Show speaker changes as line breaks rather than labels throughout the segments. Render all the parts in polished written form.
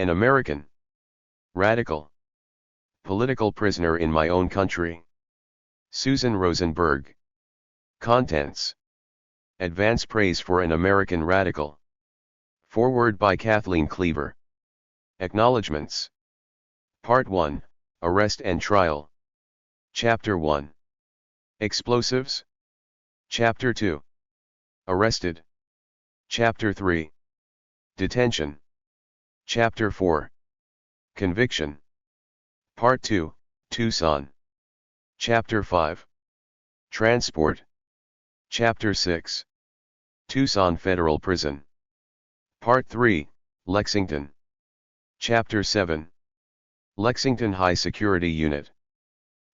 An American radical political prisoner in my own country. Susan Rosenberg. Contents. Advance praise for an American radical. Foreword by Kathleen Cleaver. Acknowledgements. Part 1, Arrest and Trial. Chapter 1. Explosives. Chapter 2. Arrested. Chapter 3. Detention. Chapter 4. Conviction. Part 2, Tucson. Chapter 5. Transport. Chapter 6. Tucson Federal Prison. Part 3, Lexington. Chapter 7. Lexington High Security Unit.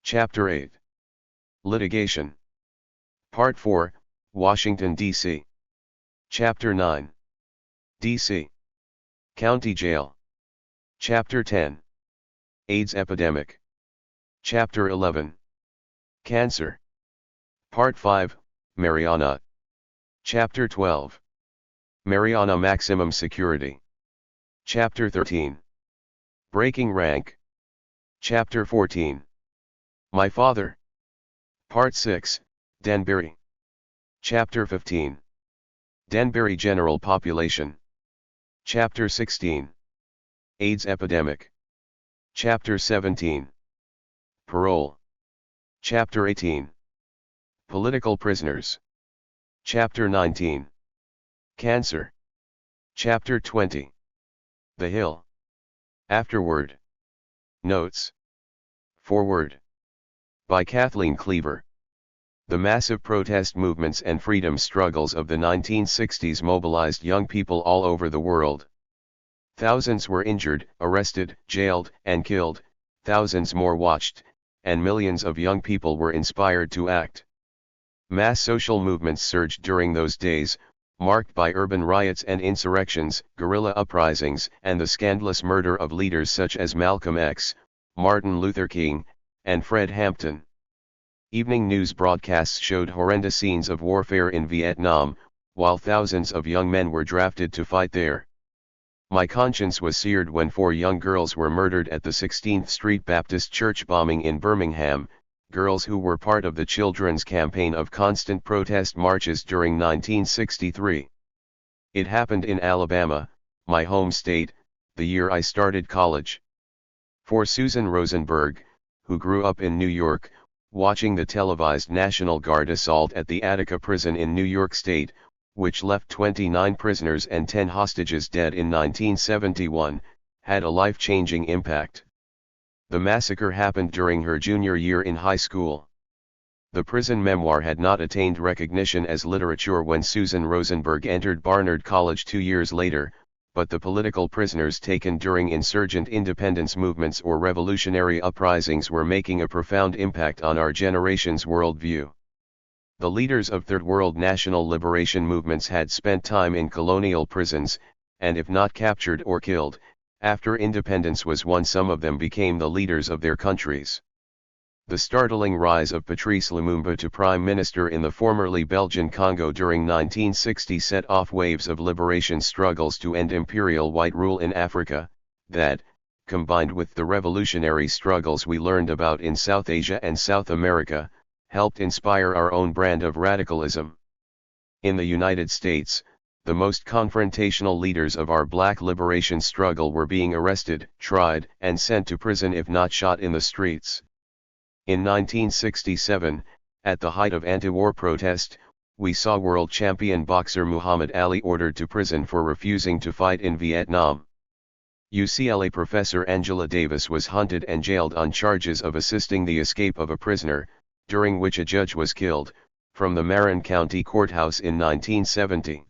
Chapter 8. Litigation. Part 4, Washington, D.C. Chapter 9. D.C. County Jail. Chapter 10. AIDS Epidemic. Chapter 11. Cancer. Part 5, Mariana. Chapter 12. Mariana Maximum Security. Chapter 13. Breaking Rank. Chapter 14. My Father. Part 6, Danbury. Chapter 15. Danbury General Population. Chapter 16. AIDS Epidemic. Chapter 17. Parole. Chapter 18. Political Prisoners. Chapter 19. Cancer. Chapter 20. The Hill. Afterword. Notes. Foreword. By Kathleen Cleaver. The massive protest movements and freedom struggles of the 1960s mobilized young people all over the world. Thousands were injured, arrested, jailed, and killed, thousands more watched, and millions of young people were inspired to act. Mass social movements surged during those days, marked by urban riots and insurrections, guerrilla uprisings, and the scandalous murder of leaders such as Malcolm X, Martin Luther King, and Fred Hampton. Evening news broadcasts showed horrendous scenes of warfare in Vietnam, while thousands of young men were drafted to fight there. My conscience was seared when 4 young girls were murdered at the 16th Street Baptist Church bombing in Birmingham, girls who were part of the children's campaign of constant protest marches during 1963. It happened in Alabama, my home state, the year I started college. For Susan Rosenberg, who grew up in New York, watching the televised National Guard assault at the Attica prison in New York State, which left 29 prisoners and 10 hostages dead in 1971, had a life-changing impact. The massacre happened during her junior year in high school. The prison memoir had not attained recognition as literature when Susan Rosenberg entered Barnard College 2 years later, but the political prisoners taken during insurgent independence movements or revolutionary uprisings were making a profound impact on our generation's worldview. The leaders of Third World national liberation movements had spent time in colonial prisons, and if not captured or killed, after independence was won, some of them became the leaders of their countries. The startling rise of Patrice Lumumba to prime minister in the formerly Belgian Congo during 1960 set off waves of liberation struggles to end imperial white rule in Africa, that, combined with the revolutionary struggles we learned about in South Asia and South America, helped inspire our own brand of radicalism. In the United States, the most confrontational leaders of our black liberation struggle were being arrested, tried, and sent to prison if not shot in the streets. In 1967, at the height of anti-war protest, we saw world champion boxer Muhammad Ali ordered to prison for refusing to fight in Vietnam. UCLA professor Angela Davis was hunted and jailed on charges of assisting the escape of a prisoner, during which a judge was killed, from the Marin County Courthouse in 1970.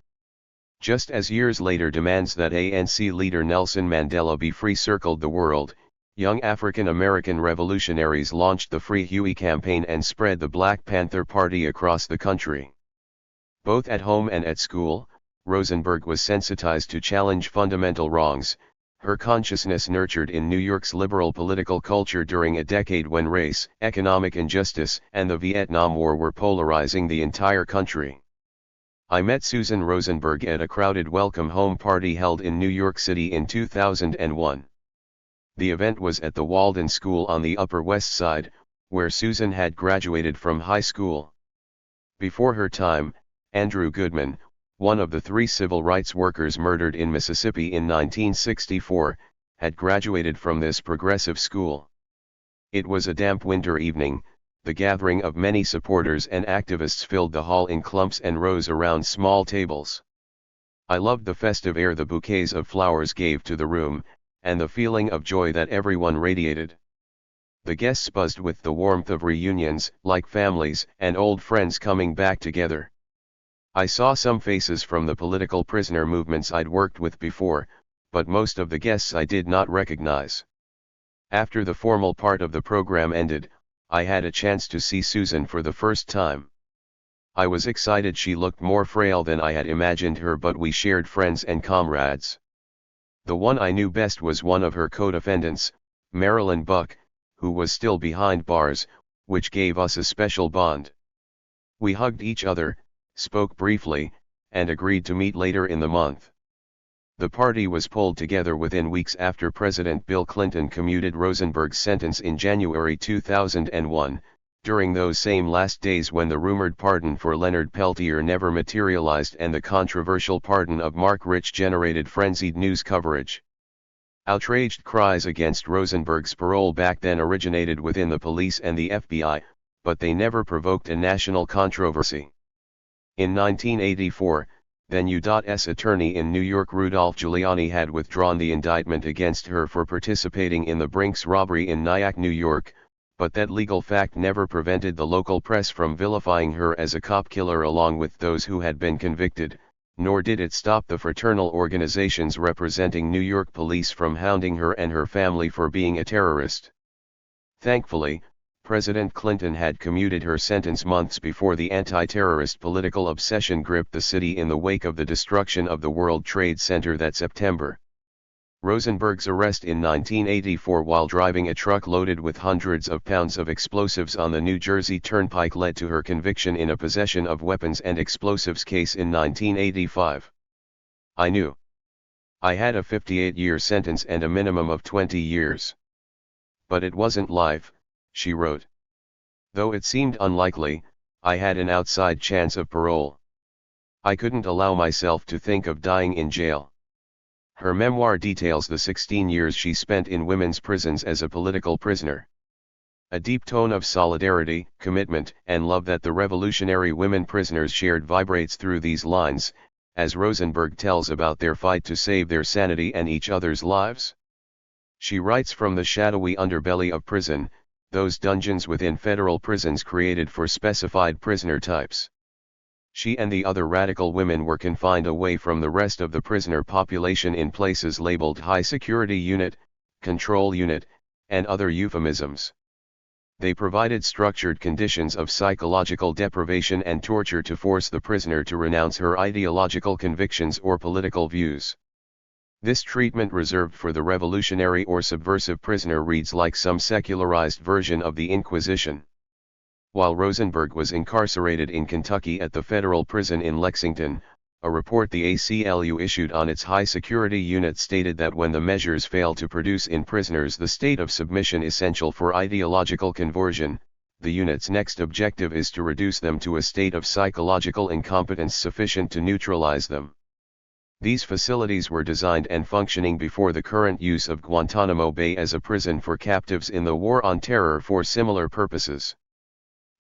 Just as years later demands that ANC leader Nelson Mandela be free circled the world, young African American revolutionaries launched the Free Huey campaign and spread the Black Panther Party across the country. Both at home and at school, Rosenberg was sensitized to challenge fundamental wrongs, her consciousness nurtured in New York's liberal political culture during a decade when race, economic injustice, and the Vietnam War were polarizing the entire country. I met Susan Rosenberg at a crowded welcome home party held in New York City in 2001. The event was at the Walden School on the Upper West Side, where Susan had graduated from high school. Before her time, Andrew Goodman, one of the 3 civil rights workers murdered in Mississippi in 1964, had graduated from this progressive school. It was a damp winter evening. The gathering of many supporters and activists filled the hall in clumps and rows around small tables. I loved the festive air the bouquets of flowers gave to the room, and the feeling of joy that everyone radiated. The guests buzzed with the warmth of reunions, like families and old friends coming back together. I saw some faces from the political prisoner movements I'd worked with before, but most of the guests I did not recognize. After the formal part of the program ended, I had a chance to see Susan for the first time. I was excited. She looked more frail than I had imagined her, but we shared friends and comrades. The one I knew best was one of her co-defendants, Marilyn Buck, who was still behind bars, which gave us a special bond. We hugged each other, spoke briefly, and agreed to meet later in the month. The party was pulled together within weeks after President Bill Clinton commuted Rosenberg's sentence in January 2001, during those same last days when the rumored pardon for Leonard Peltier never materialized and the controversial pardon of Mark Rich generated frenzied news coverage. Outraged cries against Rosenberg's parole back then originated within the police and the FBI, but they never provoked a national controversy. In 1984, then U.S. Attorney in New York Rudolph Giuliani had withdrawn the indictment against her for participating in the Brinks robbery in Nyack, New York, but that legal fact never prevented the local press from vilifying her as a cop killer along with those who had been convicted, nor did it stop the fraternal organizations representing New York police from hounding her and her family for being a terrorist. Thankfully, President Clinton had commuted her sentence months before the anti-terrorist political obsession gripped the city in the wake of the destruction of the World Trade Center that September. Rosenberg's arrest in 1984 while driving a truck loaded with hundreds of pounds of explosives on the New Jersey Turnpike led to her conviction in a possession of weapons and explosives case in 1985. I knew I had a 58-year sentence and a minimum of 20 years. But it wasn't life, she wrote. Though it seemed unlikely, I had an outside chance of parole. I couldn't allow myself to think of dying in jail. Her memoir details the 16 years she spent in women's prisons as a political prisoner. A deep tone of solidarity, commitment, and love that the revolutionary women prisoners shared vibrates through these lines, as Rosenberg tells about their fight to save their sanity and each other's lives. She writes from the shadowy underbelly of prison, those dungeons within federal prisons created for specified prisoner types. She and the other radical women were confined away from the rest of the prisoner population in places labeled high security unit, control unit, and other euphemisms. They provided structured conditions of psychological deprivation and torture to force the prisoner to renounce her ideological convictions or political views. This treatment reserved for the revolutionary or subversive prisoner reads like some secularized version of the Inquisition. While Rosenberg was incarcerated in Kentucky at the federal prison in Lexington, a report the ACLU issued on its high-security unit stated that when the measures fail to produce in prisoners the state of submission essential for ideological conversion, the unit's next objective is to reduce them to a state of psychological incompetence sufficient to neutralize them. These facilities were designed and functioning before the current use of Guantanamo Bay as a prison for captives in the War on Terror for similar purposes.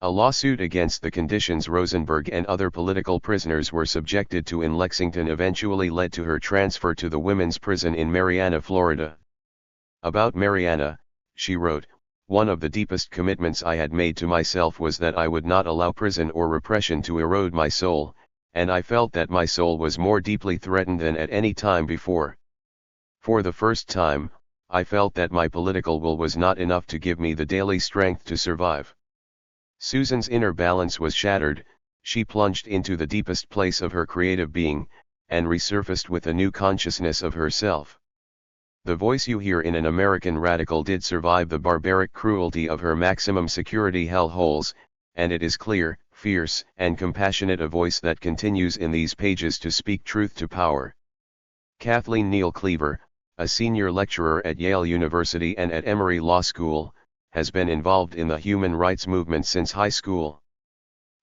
A lawsuit against the conditions Rosenberg and other political prisoners were subjected to in Lexington eventually led to her transfer to the women's prison in Marianna, Florida. About Marianna, she wrote, "One of the deepest commitments I had made to myself was that I would not allow prison or repression to erode my soul, and I felt that my soul was more deeply threatened than at any time before. For the first time, I felt that my political will was not enough to give me the daily strength to survive." Susan's inner balance was shattered. She plunged into the deepest place of her creative being, and resurfaced with a new consciousness of herself. The voice you hear in An American Radical did survive the barbaric cruelty of her maximum security hellholes, and it is clear, fierce, and compassionate a voice that continues in these pages to speak truth to power. Kathleen Neal Cleaver, a senior lecturer at Yale University and at Emory Law School, has been involved in the human rights movement since high school.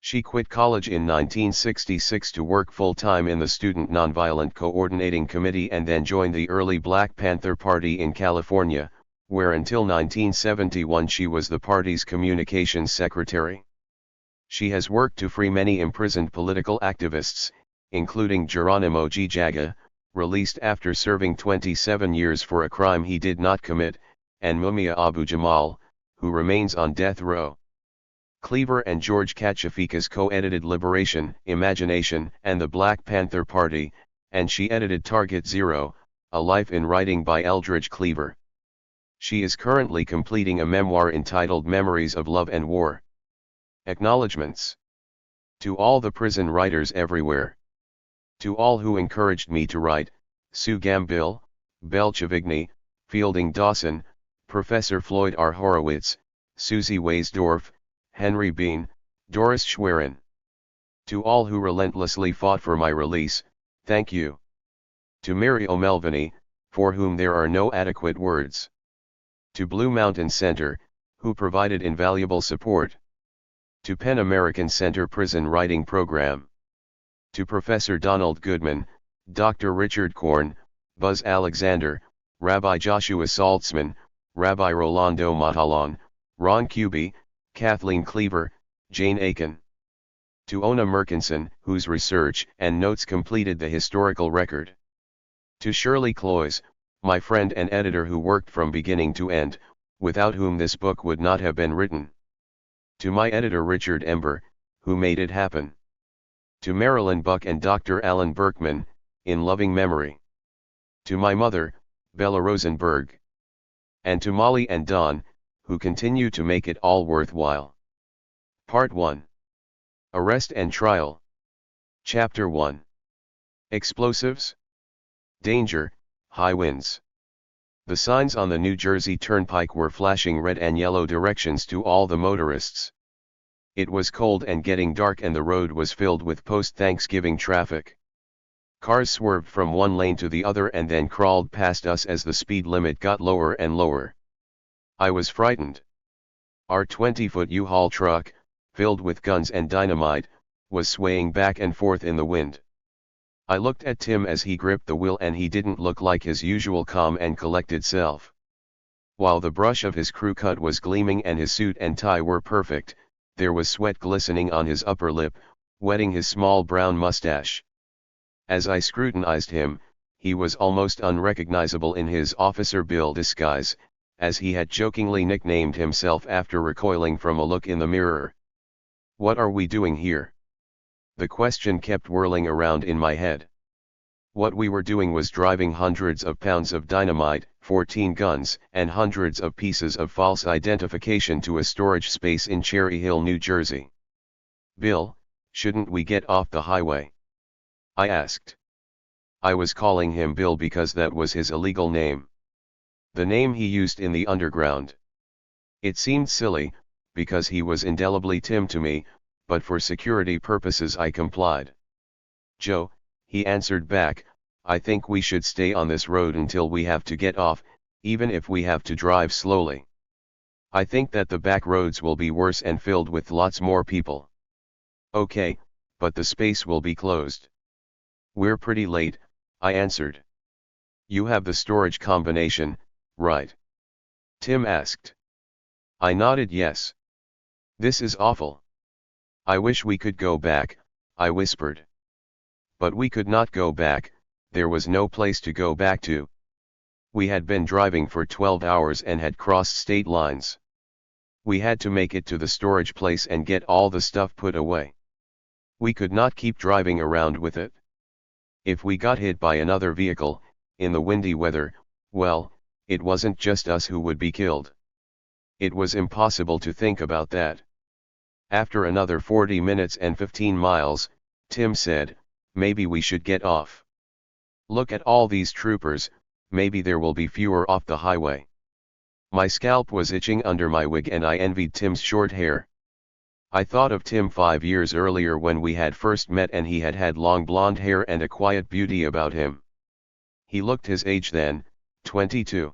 She quit college in 1966 to work full-time in the Student Nonviolent Coordinating Committee and then joined the early Black Panther Party in California, where until 1971 she was the party's communications secretary. She has worked to free many imprisoned political activists, including Geronimo G. Jaga, released after serving 27 years for a crime he did not commit, and Mumia Abu-Jamal, who remains on death row. Cleaver and George Kachafikas co-edited Liberation, Imagination, and the Black Panther Party, and she edited Target Zero, A Life in Writing by Eldridge Cleaver. She is currently completing a memoir entitled Memories of Love and War. Acknowledgements. To all the prison writers everywhere. To all who encouraged me to write, Sue Gambill, Belle Chavigny, Fielding Dawson, Professor Floyd R. Horowitz, Susie Waysdorf, Henry Bean, Doris Schwerin. To all who relentlessly fought for my release, thank you. To Mary O'Melveny, for whom there are no adequate words. To Blue Mountain Center, who provided invaluable support. To Penn American Center Prison Writing Program. To Professor Donald Goodman, Dr. Richard Korn, Buzz Alexander, Rabbi Joshua Saltzman, Rabbi Rolando Matalan, Ron Kuby, Kathleen Cleaver, Jane Aiken. To Ona Merkinson, whose research and notes completed the historical record. To Shirley Cloys, my friend and editor who worked from beginning to end, without whom this book would not have been written. To my editor Richard Ember, who made it happen. To Marilyn Buck and Dr. Alan Berkman, in loving memory. To my mother, Bella Rosenberg. And to Molly and Don, who continue to make it all worthwhile. Part 1. Arrest and Trial. Chapter 1. Explosives. Danger, high winds. The signs on the New Jersey Turnpike were flashing red and yellow directions to all the motorists. It was cold and getting dark and the road was filled with post-Thanksgiving traffic. Cars swerved from one lane to the other and then crawled past us as the speed limit got lower and lower. I was frightened. Our 20-foot U-Haul truck, filled with guns and dynamite, was swaying back and forth in the wind. I looked at Tim as he gripped the wheel and he didn't look like his usual calm and collected self. While the brush of his crew cut was gleaming and his suit and tie were perfect, there was sweat glistening on his upper lip, wetting his small brown mustache. As I scrutinized him, he was almost unrecognizable in his Officer Bill disguise, as he had jokingly nicknamed himself after recoiling from a look in the mirror. What are we doing here? The question kept whirling around in my head. What we were doing was driving hundreds of pounds of dynamite, 14 guns, and hundreds of pieces of false identification to a storage space in Cherry Hill, New Jersey. Bill, shouldn't we get off the highway? I asked. I was calling him Bill because that was his illegal name. The name he used in the underground. It seemed silly, because he was indelibly Tim to me, but for security purposes I complied. Joe, he answered back, I think we should stay on this road until we have to get off, even if we have to drive slowly. I think that the back roads will be worse and filled with lots more people. Okay, but the space will be closed. We're pretty late, I answered. You have the storage combination, right? Tim asked. I nodded yes. This is awful. I wish we could go back, I whispered. But we could not go back, there was no place to go back to. We had been driving for 12 hours and had crossed state lines. We had to make it to the storage place and get all the stuff put away. We could not keep driving around with it. If we got hit by another vehicle, in the windy weather, well, it wasn't just us who would be killed. It was impossible to think about that. After another 40 minutes and 15 miles, Tim said, maybe we should get off. Look at all these troopers, maybe there will be fewer off the highway. My scalp was itching under my wig and I envied Tim's short hair. I thought of Tim 5 years earlier when we had first met, and he had had long blonde hair and a quiet beauty about him. He looked his age then, 22.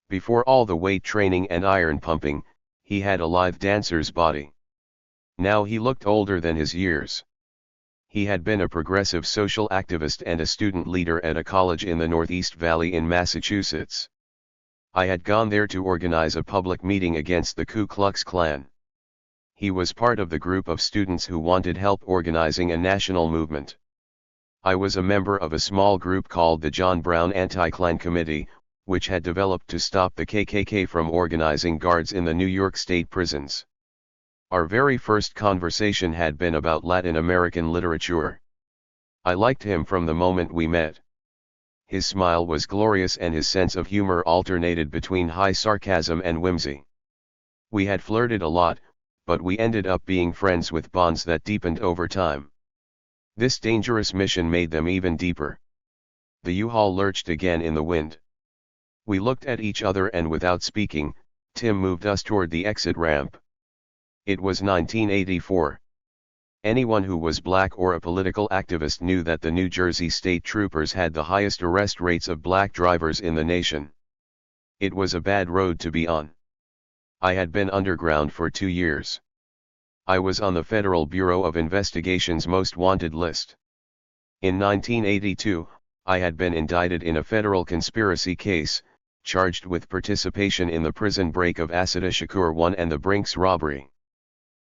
Before all the weight training and iron pumping, he had a lithe dancer's body. Now he looked older than his years. He had been a progressive social activist and a student leader at a college in the Northeast Valley in Massachusetts. I had gone there to organize a public meeting against the Ku Klux Klan. He was part of the group of students who wanted help organizing a national movement. I was a member of a small group called the John Brown Anti-Klan Committee, which had developed to stop the KKK from organizing guards in the New York State prisons. Our very first conversation had been about Latin American literature. I liked him from the moment we met. His smile was glorious and his sense of humor alternated between high sarcasm and whimsy. We had flirted a lot, but we ended up being friends with bonds that deepened over time. This dangerous mission made them even deeper. The U-Haul lurched again in the wind. We looked at each other and without speaking, Tim moved us toward the exit ramp. It was 1984. Anyone who was black or a political activist knew that the New Jersey State Troopers had the highest arrest rates of black drivers in the nation. It was a bad road to be on. I had been underground for 2 years. I was on the Federal Bureau of Investigation's most wanted list. In 1982, I had been indicted in a federal conspiracy case, charged with participation in the prison break of Assata Shakur I and the Brinks robbery.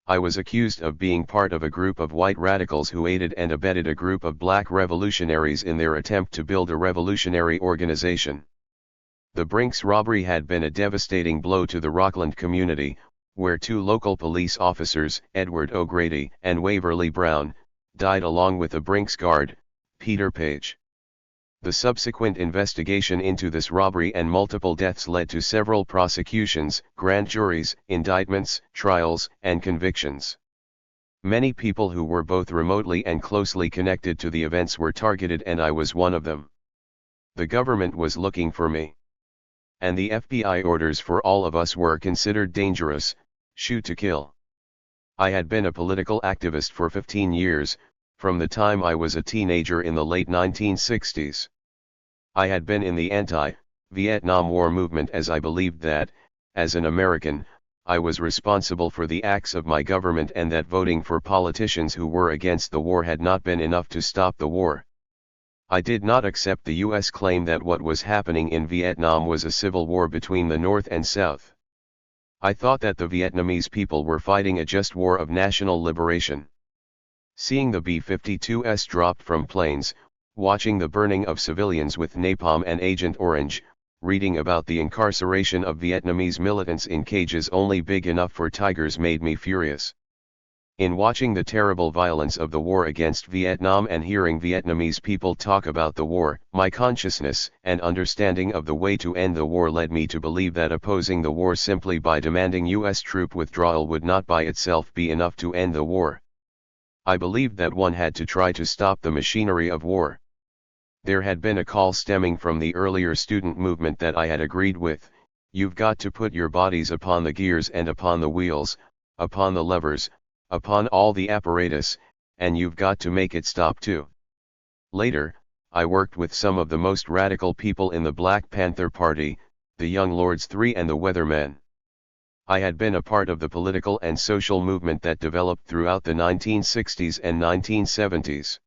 I was accused of being part of a group of white radicals who aided and abetted a group of black revolutionaries in their attempt to build a revolutionary organization. The Brinks robbery had been a devastating blow to the Rockland community, where 2 local police officers, Edward O'Grady and Waverly Brown, died along with the Brinks guard, Peter Page. The subsequent investigation into this robbery and multiple deaths led to several prosecutions, grand juries, indictments, trials, and convictions. Many people who were both remotely and closely connected to the events were targeted, and I was one of them. The government was looking for me. And the FBI orders for all of us were considered dangerous, shoot to kill. I had been a political activist for 15 years, from the time I was a teenager in the late 1960s. I had been in the anti-Vietnam War movement as I believed that, as an American, I was responsible for the acts of my government and that voting for politicians who were against the war had not been enough to stop the war. I did not accept the U.S. claim that what was happening in Vietnam was a civil war between the North and South. I thought that the Vietnamese people were fighting a just war of national liberation. Seeing the B-52s dropped from planes, watching the burning of civilians with napalm and Agent Orange, reading about the incarceration of Vietnamese militants in cages only big enough for tigers made me furious. In watching the terrible violence of the war against Vietnam and hearing Vietnamese people talk about the war, my consciousness and understanding of the way to end the war led me to believe that opposing the war simply by demanding U.S. troop withdrawal would not by itself be enough to end the war. I believed that one had to try to stop the machinery of war. There had been a call stemming from the earlier student movement that I had agreed with: you've got to put your bodies upon the gears and upon the wheels, upon the levers, upon all the apparatus, and you've got to make it stop too. Later, I worked with some of the most radical people in the Black Panther Party, the Young Lords III and the Weathermen. I had been a part of the political and social movement that developed throughout the 1960s and 1970s.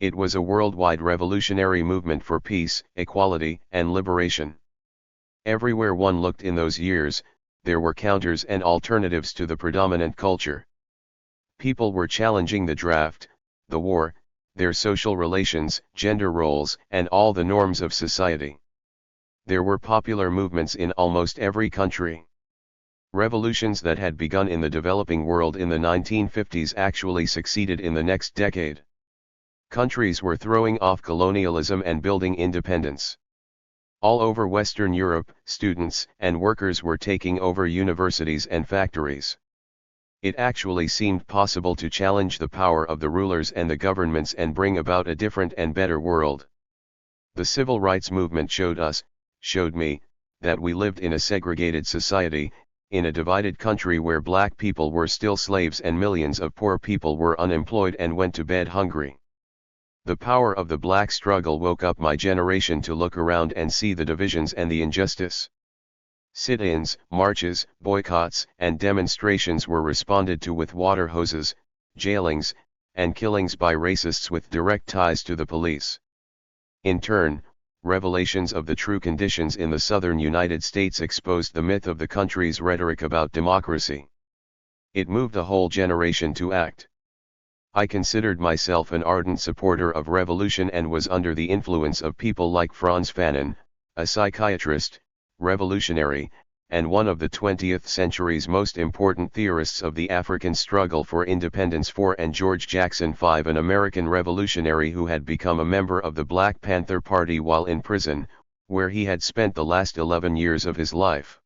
It was a worldwide revolutionary movement for peace, equality, and liberation. Everywhere one looked in those years, there were counters and alternatives to the predominant culture. People were challenging the draft, the war, their social relations, gender roles, and all the norms of society. There were popular movements in almost every country. Revolutions that had begun in the developing world in the 1950s actually succeeded in the next decade. Countries were throwing off colonialism and building independence. All over Western Europe, students and workers were taking over universities and factories. It actually seemed possible to challenge the power of the rulers and the governments and bring about a different and better world. The civil rights movement showed me, that we lived in a segregated society, in a divided country where black people were still slaves and millions of poor people were unemployed and went to bed hungry. The power of the black struggle woke up my generation to look around and see the divisions and the injustice. Sit-ins, marches, boycotts, and demonstrations were responded to with water hoses, jailings, and killings by racists with direct ties to the police. In turn, revelations of the true conditions in the southern United States exposed the myth of the country's rhetoric about democracy. It moved a whole generation to act. I considered myself an ardent supporter of revolution and was under the influence of people like Franz Fanon, a psychiatrist, revolutionary, and one of the 20th century's most important theorists of the African struggle for independence and George Jackson V, an American revolutionary who had become a member of the Black Panther Party while in prison, where he had spent the last 11 years of his life.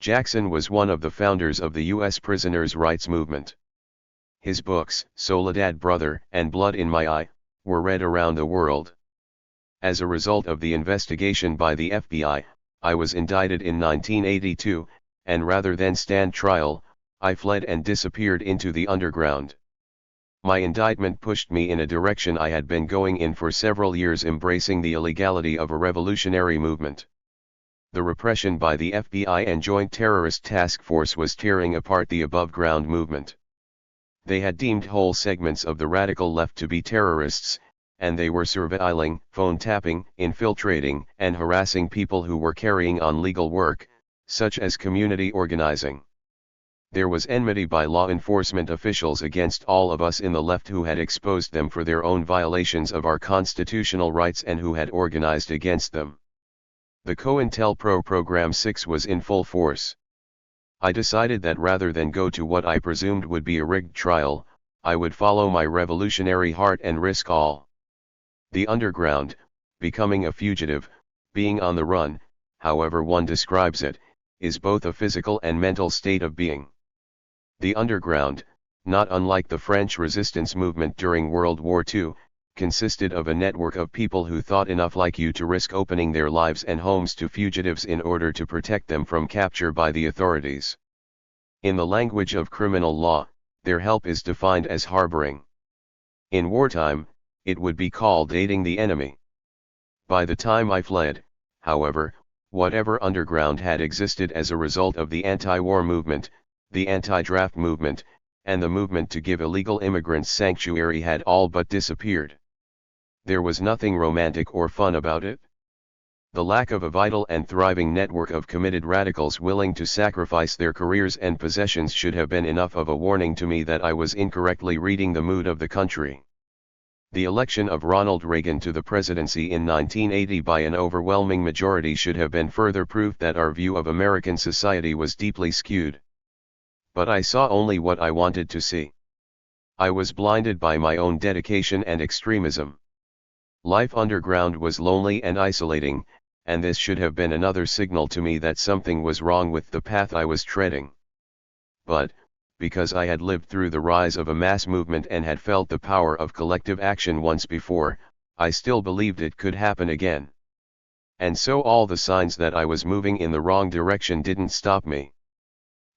Jackson was one of the founders of the U.S. prisoners' rights movement. His books, Soledad Brother and Blood in My Eye, were read around the world. As a result of the investigation by the FBI, I was indicted in 1982, and rather than stand trial, I fled and disappeared into the underground. My indictment pushed me in a direction I had been going in for several years, embracing the illegality of a revolutionary movement. The repression by the FBI and Joint Terrorist Task Force was tearing apart the above-ground movement. They had deemed whole segments of the radical left to be terrorists, and they were surveilling, phone tapping, infiltrating, and harassing people who were carrying on legal work, such as community organizing. There was enmity by law enforcement officials against all of us in the left who had exposed them for their own violations of our constitutional rights and who had organized against them. The COINTELPRO Program 6 was in full force. I decided that rather than go to what I presumed would be a rigged trial, I would follow my revolutionary heart and risk all. The underground, becoming a fugitive, being on the run, however one describes it, is both a physical and mental state of being. The underground, not unlike the French resistance movement during World War II, consisted of a network of people who thought enough like you to risk opening their lives and homes to fugitives in order to protect them from capture by the authorities. In the language of criminal law, their help is defined as harboring. In wartime, it would be called aiding the enemy. By the time I fled, however, whatever underground had existed as a result of the anti-war movement, the anti-draft movement, and the movement to give illegal immigrants sanctuary had all but disappeared. There was nothing romantic or fun about it. The lack of a vital and thriving network of committed radicals willing to sacrifice their careers and possessions should have been enough of a warning to me that I was incorrectly reading the mood of the country. The election of Ronald Reagan to the presidency in 1980 by an overwhelming majority should have been further proof that our view of American society was deeply skewed. But I saw only what I wanted to see. I was blinded by my own dedication and extremism. Life underground was lonely and isolating, and this should have been another signal to me that something was wrong with the path I was treading. But, because I had lived through the rise of a mass movement and had felt the power of collective action once before, I still believed it could happen again. And so all the signs that I was moving in the wrong direction didn't stop me.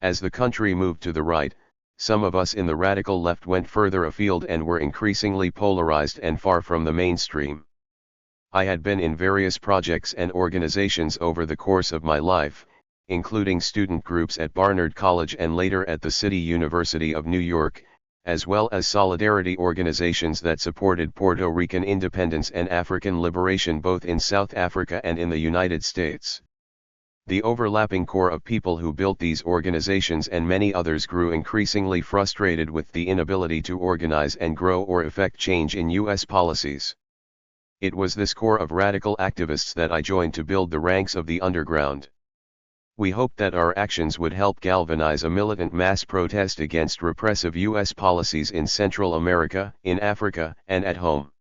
As the country moved to the right, some of us in the radical left went further afield and were increasingly polarized and far from the mainstream. I had been in various projects and organizations over the course of my life, including student groups at Barnard College and later at the City University of New York, as well as solidarity organizations that supported Puerto Rican independence and African liberation both in South Africa and in the United States. The overlapping core of people who built these organizations and many others grew increasingly frustrated with the inability to organize and grow or effect change in U.S. policies. It was this core of radical activists that I joined to build the ranks of the underground. We hoped that our actions would help galvanize a militant mass protest against repressive U.S. policies in Central America, in Africa, and at home.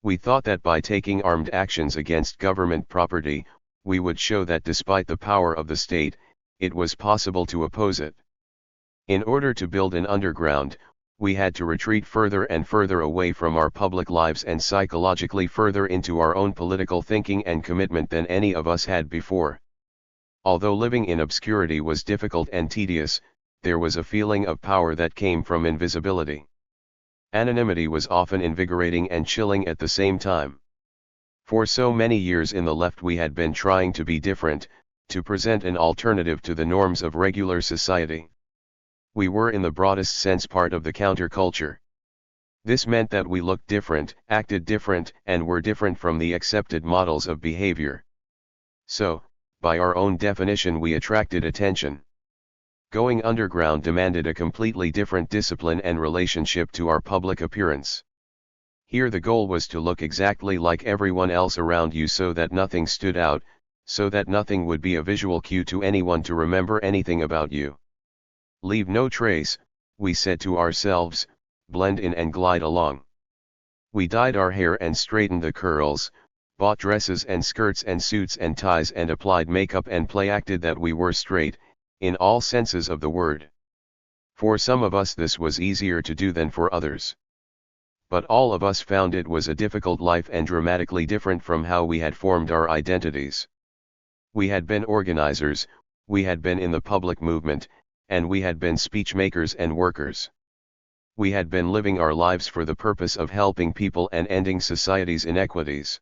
We thought that by taking armed actions against government property, we would show that despite the power of the state, it was possible to oppose it. In order to build an underground, we had to retreat further and further away from our public lives and psychologically further into our own political thinking and commitment than any of us had before. Although living in obscurity was difficult and tedious, there was a feeling of power that came from invisibility. Anonymity was often invigorating and chilling at the same time. For so many years in the left we had been trying to be different, to present an alternative to the norms of regular society. We were in the broadest sense part of the counterculture. This meant that we looked different, acted different, and were different from the accepted models of behavior. So, by our own definition, we attracted attention. Going underground demanded a completely different discipline and relationship to our public appearance. Here the goal was to look exactly like everyone else around you so that nothing stood out, so that nothing would be a visual cue to anyone to remember anything about you. Leave no trace, we said to ourselves, blend in and glide along. We dyed our hair and straightened the curls, bought dresses and skirts and suits and ties and applied makeup and play-acted that we were straight, in all senses of the word. For some of us this was easier to do than for others. But all of us found it was a difficult life and dramatically different from how we had formed our identities. We had been organizers, we had been in the public movement, and we had been speech makers and workers. We had been living our lives for the purpose of helping people and ending society's inequities.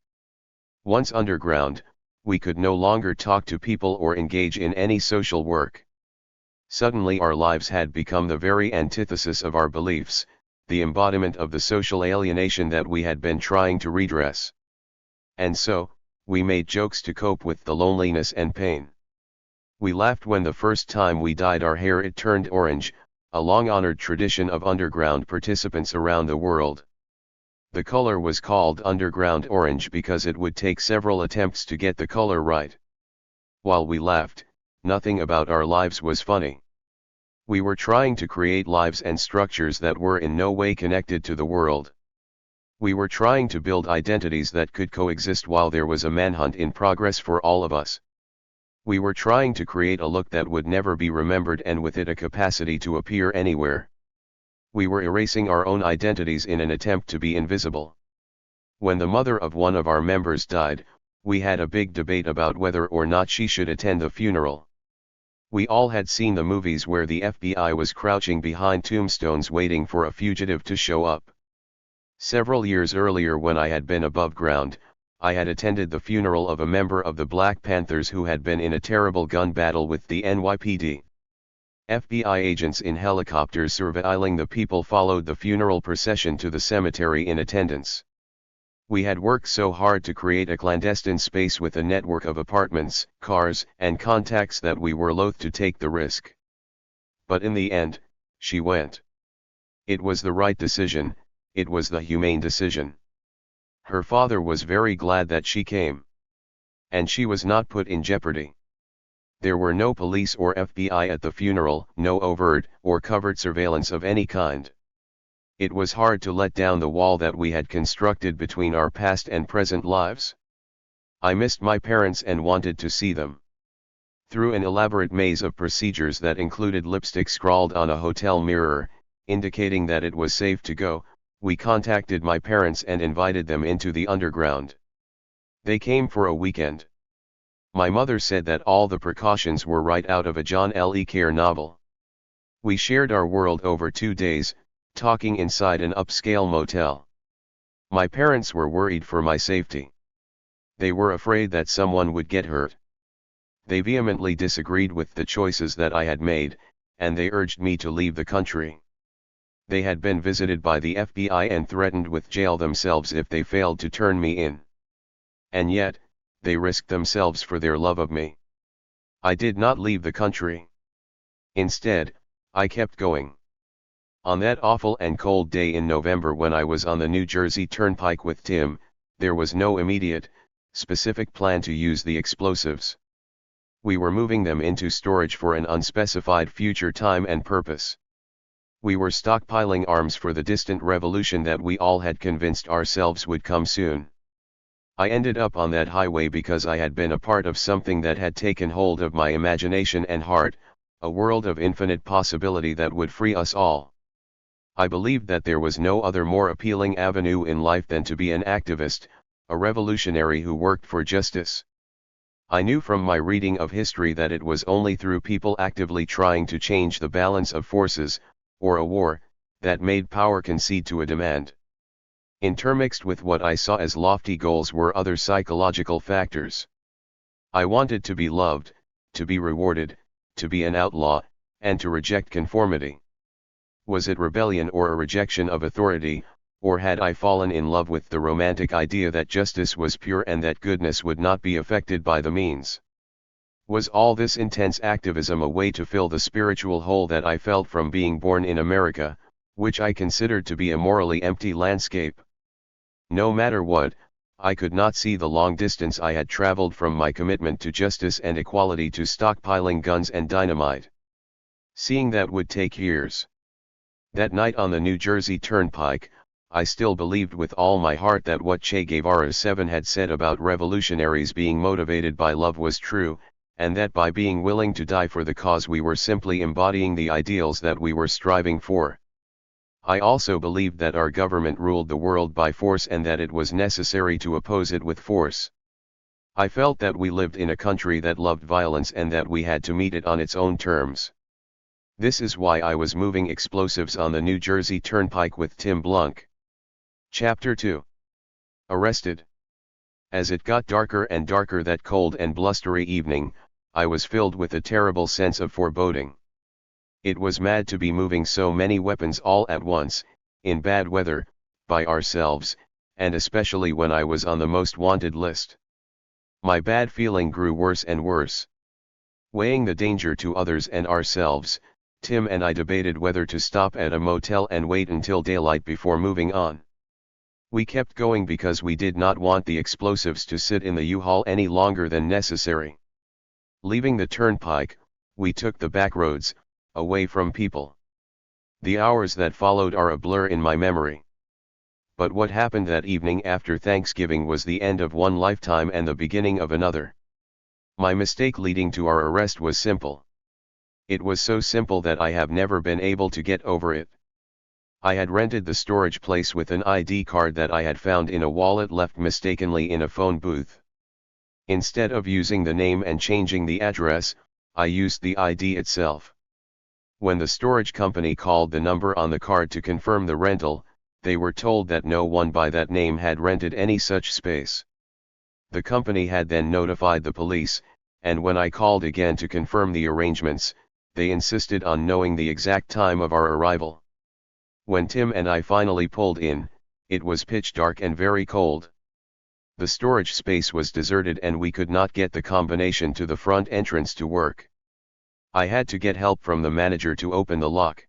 Once underground, we could no longer talk to people or engage in any social work. Suddenly our lives had become the very antithesis of our beliefs, the embodiment of the social alienation that we had been trying to redress. And so, we made jokes to cope with the loneliness and pain. We laughed when the first time we dyed our hair it turned orange, a long-honored tradition of underground participants around the world. The color was called underground orange because it would take several attempts to get the color right. While we laughed, nothing about our lives was funny. We were trying to create lives and structures that were in no way connected to the world. We were trying to build identities that could coexist while there was a manhunt in progress for all of us. We were trying to create a look that would never be remembered and with it a capacity to appear anywhere. We were erasing our own identities in an attempt to be invisible. When the mother of one of our members died, we had a big debate about whether or not she should attend the funeral. We all had seen the movies where the FBI was crouching behind tombstones waiting for a fugitive to show up. Several years earlier, when I had been above ground, I had attended the funeral of a member of the Black Panthers who had been in a terrible gun battle with the NYPD. FBI agents in helicopters surveilling the people followed the funeral procession to the cemetery in attendance. We had worked so hard to create a clandestine space with a network of apartments, cars, and contacts that we were loath to take the risk. But in the end, she went. It was the right decision, it was the humane decision. Her father was very glad that she came. And she was not put in jeopardy. There were no police or FBI at the funeral, no overt or covert surveillance of any kind. It was hard to let down the wall that we had constructed between our past and present lives. I missed my parents and wanted to see them. Through an elaborate maze of procedures that included lipstick scrawled on a hotel mirror, indicating that it was safe to go, we contacted my parents and invited them into the underground. They came for a weekend. My mother said that all the precautions were right out of a John Le Carré novel. We shared our world over 2 days, talking inside an upscale motel. My parents were worried for my safety. They were afraid that someone would get hurt. They vehemently disagreed with the choices that I had made, and they urged me to leave the country. They had been visited by the FBI and threatened with jail themselves if they failed to turn me in. And yet, they risked themselves for their love of me. I did not leave the country. Instead, I kept going. On that awful and cold day in November when I was on the New Jersey Turnpike with Tim, there was no immediate, specific plan to use the explosives. We were moving them into storage for an unspecified future time and purpose. We were stockpiling arms for the distant revolution that we all had convinced ourselves would come soon. I ended up on that highway because I had been a part of something that had taken hold of my imagination and heart, a world of infinite possibility that would free us all. I believed that there was no other more appealing avenue in life than to be an activist, a revolutionary who worked for justice. I knew from my reading of history that it was only through people actively trying to change the balance of forces, or a war, that made power concede to a demand. Intermixed with what I saw as lofty goals were other psychological factors. I wanted to be loved, to be rewarded, to be an outlaw, and to reject conformity. Was it rebellion or a rejection of authority, or had I fallen in love with the romantic idea that justice was pure and that goodness would not be affected by the means? Was all this intense activism a way to fill the spiritual hole that I felt from being born in America, which I considered to be a morally empty landscape? No matter what, I could not see the long distance I had traveled from my commitment to justice and equality to stockpiling guns and dynamite. Seeing that would take years. That night on the New Jersey Turnpike, I still believed with all my heart that what Che Guevara 7 had said about revolutionaries being motivated by love was true, and that by being willing to die for the cause we were simply embodying the ideals that we were striving for. I also believed that our government ruled the world by force and that it was necessary to oppose it with force. I felt that we lived in a country that loved violence and that we had to meet it on its own terms. This is why I was moving explosives on the New Jersey Turnpike with Tim Blunk. Chapter 2. Arrested. As it got darker and darker that cold and blustery evening, I was filled with a terrible sense of foreboding. It was mad to be moving so many weapons all at once, in bad weather, by ourselves, and especially when I was on the most wanted list. My bad feeling grew worse and worse. Weighing the danger to others and ourselves, Tim and I debated whether to stop at a motel and wait until daylight before moving on. We kept going because we did not want the explosives to sit in the U-Haul any longer than necessary. Leaving the turnpike, we took the back roads, away from people. The hours that followed are a blur in my memory. But what happened that evening after Thanksgiving was the end of one lifetime and the beginning of another. My mistake leading to our arrest was simple. It was so simple that I have never been able to get over it. I had rented the storage place with an ID card that I had found in a wallet left mistakenly in a phone booth. Instead of using the name and changing the address, I used the ID itself. When the storage company called the number on the card to confirm the rental, they were told that no one by that name had rented any such space. The company had then notified the police, and when I called again to confirm the arrangements, they insisted on knowing the exact time of our arrival. When Tim and I finally pulled in, it was pitch dark and very cold. The storage space was deserted and we could not get the combination to the front entrance to work. I had to get help from the manager to open the lock.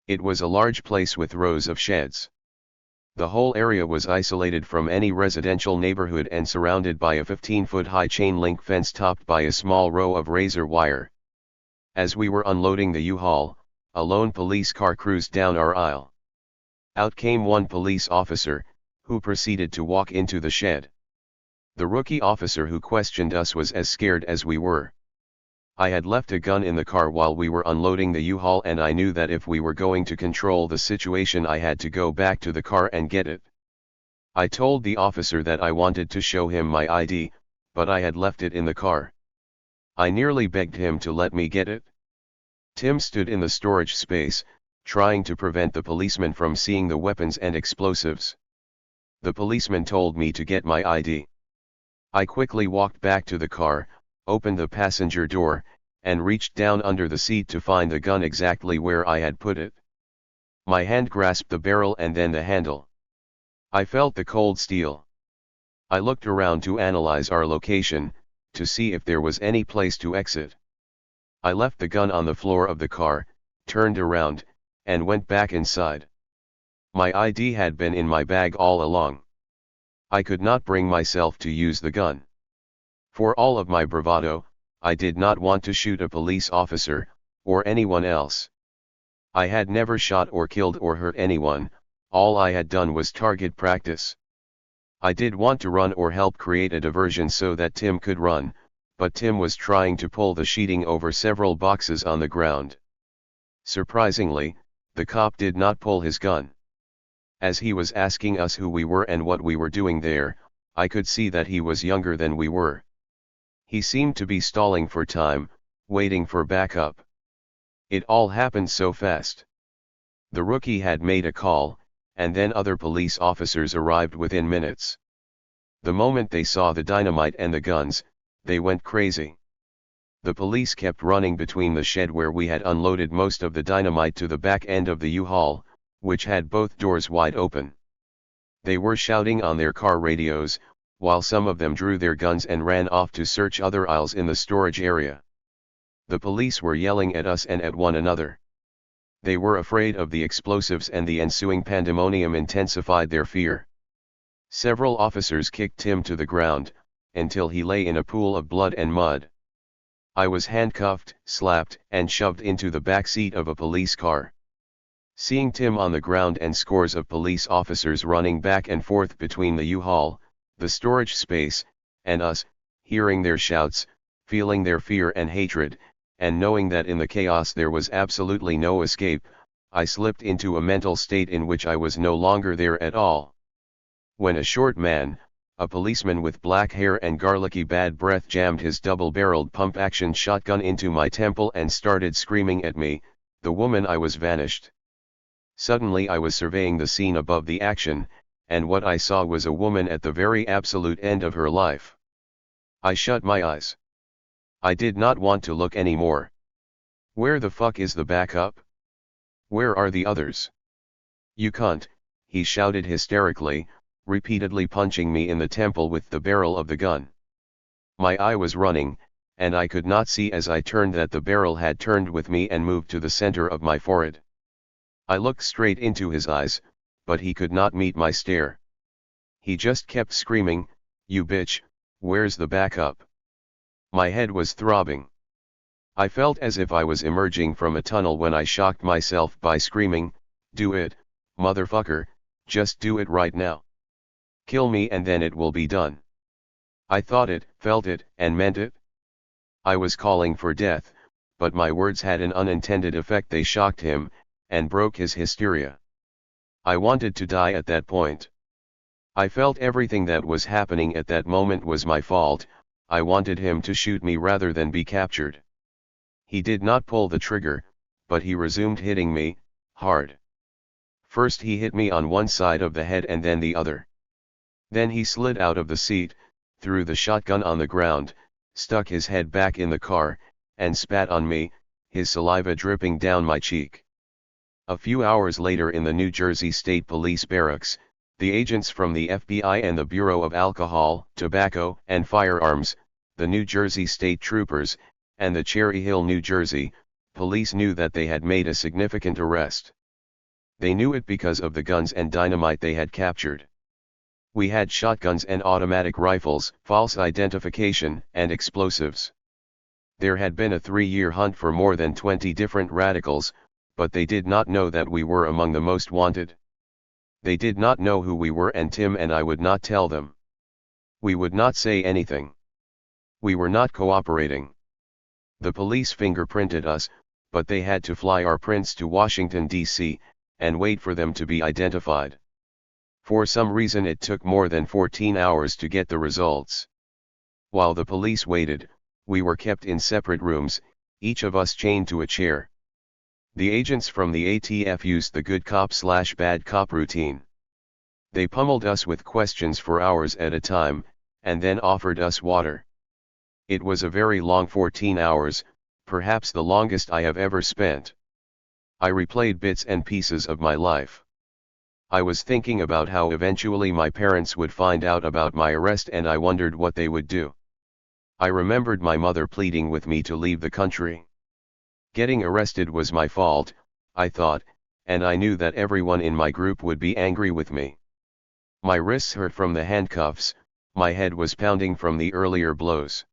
It was a large place with rows of sheds. The whole area was isolated from any residential neighborhood and surrounded by a 15-foot-high chain-link fence topped by a small row of razor wire. As we were unloading the U-Haul, a lone police car cruised down our aisle. Out came one police officer, who proceeded to walk into the shed. The rookie officer who questioned us was as scared as we were. I had left a gun in the car while we were unloading the U-Haul and I knew that if we were going to control the situation I had to go back to the car and get it. I told the officer that I wanted to show him my ID, but I had left it in the car. I nearly begged him to let me get it. Tim stood in the storage space, trying to prevent the policeman from seeing the weapons and explosives. The policeman told me to get my ID. I quickly walked back to the car, opened the passenger door, and reached down under the seat to find the gun exactly where I had put it. My hand grasped the barrel and then the handle. I felt the cold steel. I looked around to analyze our location, to see if there was any place to exit. I left the gun on the floor of the car, turned around, and went back inside. My ID had been in my bag all along. I could not bring myself to use the gun. For all of my bravado, I did not want to shoot a police officer, or anyone else. I had never shot or killed or hurt anyone, all I had done was target practice. I did want to run or help create a diversion so that Tim could run, but Tim was trying to pull the sheeting over several boxes on the ground. Surprisingly, the cop did not pull his gun. As he was asking us who we were and what we were doing there, I could see that he was younger than we were. He seemed to be stalling for time, waiting for backup. It all happened so fast. The rookie had made a call, and then other police officers arrived within minutes. The moment they saw the dynamite and the guns, they went crazy. The police kept running between the shed where we had unloaded most of the dynamite to the back end of the U-Haul, which had both doors wide open. They were shouting on their car radios, while some of them drew their guns and ran off to search other aisles in the storage area. The police were yelling at us and at one another. They were afraid of the explosives, and the ensuing pandemonium intensified their fear. Several officers kicked Tim to the ground, until he lay in a pool of blood and mud. I was handcuffed, slapped, and shoved into the back seat of a police car. Seeing Tim on the ground and scores of police officers running back and forth between the U-Haul, the storage space, and us, hearing their shouts, feeling their fear and hatred, and knowing that in the chaos there was absolutely no escape, I slipped into a mental state in which I was no longer there at all. When a short man, a policeman with black hair and garlicky bad breath, jammed his double-barreled pump-action shotgun into my temple and started screaming at me, the woman I was vanished. Suddenly I was surveying the scene above the action, and what I saw was a woman at the very absolute end of her life. I shut my eyes. I did not want to look anymore. Where the fuck is the backup? Where are the others? You cunt, he shouted hysterically, repeatedly punching me in the temple with the barrel of the gun. My eye was running, and I could not see as I turned that the barrel had turned with me and moved to the center of my forehead. I looked straight into his eyes, but he could not meet my stare. He just kept screaming, "You bitch, where's the backup?" My head was throbbing. I felt as if I was emerging from a tunnel when I shocked myself by screaming, "Do it, motherfucker, just do it right now. Kill me and then it will be done." I thought it, felt it, and meant it. I was calling for death, but my words had an unintended effect. They shocked him, and broke his hysteria. I wanted to die at that point. I felt everything that was happening at that moment was my fault. I wanted him to shoot me rather than be captured. He did not pull the trigger, but he resumed hitting me, hard. First he hit me on one side of the head and then the other. Then he slid out of the seat, threw the shotgun on the ground, stuck his head back in the car, and spat on me, his saliva dripping down my cheek. A few hours later in the New Jersey State Police Barracks, the agents from the FBI and the Bureau of Alcohol, Tobacco, and Firearms, the New Jersey State Troopers, and the Cherry Hill, New Jersey, police knew that they had made a significant arrest. They knew it because of the guns and dynamite they had captured. We had shotguns and automatic rifles, false identification, and explosives. There had been a 3-year hunt for more than 20 different radicals, but they did not know that we were among the most wanted. They did not know who we were, and Tim and I would not tell them. We would not say anything. We were not cooperating. The police fingerprinted us, but they had to fly our prints to Washington, D.C., and wait for them to be identified. For some reason it took more than 14 hours to get the results. While the police waited, we were kept in separate rooms, each of us chained to a chair. The agents from the ATF used the good cop/bad cop routine. They pummeled us with questions for hours at a time, and then offered us water. It was a very long 14 hours, perhaps the longest I have ever spent. I replayed bits and pieces of my life. I was thinking about how eventually my parents would find out about my arrest, and I wondered what they would do. I remembered my mother pleading with me to leave the country. Getting arrested was my fault, I thought, and I knew that everyone in my group would be angry with me. My wrists hurt from the handcuffs, my head was pounding from the earlier blows.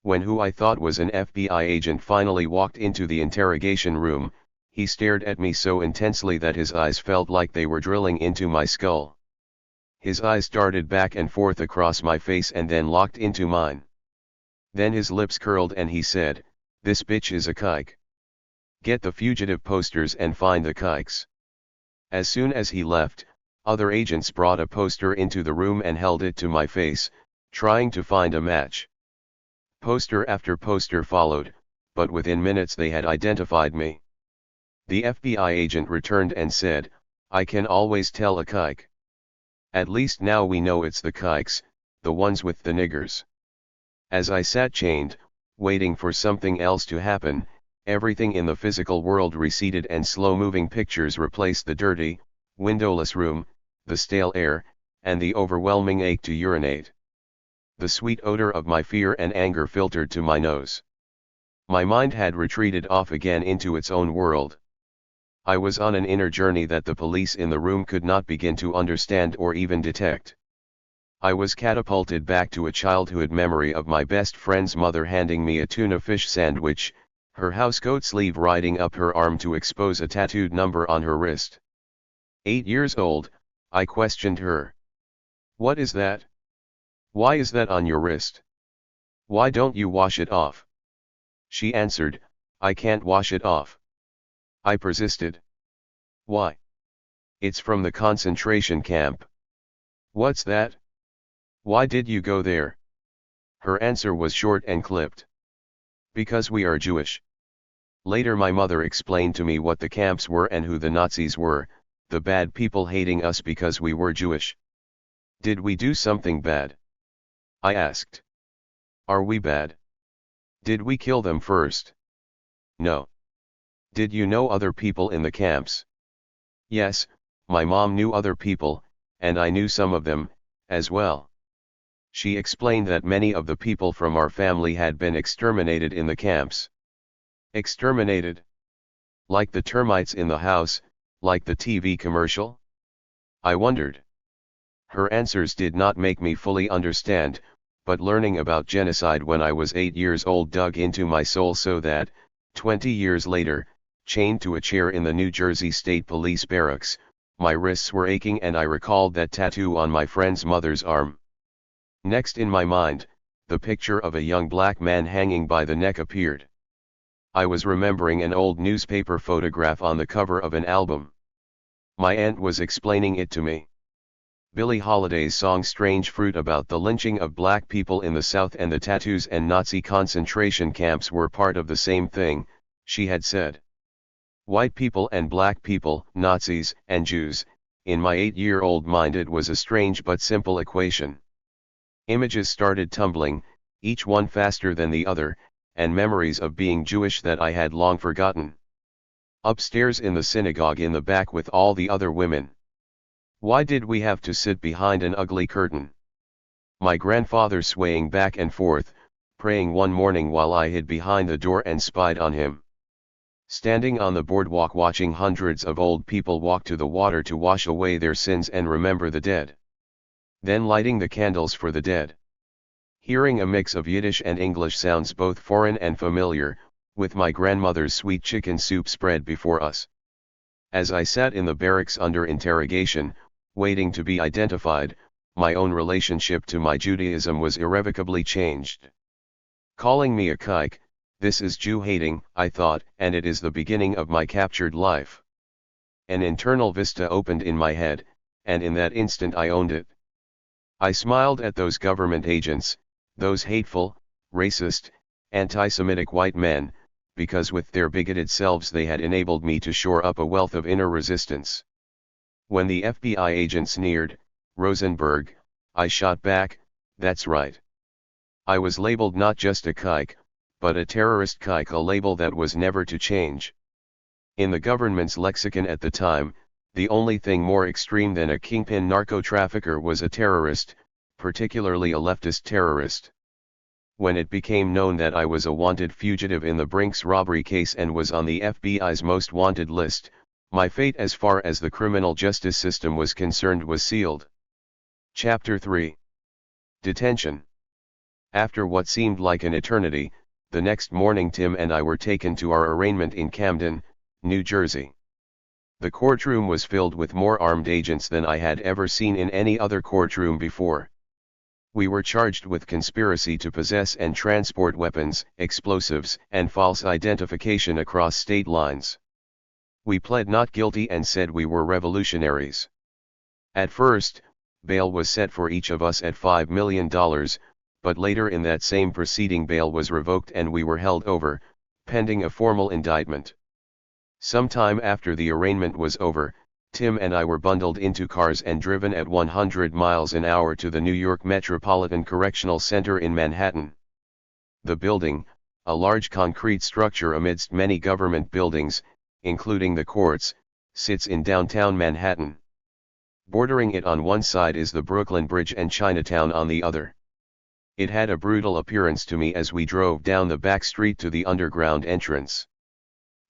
When who I thought was an FBI agent finally walked into the interrogation room, he stared at me so intensely that his eyes felt like they were drilling into my skull. His eyes darted back and forth across my face and then locked into mine. Then his lips curled and he said, "This bitch is a kike. Get the fugitive posters and find the kikes." As soon as he left, other agents brought a poster into the room and held it to my face, trying to find a match. Poster after poster followed, but within minutes they had identified me. The FBI agent returned and said, "I can always tell a kike. At least now we know it's the kikes, the ones with the niggers." As I sat chained, waiting for something else to happen, everything in the physical world receded and slow-moving pictures replaced the dirty, windowless room, the stale air, and the overwhelming ache to urinate. The sweet odor of my fear and anger filtered to my nose. My mind had retreated off again into its own world. I was on an inner journey that the police in the room could not begin to understand or even detect. I was catapulted back to a childhood memory of my best friend's mother handing me a tuna fish sandwich, her housecoat sleeve riding up her arm to expose a tattooed number on her wrist. 8 years old, I questioned her. "What is that? Why is that on your wrist? Why don't you wash it off?" She answered, "I can't wash it off." I persisted. "Why?" "It's from the concentration camp." "What's that? Why did you go there?" Her answer was short and clipped. "Because we are Jewish." Later my mother explained to me what the camps were and who the Nazis were, the bad people hating us because we were Jewish. "Did we do something bad?" I asked. "Are we bad? Did we kill them first?" "No." "Did you know other people in the camps?" "Yes, my mom knew other people, and I knew some of them, as well." She explained that many of the people from our family had been exterminated in the camps. Exterminated? Like the termites in the house, like the TV commercial? I wondered. Her answers did not make me fully understand, but learning about genocide when I was 8 years old dug into my soul so that, 20 years later, chained to a chair in the New Jersey State Police barracks, my wrists were aching and I recalled that tattoo on my friend's mother's arm. Next in my mind, the picture of a young black man hanging by the neck appeared. I was remembering an old newspaper photograph on the cover of an album. My aunt was explaining it to me. Billie Holiday's song Strange Fruit about the lynching of black people in the South and the tattoos and Nazi concentration camps were part of the same thing, she had said. White people and black people, Nazis and Jews, in my 8-year-old mind it was a strange but simple equation. Images started tumbling, each one faster than the other, and memories of being Jewish that I had long forgotten. Upstairs in the synagogue in the back with all the other women. Why did we have to sit behind an ugly curtain? My grandfather swaying back and forth, praying one morning while I hid behind the door and spied on him. Standing on the boardwalk watching hundreds of old people walk to the water to wash away their sins and remember the dead. Then lighting the candles for the dead. Hearing a mix of Yiddish and English sounds both foreign and familiar, with my grandmother's sweet chicken soup spread before us. As I sat in the barracks under interrogation, waiting to be identified, my own relationship to my Judaism was irrevocably changed. Calling me a kike, this is Jew-hating, I thought, and it is the beginning of my captured life. An internal vista opened in my head, and in that instant I owned it. I smiled at those government agents, those hateful, racist, anti-Semitic white men, because with their bigoted selves they had enabled me to shore up a wealth of inner resistance. When the FBI agent sneered, "Rosenberg," I shot back, "That's right." I was labeled not just a kike, but a terrorist kike, a label that was never to change. In the government's lexicon at the time, the only thing more extreme than a kingpin narco-trafficker was a terrorist, particularly a leftist terrorist. When it became known that I was a wanted fugitive in the Brinks robbery case and was on the FBI's most wanted list, my fate as far as the criminal justice system was concerned was sealed. Chapter 3. Detention. After what seemed like an eternity, the next morning Tim and I were taken to our arraignment in Camden, New Jersey. The courtroom was filled with more armed agents than I had ever seen in any other courtroom before. We were charged with conspiracy to possess and transport weapons, explosives, and false identification across state lines. We pled not guilty and said we were revolutionaries. At first, bail was set for each of us at $5 million, but later in that same proceeding bail was revoked and we were held over, pending a formal indictment. Sometime after the arraignment was over, Tim and I were bundled into cars and driven at 100 miles an hour to the New York Metropolitan Correctional Center in Manhattan. The building, a large concrete structure amidst many government buildings, including the courts, sits in downtown Manhattan. Bordering it on one side is the Brooklyn Bridge and Chinatown on the other. It had a brutal appearance to me as we drove down the back street to the underground entrance.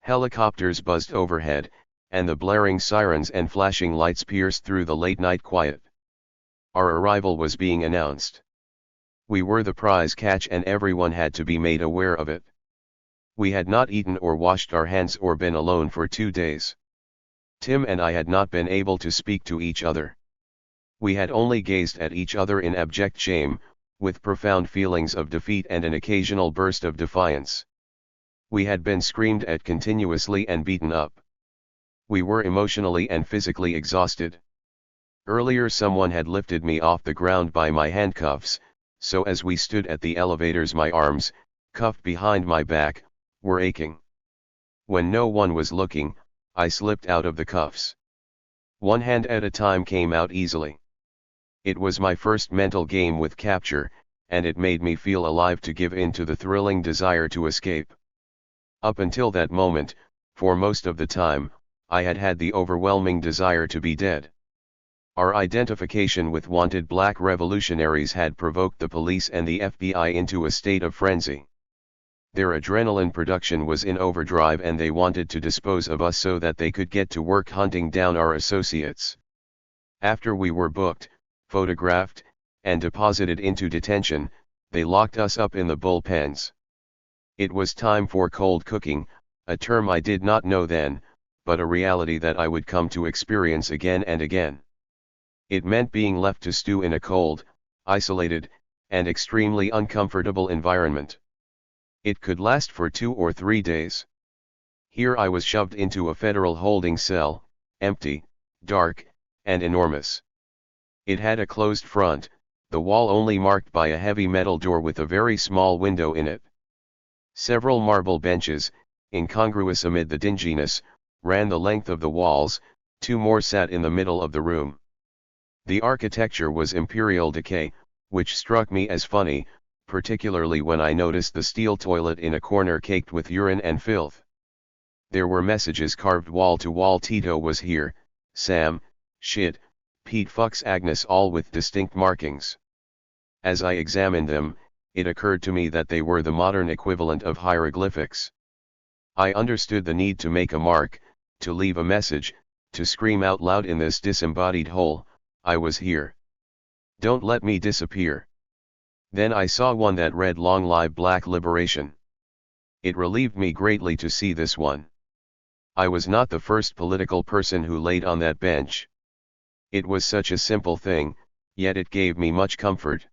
Helicopters buzzed overhead, and the blaring sirens and flashing lights pierced through the late-night quiet. Our arrival was being announced. We were the prize catch and everyone had to be made aware of it. We had not eaten or washed our hands or been alone for 2 days. Tim and I had not been able to speak to each other. We had only gazed at each other in abject shame, with profound feelings of defeat and an occasional burst of defiance. We had been screamed at continuously and beaten up. We were emotionally and physically exhausted. Earlier someone had lifted me off the ground by my handcuffs, so as we stood at the elevators my arms, cuffed behind my back, were aching. When no one was looking, I slipped out of the cuffs. One hand at a time came out easily. It was my first mental game with capture, and it made me feel alive to give in to the thrilling desire to escape. Up until that moment, for most of the time, I had had the overwhelming desire to be dead. Our identification with wanted black revolutionaries had provoked the police and the FBI into a state of frenzy. Their adrenaline production was in overdrive and they wanted to dispose of us so that they could get to work hunting down our associates. After we were booked, photographed, and deposited into detention, they locked us up in the bullpens. It was time for cold cooking, a term I did not know then, but a reality that I would come to experience again and again. It meant being left to stew in a cold, isolated, and extremely uncomfortable environment. It could last for 2 or 3 days. Here I was shoved into a federal holding cell, empty, dark, and enormous. It had a closed front, the wall only marked by a heavy metal door with a very small window in it. Several marble benches, incongruous amid the dinginess, ran the length of the walls, 2 more sat in the middle of the room. The architecture was imperial decay, which struck me as funny, particularly when I noticed the steel toilet in a corner caked with urine and filth. There were messages carved wall to wall: Tito was here, Sam, shit, Pete fucks Agnes, all with distinct markings. As I examined them, it occurred to me that they were the modern equivalent of hieroglyphics. I understood the need to make a mark, to leave a message, to scream out loud in this disembodied hole, I was here. Don't let me disappear. Then I saw one that read Long Live Black Liberation. It relieved me greatly to see this one. I was not the first political person who laid on that bench. It was such a simple thing, yet it gave me much comfort.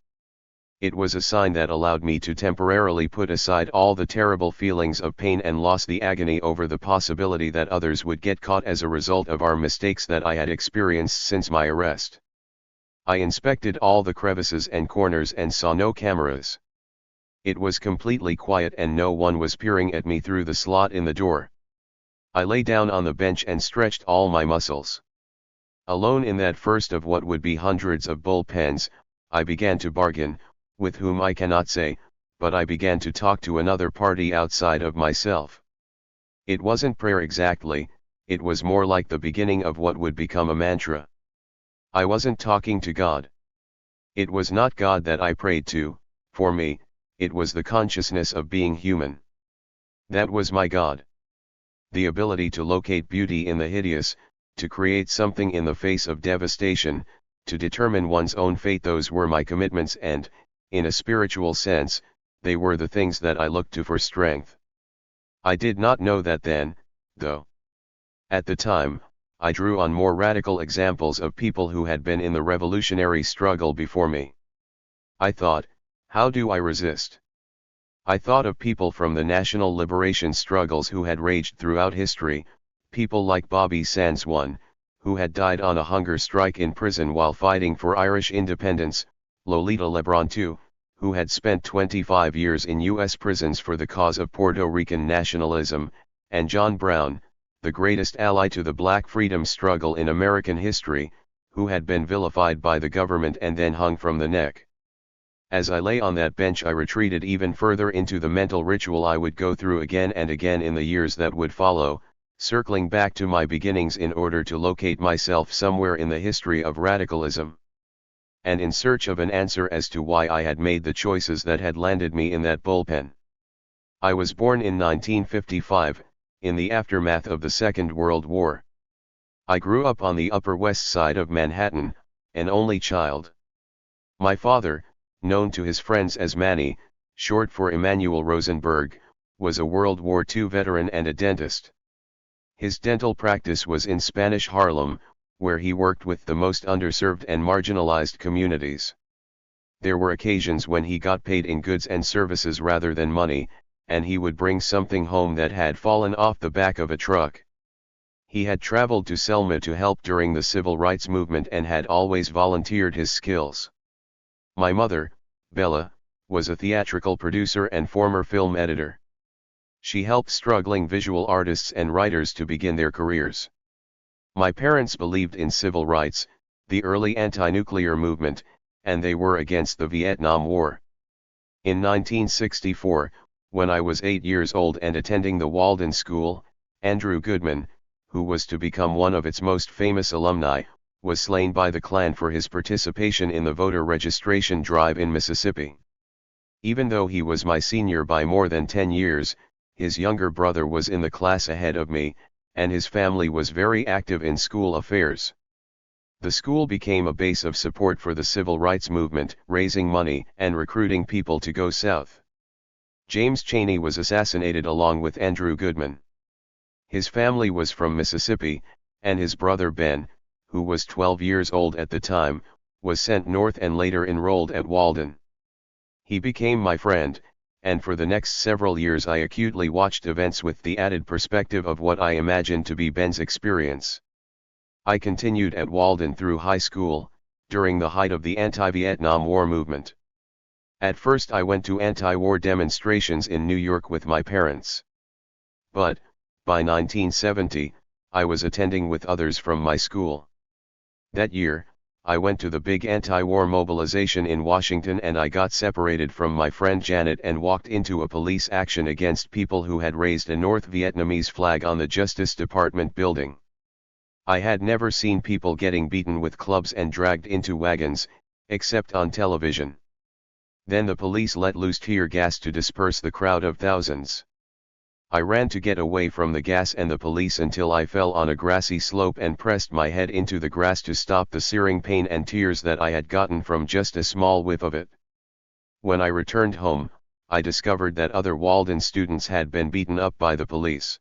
It was a sign that allowed me to temporarily put aside all the terrible feelings of pain and loss, the agony over the possibility that others would get caught as a result of our mistakes that I had experienced since my arrest. I inspected all the crevices and corners and saw no cameras. It was completely quiet and no one was peering at me through the slot in the door. I lay down on the bench and stretched all my muscles. Alone in that first of what would be hundreds of bullpens, I began to bargain, with whom I cannot say, but I began to talk to another party outside of myself. It wasn't prayer exactly, it was more like the beginning of what would become a mantra. I wasn't talking to God. It was not God that I prayed to, for me, it was the consciousness of being human. That was my God. The ability to locate beauty in the hideous, to create something in the face of devastation, to determine one's own fate, those were my commitments and, in a spiritual sense, they were the things that I looked to for strength. I did not know that then, though. At the time, I drew on more radical examples of people who had been in the revolutionary struggle before me. I thought, how do I resist? I thought of people from the national liberation struggles who had raged throughout history, people like Bobby Sands I, who had died on a hunger strike in prison while fighting for Irish independence, Lolita Lebron II, who had spent 25 years in U.S. prisons for the cause of Puerto Rican nationalism, and John Brown, the greatest ally to the black freedom struggle in American history, who had been vilified by the government and then hung from the neck. As I lay on that bench, I retreated even further into the mental ritual I would go through again and again in the years that would follow, circling back to my beginnings in order to locate myself somewhere in the history of radicalism. And in search of an answer as to why I had made the choices that had landed me in that bullpen. I was born in 1955, in the aftermath of the Second World War. I grew up on the Upper West Side of Manhattan, an only child. My father, known to his friends as Manny, short for Emanuel Rosenberg, was a World War II veteran and a dentist. His dental practice was in Spanish Harlem, where he worked with the most underserved and marginalized communities. There were occasions when he got paid in goods and services rather than money, and he would bring something home that had fallen off the back of a truck. He had traveled to Selma to help during the civil rights movement and had always volunteered his skills. My mother, Bella, was a theatrical producer and former film editor. She helped struggling visual artists and writers to begin their careers. My parents believed in civil rights, the early anti-nuclear movement, and they were against the Vietnam War. In 1964, when I was 8 years old and attending the Walden School, Andrew Goodman, who was to become one of its most famous alumni, was slain by the Klan for his participation in the voter registration drive in Mississippi. Even though he was my senior by more than 10 years, his younger brother was in the class ahead of me, and his family was very active in school affairs. The school became a base of support for the civil rights movement, raising money and recruiting people to go south. James Chaney was assassinated along with Andrew Goodman. His family was from Mississippi, and his brother Ben, who was 12 years old at the time, was sent north and later enrolled at Walden. He became my friend, and for the next several years I acutely watched events with the added perspective of what I imagined to be Ben's experience. I continued at Walden through high school, during the height of the anti-Vietnam War movement. At first I went to anti-war demonstrations in New York with my parents. But, by 1970, I was attending with others from my school. That year, I went to the big anti-war mobilization in Washington and I got separated from my friend Janet and walked into a police action against people who had raised a North Vietnamese flag on the Justice Department building. I had never seen people getting beaten with clubs and dragged into wagons, except on television. Then the police let loose tear gas to disperse the crowd of thousands. I ran to get away from the gas and the police until I fell on a grassy slope and pressed my head into the grass to stop the searing pain and tears that I had gotten from just a small whiff of it. When I returned home, I discovered that other Walden students had been beaten up by the police.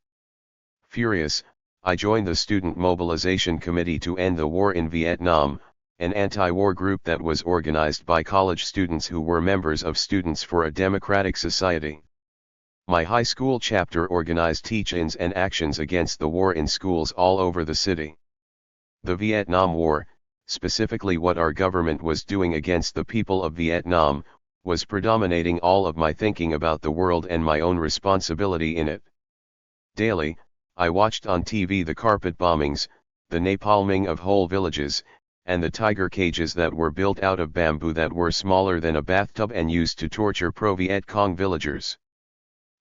Furious, I joined the Student Mobilization Committee to End the War in Vietnam, an anti-war group that was organized by college students who were members of Students for a Democratic Society. My high school chapter organized teach-ins and actions against the war in schools all over the city. The Vietnam War, specifically what our government was doing against the people of Vietnam, was predominating all of my thinking about the world and my own responsibility in it. Daily, I watched on TV the carpet bombings, the napalming of whole villages, and the tiger cages that were built out of bamboo that were smaller than a bathtub and used to torture pro-Viet Cong villagers.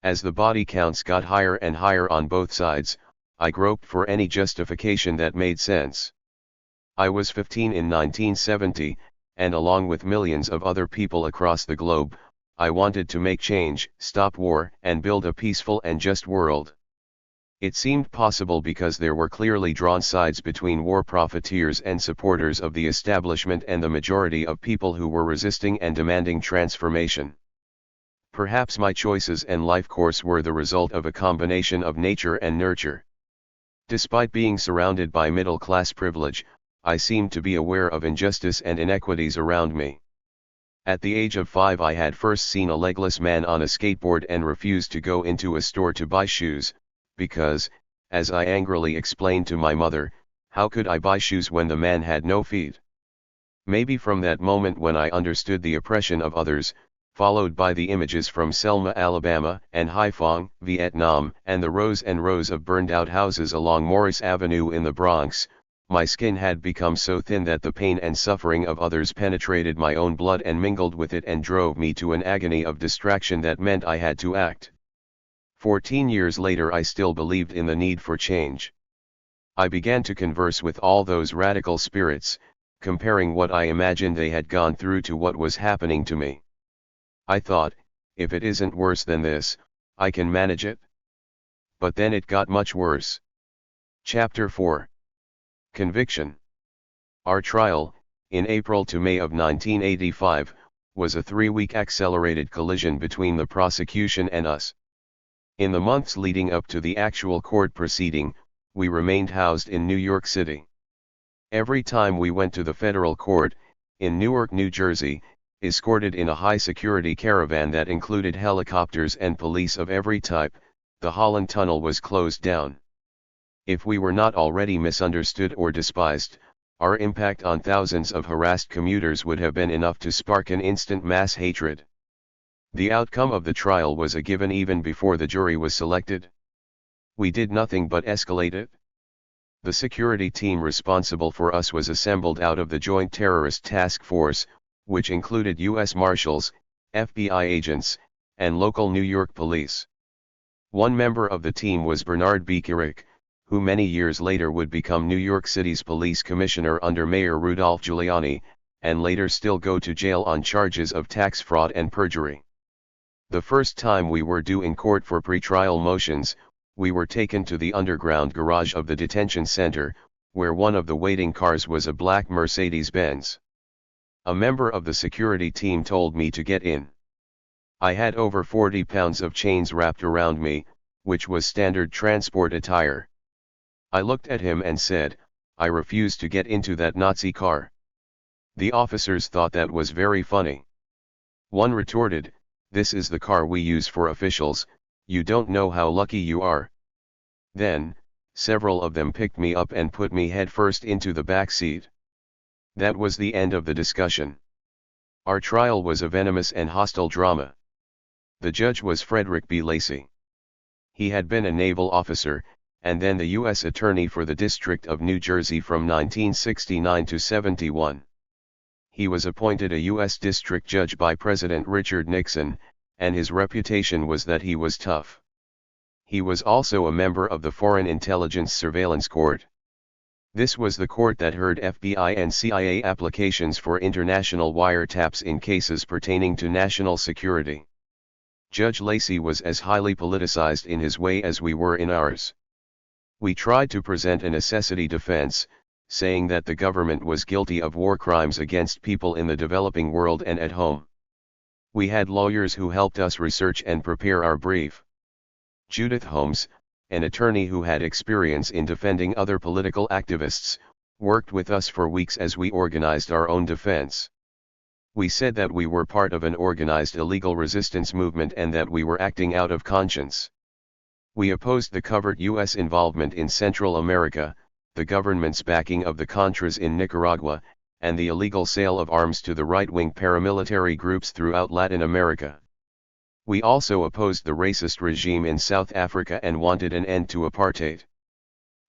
As the body counts got higher and higher on both sides, I groped for any justification that made sense. I was 15 in 1970, and along with millions of other people across the globe, I wanted to make change, stop war, and build a peaceful and just world. It seemed possible because there were clearly drawn sides between war profiteers and supporters of the establishment and the majority of people who were resisting and demanding transformation. Perhaps my choices and life course were the result of a combination of nature and nurture. Despite being surrounded by middle-class privilege, I seemed to be aware of injustice and inequities around me. At the age of 5 I had first seen a legless man on a skateboard and refused to go into a store to buy shoes, because, as I angrily explained to my mother, how could I buy shoes when the man had no feet? Maybe from that moment when I understood the oppression of others, followed by the images from Selma, Alabama, and Haiphong, Vietnam, and the rows and rows of burned-out houses along Morris Avenue in the Bronx. My skin had become so thin that the pain and suffering of others penetrated my own blood and mingled with it and drove me to an agony of distraction that meant I had to act. 14 years later I still believed in the need for change. I began to converse with all those radical spirits, comparing what I imagined they had gone through to what was happening to me. I thought, if it isn't worse than this, I can manage it. But then it got much worse. Chapter 4. Conviction. Our trial, in April to May of 1985, was a 3-week accelerated collision between the prosecution and us. In the months leading up to the actual court proceeding, we remained housed in New York City. Every time we went to the federal court, in Newark, New Jersey, escorted in a high-security caravan that included helicopters and police of every type, the Holland Tunnel was closed down. If we were not already misunderstood or despised, our impact on thousands of harassed commuters would have been enough to spark an instant mass hatred. The outcome of the trial was a given even before the jury was selected. We did nothing but escalate it. The security team responsible for us was assembled out of the Joint Terrorist Task Force, which included U.S. Marshals, FBI agents, and local New York police. One member of the team was Bernard B. Kerik, who many years later would become New York City's police commissioner under Mayor Rudolph Giuliani, and later still go to jail on charges of tax fraud and perjury. The first time we were due in court for pretrial motions, we were taken to the underground garage of the detention center, where one of the waiting cars was a black Mercedes-Benz. A member of the security team told me to get in. I had over 40 pounds of chains wrapped around me, which was standard transport attire. I looked at him and said, "I refuse to get into that Nazi car." The officers thought that was very funny. One retorted, "This is the car we use for officials, you don't know how lucky you are." Then, several of them picked me up and put me headfirst into the back seat. That was the end of the discussion. Our trial was a venomous and hostile drama. The judge was Frederick B. Lacey. He had been a naval officer, and then the U.S. Attorney for the District of New Jersey from 1969 to 71. He was appointed a U.S. District Judge by President Richard Nixon, and his reputation was that he was tough. He was also a member of the Foreign Intelligence Surveillance Court. This was the court that heard FBI and CIA applications for international wiretaps in cases pertaining to national security. Judge Lacey was as highly politicized in his way as we were in ours. We tried to present a necessity defense, saying that the government was guilty of war crimes against people in the developing world and at home. We had lawyers who helped us research and prepare our brief. Judith Holmes, an attorney who had experience in defending other political activists, worked with us for weeks as we organized our own defense. We said that we were part of an organized illegal resistance movement and that we were acting out of conscience. We opposed the covert U.S. involvement in Central America, the government's backing of the Contras in Nicaragua, and the illegal sale of arms to the right-wing paramilitary groups throughout Latin America. We also opposed the racist regime in South Africa and wanted an end to apartheid.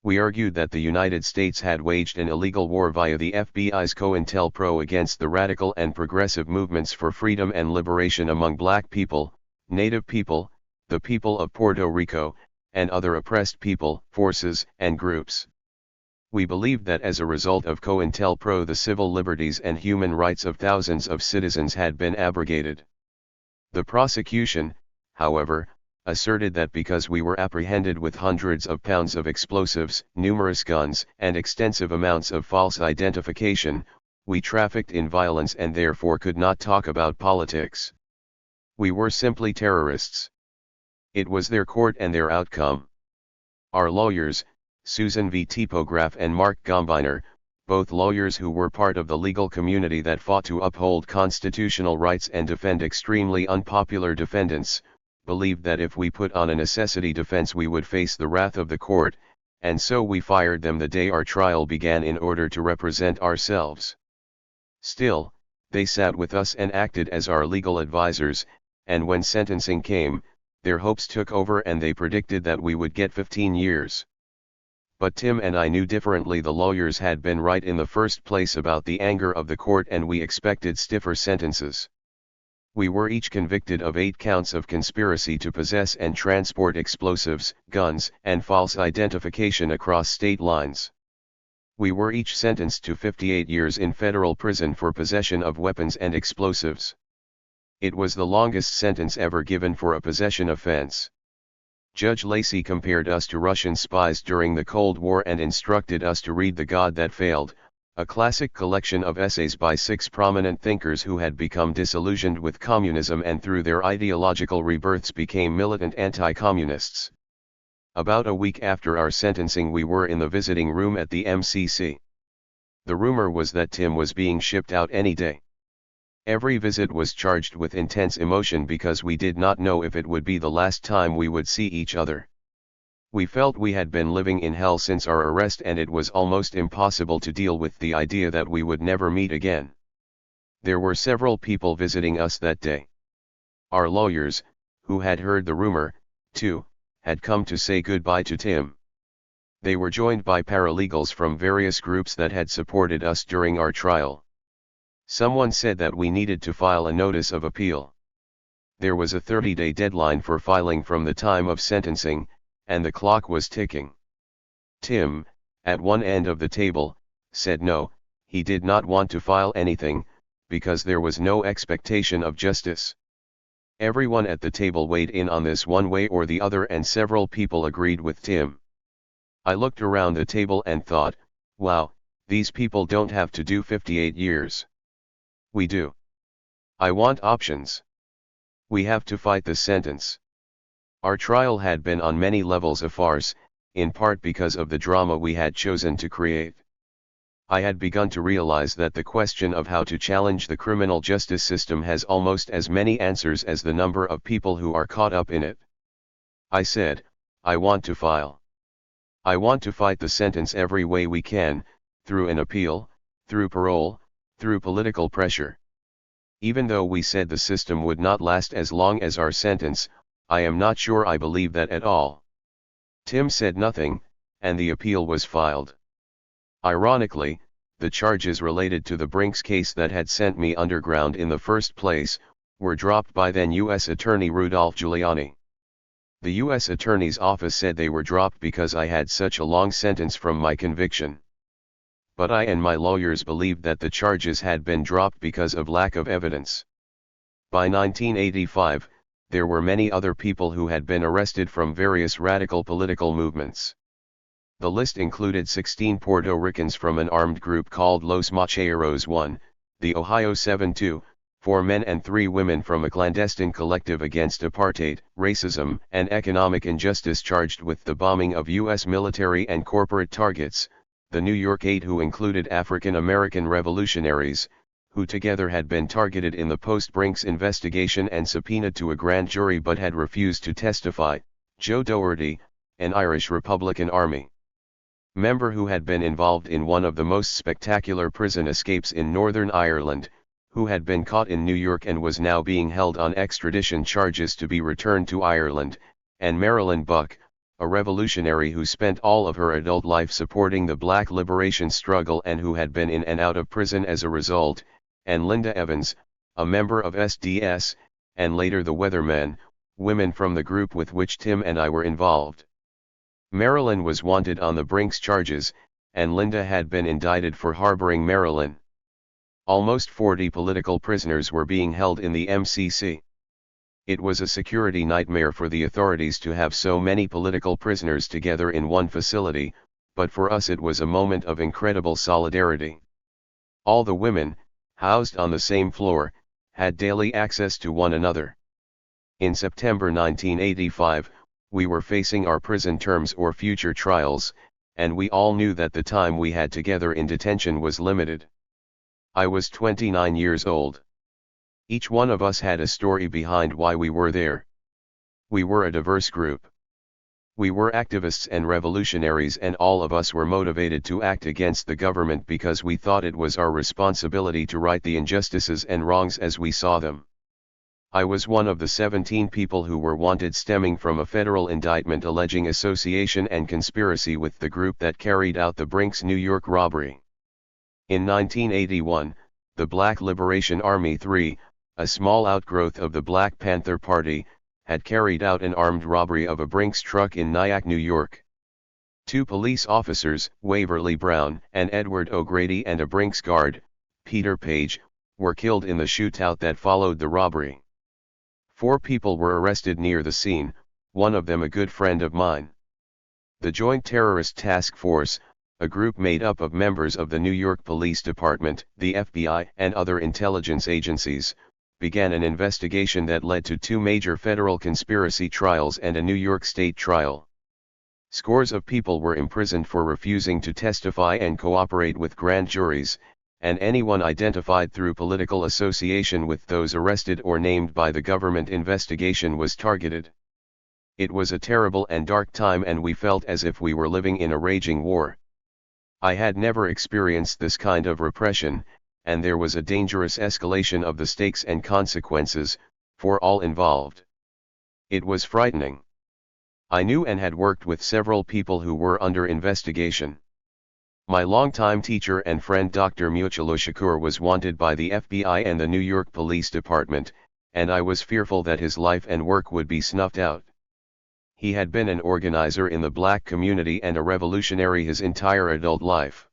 We argued that the United States had waged an illegal war via the FBI's COINTELPRO against the radical and progressive movements for freedom and liberation among black people, Native people, the people of Puerto Rico, and other oppressed people, forces, and groups. We believed that as a result of COINTELPRO the civil liberties and human rights of thousands of citizens had been abrogated. The prosecution, however, asserted that because we were apprehended with hundreds of pounds of explosives, numerous guns, and extensive amounts of false identification, we trafficked in violence and therefore could not talk about politics. We were simply terrorists. It was their court and their outcome. Our lawyers, Susan V. Tipograph and Mark Gombiner, both lawyers who were part of the legal community that fought to uphold constitutional rights and defend extremely unpopular defendants, believed that if we put on a necessity defense we would face the wrath of the court, and so we fired them the day our trial began in order to represent ourselves. Still, They sat with us and acted as our legal advisors, and when sentencing came, their hopes took over and they predicted that we would get 15 years. But Tim and I knew differently. The lawyers had been right in the first place about the anger of the court, and we expected stiffer sentences. We were each convicted of 8 counts of conspiracy to possess and transport explosives, guns, and false identification across state lines. We were each sentenced to 58 years in federal prison for possession of weapons and explosives. It was the longest sentence ever given for a possession offense. Judge Lacey compared us to Russian spies during the Cold War and instructed us to read The God That Failed, a classic collection of essays by 6 prominent thinkers who had become disillusioned with communism and through their ideological rebirths became militant anti-communists. About a week after our sentencing, we were in the visiting room at the MCC. The rumor was that Tim was being shipped out any day. Every visit was charged with intense emotion because we did not know if it would be the last time we would see each other. We felt we had been living in hell since our arrest, and it was almost impossible to deal with the idea that we would never meet again. There were several people visiting us that day. Our lawyers, who had heard the rumor, too, had come to say goodbye to Tim. They were joined by paralegals from various groups that had supported us during our trial. Someone said that we needed to file a notice of appeal. There was a 30-day deadline for filing from the time of sentencing, and the clock was ticking. Tim, at one end of the table, said no, he did not want to file anything, because there was no expectation of justice. Everyone at the table weighed in on this one way or the other, and several people agreed with Tim. I looked around the table and thought, wow, these people don't have to do 58 years. We do. I want options. We have to fight the sentence. Our trial had been on many levels a farce, in part because of the drama we had chosen to create. I had begun to realize that the question of how to challenge the criminal justice system has almost as many answers as the number of people who are caught up in it. I said, I want to file. I want to fight the sentence every way we can, through an appeal, through parole, through political pressure. Even though we said the system would not last as long as our sentence, I am not sure I believe that at all. Tim said nothing, and the appeal was filed. Ironically, the charges related to the Brinks case that had sent me underground in the first place, were dropped by then U.S. Attorney Rudolph Giuliani. The U.S. Attorney's office said they were dropped because I had such a long sentence from my conviction. But I and my lawyers believed that the charges had been dropped because of lack of evidence. By 1985, there were many other people who had been arrested from various radical political movements. The list included 16 Puerto Ricans from an armed group called Los Macheros 1, the Ohio 7-2, 4 men and 3 women from a clandestine collective against apartheid, racism, and economic injustice charged with the bombing of U.S. military and corporate targets, the New York 8 who included African American revolutionaries, who together had been targeted in the post-Brinks investigation and subpoenaed to a grand jury but had refused to testify, Joe Doherty, an Irish Republican Army member who had been involved in one of the most spectacular prison escapes in Northern Ireland, who had been caught in New York and was now being held on extradition charges to be returned to Ireland, and Marilyn Buck, a revolutionary who spent all of her adult life supporting the Black liberation struggle and who had been in and out of prison as a result, and Linda Evans, a member of SDS, and later the Weathermen, women from the group with which Tim and I were involved. Marilyn was wanted on the Brinks charges, and Linda had been indicted for harboring Marilyn. Almost 40 political prisoners were being held in the MCC. It was a security nightmare for the authorities to have so many political prisoners together in one facility, but for us it was a moment of incredible solidarity. All the women, housed on the same floor, had daily access to one another. In September 1985, we were facing our prison terms or future trials, and we all knew that the time we had together in detention was limited. I was 29 years old. Each one of us had a story behind why we were there. We were a diverse group. We were activists and revolutionaries, and all of us were motivated to act against the government because we thought it was our responsibility to right the injustices and wrongs as we saw them. I was one of the 17 people who were wanted stemming from a federal indictment alleging association and conspiracy with the group that carried out the Brinks, New York robbery. In 1981, the Black Liberation Army 3, a small outgrowth of the Black Panther Party, had carried out an armed robbery of a Brinks truck in Nyack, New York. 2 police officers, Waverly Brown and Edward O'Grady, and a Brinks guard, Peter Page, were killed in the shootout that followed the robbery. 4 people were arrested near the scene, one of them a good friend of mine. The Joint Terrorist Task Force, a group made up of members of the New York Police Department, the FBI, and other intelligence agencies, began an investigation that led to 2 major federal conspiracy trials and a New York State trial. Scores of people were imprisoned for refusing to testify and cooperate with grand juries, and anyone identified through political association with those arrested or named by the government investigation was targeted. It was a terrible and dark time, and we felt as if we were living in a raging war. I had never experienced this kind of repression, and there was a dangerous escalation of the stakes and consequences, for all involved. It was frightening. I knew and had worked with several people who were under investigation. My longtime teacher and friend Dr. Mutulu Shakur was wanted by the FBI and the New York Police Department, and I was fearful that his life and work would be snuffed out. He had been an organizer in the black community and a revolutionary his entire adult life.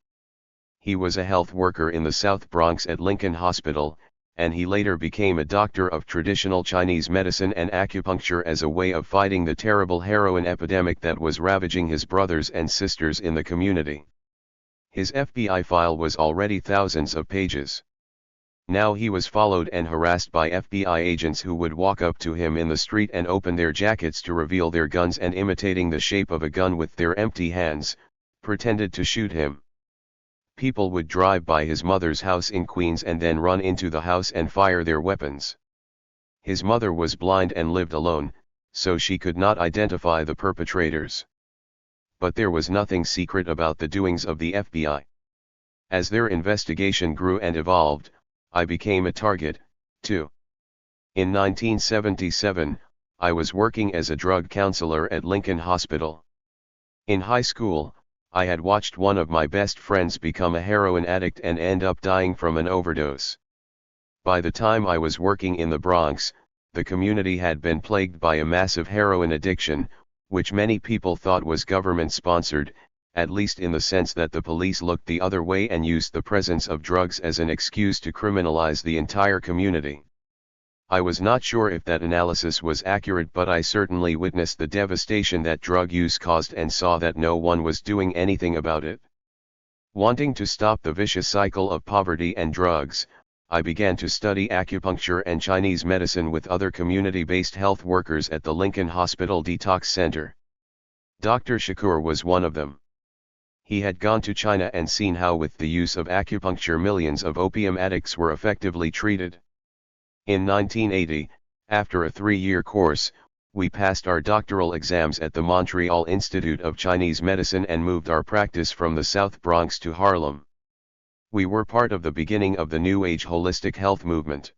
He was a health worker in the South Bronx at Lincoln Hospital, and he later became a doctor of traditional Chinese medicine and acupuncture as a way of fighting the terrible heroin epidemic that was ravaging his brothers and sisters in the community. His FBI file was already thousands of pages. Now he was followed and harassed by FBI agents who would walk up to him in the street and open their jackets to reveal their guns, and imitating the shape of a gun with their empty hands, pretended to shoot him. People would drive by his mother's house in Queens and then run into the house and fire their weapons. His mother was blind and lived alone, so she could not identify the perpetrators. But there was nothing secret about the doings of the FBI. As their investigation grew and evolved, I became a target, too. In 1977, I was working as a drug counselor at Lincoln Hospital. In high school, I had watched one of my best friends become a heroin addict and end up dying from an overdose. By the time I was working in the Bronx, the community had been plagued by a massive heroin addiction, which many people thought was government-sponsored, at least in the sense that the police looked the other way and used the presence of drugs as an excuse to criminalize the entire community. I was not sure if that analysis was accurate, but I certainly witnessed the devastation that drug use caused and saw that no one was doing anything about it. Wanting to stop the vicious cycle of poverty and drugs, I began to study acupuncture and Chinese medicine with other community-based health workers at the Lincoln Hospital Detox Center. Dr. Shakur was one of them. He had gone to China and seen how with the use of acupuncture millions of opium addicts were effectively treated. In 1980, after a 3-year course, we passed our doctoral exams at the Montreal Institute of Chinese Medicine and moved our practice from the South Bronx to Harlem. We were part of the beginning of the New Age holistic health movement.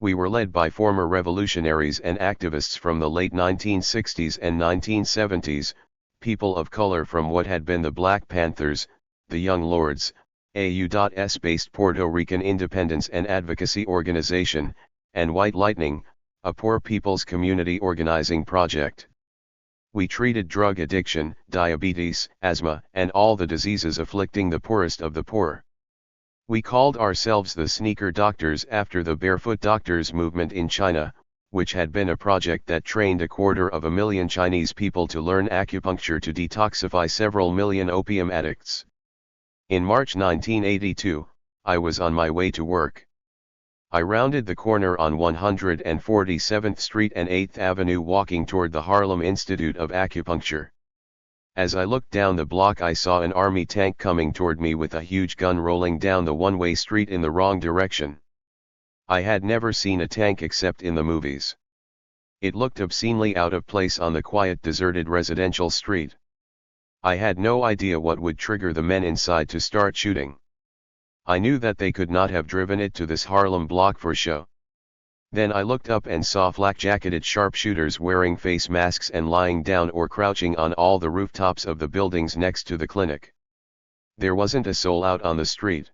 We were led by former revolutionaries and activists from the late 1960s and 1970s, people of color from what had been the Black Panthers, the Young Lords, AU.S-based Puerto Rican independence and advocacy organization, and White Lightning, a poor people's community organizing project. We treated drug addiction, diabetes, asthma, and all the diseases afflicting the poorest of the poor. We called ourselves the Sneaker Doctors after the Barefoot Doctors movement in China, which had been a project that trained 250,000 Chinese people to learn acupuncture to detoxify several million opium addicts. In March 1982, I was on my way to work. I rounded the corner on 147th Street and 8th Avenue walking toward the Harlem Institute of Acupuncture. As I looked down the block, I saw an army tank coming toward me with a huge gun rolling down the one-way street in the wrong direction. I had never seen a tank except in the movies. It looked obscenely out of place on the quiet deserted residential street. I had no idea what would trigger the men inside to start shooting. I knew that they could not have driven it to this Harlem block for show. Then I looked up and saw flak-jacketed sharpshooters wearing face masks and lying down or crouching on all the rooftops of the buildings next to the clinic. There wasn't a soul out on the street.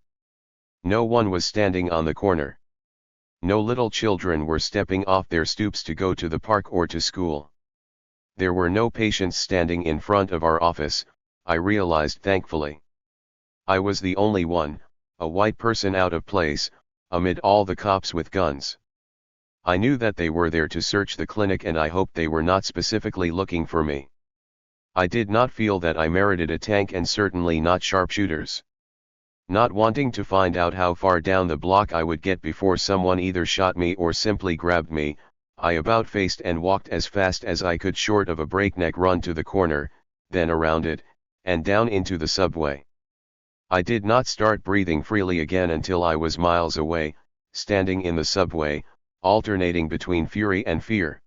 No one was standing on the corner. No little children were stepping off their stoops to go to the park or to school. There were no patients standing in front of our office, I realized thankfully. I was the only one, a white person out of place, amid all the cops with guns. I knew that they were there to search the clinic and I hoped they were not specifically looking for me. I did not feel that I merited a tank and certainly not sharpshooters. Not wanting to find out how far down the block I would get before someone either shot me or simply grabbed me, I about-faced and walked as fast as I could short of a breakneck run to the corner, then around it, and down into the subway. I did not start breathing freely again until I was miles away, standing in the subway, alternating between fury and fear.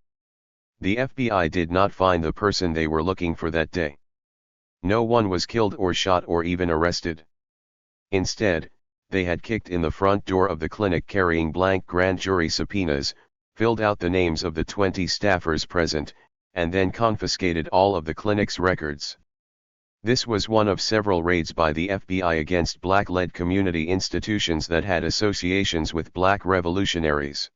The FBI did not find the person they were looking for that day. No one was killed or shot or even arrested. Instead, they had kicked in the front door of the clinic carrying blank grand jury subpoenas, filled out the names of the 20 staffers present, and then confiscated all of the clinic's records. This was one of several raids by the FBI against black-led community institutions that had associations with black revolutionaries.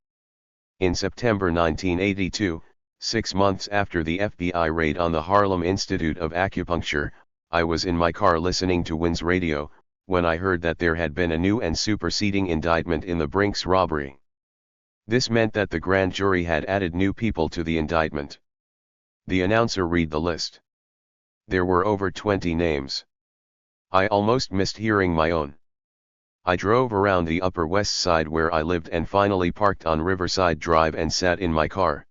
In September 1982, 6 months after the FBI raid on the Harlem Institute of Acupuncture, I was in my car listening to WINS radio, when I heard that there had been a new and superseding indictment in the Brinks robbery. This meant that the grand jury had added new people to the indictment. The announcer read the list. There were over 20 names. I almost missed hearing my own. I drove around the Upper West Side where I lived and finally parked on Riverside Drive and sat in my car.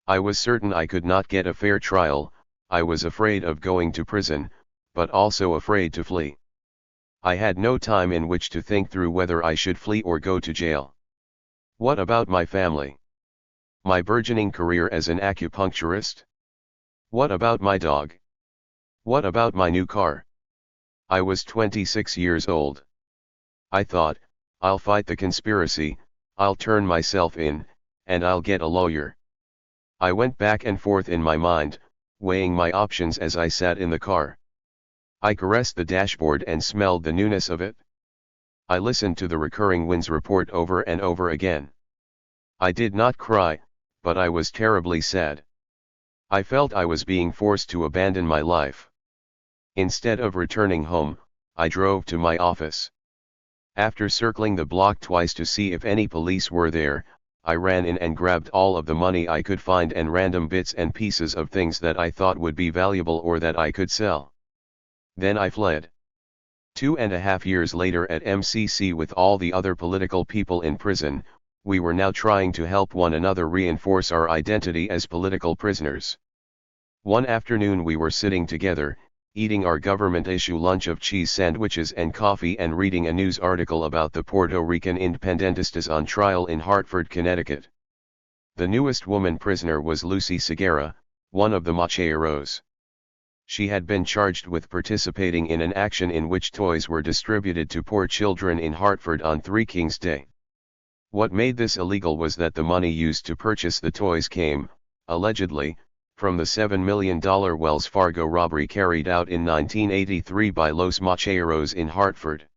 I was certain I could not get a fair trial. I was afraid of going to prison, but also afraid to flee. I had no time in which to think through whether I should flee or go to jail. What about my family? My burgeoning career as an acupuncturist? What about my dog? What about my new car? I was 26 years old. I thought, I'll fight the conspiracy, I'll turn myself in, and I'll get a lawyer. I went back and forth in my mind, weighing my options as I sat in the car. I caressed the dashboard and smelled the newness of it. I listened to the recurring WINS report over and over again. I did not cry, but I was terribly sad. I felt I was being forced to abandon my life. Instead of returning home, I drove to my office. After circling the block twice to see if any police were there, I ran in and grabbed all of the money I could find and random bits and pieces of things that I thought would be valuable or that I could sell. Then I fled. 2.5 years later at MCC with all the other political people in prison, we were now trying to help one another reinforce our identity as political prisoners. One afternoon we were sitting together, eating our government-issue lunch of cheese sandwiches and coffee and reading a news article about the Puerto Rican independentistas on trial in Hartford, Connecticut. The newest woman prisoner was Lucy Seguera, one of the macheros. She had been charged with participating in an action in which toys were distributed to poor children in Hartford on Three Kings Day. What made this illegal was that the money used to purchase the toys came, allegedly, from the $7 million Wells Fargo robbery carried out in 1983 by Los Macheros in Hartford.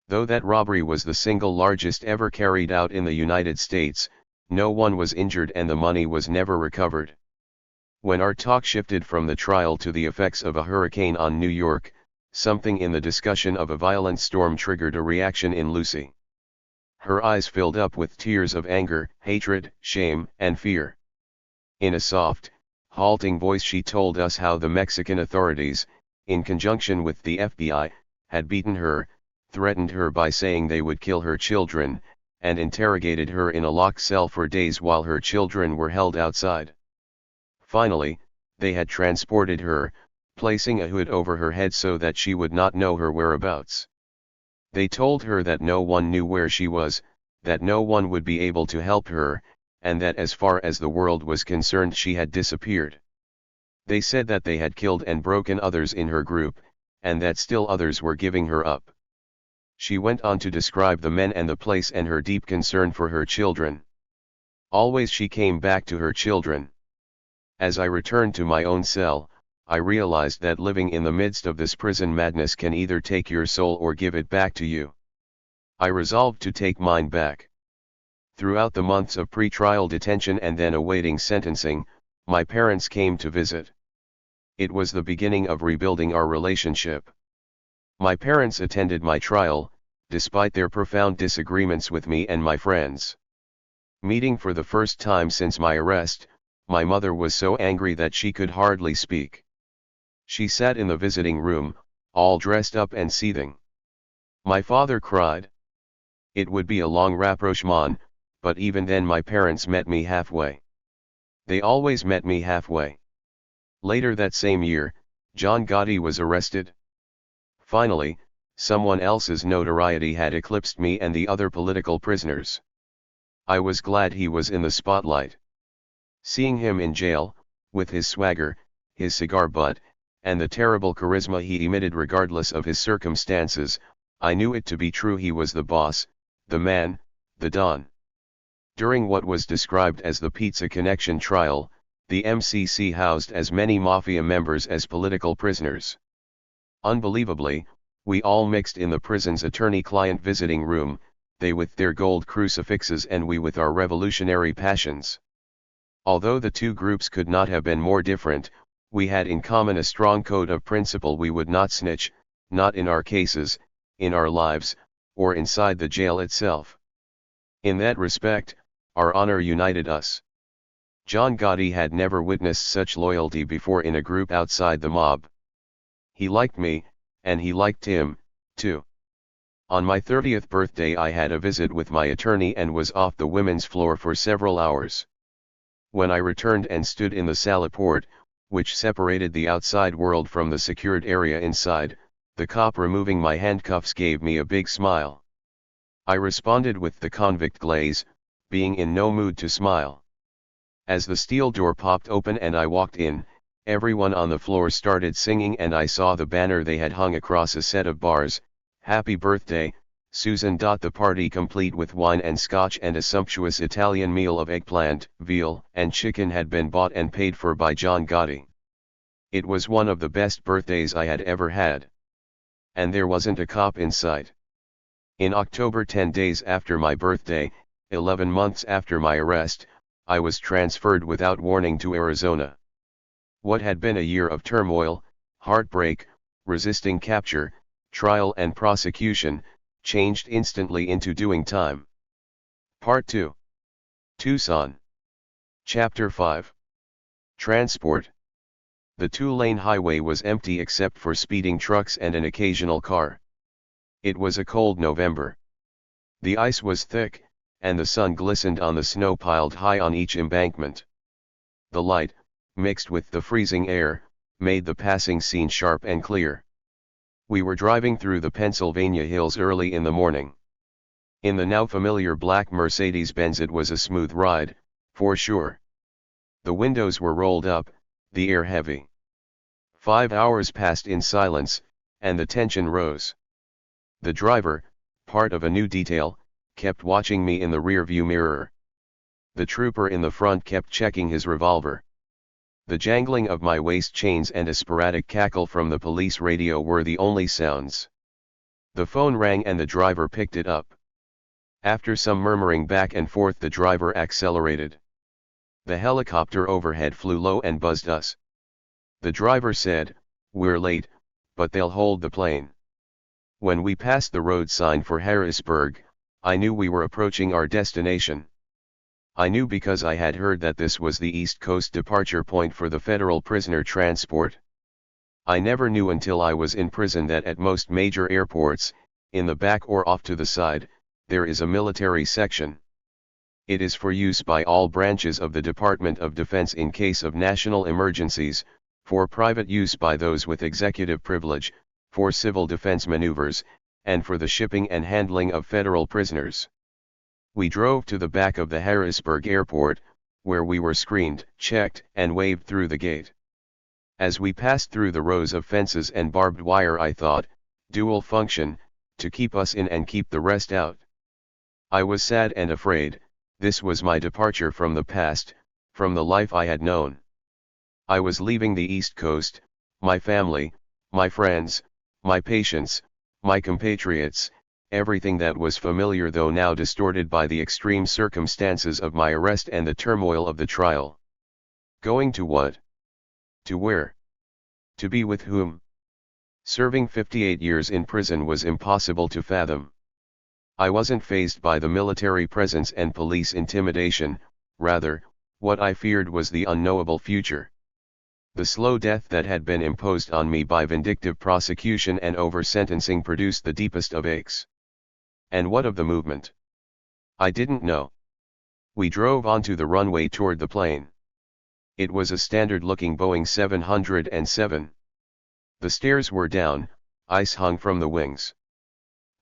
Though that robbery was the single largest ever carried out in the United States, no one was injured and the money was never recovered. When our talk shifted from the trial to the effects of a hurricane on New York, something in the discussion of a violent storm triggered a reaction in Lucy. Her eyes filled up with tears of anger, hatred, shame, and fear. In a soft, halting voice she told us how the Mexican authorities, in conjunction with the FBI, had beaten her, threatened her by saying they would kill her children, and interrogated her in a locked cell for days while her children were held outside. Finally, they had transported her, placing a hood over her head so that she would not know her whereabouts. They told her that no one knew where she was, that no one would be able to help her, and that as far as the world was concerned she had disappeared. They said that they had killed and broken others in her group, and that still others were giving her up. She went on to describe the men and the place and her deep concern for her children. Always she came back to her children. As I returned to my own cell, I realized that living in the midst of this prison madness can either take your soul or give it back to you. I resolved to take mine back. Throughout the months of pre-trial detention and then awaiting sentencing, my parents came to visit. It was the beginning of rebuilding our relationship. My parents attended my trial, despite their profound disagreements with me and my friends. Meeting for the first time since my arrest, my mother was so angry that she could hardly speak. She sat in the visiting room, all dressed up and seething. My father cried. It would be a long rapprochement, but even then my parents met me halfway. They always met me halfway. Later that same year, John Gotti was arrested. Finally, someone else's notoriety had eclipsed me and the other political prisoners. I was glad he was in the spotlight. Seeing him in jail, with his swagger, his cigar butt, and the terrible charisma he emitted regardless of his circumstances, I knew it to be true he was the boss, the man, the Don. During what was described as the Pizza Connection trial, the MCC housed as many mafia members as political prisoners. Unbelievably, we all mixed in the prison's attorney-client visiting room, they with their gold crucifixes and we with our revolutionary passions. Although the two groups could not have been more different, we had in common a strong code of principle: we would not snitch, not in our cases, in our lives, or inside the jail itself. In that respect, our honor united us. John Gotti had never witnessed such loyalty before in a group outside the mob. He liked me, and he liked him, too. On my 30th birthday I had a visit with my attorney and was off the women's floor for several hours. When I returned and stood in the salaport, which separated the outside world from the secured area inside, the cop removing my handcuffs gave me a big smile. I responded with the convict glaze, being in no mood to smile. As the steel door popped open and I walked in, everyone on the floor started singing and I saw the banner they had hung across a set of bars: "Happy Birthday, Susan." The party complete with wine and scotch and a sumptuous Italian meal of eggplant, veal, and chicken had been bought and paid for by John Gotti. It was one of the best birthdays I had ever had. And there wasn't a cop in sight. In October, 10 days after my birthday, 11 months after my arrest, I was transferred without warning to Arizona. What had been a year of turmoil, heartbreak, resisting capture, trial and prosecution, changed instantly into doing time. Part 2. Tucson. Chapter 5. Transport. The two-lane highway was empty except for speeding trucks and an occasional car. It was a cold November. The ice was thick, and the sun glistened on the snow piled high on each embankment. The light, mixed with the freezing air, made the passing scene sharp and clear. We were driving through the Pennsylvania hills early in the morning. In the now familiar black Mercedes-Benz it was a smooth ride, for sure. The windows were rolled up, the air heavy. 5 hours passed in silence, and the tension rose. The driver, part of a new detail, kept watching me in the rearview mirror. The trooper in the front kept checking his revolver. The jangling of my waist chains and a sporadic cackle from the police radio were the only sounds. The phone rang and the driver picked it up. After some murmuring back and forth, the driver accelerated. The helicopter overhead flew low and buzzed us. The driver said, "We're late, but they'll hold the plane." When we passed the road sign for Harrisburg, I knew we were approaching our destination. I knew because I had heard that this was the East Coast departure point for the federal prisoner transport. I never knew until I was in prison that at most major airports, in the back or off to the side, there is a military section. It is for use by all branches of the Department of Defense in case of national emergencies, for private use by those with executive privilege, for civil defense maneuvers, and for the shipping and handling of federal prisoners. We drove to the back of the Harrisburg airport, where we were screened, checked, and waved through the gate. As we passed through the rows of fences and barbed wire, I thought, dual function, to keep us in and keep the rest out. I was sad and afraid. This was my departure from the past, from the life I had known. I was leaving the East Coast, my family, my friends, my patients, my compatriots, everything that was familiar though now distorted by the extreme circumstances of my arrest and the turmoil of the trial. Going to what? To where? To be with whom? Serving 58 years in prison was impossible to fathom. I wasn't fazed by the military presence and police intimidation, rather, what I feared was the unknowable future. The slow death that had been imposed on me by vindictive prosecution and over-sentencing produced the deepest of aches. And what of the movement? I didn't know. We drove onto the runway toward the plane. It was a standard-looking Boeing 707. The stairs were down, ice hung from the wings.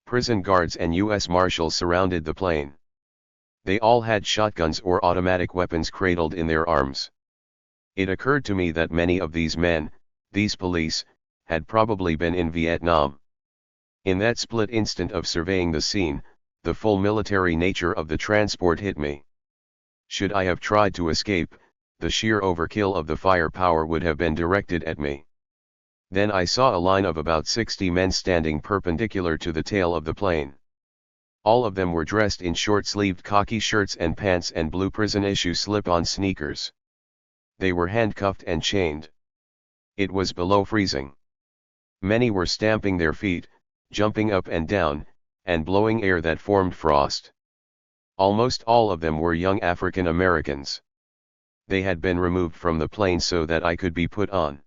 Prison guards and U.S. Marshals surrounded the plane. They all had shotguns or automatic weapons cradled in their arms. It occurred to me that many of these men, these police, had probably been in Vietnam. In that split instant of surveying the scene, the full military nature of the transport hit me. Should I have tried to escape, the sheer overkill of the firepower would have been directed at me. Then I saw a line of about 60 men standing perpendicular to the tail of the plane. All of them were dressed in short-sleeved khaki shirts and pants and blue prison-issue slip-on sneakers. They were handcuffed and chained. It was below freezing. Many were stamping their feet, jumping up and down, and blowing air that formed frost. Almost all of them were young African Americans. They had been removed from the plane so that I could be put on.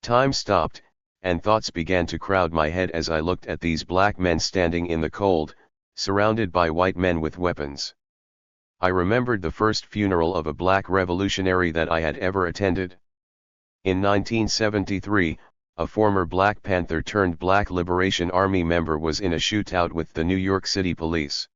Time stopped, and thoughts began to crowd my head as I looked at these black men standing in the cold, surrounded by white men with weapons. I remembered the first funeral of a black revolutionary that I had ever attended. In 1973, a former Black Panther turned Black Liberation Army member was in a shootout with the New York City police.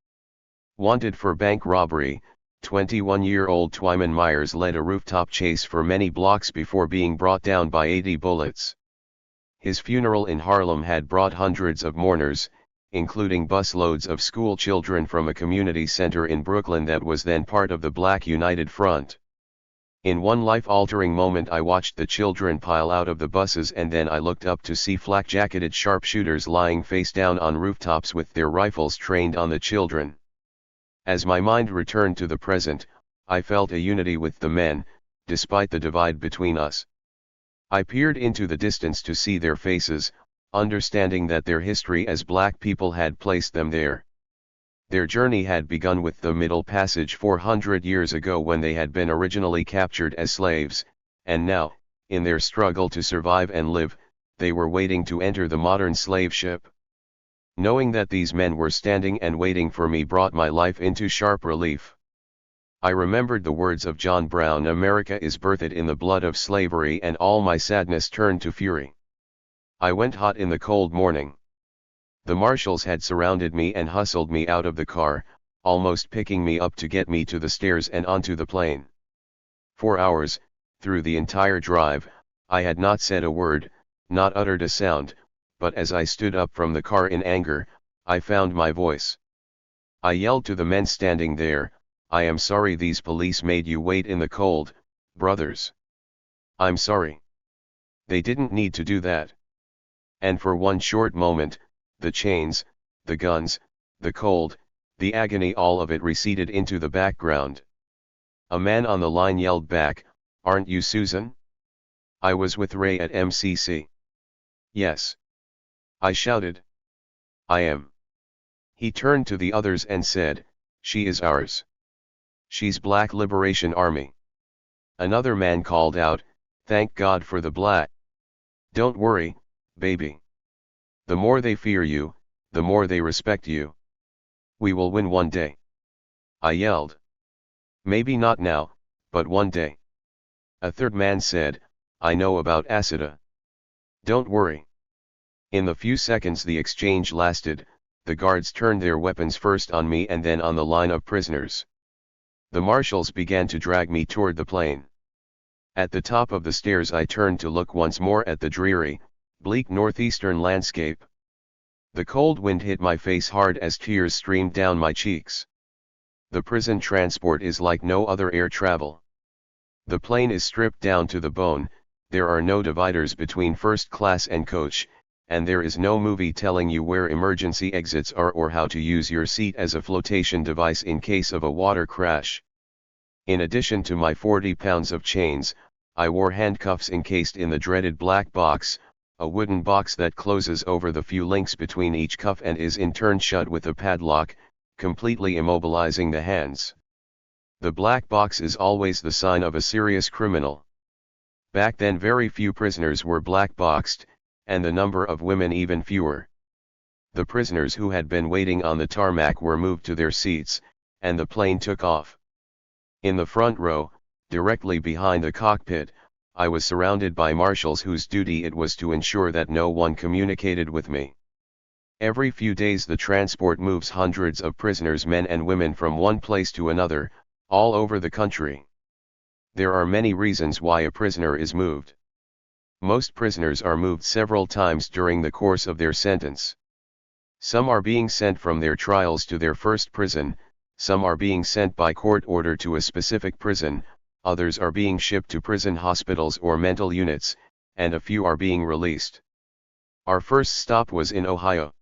Wanted for bank robbery, 21-year-old Twyman Myers led a rooftop chase for many blocks before being brought down by 80 bullets. His funeral in Harlem had brought hundreds of mourners, including busloads of school children from a community center in Brooklyn that was then part of the Black United Front. In one life-altering moment I watched the children pile out of the buses, and then I looked up to see flak-jacketed sharpshooters lying face down on rooftops with their rifles trained on the children. As my mind returned to the present, I felt a unity with the men, despite the divide between us. I peered into the distance to see their faces, understanding that their history as black people had placed them there. Their journey had begun with the Middle Passage 400 years ago when they had been originally captured as slaves, and now, in their struggle to survive and live, they were waiting to enter the modern slave ship. Knowing that these men were standing and waiting for me brought my life into sharp relief. I remembered the words of John Brown, "America is birthed in the blood of slavery," and all my sadness turned to fury. I went hot in the cold morning. The marshals had surrounded me and hustled me out of the car, almost picking me up to get me to the stairs and onto the plane. For hours, through the entire drive, I had not said a word, not uttered a sound, but as I stood up from the car in anger, I found my voice. I yelled to the men standing there, "I am sorry these police made you wait in the cold, brothers. I'm sorry. They didn't need to do that." And for one short moment, the chains, the guns, the cold, the agony, all of it receded into the background. A man on the line yelled back, "Aren't you Susan?" I was with Ray at MCC. "Yes." I shouted. "I am." He turned to the others and said, "She is ours. She's Black Liberation Army." Another man called out, "Thank God for the black. Don't worry, baby. The more they fear you, the more they respect you. We will win one day." I yelled. "Maybe not now, but one day." A third man said, "I know about Asada. Don't worry." In the few seconds the exchange lasted, the guards turned their weapons first on me and then on the line of prisoners. The marshals began to drag me toward the plane. At the top of the stairs I turned to look once more at the dreary, bleak northeastern landscape. The cold wind hit my face hard as tears streamed down my cheeks. The prison transport is like no other air travel. The plane is stripped down to the bone, there are no dividers between first class and coach, and there is no movie telling you where emergency exits are or how to use your seat as a flotation device in case of a water crash. In addition to my 40 pounds of chains, I wore handcuffs encased in the dreaded black box, a wooden box that closes over the few links between each cuff and is in turn shut with a padlock, completely immobilizing the hands. The black box is always the sign of a serious criminal. Back then very few prisoners were black-boxed, and the number of women even fewer. The prisoners who had been waiting on the tarmac were moved to their seats, and the plane took off. In the front row, directly behind the cockpit, I was surrounded by marshals whose duty it was to ensure that no one communicated with me. Every few days the transport moves hundreds of prisoners, men and women, from one place to another, all over the country. There are many reasons why a prisoner is moved. Most prisoners are moved several times during the course of their sentence. Some are being sent from their trials to their first prison, some are being sent by court order to a specific prison, others are being shipped to prison hospitals or mental units, and a few are being released. Our first stop was in Ohio.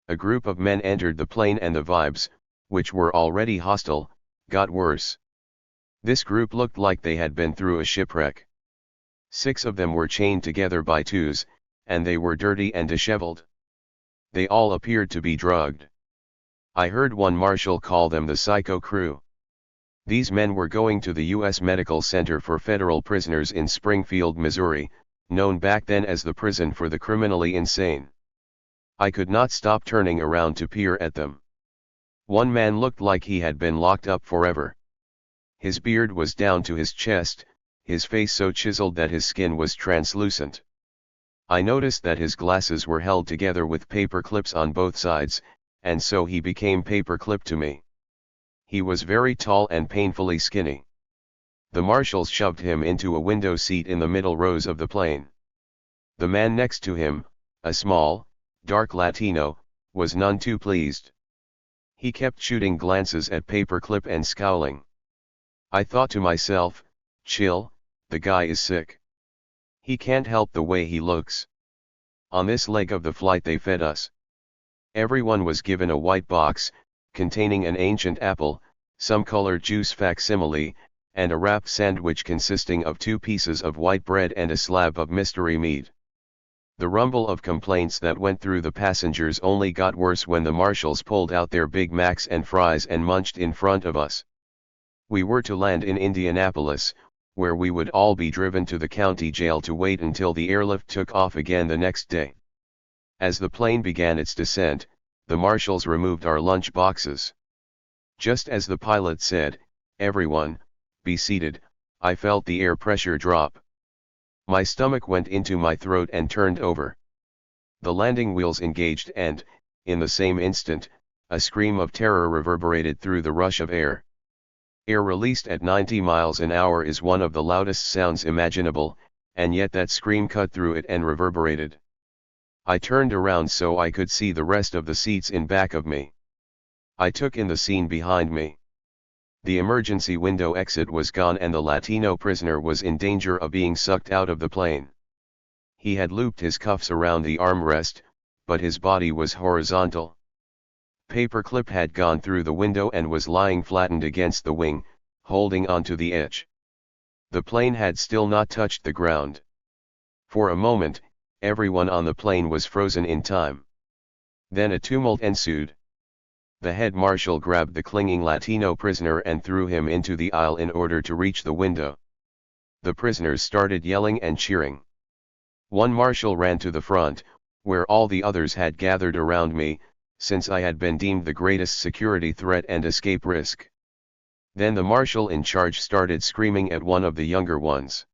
A group of men entered the plane and the vibes, which were already hostile, got worse. This group looked like they had been through a shipwreck. 6 of them were chained together by twos, and they were dirty and disheveled. They all appeared to be drugged. I heard one marshal call them the psycho crew. These men were going to the U.S. Medical Center for Federal Prisoners in Springfield, Missouri, known back then as the prison for the criminally insane. I could not stop turning around to peer at them. One man looked like he had been locked up forever. His beard was down to his chest, his face so chiseled that his skin was translucent. I noticed that his glasses were held together with paper clips on both sides, and so he became paperclip to me. He was very tall and painfully skinny. The marshals shoved him into a window seat in the middle rows of the plane. The man next to him, a small, dark Latino, was none too pleased. He kept shooting glances at paperclip and scowling. I thought to myself, chill, the guy is sick. He can't help the way he looks. On this leg of the flight they fed us. Everyone was given a white box, containing an ancient apple, some colored juice facsimile, and a wrap sandwich consisting of 2 pieces of white bread and a slab of mystery meat. The rumble of complaints that went through the passengers only got worse when the marshals pulled out their Big Macs and fries and munched in front of us. We were to land in Indianapolis, where we would all be driven to the county jail to wait until the airlift took off again the next day. As the plane began its descent, the marshals removed our lunch boxes. Just as the pilot said, "Everyone, be seated," I felt the air pressure drop. My stomach went into my throat and turned over. The landing wheels engaged and, in the same instant, a scream of terror reverberated through the rush of air. Air released at 90 miles an hour is one of the loudest sounds imaginable, and yet that scream cut through it and reverberated. I turned around so I could see the rest of the seats in back of me. I took in the scene behind me. The emergency window exit was gone and the Latino prisoner was in danger of being sucked out of the plane. He had looped his cuffs around the armrest, but his body was horizontal. Paperclip had gone through the window and was lying flattened against the wing, holding onto the edge. The plane had still not touched the ground. For a moment, everyone on the plane was frozen in time. Then a tumult ensued. The head marshal grabbed the clinging Latino prisoner and threw him into the aisle in order to reach the window. The prisoners started yelling and cheering. One marshal ran to the front, where all the others had gathered around me, since I had been deemed the greatest security threat and escape risk. Then the marshal in charge started screaming at one of the younger ones.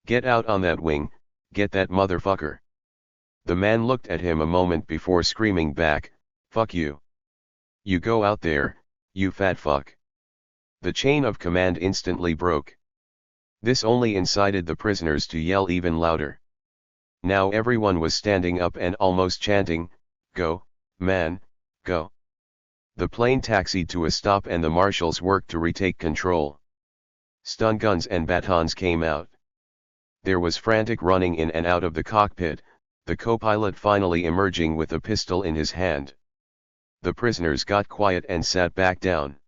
"Get out on that wing, get that motherfucker." The man looked at him a moment before screaming back, Fuck you. You go out there, you fat fuck. The chain of command instantly broke. This only incited the prisoners to yell even louder. Now everyone was standing up and almost chanting, "Go, man, go." The plane taxied to a stop and the marshals worked to retake control. Stun guns and batons came out. There was frantic running in and out of the cockpit, the co-pilot finally emerging with a pistol in his hand. The prisoners got quiet and sat back down.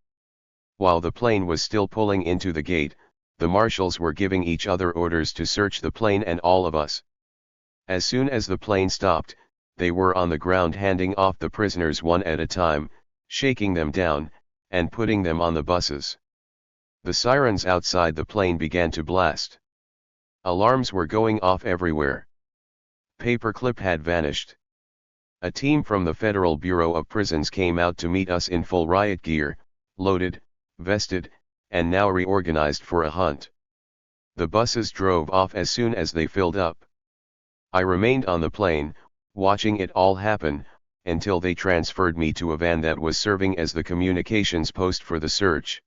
While the plane was still pulling into the gate, the marshals were giving each other orders to search the plane and all of us. As soon as the plane stopped, they were on the ground handing off the prisoners one at a time, shaking them down, and putting them on the buses. The sirens outside the plane began to blast. Alarms were going off everywhere. Paperclip had vanished. A team from the Federal Bureau of Prisons came out to meet us in full riot gear, loaded, vested, and now reorganized for a hunt. The buses drove off as soon as they filled up. I remained on the plane, watching it all happen, until they transferred me to a van that was serving as the communications post for the search.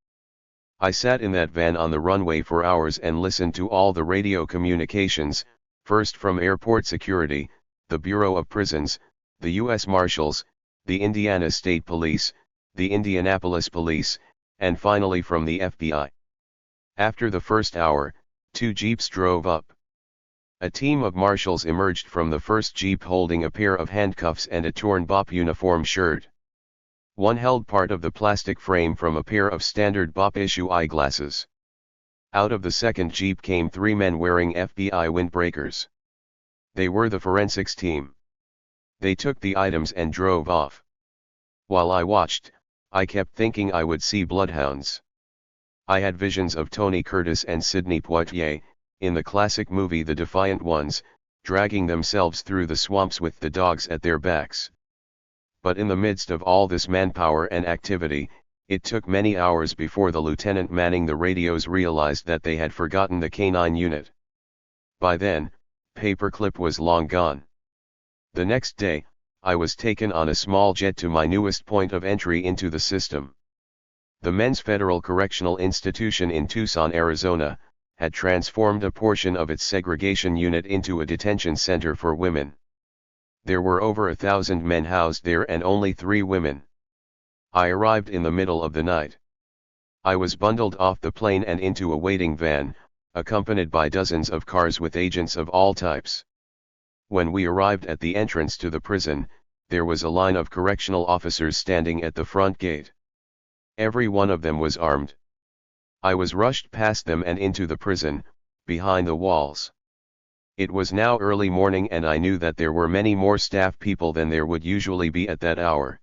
I sat in that van on the runway for hours and listened to all the radio communications, first from airport security, the Bureau of Prisons, the U.S. Marshals, the Indiana State Police, the Indianapolis Police, and finally from the FBI. After the first hour, 2 jeeps drove up. A team of marshals emerged from the first jeep holding a pair of handcuffs and a torn BOP uniform shirt. One held part of the plastic frame from a pair of standard BOP issue eyeglasses. Out of the second jeep came 3 men wearing FBI windbreakers. They were the forensics team. They took the items and drove off. While I watched, I kept thinking I would see bloodhounds. I had visions of Tony Curtis and Sidney Poitier, in the classic movie The Defiant Ones, dragging themselves through the swamps with the dogs at their backs. But in the midst of all this manpower and activity, it took many hours before the lieutenant manning the radios realized that they had forgotten the canine unit. By then, Paperclip was long gone. The next day, I was taken on a small jet to my newest point of entry into the system. The Men's Federal Correctional Institution in Tucson, Arizona, had transformed a portion of its segregation unit into a detention center for women. There were over 1,000 men housed there and only 3 women. I arrived in the middle of the night. I was bundled off the plane and into a waiting van, accompanied by dozens of cars with agents of all types. When we arrived at the entrance to the prison, there was a line of correctional officers standing at the front gate. Every one of them was armed. I was rushed past them and into the prison, behind the walls. It was now early morning and I knew that there were many more staff people than there would usually be at that hour.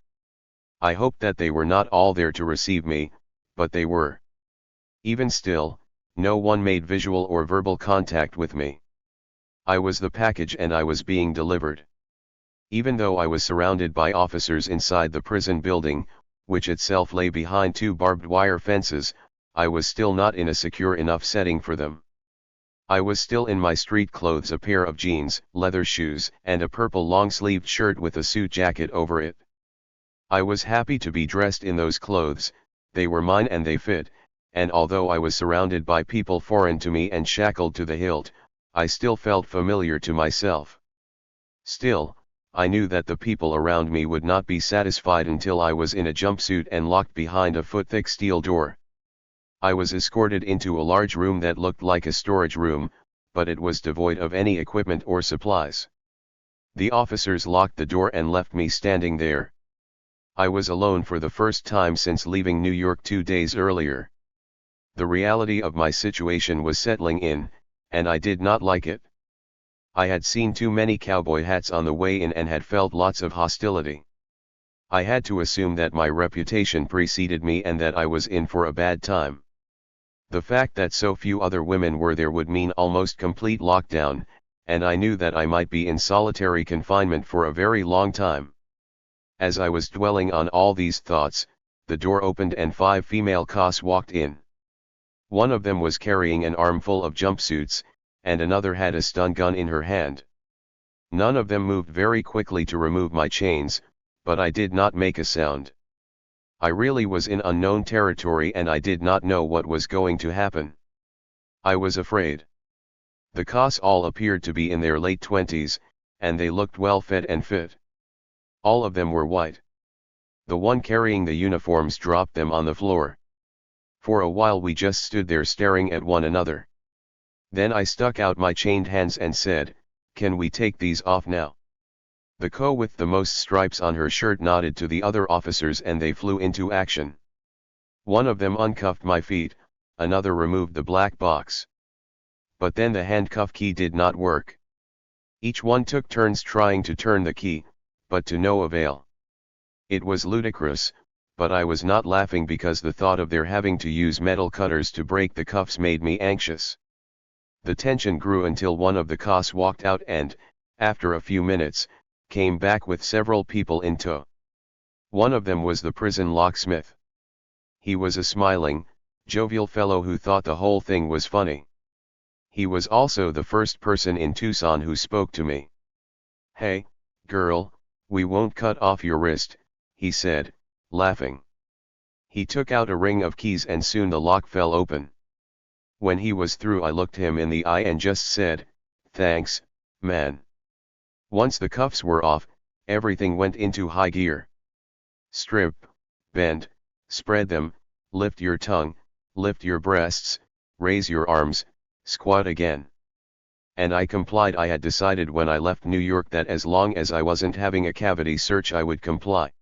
I hoped that they were not all there to receive me, but they were. Even still, no one made visual or verbal contact with me. I was the package and I was being delivered. Even though I was surrounded by officers inside the prison building, which itself lay behind 2 barbed wire fences, I was still not in a secure enough setting for them. I was still in my street clothes, a pair of jeans, leather shoes, and a purple long-sleeved shirt with a suit jacket over it. I was happy to be dressed in those clothes, they were mine and they fit, and although I was surrounded by people foreign to me and shackled to the hilt, I still felt familiar to myself. Still, I knew that the people around me would not be satisfied until I was in a jumpsuit and locked behind a foot-thick steel door. I was escorted into a large room that looked like a storage room, but it was devoid of any equipment or supplies. The officers locked the door and left me standing there. I was alone for the first time since leaving New York 2 days earlier. The reality of my situation was settling in, and I did not like it. I had seen too many cowboy hats on the way in and had felt lots of hostility. I had to assume that my reputation preceded me and that I was in for a bad time. The fact that so few other women were there would mean almost complete lockdown, and I knew that I might be in solitary confinement for a very long time. As I was dwelling on all these thoughts, the door opened and 5 female cops walked in. One of them was carrying an armful of jumpsuits, and another had a stun gun in her hand. None of them moved very quickly to remove my chains, but I did not make a sound. I really was in unknown territory and I did not know what was going to happen. I was afraid. The Kos all appeared to be in their late 20s, and they looked well fed and fit. All of them were white. The one carrying the uniforms dropped them on the floor. For a while we just stood there staring at one another. Then I stuck out my chained hands and said, "Can we take these off now?" The co with the most stripes on her shirt nodded to the other officers and they flew into action. One of them uncuffed my feet, another removed the black box. But then the handcuff key did not work. Each one took turns trying to turn the key, but to no avail. It was ludicrous, but I was not laughing because the thought of their having to use metal cutters to break the cuffs made me anxious. The tension grew until one of the Kos walked out and, after a few minutes, came back with several people in tow. One of them was the prison locksmith. He was a smiling, jovial fellow who thought the whole thing was funny. He was also the first person in Tucson who spoke to me. "Hey, girl, we won't cut off your wrist," he said, laughing. He took out a ring of keys and soon the lock fell open. When he was through I looked him in the eye and just said, "Thanks, man." Once the cuffs were off, everything went into high gear. Strip, bend, spread them, lift your tongue, lift your breasts, raise your arms, squat again. And I complied. I had decided when I left New York that as long as I wasn't having a cavity search I would comply.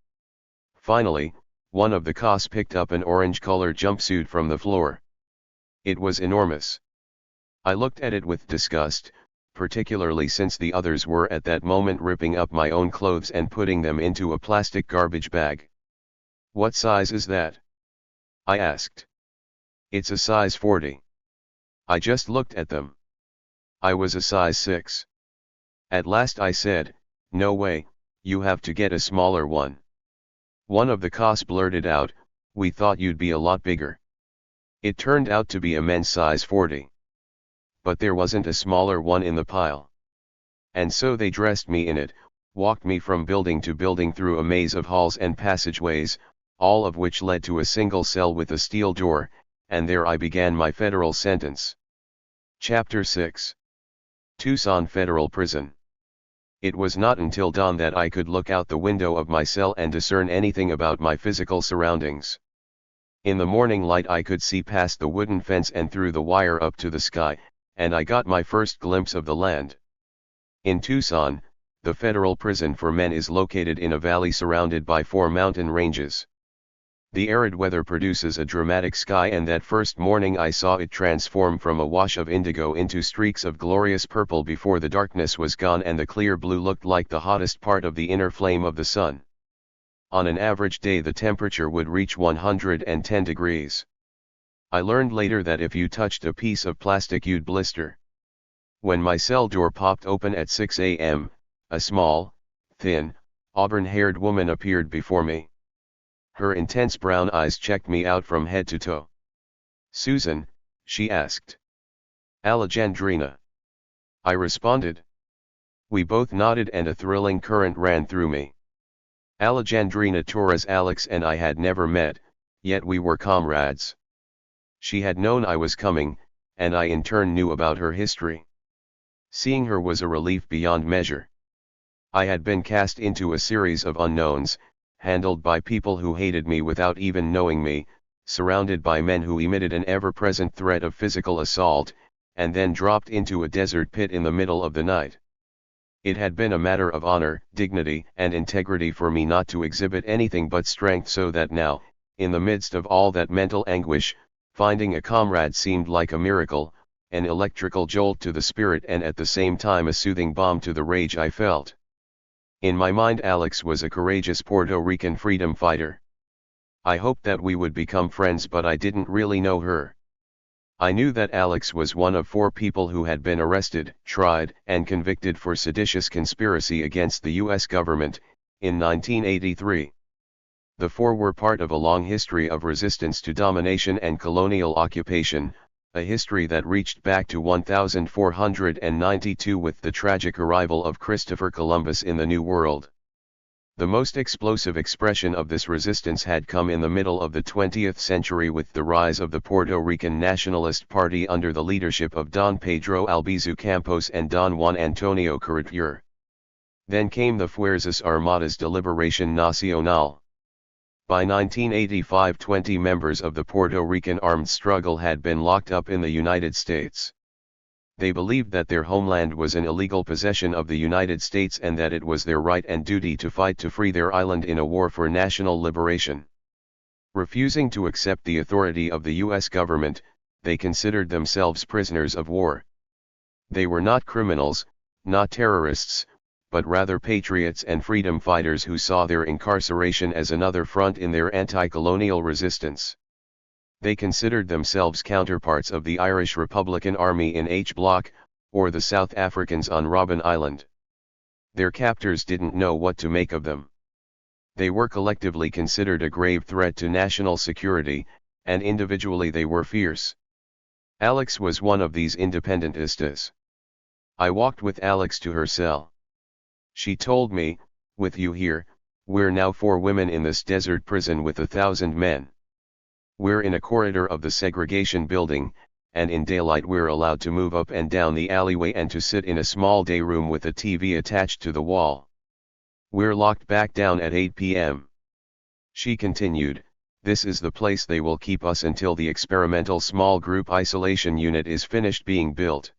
Finally, one of the Kos picked up an orange-colored jumpsuit from the floor. It was enormous. I looked at it with disgust, particularly since the others were at that moment ripping up my own clothes and putting them into a plastic garbage bag. "What size is that?" I asked. "It's a size 40. I just looked at them. I was a size 6. At last I said, "No way, you have to get a smaller one." One of the Kos blurted out, "We thought you'd be a lot bigger." It turned out to be a men's size 40. But there wasn't a smaller one in the pile. And so they dressed me in it, walked me from building to building through a maze of halls and passageways, all of which led to a single cell with a steel door, and there I began my federal sentence. Chapter 6. Tucson Federal Prison. It was not until dawn that I could look out the window of my cell and discern anything about my physical surroundings. In the morning light I could see past the wooden fence and through the wire up to the sky, and I got my first glimpse of the land. In Tucson, the federal prison for men is located in a valley surrounded by 4 mountain ranges. The arid weather produces a dramatic sky, and that first morning I saw it transform from a wash of indigo into streaks of glorious purple before the darkness was gone and the clear blue looked like the hottest part of the inner flame of the sun. On an average day the temperature would reach 110 degrees. I learned later that if you touched a piece of plastic you'd blister. When my cell door popped open at 6 a.m., a small, thin, auburn-haired woman appeared before me. Her intense brown eyes checked me out from head to toe. "Susan," she asked. "Alejandrina." I responded. We both nodded and a thrilling current ran through me. Alejandrina Torres Alex and I had never met, yet we were comrades. She had known I was coming, and I in turn knew about her history. Seeing her was a relief beyond measure. I had been cast into a series of unknowns, handled by people who hated me without even knowing me, surrounded by men who emitted an ever-present threat of physical assault, and then dropped into a desert pit in the middle of the night. It had been a matter of honor, dignity, and integrity for me not to exhibit anything but strength, so that now, in the midst of all that mental anguish, finding a comrade seemed like a miracle, an electrical jolt to the spirit and at the same time a soothing balm to the rage I felt. In my mind Alex was a courageous Puerto Rican freedom fighter. I hoped that we would become friends, but I didn't really know her. I knew that Alex was one of 4 people who had been arrested, tried, and convicted for seditious conspiracy against the U.S. government, in 1983. The 4 were part of a long history of resistance to domination and colonial occupation, a history that reached back to 1492 with the tragic arrival of Christopher Columbus in the New World. The most explosive expression of this resistance had come in the middle of the 20th century with the rise of the Puerto Rican Nationalist Party under the leadership of Don Pedro Albizu Campos and Don Juan Antonio Carretero. Then came the Fuerzas Armadas de Liberación Nacional. By 1985, 20 members of the Puerto Rican armed struggle had been locked up in the United States. They believed that their homeland was an illegal possession of the United States and that it was their right and duty to fight to free their island in a war for national liberation. Refusing to accept the authority of the U.S. government, they considered themselves prisoners of war. They were not criminals, not terrorists, but rather patriots and freedom fighters who saw their incarceration as another front in their anti-colonial resistance. They considered themselves counterparts of the Irish Republican Army in H Block, or the South Africans on Robben Island. Their captors didn't know what to make of them. They were collectively considered a grave threat to national security, and individually they were fierce. Alex was one of these independentistas. I walked with Alex to her cell. She told me, "With you here, we're now 4 women in this desert prison with 1,000 men. We're in a corridor of the segregation building, and in daylight we're allowed to move up and down the alleyway and to sit in a small day room with a TV attached to the wall. We're locked back down at 8 p.m. She continued, "This is the place they will keep us until the experimental small group isolation unit is finished being built.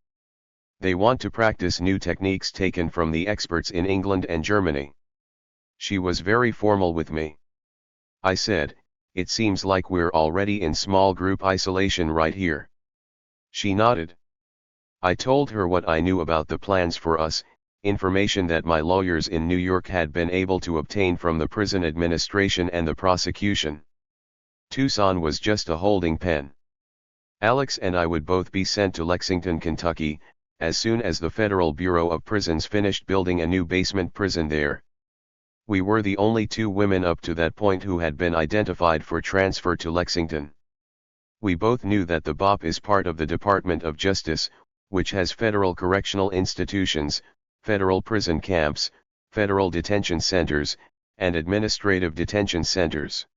They want to practice new techniques taken from the experts in England and Germany." She was very formal with me. I said, "It seems like we're already in small group isolation right here." She nodded. I told her what I knew about the plans for us, information that my lawyers in New York had been able to obtain from the prison administration and the prosecution. Tucson was just a holding pen. Alex and I would both be sent to Lexington, Kentucky, as soon as the Federal Bureau of Prisons finished building a new basement prison there. We were the only 2 women up to that point who had been identified for transfer to Lexington. We both knew that the BOP is part of the Department of Justice, which has federal correctional institutions, federal prison camps, federal detention centers, and administrative detention centers.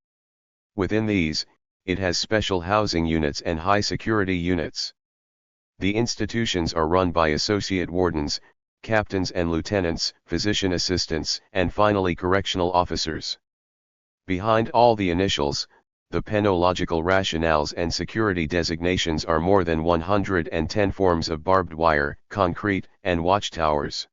Within these, it has special housing units and high security units. The institutions are run by associate wardens, captains and lieutenants, physician assistants, and finally correctional officers. Behind all the initials, the penological rationales and security designations are more than 110 forms of barbed wire, concrete, and watchtowers.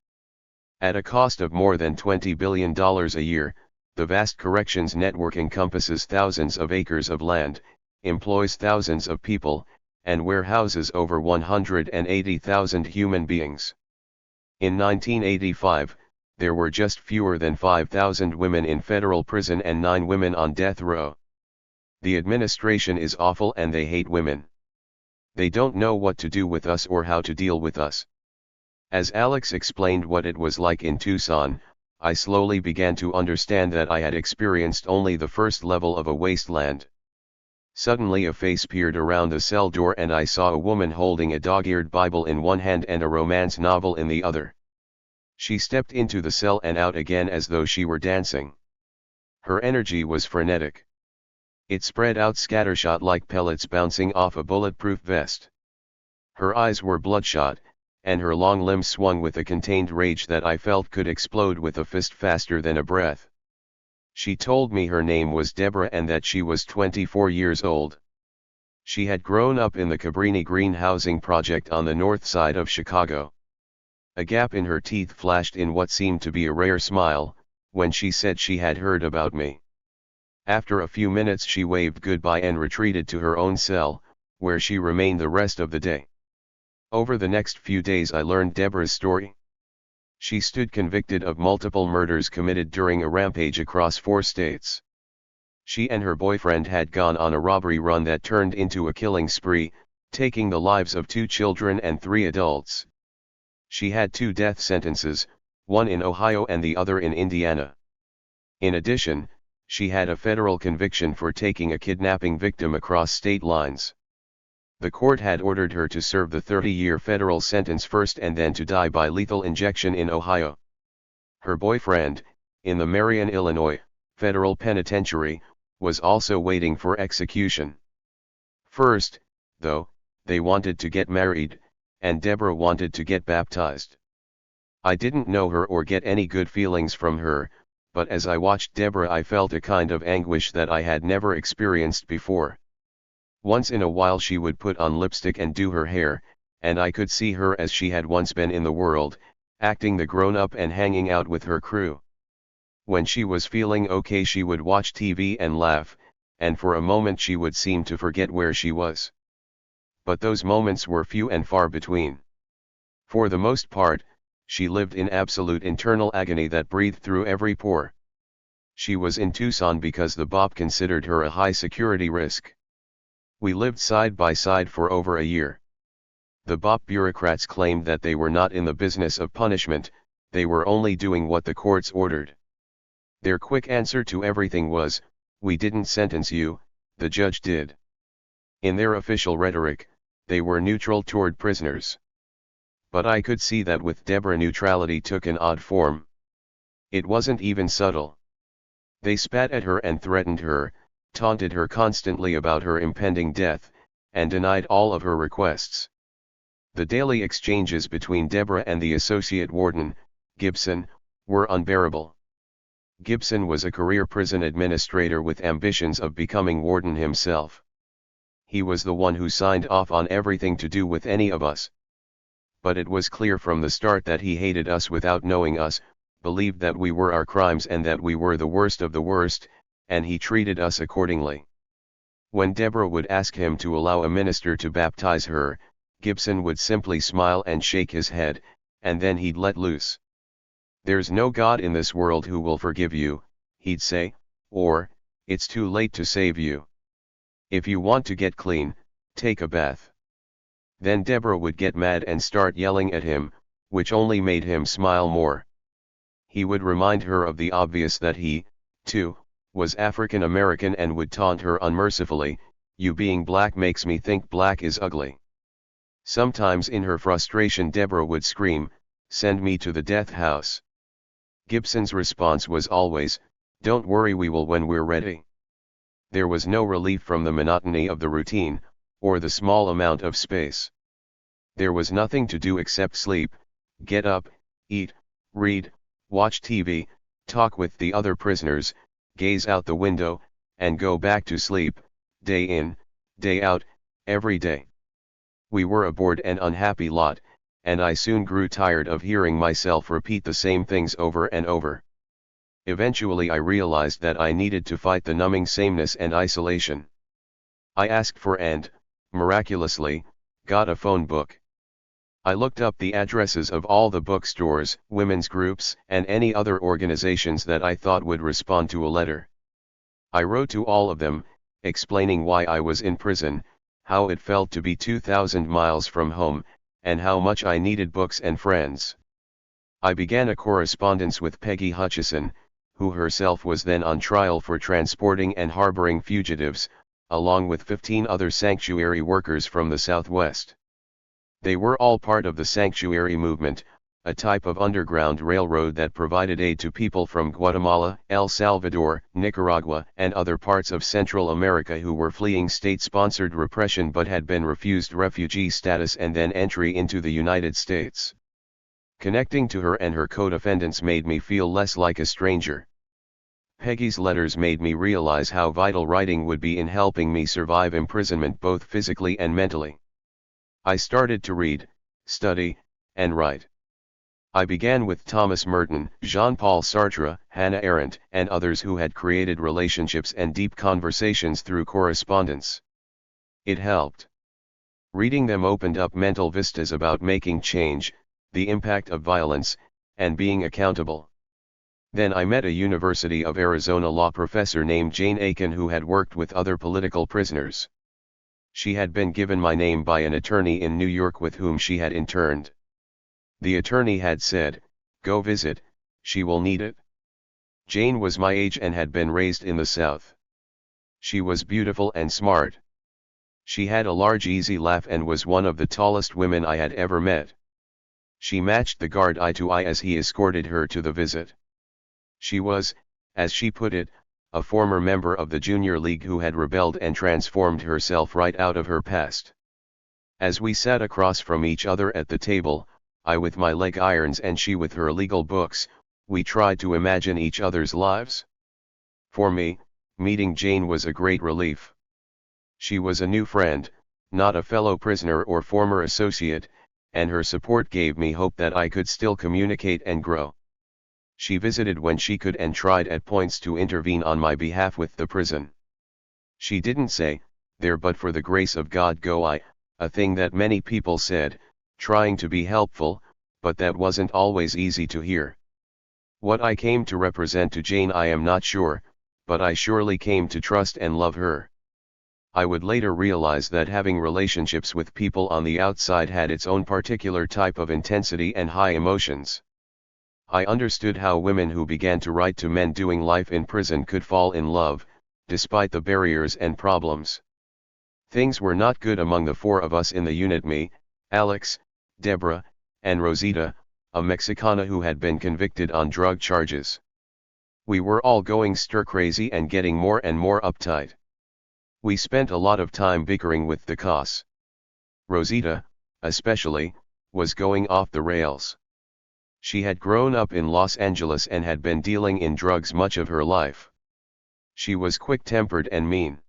At a cost of more than $20 billion a year, the vast corrections network encompasses thousands of acres of land, employs thousands of people, and warehouses over 180,000 human beings. In 1985, there were just fewer than 5,000 women in federal prison and 9 women on death row. The administration is awful and they hate women. They don't know what to do with us or how to deal with us. As Alex explained what it was like in Tucson, I slowly began to understand that I had experienced only the first level of a wasteland. Suddenly a face peered around the cell door and I saw a woman holding a dog-eared Bible in one hand and a romance novel in the other. She stepped into the cell and out again as though she were dancing. Her energy was frenetic. It spread out scattershot like pellets bouncing off a bulletproof vest. Her eyes were bloodshot, and her long limbs swung with a contained rage that I felt could explode with a fist faster than a breath. She told me her name was Deborah and that she was 24 years old. She had grown up in the Cabrini Green housing project on the north side of Chicago. A gap in her teeth flashed in what seemed to be a rare smile, when she said she had heard about me. After a few minutes she waved goodbye and retreated to her own cell, where she remained the rest of the day. Over the next few days I learned Deborah's story. She stood convicted of multiple murders committed during a rampage across 4 states. She and her boyfriend had gone on a robbery run that turned into a killing spree, taking the lives of 2 children and 3 adults. She had 2 death sentences, one in Ohio and the other in Indiana. In addition, she had a federal conviction for taking a kidnapping victim across state lines. The court had ordered her to serve the 30-year federal sentence first and then to die by lethal injection in Ohio. Her boyfriend, in the Marion, Illinois, federal penitentiary, was also waiting for execution. First, though, they wanted to get married, and Deborah wanted to get baptized. I didn't know her or get any good feelings from her, but as I watched Deborah I felt a kind of anguish that I had never experienced before. Once in a while she would put on lipstick and do her hair, and I could see her as she had once been in the world, acting the grown-up and hanging out with her crew. When she was feeling okay she would watch TV and laugh, and for a moment she would seem to forget where she was. But those moments were few and far between. For the most part, she lived in absolute internal agony that breathed through every pore. She was in Tucson because the BOP considered her a high-security risk. We lived side by side for over a year. The BOP bureaucrats claimed that they were not in the business of punishment, they were only doing what the courts ordered. Their quick answer to everything was, "We didn't sentence you, the judge did." In their official rhetoric, they were neutral toward prisoners. But I could see that with Deborah neutrality took an odd form. It wasn't even subtle. They spat at her and threatened her, taunted her constantly about her impending death, and denied all of her requests. The daily exchanges between Deborah and the associate warden, Gibson, were unbearable. Gibson was a career prison administrator with ambitions of becoming warden himself. He was the one who signed off on everything to do with any of us. But it was clear from the start that he hated us without knowing us, believed that we were our crimes and that we were the worst of the worst, and he treated us accordingly. When Deborah would ask him to allow a minister to baptize her, Gibson would simply smile and shake his head, and then he'd let loose. "There's no God in this world who will forgive you," he'd say, or, "It's too late to save you. If you want to get clean, take a bath." Then Deborah would get mad and start yelling at him, which only made him smile more. He would remind her of the obvious that he, too, was African American and would taunt her unmercifully, "You being black makes me think black is ugly." Sometimes in her frustration Deborah would scream, "Send me to the death house." Gibson's response was always, "Don't worry, we will when we're ready." There was no relief from the monotony of the routine, or the small amount of space. There was nothing to do except sleep, get up, eat, read, watch TV, talk with the other prisoners, gaze out the window, and go back to sleep, day in, day out, every day. We were a bored and unhappy lot, and I soon grew tired of hearing myself repeat the same things over and over. Eventually I realized that I needed to fight the numbing sameness and isolation. I asked for and, miraculously, got a phone book. I looked up the addresses of all the bookstores, women's groups, and any other organizations that I thought would respond to a letter. I wrote to all of them, explaining why I was in prison, how it felt to be 2,000 miles from home, and how much I needed books and friends. I began a correspondence with Peggy Hutchison, who herself was then on trial for transporting and harboring fugitives, along with 15 other sanctuary workers from the Southwest. They were all part of the sanctuary movement, a type of underground railroad that provided aid to people from Guatemala, El Salvador, Nicaragua, and other parts of Central America who were fleeing state-sponsored repression but had been refused refugee status and then entry into the United States. Connecting to her and her co-defendants made me feel less like a stranger. Peggy's letters made me realize how vital writing would be in helping me survive imprisonment both physically and mentally. I started to read, study, and write. I began with Thomas Merton, Jean-Paul Sartre, Hannah Arendt, and others who had created relationships and deep conversations through correspondence. It helped. Reading them opened up mental vistas about making change, the impact of violence, and being accountable. Then I met a University of Arizona law professor named Jane Aiken who had worked with other political prisoners. She had been given my name by an attorney in New York with whom she had interned. The attorney had said, "Go visit, she will need it." Jane was my age and had been raised in the South. She was beautiful and smart. She had a large easy laugh and was one of the tallest women I had ever met. She matched the guard eye to eye as he escorted her to the visit. She was, as she put it, a former member of the junior league who had rebelled and transformed herself right out of her past. As we sat across from each other at the table, I with my leg irons and she with her legal books, we tried to imagine each other's lives. For me, meeting Jane was a great relief. She was a new friend, not a fellow prisoner or former associate, and her support gave me hope that I could still communicate and grow. She visited when she could and tried at points to intervene on my behalf with the prison. She didn't say, "There but for the grace of God go I," a thing that many people said, trying to be helpful, but that wasn't always easy to hear. What I came to represent to Jane I am not sure, but I surely came to trust and love her. I would later realize that having relationships with people on the outside had its own particular type of intensity and high emotions. I understood how women who began to write to men doing life in prison could fall in love, despite the barriers and problems. Things were not good among the four of us in the unit: me, Alex, Deborah, and Rosita, a Mexicana who had been convicted on drug charges. We were all going stir-crazy and getting more and more uptight. We spent a lot of time bickering with the COS. Rosita, especially, was going off the rails. She had grown up in Los Angeles and had been dealing in drugs much of her life. She was quick-tempered and mean.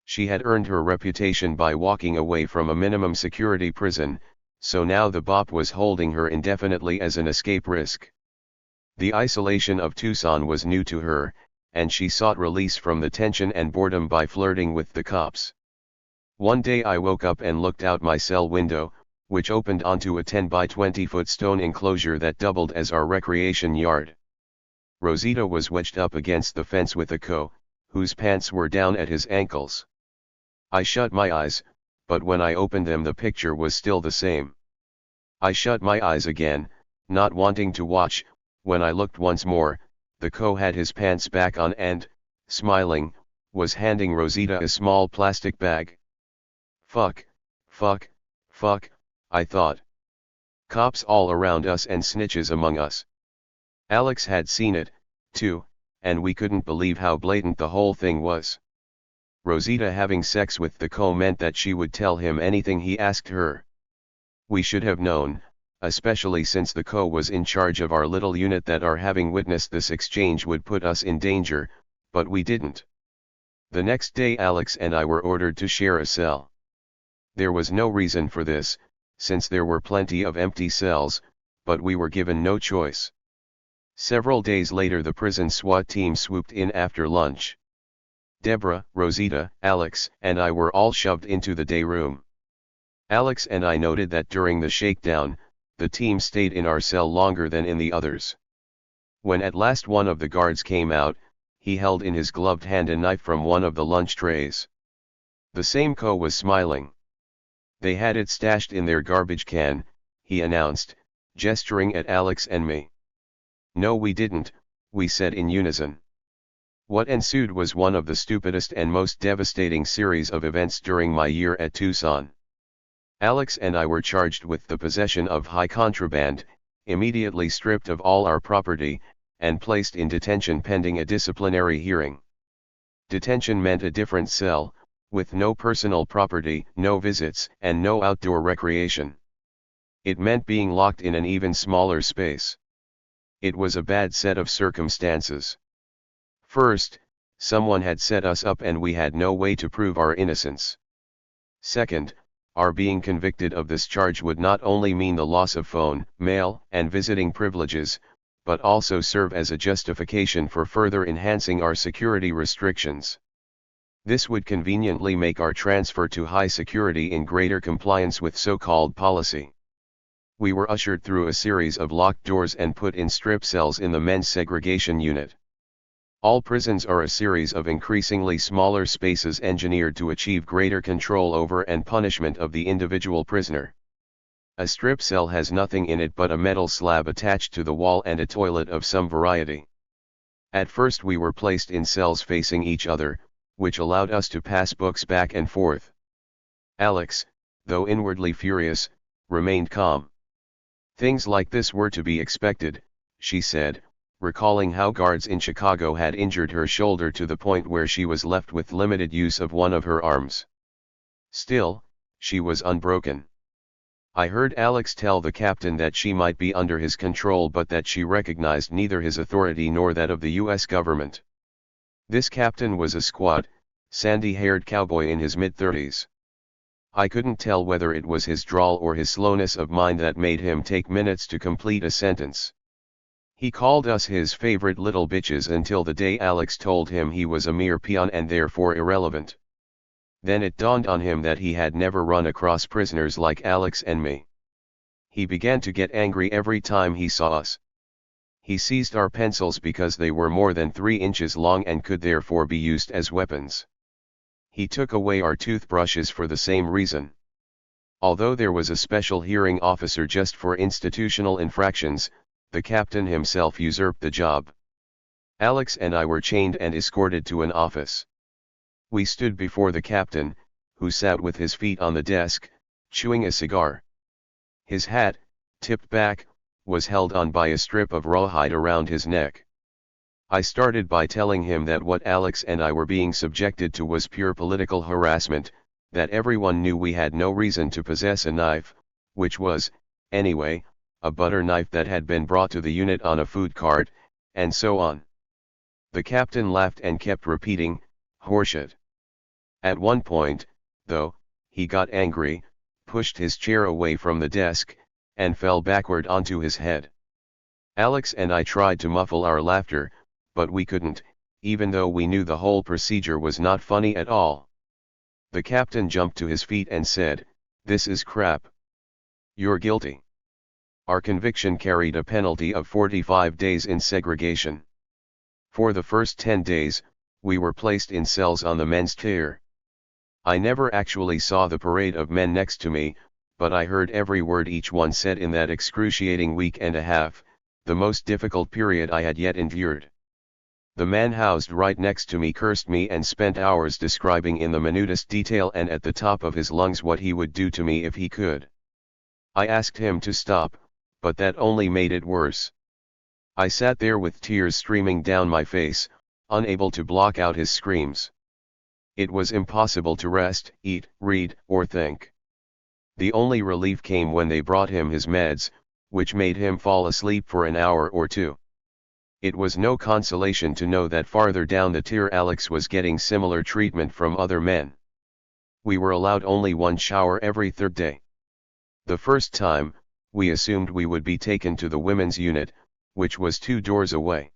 She had earned her reputation by walking away from a minimum security prison, so now the BOP was holding her indefinitely as an escape risk. The isolation of Tucson was new to her, and she sought release from the tension and boredom by flirting with the cops. One day I woke up and looked out my cell window, which opened onto a 10 by 20 foot stone enclosure that doubled as our recreation yard. Rosita was wedged up against the fence with a co, whose pants were down at his ankles. I shut my eyes, but when I opened them the picture was still the same. I shut my eyes again, not wanting to watch. When I looked once more, the co had his pants back on and, smiling, was handing Rosita a small plastic bag. Fuck, fuck, fuck, I thought. Cops all around us and snitches among us. Alex had seen it, too, and we couldn't believe how blatant the whole thing was. Rosita having sex with the co meant that she would tell him anything he asked her. We should have known, especially since the co was in charge of our little unit, that our having witnessed this exchange would put us in danger, but we didn't. The next day Alex and I were ordered to share a cell. There was no reason for this, since there were plenty of empty cells, but we were given no choice. Several days later the prison SWAT team swooped in after lunch. Deborah, Rosita, Alex, and I were all shoved into the day room. Alex and I noted that during the shakedown, the team stayed in our cell longer than in the others. When at last one of the guards came out, he held in his gloved hand a knife from one of the lunch trays. The same co was smiling. They had it stashed in their garbage can, he announced, gesturing at Alex and me. No, we didn't, we said in unison. What ensued was one of the stupidest and most devastating series of events during my year at Tucson. Alex and I were charged with the possession of high contraband, immediately stripped of all our property, and placed in detention pending a disciplinary hearing. Detention meant a different cell, with no personal property, no visits, and no outdoor recreation. It meant being locked in an even smaller space. It was a bad set of circumstances. First, someone had set us up and we had no way to prove our innocence. Second, our being convicted of this charge would not only mean the loss of phone, mail, and visiting privileges, but also serve as a justification for further enhancing our security restrictions. This would conveniently make our transfer to high security in greater compliance with so-called policy. We were ushered through a series of locked doors and put in strip cells in the men's segregation unit. All prisons are a series of increasingly smaller spaces engineered to achieve greater control over and punishment of the individual prisoner. A strip cell has nothing in it but a metal slab attached to the wall and a toilet of some variety. At first we were placed in cells facing each other, which allowed us to pass books back and forth. Alex, though inwardly furious, remained calm. Things like this were to be expected, she said, recalling how guards in Chicago had injured her shoulder to the point where she was left with limited use of one of her arms. Still, she was unbroken. I heard Alex tell the captain that she might be under his control but that she recognized neither his authority nor that of the US government. This captain was a squat, sandy-haired cowboy in his mid-30s. I couldn't tell whether it was his drawl or his slowness of mind that made him take minutes to complete a sentence. He called us his favorite little bitches until the day Alex told him he was a mere peon and therefore irrelevant. Then it dawned on him that he had never run across prisoners like Alex and me. He began to get angry every time he saw us. He seized our pencils because they were more than 3 inches long and could therefore be used as weapons. He took away our toothbrushes for the same reason. Although there was a special hearing officer just for institutional infractions, the captain himself usurped the job. Alex and I were chained and escorted to an office. We stood before the captain, who sat with his feet on the desk, chewing a cigar. His hat, tipped back, was held on by a strip of rawhide around his neck. I started by telling him that what Alex and I were being subjected to was pure political harassment, that everyone knew we had no reason to possess a knife, which was, anyway, a butter knife that had been brought to the unit on a food cart, and so on. The captain laughed and kept repeating, "Horseshit." At one point, though, he got angry, pushed his chair away from the desk, and fell backward onto his head. Alex and I tried to muffle our laughter, but we couldn't, even though we knew the whole procedure was not funny at all. The captain jumped to his feet and said, "This is crap. You're guilty." Our conviction carried a penalty of 45 days in segregation. For the first 10 days, we were placed in cells on the men's tier. I never actually saw the parade of men next to me, but I heard every word each one said in that excruciating week and a half, the most difficult period I had yet endured. The man housed right next to me cursed me and spent hours describing in the minutest detail and at the top of his lungs what he would do to me if he could. I asked him to stop, but that only made it worse. I sat there with tears streaming down my face, unable to block out his screams. It was impossible to rest, eat, read, or think. The only relief came when they brought him his meds, which made him fall asleep for an hour or two. It was no consolation to know that farther down the tier Alex was getting similar treatment from other men. We were allowed only one shower every third day. The first time, we assumed we would be taken to the women's unit, which was 2 doors away.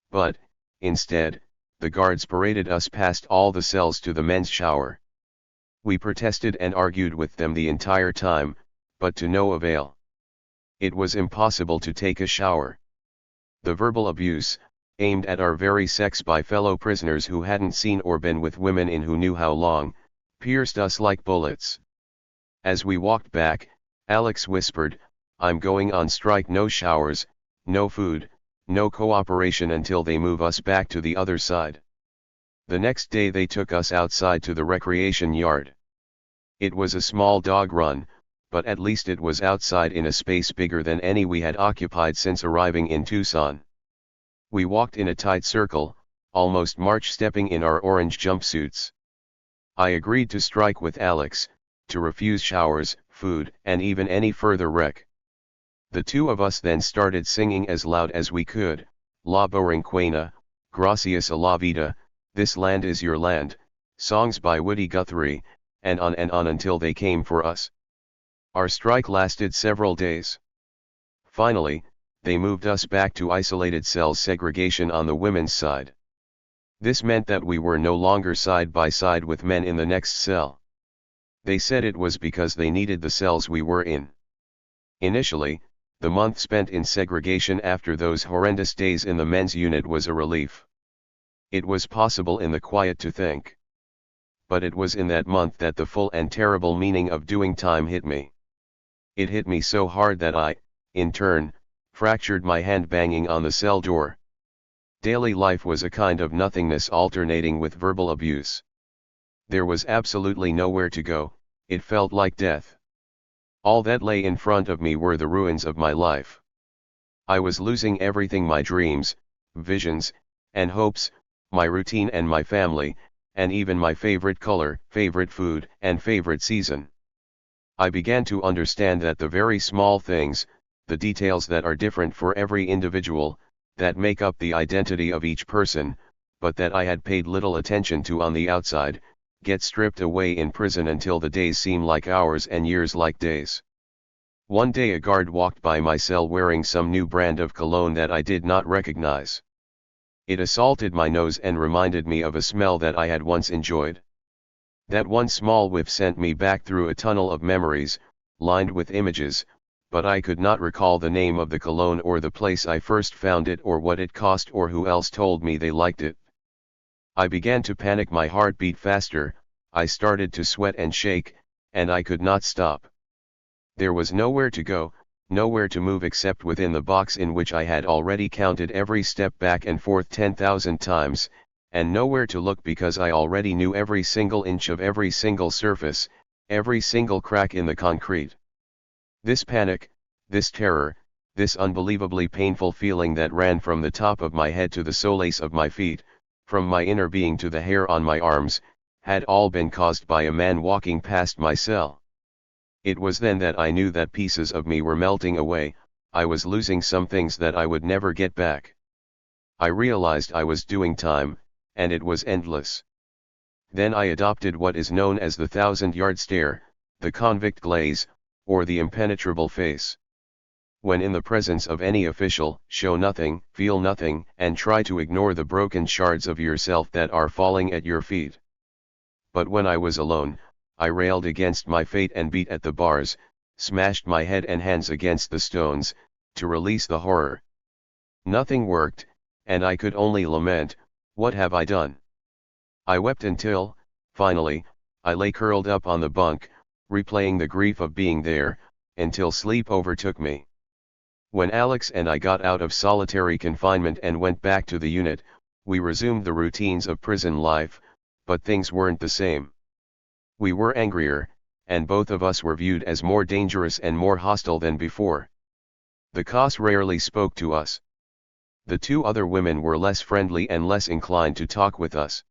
But, instead, the guards paraded us past all the cells to the men's shower. We protested and argued with them the entire time, but to no avail. It was impossible to take a shower. The verbal abuse, aimed at our very sex by fellow prisoners who hadn't seen or been with women in who knew how long, pierced us like bullets. As we walked back, Alex whispered, "I'm going on strike, no showers, no food, no cooperation until they move us back to the other side." The next day they took us outside to the recreation yard. It was a small dog run, but at least it was outside in a space bigger than any we had occupied since arriving in Tucson. We walked in a tight circle, almost march-stepping in our orange jumpsuits. I agreed to strike with Alex, to refuse showers, food, and even any further rec. The two of us then started singing as loud as we could, "La Borinquena," "Gracias a la vida," "This Land is Your Land," songs by Woody Guthrie, and on until they came for us. Our strike lasted several days. Finally, they moved us back to isolated cells segregation on the women's side. This meant that we were no longer side by side with men in the next cell. They said it was because they needed the cells we were in. Initially, the month spent in segregation after those horrendous days in the men's unit was a relief. It was possible in the quiet to think. But it was in that month that the full and terrible meaning of doing time hit me. It hit me so hard that I, in turn, fractured my hand banging on the cell door. Daily life was a kind of nothingness alternating with verbal abuse. There was absolutely nowhere to go, it felt like death. All that lay in front of me were the ruins of my life. I was losing everything: my dreams, visions, and hopes, my routine and my family, and even my favorite color, favorite food, and favorite season. I began to understand that the very small things, the details that are different for every individual, that make up the identity of each person, but that I had paid little attention to on the outside, get stripped away in prison until the days seem like hours and years like days. One day a guard walked by my cell wearing some new brand of cologne that I did not recognize. It assaulted my nose and reminded me of a smell that I had once enjoyed. That one small whiff sent me back through a tunnel of memories, lined with images, but I could not recall the name of the cologne or the place I first found it or what it cost or who else told me they liked it. I began to panic, my heart beat faster, I started to sweat and shake, and I could not stop. There was nowhere to go, nowhere to move except within the box in which I had already counted every step back and forth 10,000 times, and nowhere to look because I already knew every single inch of every single surface, every single crack in the concrete. This panic, this terror, this unbelievably painful feeling that ran from the top of my head to the soles of my feet, from my inner being to the hair on my arms, had all been caused by a man walking past my cell. It was then that I knew that pieces of me were melting away, I was losing some things that I would never get back. I realized I was doing time, and it was endless. Then I adopted what is known as the 1,000-yard stare, the convict glaze, or the impenetrable face. When in the presence of any official, show nothing, feel nothing, and try to ignore the broken shards of yourself that are falling at your feet. But when I was alone, I railed against my fate and beat at the bars, smashed my head and hands against the stones, to release the horror. Nothing worked, and I could only lament, what have I done? I wept until, finally, I lay curled up on the bunk, replaying the grief of being there, until sleep overtook me. When Alex and I got out of solitary confinement and went back to the unit, we resumed the routines of prison life, but things weren't the same. We were angrier, and both of us were viewed as more dangerous and more hostile than before. The COS rarely spoke to us. The two other women were less friendly and less inclined to talk with us.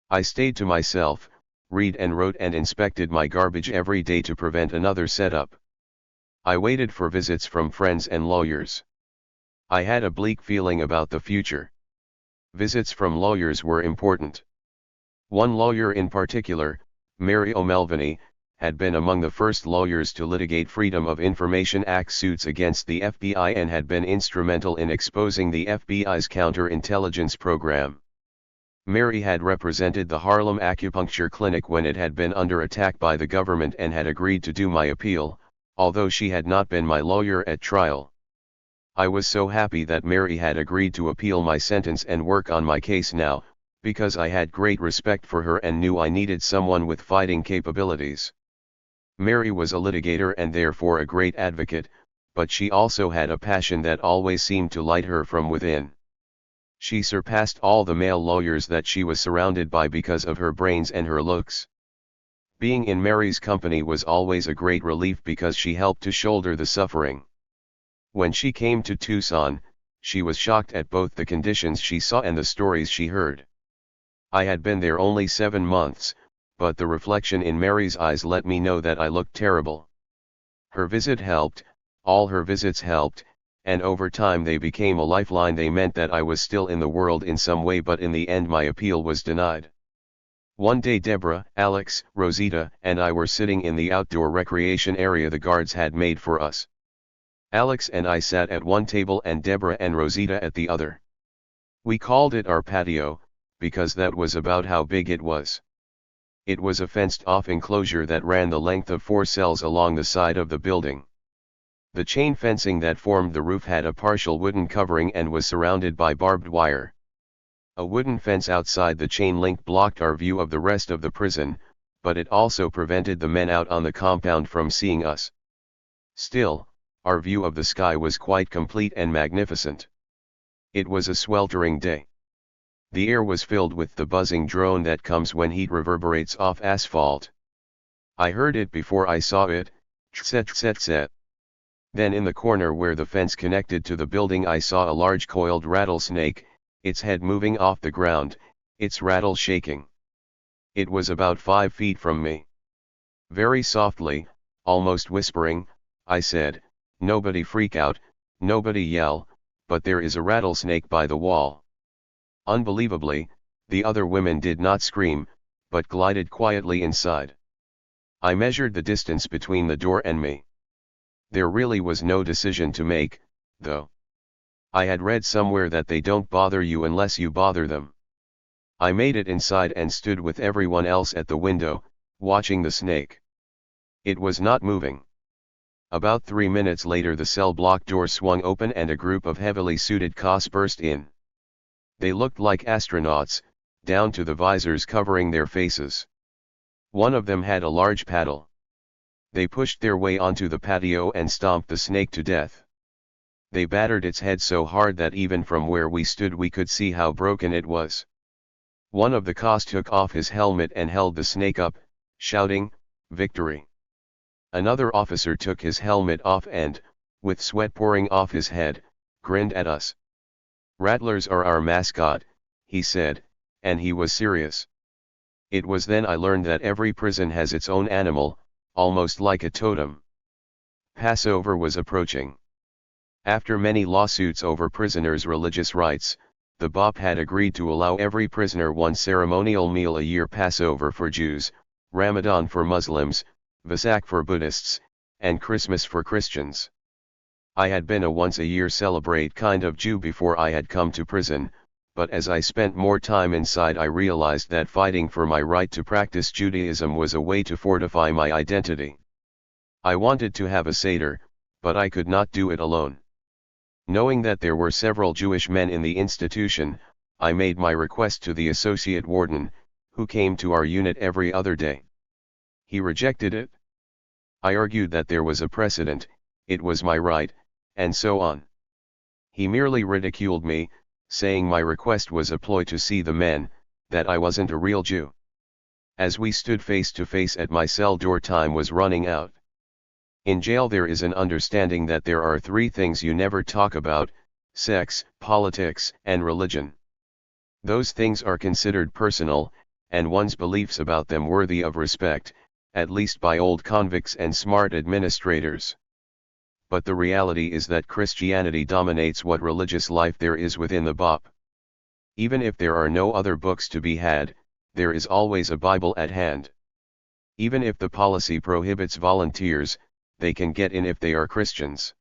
I stayed to myself, read and wrote and inspected my garbage every day to prevent another setup. I waited for visits from friends and lawyers. I had a bleak feeling about the future. Visits from lawyers were important. One lawyer in particular, Mary O'Melveny, had been among the first lawyers to litigate Freedom of Information Act suits against the FBI and had been instrumental in exposing the FBI's counterintelligence program. Mary had represented the Harlem Acupuncture Clinic when it had been under attack by the government and had agreed to do my appeal, although she had not been my lawyer at trial. I was so happy that Mary had agreed to appeal my sentence and work on my case now, because I had great respect for her and knew I needed someone with fighting capabilities. Mary was a litigator and therefore a great advocate, but she also had a passion that always seemed to light her from within. She surpassed all the male lawyers that she was surrounded by because of her brains and her looks. Being in Mary's company was always a great relief because she helped to shoulder the suffering. When she came to Tucson, she was shocked at both the conditions she saw and the stories she heard. I had been there only 7 months, but the reflection in Mary's eyes let me know that I looked terrible. Her visit helped, all her visits helped, and over time they became a lifeline. They meant that I was still in the world in some way, but in the end my appeal was denied. One day Deborah, Alex, Rosita, and I were sitting in the outdoor recreation area the guards had made for us. Alex and I sat at one table and Deborah and Rosita at the other. We called it our patio, because that was about how big it was. It was a fenced-off enclosure that ran the length of 4 cells along the side of the building. The chain fencing that formed the roof had a partial wooden covering and was surrounded by barbed wire. A wooden fence outside the chain link blocked our view of the rest of the prison, but it also prevented the men out on the compound from seeing us. Still, our view of the sky was quite complete and magnificent. It was a sweltering day. The air was filled with the buzzing drone that comes when heat reverberates off asphalt. I heard it before I saw it, tset tset tset. Then in the corner where the fence connected to the building I saw a large coiled rattlesnake, its head moving off the ground, its rattle shaking. It was about 5 feet from me. Very softly, almost whispering, I said, "Nobody freak out, nobody yell, but there is a rattlesnake by the wall." Unbelievably, the other women did not scream, but glided quietly inside. I measured the distance between the door and me. There really was no decision to make, though. I had read somewhere that they don't bother you unless you bother them. I made it inside and stood with everyone else at the window, watching the snake. It was not moving. About 3 minutes later the cell block door swung open and a group of heavily suited cops burst in. They looked like astronauts, down to the visors covering their faces. One of them had a large paddle. They pushed their way onto the patio and stomped the snake to death. They battered its head so hard that even from where we stood we could see how broken it was. One of the cops took off his helmet and held the snake up, shouting, "Victory!" Another officer took his helmet off and, with sweat pouring off his head, grinned at us. "Rattlers are our mascot," he said, and he was serious. It was then I learned that every prison has its own animal, almost like a totem. Passover was approaching. After many lawsuits over prisoners' religious rights, the BOP had agreed to allow every prisoner one ceremonial meal a year: Passover for Jews, Ramadan for Muslims, Vesak for Buddhists, and Christmas for Christians. I had been a once-a-year celebrate kind of Jew before I had come to prison, but as I spent more time inside I realized that fighting for my right to practice Judaism was a way to fortify my identity. I wanted to have a Seder, but I could not do it alone. Knowing that there were several Jewish men in the institution, I made my request to the associate warden, who came to our unit every other day. He rejected it. I argued that there was a precedent, it was my right, and so on. He merely ridiculed me, saying my request was a ploy to see the men, that I wasn't a real Jew. As we stood face to face at my cell door, time was running out. In jail there is an understanding that there are 3 things you never talk about: sex, politics, and religion. Those things are considered personal, and one's beliefs about them worthy of respect, at least by old convicts and smart administrators. But the reality is that Christianity dominates what religious life there is within the BOP. Even if there are no other books to be had, there is always a Bible at hand. Even if the policy prohibits volunteers, they can get in if they are Christians.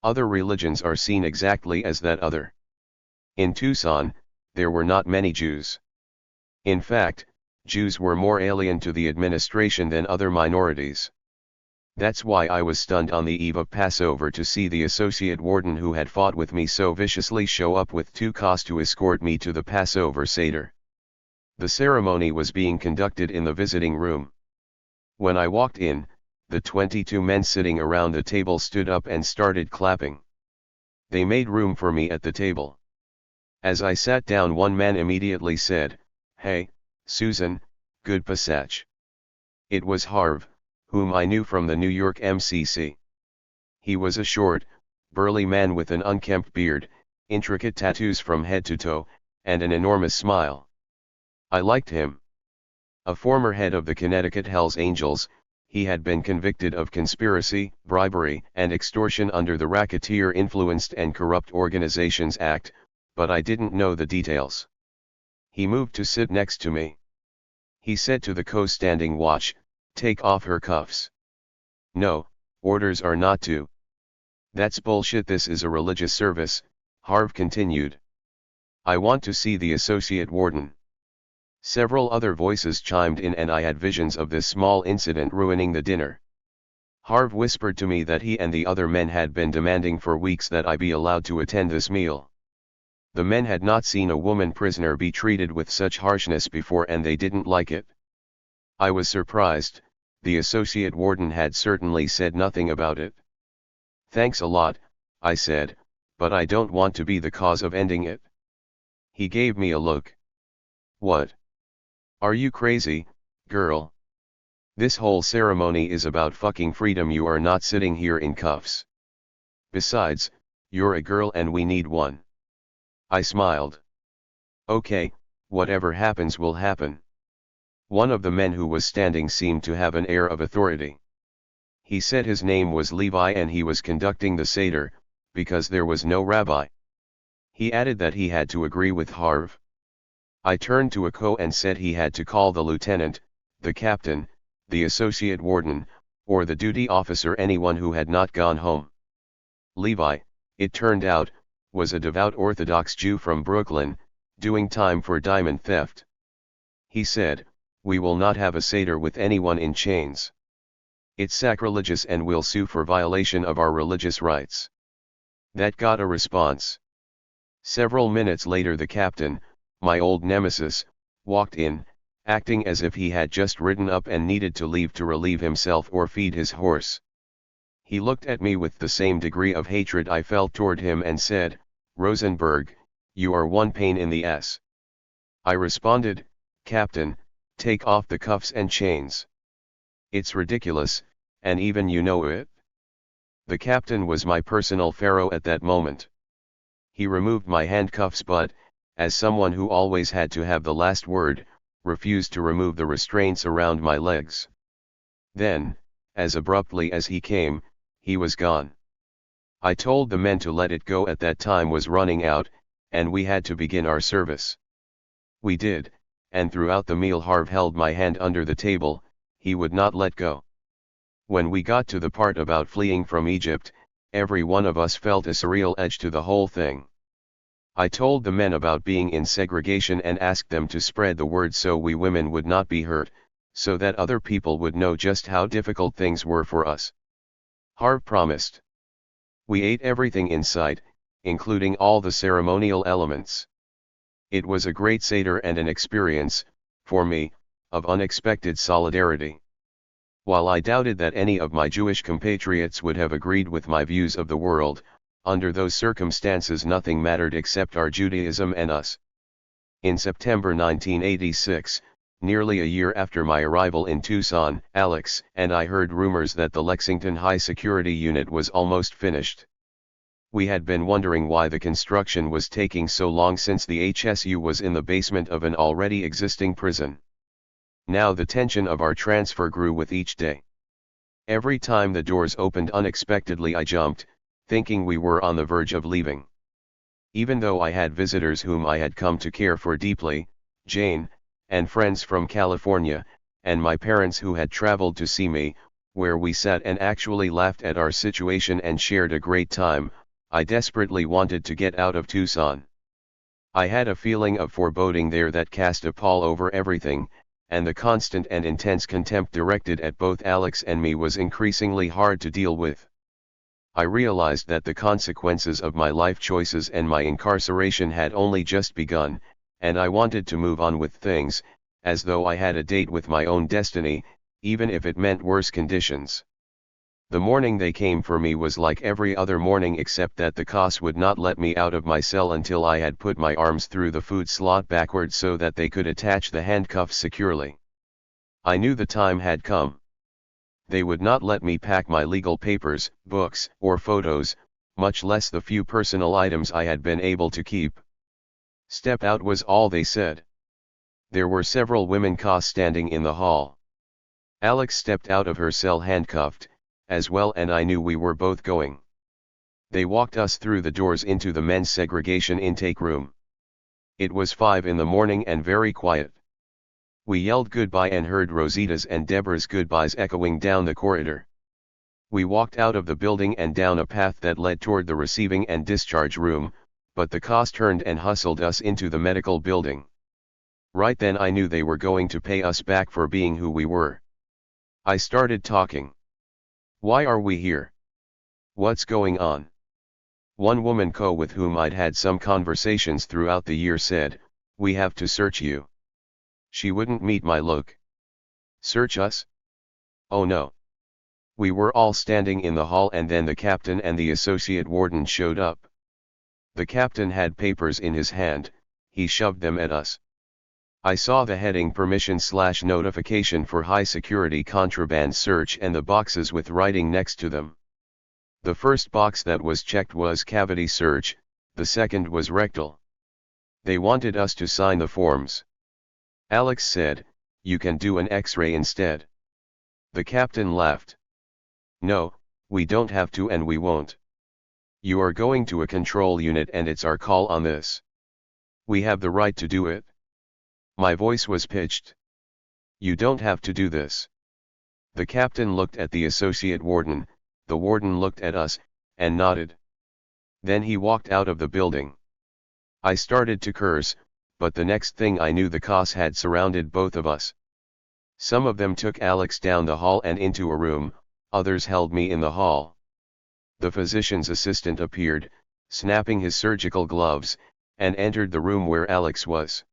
Other religions are seen exactly as that other. In Tucson, there were not many Jews. In fact, Jews were more alien to the administration than other minorities. That's why I was stunned on the eve of Passover to see the associate warden who had fought with me so viciously show up with 2 cops to escort me to the Passover Seder. The ceremony was being conducted in the visiting room. When I walked in, the 22 men sitting around the table stood up and started clapping. They made room for me at the table. As I sat down, one man immediately said, "Hey, Susan, good passage." It was Harv, whom I knew from the New York MCC. He was a short, burly man with an unkempt beard, intricate tattoos from head to toe, and an enormous smile. I liked him. A former head of the Connecticut Hells Angels, he had been convicted of conspiracy, bribery, and extortion under the Racketeer Influenced and Corrupt Organizations Act, but I didn't know the details. He moved to sit next to me. He said to the co-standing watch, "Take off her cuffs." "No, orders are not to." "That's bullshit, this is a religious service," Harv continued. "I want to see the associate warden." Several other voices chimed in and I had visions of this small incident ruining the dinner. Harv whispered to me that he and the other men had been demanding for weeks that I be allowed to attend this meal. The men had not seen a woman prisoner be treated with such harshness before and they didn't like it. I was surprised, the associate warden had certainly said nothing about it. "Thanks a lot," I said, "but I don't want to be the cause of ending it." He gave me a look. "What? Are you crazy, girl? This whole ceremony is about fucking freedom. You are not sitting here in cuffs." Besides, you're a girl and we need one. I smiled. Okay, whatever happens will happen. One of the men who was standing seemed to have an air of authority. He said his name was Levi and he was conducting the Seder, because there was no rabbi. He added that he had to agree with Harv. I turned to Ako and said he had to call the lieutenant, the captain, the associate warden, or the duty officer, anyone who had not gone home. Levi, it turned out, was a devout Orthodox Jew from Brooklyn, doing time for diamond theft. He said, "We will not have a Seder with anyone in chains. It's sacrilegious and we'll sue for violation of our religious rights." That got a response. Several minutes later the captain, my old nemesis, walked in, acting as if he had just ridden up and needed to leave to relieve himself or feed his horse. He looked at me with the same degree of hatred I felt toward him and said, "Rosenberg, you are one pain in the ass." I responded, "Captain, take off the cuffs and chains. It's ridiculous, and even you know it." The captain was my personal pharaoh at that moment. He removed my handcuffs but, as someone who always had to have the last word, refused to remove the restraints around my legs. Then, as abruptly as he came, he was gone. I told the men to let it go. At that time was running out, and we had to begin our service. We did, and throughout the meal Harv held my hand under the table, he would not let go. When we got to the part about fleeing from Egypt, every one of us felt a surreal edge to the whole thing. I told the men about being in segregation and asked them to spread the word so we women would not be hurt, so that other people would know just how difficult things were for us. Harv promised. We ate everything in sight, including all the ceremonial elements. It was a great Seder and an experience, for me, of unexpected solidarity. While I doubted that any of my Jewish compatriots would have agreed with my views of the world, under those circumstances nothing mattered except our Judaism and us. In September 1986, nearly a year after my arrival in Tucson, Alex and I heard rumors that the Lexington High Security Unit was almost finished. We had been wondering why the construction was taking so long since the HSU was in the basement of an already existing prison. Now the tension of our transfer grew with each day. Every time the doors opened unexpectedly I jumped, thinking we were on the verge of leaving. Even though I had visitors whom I had come to care for deeply, Jane, and friends from California, and my parents who had traveled to see me, where we sat and actually laughed at our situation and shared a great time, I desperately wanted to get out of Tucson. I had a feeling of foreboding there that cast a pall over everything, and the constant and intense contempt directed at both Alex and me was increasingly hard to deal with. I realized that the consequences of my life choices and my incarceration had only just begun, and I wanted to move on with things, as though I had a date with my own destiny, even if it meant worse conditions. The morning they came for me was like every other morning except that the COS would not let me out of my cell until I had put my arms through the food slot backwards so that they could attach the handcuffs securely. I knew the time had come. They would not let me pack my legal papers, books, or photos, much less the few personal items I had been able to keep. Step out was all they said. There were several women COS standing in the hall. Alex stepped out of her cell handcuffed, as well, and I knew we were both going. They walked us through the doors into the men's segregation intake room. It was 5 in the morning and very quiet. We yelled goodbye and heard Rosita's and Deborah's goodbyes echoing down the corridor. We walked out of the building and down a path that led toward the receiving and discharge room, but the COS turned and hustled us into the medical building. Right then I knew they were going to pay us back for being who we were. I started talking. Why are we here? What's going on? One woman with whom I'd had some conversations throughout the year said, "We have to search you." She wouldn't meet my look. Search us? Oh no. We were all standing in the hall and then the captain and the associate warden showed up. The captain had papers in his hand, he shoved them at us. I saw the heading permission/notification for high security contraband search and the boxes with writing next to them. The first box that was checked was cavity search, the second was rectal. They wanted us to sign the forms. Alex said, "You can do an X-ray instead." The captain laughed. "No, we don't have to and we won't. You are going to a control unit and it's our call on this. We have the right to do it." My voice was pitched. "You don't have to do this." The captain looked at the associate warden, the warden looked at us, and nodded. Then he walked out of the building. I started to curse, but the next thing I knew the cops had surrounded both of us. Some of them took Alex down the hall and into a room, others held me in the hall. The physician's assistant appeared, snapping his surgical gloves, and entered the room where Alex was.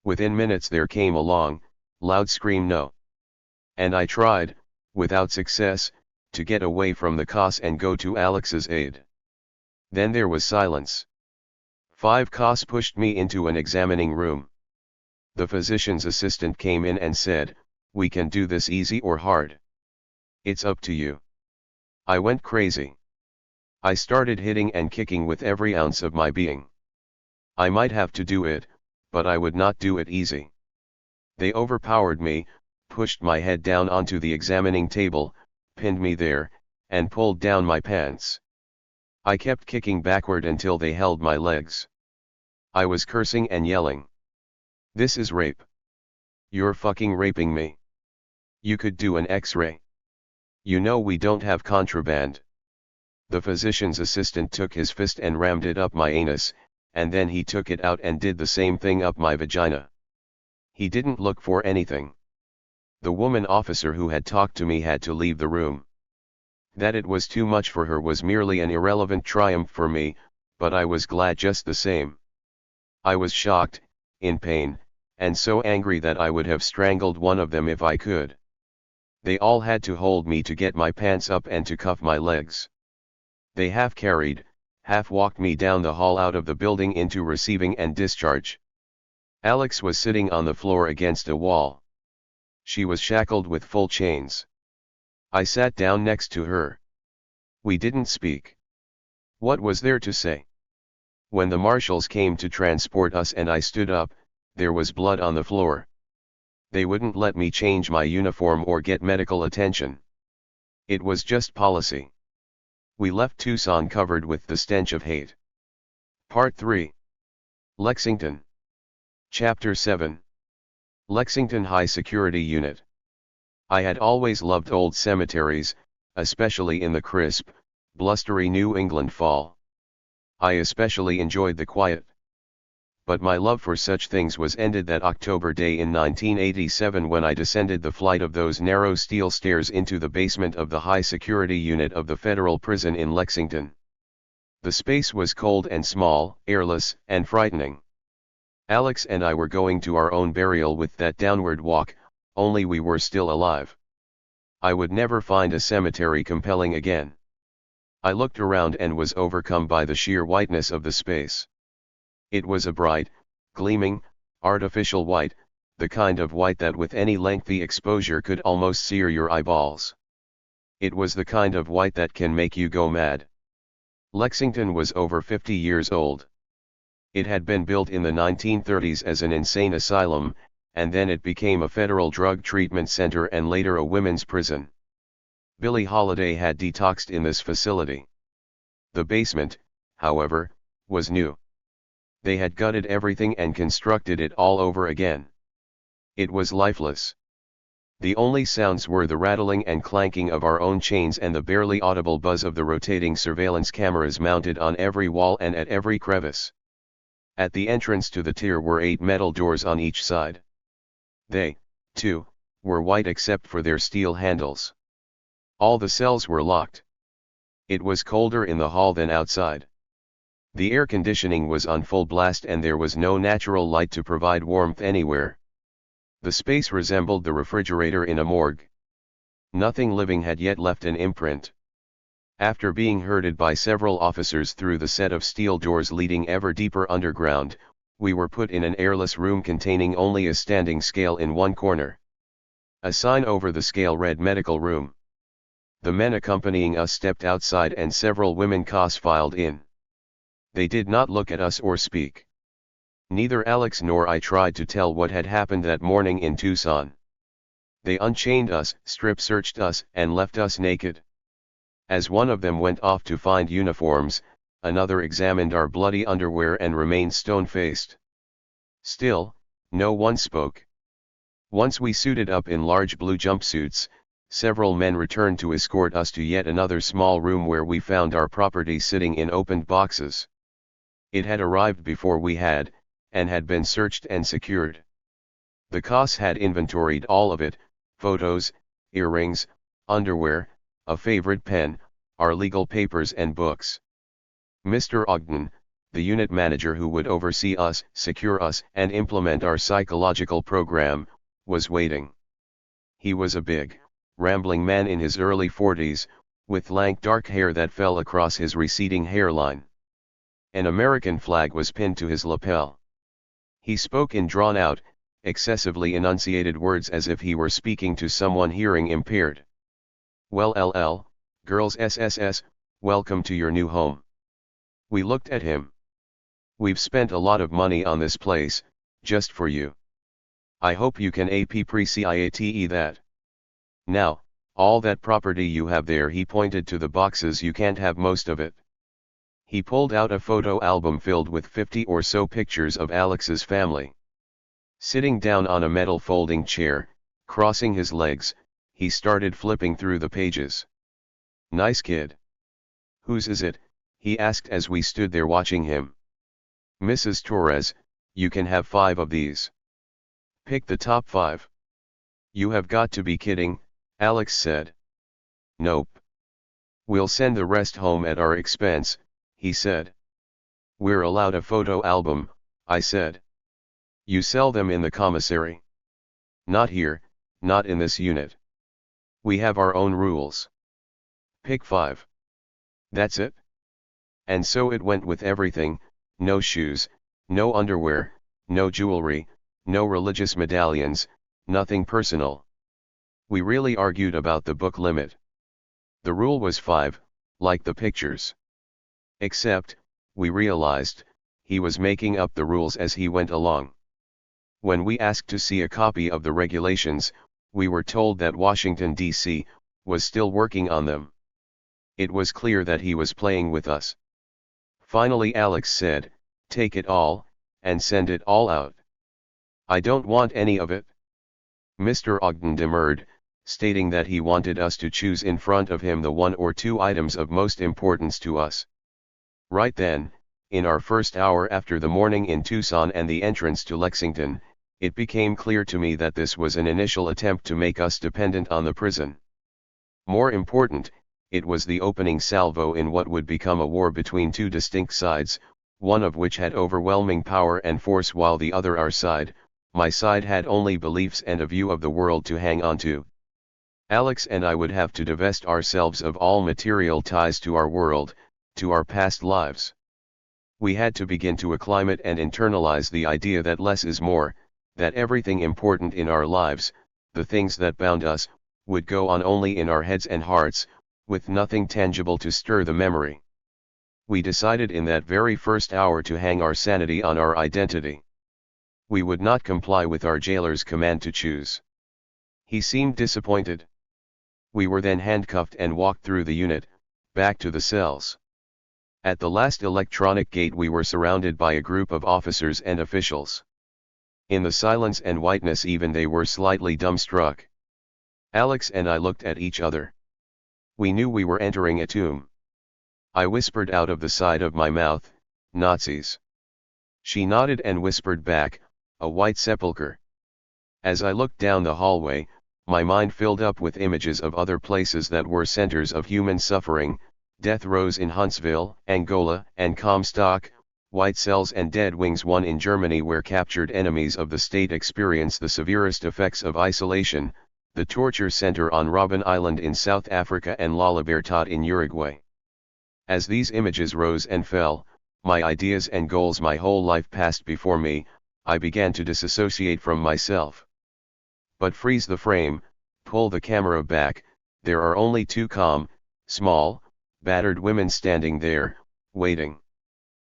Within minutes there came a long, loud scream, "No!" And I tried, without success, to get away from the cops and go to Alex's aid. Then there was silence. 5 cops pushed me into an examining room. The physician's assistant came in and said, "We can do this easy or hard. It's up to you." I went crazy. I started hitting and kicking with every ounce of my being. I might have to do it, but I would not do it easy. They overpowered me, pushed my head down onto the examining table, pinned me there, and pulled down my pants. I kept kicking backward until they held my legs. I was cursing and yelling. "This is rape. You're fucking raping me. You could do an X-ray. You know we don't have contraband." The physician's assistant took his fist and rammed it up my anus, and then he took it out and did the same thing up my vagina. He didn't look for anything. The woman officer who had talked to me had to leave the room. That it was too much for her was merely an irrelevant triumph for me, but I was glad just the same. I was shocked, in pain, and so angry that I would have strangled one of them if I could. They all had to hold me to get my pants up and to cuff my legs. They half carried, half walked me down the hall out of the building into receiving and discharge. Alex was sitting on the floor against a wall. She was shackled with full chains. I sat down next to her. We didn't speak. What was there to say? When the marshals came to transport us and I stood up, there was blood on the floor. They wouldn't let me change my uniform or get medical attention. It was just policy. We left Tucson covered with the stench of hate. Part 3. Lexington. Chapter 7. Lexington High Security Unit. I had always loved old cemeteries, especially in the crisp, blustery New England fall. I especially enjoyed the quiet. But my love for such things was ended that October day in 1987 when I descended the flight of those narrow steel stairs into the basement of the high security unit of the federal prison in Lexington. The space was cold and small, airless, and frightening. Alex and I were going to our own burial with that downward walk, only we were still alive. I would never find a cemetery compelling again. I looked around and was overcome by the sheer whiteness of the space. It was a bright, gleaming, artificial white, the kind of white that with any lengthy exposure could almost sear your eyeballs. It was the kind of white that can make you go mad. Lexington was over 50 years old. It had been built in the 1930s as an insane asylum, and then it became a federal drug treatment center and later a women's prison. Billie Holiday had detoxed in this facility. The basement, however, was new. They had gutted everything and constructed it all over again. It was lifeless. The only sounds were the rattling and clanking of our own chains and the barely audible buzz of the rotating surveillance cameras mounted on every wall and at every crevice. At the entrance to the tier were 8 metal doors on each side. They, too, were white except for their steel handles. All the cells were locked. It was colder in the hall than outside. The air conditioning was on full blast and there was no natural light to provide warmth anywhere. The space resembled the refrigerator in a morgue. Nothing living had yet left an imprint. After being herded by several officers through the set of steel doors leading ever deeper underground, we were put in an airless room containing only a standing scale in one corner. A sign over the scale read "Medical Room." The men accompanying us stepped outside and several women cos filed in. They did not look at us or speak. Neither Alex nor I tried to tell what had happened that morning in Tucson. They unchained us, strip-searched us, and left us naked. As one of them went off to find uniforms, another examined our bloody underwear and remained stone-faced. Still, no one spoke. Once we suited up in large blue jumpsuits, several men returned to escort us to yet another small room where we found our property sitting in opened boxes. It had arrived before we had, and had been searched and secured. The COS had inventoried all of it: photos, earrings, underwear, a favorite pen, our legal papers and books. Mr. Ogden, the unit manager who would oversee us, secure us, and implement our psychological program, was waiting. He was a big, rambling man in his early 40s, with lank dark hair that fell across his receding hairline. An American flag was pinned to his lapel. He spoke in drawn-out, excessively enunciated words as if he were speaking to someone hearing impaired. "Well, girls SSS, welcome to your new home." We looked at him. "We've spent a lot of money on this place, just for you. I hope you can appreciate that. Now, all that property you have there," he pointed to the boxes, "you can't have most of it." He pulled out a photo album filled with 50 or so pictures of Alex's family. Sitting down on a metal folding chair, crossing his legs, he started flipping through the pages. "Nice kid. Whose is it?" he asked as we stood there watching him. "Mrs. Torres, you can have 5 of these. Pick the top 5. "You have got to be kidding," Alex said. "Nope. We'll send the rest home at our expense," he said. "We're allowed a photo album," I said. "You sell them in the commissary." "Not here, not in this unit. We have our own rules. Pick 5. That's it." And so it went with everything: no shoes, no underwear, no jewelry, no religious medallions, nothing personal. We really argued about the book limit. The rule was 5, like the pictures. Except, we realized, he was making up the rules as he went along. When we asked to see a copy of the regulations, we were told that Washington, D.C., was still working on them. It was clear that he was playing with us. Finally Alex said, "Take it all, and send it all out." "I don't want any of it." Mr. Ogden demurred, stating that he wanted us to choose in front of him the 1 or 2 items of most importance to us. Right then, in our first hour after the morning in Tucson and the entrance to Lexington, it became clear to me that this was an initial attempt to make us dependent on the prison. More important, it was the opening salvo in what would become a war between 2 distinct sides, one of which had overwhelming power and force while the other, our side, my side, had only beliefs and a view of the world to hang on to. Alex and I would have to divest ourselves of all material ties to our world, to our past lives. We had to begin to acclimate and internalize the idea that less is more, that everything important in our lives, the things that bound us, would go on only in our heads and hearts, with nothing tangible to stir the memory. We decided in that very first hour to hang our sanity on our identity. We would not comply with our jailer's command to choose. He seemed disappointed. We were then handcuffed and walked through the unit, back to the cells. At the last electronic gate we were surrounded by a group of officers and officials. In the silence and whiteness even they were slightly dumbstruck. Alex and I looked at each other. We knew we were entering a tomb. I whispered out of the side of my mouth, "Nazis." She nodded and whispered back, "A white sepulchre." As I looked down the hallway, my mind filled up with images of other places that were centers of human suffering: death rows in Huntsville, Angola, and Comstock, white cells and dead wings, one in Germany where captured enemies of the state experience the severest effects of isolation, the torture center on Robben Island in South Africa, and La Libertad in Uruguay. As these images rose and fell, my ideas and goals, my whole life passed before me. I began to disassociate from myself. But freeze the frame, pull the camera back, There are only two calm, small, battered women standing there, waiting.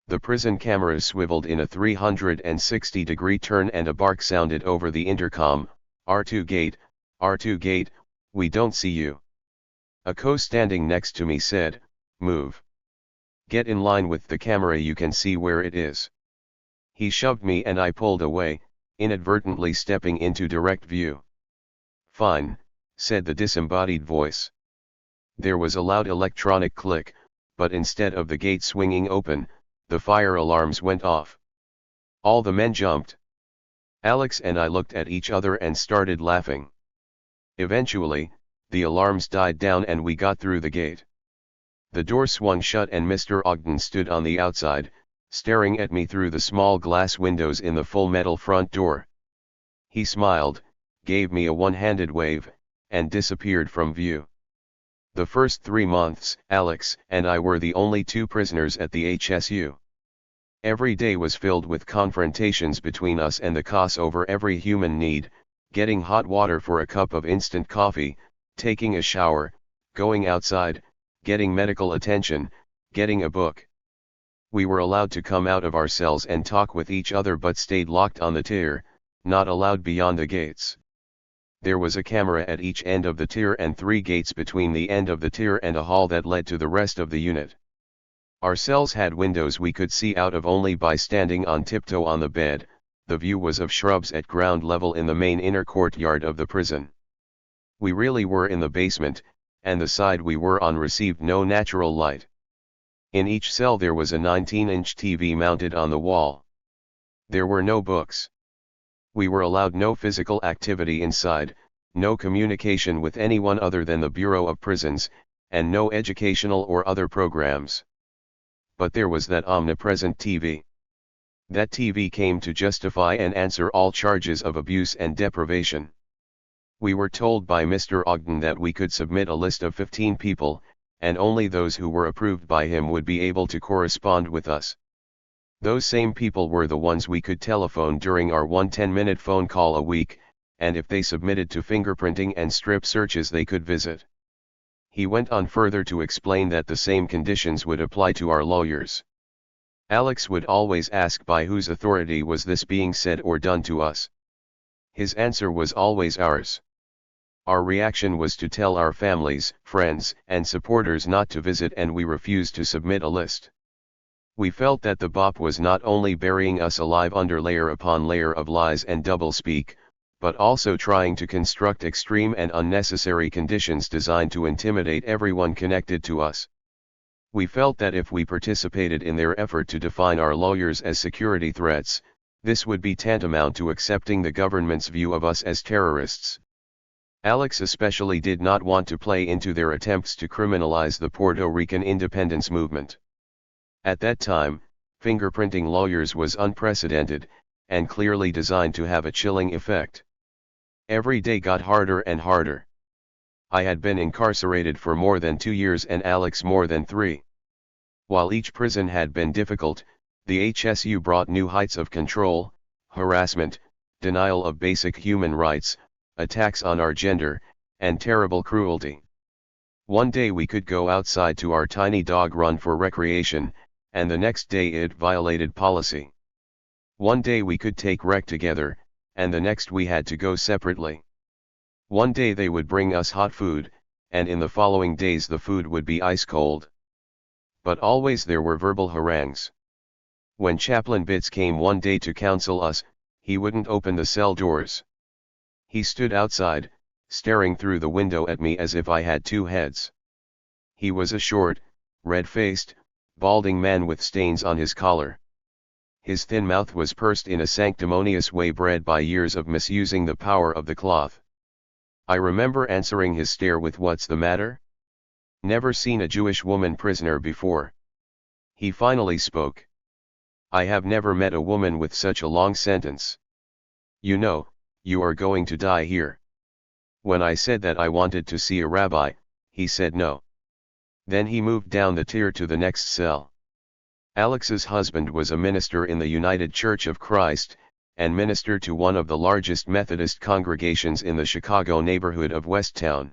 The prison cameras swiveled in a 360-degree turn and a bark sounded over the intercom, R2 gate, R2 gate, we don't see you. A co standing next to me said, move. Get in line with the camera, you can see where it is. He shoved me and I pulled away, inadvertently stepping into direct view. Fine, said the disembodied voice. There was a loud electronic click, but instead of the gate swinging open, the fire alarms went off. All the men jumped. Alex and I looked at each other and started laughing. Eventually, the alarms died down and we got through the gate. The door swung shut and Mr. Ogden stood on the outside, staring at me through the small glass windows in the full metal front door. He smiled, gave me a one-handed wave, and disappeared from view. The first 3 months, Alex and I were the only two prisoners at the HSU. Every day was filled with confrontations between us and the COS over every human need, getting hot water for a cup of instant coffee, taking a shower, going outside, getting medical attention, getting a book. We were allowed to come out of our cells and talk with each other but stayed locked on the tier, not allowed beyond the gates. There was a camera at each end of the tier and 3 gates between the end of the tier and a hall that led to the rest of the unit. Our cells had windows we could see out of only by standing on tiptoe on the bed. The view was of shrubs at ground level in the main inner courtyard of the prison. We really were in the basement, and the side we were on received no natural light. In each cell there was a 19-inch TV mounted on the wall. There were no books. We were allowed no physical activity inside, no communication with anyone other than the Bureau of Prisons, and no educational or other programs. But there was that omnipresent TV. That TV came to justify and answer all charges of abuse and deprivation. We were told by Mr. Ogden that we could submit a list of 15 people, and only those who were approved by him would be able to correspond with us. Those same people were the ones we could telephone during our 1 10-minute phone call a week, and if they submitted to fingerprinting and strip searches they could visit. He went on further to explain that the same conditions would apply to our lawyers. Alex would always ask by whose authority was this being said or done to us. His answer was always ours. Our reaction was to tell our families, friends, and supporters not to visit, and we refused to submit a list. We felt that the BOP was not only burying us alive under layer upon layer of lies and doublespeak, but also trying to construct extreme and unnecessary conditions designed to intimidate everyone connected to us. We felt that if we participated in their effort to define our lawyers as security threats, this would be tantamount to accepting the government's view of us as terrorists. Alex especially did not want to play into their attempts to criminalize the Puerto Rican independence movement. At that time, fingerprinting lawyers was unprecedented, and clearly designed to have a chilling effect. Every day got harder and harder. I had been incarcerated for more than 2 years and Alex more than 3. While each prison had been difficult, the HSU brought new heights of control, harassment, denial of basic human rights, attacks on our gender, and terrible cruelty. One day we could go outside to our tiny dog run for recreation, and the next day it violated policy. One day we could take rec together, and the next we had to go separately. One day they would bring us hot food, and in the following days the food would be ice cold. But always there were verbal harangues. When Chaplain Bitts came one day to counsel us, he wouldn't open the cell doors. He stood outside, staring through the window at me as if I had 2 heads. He was a short, red-faced, balding man with stains on his collar. His thin mouth was pursed in a sanctimonious way bred by years of misusing the power of the cloth. I remember answering his stare with "What's the matter? Never seen a Jewish woman prisoner before." He finally spoke. "I have never met a woman with such a long sentence. You know, you are going to die here." When I said that I wanted to see a rabbi, he said no. Then he moved down the tier to the next cell. Alex's husband was a minister in the United Church of Christ, and ministered to one of the largest Methodist congregations in the Chicago neighborhood of Westtown.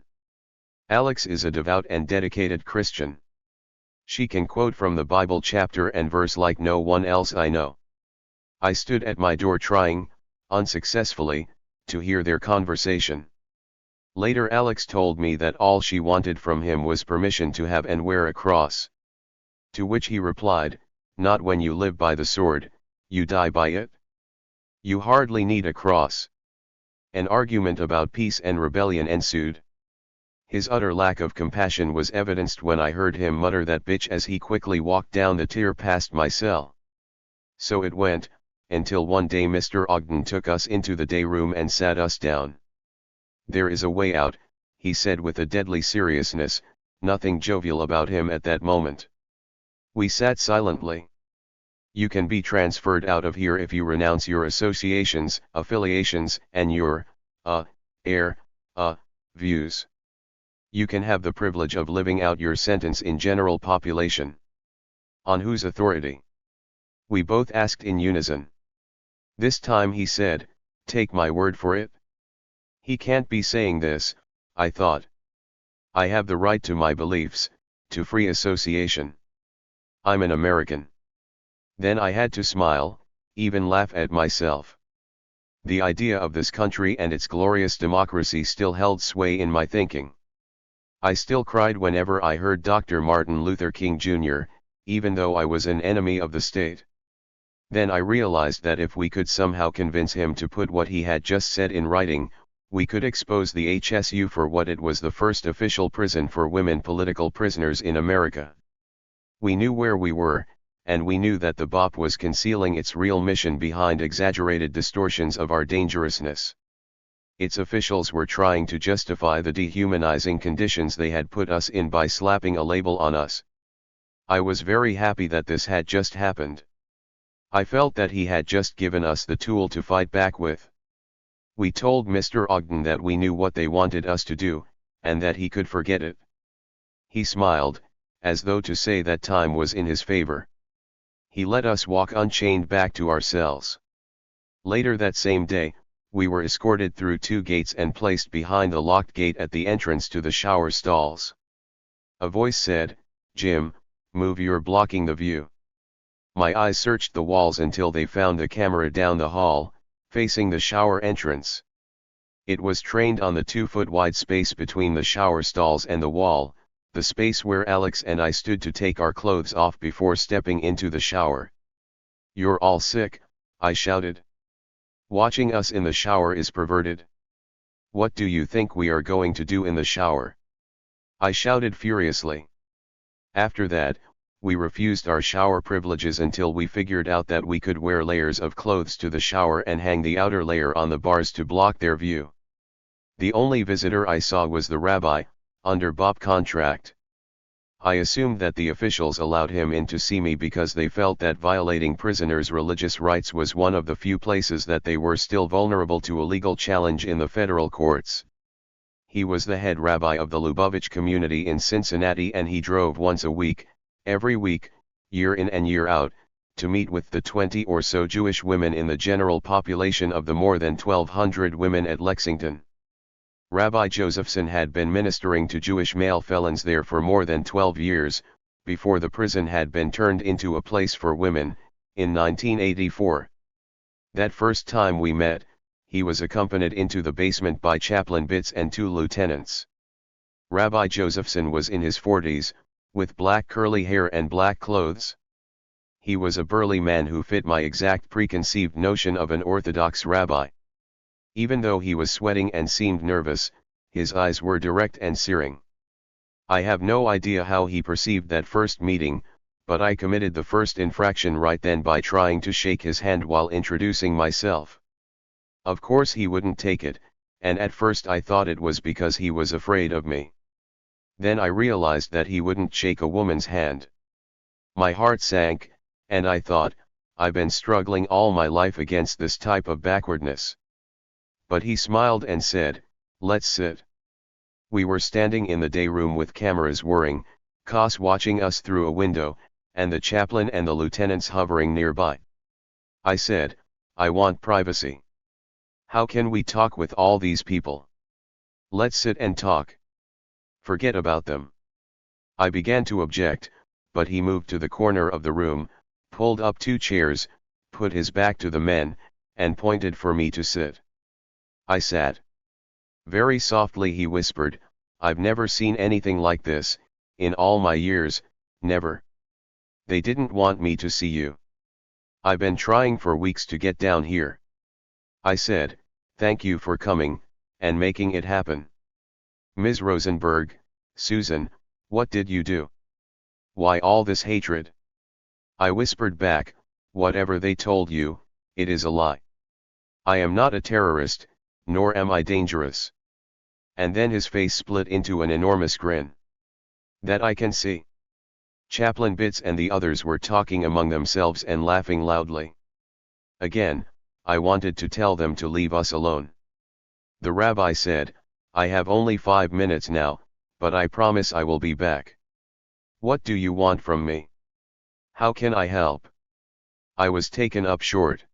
Alex is a devout and dedicated Christian. She can quote from the Bible chapter and verse like no one else I know. I stood at my door trying, unsuccessfully, to hear their conversation. Later Alex told me that all she wanted from him was permission to have and wear a cross. To which he replied, "Not when you live by the sword, you die by it. You hardly need a cross." An argument about peace and rebellion ensued. His utter lack of compassion was evidenced when I heard him mutter that bitch as he quickly walked down the tier past my cell. So it went, until one day Mr. Ogden took us into the day room and sat us down. "There is a way out," he said with a deadly seriousness, nothing jovial about him at that moment. We sat silently. "You can be transferred out of here if you renounce your associations, affiliations, and your, views. You can have the privilege of living out your sentence in general population." "On whose authority?" we both asked in unison. This time he said, "Take my word for it." He can't be saying this, I thought. I have the right to my beliefs, to free association. I'm an American. Then I had to smile, even laugh at myself. The idea of this country and its glorious democracy still held sway in my thinking. I still cried whenever I heard Dr. Martin Luther King Jr., even though I was an enemy of the state. Then I realized that if we could somehow convince him to put what he had just said in writing, we could expose the HSU for what it was: the first official prison for women political prisoners in America. We knew where we were, and we knew that the BOP was concealing its real mission behind exaggerated distortions of our dangerousness. Its officials were trying to justify the dehumanizing conditions they had put us in by slapping a label on us. I was very happy that this had just happened. I felt that he had just given us the tool to fight back with. We told Mr. Ogden that we knew what they wanted us to do, and that he could forget it. He smiled, as though to say that time was in his favor. He let us walk unchained back to our cells. Later that same day, we were escorted through 2 gates and placed behind the locked gate at the entrance to the shower stalls. A voice said, "Jim, move, you're blocking the view." My eyes searched the walls until they found the camera down the hall, facing the shower entrance. It was trained on the 2-foot wide space between the shower stalls and the wall, the space where Alex and I stood to take our clothes off before stepping into the shower. "You're all sick," I shouted. "Watching us in the shower is perverted. What do you think we are going to do in the shower?" I shouted furiously. After that, we refused our shower privileges until we figured out that we could wear layers of clothes to the shower and hang the outer layer on the bars to block their view. The only visitor I saw was the rabbi, under BOP contract. I assumed that the officials allowed him in to see me because they felt that violating prisoners' religious rights was one of the few places that they were still vulnerable to a legal challenge in the federal courts. He was the head rabbi of the Lubavitch community in Cincinnati, and he drove once a week, every week, year in and year out, to meet with the 20 or so Jewish women in the general population of the more than 1,200 women at Lexington. Rabbi Josephson had been ministering to Jewish male felons there for more than 12 years, before the prison had been turned into a place for women, in 1984. That first time we met, he was accompanied into the basement by Chaplain Bitts and 2 lieutenants. Rabbi Josephson was in his 40s, with black curly hair and black clothes. He was a burly man who fit my exact preconceived notion of an Orthodox rabbi. Even though he was sweating and seemed nervous, his eyes were direct and searing. I have no idea how he perceived that first meeting, but I committed the first infraction right then by trying to shake his hand while introducing myself. Of course he wouldn't take it, and at first I thought it was because he was afraid of me. Then I realized that he wouldn't shake a woman's hand. My heart sank, and I thought, I've been struggling all my life against this type of backwardness. But he smiled and said, "Let's sit." We were standing in the day room with cameras whirring, cops watching us through a window, and the chaplain and the lieutenants hovering nearby. I said, "I want privacy. How can we talk with all these people? Let's sit and talk." Forget about them. I began to object, but he moved to the corner of the room, pulled up 2 chairs, put his back to the men, and pointed for me to sit. I sat. Very softly he whispered, "I've never seen anything like this, in all my years, never. They didn't want me to see you. I've been trying for weeks to get down here." I said, "Thank you for coming, and making it happen. Ms. Rosenberg, Susan, what did you do? Why all this hatred?" I whispered back, "Whatever they told you, it is a lie. I am not a terrorist, nor am I dangerous." And then his face split into an enormous grin. "That I can see." Chaplain Bitts and the others were talking among themselves and laughing loudly. Again, I wanted to tell them to leave us alone. The rabbi said, "I have only 5 minutes now, but I promise I will be back. What do you want from me? How can I help?" I was taken up short.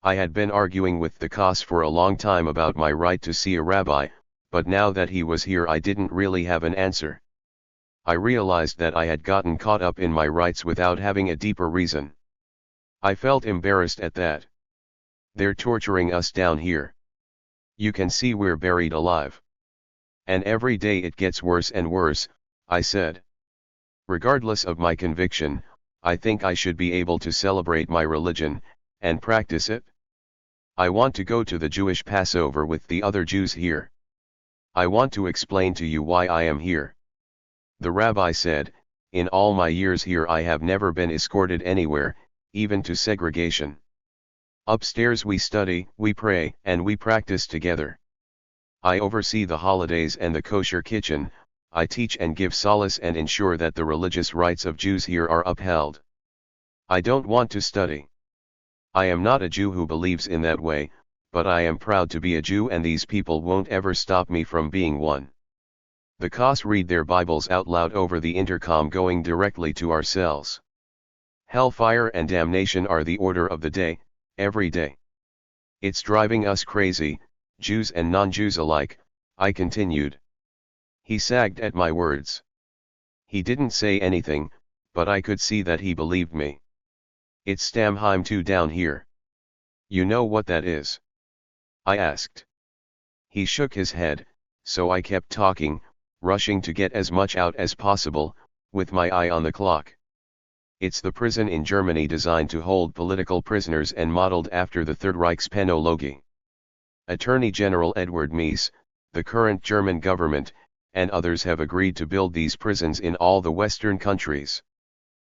I had been arguing with the Kos for a long time about my right to see a rabbi, but now that he was here I didn't really have an answer. I realized that I had gotten caught up in my rights without having a deeper reason. I felt embarrassed at that. "They're torturing us down here. You can see we're buried alive. And every day it gets worse and worse," I said. "Regardless of my conviction, I think I should be able to celebrate my religion, and practice it. I want to go to the Jewish Passover with the other Jews here. I want to explain to you why I am here." The rabbi said, "In all my years here I have never been escorted anywhere, even to segregation. Upstairs we study, we pray, and we practice together. I oversee the holidays and the kosher kitchen, I teach and give solace and ensure that the religious rights of Jews here are upheld. I don't want to study. I am not a Jew who believes in that way, but I am proud to be a Jew and these people won't ever stop me from being one." The Kos read their Bibles out loud over the intercom going directly to our cells. "Hellfire and damnation are the order of the day, every day. It's driving us crazy, Jews and non-Jews alike," I continued. He sagged at my words. He didn't say anything, but I could see that he believed me. "It's Stammheim 2 down here. You know what that is?" I asked. He shook his head, so I kept talking, rushing to get as much out as possible, with my eye on the clock. "It's the prison in Germany designed to hold political prisoners and modeled after the Third Reich's Penologie. Attorney General Edward Meese, the current German government, and others have agreed to build these prisons in all the Western countries."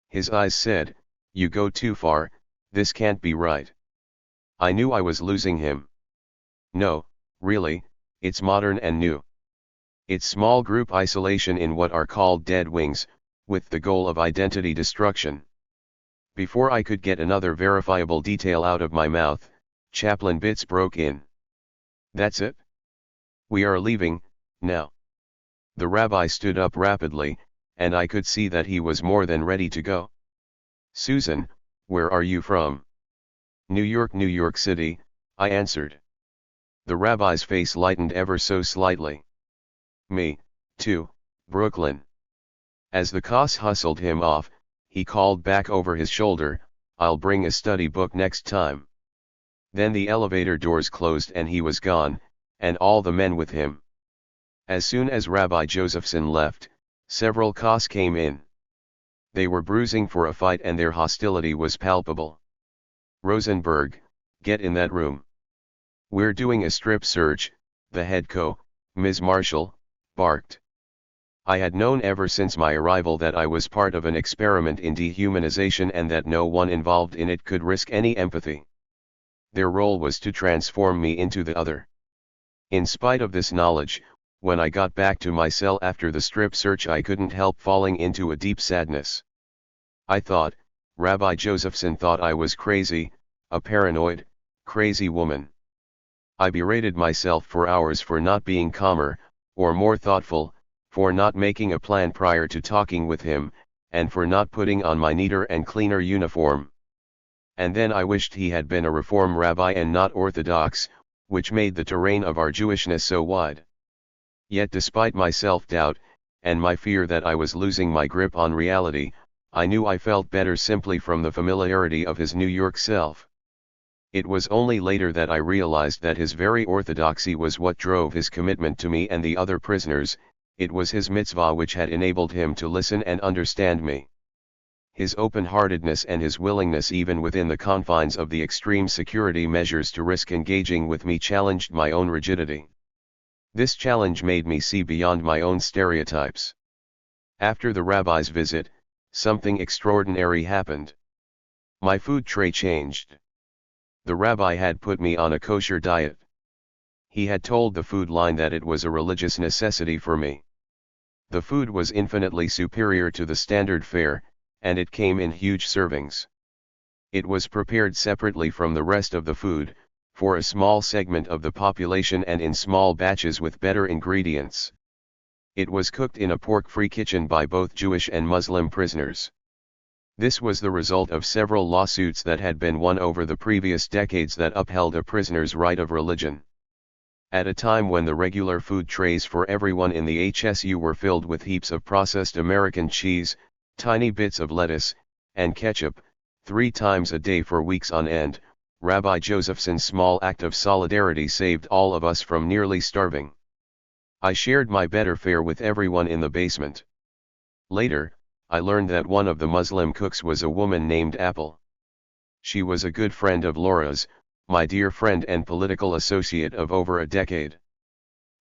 His eyes said, "You go too far, this can't be right." I knew I was losing him. "No, really, it's modern and new. It's small group isolation in what are called dead wings, with the goal of identity destruction." Before I could get another verifiable detail out of my mouth, Chaplain Bitts broke in. "That's it? We are leaving, now." The rabbi stood up rapidly, and I could see that he was more than ready to go. "Susan, where are you from?" New York City," I answered. The rabbi's face lightened ever so slightly. "Me, too, Brooklyn." As the Kos hustled him off, he called back over his shoulder, "I'll bring a study book next time." Then the elevator doors closed and he was gone, and all the men with him. As soon as Rabbi Josephson left, several Kos came in. They were bruising for a fight and their hostility was palpable. "Rosenberg, get in that room. We're doing a strip search," the head co, Ms. Marshall, barked. I had known ever since my arrival that I was part of an experiment in dehumanization and that no one involved in it could risk any empathy. Their role was to transform me into the other. In spite of this knowledge, when I got back to my cell after the strip search I couldn't help falling into a deep sadness. I thought, Rabbi Josephson thought I was crazy, a paranoid, crazy woman. I berated myself for hours for not being calmer, or more thoughtful, for not making a plan prior to talking with him, and for not putting on my neater and cleaner uniform. And then I wished he had been a Reform rabbi and not Orthodox, which made the terrain of our Jewishness so wide. Yet despite my self-doubt, and my fear that I was losing my grip on reality, I knew I felt better simply from the familiarity of his New York self. It was only later that I realized that his very orthodoxy was what drove his commitment to me and the other prisoners. It was his mitzvah which had enabled him to listen and understand me. His open-heartedness and his willingness even within the confines of the extreme security measures to risk engaging with me challenged my own rigidity. This challenge made me see beyond my own stereotypes. After the rabbi's visit, something extraordinary happened. My food tray changed. The rabbi had put me on a kosher diet. He had told the food line that it was a religious necessity for me. The food was infinitely superior to the standard fare, and it came in huge servings. It was prepared separately from the rest of the food, for a small segment of the population and in small batches with better ingredients. It was cooked in a pork-free kitchen by both Jewish and Muslim prisoners. This was the result of several lawsuits that had been won over the previous decades that upheld a prisoner's right of religion. At a time when the regular food trays for everyone in the HSU were filled with heaps of processed American cheese, tiny bits of lettuce, and ketchup, 3 times a day for weeks on end, Rabbi Josephson's small act of solidarity saved all of us from nearly starving. I shared my better fare with everyone in the basement. Later, I learned that one of the Muslim cooks was a woman named Apple. She was a good friend of Laura's, my dear friend and political associate of over a decade.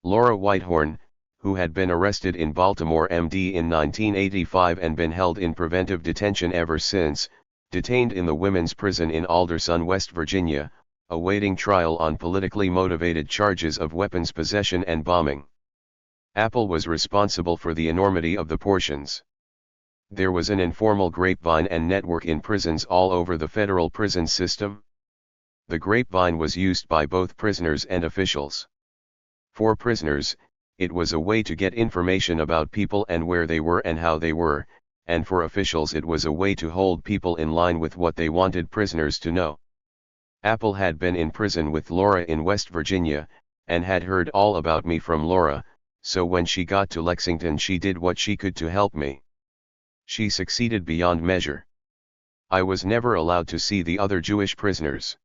Laura Whitehorn, who had been arrested in Baltimore MD in 1985 and been held in preventive detention ever since, detained in the women's prison in Alderson, West Virginia, awaiting trial on politically motivated charges of weapons possession and bombing. Apple was responsible for the enormity of the portions. There was an informal grapevine and network in prisons all over the federal prison system. The grapevine was used by both prisoners and officials. For prisoners, it was a way to get information about people and where they were and how they were, and for officials it was a way to hold people in line with what they wanted prisoners to know. Apple had been in prison with Laura in West Virginia, and had heard all about me from Laura, so when she got to Lexington she did what she could to help me. She succeeded beyond measure. I was never allowed to see the other Jewish prisoners.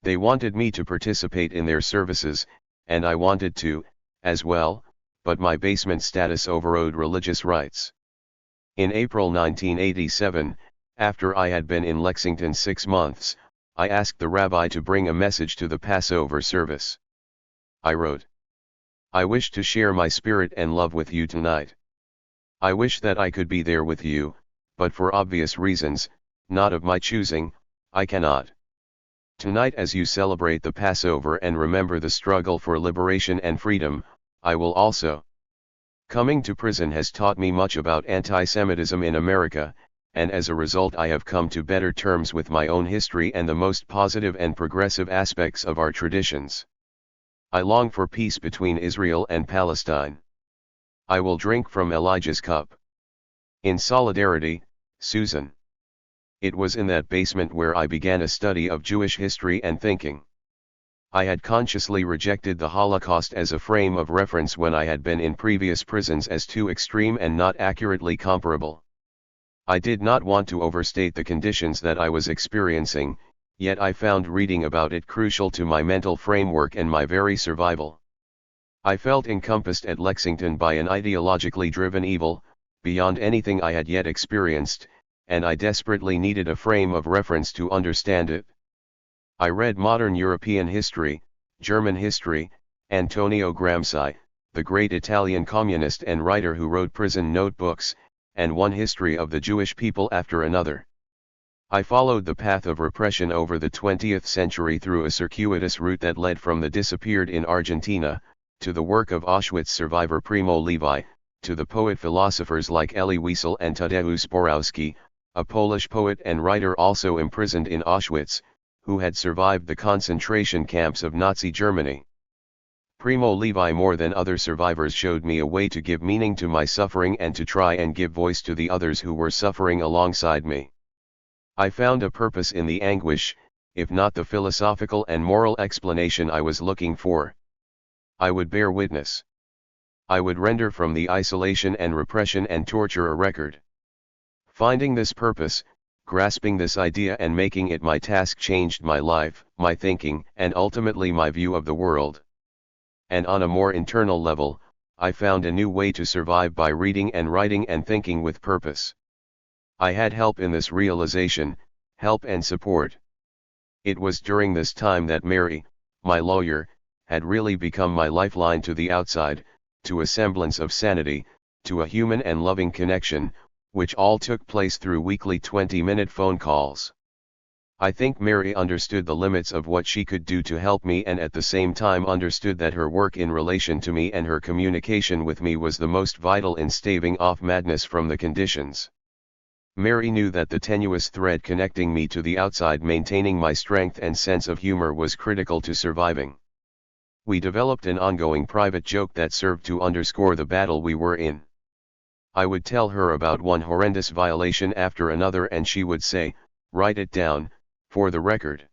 They wanted me to participate in their services, and I wanted to, as well, but my basement status overrode religious rights. In April 1987, after I had been in Lexington 6 months, I asked the rabbi to bring a message to the Passover service. I wrote, "I wish to share my spirit and love with you tonight. I wish that I could be there with you, but for obvious reasons, not of my choosing, I cannot. Tonight as you celebrate the Passover and remember the struggle for liberation and freedom, I will also. Coming to prison has taught me much about anti-Semitism in America, and as a result I have come to better terms with my own history and the most positive and progressive aspects of our traditions. I long for peace between Israel and Palestine. I will drink from Elijah's cup. In solidarity, Susan." It was in that basement where I began a study of Jewish history and thinking. I had consciously rejected the Holocaust as a frame of reference when I had been in previous prisons as too extreme and not accurately comparable. I did not want to overstate the conditions that I was experiencing, yet I found reading about it crucial to my mental framework and my very survival. I felt encompassed at Lexington by an ideologically driven evil, beyond anything I had yet experienced, and I desperately needed a frame of reference to understand it. I read modern European history, German history, Antonio Gramsci, the great Italian communist and writer who wrote prison notebooks, and one history of the Jewish people after another. I followed the path of repression over the 20th century through a circuitous route that led from the disappeared in Argentina, to the work of Auschwitz survivor Primo Levi, to the poet-philosophers like Elie Wiesel and Tadeusz Borowski, a Polish poet and writer also imprisoned in Auschwitz, who had survived the concentration camps of Nazi Germany. Primo Levi more than other survivors showed me a way to give meaning to my suffering and to try and give voice to the others who were suffering alongside me. I found a purpose in the anguish, if not the philosophical and moral explanation I was looking for. I would bear witness. I would render from the isolation and repression and torture a record. Finding this purpose, grasping this idea and making it my task changed my life, my thinking, and ultimately my view of the world. And on a more internal level, I found a new way to survive by reading and writing and thinking with purpose. I had help in this realization, help and support. It was during this time that Mary, my lawyer, had really become my lifeline to the outside, to a semblance of sanity, to a human and loving connection, which all took place through weekly 20-minute phone calls. I think Mary understood the limits of what she could do to help me and at the same time understood that her work in relation to me and her communication with me was the most vital in staving off madness from the conditions. Mary knew that the tenuous thread connecting me to the outside, maintaining my strength and sense of humor, was critical to surviving. We developed an ongoing private joke that served to underscore the battle we were in. I would tell her about one horrendous violation after another and she would say, "Write it down, for the record."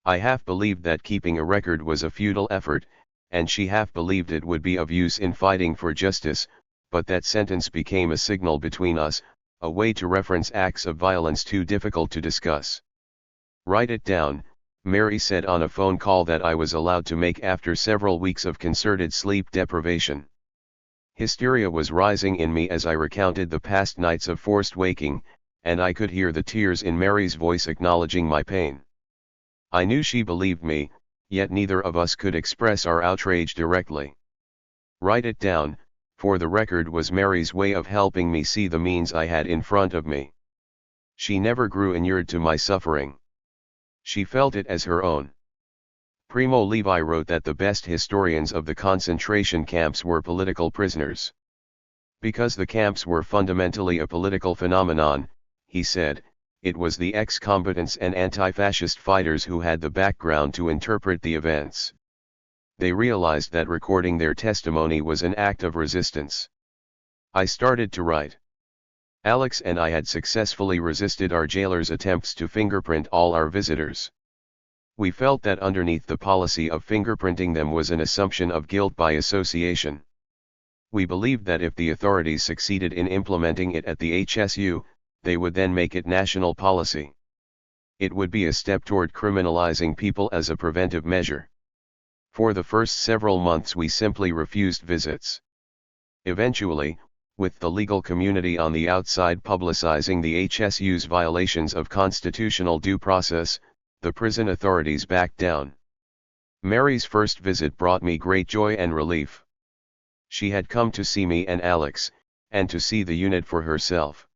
I half believed that keeping a record was a futile effort, and she half believed it would be of use in fighting for justice, but that sentence became a signal between us, a way to reference acts of violence too difficult to discuss. "Write it down," Mary said on a phone call that I was allowed to make after several weeks of concerted sleep deprivation. Hysteria was rising in me as I recounted the past nights of forced waking, and I could hear the tears in Mary's voice acknowledging my pain. I knew she believed me, yet neither of us could express our outrage directly. "Write it down, for the record," was Mary's way of helping me see the means I had in front of me. She never grew inured to my suffering. She felt it as her own. Primo Levi wrote that the best historians of the concentration camps were political prisoners. Because the camps were fundamentally a political phenomenon, he said, it was the ex-combatants and anti-fascist fighters who had the background to interpret the events. They realized that recording their testimony was an act of resistance. I started to write. Alex and I had successfully resisted our jailer's attempts to fingerprint all our visitors. We felt that underneath the policy of fingerprinting them was an assumption of guilt by association. We believed that if the authorities succeeded in implementing it at the HSU, they would then make it national policy. It would be a step toward criminalizing people as a preventive measure. For the first several months we simply refused visits. Eventually, with the legal community on the outside publicizing the HSU's violations of constitutional due process, the prison authorities backed down. Mary's first visit brought me great joy and relief. She had come to see me and Alex, and to see the unit for herself.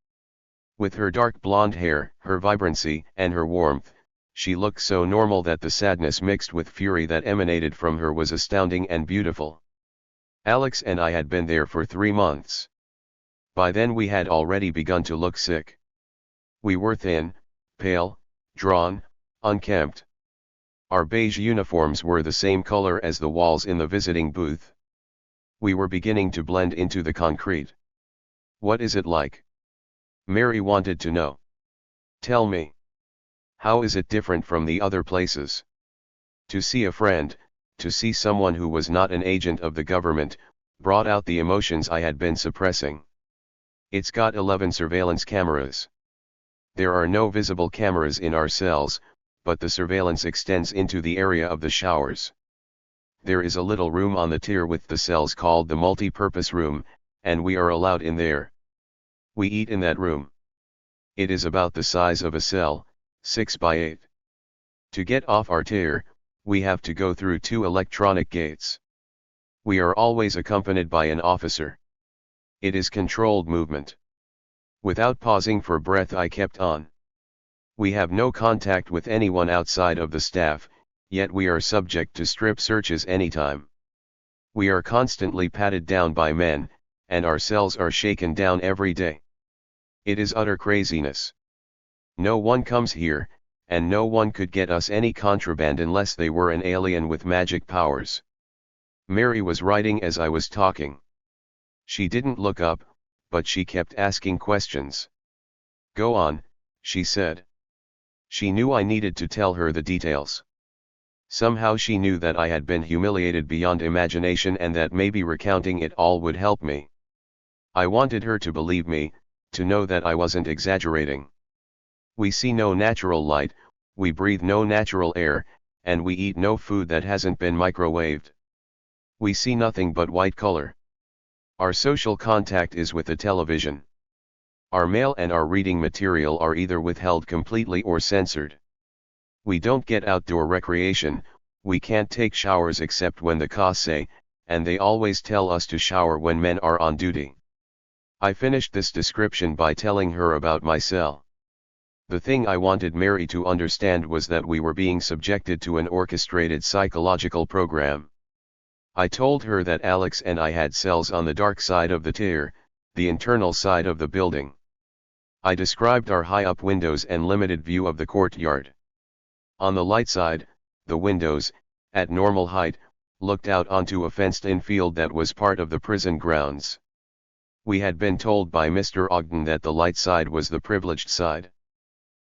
With her dark blonde hair, her vibrancy, and her warmth, she looked so normal that the sadness mixed with fury that emanated from her was astounding and beautiful. Alex and I had been there for 3 months. By then we had already begun to look sick. We were thin, pale, drawn, unkempt. Our beige uniforms were the same color as the walls in the visiting booth. We were beginning to blend into the concrete. "What is it like?" Mary wanted to know. "Tell me. How is it different from the other places?" To see a friend, to see someone who was not an agent of the government, brought out the emotions I had been suppressing. "It's got 11 surveillance cameras. There are no visible cameras in our cells, but the surveillance extends into the area of the showers. There is a little room on the tier with the cells called the multi-purpose room, and we are allowed in there. We eat in that room. It is about the size of a cell, 6 by 8. To get off our tier, we have to go through 2 electronic gates. We are always accompanied by an officer. It is controlled movement." Without pausing for breath I kept on. "We have no contact with anyone outside of the staff, yet we are subject to strip searches anytime. We are constantly patted down by men, and our cells are shaken down every day. It is utter craziness. No one comes here, and no one could get us any contraband unless they were an alien with magic powers." Mary was writing as I was talking. She didn't look up, but she kept asking questions. "Go on," she said. She knew I needed to tell her the details. Somehow she knew that I had been humiliated beyond imagination and that maybe recounting it all would help me. I wanted her to believe me, to know that I wasn't exaggerating. We see no natural light, we breathe no natural air, and we eat no food that hasn't been microwaved. We see nothing but white color. Our social contact is with the television. Our mail and our reading material are either withheld completely or censored. We don't get outdoor recreation, we can't take showers except when the cops say, and they always tell us to shower when men are on duty. I finished this description by telling her about my cell. The thing I wanted Mary to understand was that we were being subjected to an orchestrated psychological program. I told her that Alex and I had cells on the dark side of the tier, the internal side of the building. I described our high-up windows and limited view of the courtyard. On the light side, the windows, at normal height, looked out onto a fenced-in field that was part of the prison grounds. We had been told by Mr. Ogden that the light side was the privileged side.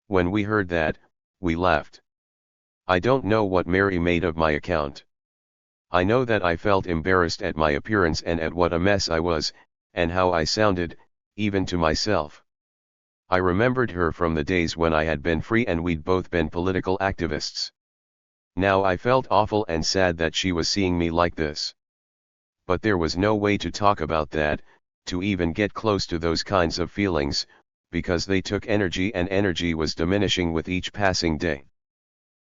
When we heard that, we laughed. I don't know what Mary made of my account. I know that I felt embarrassed at my appearance and at what a mess I was, and how I sounded, even to myself. I remembered her from the days when I had been free and we'd both been political activists. Now I felt awful and sad that she was seeing me like this. But there was no way to talk about that, to even get close to those kinds of feelings, because they took energy and energy was diminishing with each passing day.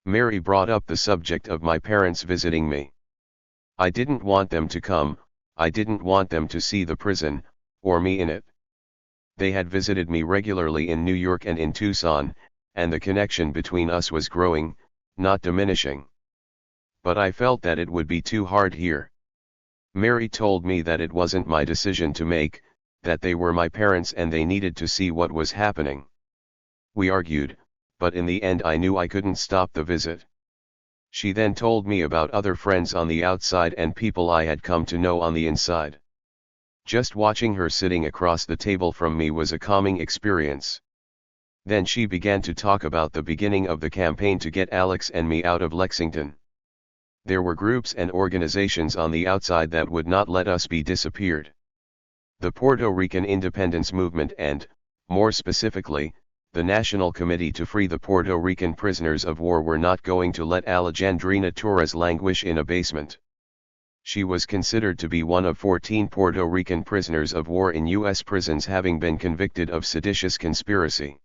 Mary brought up the subject of my parents visiting me. I didn't want them to come, I didn't want them to see the prison, or me in it. They had visited me regularly in New York and in Tucson, and the connection between us was growing, not diminishing. But I felt that it would be too hard here. Mary told me that it wasn't my decision to make, that they were my parents and they needed to see what was happening. We argued, but in the end I knew I couldn't stop the visit. She then told me about other friends on the outside and people I had come to know on the inside. Just watching her sitting across the table from me was a calming experience. Then she began to talk about the beginning of the campaign to get Alex and me out of Lexington. There were groups and organizations on the outside that would not let us be disappeared. The Puerto Rican Independence Movement and, more specifically, the National Committee to Free the Puerto Rican Prisoners of War were not going to let Alejandrina Torres languish in a basement. She was considered to be one of 14 Puerto Rican prisoners of war in U.S. prisons having been convicted of seditious conspiracy.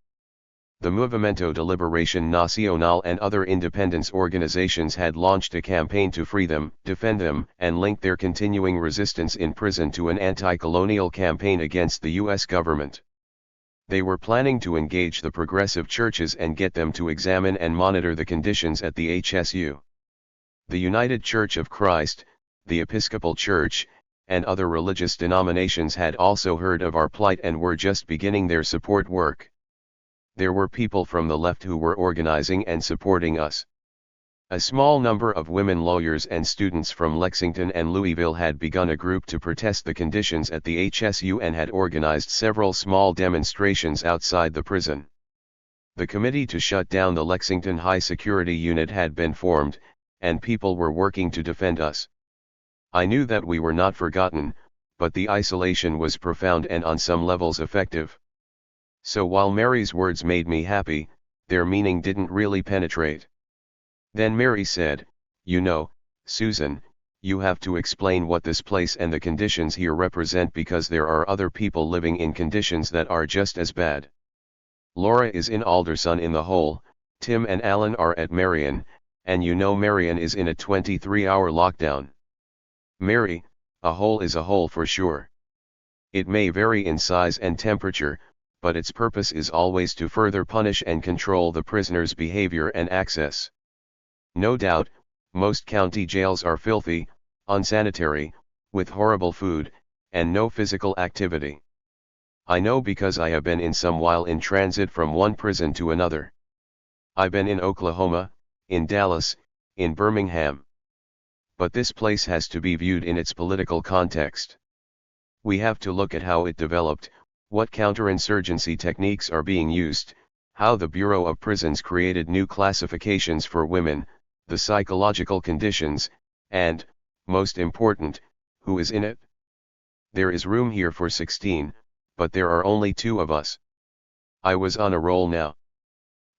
The Movimiento de Liberación Nacional and other independence organizations had launched a campaign to free them, defend them, and link their continuing resistance in prison to an anti-colonial campaign against the U.S. government. They were planning to engage the progressive churches and get them to examine and monitor the conditions at the HSU. The United Church of Christ, the Episcopal Church, and other religious denominations had also heard of our plight and were just beginning their support work. There were people from the left who were organizing and supporting us. A small number of women lawyers and students from Lexington and Louisville had begun a group to protest the conditions at the HSU and had organized several small demonstrations outside the prison. The committee to shut down the Lexington High Security Unit had been formed, and people were working to defend us. I knew that we were not forgotten, but the isolation was profound and on some levels effective. So while Mary's words made me happy, their meaning didn't really penetrate. Then Mary said, "You know, Susan, you have to explain what this place and the conditions here represent because there are other people living in conditions that are just as bad. Laura is in Alderson in the hole, Tim and Alan are at Marion, and you know Marion is in a 23-hour lockdown. Mary, a hole is a hole for sure. It may vary in size and temperature, but its purpose is always to further punish and control the prisoner's behavior and access. No doubt, most county jails are filthy, unsanitary, with horrible food, and no physical activity. I know because I have been in some while in transit from one prison to another. I've been in Oklahoma, in Dallas, in Birmingham. But this place has to be viewed in its political context. We have to look at how it developed, what counterinsurgency techniques are being used, how the Bureau of Prisons created new classifications for women, the psychological conditions, and, most important, who is in it. There is room here for 16, but there are only 2 of us. I was on a roll now.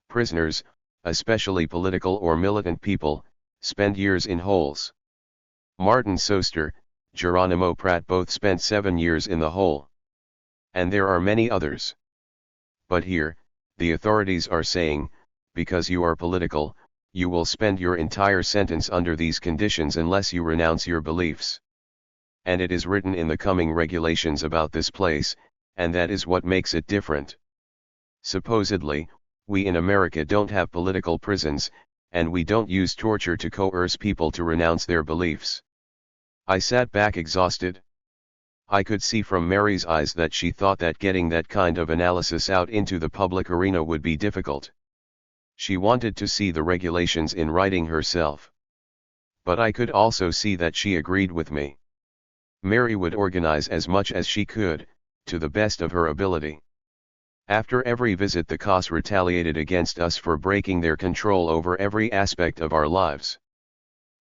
Prisoners, especially political or militant people, spend years in holes. Martin Soester, Geronimo Pratt both spent 7 years in the hole. And there are many others. But here, the authorities are saying, because you are political, you will spend your entire sentence under these conditions unless you renounce your beliefs. And it is written in the coming regulations about this place, and that is what makes it different. Supposedly, we in America don't have political prisons, and we don't use torture to coerce people to renounce their beliefs. I sat back exhausted. I could see from Mary's eyes that she thought that getting that kind of analysis out into the public arena would be difficult. She wanted to see the regulations in writing herself. But I could also see that she agreed with me. Mary would organize as much as she could, to the best of her ability. After every visit the COS retaliated against us for breaking their control over every aspect of our lives.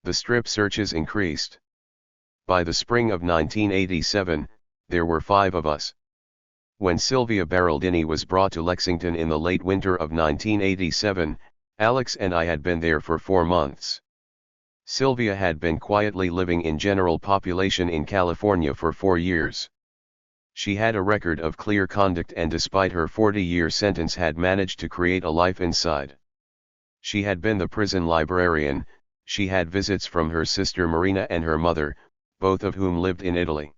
The strip searches increased. By the spring of 1987, there were 5 of us. When Sylvia Beraldini was brought to Lexington in the late winter of 1987, Alex and I had been there for 4 months. Sylvia had been quietly living in general population in California for 4 years. She had a record of clear conduct and despite her 40-year sentence had managed to create a life inside. She had been the prison librarian, she had visits from her sister Marina and her mother, both of whom lived in Italy.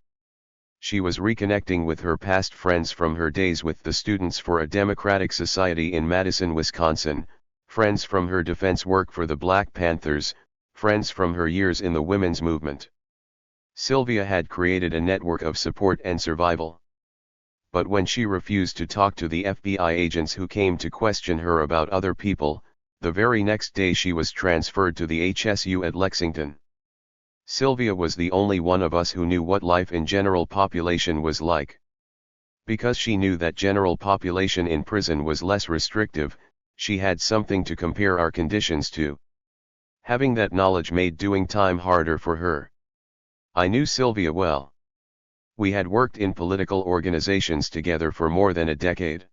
She was reconnecting with her past friends from her days with the Students for a Democratic Society in Madison, Wisconsin, friends from her defense work for the Black Panthers, friends from her years in the women's movement. Sylvia had created a network of support and survival. But when she refused to talk to the FBI agents who came to question her about other people, the very next day she was transferred to the HSU at Lexington. Sylvia was the only one of us who knew what life in general population was like. Because she knew that general population in prison was less restrictive, she had something to compare our conditions to. Having that knowledge made doing time harder for her. I knew Sylvia well. We had worked in political organizations together for more than a decade.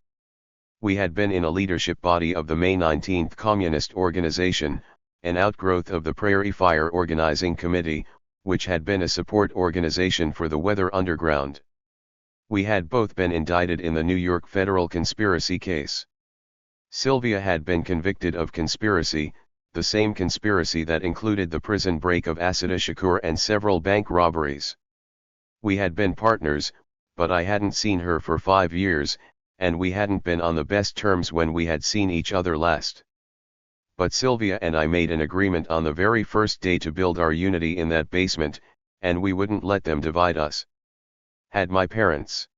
We had been in a leadership body of the May 19th Communist Organization, an outgrowth of the Prairie Fire Organizing Committee, which had been a support organization for the Weather Underground. We had both been indicted in the New York federal conspiracy case. Sylvia had been convicted of conspiracy, the same conspiracy that included the prison break of Asada Shakur and several bank robberies. We had been partners, but I hadn't seen her for 5 years, and we hadn't been on the best terms when we had seen each other last. But Sylvia and I made an agreement on the very first day to build our unity in that basement, and we wouldn't let them divide us. Had my parents.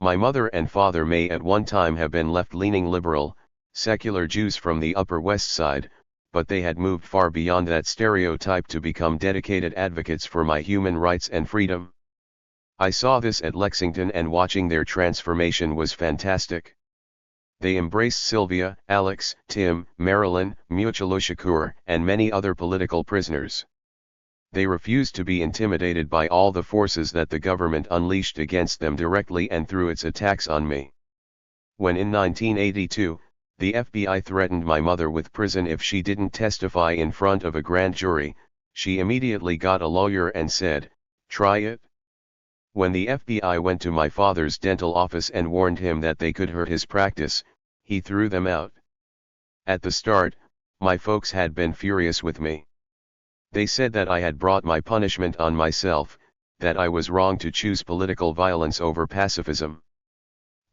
My mother and father may at one time have been left-leaning liberal, secular Jews from the Upper West Side, but they had moved far beyond that stereotype to become dedicated advocates for my human rights and freedom. I saw this at Lexington and watching their transformation was fantastic. They embraced Sylvia, Alex, Tim, Marilyn, Mutulu Shakur, and many other political prisoners. They refused to be intimidated by all the forces that the government unleashed against them directly and through its attacks on me. When in 1982, the FBI threatened my mother with prison if she didn't testify in front of a grand jury, she immediately got a lawyer and said, "Try it." When the FBI went to my father's dental office and warned him that they could hurt his practice, he threw them out. At the start, my folks had been furious with me. They said that I had brought my punishment on myself, that I was wrong to choose political violence over pacifism.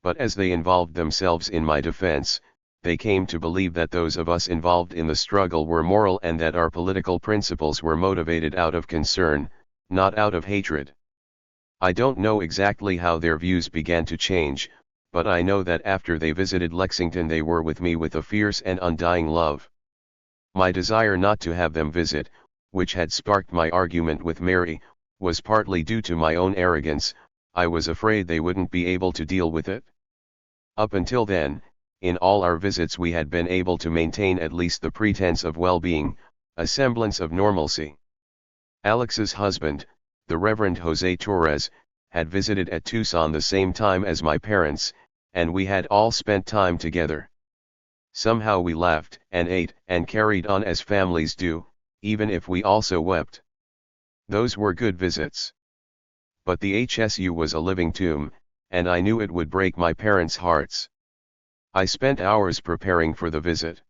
But as they involved themselves in my defense, they came to believe that those of us involved in the struggle were moral and that our political principles were motivated out of concern, not out of hatred. I don't know exactly how their views began to change, but I know that after they visited Lexington they were with me with a fierce and undying love. My desire not to have them visit, which had sparked my argument with Mary, was partly due to my own arrogance. I was afraid they wouldn't be able to deal with it. Up until then, in all our visits we had been able to maintain at least the pretense of well-being, A semblance of normalcy. Alex's husband, the Reverend Jose Torres, had visited at Tucson the same time as my parents, and we had all spent time together. Somehow we laughed and ate and carried on as families do, even if we also wept. Those were good visits. But the HSU was a living tomb, and I knew it would break my parents' hearts. I spent hours preparing for the visit.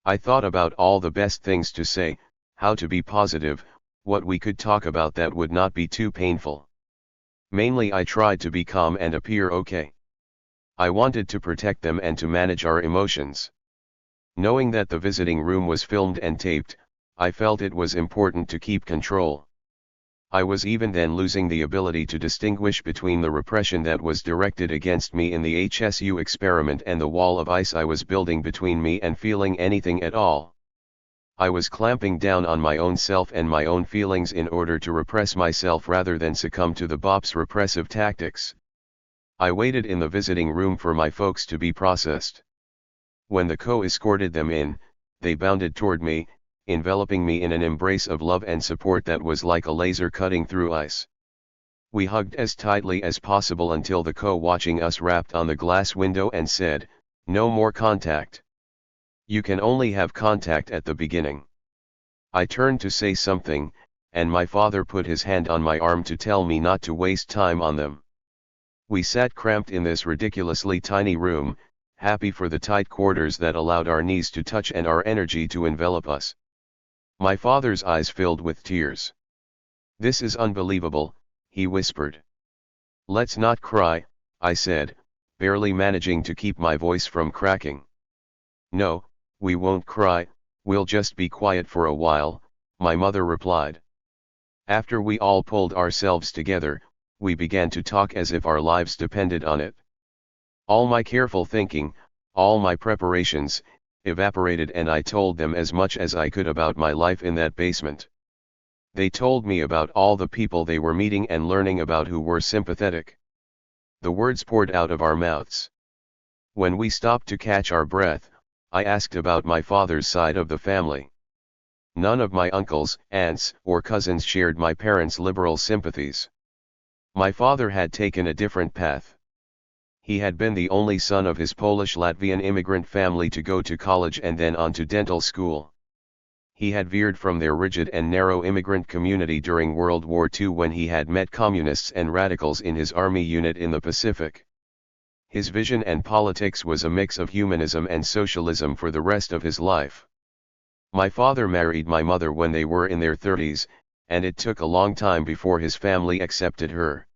I thought about all the best things to say, how to be positive, what we could talk about that would not be too painful. Mainly I tried to be calm and appear okay. I wanted to protect them and to manage our emotions. Knowing that the visiting room was filmed and taped, I felt it was important to keep control. I was even then losing the ability to distinguish between the repression that was directed against me in the HSU experiment and the wall of ice I was building between me and feeling anything at all. I was clamping down on my own self and my own feelings in order to repress myself rather than succumb to the BOP's repressive tactics. I waited in the visiting room for my folks to be processed. When the co-escorted them in, they bounded toward me, enveloping me in an embrace of love and support that was like a laser cutting through ice. We hugged as tightly as possible until the co-watching us rapped on the glass window and said, "No more contact. You can only have contact at the beginning." I turned to say something, and my father put his hand on my arm to tell me not to waste time on them. We sat cramped in this ridiculously tiny room, happy for the tight quarters that allowed our knees to touch and our energy to envelop us. My father's eyes filled with tears. "This is unbelievable," he whispered. "Let's not cry," I said, barely managing to keep my voice from cracking. "No, we won't cry, we'll just be quiet for a while," my mother replied. After we all pulled ourselves together, we began to talk as if our lives depended on it. All my careful thinking, all my preparations, evaporated, and I told them as much as I could about my life in that basement. They told me about all the people they were meeting and learning about who were sympathetic. The words poured out of our mouths. When we stopped to catch our breath, I asked about my father's side of the family. None of my uncles, aunts, or cousins shared my parents' liberal sympathies. My father had taken a different path. He had been the only son of his Polish-Latvian immigrant family to go to college and then on to dental school. He had veered from their rigid and narrow immigrant community during World War II when he had met communists and radicals in his army unit in the Pacific. His vision and politics was a mix of humanism and socialism for the rest of his life. My father married my mother when they were in their 30s, and it took a long time before his family accepted her.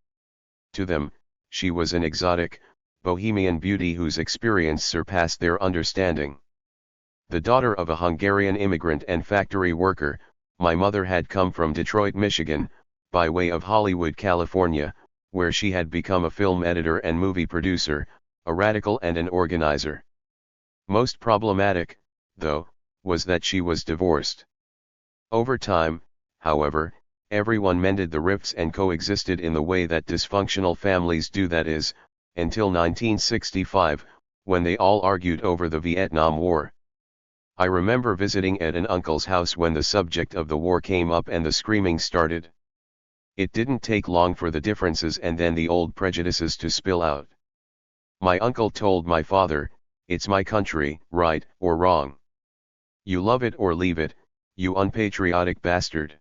To them, she was an exotic, bohemian beauty whose experience surpassed their understanding. The daughter of a Hungarian immigrant and factory worker, my mother had come from Detroit, Michigan, by way of Hollywood, California, where she had become a film editor and movie producer, a radical and an organizer. Most problematic, though, was that she was divorced. Over time, however, everyone mended the rifts and coexisted in the way that dysfunctional families do, that is, until 1965, when they all argued over the Vietnam War. I remember visiting at an uncle's house when the subject of the war came up and the screaming started. It didn't take long for the differences and then the old prejudices to spill out. My uncle told my father, "It's my country, right or wrong. You love it or leave it, you unpatriotic bastard."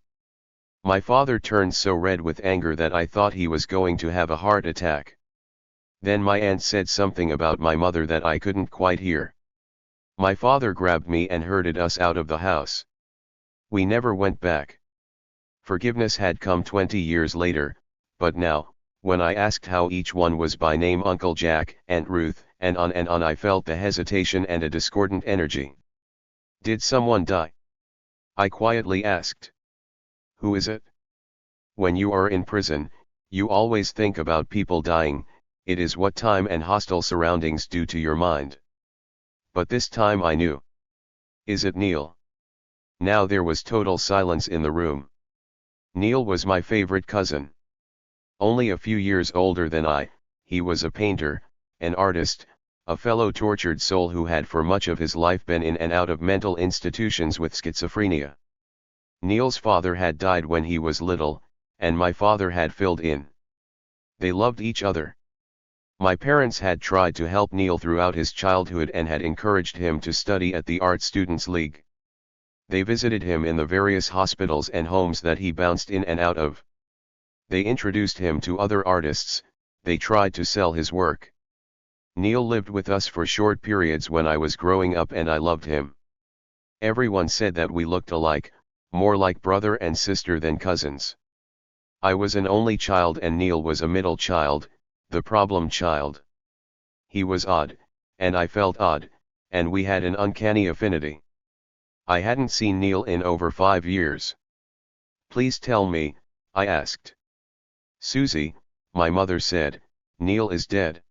My father turned so red with anger that I thought he was going to have a heart attack. Then my aunt said something about my mother that I couldn't quite hear. My father grabbed me and herded us out of the house. We never went back. Forgiveness had come 20 years later, but now, when I asked how each one was by name, Uncle Jack, Aunt Ruth, and on, I felt the hesitation and a discordant energy. "Did someone die?" I quietly asked. "Who is it?" When you are in prison, you always think about people dying. It is what time and hostile surroundings do to your mind. But this time I knew. "Is it Neil?" Now there was total silence in the room. Neil was my favorite cousin. Only a few years older than I, he was a painter, an artist, a fellow tortured soul who had for much of his life been in and out of mental institutions with schizophrenia. Neil's father had died when he was little, and my father had filled in. They loved each other. My parents had tried to help Neil throughout his childhood and had encouraged him to study at the Art Students League. They visited him in the various hospitals and homes that he bounced in and out of. They introduced him to other artists, they tried to sell his work. Neil lived with us for short periods when I was growing up and I loved him. Everyone said that we looked alike, more like brother and sister than cousins. I was an only child and Neil was a middle child, the problem child. He was odd, and I felt odd, and we had an uncanny affinity. I hadn't seen Neil in over 5 years. "Please tell me," I asked. "Susie," my mother said, "Neil is dead."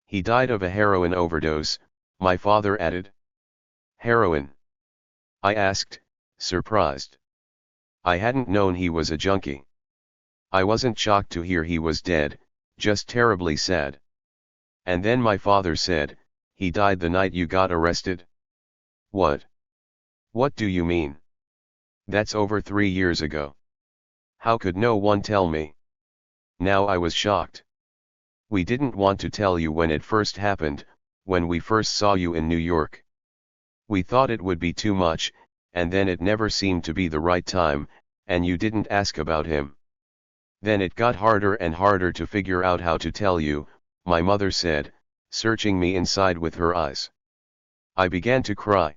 "He died of a heroin overdose," my father added. "Heroin?" I asked, surprised. I hadn't known he was a junkie. I wasn't shocked to hear he was dead, just terribly sad. And then my father said, "He died the night you got arrested?" "What? What do you mean? That's over 3 years ago. How could no one tell me?" Now I was shocked. "We didn't want to tell you when it first happened, when we first saw you in New York. We thought it would be too much, and then it never seemed to be the right time, and you didn't ask about him. Then it got harder and harder to figure out how to tell you," my mother said, searching me inside with her eyes. I began to cry.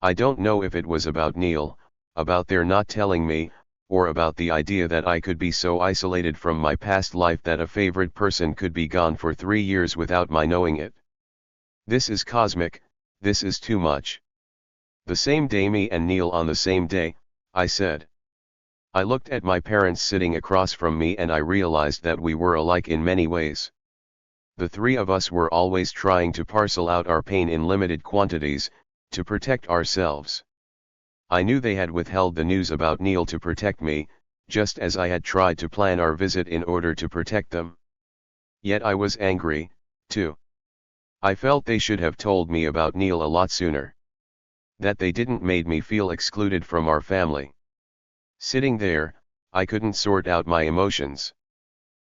I don't know if it was about Neil, about their not telling me, or about the idea that I could be so isolated from my past life that a favorite person could be gone for 3 years without my knowing it. This is cosmic, this is too much. "The same day, me and Neil on the same day," I said. I looked at my parents sitting across from me and I realized that we were alike in many ways. The three of us were always trying to parcel out our pain in limited quantities, to protect ourselves. I knew they had withheld the news about Neil to protect me, just as I had tried to plan our visit in order to protect them. Yet I was angry, too. I felt they should have told me about Neil a lot sooner. That they didn't made me feel excluded from our family. Sitting there, I couldn't sort out my emotions.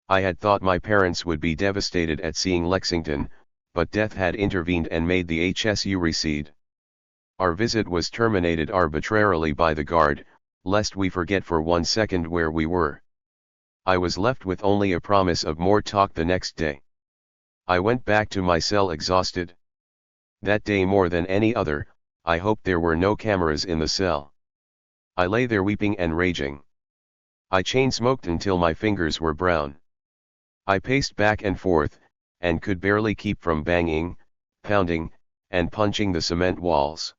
I had thought my parents would be devastated at seeing Lexington, but death had intervened and made the HSU recede. Our visit was terminated arbitrarily by the guard, lest we forget for 1 second where we were. I was left with only a promise of more talk the next day. I went back to my cell exhausted. That day more than any other, I hoped there were no cameras in the cell. I lay there weeping and raging. I chain-smoked until my fingers were brown. I paced back and forth, and could barely keep from banging, pounding, and punching the cement walls.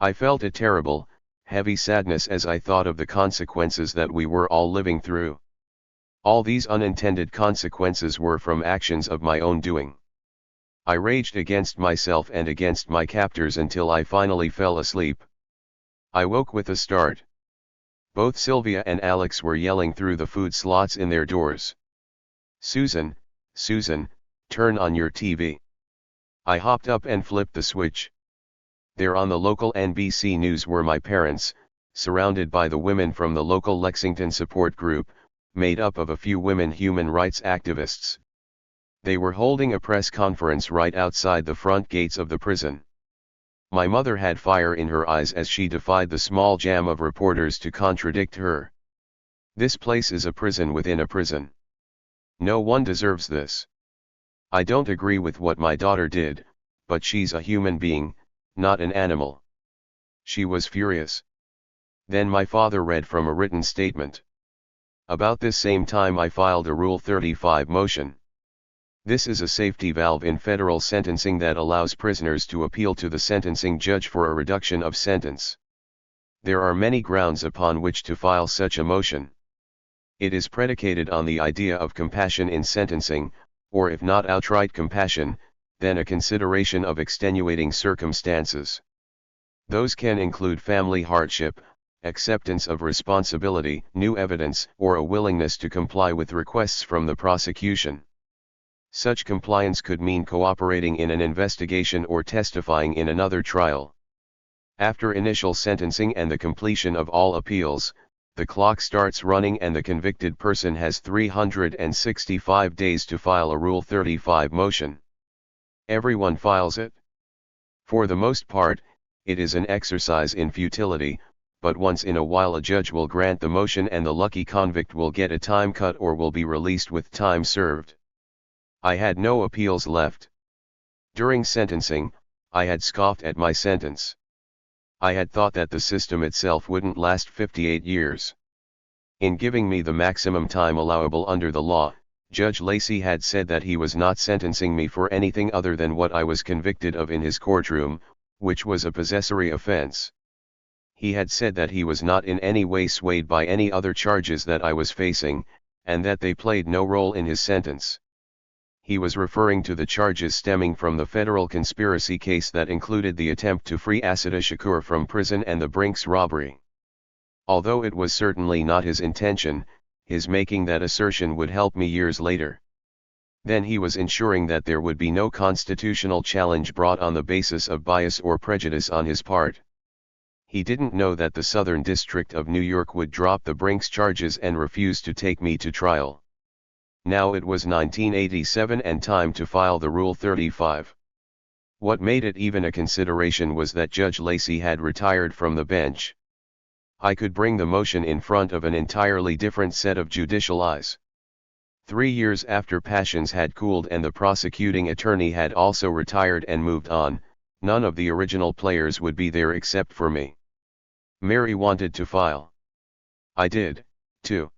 I felt a terrible, heavy sadness as I thought of the consequences that we were all living through. All these unintended consequences were from actions of my own doing. I raged against myself and against my captors until I finally fell asleep. I woke with a start. Both Sylvia and Alex were yelling through the food slots in their doors. "Susan, Susan, turn on your TV." I hopped up and flipped the switch. There on the local NBC News were my parents, surrounded by the women from the local Lexington support group, made up of a few women human rights activists. They were holding a press conference right outside the front gates of the prison. My mother had fire in her eyes as she defied the small jam of reporters to contradict her. "This place is a prison within a prison. No one deserves this. I don't agree with what my daughter did, but she's a human being, not an animal." She was furious. Then my father read from a written statement. About this same time I filed a Rule 35 motion. This is a safety valve in federal sentencing that allows prisoners to appeal to the sentencing judge for a reduction of sentence. There are many grounds upon which to file such a motion. It is predicated on the idea of compassion in sentencing, or if not outright compassion, then a consideration of extenuating circumstances. Those can include family hardship, acceptance of responsibility, new evidence, or a willingness to comply with requests from the prosecution. Such compliance could mean cooperating in an investigation or testifying in another trial. After initial sentencing and the completion of all appeals, the clock starts running and the convicted person has 365 days to file a Rule 35 motion. Everyone files it. For the most part, it is an exercise in futility, but once in a while a judge will grant the motion and the lucky convict will get a time cut or will be released with time served. I had no appeals left. During sentencing, I had scoffed at my sentence. I had thought that the system itself wouldn't last 58 years. In giving me the maximum time allowable under the law, Judge Lacey had said that he was not sentencing me for anything other than what I was convicted of in his courtroom, which was a possessory offense. He had said that he was not in any way swayed by any other charges that I was facing, and that they played no role in his sentence. He was referring to the charges stemming from the federal conspiracy case that included the attempt to free Assata Shakur from prison and the Brinks robbery. Although it was certainly not his intention, his making that assertion would help me years later. Then he was ensuring that there would be no constitutional challenge brought on the basis of bias or prejudice on his part. He didn't know that the Southern District of New York would drop the Brinks charges and refuse to take me to trial. Now it was 1987 and time to file the Rule 35. What made it even a consideration was that Judge Lacey had retired from the bench. I could bring the motion in front of an entirely different set of judicial eyes. 3 years after passions had cooled and the prosecuting attorney had also retired and moved on, none of the original players would be there except for me. Mary wanted to file. I did, too.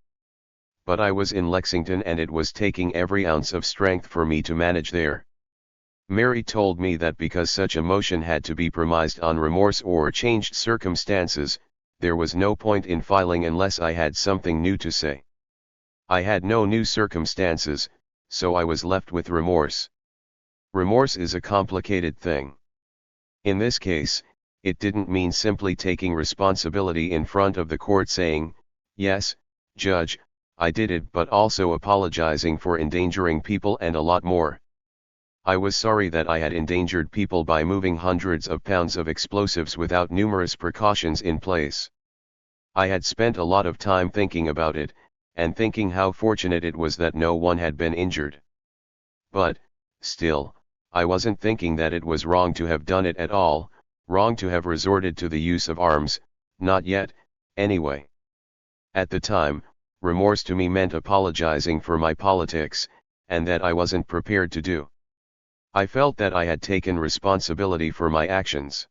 But I was in Lexington and it was taking every ounce of strength for me to manage there. Mary told me that because such a motion had to be premised on remorse or changed circumstances, there was no point in filing unless I had something new to say. I had no new circumstances, so I was left with remorse. Remorse is a complicated thing. In this case, it didn't mean simply taking responsibility in front of the court saying, "Yes, Judge, I did it," but also apologizing for endangering people and a lot more. I was sorry that I had endangered people by moving hundreds of pounds of explosives without numerous precautions in place. I had spent a lot of time thinking about it, and thinking how fortunate it was that no one had been injured. But, still, I wasn't thinking that it was wrong to have done it at all, wrong to have resorted to the use of arms, not yet, anyway. At the time, remorse to me meant apologizing for my politics, and that I wasn't prepared to do. I felt that I had taken responsibility for my actions.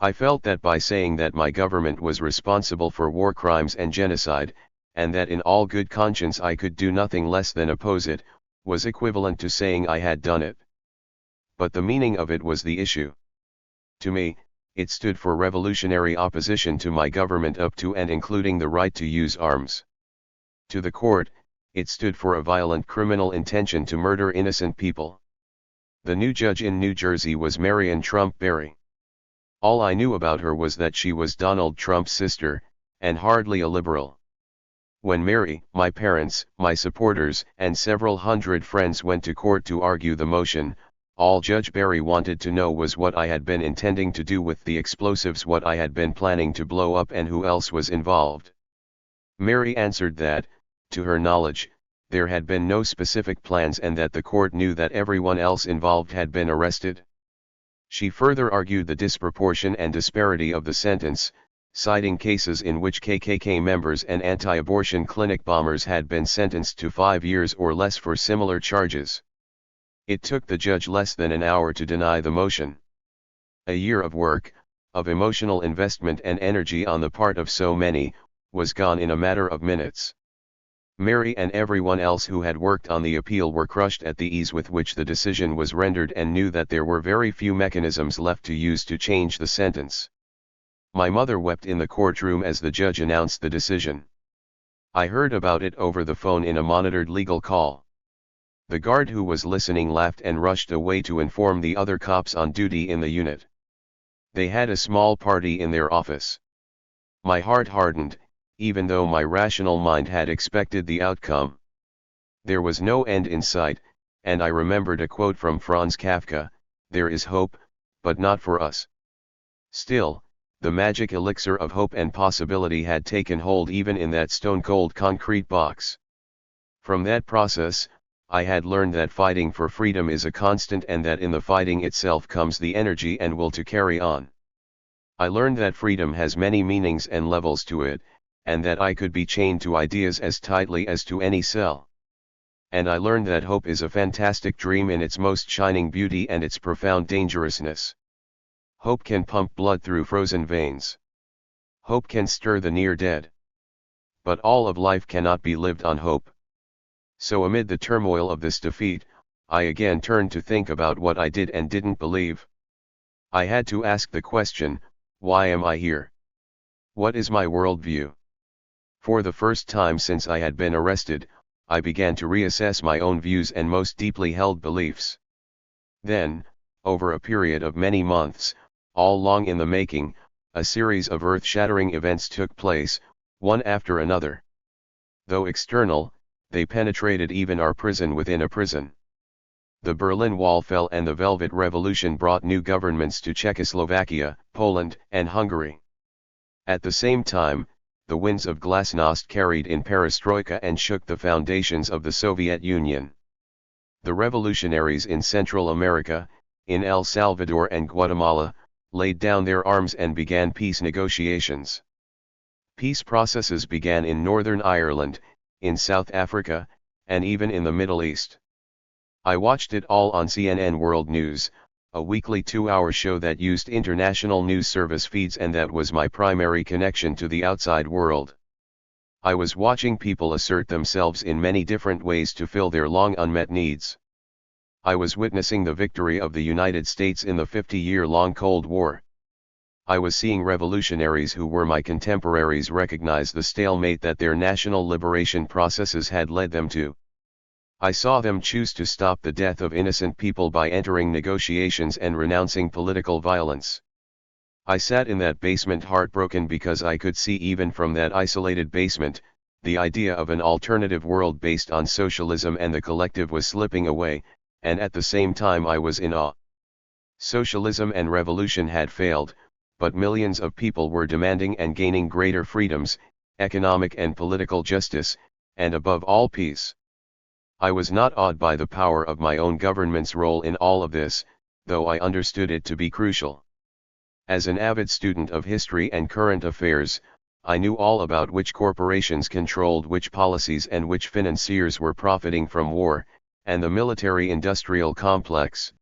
I felt that by saying that my government was responsible for war crimes and genocide, and that in all good conscience I could do nothing less than oppose it, was equivalent to saying I had done it. But the meaning of it was the issue. To me, it stood for revolutionary opposition to my government up to and including the right to use arms. To the court, it stood for a violent criminal intention to murder innocent people. The new judge in New Jersey was Marion Trump Berry. All I knew about her was that she was Donald Trump's sister, and hardly a liberal. When Mary, my parents, my supporters, and several hundred friends went to court to argue the motion, all Judge Berry wanted to know was what I had been intending to do with the explosives, what I had been planning to blow up, and who else was involved. Mary answered that, to her knowledge, there had been no specific plans and that the court knew that everyone else involved had been arrested. She further argued the disproportion and disparity of the sentence, citing cases in which KKK members and anti-abortion clinic bombers had been sentenced to 5 years or less for similar charges. It took the judge less than an hour to deny the motion. A year of work, of emotional investment and energy on the part of so many, was gone in a matter of minutes. Mary and everyone else who had worked on the appeal were crushed at the ease with which the decision was rendered and knew that there were very few mechanisms left to use to change the sentence. My mother wept in the courtroom as the judge announced the decision. I heard about it over the phone in a monitored legal call. The guard who was listening laughed and rushed away to inform the other cops on duty in the unit. They had a small party in their office. My heart hardened, even though my rational mind had expected the outcome. There was no end in sight, and I remembered a quote from Franz Kafka, "There is hope, but not for us." Still, the magic elixir of hope and possibility had taken hold even in that stone-cold concrete box. From that process, I had learned that fighting for freedom is a constant and that in the fighting itself comes the energy and will to carry on. I learned that freedom has many meanings and levels to it, and that I could be chained to ideas as tightly as to any cell. And I learned that hope is a fantastic dream in its most shining beauty and its profound dangerousness. Hope can pump blood through frozen veins. Hope can stir the near dead. But all of life cannot be lived on hope. So amid the turmoil of this defeat, I again turned to think about what I did and didn't believe. I had to ask the question, why am I here? What is my worldview? For the first time since I had been arrested, I began to reassess my own views and most deeply held beliefs. Then, over a period of many months, all long in the making, a series of earth-shattering events took place, one after another. Though external, they penetrated even our prison within a prison. The Berlin Wall fell and the Velvet Revolution brought new governments to Czechoslovakia, Poland, and Hungary. At the same time, the winds of glasnost carried in perestroika and shook the foundations of the Soviet Union. The revolutionaries in Central America, in El Salvador and Guatemala, laid down their arms and began peace negotiations. Peace processes began in Northern Ireland, in South Africa, and even in the Middle East. I watched it all on CNN World News, a weekly 2-hour show that used international news service feeds, and that was my primary connection to the outside world. I was watching people assert themselves in many different ways to fill their long unmet needs. I was witnessing the victory of the United States in the 50-year-long Cold War. I was seeing revolutionaries who were my contemporaries recognize the stalemate that their national liberation processes had led them to. I saw them choose to stop the death of innocent people by entering negotiations and renouncing political violence. I sat in that basement heartbroken because I could see even from that isolated basement, the idea of an alternative world based on socialism and the collective was slipping away, and at the same time I was in awe. Socialism and revolution had failed, but millions of people were demanding and gaining greater freedoms, economic and political justice, and above all peace. I was not awed by the power of my own government's role in all of this, though I understood it to be crucial. As an avid student of history and current affairs, I knew all about which corporations controlled which policies and which financiers were profiting from war, and the military-industrial complex.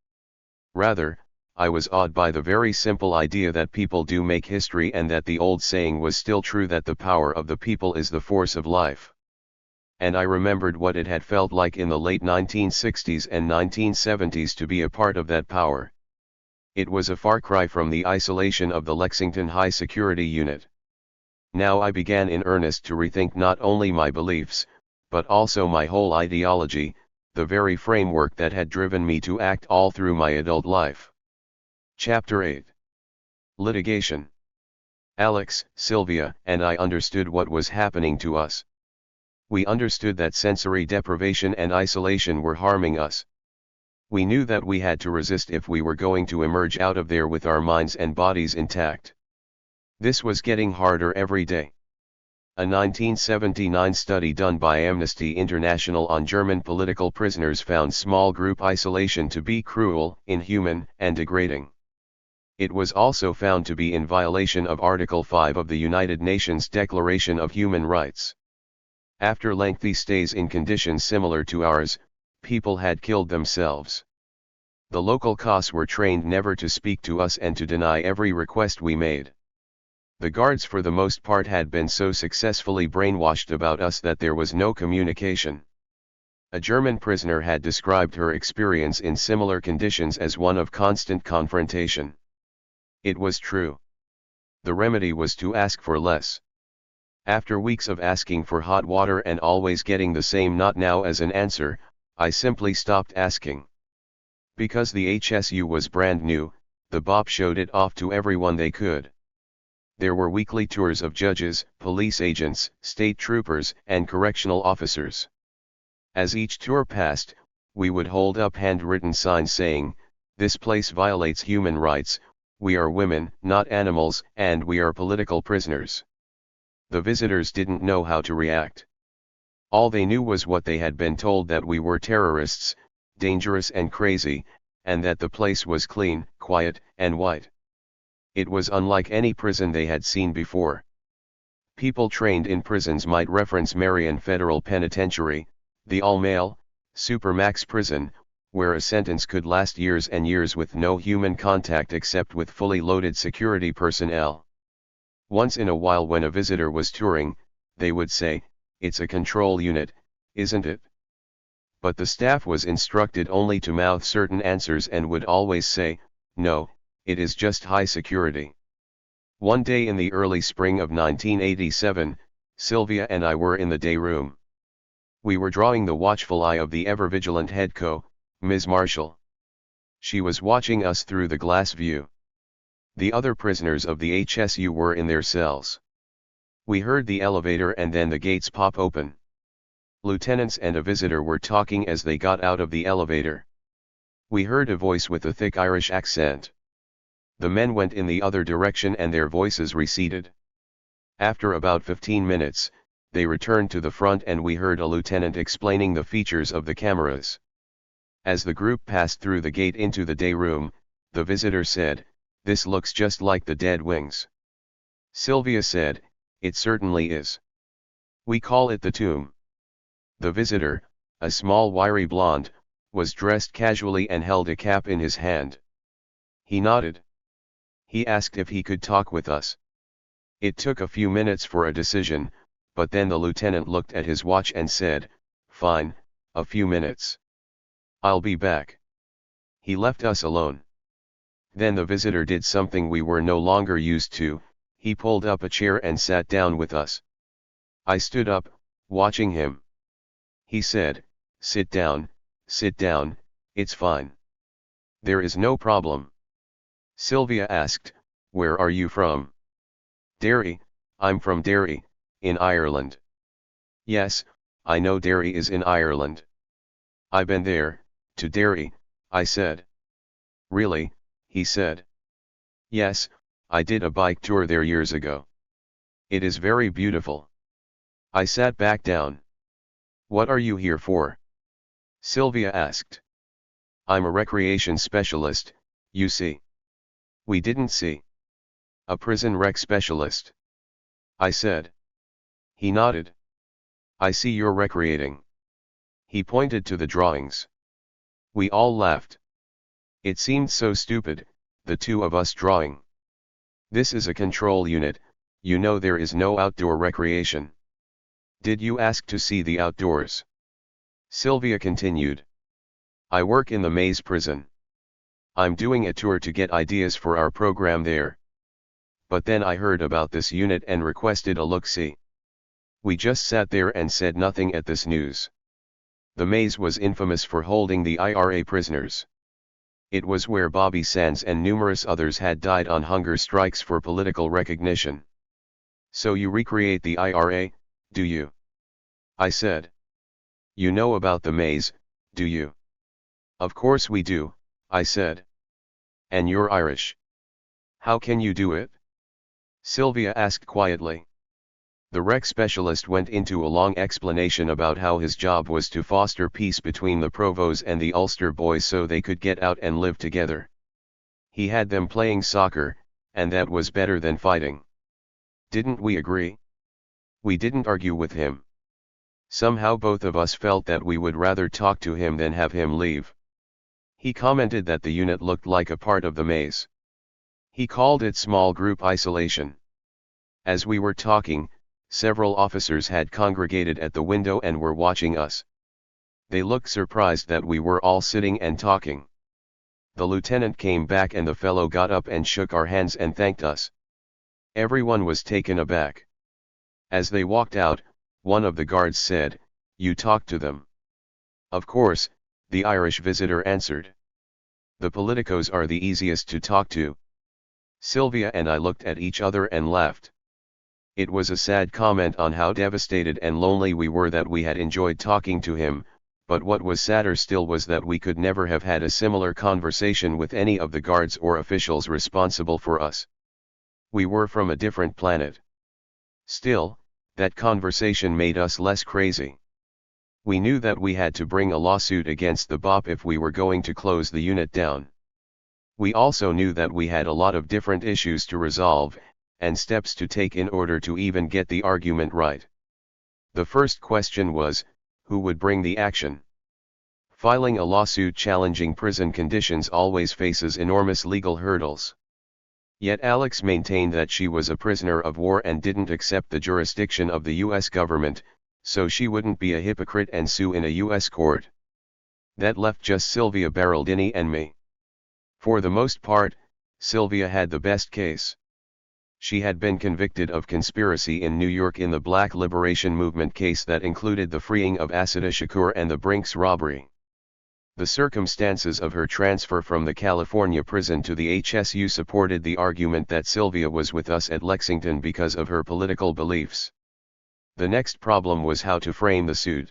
Rather, I was awed by the very simple idea that people do make history and that the old saying was still true that the power of the people is the force of life. And I remembered what it had felt like in the late 1960s and 1970s to be a part of that power. It was a far cry from the isolation of the Lexington High Security Unit. Now I began in earnest to rethink not only my beliefs, but also my whole ideology, the very framework that had driven me to act all through my adult life. Chapter 8. Litigation. Alex, Sylvia, and I understood what was happening to us. We understood that sensory deprivation and isolation were harming us. We knew that we had to resist if we were going to emerge out of there with our minds and bodies intact. This was getting harder every day. A 1979 study done by Amnesty International on German political prisoners found small group isolation to be cruel, inhuman, and degrading. It was also found to be in violation of Article 5 of the United Nations Declaration of Human Rights. After lengthy stays in conditions similar to ours, people had killed themselves. The local COS were trained never to speak to us and to deny every request we made. The guards for the most part had been so successfully brainwashed about us that there was no communication. A German prisoner had described her experience in similar conditions as one of constant confrontation. It was true. The remedy was to ask for less. After weeks of asking for hot water and always getting the same "not now" as an answer, I simply stopped asking. Because the HSU was brand new, the BOP showed it off to everyone they could. There were weekly tours of judges, police agents, state troopers, and correctional officers. As each tour passed, we would hold up handwritten signs saying, "This place violates human rights, we are women, not animals, and we are political prisoners. The visitors didn't know how to react. All they knew was what they had been told, that we were terrorists, dangerous and crazy, and that the place was clean, quiet, and white. It was unlike any prison they had seen before. People trained in prisons might reference Marion Federal Penitentiary, the all-male, supermax prison, where a sentence could last years and years with no human contact except with fully loaded security personnel. Once in a while when a visitor was touring, they would say, "It's a control unit, isn't it?" But the staff was instructed only to mouth certain answers and would always say, "No, it is just high security." One day in the early spring of 1987, Sylvia and I were in the day room. We were drawing the watchful eye of the ever-vigilant head co, Ms. Marshall. She was watching us through the glass view. The other prisoners of the HSU were in their cells. We heard the elevator and then the gates pop open. Lieutenants and a visitor were talking as they got out of the elevator. We heard a voice with a thick Irish accent. The men went in the other direction and their voices receded. After about 15 minutes, they returned to the front and we heard a lieutenant explaining the features of the cameras. As the group passed through the gate into the day room, the visitor said, "This looks just like the Dead Wings." Sylvia said, "It certainly is. We call it the tomb." The visitor, a small wiry blonde, was dressed casually and held a cap in his hand. He nodded. He asked if he could talk with us. It took a few minutes for a decision, but then the lieutenant looked at his watch and said, "Fine, a few minutes. I'll be back." He left us alone. Then the visitor did something we were no longer used to. He pulled up a chair and sat down with us. I stood up, watching him. He said, sit down, it's fine. There is no problem." Sylvia asked, "Where are you from?" "Derry, I'm from Derry, in Ireland." "Yes, I know Derry is in Ireland. I been there, to Derry," I said. "Really?" he said. "Yes, I did a bike tour there years ago. It is very beautiful." I sat back down. "What are you here for?" Sylvia asked. "I'm a recreation specialist, you see." "We didn't see." "A prison rec specialist," I said. He nodded. "I see you're recreating." He pointed to the drawings. We all laughed. It seemed so stupid, the two of us drawing. "This is a control unit, you know there is no outdoor recreation. Did you ask to see the outdoors?" Sylvia continued. "I work in the Maze prison. I'm doing a tour to get ideas for our program there. But then I heard about this unit and requested a look-see. We just sat there and said nothing at this news." The Maze was infamous for holding the IRA prisoners. It was where Bobby Sands and numerous others had died on hunger strikes for political recognition. "So you recreate the IRA, do you?" I said. "You know about the Maze, do you?" "Of course we do," I said. "And you're Irish. How can you do it?" Sylvia asked quietly. The rec specialist went into a long explanation about how his job was to foster peace between the Provos and the Ulster boys so they could get out and live together. He had them playing soccer, and that was better than fighting. Didn't we agree? We didn't argue with him. Somehow both of us felt that we would rather talk to him than have him leave. He commented that the unit looked like a part of the Maze. He called it small group isolation. As we were talking, several officers had congregated at the window and were watching us. They looked surprised that we were all sitting and talking. The lieutenant came back and the fellow got up and shook our hands and thanked us. Everyone was taken aback. As they walked out, one of the guards said, "You talked to them?" "Of course," the Irish visitor answered. "The politicos are the easiest to talk to." Sylvia and I looked at each other and laughed. It was a sad comment on how devastated and lonely we were that we had enjoyed talking to him, but what was sadder still was that we could never have had a similar conversation with any of the guards or officials responsible for us. We were from a different planet. Still, that conversation made us less crazy. We knew that we had to bring a lawsuit against the BOP if we were going to close the unit down. We also knew that we had a lot of different issues to resolve, and steps to take in order to even get the argument right. The first question was, who would bring the action? Filing a lawsuit challenging prison conditions always faces enormous legal hurdles. Yet Alex maintained that she was a prisoner of war and didn't accept the jurisdiction of the US government, so she wouldn't be a hypocrite and sue in a US court. That left just Sylvia Berardini and me. For the most part, Sylvia had the best case. She had been convicted of conspiracy in New York in the Black Liberation Movement case that included the freeing of Assata Shakur and the Brinks robbery. The circumstances of her transfer from the California prison to the HSU supported the argument that Sylvia was with us at Lexington because of her political beliefs. The next problem was how to frame the suit.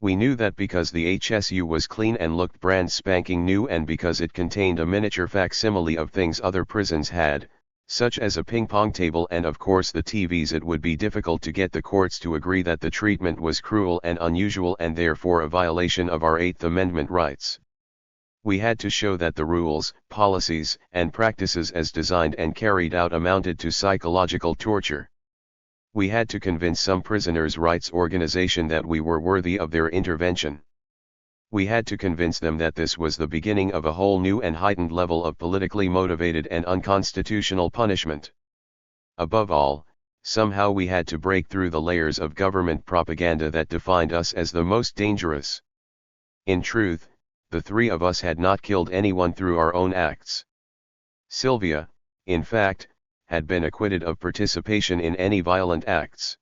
We knew that because the HSU was clean and looked brand spanking new and because it contained a miniature facsimile of things other prisons had, such as a ping-pong table and of course the TVs, it would be difficult to get the courts to agree that the treatment was cruel and unusual and therefore a violation of our Eighth Amendment rights. We had to show that the rules, policies, and practices as designed and carried out amounted to psychological torture. We had to convince some prisoners' rights organization that we were worthy of their intervention. We had to convince them that this was the beginning of a whole new and heightened level of politically motivated and unconstitutional punishment. Above all, somehow we had to break through the layers of government propaganda that defined us as the most dangerous. In truth, the three of us had not killed anyone through our own acts. Sylvia, in fact, had been acquitted of participation in any violent acts.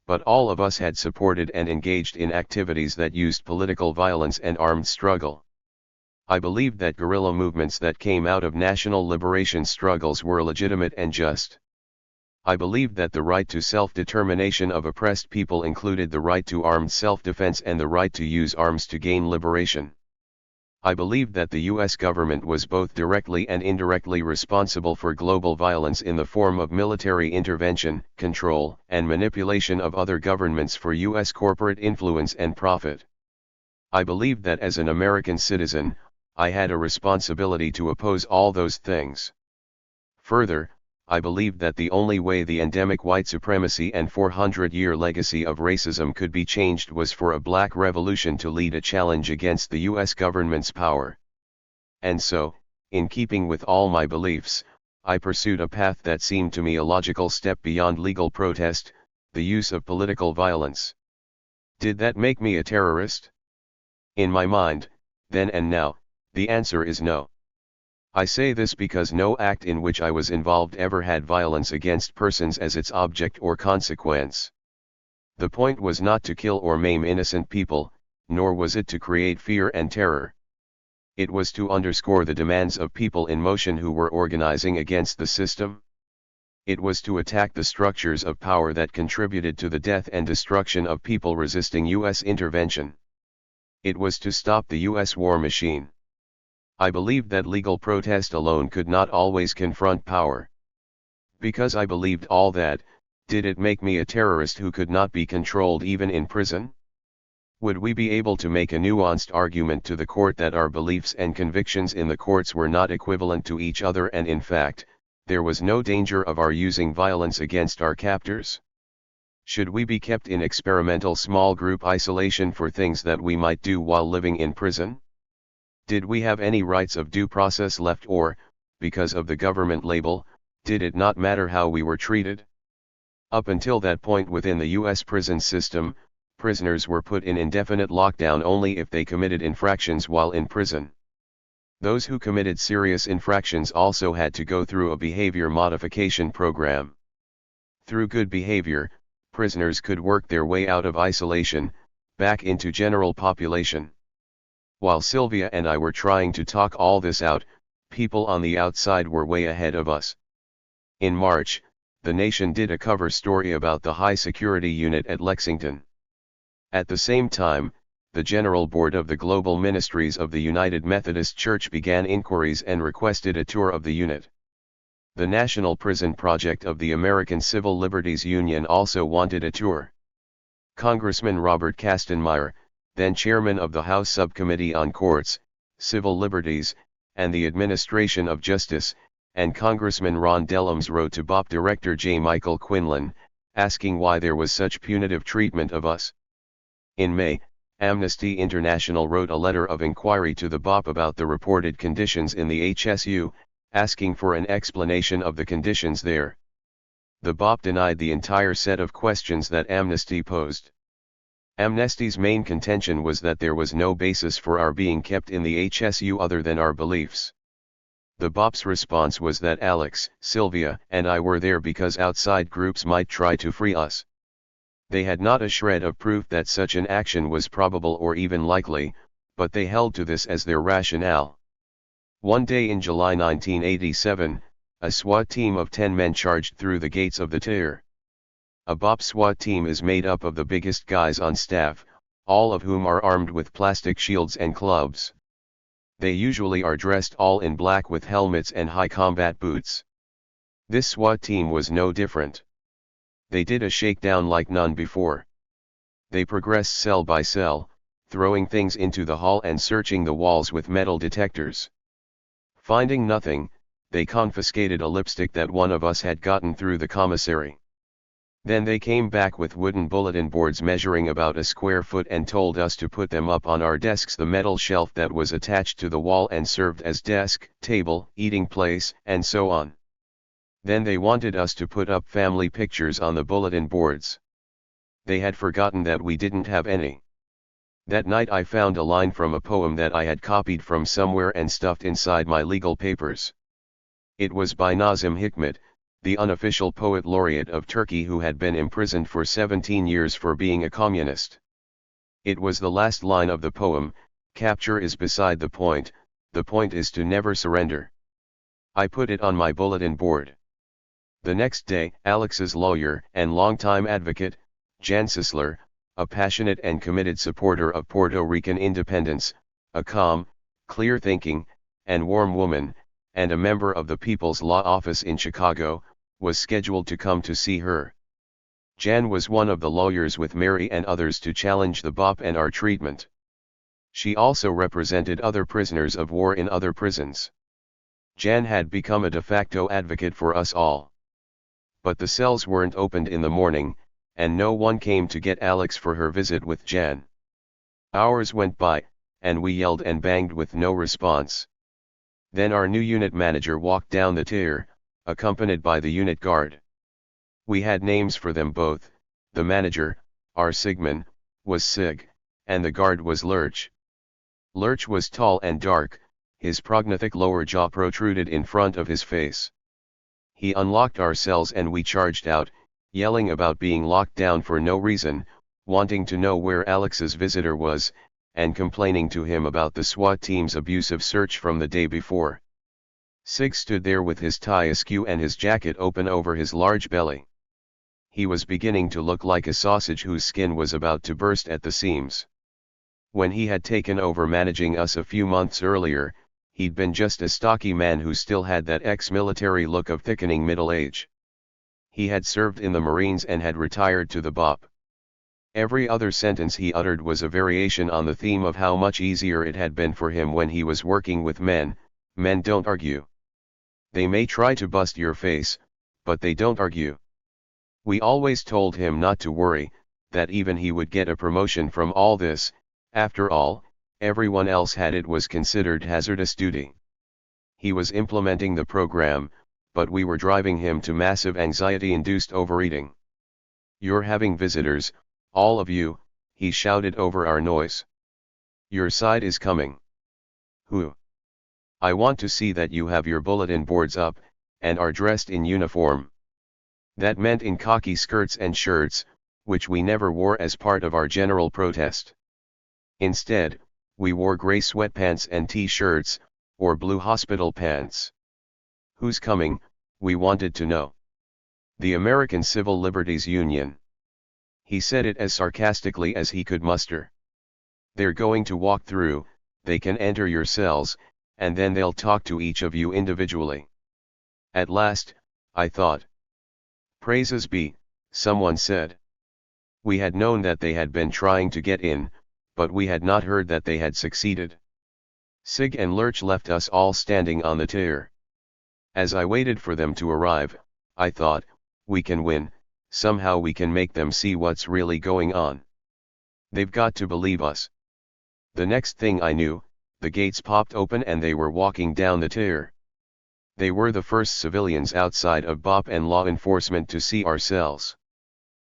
But all of us had supported and engaged in activities that used political violence and armed struggle. I believed that guerrilla movements that came out of national liberation struggles were legitimate and just. I believed that the right to self-determination of oppressed people included the right to armed self-defense and the right to use arms to gain liberation. I believed that the US government was both directly and indirectly responsible for global violence in the form of military intervention, control, and manipulation of other governments for US corporate influence and profit. I believed that as an American citizen, I had a responsibility to oppose all those things. Further, I believed that the only way the endemic white supremacy and 400-year legacy of racism could be changed was for a black revolution to lead a challenge against the US government's power. And so, in keeping with all my beliefs, I pursued a path that seemed to me a logical step beyond legal protest, the use of political violence. Did that make me a terrorist? In my mind, then and now, the answer is no. I say this because no act in which I was involved ever had violence against persons as its object or consequence. The point was not to kill or maim innocent people, nor was it to create fear and terror. It was to underscore the demands of people in motion who were organizing against the system. It was to attack the structures of power that contributed to the death and destruction of people resisting US intervention. It was to stop the US war machine. I believed that legal protest alone could not always confront power. Because I believed all that, did it make me a terrorist who could not be controlled even in prison? Would we be able to make a nuanced argument to the court that our beliefs and convictions in the courts were not equivalent to each other and in fact, there was no danger of our using violence against our captors? Should we be kept in experimental small group isolation for things that we might do while living in prison? Did we have any rights of due process left or, because of the government label, did it not matter how we were treated? Up until that point within the US prison system, prisoners were put in indefinite lockdown only if they committed infractions while in prison. Those who committed serious infractions also had to go through a behavior modification program. Through good behavior, prisoners could work their way out of isolation, back into general population. While Sylvia and I were trying to talk all this out, people on the outside were way ahead of us. In March, The Nation did a cover story about the high security unit at Lexington. At the same time, the General Board of the Global Ministries of the United Methodist Church began inquiries and requested a tour of the unit. The National Prison Project of the American Civil Liberties Union also wanted a tour. Congressman Robert Kastenmeier, then chairman of the House Subcommittee on Courts, Civil Liberties, and the Administration of Justice, and Congressman Ron Dellums wrote to BOP Director J. Michael Quinlan, asking why there was such punitive treatment of us. In May, Amnesty International wrote a letter of inquiry to the BOP about the reported conditions in the HSU, asking for an explanation of the conditions there. The BOP denied the entire set of questions that Amnesty posed. Amnesty's main contention was that there was no basis for our being kept in the HSU other than our beliefs. The BOP's response was that Alex, Sylvia, and I were there because outside groups might try to free us. They had not a shred of proof that such an action was probable or even likely, but they held to this as their rationale. One day in July 1987, a SWAT team of 10 men charged through the gates of the THIRD. A BOP SWAT team is made up of the biggest guys on staff, all of whom are armed with plastic shields and clubs. They usually are dressed all in black with helmets and high combat boots. This SWAT team was no different. They did a shakedown like none before. They progressed cell by cell, throwing things into the hall and searching the walls with metal detectors. Finding nothing, they confiscated a lipstick that one of us had gotten through the commissary. Then they came back with wooden bulletin boards measuring about a square foot and told us to put them up on our desks, the metal shelf that was attached to the wall and served as desk, table, eating place, and so on. Then they wanted us to put up family pictures on the bulletin boards. They had forgotten that we didn't have any. That night I found a line from a poem that I had copied from somewhere and stuffed inside my legal papers. It was by Nazım Hikmet, the unofficial poet laureate of Turkey who had been imprisoned for 17 years for being a communist. It was the last line of the poem, "Capture is beside the point is to never surrender." I put it on my bulletin board. The next day, Alex's lawyer and longtime advocate, Jan Sisler, a passionate and committed supporter of Puerto Rican independence, a calm, clear-thinking, and warm woman, and a member of the People's Law Office in Chicago, was scheduled to come to see her. Jan was one of the lawyers with Mary and others to challenge the BOP and our treatment. She also represented other prisoners of war in other prisons. Jan had become a de facto advocate for us all. But the cells weren't opened in the morning, and no one came to get Alex for her visit with Jan. Hours went by, and we yelled and banged with no response. Then our new unit manager walked down the tier, accompanied by the unit guard. We had names for them both. The manager, our Sigmund, was Sig, and the guard was Lurch. Lurch was tall and dark, his prognathic lower jaw protruded in front of his face. He unlocked our cells and we charged out, yelling about being locked down for no reason, wanting to know where Alex's visitor was, and complaining to him about the SWAT team's abusive search from the day before. Sig stood there with his tie askew and his jacket open over his large belly. He was beginning to look like a sausage whose skin was about to burst at the seams. When he had taken over managing us a few months earlier, he'd been just a stocky man who still had that ex-military look of thickening middle age. He had served in the Marines and had retired to the BOP. Every other sentence he uttered was a variation on the theme of how much easier it had been for him when he was working with men. Men don't argue. They may try to bust your face, but they don't argue. We always told him not to worry, that even he would get a promotion from all this. After all, everyone else had it was considered hazardous duty. He was implementing the program, but we were driving him to massive anxiety-induced overeating. "You're having visitors, all of you," he shouted over our noise. "Your side is coming." "Who?" "I want to see that you have your bulletin boards up, and are dressed in uniform." That meant in khaki skirts and shirts, which we never wore as part of our general protest. Instead, we wore gray sweatpants and t-shirts, or blue hospital pants. "Who's coming?" we wanted to know. "The American Civil Liberties Union." He said it as sarcastically as he could muster. They're going to walk through, they can enter your cells, and then they'll talk to each of you individually. At last, I thought. Praises be, someone said. We had known that they had been trying to get in, but we had not heard that they had succeeded. Sig and Lurch left us all standing on the tier. As I waited for them to arrive, I thought, we can win, somehow we can make them see what's really going on. They've got to believe us. The next thing I knew, the gates popped open and they were walking down the tier. They were the first civilians outside of BOP and law enforcement to see our cells.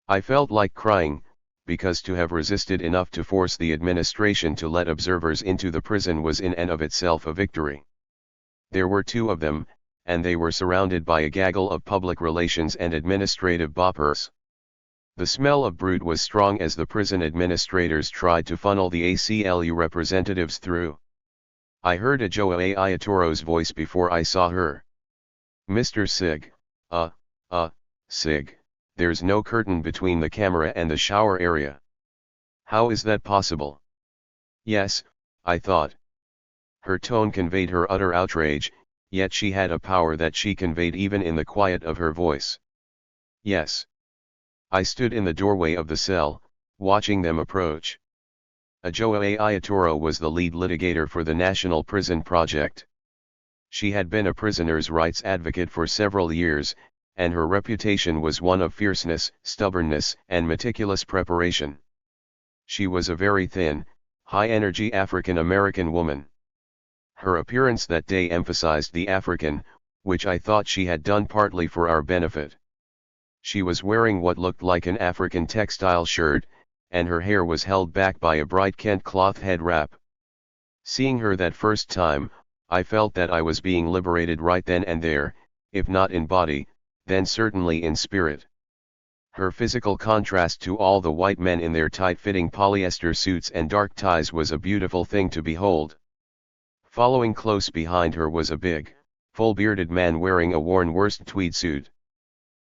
I felt like crying, because to have resisted enough to force the administration to let observers into the prison was in and of itself a victory. There were 2 of them, and they were surrounded by a gaggle of public relations and administrative boppers. The smell of brood was strong as the prison administrators tried to funnel the ACLU representatives through. I heard Ajoa Ayatoro's voice before I saw her. Mr. Sig, Sig, there's no curtain between the camera and the shower area. How is that possible? Yes, I thought. Her tone conveyed her utter outrage, yet she had a power that she conveyed even in the quiet of her voice. Yes. I stood in the doorway of the cell, watching them approach. Ajoa Ayatoro was the lead litigator for the National Prison Project. She had been a prisoner's rights advocate for several years, and her reputation was one of fierceness, stubbornness, and meticulous preparation. She was a very thin, high-energy African-American woman. Her appearance that day emphasized the African, which I thought she had done partly for our benefit. She was wearing what looked like an African textile shirt, and her hair was held back by a bright Kent cloth head wrap. Seeing her that first time, I felt that I was being liberated right then and there, if not in body, then certainly in spirit. Her physical contrast to all the white men in their tight-fitting polyester suits and dark ties was a beautiful thing to behold. Following close behind her was a big, full-bearded man wearing a worn worsted tweed suit.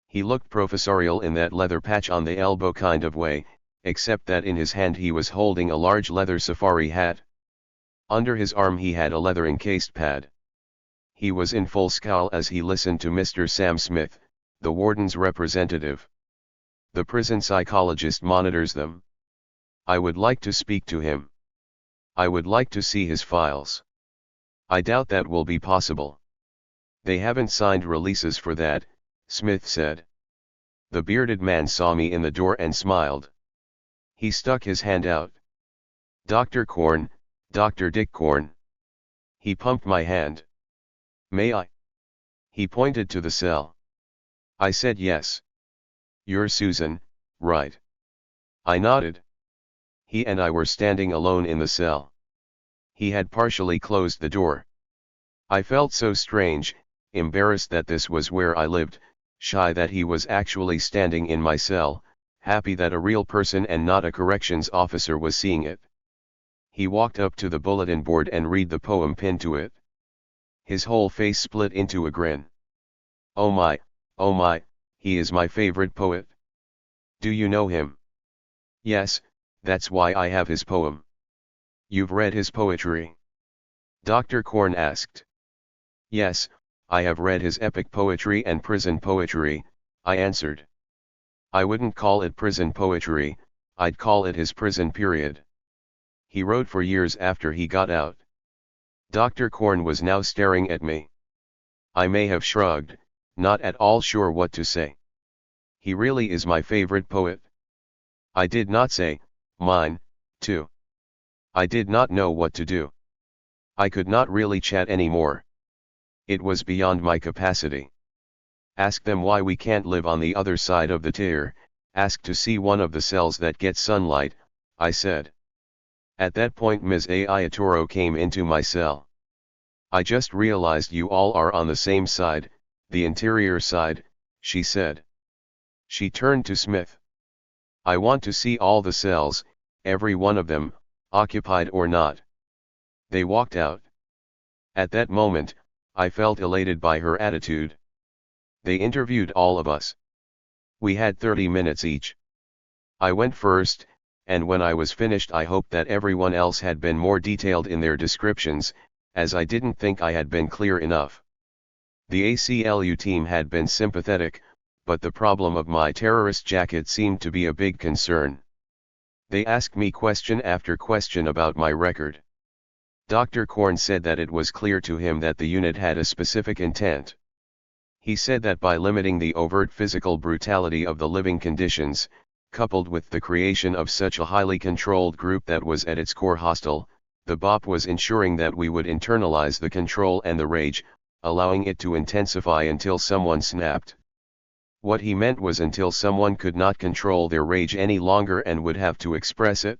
He looked professorial in that leather patch on the elbow kind of way, except that in his hand he was holding a large leather safari hat. Under his arm he had a leather-encased pad. He was in full scowl as he listened to Mr. Sam Smith, the warden's representative. The prison psychologist monitors them. I would like to speak to him. I would like to see his files. I doubt that will be possible. They haven't signed releases for that, Smith said. The bearded man saw me in the door and smiled. He stuck his hand out. Dr. Korn, Dr. Dick Korn. He pumped my hand. May I? He pointed to the cell. I said yes. You're Susan, right? I nodded. He and I were standing alone in the cell. He had partially closed the door. I felt so strange, embarrassed that this was where I lived, shy that he was actually standing in my cell, happy that a real person and not a corrections officer was seeing it. He walked up to the bulletin board and read the poem pinned to it. His whole face split into a grin. Oh my, he is my favorite poet. Do you know him? Yes, that's why I have his poem. You've read his poetry? Dr. Korn asked. Yes, I have read his epic poetry and prison poetry, I answered. I wouldn't call it prison poetry, I'd call it his prison period. He wrote for years after he got out. Dr. Korn was now staring at me. I may have shrugged, not at all sure what to say. He really is my favorite poet. I did not say, mine, too. I did not know what to do. I could not really chat anymore. It was beyond my capacity. Ask them why we can't live on the other side of the tier, ask to see one of the cells that get sunlight, I said. At that point Ms. Ayatoro came into my cell. I just realized you all are on the same side, the interior side, she said. She turned to Smith. I want to see all the cells, every one of them, occupied or not. They walked out. At that moment, I felt elated by her attitude. They interviewed all of us. We had 30 minutes each. I went first, and when I was finished I hoped that everyone else had been more detailed in their descriptions, as I didn't think I had been clear enough. The ACLU team had been sympathetic, but the problem of my terrorist jacket seemed to be a big concern. They asked me question after question about my record. Dr. Korn said that it was clear to him that the unit had a specific intent. He said that by limiting the overt physical brutality of the living conditions, coupled with the creation of such a highly controlled group that was at its core hostile, the BOP was ensuring that we would internalize the control and the rage, allowing it to intensify until someone snapped. What he meant was until someone could not control their rage any longer and would have to express it.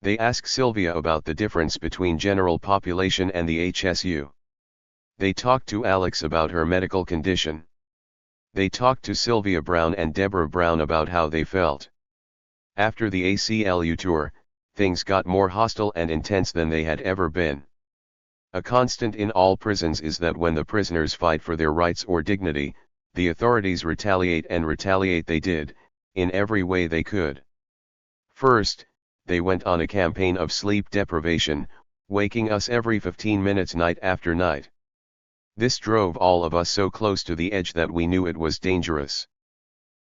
They asked Sylvia about the difference between general population and the HSU. They talked to Alex about her medical condition. They talked to Sylvia Brown and Deborah Brown about how they felt. After the ACLU tour, things got more hostile and intense than they had ever been. A constant in all prisons is that when the prisoners fight for their rights or dignity, the authorities retaliate, and retaliate they did, in every way they could. First, they went on a campaign of sleep deprivation, waking us every 15 minutes night after night. This drove all of us so close to the edge that we knew it was dangerous.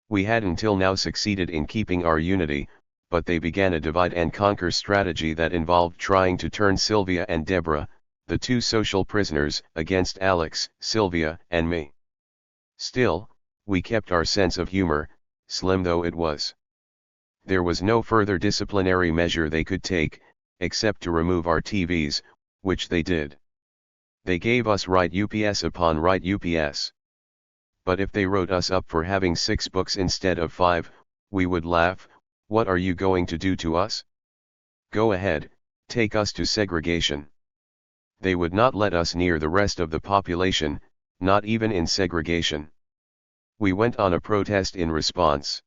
We had until now succeeded in keeping our unity, but they began a divide and conquer strategy that involved trying to turn Sylvia and Deborah, the two social prisoners, against Alex, Sylvia, and me. Still, we kept our sense of humor, slim though it was. There was no further disciplinary measure they could take, except to remove our TVs, which they did. They gave us right UPS upon right UPS. But if they wrote us up for having 6 books instead of 5, we would laugh. What are you going to do to us? Go ahead, take us to segregation. They would not let us near the rest of the population, not even in segregation. We went on a protest in response.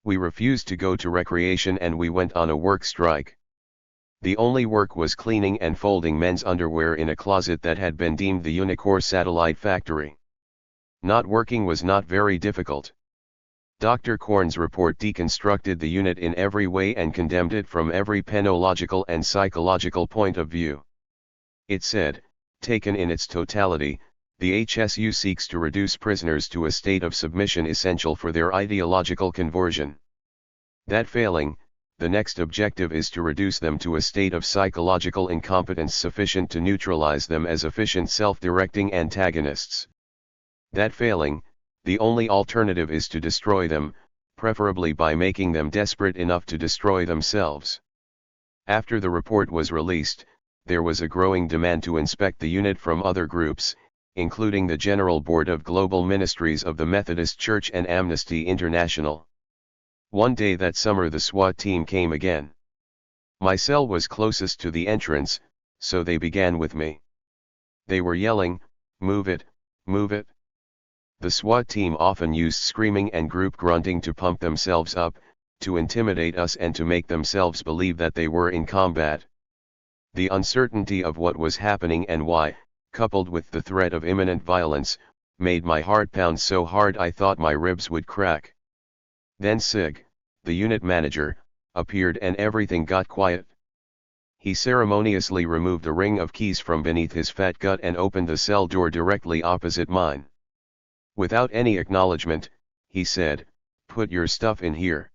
We refused to go to recreation and we went on a work strike. The only work was cleaning and folding men's underwear in a closet that had been deemed the Unicor satellite factory. Not working was not very difficult. Dr. Korn's report deconstructed the unit in every way and condemned it from every penological and psychological point of view. It said, taken in its totality, the HSU seeks to reduce prisoners to a state of submission essential for their ideological conversion. That failing, the next objective is to reduce them to a state of psychological incompetence sufficient to neutralize them as efficient self-directing antagonists. That failing, the only alternative is to destroy them, preferably by making them desperate enough to destroy themselves. After the report was released, there was a growing demand to inspect the unit from other groups, including the General Board of Global Ministries of the Methodist Church and Amnesty International. One day that summer the SWAT team came again. My cell was closest to the entrance, so they began with me. They were yelling, "Move it, move it." The SWAT team often used screaming and group grunting to pump themselves up, to intimidate us and to make themselves believe that they were in combat. The uncertainty of what was happening and why, coupled with the threat of imminent violence, made my heart pound so hard I thought my ribs would crack. Then Sig, the unit manager, appeared and everything got quiet. He ceremoniously removed a ring of keys from beneath his fat gut and opened the cell door directly opposite mine. Without any acknowledgement, he said, "Put your stuff in here."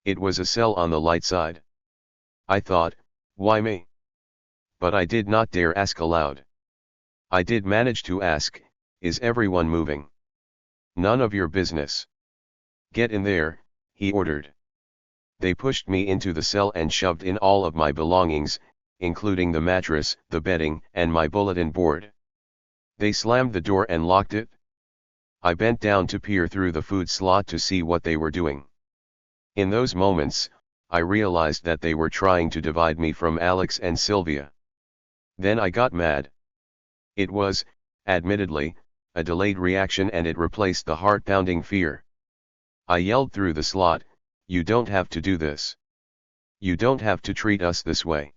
It was a cell on the light side. I thought, why me? But I did not dare ask aloud. I did manage to ask, "Is everyone moving?" "None of your business." "Get in there," he ordered. They pushed me into the cell and shoved in all of my belongings, including the mattress, the bedding, and my bulletin board. They slammed the door and locked it. I bent down to peer through the food slot to see what they were doing. In those moments, I realized that they were trying to divide me from Alex and Sylvia. Then I got mad. It was, admittedly, a delayed reaction and it replaced the heart-pounding fear. I yelled through the slot, "You don't have to do this. You don't have to treat us this way."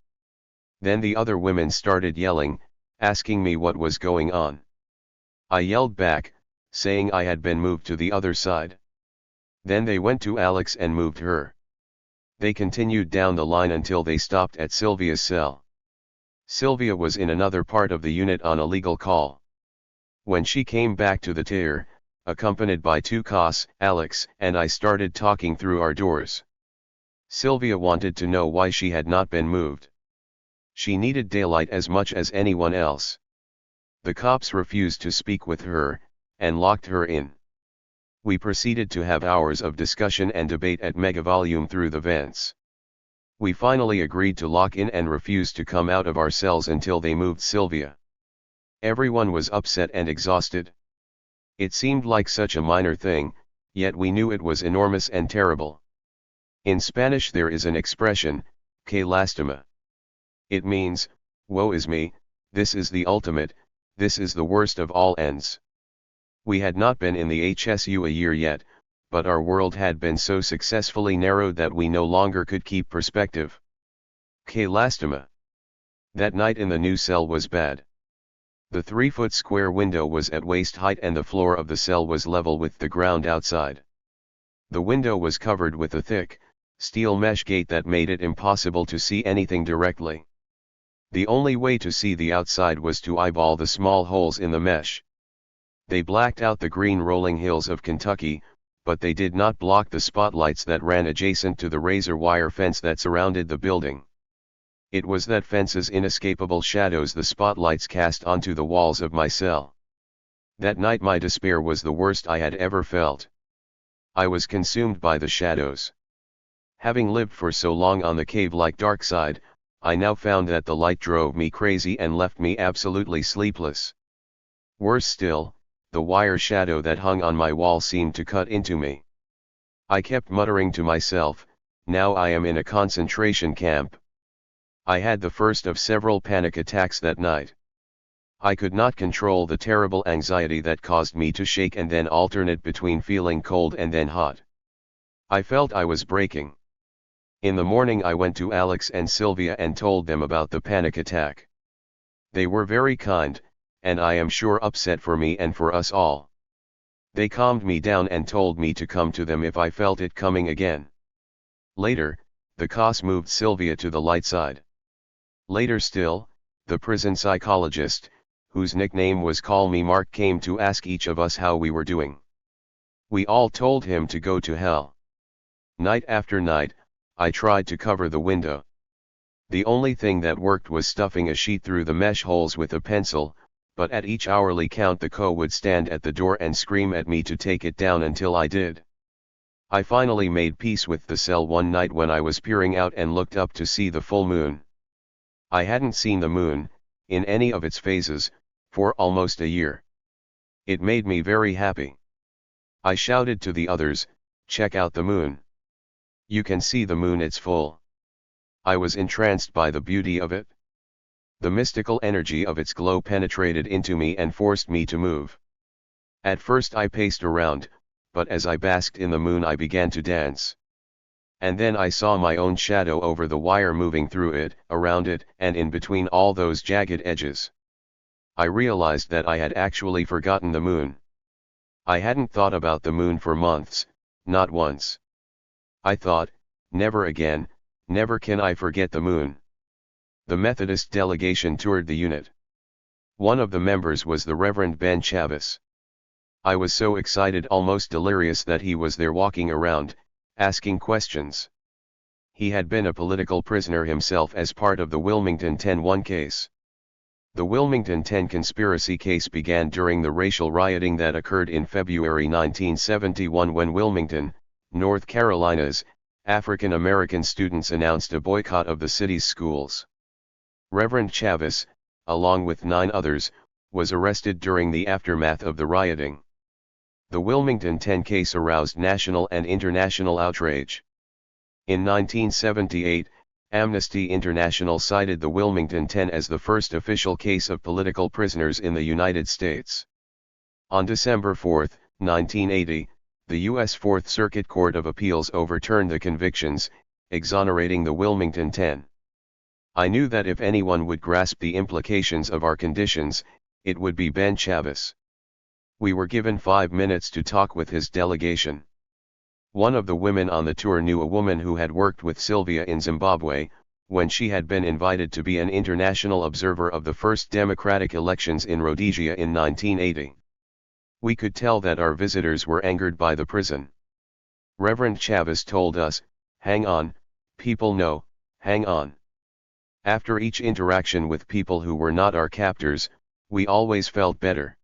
Then the other women started yelling, asking me what was going on. I yelled back, saying I had been moved to the other side. Then they went to Alex and moved her. They continued down the line until they stopped at Sylvia's cell. Sylvia was in another part of the unit on a legal call. When she came back to the THIRD, accompanied by two COS, Alex and I started talking through our doors. Sylvia wanted to know why she had not been moved. She needed daylight as much as anyone else. The cops refused to speak with her, and locked her in. We proceeded to have hours of discussion and debate at megavolume through the vents. We finally agreed to lock in and refused to come out of our cells until they moved Sylvia. Everyone was upset and exhausted. It seemed like such a minor thing, yet we knew it was enormous and terrible. In Spanish there is an expression, que lástima. It means, woe is me, this is the ultimate, this is the worst of all ends. We had not been in the HSU a year yet, but our world had been so successfully narrowed that we no longer could keep perspective. Que lástima. That night in the new cell was bad. The 3-foot square window was at waist height and the floor of the cell was level with the ground outside. The window was covered with a thick, steel mesh gate that made it impossible to see anything directly. The only way to see the outside was to eyeball the small holes in the mesh. They blacked out the green rolling hills of Kentucky, but they did not block the spotlights that ran adjacent to the razor wire fence that surrounded the building. It was that fence's inescapable shadows the spotlights cast onto the walls of my cell. That night my despair was the worst I had ever felt. I was consumed by the shadows. Having lived for so long on the cave-like dark side, I now found that the light drove me crazy and left me absolutely sleepless. Worse still, the wire shadow that hung on my wall seemed to cut into me. I kept muttering to myself, now I am in a concentration camp. I had the first of several panic attacks that night. I could not control the terrible anxiety that caused me to shake and then alternate between feeling cold and then hot. I felt I was breaking. In the morning I went to Alex and Sylvia and told them about the panic attack. They were very kind, and I am sure upset for me and for us all. They calmed me down and told me to come to them if I felt it coming again. Later, the COS moved Sylvia to the light side. Later still, the prison psychologist, whose nickname was Call Me Mark, came to ask each of us how we were doing. We all told him to go to hell. Night after night, I tried to cover the window. The only thing that worked was stuffing a sheet through the mesh holes with a pencil, but at each hourly count the CO would stand at the door and scream at me to take it down until I did. I finally made peace with the cell one night when I was peering out and looked up to see the full moon. I hadn't seen the moon, in any of its phases, for almost a year. It made me very happy. I shouted to the others, check out the moon. You can see the moon, it's full. I was entranced by the beauty of it. The mystical energy of its glow penetrated into me and forced me to move. At first I paced around, but as I basked in the moon I began to dance. And then I saw my own shadow over the wire moving through it, around it, and in between all those jagged edges. I realized that I had actually forgotten the moon. I hadn't thought about the moon for months, not once. I thought, never again, never can I forget the moon. The Methodist delegation toured the unit. One of the members was the Reverend Ben Chavis. I was so excited, almost delirious, that he was there walking around, asking questions. He had been a political prisoner himself as part of the Wilmington 10-1 case. The Wilmington 10 conspiracy case began during the racial rioting that occurred in February 1971 when Wilmington, North Carolina's, African American students announced a boycott of the city's schools. Reverend Chavis, along with 9 others, was arrested during the aftermath of the rioting. The Wilmington 10 case aroused national and international outrage. In 1978, Amnesty International cited the Wilmington 10 as the first official case of political prisoners in the United States. On December 4, 1980, the U.S. Fourth Circuit Court of Appeals overturned the convictions, exonerating the Wilmington 10. I knew that if anyone would grasp the implications of our conditions, it would be Ben Chavis. We were given 5 minutes to talk with his delegation. One of the women on the tour knew a woman who had worked with Sylvia in Zimbabwe, when she had been invited to be an international observer of the first democratic elections in Rhodesia in 1980. We could tell that our visitors were angered by the prison. Reverend Chavez told us, "Hang on, people know, hang on." After each interaction with people who were not our captors, we always felt better.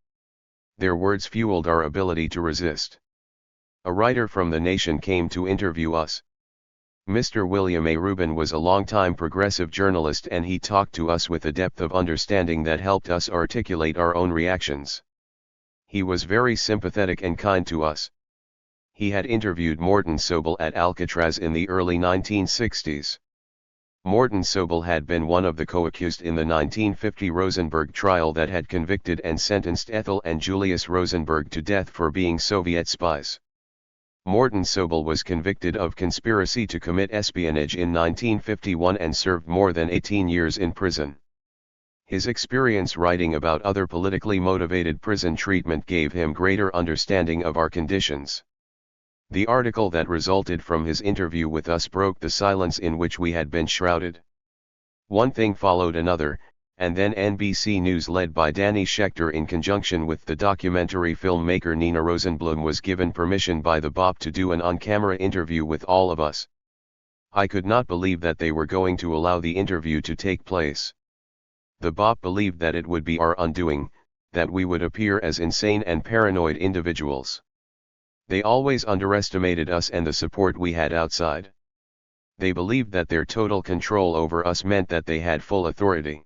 Their words fueled our ability to resist. A writer from The Nation came to interview us. Mr. William A. Rubin was a longtime progressive journalist, and he talked to us with a depth of understanding that helped us articulate our own reactions. He was very sympathetic and kind to us. He had interviewed Morton Sobel at Alcatraz in the early 1960s. Morton Sobel had been one of the co-accused in the 1950 Rosenberg trial that had convicted and sentenced Ethel and Julius Rosenberg to death for being Soviet spies. Morton Sobel was convicted of conspiracy to commit espionage in 1951 and served more than 18 years in prison. His experience writing about other politically motivated prison treatment gave him greater understanding of our conditions. The article that resulted from his interview with us broke the silence in which we had been shrouded. One thing followed another, and then NBC News, led by Danny Schechter in conjunction with the documentary filmmaker Nina Rosenblum, was given permission by the BOP to do an on-camera interview with all of us. I could not believe that they were going to allow the interview to take place. The BOP believed that it would be our undoing, that we would appear as insane and paranoid individuals. They always underestimated us and the support we had outside. They believed that their total control over us meant that they had full authority.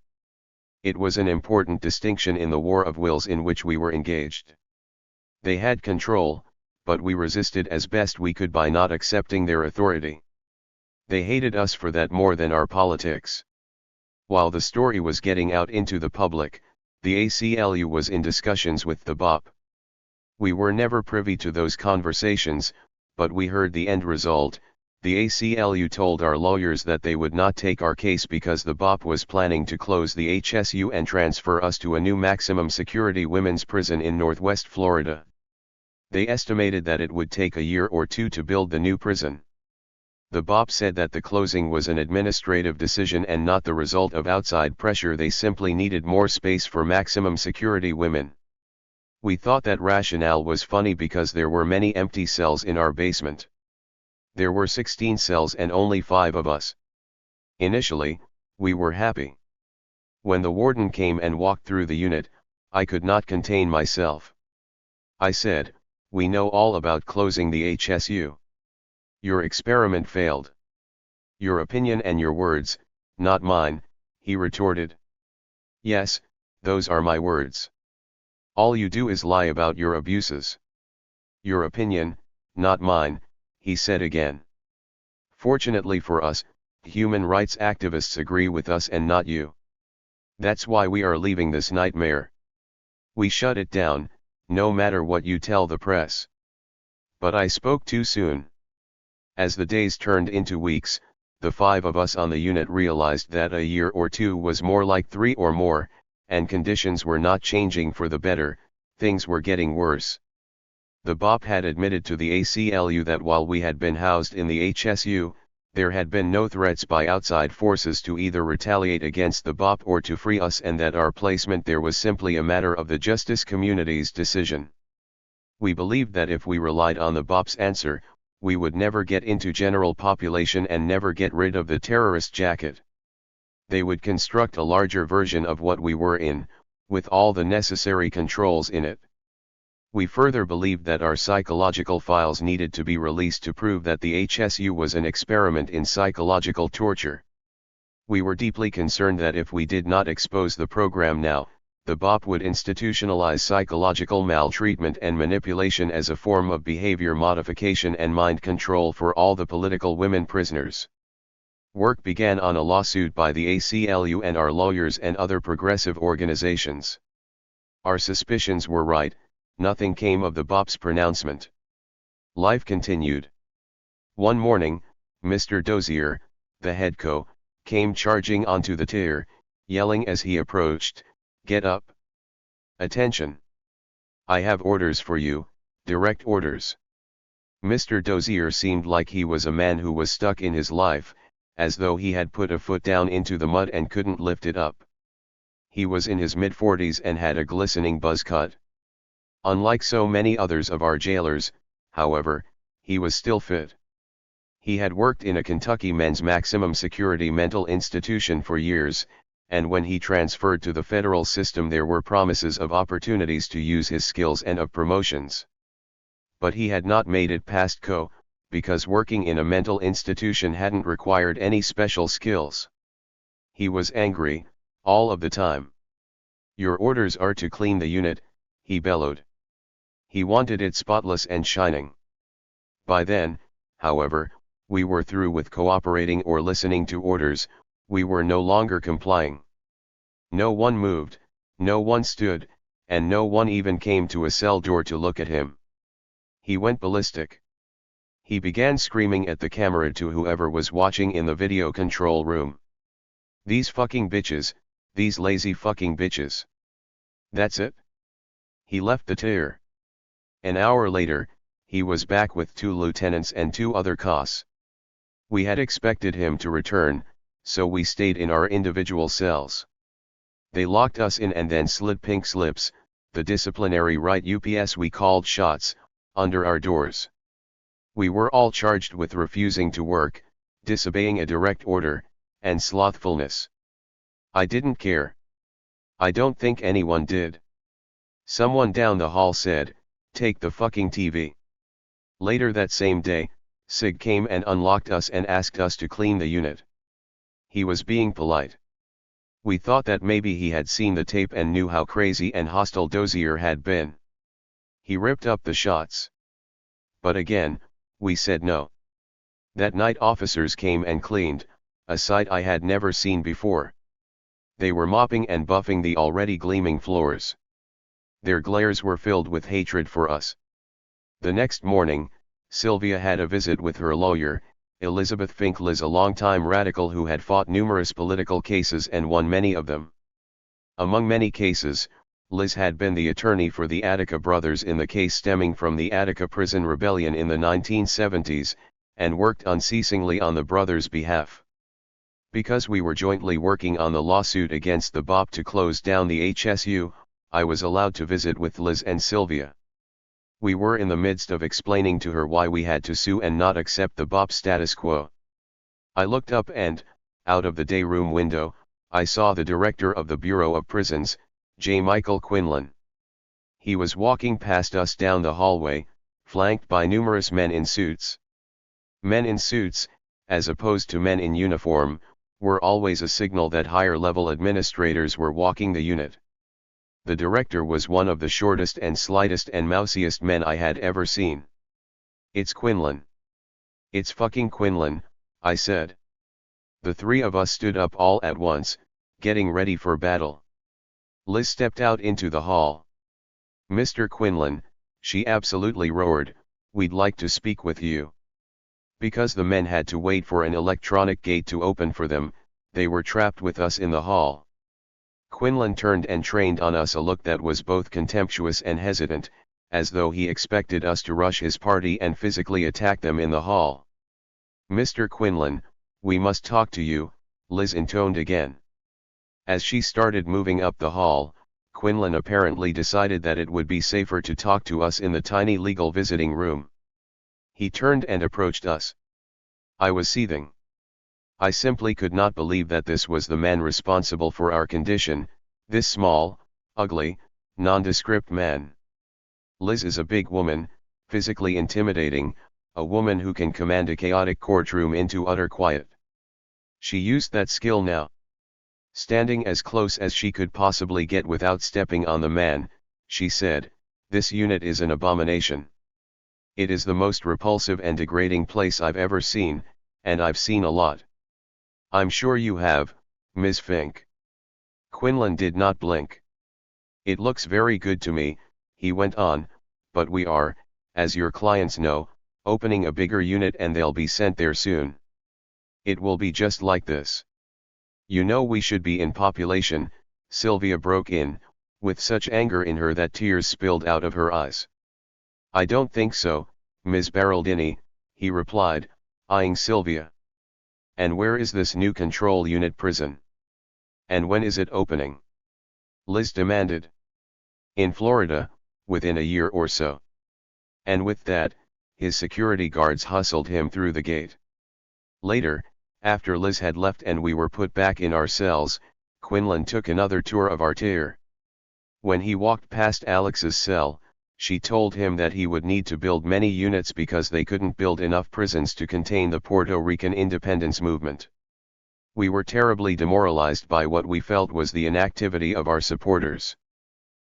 It was an important distinction in the war of wills in which we were engaged. They had control, but we resisted as best we could by not accepting their authority. They hated us for that more than our politics. While the story was getting out into the public, the ACLU was in discussions with the BOP. We were never privy to those conversations, but we heard the end result. The ACLU told our lawyers that they would not take our case because the BOP was planning to close the HSU and transfer us to a new maximum security women's prison in Northwest Florida. They estimated that it would take a year or two to build the new prison. The BOP said that the closing was an administrative decision and not the result of outside pressure. They simply needed more space for maximum security women. We thought that rationale was funny because there were many empty cells in our basement. There were 16 cells and only 5 of us. Initially, we were happy. When the warden came and walked through the unit, I could not contain myself. I said, "We know all about closing the HSU. Your experiment failed." "Your opinion and your words, not mine," he retorted. "Yes, those are my words. All you do is lie about your abuses." "Your opinion, not mine," he said again. "Fortunately for us, human rights activists agree with us and not you. That's why we are leaving this nightmare. We shut it down, no matter what you tell the press." But I spoke too soon. As the days turned into weeks, the 5 of us on the unit realized that a year or 2 was more like 3 or more, and conditions were not changing for the better, things were getting worse. The BOP had admitted to the ACLU that while we had been housed in the HSU, there had been no threats by outside forces to either retaliate against the BOP or to free us, and that our placement there was simply a matter of the justice community's decision. We believed that if we relied on the BOP's answer, we would never get into general population and never get rid of the terrorist jacket. They would construct a larger version of what we were in, with all the necessary controls in it. We further believed that our psychological files needed to be released to prove that the HSU was an experiment in psychological torture. We were deeply concerned that if we did not expose the program now, the BOP would institutionalize psychological maltreatment and manipulation as a form of behavior modification and mind control for all the political women prisoners. Work began on a lawsuit by the ACLU and our lawyers and other progressive organizations. Our suspicions were right. Nothing came of the BOP's pronouncement. Life continued. One morning, Mr. Dozier, the head co, came charging onto the tier, yelling as he approached, "Get up! Attention! I have orders for you, direct orders. Mr. Dozier seemed like he was a man who was stuck in his life, as though he had put a foot down into the mud and couldn't lift it up. He was in his mid-40s and had a glistening buzz cut. Unlike so many others of our jailers, however, he was still fit. He had worked in a Kentucky men's maximum security mental institution for years, and when he transferred to the federal system there were promises of opportunities to use his skills and of promotions. But he had not made it past CO, because working in a mental institution hadn't required any special skills. He was angry, all of the time. "Your orders are to clean the unit," he bellowed. He wanted it spotless and shining. By then, however, we were through with cooperating or listening to orders. We were no longer complying. No one moved, no one stood, and no one even came to a cell door to look at him. He went ballistic. He began screaming at the camera to whoever was watching in the video control room. "These fucking bitches, these lazy fucking bitches. That's it." He left the tier. An hour later, he was back with 2 lieutenants and 2 other cops. We had expected him to return, so we stayed in our individual cells. They locked us in and then slid pink slips, the disciplinary right UPS we called shots, under our doors. We were all charged with refusing to work, disobeying a direct order, and slothfulness. I didn't care. I don't think anyone did. Someone down the hall said, "Take the fucking TV." Later that same day, Sig came and unlocked us and asked us to clean the unit. He was being polite. We thought that maybe he had seen the tape and knew how crazy and hostile Dozier had been. He ripped up the shots. But again, we said no. That night officers came and cleaned, a sight I had never seen before. They were mopping and buffing the already gleaming floors. Their glares were filled with hatred for us. The next morning, Sylvia had a visit with her lawyer, Elizabeth Fink, Liz, a longtime radical who had fought numerous political cases and won many of them. Among many cases, Liz had been the attorney for the Attica brothers in the case stemming from the Attica prison rebellion in the 1970s, and worked unceasingly on the brothers' behalf. Because we were jointly working on the lawsuit against the BOP to close down the HSU, I was allowed to visit with Liz and Sylvia. We were in the midst of explaining to her why we had to sue and not accept the BOP status quo. I looked up and, out of the day room window, I saw the director of the Bureau of Prisons, J. Michael Quinlan. He was walking past us down the hallway, flanked by numerous men in suits. Men in suits, as opposed to men in uniform, were always a signal that higher-level administrators were walking the unit. The director was one of the shortest and slightest and mousiest men I had ever seen. "It's Quinlan. It's fucking Quinlan," I said. The 3 of us stood up all at once, getting ready for battle. Liz stepped out into the hall. "Mr. Quinlan," she absolutely roared, "we'd like to speak with you." Because the men had to wait for an electronic gate to open for them, they were trapped with us in the hall. Quinlan turned and trained on us a look that was both contemptuous and hesitant, as though he expected us to rush his party and physically attack them in the hall. "Mr. Quinlan, we must talk to you," Liz intoned again. As she started moving up the hall, Quinlan apparently decided that it would be safer to talk to us in the tiny legal visiting room. He turned and approached us. I was seething. I simply could not believe that this was the man responsible for our condition, this small, ugly, nondescript man. Liz is a big woman, physically intimidating, a woman who can command a chaotic courtroom into utter quiet. She used that skill now. Standing as close as she could possibly get without stepping on the man, she said, "This unit is an abomination. It is the most repulsive and degrading place I've ever seen, and I've seen a lot. I'm sure you have, Ms. Fink." Quinlan did not blink. "It looks very good to me," he went on, "but we are, as your clients know, opening a bigger unit and they'll be sent there soon. It will be just like this." "You know we should be in population," Sylvia broke in, with such anger in her that tears spilled out of her eyes. "I don't think so, Ms. Beraldini, he replied, eyeing Sylvia. And where is this new control unit prison? And when is it opening? Liz demanded. In Florida, within a year or so. And with that, his security guards hustled him through the gate. Later, after Liz had left and we were put back in our cells, Quinlan took another tour of our tier. When he walked past Alex's cell, she told him that he would need to build many units because they couldn't build enough prisons to contain the Puerto Rican independence movement. We were terribly demoralized by what we felt was the inactivity of our supporters.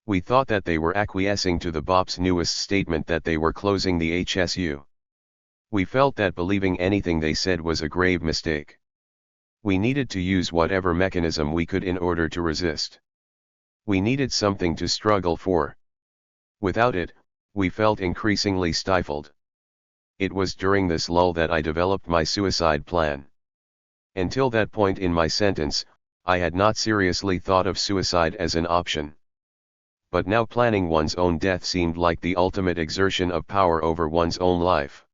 We thought that they were acquiescing to the BOP's newest statement that they were closing the HSU. We felt that believing anything they said was a grave mistake. We needed to use whatever mechanism we could in order to resist. We needed something to struggle for. Without it, we felt increasingly stifled. It was during this lull that I developed my suicide plan. Until that point in my sentence, I had not seriously thought of suicide as an option. But now planning one's own death seemed like the ultimate exertion of power over one's own life.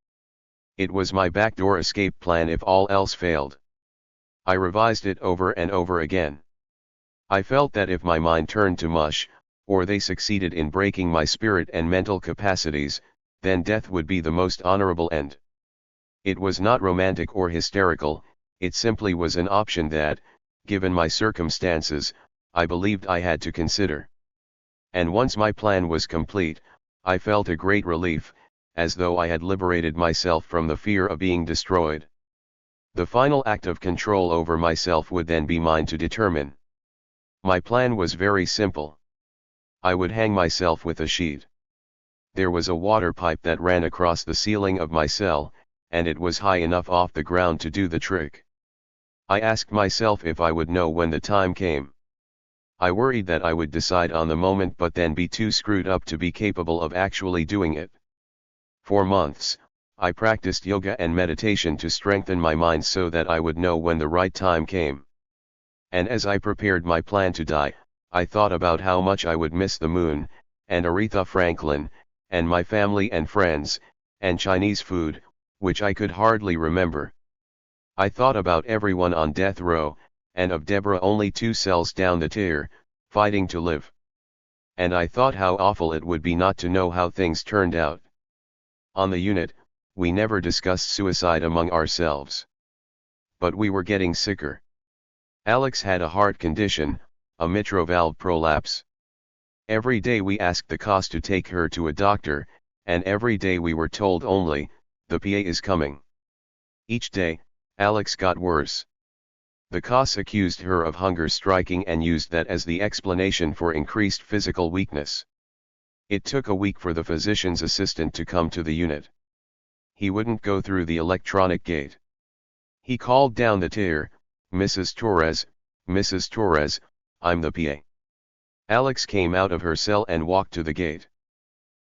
It was my backdoor escape plan if all else failed. I revised it over and over again. I felt that if my mind turned to mush, or they succeeded in breaking my spirit and mental capacities, then death would be the most honorable end. It was not romantic or hysterical, it simply was an option that, given my circumstances, I believed I had to consider. And once my plan was complete, I felt a great relief, as though I had liberated myself from the fear of being destroyed. The final act of control over myself would then be mine to determine. My plan was very simple. I would hang myself with a sheet. There was a water pipe that ran across the ceiling of my cell, and it was high enough off the ground to do the trick. I asked myself if I would know when the time came. I worried that I would decide on the moment but then be too screwed up to be capable of actually doing it. For months, I practiced yoga and meditation to strengthen my mind so that I would know when the right time came. And as I prepared my plan to die, I thought about how much I would miss the moon, and Aretha Franklin, and my family and friends, and Chinese food, which I could hardly remember. I thought about everyone on death row, and of Deborah only 2 cells down the tier, fighting to live. And I thought how awful it would be not to know how things turned out. On the unit, we never discussed suicide among ourselves. But we were getting sicker. Alex had a heart condition, a mitral valve prolapse. Every day we asked the COS to take her to a doctor, and every day we were told only, the PA is coming. Each day, Alex got worse. The COS accused her of hunger striking and used that as the explanation for increased physical weakness. It took a week for the physician's assistant to come to the unit. He wouldn't go through the electronic gate. He called down the tier, Mrs. Torres, I'm the PA. Alex came out of her cell and walked to the gate.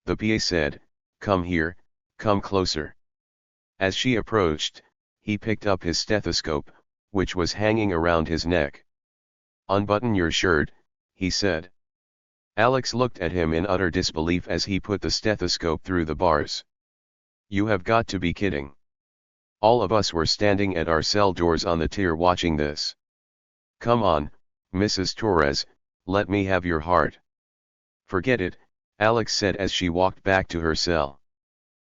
The PA said, come here, come closer. As she approached, he picked up his stethoscope, which was hanging around his neck. Unbutton your shirt, he said. Alex looked at him in utter disbelief as he put the stethoscope through the bars. You have got to be kidding. All of us were standing at our cell doors on the tier watching this. Come on, Mrs. Torres, let me have your heart. Forget it, Alex said as she walked back to her cell.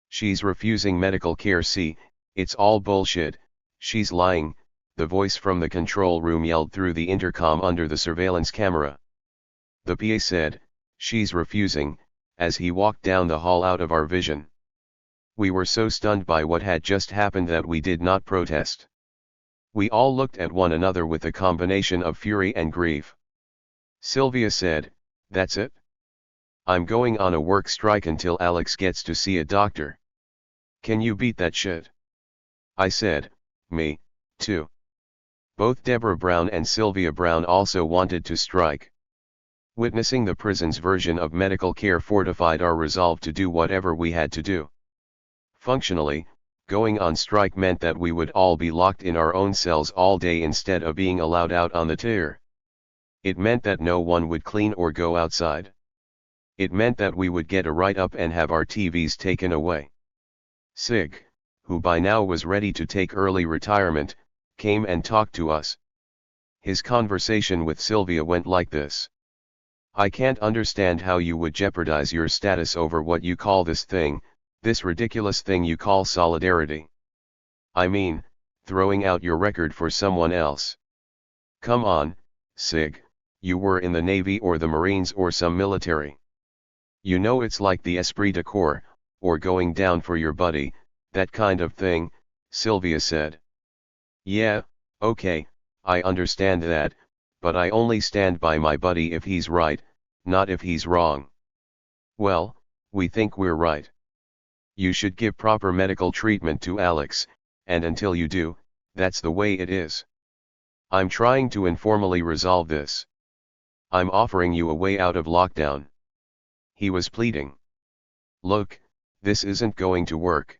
She's refusing medical care. See, it's all bullshit, she's lying, the voice from the control room yelled through the intercom under the surveillance camera. The PA said, she's refusing, as he walked down the hall out of our vision. We were so stunned by what had just happened that we did not protest. We all looked at one another with a combination of fury and grief. Sylvia said, that's it? I'm going on a work strike until Alex gets to see a doctor. Can you beat that shit? I said, me, too. Both Deborah Brown and Sylvia Brown also wanted to strike. Witnessing the prison's version of medical care fortified our resolve to do whatever we had to do. Functionally, going on strike meant that we would all be locked in our own cells all day instead of being allowed out on the tier. It meant that no one would clean or go outside. It meant that we would get a write-up and have our TVs taken away. Sig, who by now was ready to take early retirement, came and talked to us. His conversation with Sylvia went like this. I can't understand how you would jeopardize your status over what you call this thing, this ridiculous thing you call solidarity. I mean, throwing out your record for someone else. Come on, Sig, you were in the Navy or the Marines or some military. You know it's like the esprit de corps, or going down for your buddy, that kind of thing, Sylvia said. Yeah, okay, I understand that, but I only stand by my buddy if he's right, not if he's wrong. Well, we think we're right. You should give proper medical treatment to Alex, and until you do, that's the way it is. I'm trying to informally resolve this. I'm offering you a way out of lockdown. He was pleading. Look, this isn't going to work.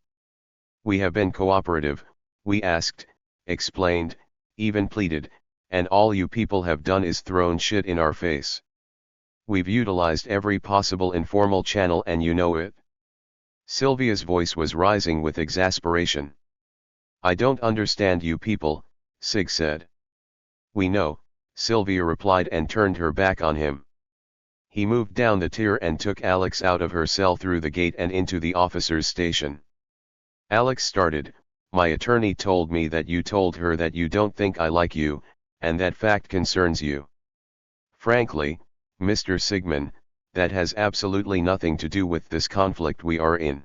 We have been cooperative, we asked, explained, even pleaded, and all you people have done is thrown shit in our face. We've utilized every possible informal channel and you know it. Sylvia's voice was rising with exasperation. I don't understand you people, Sig said. We know, Sylvia replied and turned her back on him. He moved down the tier and took Alex out of her cell through the gate and into the officer's station. Alex started, my attorney told me that you told her that you don't think I like you, and that fact concerns you. Frankly, Mr. Sigmund, that has absolutely nothing to do with this conflict we are in.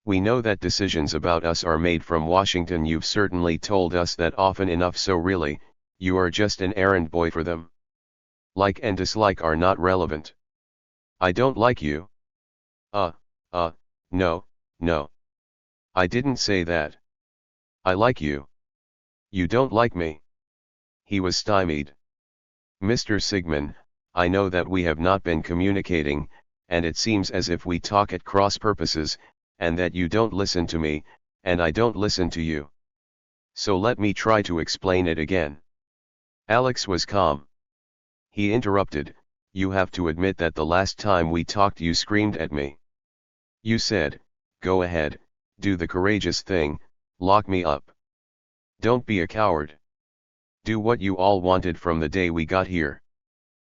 We know that decisions about us are made from Washington. You've certainly told us that often enough, so really, you are just an errand boy for them. Like and dislike are not relevant. I don't like you. No. I didn't say that. I like you. You don't like me. He was stymied. Mr. Sigmund, I know that we have not been communicating, and it seems as if we talk at cross purposes, and that you don't listen to me, and I don't listen to you. So let me try to explain it again. Alex was calm. He interrupted, you have to admit that the last time we talked you screamed at me. You said, go ahead, do the courageous thing, lock me up. Don't be a coward. Do what you all wanted from the day we got here.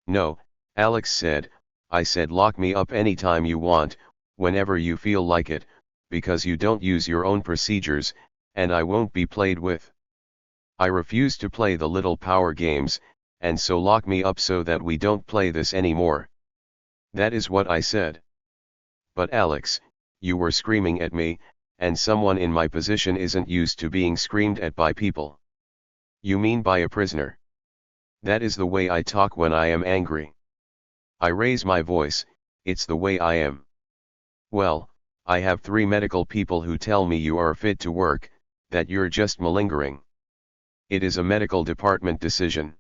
No, Alex said, I said lock me up anytime you want, whenever you feel like it, because you don't use your own procedures, and I won't be played with. I refuse to play the little power games, and so lock me up so that we don't play this anymore. That is what I said. But Alex, you were screaming at me, and someone in my position isn't used to being screamed at by people. You mean by a prisoner? That is the way I talk when I am angry. I raise my voice, it's the way I am. Well, I have 3 medical people who tell me you are fit to work, that you're just malingering. It is a medical department decision.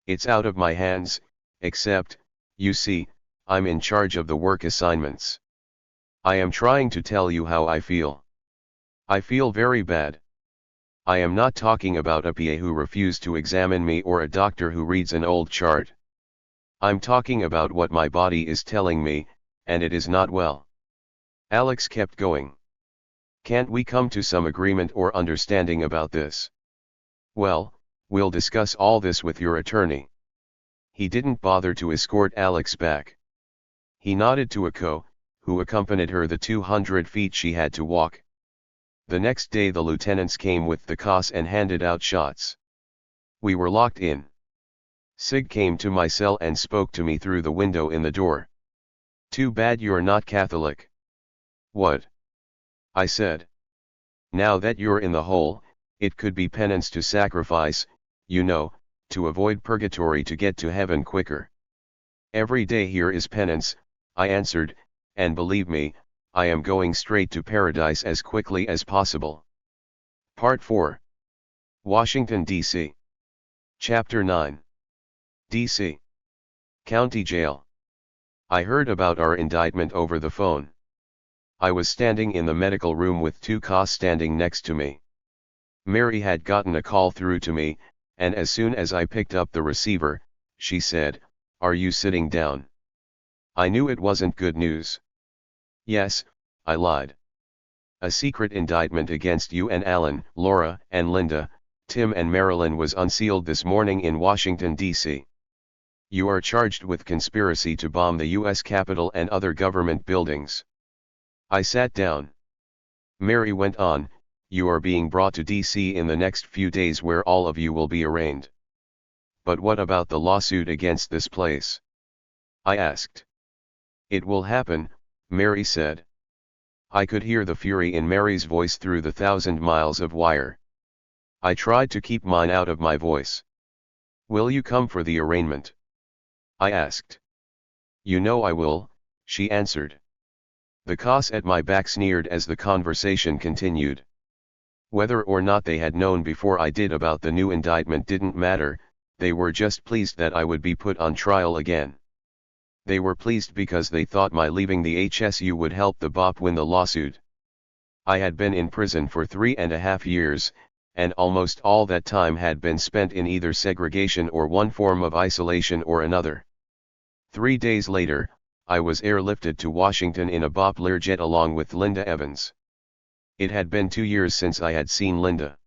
It's out of my hands, except, you see, I'm in charge of the work assignments. I am trying to tell you how I feel. I feel very bad. I am not talking about a PA who refused to examine me or a doctor who reads an old chart. I'm talking about what my body is telling me, and it is not well. Alex kept going. Can't we come to some agreement or understanding about this? Well, we'll discuss all this with your attorney. He didn't bother to escort Alex back. He nodded to Ako, who accompanied her the 200 feet she had to walk. The next day the lieutenants came with the COS and handed out shots. We were locked in. Sig came to my cell and spoke to me through the window in the door. Too bad you're not Catholic. What? I said. Now that you're in the hole, it could be penance to sacrifice, you know, to avoid purgatory to get to heaven quicker. Every day here is penance, I answered, and believe me, I am going straight to paradise as quickly as possible. Part 4. Washington, D.C. Chapter 9. D.C. County Jail. I heard about our indictment over the phone. I was standing in the medical room with 2 COS standing next to me. Mary had gotten a call through to me, and as soon as I picked up the receiver, she said, "Are you sitting down?" I knew it wasn't good news. Yes, I lied. A secret indictment against you and Alan, Laura, and Linda, Tim and Marilyn was unsealed this morning in Washington, D.C. You are charged with conspiracy to bomb the U.S. Capitol and other government buildings. I sat down. Mary went on, you are being brought to D.C. in the next few days where all of you will be arraigned. But what about the lawsuit against this place? I asked. It will happen, Mary said. I could hear the fury in Mary's voice through the 1,000 miles of wire. I tried to keep mine out of my voice. Will you come for the arraignment? I asked. You know I will, she answered. The cops at my back sneered as the conversation continued. Whether or not they had known before I did about the new indictment didn't matter, they were just pleased that I would be put on trial again. They were pleased because they thought my leaving the HSU would help the BOP win the lawsuit. I had been in prison for 3.5 years, and almost all that time had been spent in either segregation or one form of isolation or another. 3 days later, I was airlifted to Washington in a BOP Learjet along with Linda Evans. It had been 2 years since I had seen Linda.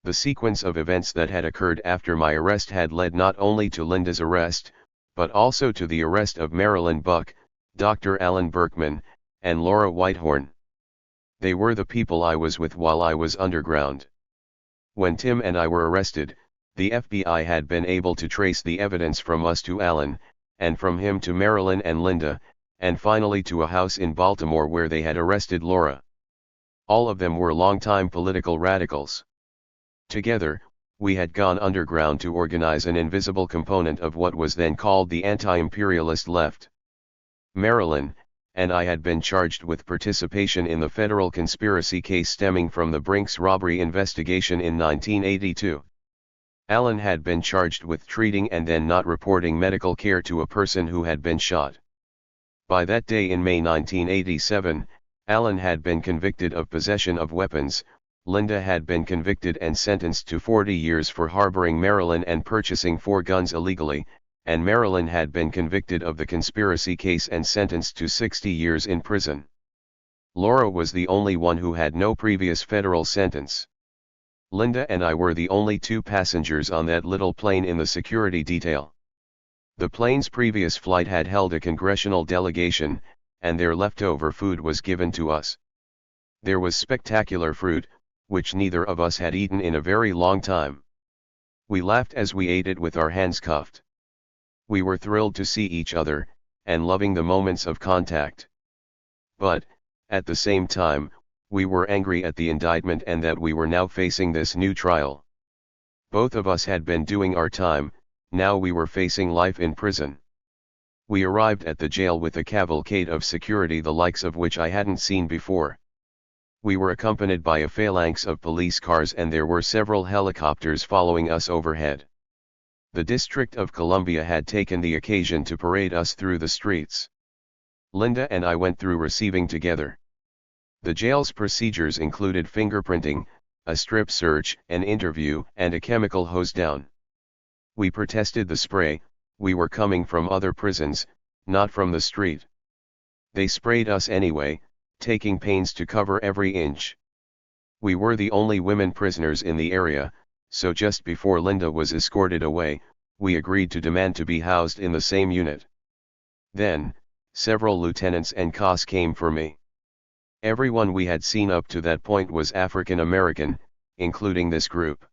The sequence of events that had occurred after my arrest had led not only to Linda's arrest, but also to the arrest of Marilyn Buck, Dr. Alan Berkman, and Laura Whitehorn. They were the people I was with while I was underground. When Tim and I were arrested, the FBI had been able to trace the evidence from us to Alan, and from him to Marilyn and Linda, and finally to a house in Baltimore where they had arrested Laura. All of them were longtime political radicals. Together, we had gone underground to organize an invisible component of what was then called the anti-imperialist left. Marilyn and I had been charged with participation in the federal conspiracy case stemming from the Brinks robbery investigation in 1982. Alan had been charged with treating and then not reporting medical care to a person who had been shot. By that day in May 1987, Alan had been convicted of possession of weapons, Linda had been convicted and sentenced to 40 years for harboring Marilyn and purchasing 4 guns illegally, and Marilyn had been convicted of the conspiracy case and sentenced to 60 years in prison. Laura was the only one who had no previous federal sentence. Linda and I were the only 2 passengers on that little plane in the security detail. The plane's previous flight had held a congressional delegation, and their leftover food was given to us. There was spectacular fruit, which neither of us had eaten in a very long time. We laughed as we ate it with our hands cuffed. We were thrilled to see each other, and loving the moments of contact. But, at the same time, we were angry at the indictment and that we were now facing this new trial. Both of us had been doing our time, now we were facing life in prison. We arrived at the jail with a cavalcade of security the likes of which I hadn't seen before. We were accompanied by a phalanx of police cars and there were several helicopters following us overhead. The District of Columbia had taken the occasion to parade us through the streets. Linda and I went through receiving together. The jail's procedures included fingerprinting, a strip search, an interview, and a chemical hose down. We protested the spray. We were coming from other prisons, not from the street. They sprayed us anyway, taking pains to cover every inch. We were the only women prisoners in the area, so just before Linda was escorted away, we agreed to demand to be housed in the same unit. Then, several lieutenants and COS came for me. Everyone we had seen up to that point was African American, including this group.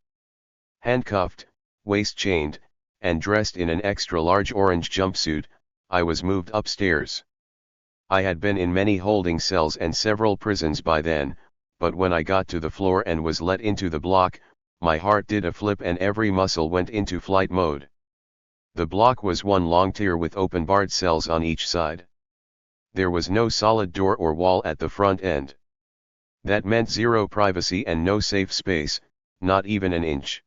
Handcuffed, waist-chained, and dressed in an extra-large orange jumpsuit, I was moved upstairs. I had been in many holding cells and several prisons by then, but when I got to the floor and was let into the block, my heart did a flip and every muscle went into flight mode. The block was one long tier with open barred cells on each side. There was no solid door or wall at the front end. That meant zero privacy and no safe space, not even an inch.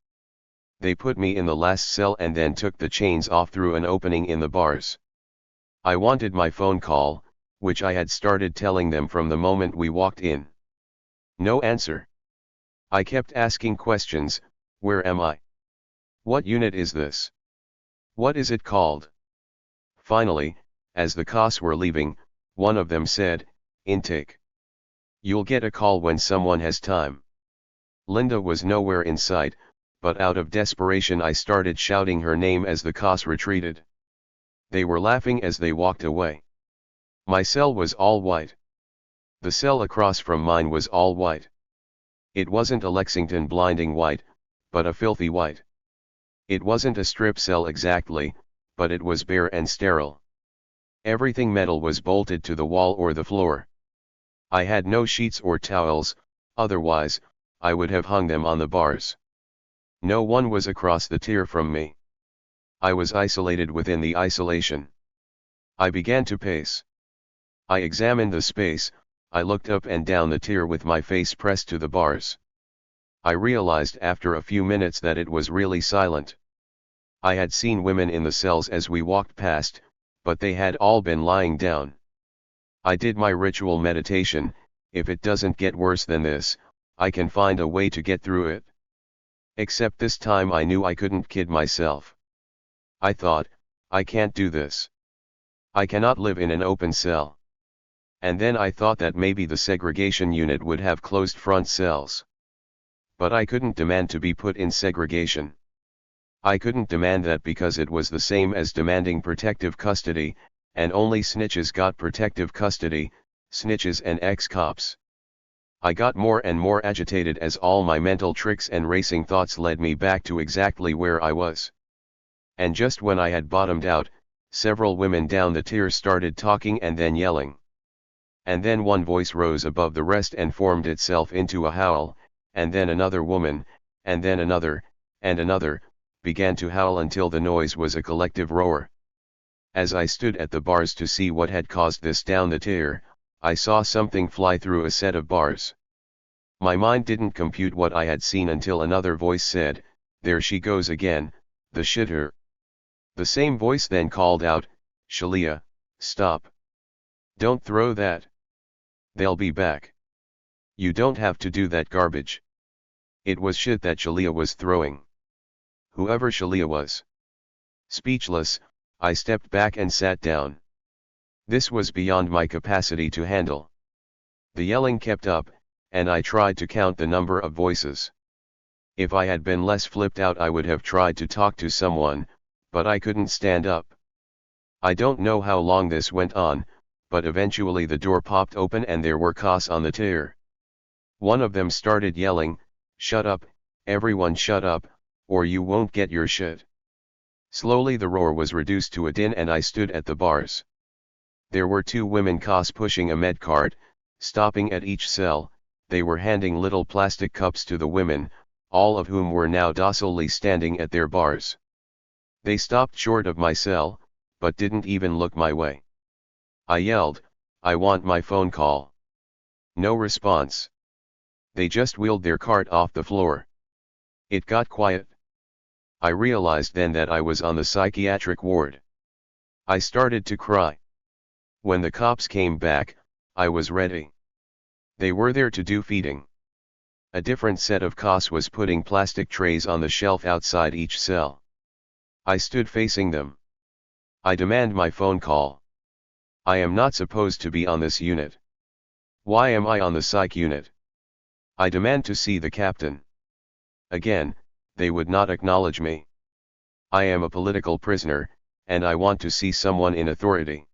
They put me in the last cell and then took the chains off through an opening in the bars. I wanted my phone call, which I had started telling them from the moment we walked in. No answer. I kept asking questions. Where am I? What unit is this? What is it called? Finally, as the COS were leaving, one of them said, "Intake." You'll get a call when someone has time. Linda was nowhere in sight, but out of desperation I started shouting her name as the cops retreated. They were laughing as they walked away. My cell was all white. The cell across from mine was all white. It wasn't a Lexington blinding white, but a filthy white. It wasn't a strip cell exactly, but it was bare and sterile. Everything metal was bolted to the wall or the floor. I had no sheets or towels, otherwise, I would have hung them on the bars. No one was across the tier from me. I was isolated within the isolation. I began to pace. I examined the space, I looked up and down the tier with my face pressed to the bars. I realized after a few minutes that it was really silent. I had seen women in the cells as we walked past, but they had all been lying down. I did my ritual meditation. If it doesn't get worse than this, I can find a way to get through it. Except this time I knew I couldn't kid myself. I thought, I can't do this. I cannot live in an open cell. And then I thought that maybe the segregation unit would have closed front cells. But I couldn't demand to be put in segregation. I couldn't demand that because it was the same as demanding protective custody, and only snitches got protective custody, snitches and ex-cops. I got more and more agitated as all my mental tricks and racing thoughts led me back to exactly where I was. And just when I had bottomed out, several women down the tier started talking and then yelling. And then one voice rose above the rest and formed itself into a howl, and then another woman, and then another, and another, began to howl until the noise was a collective roar. As I stood at the bars to see what had caused this down the tier, I saw something fly through a set of bars. My mind didn't compute what I had seen until another voice said, "There she goes again, the shitter." The same voice then called out, "Shalia, stop. Don't throw that. They'll be back. You don't have to do that garbage." It was shit that Shalia was throwing. Whoever Shalia was. Speechless, I stepped back and sat down. This was beyond my capacity to handle. The yelling kept up, and I tried to count the number of voices. If I had been less flipped out I would have tried to talk to someone, but I couldn't stand up. I don't know how long this went on, but eventually the door popped open and there were cops on the tier. One of them started yelling, "Shut up, everyone shut up, or you won't get your shit." Slowly the roar was reduced to a din and I stood at the bars. There were two women cops pushing a med cart, stopping at each cell. They were handing little plastic cups to the women, all of whom were now docilely standing at their bars. They stopped short of my cell, but didn't even look my way. I yelled, "I want my phone call." No response. They just wheeled their cart off the floor. It got quiet. I realized then that I was on the psychiatric ward. I started to cry. When the cops came back, I was ready. They were there to do feeding. A different set of cops was putting plastic trays on the shelf outside each cell. I stood facing them. "I demand my phone call. I am not supposed to be on this unit. Why am I on the psych unit? I demand to see the captain." Again, they would not acknowledge me. "I am a political prisoner, and I want to see someone in authority.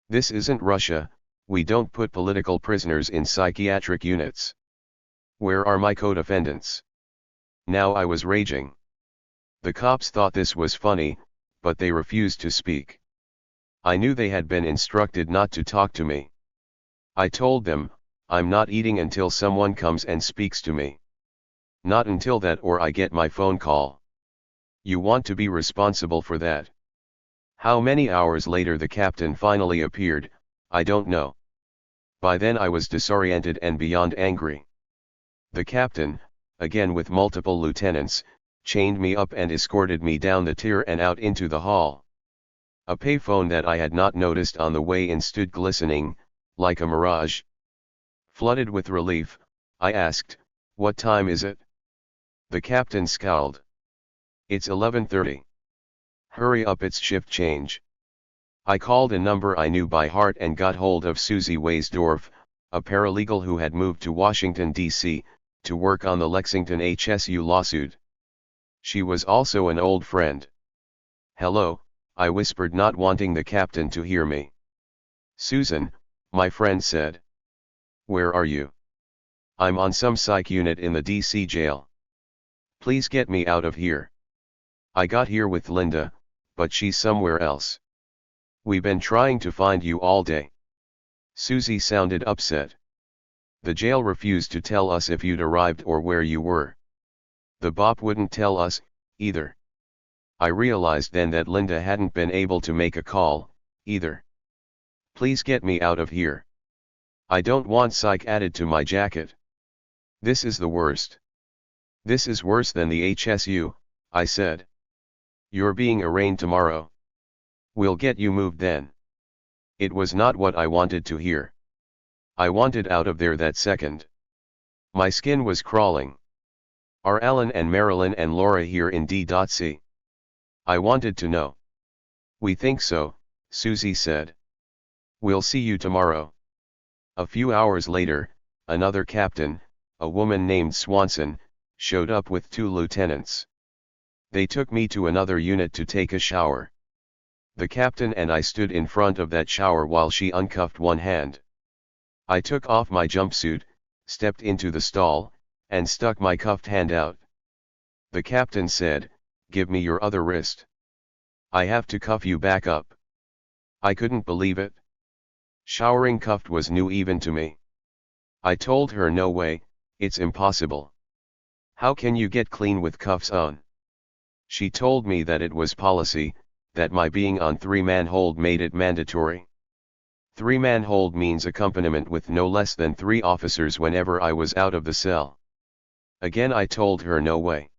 This isn't Russia, we don't put political prisoners in psychiatric units. Where are my co-defendants?" Now I was raging. The cops thought this was funny, but they refused to speak. I knew they had been instructed not to talk to me. I told them, "I'm not eating until someone comes and speaks to me. Not until that or I get my phone call. You want to be responsible for that." How many hours later the captain finally appeared, I don't know. By then I was disoriented and beyond angry. The captain, again with multiple lieutenants, chained me up and escorted me down the tier and out into the hall. A payphone that I had not noticed on the way in stood glistening, like a mirage. Flooded with relief, I asked, "What time is it?" The captain scowled. "It's 11:30. Hurry up, it's shift change." I called a number I knew by heart and got hold of Susie Weisdorf, a paralegal who had moved to Washington, D.C., to work on the Lexington HSU lawsuit. She was also an old friend. "Hello," I whispered, not wanting the captain to hear me. "Susan," my friend said. "Where are you?" "I'm on some psych unit in the D.C. jail. Please get me out of here. I got here with Linda, but she's somewhere else. We've been trying to find you all day." Susie sounded upset. "The jail refused to tell us if you'd arrived or where you were. The BOP wouldn't tell us, either." I realized then that Linda hadn't been able to make a call, either. "Please get me out of here. I don't want psych added to my jacket. This is the worst. This is worse than the HSU," I said. "You're being arraigned tomorrow. We'll get you moved then." It was not what I wanted to hear. I wanted out of there that second. My skin was crawling. "Are Alan and Marilyn and Laura here in D.C.?" I wanted to know. "We think so," Susie said. "We'll see you tomorrow." A few hours later, another captain, a woman named Swanson, showed up with 2 lieutenants. They took me to another unit to take a shower. The captain and I stood in front of that shower while she uncuffed one hand. I took off my jumpsuit, stepped into the stall, and stuck my cuffed hand out. The captain said, "Give me your other wrist. I have to cuff you back up." I couldn't believe it. Showering cuffed was new even to me. I told her, "No way, it's impossible. How can you get clean with cuffs on?" She told me that it was policy, that my being on 3-man hold made it mandatory. 3-man hold means accompaniment with no less than 3 officers whenever I was out of the cell. Again I told her no way.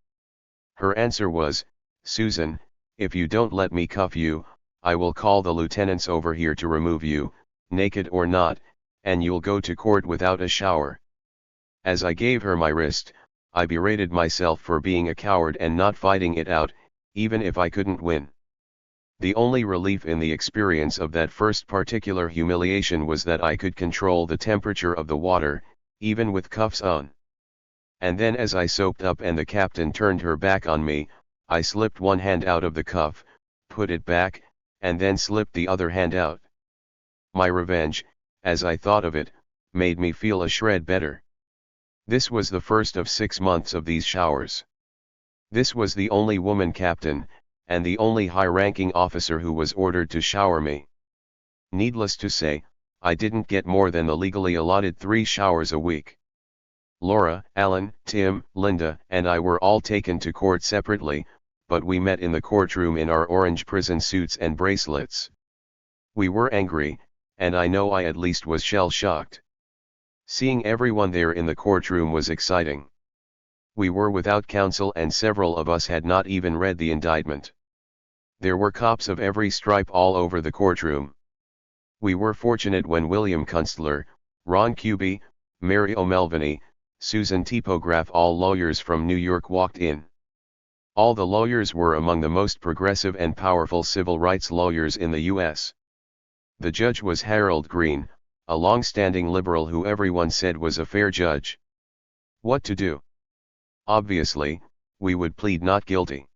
Her answer was, "Susan, if you don't let me cuff you, I will call the lieutenants over here to remove you, naked or not, and you'll go to court without a shower." As I gave her my wrist, I berated myself for being a coward and not fighting it out, even if I couldn't win. The only relief in the experience of that first particular humiliation was that I could control the temperature of the water, even with cuffs on. And then as I soaped up and the captain turned her back on me, I slipped one hand out of the cuff, put it back, and then slipped the other hand out. My revenge, as I thought of it, made me feel a shred better. This was the first of 6 months of these showers. This was the only woman captain, and the only high-ranking officer who was ordered to shower me. Needless to say, I didn't get more than the legally allotted 3 showers a week. Laura, Alan, Tim, Linda, and I were all taken to court separately, but we met in the courtroom in our orange prison suits and bracelets. We were angry, and I know I at least was shell-shocked. Seeing everyone there in the courtroom was exciting. We were without counsel and several of us had not even read the indictment. There were cops of every stripe all over the courtroom. We were fortunate when William Kunstler, Ron Kuby, Mary O'Melveny, Susan Typograph, all lawyers from New York, walked in. All the lawyers were among the most progressive and powerful civil rights lawyers in the U.S. The judge was Harold Green, a long-standing liberal who everyone said was a fair judge. What to do? Obviously, we would plead not guilty.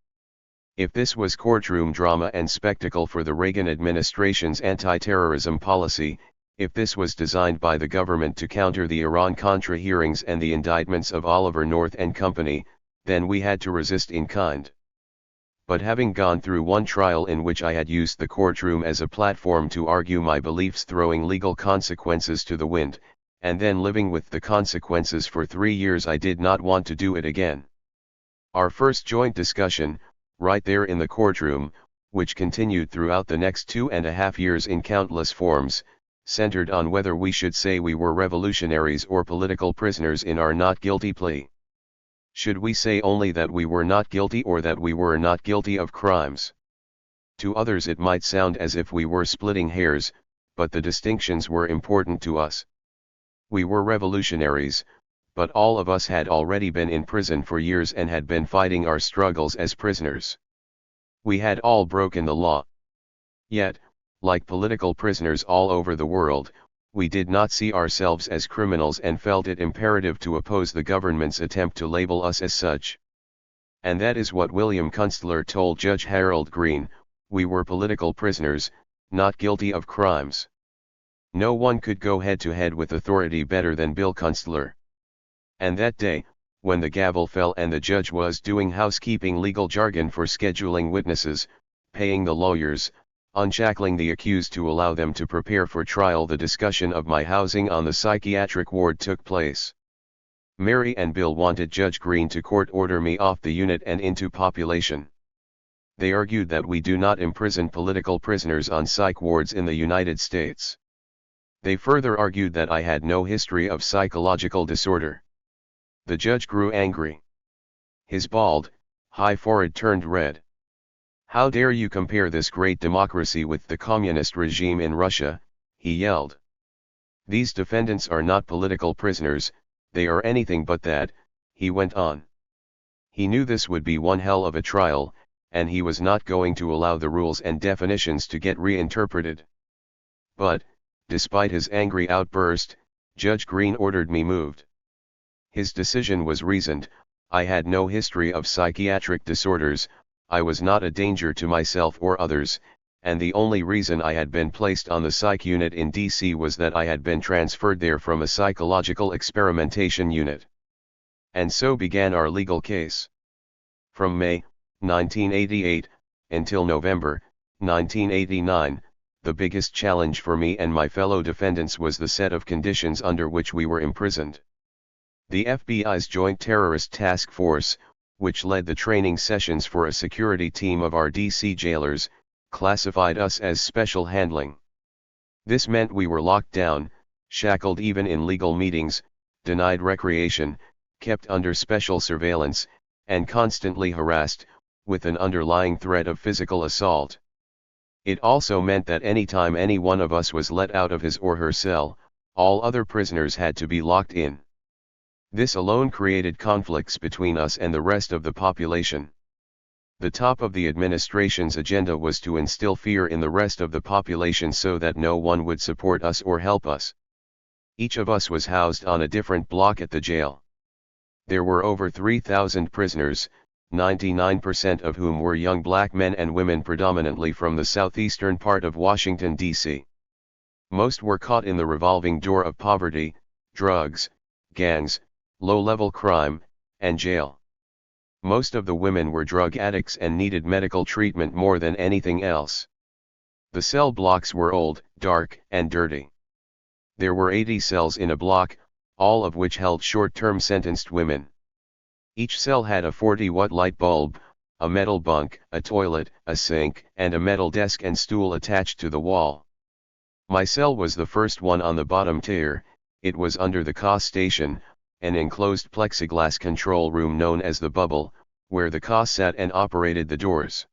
If this was courtroom drama and spectacle for the Reagan administration's anti-terrorism policy, if this was designed by the government to counter the Iran-Contra hearings and the indictments of Oliver North and Company, then we had to resist in kind. But having gone through one trial in which I had used the courtroom as a platform to argue my beliefs, throwing legal consequences to the wind, and then living with the consequences for 3 years, I did not want to do it again. Our first joint discussion, right there in the courtroom, which continued throughout the next 2.5 years in countless forms, centered on whether we should say we were revolutionaries or political prisoners in our not guilty plea. Should we say only that we were not guilty, or that we were not guilty of crimes? To others it might sound as if we were splitting hairs, but the distinctions were important to us. We were revolutionaries, but all of us had already been in prison for years and had been fighting our struggles as prisoners. We had all broken the law. Yet, like political prisoners all over the world, we did not see ourselves as criminals and felt it imperative to oppose the government's attempt to label us as such. And that is what William Kunstler told Judge Harold Green: we were political prisoners, not guilty of crimes. No one could go head-to-head with authority better than Bill Kunstler. And that day, when the gavel fell and the judge was doing housekeeping legal jargon for scheduling witnesses, paying the lawyers, unshackling the accused to allow them to prepare for trial, the discussion of my housing on the psychiatric ward took place. Mary and Bill wanted Judge Green to court-order me off the unit and into population. They argued that we do not imprison political prisoners on psych wards in the United States. They further argued that I had no history of psychological disorder. The judge grew angry. His bald, high forehead turned red. "How dare you compare this great democracy with the communist regime in Russia," he yelled. "These defendants are not political prisoners, they are anything but that," he went on. He knew this would be one hell of a trial, and he was not going to allow the rules and definitions to get reinterpreted. But, despite his angry outburst, Judge Green ordered me moved. His decision was reasoned: I had no history of psychiatric disorders, I was not a danger to myself or others, and the only reason I had been placed on the psych unit in D.C. was that I had been transferred there from a psychological experimentation unit. And so began our legal case. From May 1988 until November 1989, the biggest challenge for me and my fellow defendants was the set of conditions under which we were imprisoned. The FBI's Joint Terrorist Task Force, which led the training sessions for a security team of our DC jailers, classified us as special handling. This meant we were locked down, shackled even in legal meetings, denied recreation, kept under special surveillance, and constantly harassed, with an underlying threat of physical assault. It also meant that any time any one of us was let out of his or her cell, all other prisoners had to be locked in. This alone created conflicts between us and the rest of the population. The top of the administration's agenda was to instill fear in the rest of the population so that no one would support us or help us. Each of us was housed on a different block at the jail. There were over 3,000 prisoners, 99% of whom were young black men and women, predominantly from the southeastern part of Washington, D.C. Most were caught in the revolving door of poverty, drugs, gangs, low-level crime, and jail. Most of the women were drug addicts and needed medical treatment more than anything else. The cell blocks were old, dark, and dirty. There were 80 cells in a block, all of which held short-term sentenced women. Each cell had a 40-watt light bulb, a metal bunk, a toilet, a sink, and a metal desk and stool attached to the wall. My cell was the first one on the bottom tier. It was under the COS station, an enclosed plexiglass control room known as the bubble, where the COS sat and operated the doors.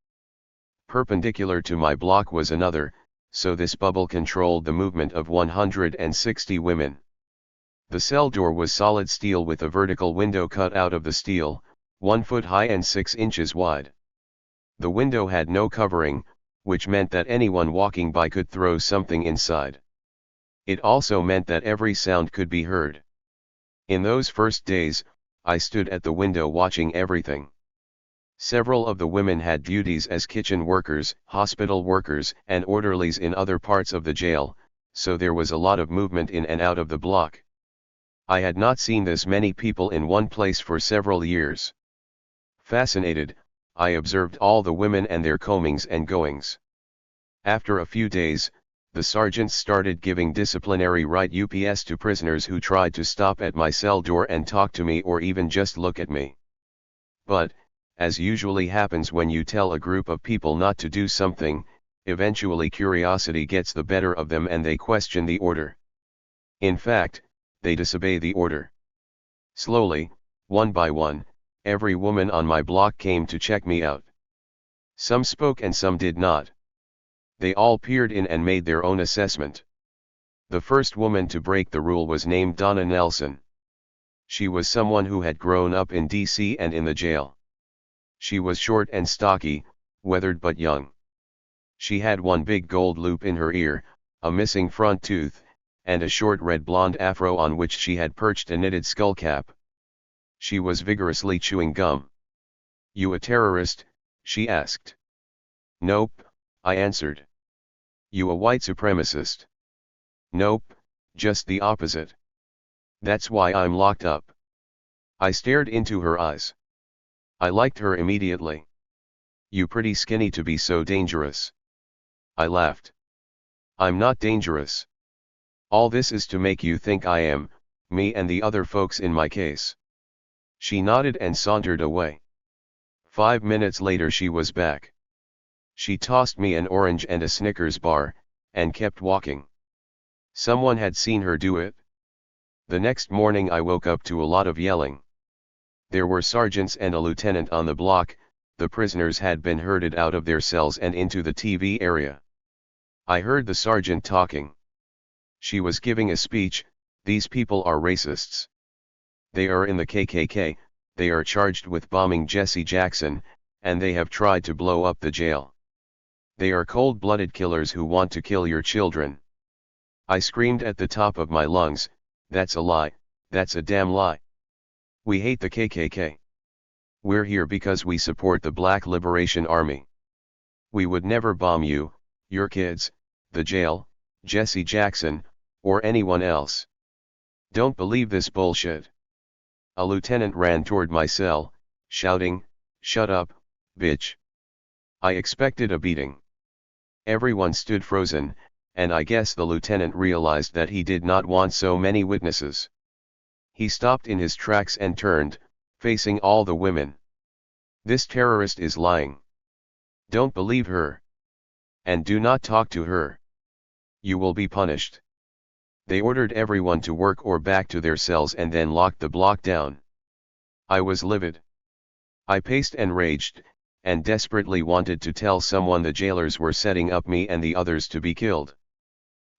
Perpendicular to my block was another, so this bubble controlled the movement of 160 women. The cell door was solid steel with a vertical window cut out of the steel, 1 foot high and 6 inches wide. The window had no covering, which meant that anyone walking by could throw something inside. It also meant that every sound could be heard. In those first days, I stood at the window watching everything. Several of the women had duties as kitchen workers, hospital workers, and orderlies in other parts of the jail, so there was a lot of movement in and out of the block. I had not seen this many people in one place for several years. Fascinated, I observed all the women and their comings and goings. After a few days, the sergeants started giving disciplinary right UPS to prisoners who tried to stop at my cell door and talk to me or even just look at me. But, as usually happens when you tell a group of people not to do something, eventually curiosity gets the better of them and they question the order. In fact, they disobey the order. Slowly, one by one, every woman on my block came to check me out. Some spoke and some did not. They all peered in and made their own assessment. The first woman to break the rule was named Donna Nelson. She was someone who had grown up in D.C. and in the jail. She was short and stocky, weathered but young. She had one big gold loop in her ear, a missing front tooth, and a short red blonde afro on which she had perched a knitted skullcap. She was vigorously chewing gum. "You a terrorist?" she asked. "Nope," I answered. "You a white supremacist?" "Nope, just the opposite. That's why I'm locked up." I stared into her eyes. I liked her immediately. "You pretty skinny to be so dangerous." I laughed. "I'm not dangerous. All this is to make you think I am, me and the other folks in my case." She nodded and sauntered away. 5 minutes later she was back. She tossed me an orange and a Snickers bar, and kept walking. Someone had seen her do it. The next morning I woke up to a lot of yelling. There were sergeants and a lieutenant on the block. The prisoners had been herded out of their cells and into the TV area. I heard the sergeant talking. She was giving a speech. "These people are racists. They are in the KKK, they are charged with bombing Jesse Jackson, and they have tried to blow up the jail. They are cold-blooded killers who want to kill your children." I screamed at the top of my lungs, "That's a lie, that's a damn lie. We hate the KKK. We're here because we support the Black Liberation Army. We would never bomb you, your kids, the jail, Jesse Jackson, or anyone else. Don't believe this bullshit." A lieutenant ran toward my cell, shouting, "Shut up, bitch." I expected a beating. Everyone stood frozen, and I guess the lieutenant realized that he did not want so many witnesses. He stopped in his tracks and turned, facing all the women. "This terrorist is lying. Don't believe her. And do not talk to her. You will be punished." They ordered everyone to work or back to their cells and then locked the block down. I was livid. I paced and raged, and desperately wanted to tell someone the jailers were setting up me and the others to be killed.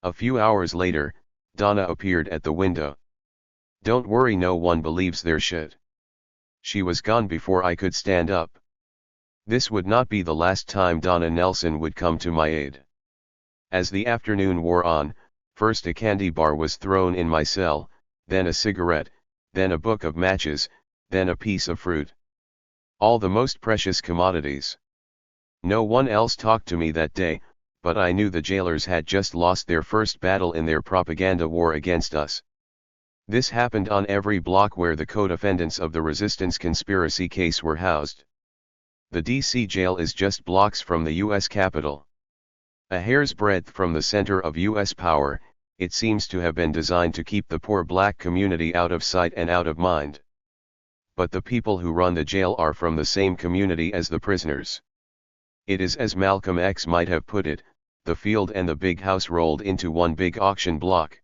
A few hours later, Donna appeared at the window. "Don't worry, no one believes their shit." She was gone before I could stand up. This would not be the last time Donna Nelson would come to my aid. As the afternoon wore on, first a candy bar was thrown in my cell, then a cigarette, then a book of matches, then a piece of fruit. All the most precious commodities. No one else talked to me that day, but I knew the jailers had just lost their first battle in their propaganda war against us. This happened on every block where the co-defendants of the resistance conspiracy case were housed. The DC jail is just blocks from the U.S. Capitol. A hair's breadth from the center of U.S. power, it seems to have been designed to keep the poor black community out of sight and out of mind. But the people who run the jail are from the same community as the prisoners. It is as Malcolm X might have put it, the field and the big house rolled into one big auction block.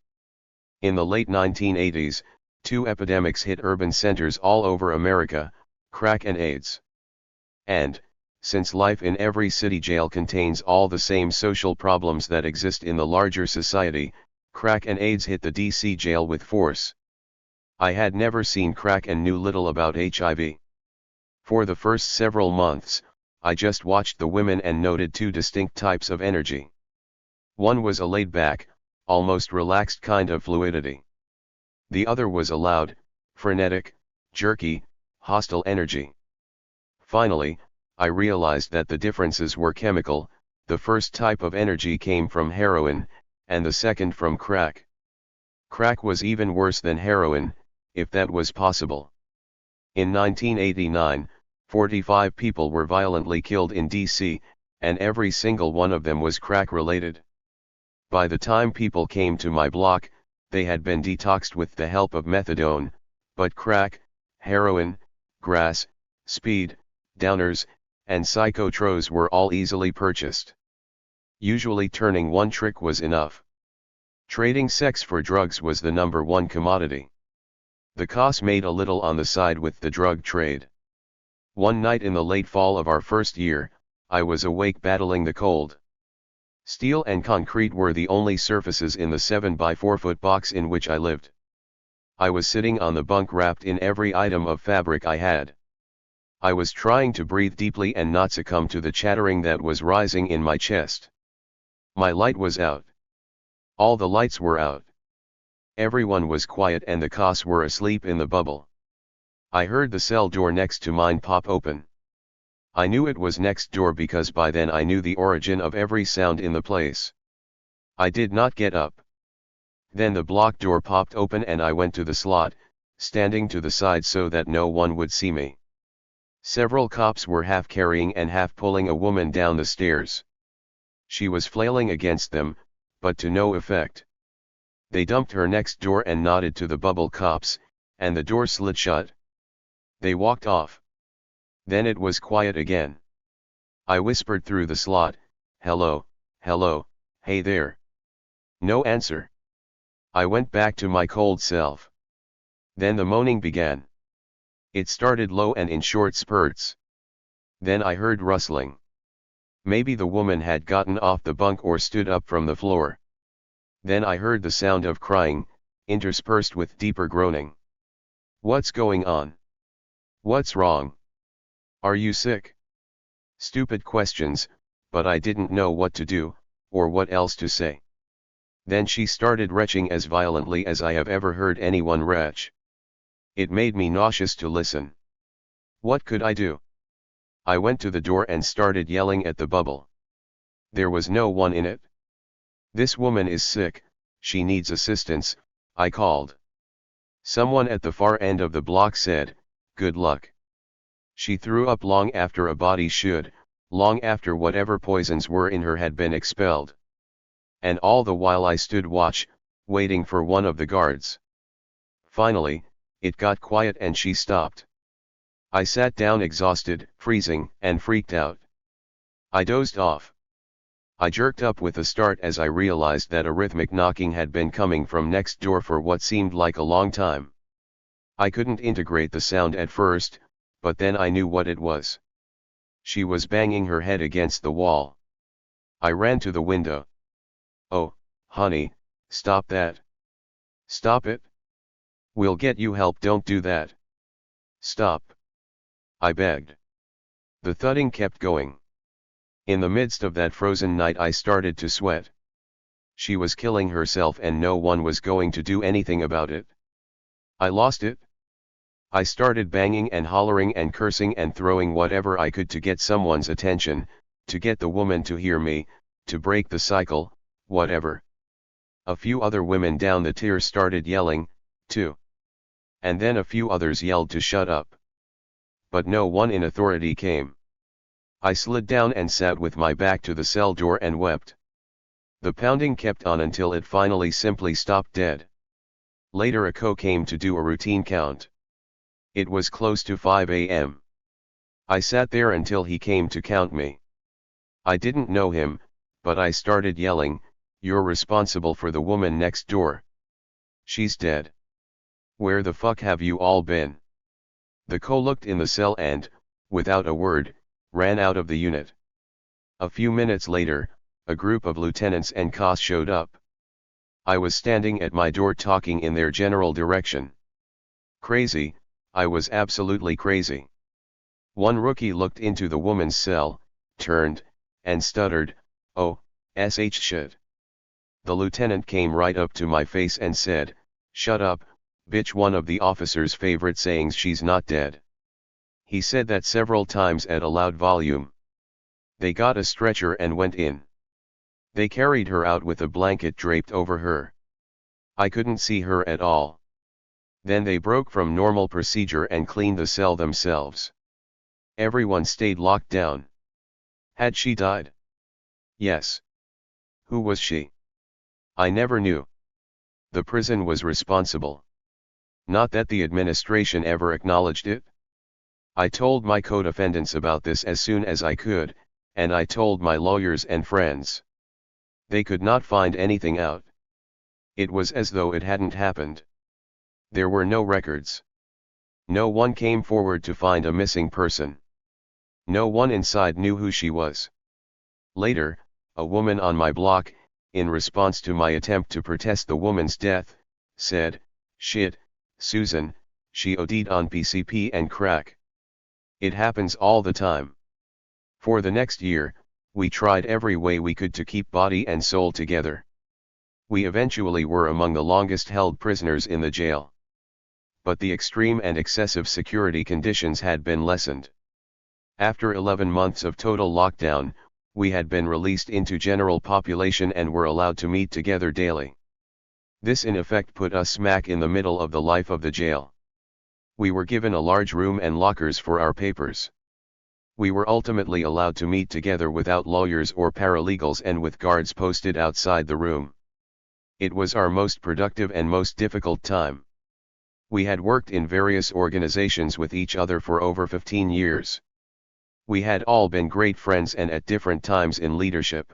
In the late 1980s, two epidemics hit urban centers all over America, crack and AIDS. And, since life in every city jail contains all the same social problems that exist in the larger society, crack and AIDS hit the DC jail with force. I had never seen crack and knew little about HIV. For the first several months, I just watched the women and noted two distinct types of energy. One was a laid-back, almost relaxed kind of fluidity. The other was a loud, frenetic, jerky, hostile energy. Finally, I realized that the differences were chemical. The first type of energy came from heroin, and the second from crack. Crack was even worse than heroin, if that was possible. In 1989, 45 people were violently killed in DC, and every single one of them was crack-related. By the time people came to my block, they had been detoxed with the help of methadone, but crack, heroin, grass, speed, downers, and psychotros were all easily purchased. Usually turning one trick was enough. Trading sex for drugs was the number one commodity. The COS made a little on the side with the drug trade. One night in the late fall of our first year, I was awake battling the cold. Steel and concrete were the only surfaces in the 7x4-foot box in which I lived. I was sitting on the bunk wrapped in every item of fabric I had. I was trying to breathe deeply and not succumb to the chattering that was rising in my chest. My light was out. All the lights were out. Everyone was quiet and the cops were asleep in the bubble. I heard the cell door next to mine pop open. I knew it was next door because by then I knew the origin of every sound in the place. I did not get up. Then the block door popped open and I went to the slot, standing to the side so that no one would see me. Several cops were half carrying and half pulling a woman down the stairs. She was flailing against them, but to no effect. They dumped her next door and nodded to the bubble cops, and the door slid shut. They walked off. Then it was quiet again. I whispered through the slot, "Hello, hello, hey there." No answer. I went back to my cold self. Then the moaning began. It started low and in short spurts. Then I heard rustling. Maybe the woman had gotten off the bunk or stood up from the floor. Then I heard the sound of crying, interspersed with deeper groaning. What's going on? What's wrong? Are you sick? Stupid questions, but I didn't know what to do, or what else to say. Then she started retching as violently as I have ever heard anyone retch. It made me nauseous to listen. What could I do? I went to the door and started yelling at the bubble. There was no one in it. This woman is sick, she needs assistance, I called. Someone at the far end of the block said, "Good luck." She threw up long after a body should, long after whatever poisons were in her had been expelled. And all the while I stood watch, waiting for one of the guards. Finally, it got quiet and she stopped. I sat down exhausted, freezing, and freaked out. I dozed off. I jerked up with a start as I realized that a rhythmic knocking had been coming from next door for what seemed like a long time. I couldn't integrate the sound at first, but then I knew what it was. She was banging her head against the wall. I ran to the window. "Oh, honey, stop that. Stop it. We'll get you help, don't do that. Stop," I begged. The thudding kept going. In the midst of that frozen night I started to sweat. She was killing herself and no one was going to do anything about it. I lost it. I started banging and hollering and cursing and throwing whatever I could to get someone's attention, to get the woman to hear me, to break the cycle, whatever. A few other women down the tier started yelling, too. And then a few others yelled to shut up. But no one in authority came. I slid down and sat with my back to the cell door and wept. The pounding kept on until it finally simply stopped dead. Later a co came to do a routine count. It was close to 5 a.m. I sat there until he came to count me. I didn't know him, but I started yelling, "You're responsible for the woman next door. She's dead. Where the fuck have you all been?" The co looked in the cell and, without a word, ran out of the unit. A few minutes later, a group of lieutenants and cops showed up. I was standing at my door talking in their general direction. Crazy, I was absolutely crazy. One rookie looked into the woman's cell, turned, and stuttered, "Oh, shit." The lieutenant came right up to my face and said, "Shut up, bitch," one of the officer's favorite sayings, "she's not dead." He said that several times at a loud volume. They got a stretcher and went in. They carried her out with a blanket draped over her. I couldn't see her at all. Then they broke from normal procedure and cleaned the cell themselves. Everyone stayed locked down. Had she died? Yes. Who was she? I never knew. The prison was responsible. Not that the administration ever acknowledged it. I told my co-defendants about this as soon as I could, and I told my lawyers and friends. They could not find anything out. It was as though it hadn't happened. There were no records. No one came forward to find a missing person. No one inside knew who she was. Later, a woman on my block, in response to my attempt to protest the woman's death, said, "Shit, Susan, she OD'd on PCP and crack. It happens all the time." For the next year, we tried every way we could to keep body and soul together. We eventually were among the longest held prisoners in the jail. But the extreme and excessive security conditions had been lessened. After 11 months of total lockdown, we had been released into general population and were allowed to meet together daily. This in effect put us smack in the middle of the life of the jail. We were given a large room and lockers for our papers. We were ultimately allowed to meet together without lawyers or paralegals and with guards posted outside the room. It was our most productive and most difficult time. We had worked in various organizations with each other for over 15 years. We had all been great friends and at different times in leadership.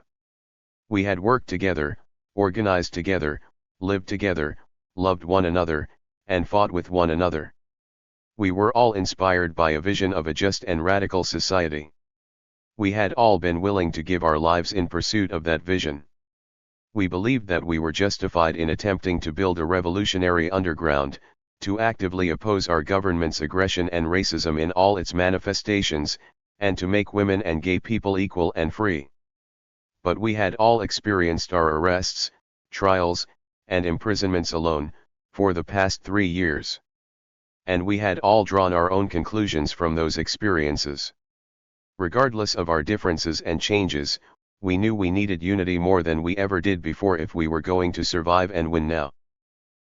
We had worked together, organized together, lived together, loved one another, and fought with one another. We were all inspired by a vision of a just and radical society. We had all been willing to give our lives in pursuit of that vision. We believed that we were justified in attempting to build a revolutionary underground, to actively oppose our government's aggression and racism in all its manifestations, and to make women and gay people equal and free. But we had all experienced our arrests, trials, and imprisonments alone, for the past 3 years. And we had all drawn our own conclusions from those experiences. Regardless of our differences and changes, we knew we needed unity more than we ever did before if we were going to survive and win now.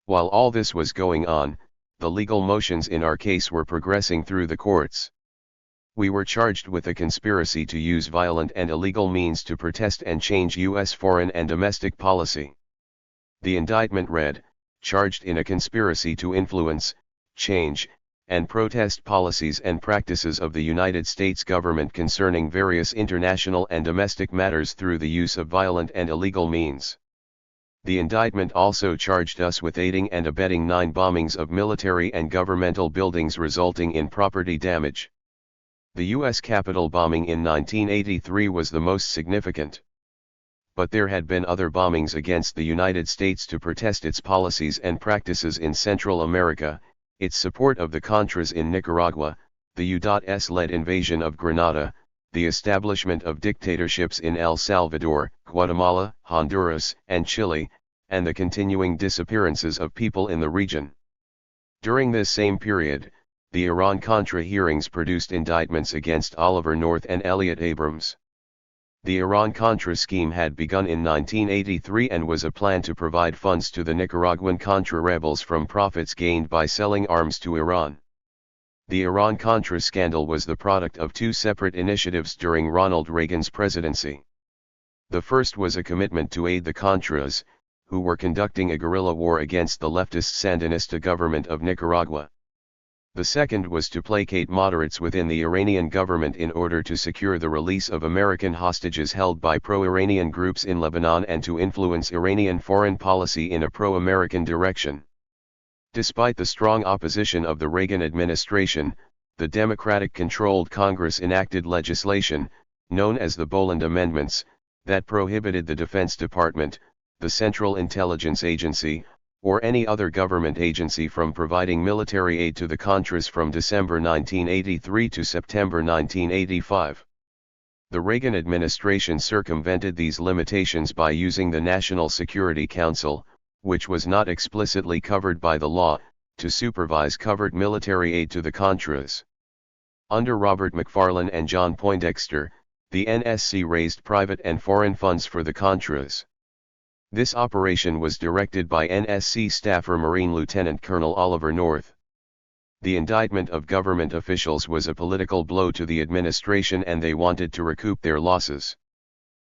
While all this was going on, the legal motions in our case were progressing through the courts. We were charged with a conspiracy to use violent and illegal means to protest and change U.S. foreign and domestic policy. The indictment read, charged in a conspiracy to influence, change, and protest policies and practices of the United States government concerning various international and domestic matters through the use of violent and illegal means. The indictment also charged us with aiding and abetting 9 bombings of military and governmental buildings resulting in property damage. The U.S. Capitol bombing in 1983 was the most significant. But there had been other bombings against the United States to protest its policies and practices in Central America, its support of the Contras in Nicaragua, the U.S.-led invasion of Grenada, the establishment of dictatorships in El Salvador, Guatemala, Honduras, and Chile, and the continuing disappearances of people in the region. During this same period, the Iran-Contra hearings produced indictments against Oliver North and Elliot Abrams. The Iran-Contra scheme had begun in 1983 and was a plan to provide funds to the Nicaraguan Contra rebels from profits gained by selling arms to Iran. The Iran-Contra scandal was the product of 2 separate initiatives during Ronald Reagan's presidency. The first was a commitment to aid the Contras, who were conducting a guerrilla war against the leftist Sandinista government of Nicaragua. The second was to placate moderates within the Iranian government in order to secure the release of American hostages held by pro-Iranian groups in Lebanon and to influence Iranian foreign policy in a pro-American direction. Despite the strong opposition of the Reagan administration, the Democratic-controlled Congress enacted legislation, known as the Boland Amendments, that prohibited the Defense Department, the Central Intelligence Agency, or any other government agency from providing military aid to the Contras from December 1983 to September 1985. The Reagan administration circumvented these limitations by using the National Security Council, which was not explicitly covered by the law, to supervise covered military aid to the Contras. Under Robert McFarlane and John Poindexter, the NSC raised private and foreign funds for the Contras. This operation was directed by NSC staffer Marine Lieutenant Colonel Oliver North. The indictment of government officials was a political blow to the administration and they wanted to recoup their losses.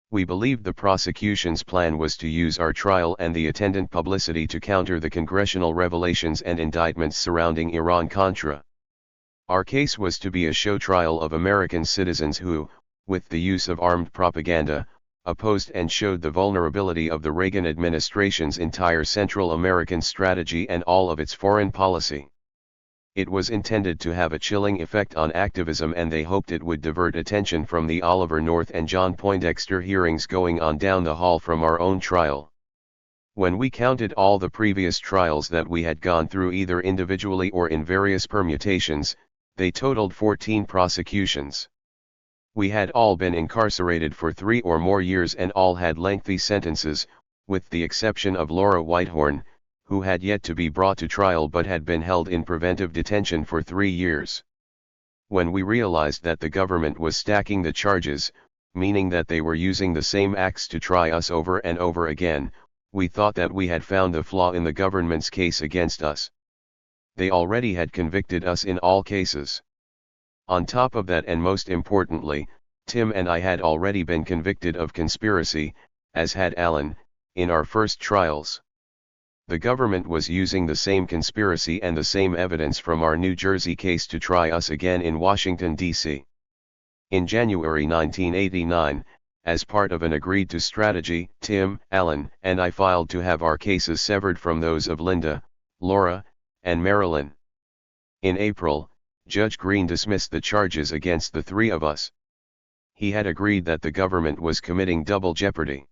We believed the prosecution's plan was to use our trial and the attendant publicity to counter the congressional revelations and indictments surrounding Iran-Contra. Our case was to be a show trial of American citizens who, with the use of armed propaganda, opposed and showed the vulnerability of the Reagan administration's entire Central American strategy and all of its foreign policy. It was intended to have a chilling effect on activism and they hoped it would divert attention from the Oliver North and John Poindexter hearings going on down the hall from our own trial. When we counted all the previous trials that we had gone through either individually or in various permutations, they totaled 14 prosecutions. We had all been incarcerated for 3 or more years and all had lengthy sentences, with the exception of Laura Whitehorn, who had yet to be brought to trial but had been held in preventive detention for 3 years. When we realized that the government was stacking the charges, meaning that they were using the same acts to try us over and over again, we thought that we had found the flaw in the government's case against us. They already had convicted us in all cases. On top of that, and most importantly, Tim and I had already been convicted of conspiracy, as had Alan, in our first trials. The government was using the same conspiracy and the same evidence from our New Jersey case to try us again in Washington, D.C. In January 1989, as part of an agreed-to strategy, Tim, Alan, and I filed to have our cases severed from those of Linda, Laura, and Marilyn. In April, Judge Green dismissed the charges against the 3 of us. He had agreed that the government was committing double jeopardy.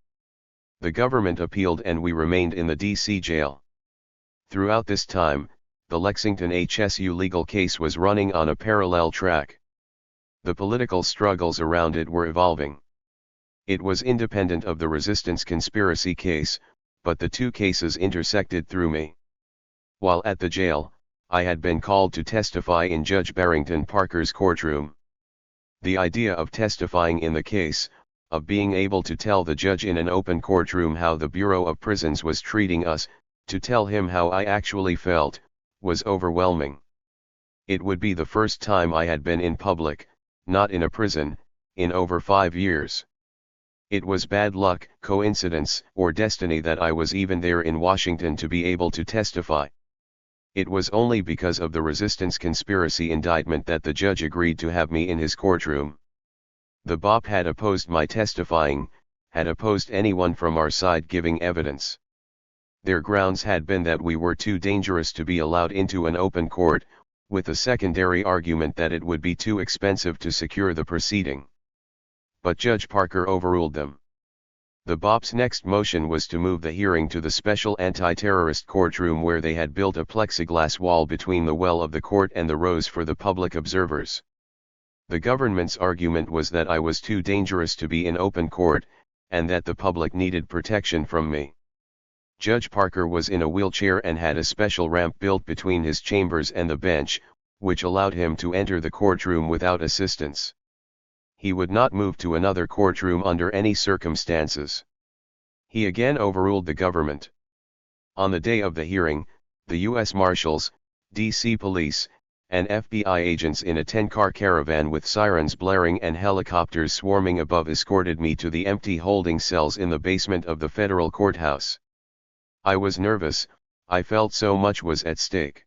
The government appealed and we remained in the D.C. jail. Throughout this time, the Lexington HSU legal case was running on a parallel track. The political struggles around it were evolving. It was independent of the resistance conspiracy case, but the 2 cases intersected through me. While at the jail, I had been called to testify in Judge Barrington Parker's courtroom. The idea of testifying in the case, of being able to tell the judge in an open courtroom how the Bureau of Prisons was treating us, to tell him how I actually felt, was overwhelming. It would be the first time I had been in public, not in a prison, in over 5 years. It was bad luck, coincidence, or destiny that I was even there in Washington to be able to testify. It was only because of the resistance conspiracy indictment that the judge agreed to have me in his courtroom. The BOP had opposed my testifying, had opposed anyone from our side giving evidence. Their grounds had been that we were too dangerous to be allowed into an open court, with a secondary argument that it would be too expensive to secure the proceeding. But Judge Parker overruled them. The BOP's next motion was to move the hearing to the special anti-terrorist courtroom where they had built a plexiglass wall between the well of the court and the rows for the public observers. The government's argument was that I was too dangerous to be in open court, and that the public needed protection from me. Judge Parker was in a wheelchair and had a special ramp built between his chambers and the bench, which allowed him to enter the courtroom without assistance. He would not move to another courtroom under any circumstances. He again overruled the government. On the day of the hearing, the U.S. Marshals, D.C. Police, and FBI agents in a 10-car caravan with sirens blaring and helicopters swarming above escorted me to the empty holding cells in the basement of the federal courthouse. I was nervous, I felt so much was at stake.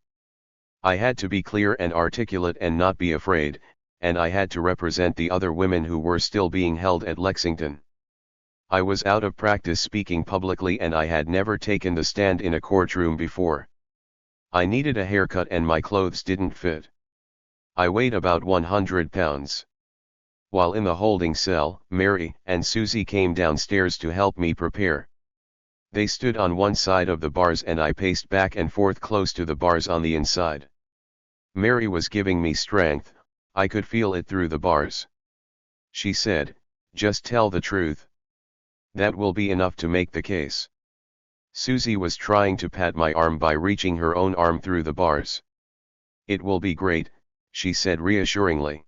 I had to be clear and articulate and not be afraid, and I had to represent the other women who were still being held at Lexington. I was out of practice speaking publicly and I had never taken the stand in a courtroom before. I needed a haircut and my clothes didn't fit. I weighed about 100 pounds. While in the holding cell, Mary and Susie came downstairs to help me prepare. They stood on one side of the bars and I paced back and forth close to the bars on the inside. Mary was giving me strength, I could feel it through the bars. She said, "Just tell the truth. That will be enough to make the case." Susie was trying to pat my arm by reaching her own arm through the bars. "It will be great," she said reassuringly.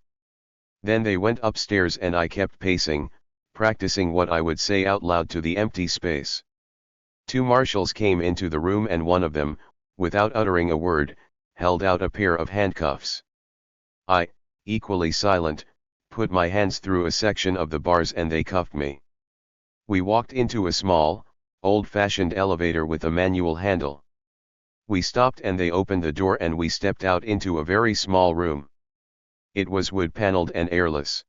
Then they went upstairs and I kept pacing, practicing what I would say out loud to the empty space. 2 marshals came into the room and one of them, without uttering a word, held out a pair of handcuffs. I, equally silent, put my hands through a section of the bars and they cuffed me. We walked into a small, old-fashioned elevator with a manual handle. We stopped and they opened the door and we stepped out into a very small room. It was wood-paneled and airless.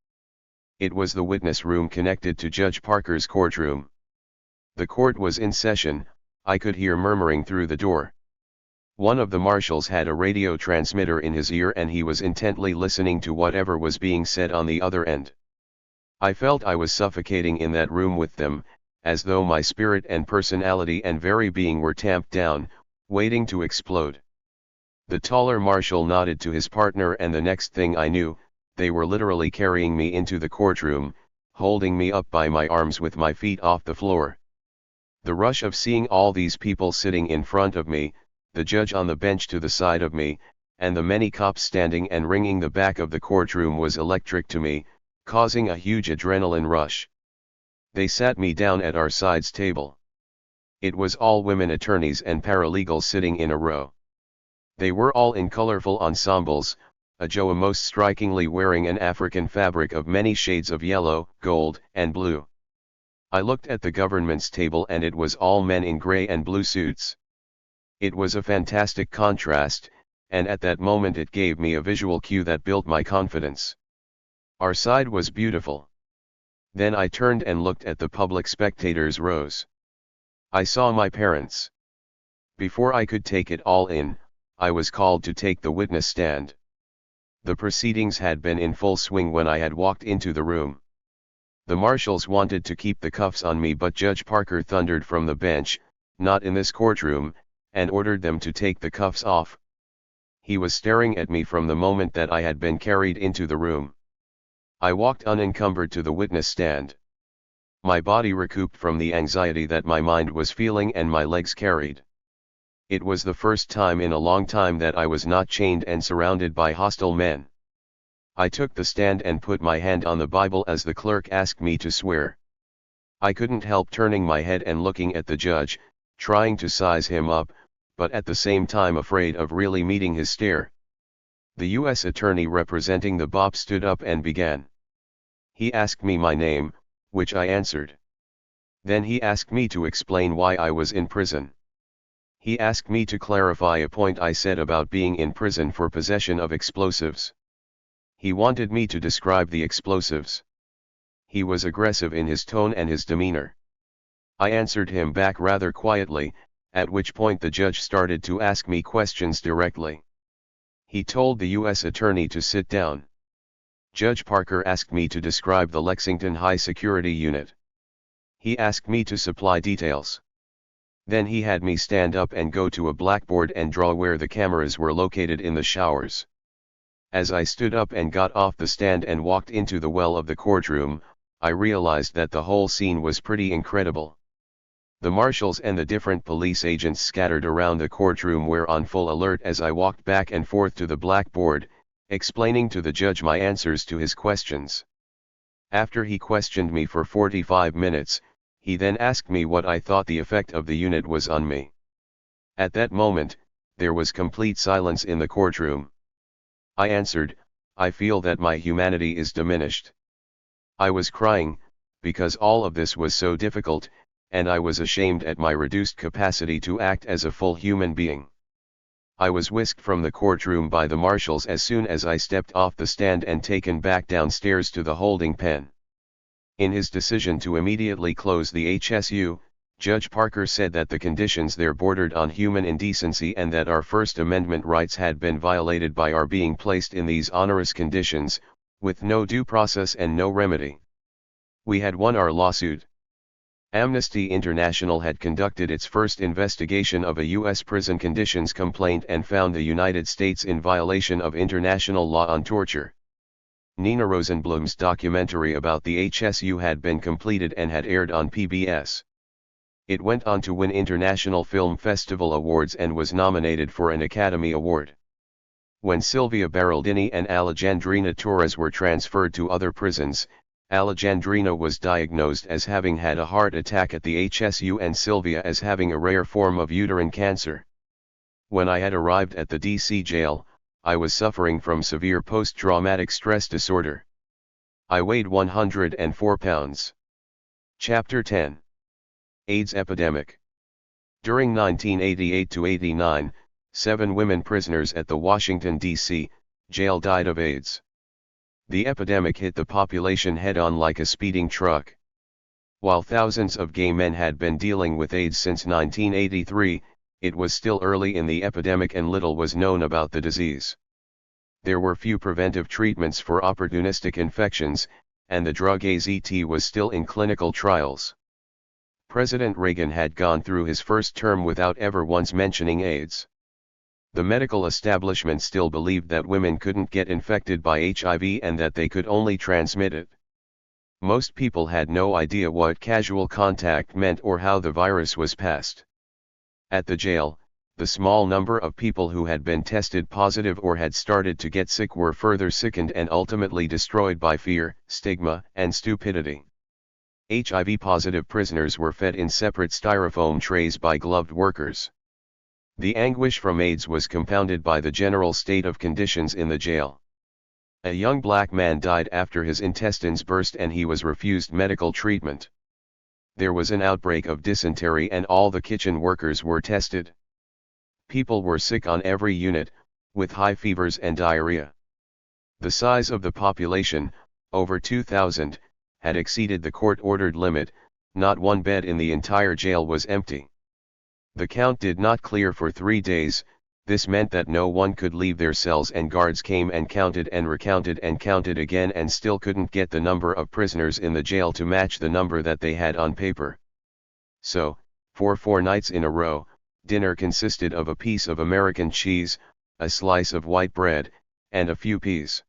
It was the witness room connected to Judge Parker's courtroom. The court was in session, I could hear murmuring through the door. One of the marshals had a radio transmitter in his ear and he was intently listening to whatever was being said on the other end. I felt I was suffocating in that room with them, as though my spirit and personality and very being were tamped down, waiting to explode. The taller marshal nodded to his partner and the next thing I knew, they were literally carrying me into the courtroom, holding me up by my arms with my feet off the floor. The rush of seeing all these people sitting in front of me, the judge on the bench to the side of me, and the many cops standing and ringing the back of the courtroom was electric to me, causing a huge adrenaline rush. They sat me down at our sides table. It was all women attorneys and paralegals sitting in a row. They were all in colorful ensembles, a Joe most strikingly wearing an African fabric of many shades of yellow, gold, and blue. I looked at the government's table and it was all men in gray and blue suits. It was a fantastic contrast, and at that moment it gave me a visual cue that built my confidence. Our side was beautiful. Then I turned and looked at the public spectators' rows. I saw my parents. Before I could take it all in, I was called to take the witness stand. The proceedings had been in full swing when I had walked into the room. The marshals wanted to keep the cuffs on me, but Judge Parker thundered from the bench, "Not in this courtroom," and ordered them to take the cuffs off. He was staring at me from the moment that I had been carried into the room. I walked unencumbered to the witness stand. My body recouped from the anxiety that my mind was feeling and my legs carried. It was the first time in a long time that I was not chained and surrounded by hostile men. I took the stand and put my hand on the Bible as the clerk asked me to swear. I couldn't help turning my head and looking at the judge, trying to size him up, but at the same time afraid of really meeting his stare. The U.S. attorney representing the BOP stood up and began. He asked me my name, which I answered. Then he asked me to explain why I was in prison. He asked me to clarify a point I said about being in prison for possession of explosives. He wanted me to describe the explosives. He was aggressive in his tone and his demeanor. I answered him back rather quietly, at which point the judge started to ask me questions directly. He told the U.S. attorney to sit down. Judge Parker asked me to describe the Lexington High Security Unit. He asked me to supply details. Then he had me stand up and go to a blackboard and draw where the cameras were located in the showers. As I stood up and got off the stand and walked into the well of the courtroom, I realized that the whole scene was pretty incredible. The marshals and the different police agents scattered around the courtroom were on full alert as I walked back and forth to the blackboard, explaining to the judge my answers to his questions. After he questioned me for 45 minutes, he then asked me what I thought the effect of the unit was on me. At that moment, there was complete silence in the courtroom. I answered, "I feel that my humanity is diminished." I was crying, because all of this was so difficult, and I was ashamed at my reduced capacity to act as a full human being. I was whisked from the courtroom by the marshals as soon as I stepped off the stand and taken back downstairs to the holding pen. In his decision to immediately close the HSU, Judge Parker said that the conditions there bordered on human indecency and that our First Amendment rights had been violated by our being placed in these onerous conditions, with no due process and no remedy. We had won our lawsuit. Amnesty International had conducted its first investigation of a U.S. prison conditions complaint and found the United States in violation of international law on torture. Nina Rosenblum's documentary about the HSU had been completed and had aired on PBS. It went on to win International Film Festival awards and was nominated for an Academy Award. When Silvia Beraldini and Alejandrina Torres were transferred to other prisons, Alejandrina was diagnosed as having had a heart attack at the HSU and Silvia as having a rare form of uterine cancer. When I had arrived at the DC jail, I was suffering from severe post-traumatic stress disorder. I weighed 104 pounds. Chapter 10. AIDS Epidemic. During 1988-89, 7 women prisoners at the Washington, D.C. jail died of AIDS. The epidemic hit the population head-on like a speeding truck. While thousands of gay men had been dealing with AIDS since 1983, it was still early in the epidemic and little was known about the disease. There were few preventive treatments for opportunistic infections, and the drug AZT was still in clinical trials. President Reagan had gone through his first term without ever once mentioning AIDS. The medical establishment still believed that women couldn't get infected by HIV and that they could only transmit it. Most people had no idea what casual contact meant or how the virus was passed. At the jail, the small number of people who had been tested positive or had started to get sick were further sickened and ultimately destroyed by fear, stigma, and stupidity. HIV-positive prisoners were fed in separate styrofoam trays by gloved workers. The anguish from AIDS was compounded by the general state of conditions in the jail. A young black man died after his intestines burst and he was refused medical treatment. There was an outbreak of dysentery and all the kitchen workers were tested. People were sick on every unit, with high fevers and diarrhea. The size of the population, over 2,000, had exceeded the court-ordered limit. Not one bed in the entire jail was empty. The count did not clear for 3 days. This meant that no one could leave their cells and guards came and counted and recounted and counted again and still couldn't get the number of prisoners in the jail to match the number that they had on paper. So, for 4 nights in a row, dinner consisted of a piece of American cheese, a slice of white bread, and a few peas.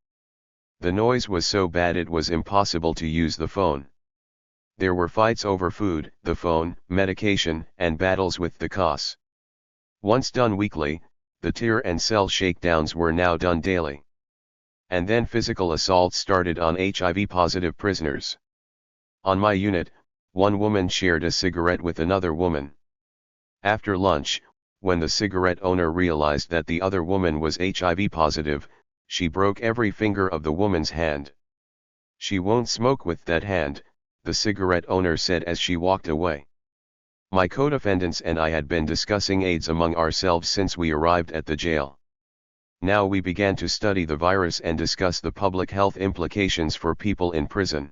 The noise was so bad it was impossible to use the phone. There were fights over food, the phone, medication, and battles with the COS. Once done weekly, the tear and cell shakedowns were now done daily. And then physical assaults started on HIV-positive prisoners. On my unit, one woman shared a cigarette with another woman. After lunch, when the cigarette owner realized that the other woman was HIV positive, she broke every finger of the woman's hand. "She won't smoke with that hand," the cigarette owner said as she walked away. My co-defendants and I had been discussing AIDS among ourselves since we arrived at the jail. Now we began to study the virus and discuss the public health implications for people in prison.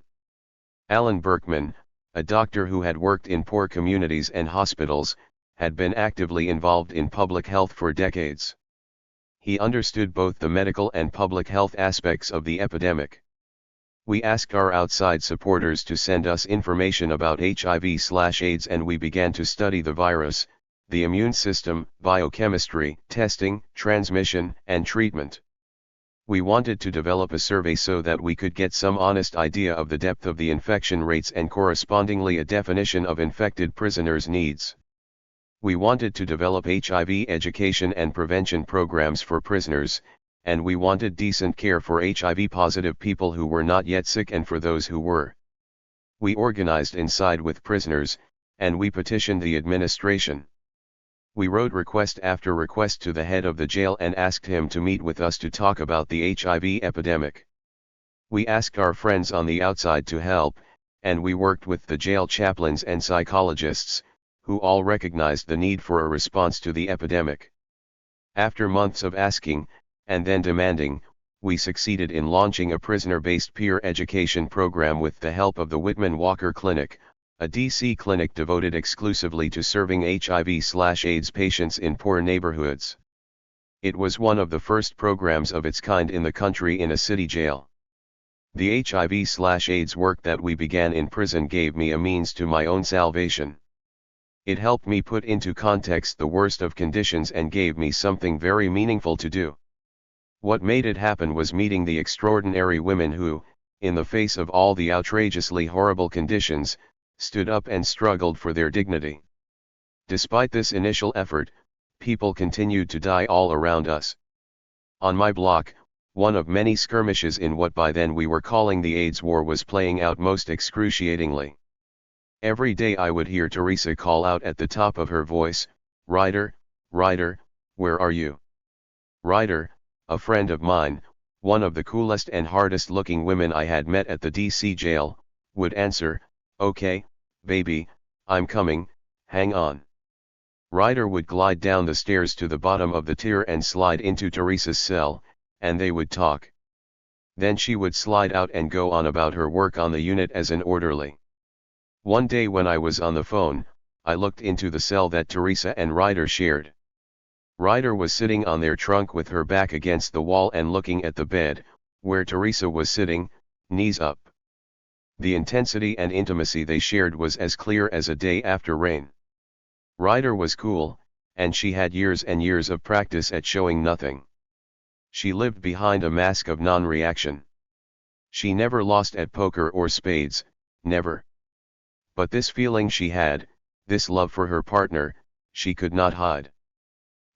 Alan Berkman, a doctor who had worked in poor communities and hospitals, had been actively involved in public health for decades. He understood both the medical and public health aspects of the epidemic. We asked our outside supporters to send us information about HIV/AIDS and we began to study the virus, the immune system, biochemistry, testing, transmission, and treatment. We wanted to develop a survey so that we could get some honest idea of the depth of the infection rates and correspondingly a definition of infected prisoners' needs. We wanted to develop HIV education and prevention programs for prisoners, and we wanted decent care for HIV-positive people who were not yet sick and for those who were. We organized inside with prisoners, and we petitioned the administration. We wrote request after request to the head of the jail and asked him to meet with us to talk about the HIV epidemic. We asked our friends on the outside to help, and we worked with the jail chaplains and psychologists, who all recognized the need for a response to the epidemic. After months of asking, and then demanding, we succeeded in launching a prisoner-based peer education program with the help of the Whitman Walker Clinic, a DC clinic devoted exclusively to serving HIV/AIDS patients in poor neighborhoods. It was one of the first programs of its kind in the country in a city jail. The HIV/AIDS work that we began in prison gave me a means to my own salvation. It helped me put into context the worst of conditions and gave me something very meaningful to do. What made it happen was meeting the extraordinary women who, in the face of all the outrageously horrible conditions, stood up and struggled for their dignity. Despite this initial effort, people continued to die all around us. On my block, one of many skirmishes in what by then we were calling the AIDS war was playing out most excruciatingly. Every day I would hear Teresa call out at the top of her voice, "Ryder, Ryder, where are you?" Ryder, a friend of mine, one of the coolest and hardest looking women I had met at the DC jail, would answer, "Okay, baby, I'm coming, hang on." Ryder would glide down the stairs to the bottom of the tier and slide into Teresa's cell, and they would talk. Then she would slide out and go on about her work on the unit as an orderly. One day when I was on the phone, I looked into the cell that Teresa and Ryder shared. Ryder was sitting on their trunk with her back against the wall and looking at the bed, where Teresa was sitting, knees up. The intensity and intimacy they shared was as clear as a day after rain. Ryder was cool, and she had years and years of practice at showing nothing. She lived behind a mask of non-reaction. She never lost at poker or spades, never. But this feeling she had, this love for her partner, she could not hide.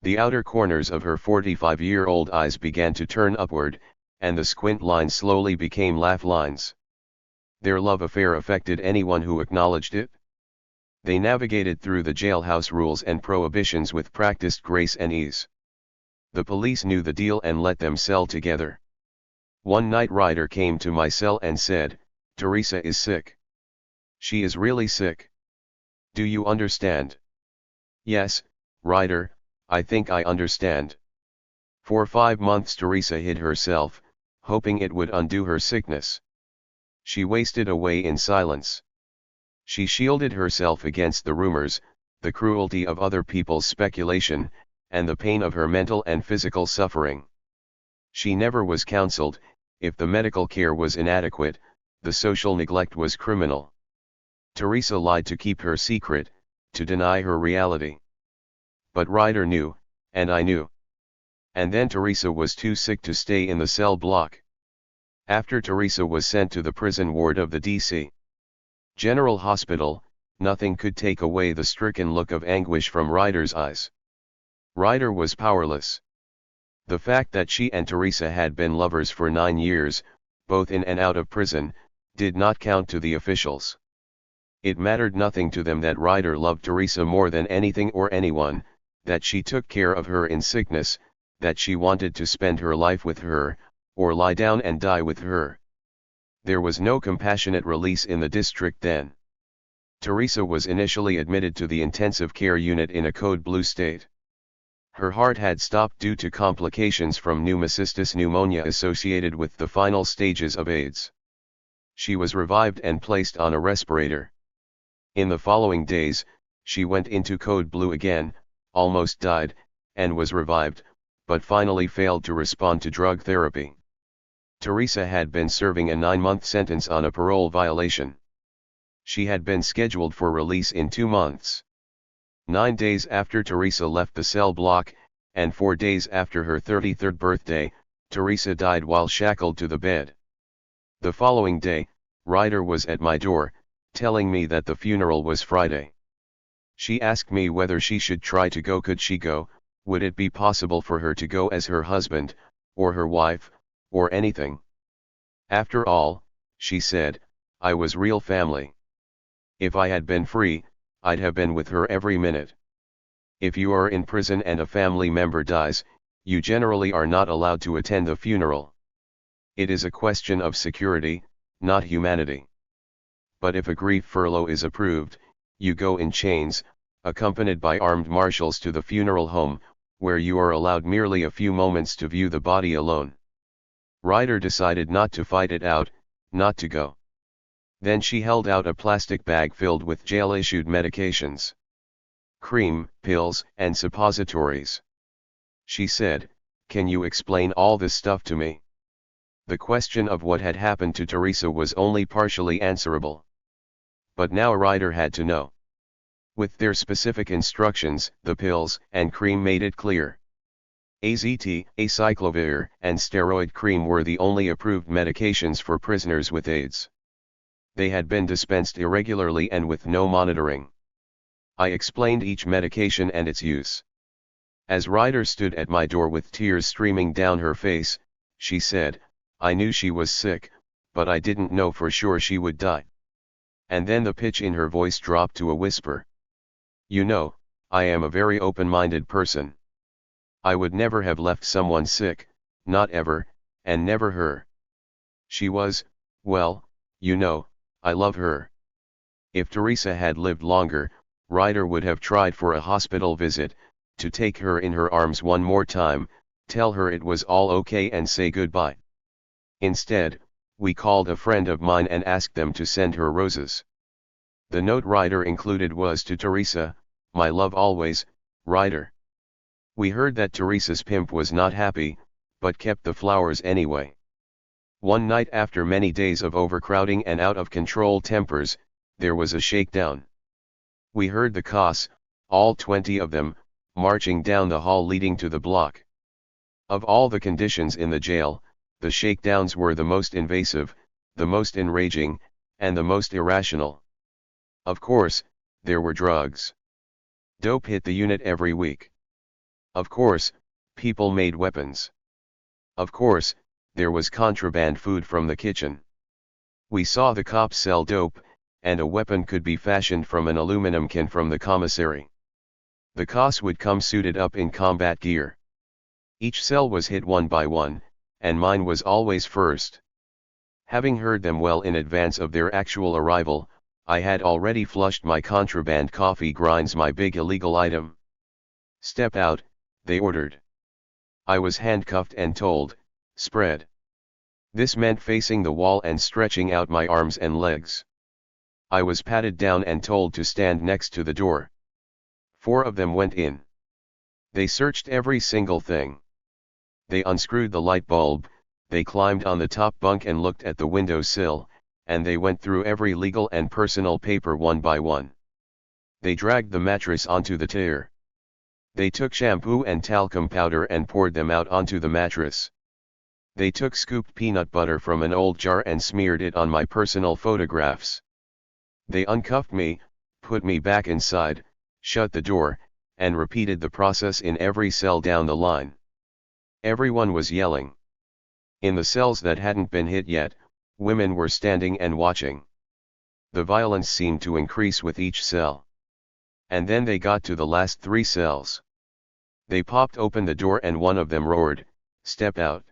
The outer corners of her 45-year-old eyes began to turn upward, and the squint lines slowly became laugh lines. Their love affair affected anyone who acknowledged it. They navigated through the jailhouse rules and prohibitions with practiced grace and ease. The police knew the deal and let them cell together. One night Ryder came to my cell and said, "Teresa is sick. She is really sick. Do you understand?" "Yes, Ryder, I think I understand." For 5 months Teresa hid herself, hoping it would undo her sickness. She wasted away in silence. She shielded herself against the rumors, the cruelty of other people's speculation, and the pain of her mental and physical suffering. She never was counseled. If the medical care was inadequate, the social neglect was criminal. Teresa lied to keep her secret, to deny her reality. But Ryder knew, and I knew. And then Teresa was too sick to stay in the cell block. After Teresa was sent to the prison ward of the D.C. General Hospital, nothing could take away the stricken look of anguish from Ryder's eyes. Ryder was powerless. The fact that she and Teresa had been lovers for 9 years, both in and out of prison, did not count to the officials. It mattered nothing to them that Ryder loved Teresa more than anything or anyone, that she took care of her in sickness, that she wanted to spend her life with her, or lie down and die with her. There was no compassionate release in the district then. Teresa was initially admitted to the intensive care unit in a code blue state. Her heart had stopped due to complications from pneumocystis pneumonia associated with the final stages of AIDS. She was revived and placed on a respirator. In the following days, she went into code blue again, almost died, and was revived, but finally failed to respond to drug therapy. Teresa had been serving a 9-month sentence on a parole violation. She had been scheduled for release in 2 months. 9 days after Teresa left the cell block, and 4 days after her 33rd birthday, Teresa died while shackled to the bed. The following day, Ryder was at my door, telling me that the funeral was Friday. She asked me whether she should try to go. Could she go? Would it be possible for her to go as her husband, or her wife, or anything? After all, she said, I was real family. If I had been free, I'd have been with her every minute. If you are in prison and a family member dies, you generally are not allowed to attend the funeral. It is a question of security, not humanity. But if a grief furlough is approved, you go in chains, accompanied by armed marshals to the funeral home, where you are allowed merely a few moments to view the body alone. Ryder decided not to fight it out, not to go. Then she held out a plastic bag filled with jail-issued medications. Cream, pills, and suppositories. She said, "Can you explain all this stuff to me?" The question of what had happened to Teresa was only partially answerable. But now Ryder had to know. With their specific instructions, the pills and cream made it clear. AZT, acyclovir, and steroid cream were the only approved medications for prisoners with AIDS. They had been dispensed irregularly and with no monitoring. I explained each medication and its use. As Ryder stood at my door with tears streaming down her face, she said, "I knew she was sick, but I didn't know for sure she would die." And then the pitch in her voice dropped to a whisper. "You know, I am a very open-minded person. I would never have left someone sick, not ever, and never her. She was, well, you know, I love her." If Teresa had lived longer, Ryder would have tried for a hospital visit, to take her in her arms one more time, tell her it was all okay and say goodbye. Instead, we called a friend of mine and asked them to send her roses. The note Ryder included was to Teresa, "My love always, Ryder." We heard that Teresa's pimp was not happy, but kept the flowers anyway. One night after many days of overcrowding and out-of-control tempers, there was a shakedown. We heard the cops, all 20 of them, marching down the hall leading to the block. Of all the conditions in the jail, the shakedowns were the most invasive, the most enraging, and the most irrational. Of course, there were drugs. Dope hit the unit every week. Of course, people made weapons. Of course, there was contraband food from the kitchen. We saw the cops sell dope, and a weapon could be fashioned from an aluminum can from the commissary. The cops would come suited up in combat gear. Each cell was hit one by one, and mine was always first. Having heard them well in advance of their actual arrival, I had already flushed my contraband coffee grinds, my big illegal item. "Step out," they ordered. I was handcuffed and told, "Spread." This meant facing the wall and stretching out my arms and legs. I was patted down and told to stand next to the door. 4 of them went in. They searched every single thing. They unscrewed the light bulb, they climbed on the top bunk and looked at the window sill, and they went through every legal and personal paper one by one. They dragged the mattress onto the tier. They took shampoo and talcum powder and poured them out onto the mattress. They took scooped peanut butter from an old jar and smeared it on my personal photographs. They uncuffed me, put me back inside, shut the door, and repeated the process in every cell down the line. Everyone was yelling. In the cells that hadn't been hit yet, women were standing and watching. The violence seemed to increase with each cell. And then they got to the last 3 cells. They popped open the door and one of them roared, "Step out."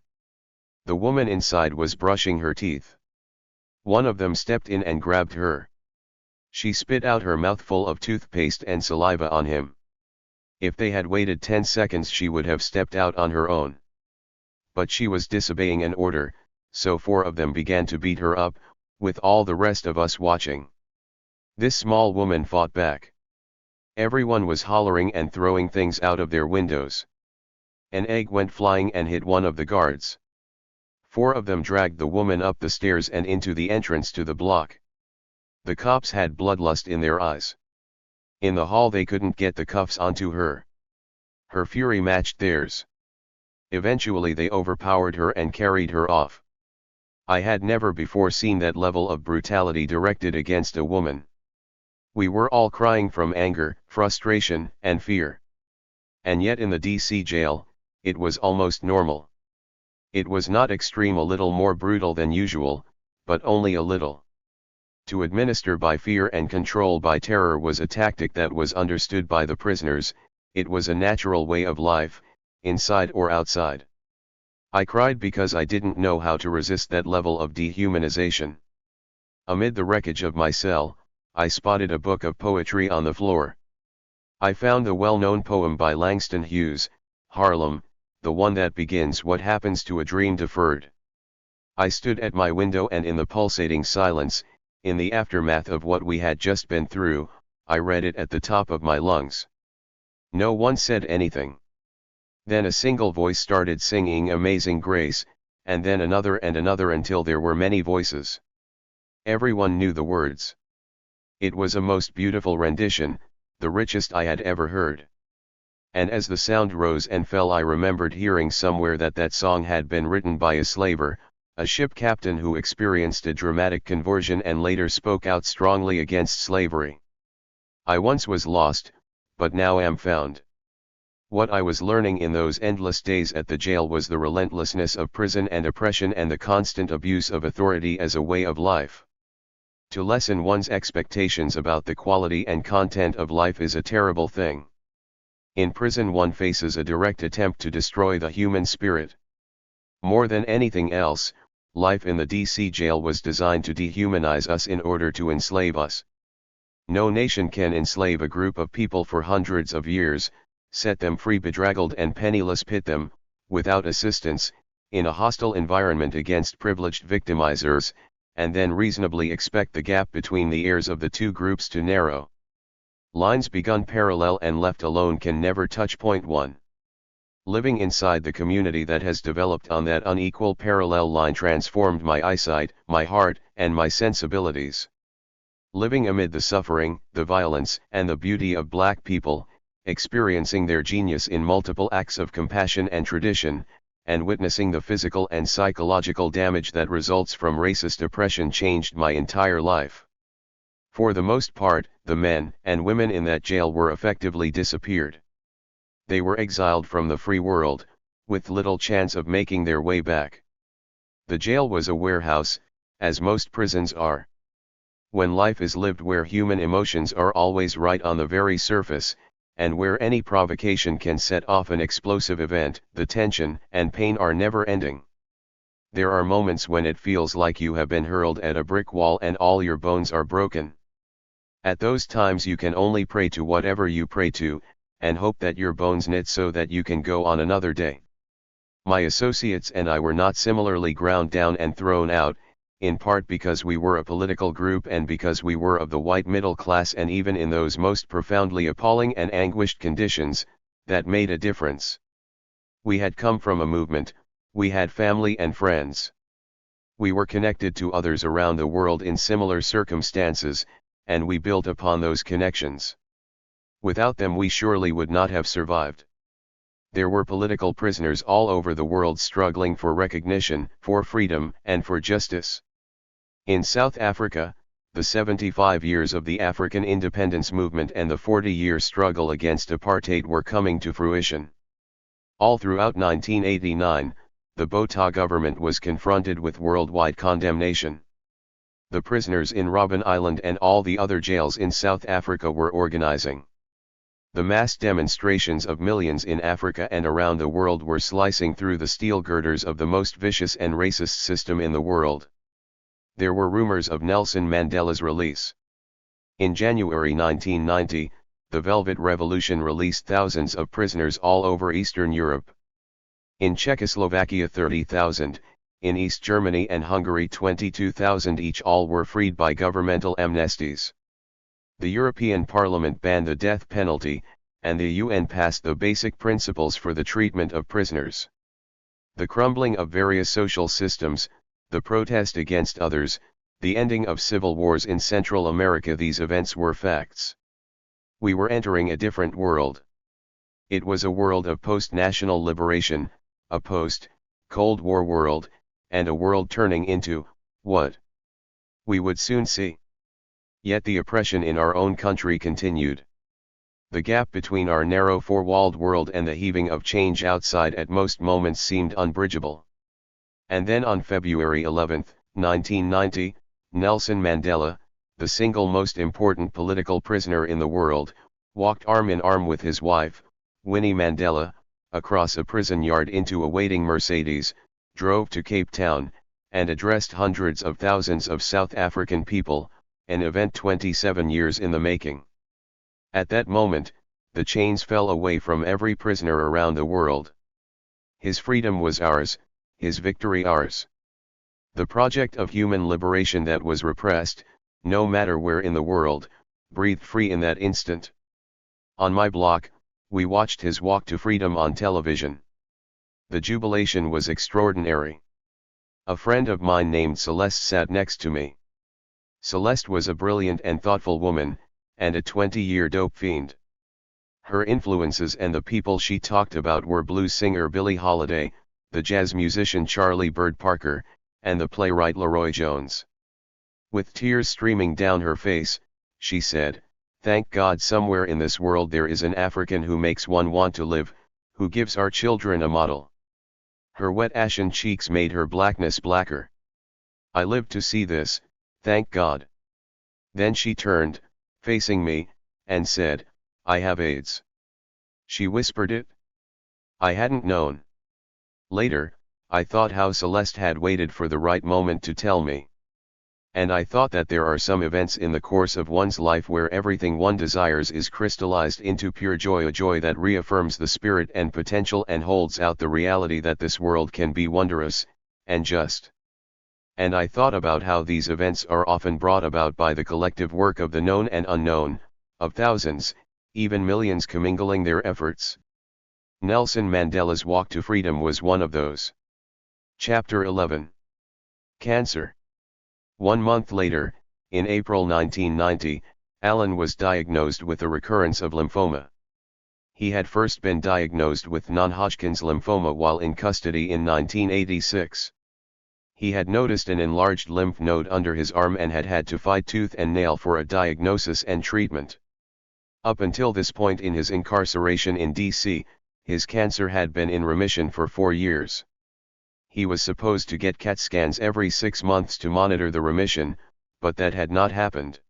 The woman inside was brushing her teeth. One of them stepped in and grabbed her. She spit out her mouthful of toothpaste and saliva on him. If they had waited 10 seconds she would have stepped out on her own. But she was disobeying an order, so 4 of them began to beat her up, with all the rest of us watching. This small woman fought back. Everyone was hollering and throwing things out of their windows. An egg went flying and hit one of the guards. 4 of them dragged the woman up the stairs and into the entrance to the block. The cops had bloodlust in their eyes. In the hall they couldn't get the cuffs onto her. Her fury matched theirs. Eventually they overpowered her and carried her off. I had never before seen that level of brutality directed against a woman. We were all crying from anger, frustration, and fear. And yet in the DC jail, it was almost normal. It was not extreme, a little more brutal than usual, but only a little. To administer by fear and control by terror was a tactic that was understood by the prisoners. It was a natural way of life, inside or outside. I cried because I didn't know how to resist that level of dehumanization. Amid the wreckage of my cell, I spotted a book of poetry on the floor. I found the well-known poem by Langston Hughes, Harlem, the one that begins, "What happens to a dream deferred?" I stood at my window and in the pulsating silence, in the aftermath of what we had just been through, I read it at the top of my lungs. No one said anything. Then a single voice started singing Amazing Grace, and then another and another until there were many voices. Everyone knew the words. It was a most beautiful rendition, the richest I had ever heard. And as the sound rose and fell, I remembered hearing somewhere that that song had been written by a slaver, a ship captain who experienced a dramatic conversion and later spoke out strongly against slavery. I once was lost, but now am found. What I was learning in those endless days at the jail was the relentlessness of prison and oppression and the constant abuse of authority as a way of life. To lessen one's expectations about the quality and content of life is a terrible thing. In prison one faces a direct attempt to destroy the human spirit. More than anything else, life in the DC jail was designed to dehumanize us in order to enslave us. No nation can enslave a group of people for hundreds of years, set them free bedraggled and penniless, pit them, without assistance, in a hostile environment against privileged victimizers, and then reasonably expect the gap between the heirs of the two groups to narrow. Lines begun parallel and left alone can never touch point one. Living inside the community that has developed on that unequal parallel line transformed my eyesight, my heart, and my sensibilities. Living amid the suffering, the violence, and the beauty of black people, experiencing their genius in multiple acts of compassion and tradition, and witnessing the physical and psychological damage that results from racist oppression changed my entire life. For the most part, the men and women in that jail were effectively disappeared. They were exiled from the free world, with little chance of making their way back. The jail was a warehouse, as most prisons are. When life is lived where human emotions are always right on the very surface, and where any provocation can set off an explosive event, the tension and pain are never ending. There are moments when it feels like you have been hurled at a brick wall and all your bones are broken. At those times you can only pray to whatever you pray to, and hope that your bones knit so that you can go on another day. My associates and I were not similarly ground down and thrown out, in part because we were a political group and because we were of the white middle class, and even in those most profoundly appalling and anguished conditions, that made a difference. We had come from a movement, we had family and friends. We were connected to others around the world in similar circumstances, and we built upon those connections. Without them we surely would not have survived. There were political prisoners all over the world struggling for recognition, for freedom, and for justice. In South Africa, the 75 years of the African independence movement and the 40-year struggle against apartheid were coming to fruition. All throughout 1989, the Botha government was confronted with worldwide condemnation. The prisoners in Robben Island and all the other jails in South Africa were organizing. The mass demonstrations of millions in Africa and around the world were slicing through the steel girders of the most vicious and racist system in the world. There were rumors of Nelson Mandela's release. In January 1990, the Velvet Revolution released thousands of prisoners all over Eastern Europe. In Czechoslovakia 30,000, in East Germany and Hungary 22,000 each. All were freed by governmental amnesties. The European Parliament banned the death penalty, and the UN passed the basic principles for the treatment of prisoners. The crumbling of various social systems, the protest against others, the ending of civil wars in Central America, these events were facts. We were entering a different world. It was a world of post-national liberation, a post-Cold War world, and a world turning into, what? We would soon see. Yet the oppression in our own country continued. The gap between our narrow four-walled world and the heaving of change outside at most moments seemed unbridgeable. And then on February 11, 1990, Nelson Mandela, the single most important political prisoner in the world, walked arm in arm with his wife, Winnie Mandela, across a prison yard into a waiting Mercedes, drove to Cape Town, and addressed hundreds of thousands of South African people, an event 27 years in the making. At that moment, the chains fell away from every prisoner around the world. His freedom was ours, his victory ours. The project of human liberation that was repressed, no matter where in the world, breathed free in that instant. On my block, we watched his walk to freedom on television. The jubilation was extraordinary. A friend of mine named Celeste sat next to me. Celeste was a brilliant and thoughtful woman, and a 20-year dope fiend. Her influences and the people she talked about were blues singer Billie Holiday, the jazz musician Charlie Bird Parker, and the playwright Leroy Jones. With tears streaming down her face, she said, "Thank God somewhere in this world there is an African who makes one want to live, who gives our children a model." Her wet ashen cheeks made her blackness blacker. "I lived to see this, thank God." Then she turned, facing me, and said, "I have AIDS." She whispered it. I hadn't known. Later, I thought how Celeste had waited for the right moment to tell me. And I thought that there are some events in the course of one's life where everything one desires is crystallized into pure joy, a joy that reaffirms the spirit and potential and holds out the reality that this world can be wondrous, and just. And I thought about how these events are often brought about by the collective work of the known and unknown, of thousands, even millions commingling their efforts. Nelson Mandela's walk to freedom was one of those. Chapter 11. Cancer. 1 month later, in April 1990, Alan was diagnosed with a recurrence of lymphoma. He had first been diagnosed with non-Hodgkin's lymphoma while in custody in 1986. He had noticed an enlarged lymph node under his arm and had had to fight tooth and nail for a diagnosis and treatment. Up until this point in his incarceration in D.C., his cancer had been in remission for 4 years. He was supposed to get CAT scans every 6 months to monitor the remission, but that had not happened.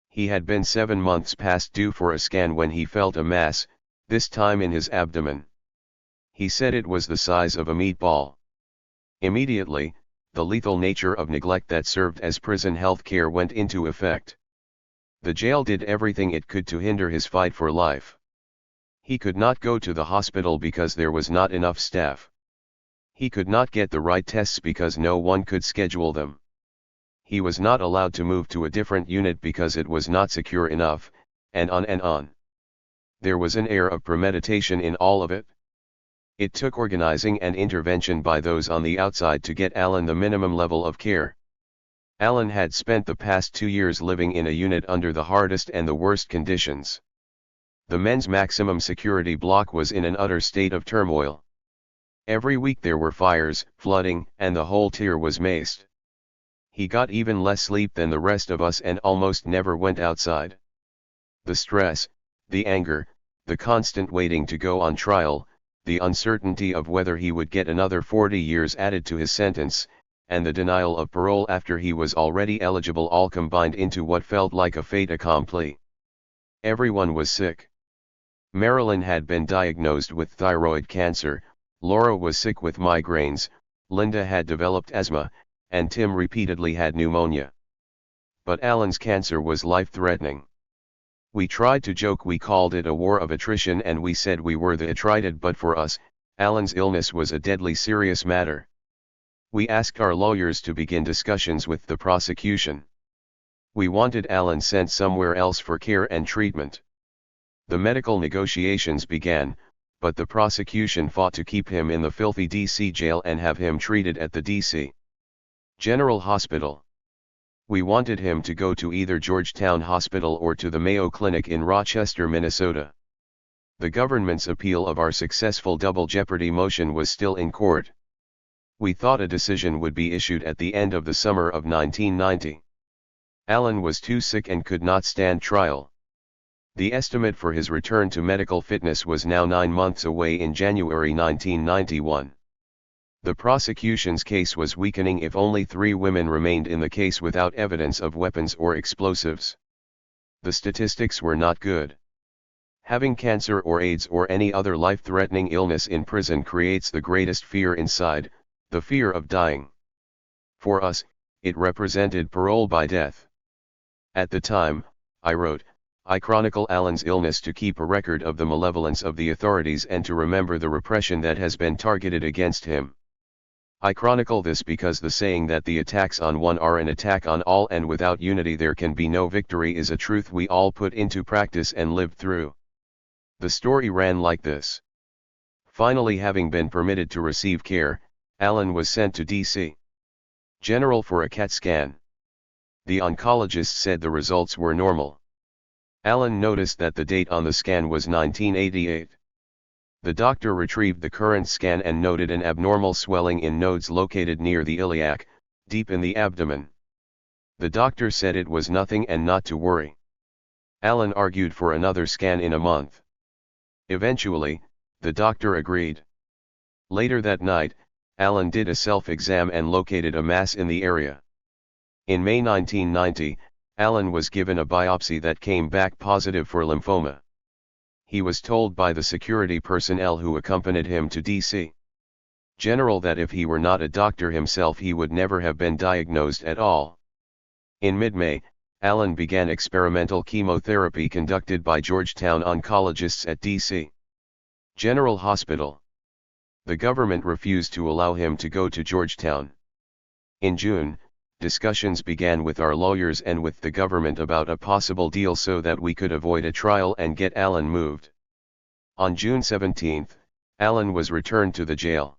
He had been 7 months past due for a scan when he felt a mass, this time in his abdomen. He said it was the size of a meatball. Immediately, the lethal nature of neglect that served as prison health care went into effect. The jail did everything it could to hinder his fight for life. He could not go to the hospital because there was not enough staff. He could not get the right tests because no one could schedule them. He was not allowed to move to a different unit because it was not secure enough, and on and on. There was an air of premeditation in all of it. It took organizing and intervention by those on the outside to get Alan the minimum level of care. Alan had spent the past 2 years living in a unit under the hardest and the worst conditions. The men's maximum security block was in an utter state of turmoil. Every week there were fires, flooding, and the whole tier was maced. He got even less sleep than the rest of us and almost never went outside. The stress, the anger, the constant waiting to go on trial, the uncertainty of whether he would get another 40 years added to his sentence, and the denial of parole after he was already eligible all combined into what felt like a fait accompli. Everyone was sick. Marilyn had been diagnosed with thyroid cancer, Laura was sick with migraines, Linda had developed asthma, and Tim repeatedly had pneumonia. But Alan's cancer was life-threatening. We tried to joke we called it a war of attrition and we said we were the attrited, but for us, Alan's illness was a deadly serious matter. We asked our lawyers to begin discussions with the prosecution. We wanted Alan sent somewhere else for care and treatment. The medical negotiations began, but the prosecution fought to keep him in the filthy DC jail and have him treated at the DC General Hospital. We wanted him to go to either Georgetown Hospital or to the Mayo Clinic in Rochester, Minnesota. The government's appeal of our successful double jeopardy motion was still in court. We thought a decision would be issued at the end of the summer of 1990. Alan was too sick and could not stand trial. The estimate for his return to medical fitness was now 9 months away in January 1991. The prosecution's case was weakening if only 3 women remained in the case without evidence of weapons or explosives. The statistics were not good. Having cancer or AIDS or any other life-threatening illness in prison creates the greatest fear inside, the fear of dying. For us, it represented parole by death. At the time, I wrote, I chronicle Alan's illness to keep a record of the malevolence of the authorities and to remember the repression that has been targeted against him. I chronicle this because the saying that the attacks on one are an attack on all and without unity there can be no victory is a truth we all put into practice and lived through. The story ran like this. Finally, having been permitted to receive care, Alan was sent to D.C. General for a CAT scan. The oncologist said the results were normal. Alan noticed that the date on the scan was 1988. The doctor retrieved the current scan and noted an abnormal swelling in nodes located near the iliac, deep in the abdomen. The doctor said it was nothing and not to worry. Alan argued for another scan in a month. Eventually, the doctor agreed. Later that night, Alan did a self-exam and located a mass in the area. In May 1990, Alan was given a biopsy that came back positive for lymphoma. He was told by the security personnel who accompanied him to D.C. General that if he were not a doctor himself he would never have been diagnosed at all. In mid-May, Alan began experimental chemotherapy conducted by Georgetown oncologists at D.C. General Hospital. The government refused to allow him to go to Georgetown. In June, discussions began with our lawyers and with the government about a possible deal so that we could avoid a trial and get Alan moved. On June 17, Alan was returned to the jail.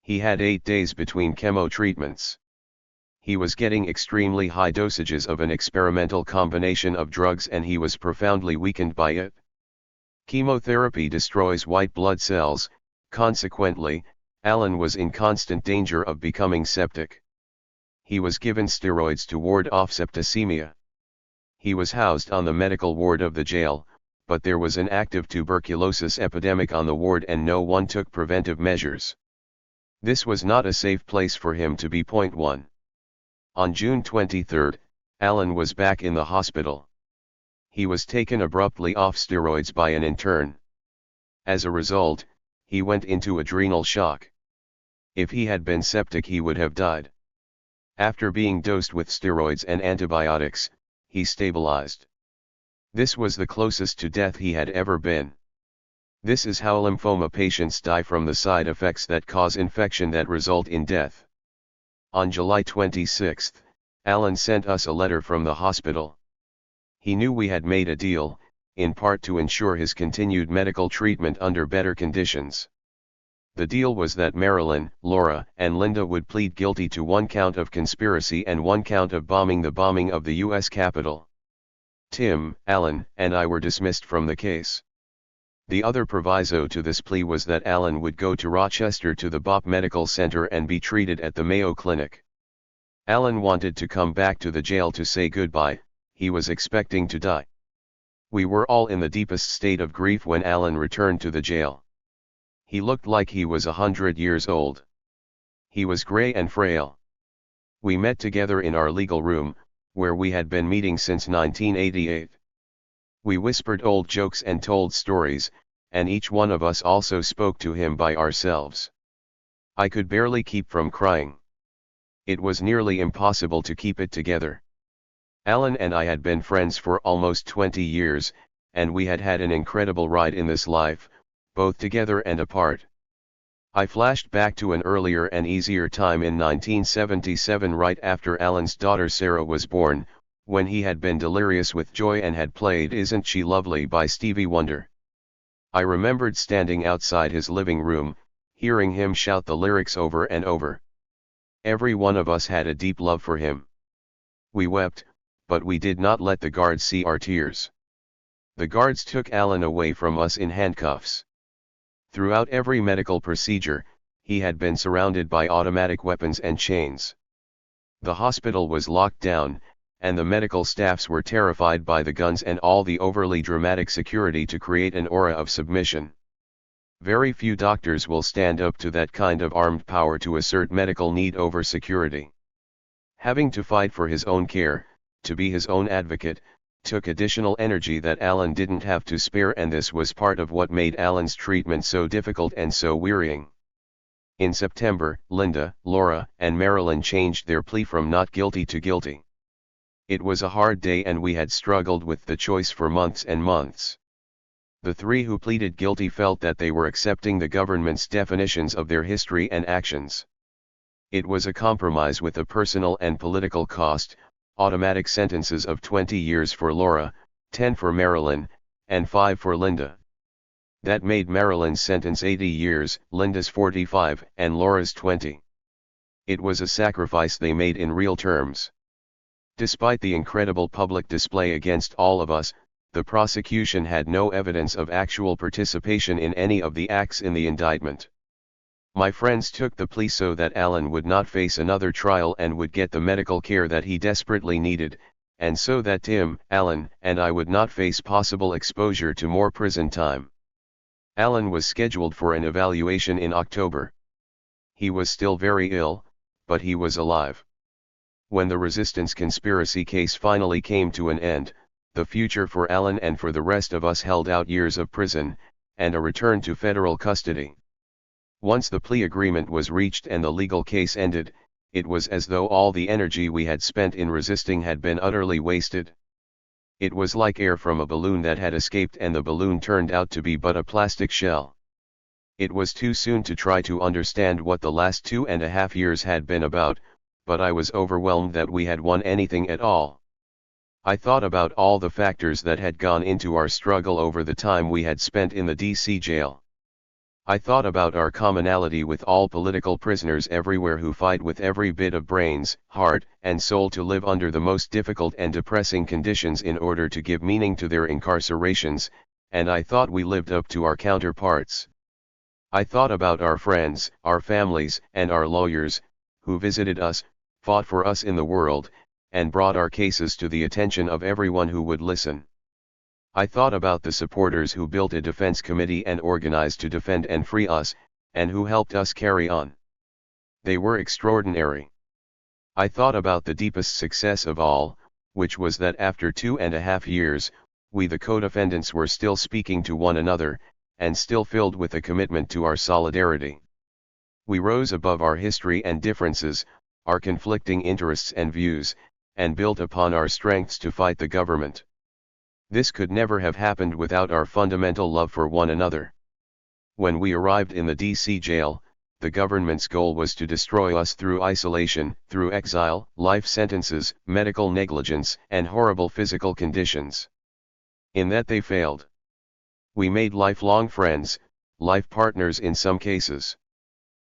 He had 8 days between chemo treatments. He was getting extremely high dosages of an experimental combination of drugs and he was profoundly weakened by it. Chemotherapy destroys white blood cells, consequently, Alan was in constant danger of becoming septic. He was given steroids to ward off septicemia. He was housed on the medical ward of the jail, but there was an active tuberculosis epidemic on the ward and no one took preventive measures. This was not a safe place for him to be. 1. On June 23, Alan was back in the hospital. He was taken abruptly off steroids by an intern. As a result, he went into adrenal shock. If he had been septic, he would have died. After being dosed with steroids and antibiotics, he stabilized. This was the closest to death he had ever been. This is how lymphoma patients die, from the side effects that cause infection that result in death. On July 26, Alan sent us a letter from the hospital. He knew we had made a deal, in part to ensure his continued medical treatment under better conditions. The deal was that Marilyn, Laura, and Linda would plead guilty to 1 count of conspiracy and 1 count of bombing of the U.S. Capitol. Tim, Alan, and I were dismissed from the case. The other proviso to this plea was that Alan would go to Rochester to the Bopp Medical Center and be treated at the Mayo Clinic. Alan wanted to come back to the jail to say goodbye. He was expecting to die. We were all in the deepest state of grief when Alan returned to the jail. He looked like he was 100 years old. He was gray and frail. We met together in our legal room, where we had been meeting since 1988. We whispered old jokes and told stories, and each one of us also spoke to him by ourselves. I could barely keep from crying. It was nearly impossible to keep it together. Alan and I had been friends for almost 20 years, and we had had an incredible ride in this life, both together and apart. I flashed back to an earlier and easier time in 1977, right after Alan's daughter Sarah was born, when he had been delirious with joy and had played "Isn't She Lovely" by Stevie Wonder. I remembered standing outside his living room, hearing him shout the lyrics over and over. Every one of us had a deep love for him. We wept, but we did not let the guards see our tears. The guards took Alan away from us in handcuffs. Throughout every medical procedure, he had been surrounded by automatic weapons and chains. The hospital was locked down, and the medical staffs were terrified by the guns and all the overly dramatic security to create an aura of submission. Very few doctors will stand up to that kind of armed power to assert medical need over security. Having to fight for his own care, to be his own advocate, took additional energy that Alan didn't have to spare, and this was part of what made Alan's treatment so difficult and so wearying. In September, Linda, Laura, and Marilyn changed their plea from not guilty to guilty. It was a hard day and we had struggled with the choice for months and months. The 3 who pleaded guilty felt that they were accepting the government's definitions of their history and actions. It was a compromise with a personal and political cost: automatic sentences of 20 years for Laura, 10 for Marilyn, and 5 for Linda. That made Marilyn's sentence 80 years, Linda's 45, and Laura's 20. It was a sacrifice they made in real terms. Despite the incredible public display against all of us, the prosecution had no evidence of actual participation in any of the acts in the indictment. My friends took the plea so that Alan would not face another trial and would get the medical care that he desperately needed, and so that Tim, Alan, and I would not face possible exposure to more prison time. Alan was scheduled for an evaluation in October. He was still very ill, but he was alive. When the resistance conspiracy case finally came to an end, the future for Alan and for the rest of us held out years of prison, and a return to federal custody. Once the plea agreement was reached and the legal case ended, it was as though all the energy we had spent in resisting had been utterly wasted. It was like air from a balloon that had escaped and the balloon turned out to be but a plastic shell. It was too soon to try to understand what the last 2.5 years had been about, but I was overwhelmed that we had won anything at all. I thought about all the factors that had gone into our struggle over the time we had spent in the DC jail. I thought about our commonality with all political prisoners everywhere who fight with every bit of brains, heart, and soul to live under the most difficult and depressing conditions in order to give meaning to their incarcerations, and I thought we lived up to our counterparts. I thought about our friends, our families, and our lawyers, who visited us, fought for us in the world, and brought our cases to the attention of everyone who would listen. I thought about the supporters who built a defense committee and organized to defend and free us, and who helped us carry on. They were extraordinary. I thought about the deepest success of all, which was that after 2.5 years, we the co-defendants were still speaking to one another, and still filled with a commitment to our solidarity. We rose above our history and differences, our conflicting interests and views, and built upon our strengths to fight the government. This could never have happened without our fundamental love for one another. When we arrived in the DC jail, the government's goal was to destroy us through isolation, through exile, life sentences, medical negligence, and horrible physical conditions. In that they failed. We made lifelong friends, life partners in some cases.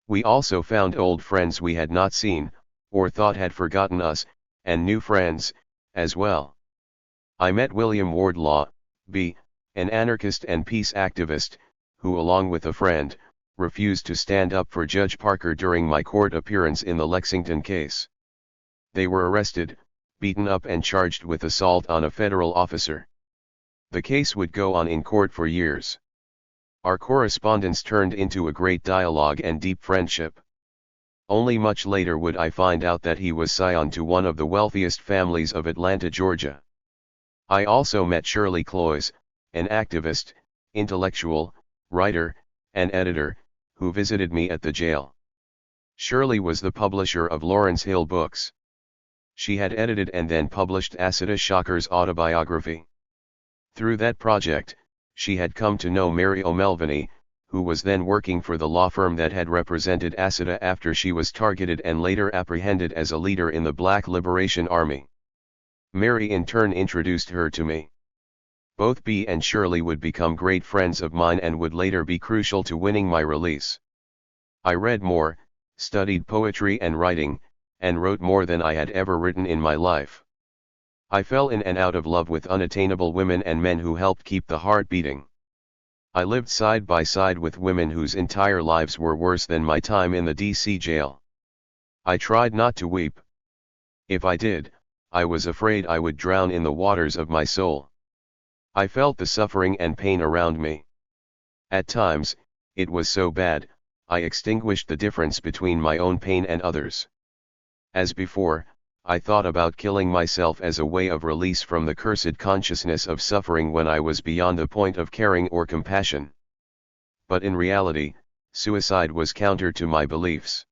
We also found old friends we had not seen, or thought had forgotten us, and new friends, as well. I met William Wardlaw, B., an anarchist and peace activist, who along with a friend, refused to stand up for Judge Parker during my court appearance in the Lexington case. They were arrested, beaten up and charged with assault on a federal officer. The case would go on in court for years. Our correspondence turned into a great dialogue and deep friendship. Only much later would I find out that he was scion to one of the wealthiest families of Atlanta, Georgia. I also met Shirley Cloyes, an activist, intellectual, writer, and editor, who visited me at the jail. Shirley was the publisher of Lawrence Hill Books. She had edited and then published Asada Shocker's autobiography. Through that project, she had come to know Mary O'Melveny, who was then working for the law firm that had represented Asada after she was targeted and later apprehended as a leader in the Black Liberation Army. Mary in turn introduced her to me. Both B and Shirley would become great friends of mine and would later be crucial to winning my release. I read more, studied poetry and writing, and wrote more than I had ever written in my life. I fell in and out of love with unattainable women and men who helped keep the heart beating. I lived side by side with women whose entire lives were worse than my time in the DC jail. I tried not to weep. If I did, I was afraid I would drown in the waters of my soul. I felt the suffering and pain around me. At times, it was so bad, I extinguished the difference between my own pain and others. As before, I thought about killing myself as a way of release from the cursed consciousness of suffering when I was beyond the point of caring or compassion. But in reality, suicide was counter to my beliefs.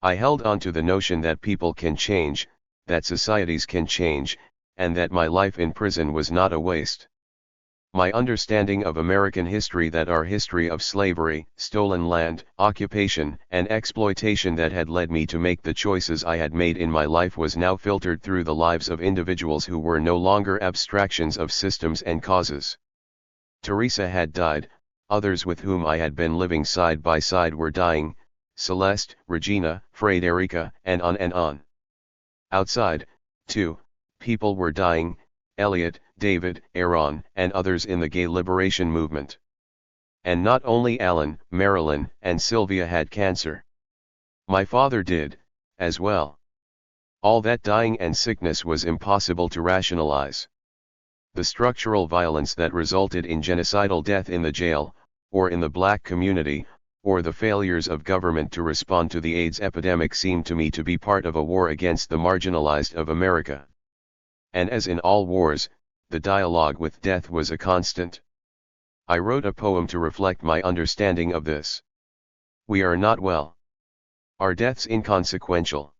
I held on to the notion that people can change, that societies can change, and that my life in prison was not a waste. My understanding of American history, that our history of slavery, stolen land, occupation, and exploitation that had led me to make the choices I had made in my life, was now filtered through the lives of individuals who were no longer abstractions of systems and causes. Teresa had died, others with whom I had been living side by side were dying, Celeste, Regina, Frederica, and on and on. Outside, too, people were dying, Elliot, David, Aaron, and others in the gay liberation movement. And not only Alan, Marilyn, and Sylvia had cancer. My father did, as well. All that dying and sickness was impossible to rationalize. The structural violence that resulted in genocidal death in the jail, or in the black community, or the failures of government to respond to the AIDS epidemic seemed to me to be part of a war against the marginalized of America. And as in all wars, the dialogue with death was a constant. I wrote a poem to reflect my understanding of this. We are not well. Our death's inconsequential.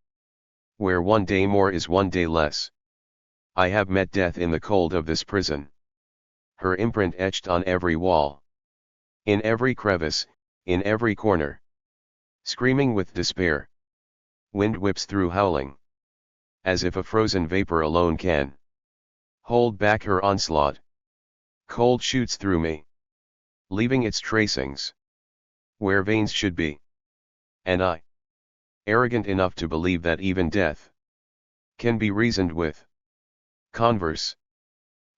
Where one day more is one day less. I have met death in the cold of this prison. Her imprint etched on every wall. In every crevice, in every corner. Screaming with despair. Wind whips through howling. As if a frozen vapor alone can hold back her onslaught. Cold shoots through me, leaving its tracings where veins should be. And I, arrogant enough to believe that even death can be reasoned with. Converse.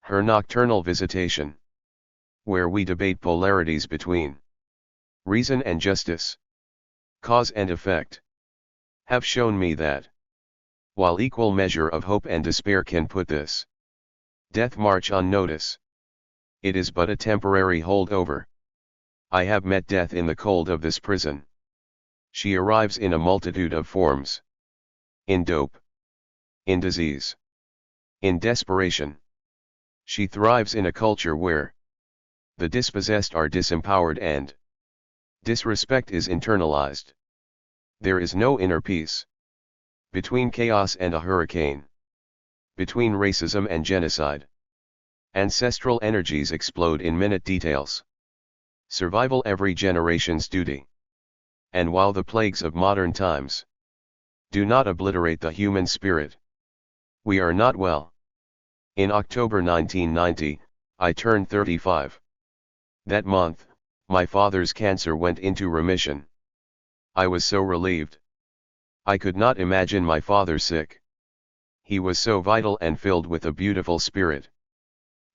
Her nocturnal visitation. where we debate polarities between reason and justice, cause and effect, have shown me that, while equal measure of hope and despair can put this death march on notice, it is but a temporary holdover. I have met death in the cold of this prison. She arrives in a multitude of forms. In dope, in disease, in desperation. She thrives in a culture where the dispossessed are disempowered and disrespect is internalized. There is no inner peace. Between chaos and a hurricane. Between racism and genocide. Ancestral energies explode in minute details. Survival every generation's duty. And while the plagues of modern times do not obliterate the human spirit, we are not well. In October 1990, I turned 35. That month, my father's cancer went into remission. I was so relieved. I could not imagine my father sick. He was so vital and filled with a beautiful spirit.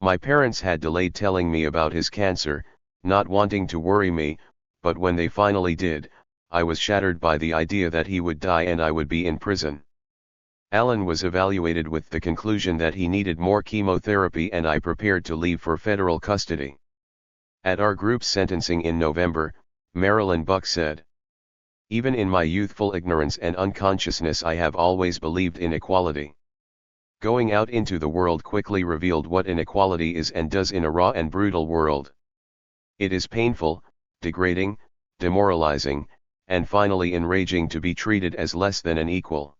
My parents had delayed telling me about his cancer, not wanting to worry me, but when they finally did, I was shattered by the idea that he would die and I would be in prison. Alan was evaluated with the conclusion that he needed more chemotherapy and I prepared to leave for federal custody. At our group's sentencing in November, Marilyn Buck said, "Even in my youthful ignorance and unconsciousness I have always believed in equality. Going out into the world quickly revealed what inequality is and does in a raw and brutal world. It is painful, degrading, demoralizing, and finally enraging to be treated as less than an equal.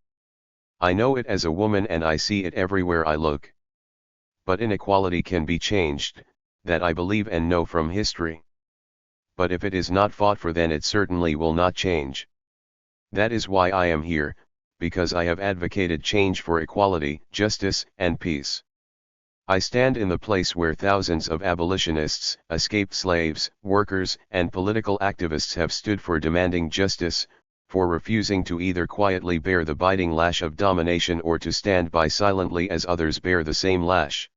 I know it as a woman and I see it everywhere I look. But inequality can be changed, that I believe and know from history. But if it is not fought for, then it certainly will not change. That is why I am here, because I have advocated change for equality, justice, and peace. I stand in the place where thousands of abolitionists, escaped slaves, workers, and political activists have stood for demanding justice, for refusing to either quietly bear the biting lash of domination or to stand by silently as others bear the same lash.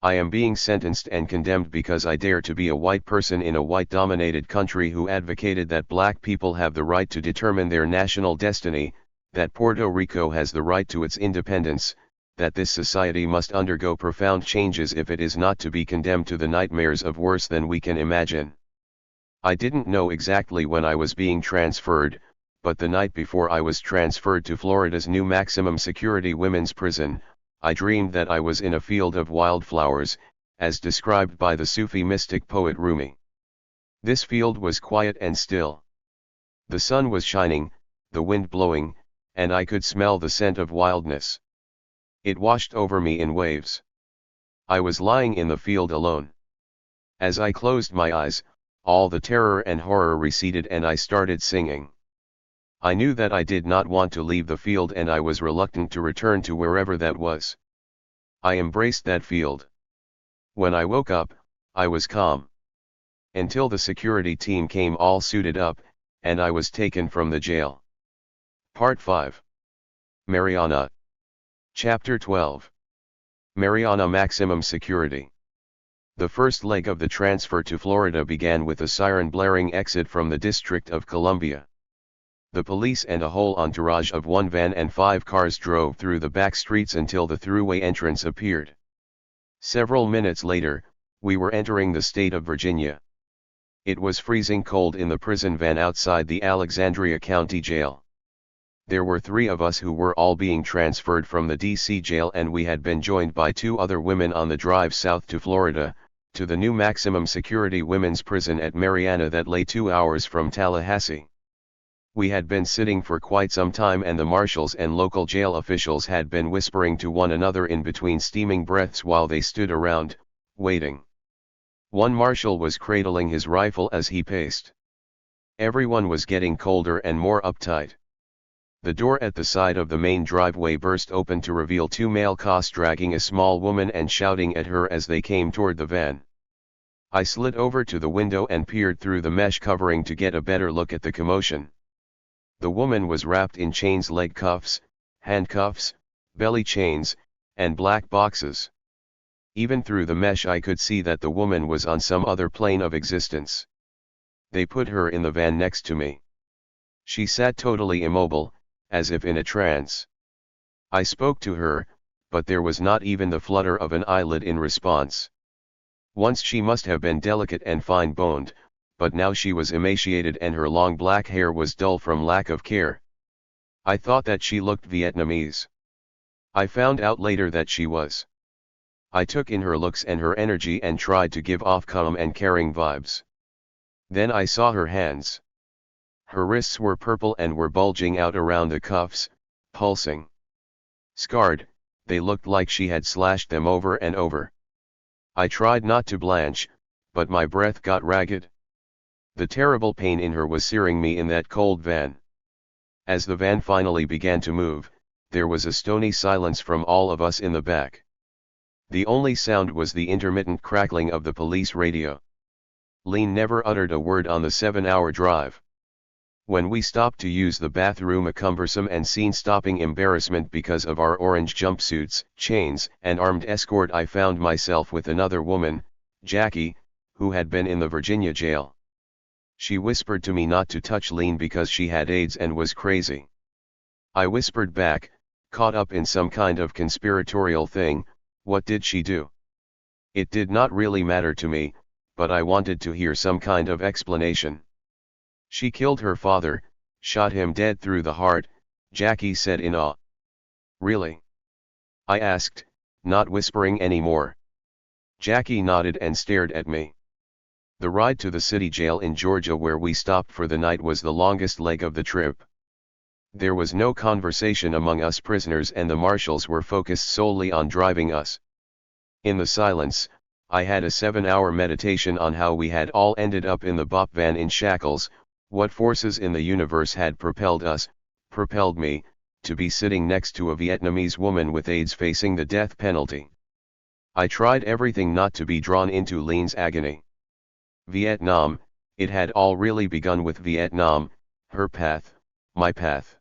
I am being sentenced and condemned because I dare to be a white person in a white-dominated country who advocated that black people have the right to determine their national destiny, that Puerto Rico has the right to its independence, that this society must undergo profound changes if it is not to be condemned to the nightmares of worse than we can imagine. I didn't know exactly when I was being transferred, but the night before I was transferred to Florida's new maximum security women's prison, I dreamed that I was in a field of wildflowers, as described by the Sufi mystic poet Rumi. This field was quiet and still. The sun was shining, the wind blowing, and I could smell the scent of wildness. It washed over me in waves. I was lying in the field alone. As I closed my eyes, all the terror and horror receded and I started singing. I knew that I did not want to leave the field and I was reluctant to return to wherever that was. I embraced that field. When I woke up, I was calm. Until the security team came all suited up, and I was taken from the jail. Part 5. Mariana. Chapter 12. Mariana Maximum Security. The first leg of the transfer to Florida began with a siren-blaring exit from the District of Columbia. The police and a whole entourage of one van and 5 cars drove through the back streets until the throughway entrance appeared. Several minutes later, we were entering the state of Virginia. It was freezing cold in the prison van outside the Alexandria County Jail. There were 3 of us who were all being transferred from the D.C. jail and we had been joined by 2 other women on the drive south to Florida, to the new maximum security women's prison at Mariana that lay 2 hours from Tallahassee. We had been sitting for quite some time and the marshals and local jail officials had been whispering to one another in between steaming breaths while they stood around, waiting. One marshal was cradling his rifle as he paced. Everyone was getting colder and more uptight. The door at the side of the main driveway burst open to reveal 2 male cops dragging a small woman and shouting at her as they came toward the van. I slid over to the window and peered through the mesh covering to get a better look at the commotion. The woman was wrapped in chains, leg cuffs, handcuffs, belly chains, and black boxes. Even through the mesh I could see that the woman was on some other plane of existence. They put her in the van next to me. She sat totally immobile, as if in a trance. I spoke to her, but there was not even the flutter of an eyelid in response. Once she must have been delicate and fine-boned, but now she was emaciated and her long black hair was dull from lack of care. I thought that she looked Vietnamese. I found out later that she was. I took in her looks and her energy and tried to give off calm and caring vibes. Then I saw her hands. Her wrists were purple and were bulging out around the cuffs, pulsing. Scarred, they looked like she had slashed them over and over. I tried not to blanch, but my breath got ragged. The terrible pain in her was searing me in that cold van. As the van finally began to move, there was a stony silence from all of us in the back. The only sound was the intermittent crackling of the police radio. Lean never uttered a word on the 7-hour drive. When we stopped to use the bathroom, a cumbersome and scene-stopping embarrassment because of our orange jumpsuits, chains, and armed escort, I found myself with another woman, Jackie, who had been in the Virginia jail. She whispered to me not to touch Lean because she had AIDS and was crazy. I whispered back, caught up in some kind of conspiratorial thing, what did she do? It did not really matter to me, but I wanted to hear some kind of explanation. She killed her father, shot him dead through the heart, Jackie said in awe. Really? I asked, not whispering anymore. Jackie nodded and stared at me. The ride to the city jail in Georgia where we stopped for the night was the longest leg of the trip. There was no conversation among us prisoners and the marshals were focused solely on driving us. In the silence, I had a 7-hour meditation on how we had all ended up in the BOP van in shackles, what forces in the universe had propelled me, to be sitting next to a Vietnamese woman with AIDS facing the death penalty. I tried everything not to be drawn into Lean's agony. Vietnam, it had all really begun with Vietnam, her path, my path.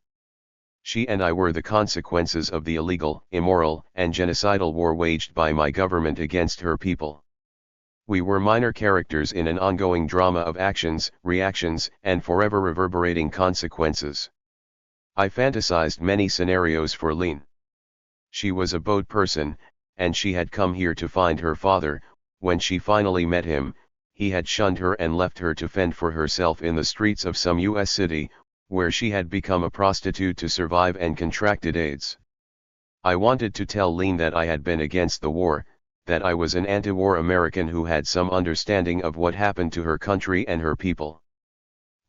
She and I were the consequences of the illegal, immoral, and genocidal war waged by my government against her people. We were minor characters in an ongoing drama of actions, reactions, and forever reverberating consequences. I fantasized many scenarios for Lean. She was a boat person, and she had come here to find her father. When she finally met him, he had shunned her and left her to fend for herself in the streets of some U.S. city, where she had become a prostitute to survive and contracted AIDS. I wanted to tell Lean that I had been against the war, that I was an anti-war American who had some understanding of what happened to her country and her people.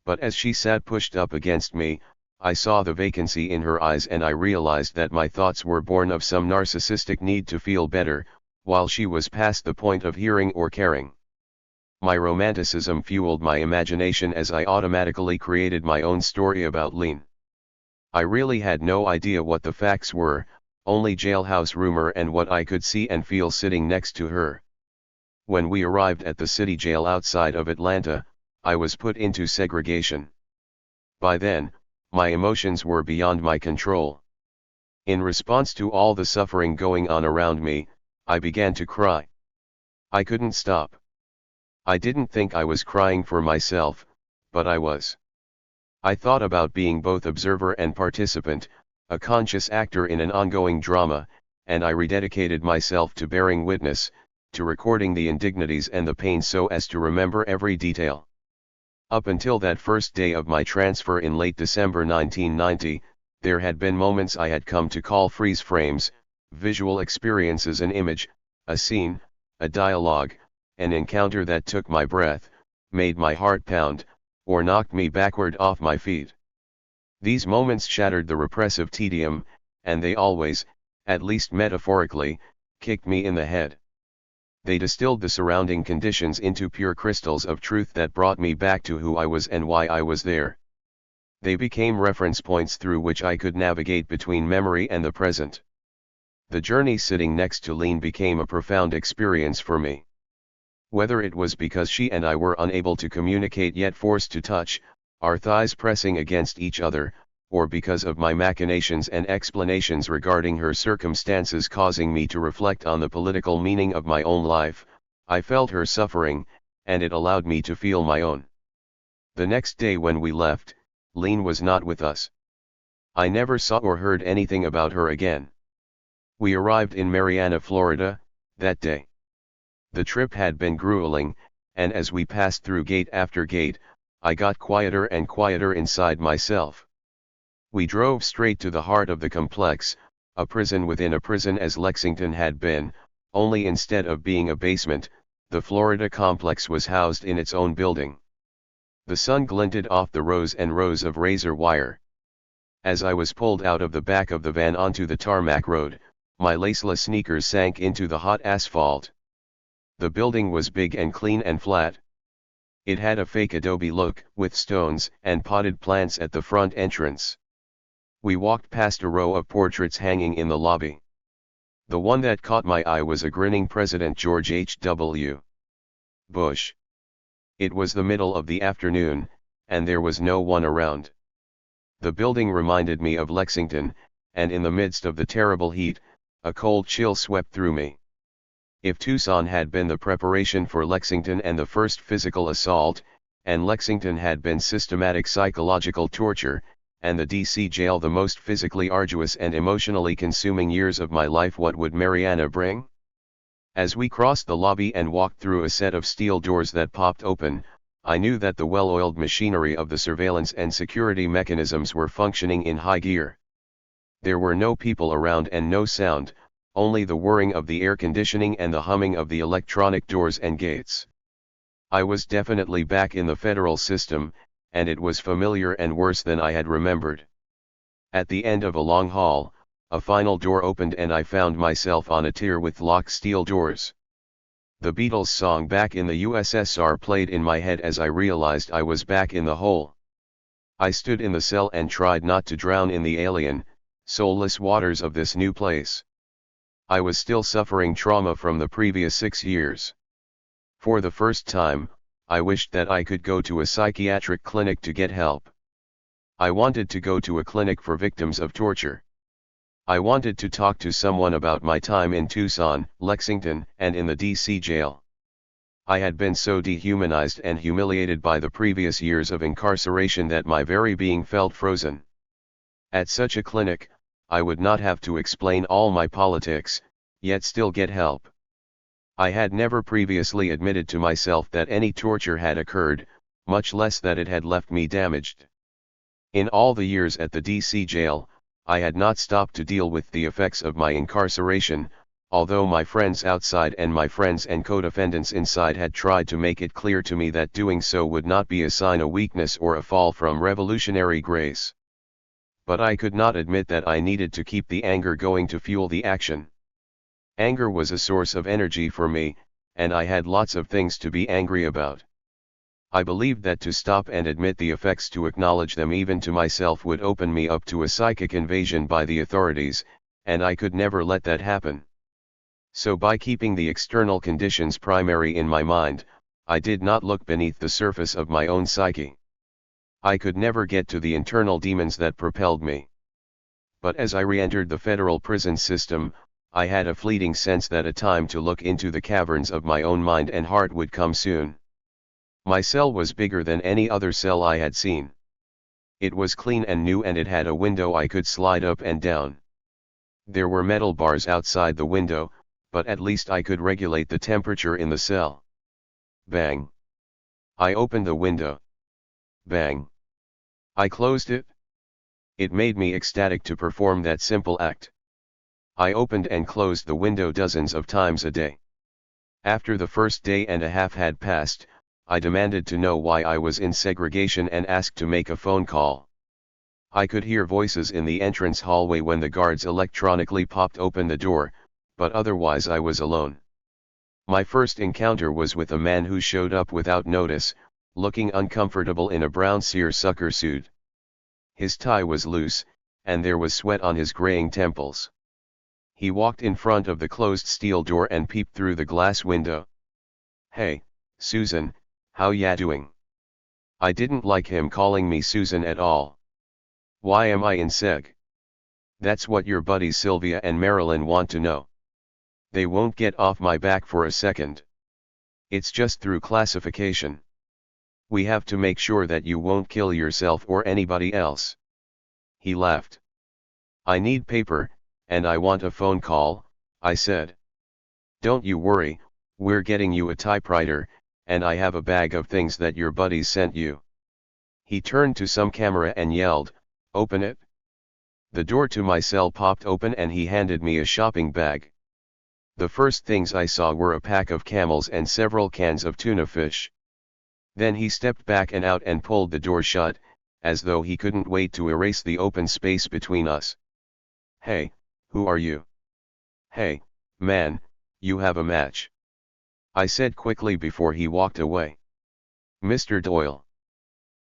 But as she sat pushed up against me, I saw the vacancy in her eyes and I realized that my thoughts were born of some narcissistic need to feel better, while she was past the point of hearing or caring. My romanticism fueled my imagination as I automatically created my own story about Lean. I really had no idea what the facts were, only jailhouse rumor and what I could see and feel sitting next to her. When we arrived at the city jail outside of Atlanta, I was put into segregation. By then, my emotions were beyond my control. In response to all the suffering going on around me, I began to cry. I couldn't stop. I didn't think I was crying for myself, but I was. I thought about being both observer and participant, a conscious actor in an ongoing drama, and I rededicated myself to bearing witness, to recording the indignities and the pain so as to remember every detail. Up until that first day of my transfer in late December 1990, there had been moments I had come to call freeze frames, visual experiences, an image, a scene, a dialogue, an encounter that took my breath, made my heart pound, or knocked me backward off my feet. These moments shattered the repressive tedium, and they always, at least metaphorically, kicked me in the head. They distilled the surrounding conditions into pure crystals of truth that brought me back to who I was and why I was there. They became reference points through which I could navigate between memory and the present. The journey sitting next to Lean became a profound experience for me. Whether it was because she and I were unable to communicate yet forced to touch, our thighs pressing against each other, or because of my machinations and explanations regarding her circumstances causing me to reflect on the political meaning of my own life, I felt her suffering, and it allowed me to feel my own. The next day when we left, Lean was not with us. I never saw or heard anything about her again. We arrived in Marianna, Florida, that day. The trip had been grueling, and as we passed through gate after gate, I got quieter and quieter inside myself. We drove straight to the heart of the complex, a prison within a prison as Lexington had been, only instead of being a basement, the Florida complex was housed in its own building. The sun glinted off the rows and rows of razor wire. As I was pulled out of the back of the van onto the tarmac road, my laceless sneakers sank into the hot asphalt. The building was big and clean and flat. It had a fake adobe look, with stones and potted plants at the front entrance. We walked past a row of portraits hanging in the lobby. The one that caught my eye was a grinning President George H.W. Bush. It was the middle of the afternoon, and there was no one around. The building reminded me of Lexington, and in the midst of the terrible heat, a cold chill swept through me. If Tucson had been the preparation for Lexington and the first physical assault, and Lexington had been systematic psychological torture, and the DC jail the most physically arduous and emotionally consuming years of my life, what would Marianna bring? As we crossed the lobby and walked through a set of steel doors that popped open, I knew that the well-oiled machinery of the surveillance and security mechanisms were functioning in high gear. There were no people around and no sound, only the whirring of the air conditioning and the humming of the electronic doors and gates. I was definitely back in the federal system, and it was familiar and worse than I had remembered. At the end of a long hall, a final door opened and I found myself on a tier with locked steel doors. The Beatles' song Back in the USSR played in my head as I realized I was back in the hole. I stood in the cell and tried not to drown in the alien, soulless waters of this new place. I was still suffering trauma from the previous 6 years. For the first time, I wished that I could go to a psychiatric clinic to get help. I wanted to go to a clinic for victims of torture. I wanted to talk to someone about my time in Tucson, Lexington, and in the DC jail. I had been so dehumanized and humiliated by the previous years of incarceration that my very being felt frozen. At such a clinic, I would not have to explain all my politics, yet still get help. I had never previously admitted to myself that any torture had occurred, much less that it had left me damaged. In all the years at the DC jail, I had not stopped to deal with the effects of my incarceration, although my friends outside and my friends and co-defendants inside had tried to make it clear to me that doing so would not be a sign of weakness or a fall from revolutionary grace. But I could not admit that I needed to keep the anger going to fuel the action. Anger was a source of energy for me, and I had lots of things to be angry about. I believed that to stop and admit the effects, to acknowledge them even to myself, would open me up to a psychic invasion by the authorities, and I could never let that happen. So by keeping the external conditions primary in my mind, I did not look beneath the surface of my own psyche. I could never get to the internal demons that propelled me. But as I re-entered the federal prison system, I had a fleeting sense that a time to look into the caverns of my own mind and heart would come soon. My cell was bigger than any other cell I had seen. It was clean and new, and it had a window I could slide up and down. There were metal bars outside the window, but at least I could regulate the temperature in the cell. Bang! I opened the window. Bang! I closed it. It made me ecstatic to perform that simple act. I opened and closed the window dozens of times a day. After the first day and a half had passed, I demanded to know why I was in segregation and asked to make a phone call. I could hear voices in the entrance hallway when the guards electronically popped open the door, but otherwise I was alone. My first encounter was with a man who showed up without notice, looking uncomfortable in a brown seersucker suit. His tie was loose, and there was sweat on his graying temples. He walked in front of the closed steel door and peeped through the glass window. "Hey, Susan, how ya doing?" I didn't like him calling me Susan at all. Why am I in seg? That's what your buddies Sylvia and Marilyn want to know. They won't get off my back for a second. It's just through classification. We have to make sure that you won't kill yourself or anybody else. He laughed. I need paper, and I want a phone call, I said. Don't you worry, we're getting you a typewriter, and I have a bag of things that your buddies sent you. He turned to some camera and yelled, open it. The door to my cell popped open and he handed me a shopping bag. The first things I saw were a pack of Camels and several cans of tuna fish. Then he stepped back and out and pulled the door shut, as though he couldn't wait to erase the open space between us. Hey, who are you? Hey, man, you have a match. I said quickly before he walked away. Mr. Doyle.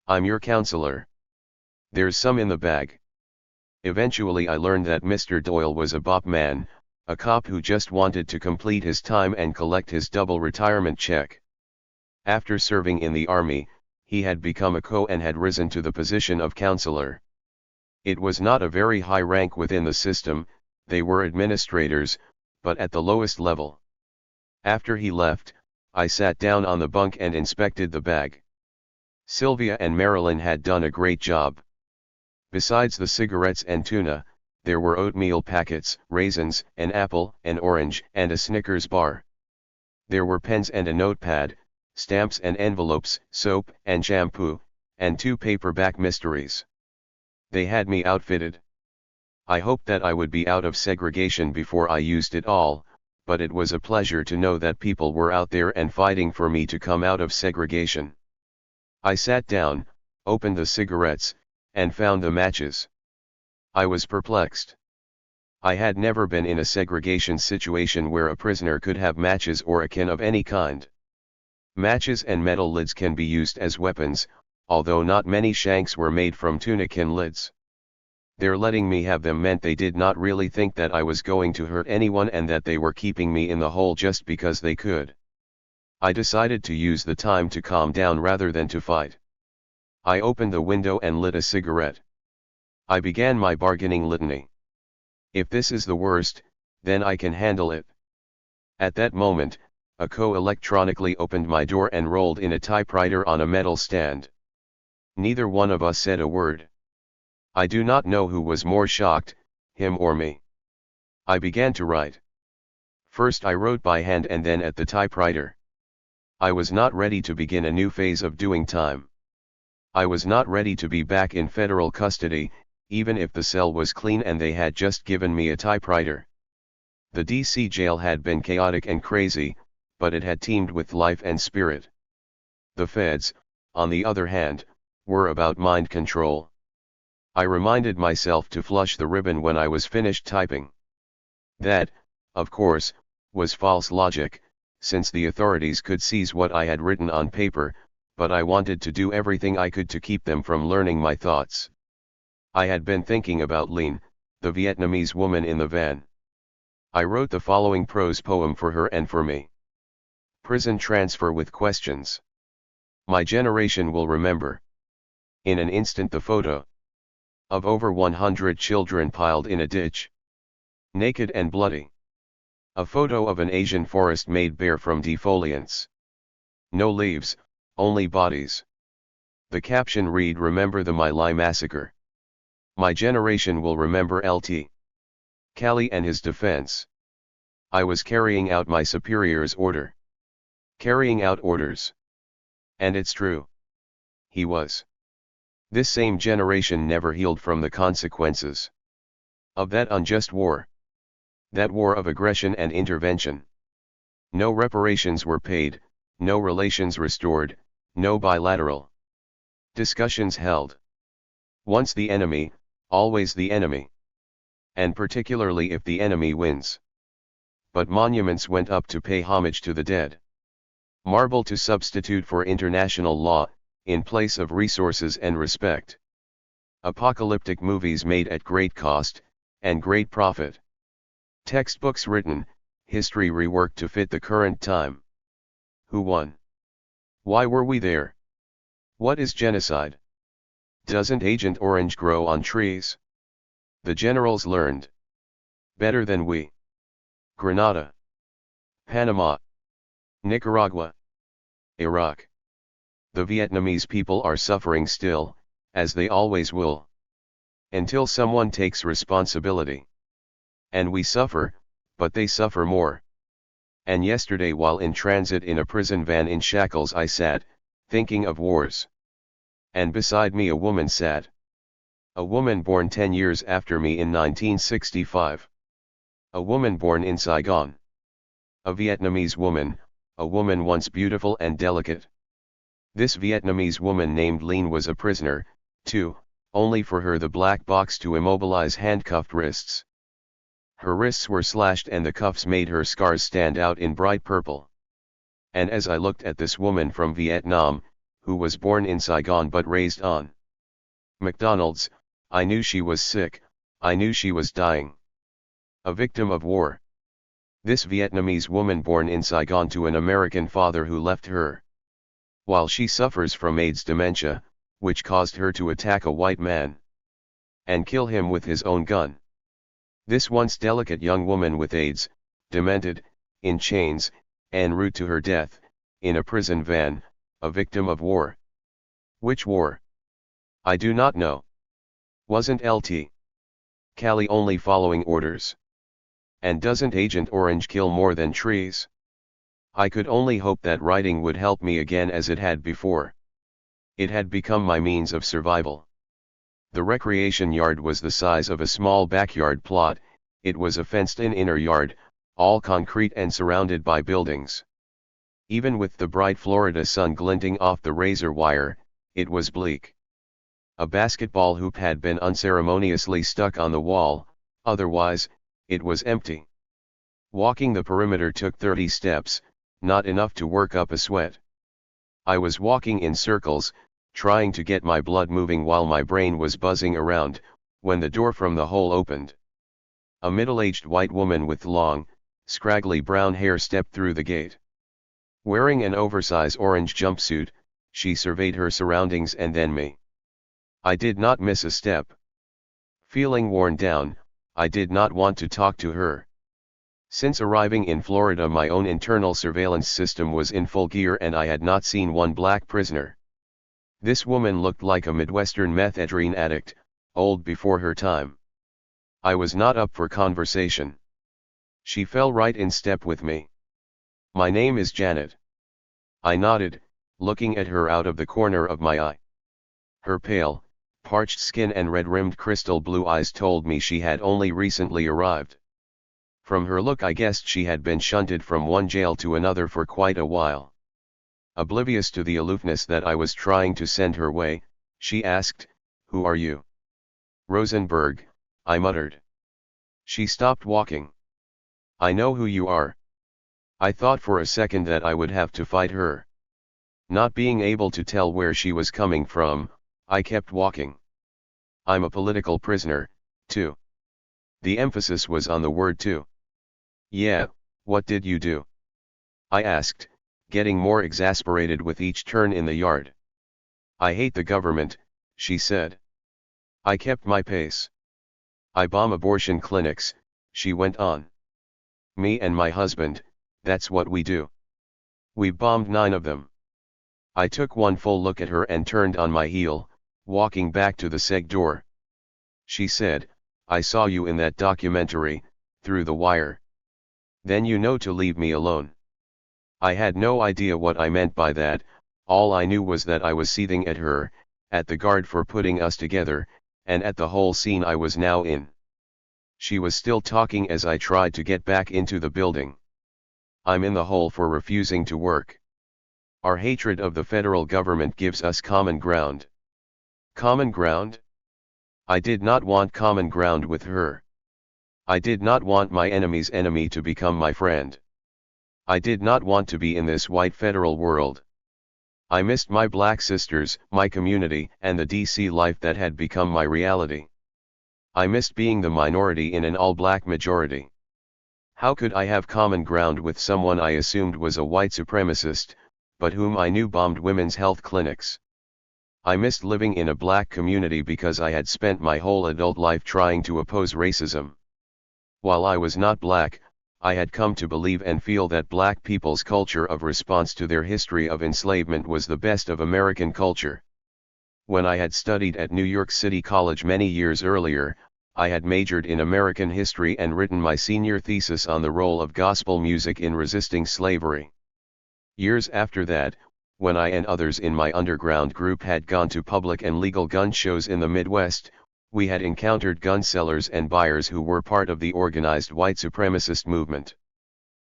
I'm your counselor. There's some in the bag. Eventually I learned that Mr. Doyle was a bop man, a cop who just wanted to complete his time and collect his double retirement check. After serving in the army, he had become a co and had risen to the position of counselor. It was not a very high rank within the system, they were administrators, but at the lowest level. After he left, I sat down on the bunk and inspected the bag. Sylvia and Marilyn had done a great job. Besides the cigarettes and tuna, there were oatmeal packets, raisins, an apple, an orange, and a Snickers bar. There were pens and a notepad, stamps and envelopes, soap and shampoo, and 2 paperback mysteries. They had me outfitted. I hoped that I would be out of segregation before I used it all, but it was a pleasure to know that people were out there and fighting for me to come out of segregation. I sat down, opened the cigarettes, and found the matches. I was perplexed. I had never been in a segregation situation where a prisoner could have matches or a can of any kind. Matches and metal lids can be used as weapons, although not many shanks were made from tuna can lids. Their letting me have them meant they did not really think that I was going to hurt anyone and that they were keeping me in the hole just because they could. I decided to use the time to calm down rather than to fight. I opened the window and lit a cigarette. I began my bargaining litany. If this is the worst, then I can handle it. At that moment, a co electronically opened my door and rolled in a typewriter on a metal stand. Neither one of us said a word. I do not know who was more shocked, him or me. I began to write. First I wrote by hand and then at the typewriter. I was not ready to begin a new phase of doing time. I was not ready to be back in federal custody, even if the cell was clean and they had just given me a typewriter. The DC jail had been chaotic and crazy, but it had teemed with life and spirit. The feds, on the other hand, were about mind control. I reminded myself to flush the ribbon when I was finished typing. That, of course, was false logic, since the authorities could seize what I had written on paper, but I wanted to do everything I could to keep them from learning my thoughts. I had been thinking about Lien, the Vietnamese woman in the van. I wrote the following prose poem for her and for me. Prison transfer with questions. My generation will remember. In an instant the photo of over 100 children piled in a ditch. Naked and bloody. A photo of an Asian forest made bare from defoliants. No leaves, only bodies. The caption read, "Remember the My Lai massacre. My generation will remember Lt. Cali and his defense. I was carrying out my superior's order. Carrying out orders. And it's true. He was. This same generation never healed from the consequences of that unjust war. That war of aggression and intervention. No reparations were paid, no relations restored, no bilateral discussions held. Once the enemy, always the enemy. And particularly if the enemy wins. But monuments went up to pay homage to the dead. Marble to substitute for international law, in place of resources and respect. Apocalyptic movies made at great cost, and great profit. Textbooks written, history reworked to fit the current time. Who won? Why were we there? What is genocide? Doesn't Agent Orange grow on trees? The generals learned. Better than we. Grenada. Panama. Nicaragua. Iraq. The Vietnamese people are suffering still, as they always will. Until someone takes responsibility. And we suffer, but they suffer more. And yesterday while in transit in a prison van in shackles I sat, thinking of wars. And beside me a woman sat. A woman born 10 years after me in 1965. A woman born in Saigon. A Vietnamese woman, a woman once beautiful and delicate. This Vietnamese woman named Lean was a prisoner, too, only for her the black box to immobilize handcuffed wrists. Her wrists were slashed and the cuffs made her scars stand out in bright purple. And as I looked at this woman from Vietnam, who was born in Saigon but raised on McDonald's, I knew she was sick, I knew she was dying. A victim of war. This Vietnamese woman born in Saigon to an American father who left her. While she suffers from AIDS dementia, which caused her to attack a white man and kill him with his own gun. This once delicate young woman with AIDS, demented, in chains, en route to her death, in a prison van, a victim of war. Which war? I do not know. Wasn't Lt. Cali only following orders? And doesn't Agent Orange kill more than trees? I could only hope that writing would help me again as it had before. It had become my means of survival. The recreation yard was the size of a small backyard plot, it was a fenced-in inner yard, all concrete and surrounded by buildings. Even with the bright Florida sun glinting off the razor wire, it was bleak. A basketball hoop had been unceremoniously stuck on the wall, otherwise, it was empty. Walking the perimeter took 30 steps, not enough to work up a sweat. I was walking in circles, trying to get my blood moving while my brain was buzzing around, when the door from the hole opened. A middle-aged white woman with long, scraggly brown hair stepped through the gate. Wearing an oversized orange jumpsuit, she surveyed her surroundings and then me. I did not miss a step. Feeling worn down, I did not want to talk to her. Since arriving in Florida, my own internal surveillance system was in full gear and I had not seen one black prisoner. This woman looked like a Midwestern methadone addict, old before her time. I was not up for conversation. She fell right in step with me. My name is Janet. I nodded, looking at her out of the corner of my eye. Her pale, parched skin and red-rimmed crystal blue eyes told me she had only recently arrived. From her look I guessed she had been shunted from one jail to another for quite a while. Oblivious to the aloofness that I was trying to send her way, she asked, "Who are you?" "Rosenberg," I muttered. She stopped walking. "I know who you are." I thought for a second that I would have to fight her. Not being able to tell where she was coming from, I kept walking. "I'm a political prisoner, too." The emphasis was on the word too. "Yeah, what did you do?" I asked, getting more exasperated with each turn in the yard. "I hate the government," she said. I kept my pace. "I bomb abortion clinics," she went on. "Me and my husband, that's what we do. We bombed 9 of them." I took one full look at her and turned on my heel, walking back to the seg door. She said, "I saw you in that documentary, Through the Wire. Then you know to leave me alone." I had no idea what I meant by that, all I knew was that I was seething at her, at the guard for putting us together, and at the whole scene I was now in. She was still talking as I tried to get back into the building. "I'm in the hole for refusing to work. Our hatred of the federal government gives us common ground." Common ground? I did not want common ground with her. I did not want my enemy's enemy to become my friend. I did not want to be in this white federal world. I missed my black sisters, my community, and the DC life that had become my reality. I missed being the minority in an all-black majority. How could I have common ground with someone I assumed was a white supremacist, but whom I knew bombed women's health clinics? I missed living in a black community because I had spent my whole adult life trying to oppose racism. While I was not black, I had come to believe and feel that black people's culture of response to their history of enslavement was the best of American culture. When I had studied at New York City College many years earlier, I had majored in American history and written my senior thesis on the role of gospel music in resisting slavery. Years after that, when I and others in my underground group had gone to public and legal gun shows in the Midwest, we had encountered gun sellers and buyers who were part of the organized white supremacist movement.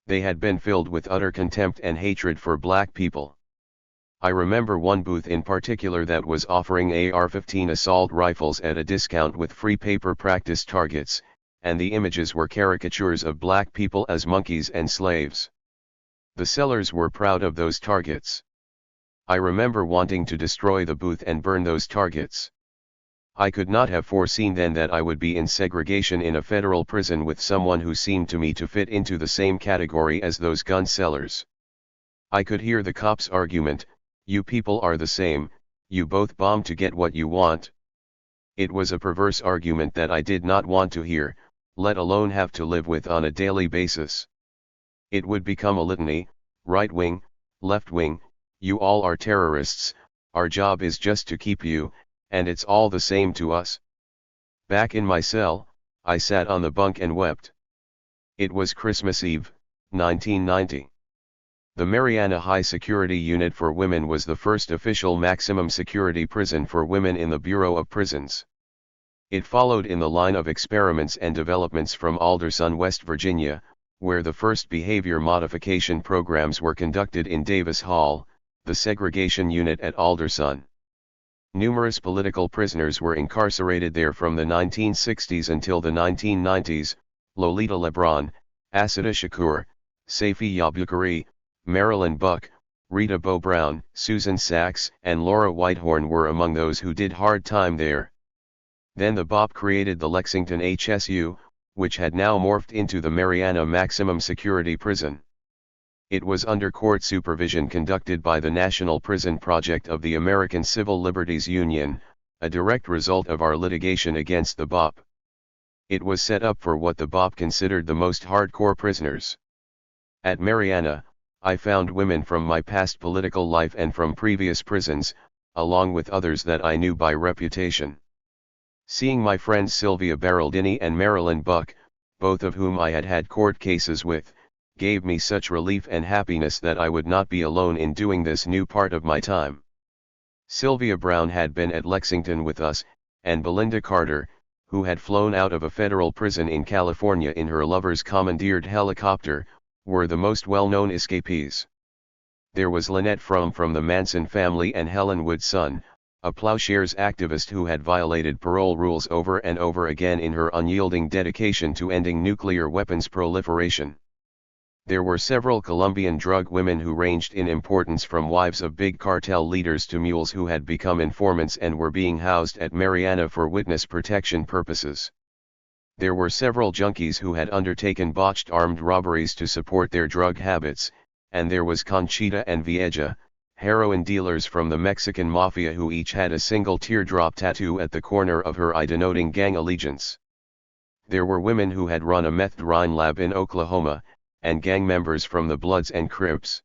They had been filled with utter contempt and hatred for black people. I remember one booth in particular that was offering AR-15 assault rifles at a discount with free paper practice targets, and the images were caricatures of black people as monkeys and slaves. The sellers were proud of those targets. I remember wanting to destroy the booth and burn those targets. I could not have foreseen then that I would be in segregation in a federal prison with someone who seemed to me to fit into the same category as those gun sellers. I could hear the cops' argument, "You people are the same, you both bomb to get what you want." It was a perverse argument that I did not want to hear, let alone have to live with on a daily basis. It would become a litany, right wing, left wing, you all are terrorists, our job is just to keep you, and it's all the same to us. Back in my cell, I sat on the bunk and wept. It was Christmas Eve, 1990. The Mariana High Security Unit for Women was the first official maximum security prison for women in the Bureau of Prisons. It followed in the line of experiments and developments from Alderson, West Virginia, where the first behavior modification programs were conducted in Davis Hall, the segregation unit at Alderson. Numerous political prisoners were incarcerated there from the 1960s until the 1990s, Lolita Lebron, Assata Shakur, Saifi Yabukari, Marilyn Buck, Rita Bo Brown, Susan Sachs, and Laura Whitehorn were among those who did hard time there. Then the BOP created the Lexington HSU, which had now morphed into the Mariana Maximum Security Prison. It was under court supervision conducted by the National Prison Project of the American Civil Liberties Union, a direct result of our litigation against the BOP. It was set up for what the BOP considered the most hardcore prisoners. At Mariana, I found women from my past political life and from previous prisons, along with others that I knew by reputation. Seeing my friends Sylvia Beraldini and Marilyn Buck, both of whom I had had court cases with, gave me such relief and happiness that I would not be alone in doing this new part of my time. Sylvia Brown had been at Lexington with us, and Belinda Carter, who had flown out of a federal prison in California in her lover's commandeered helicopter, were the most well-known escapees. There was Lynette from the Manson family and Helen Woodson, a Plowshares activist who had violated parole rules over and over again in her unyielding dedication to ending nuclear weapons proliferation. There were several Colombian drug women who ranged in importance from wives of big cartel leaders to mules who had become informants and were being housed at Mariana for witness protection purposes. There were several junkies who had undertaken botched armed robberies to support their drug habits, and there was Conchita and Vieja, heroin dealers from the Mexican mafia who each had a single teardrop tattoo at the corner of her eye denoting gang allegiance. There were women who had run a meth grind lab in Oklahoma, and gang members from the Bloods and Crips.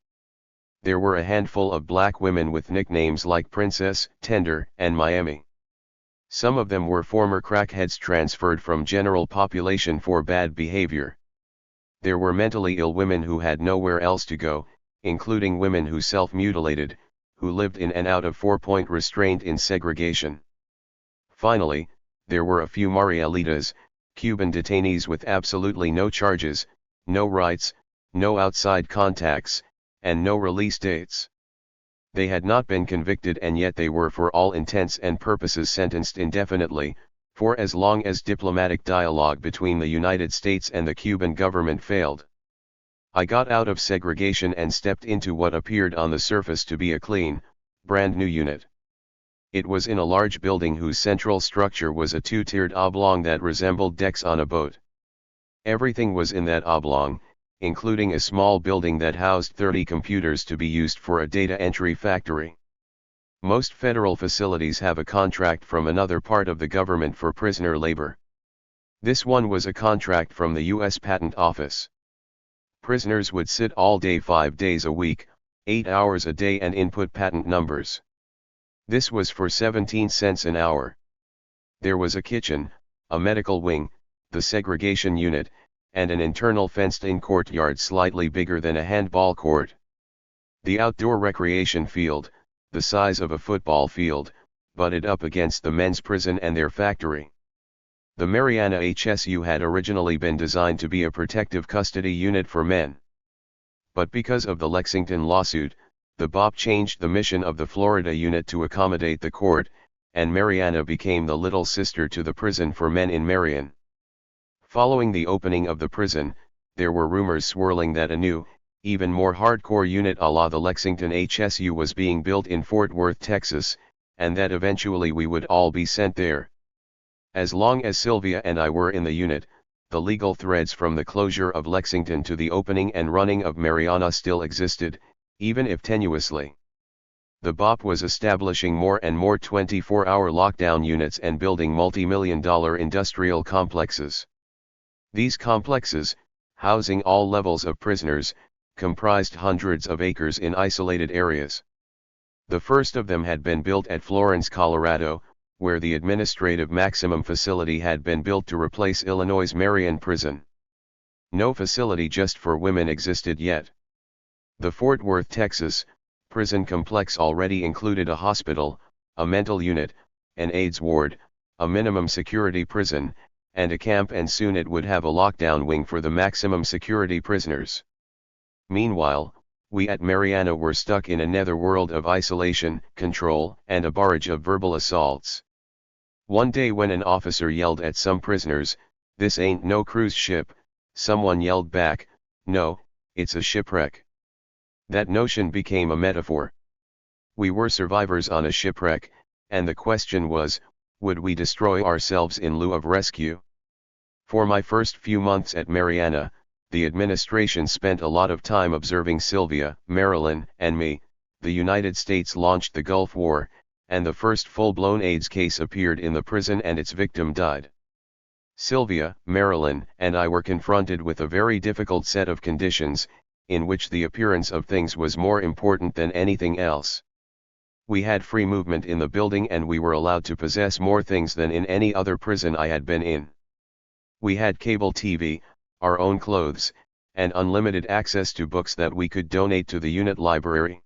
There were a handful of black women with nicknames like Princess, Tender, and Miami. Some of them were former crackheads transferred from general population for bad behavior. There were mentally ill women who had nowhere else to go, including women who self-mutilated, who lived in and out of 4-point restraint in segregation. Finally, there were a few Marielitas, Cuban detainees with absolutely no charges, no rights, no outside contacts, and no release dates. They had not been convicted and yet they were for all intents and purposes sentenced indefinitely, for as long as diplomatic dialogue between the United States and the Cuban government failed. I got out of segregation and stepped into what appeared on the surface to be a clean, brand new unit. It was in a large building whose central structure was a two-tiered oblong that resembled decks on a boat. Everything was in that oblong, including a small building that housed 30 computers to be used for a data entry factory. Most federal facilities have a contract from another part of the government for prisoner labor. This one was a contract from the U.S. Patent Office. Prisoners would sit all day 5 days a week, 8 hours a day, and input patent numbers. This was for 17 cents an hour. There was a kitchen, a medical wing, the segregation unit, and an internal fenced-in courtyard slightly bigger than a handball court. The outdoor recreation field, the size of a football field, butted up against the men's prison and their factory. The Mariana HSU had originally been designed to be a protective custody unit for men. But because of the Lexington lawsuit, the BOP changed the mission of the Florida unit to accommodate the court, and Mariana became the little sister to the prison for men in Marion. Following the opening of the prison, there were rumors swirling that a new, even more hardcore unit a la the Lexington HSU was being built in Fort Worth, Texas, and that eventually we would all be sent there. As long as Sylvia and I were in the unit, the legal threads from the closure of Lexington to the opening and running of Mariana still existed, even if tenuously. The BOP was establishing more and more 24-hour lockdown units and building multi-million-dollar industrial complexes. These complexes, housing all levels of prisoners, comprised hundreds of acres in isolated areas. The first of them had been built at Florence, Colorado, where the administrative maximum facility had been built to replace Illinois' Marion Prison. No facility just for women existed yet. The Fort Worth, Texas, prison complex already included a hospital, a mental unit, an AIDS ward, a minimum security prison, and a camp, and soon it would have a lockdown wing for the maximum security prisoners. Meanwhile, we at Mariana were stuck in a netherworld of isolation, control, and a barrage of verbal assaults. One day when an officer yelled at some prisoners, "This ain't no cruise ship," someone yelled back, "No, it's a shipwreck." That notion became a metaphor. We were survivors on a shipwreck, and the question was, would we destroy ourselves in lieu of rescue? For my first few months at Mariana, the administration spent a lot of time observing Sylvia, Marilyn, and me. The United States launched the Gulf War, and the first full-blown AIDS case appeared in the prison and its victim died. Sylvia, Marilyn, and I were confronted with a very difficult set of conditions, in which the appearance of things was more important than anything else. We had free movement in the building, and we were allowed to possess more things than in any other prison I had been in. We had cable TV, our own clothes, and unlimited access to books that we could donate to the unit library.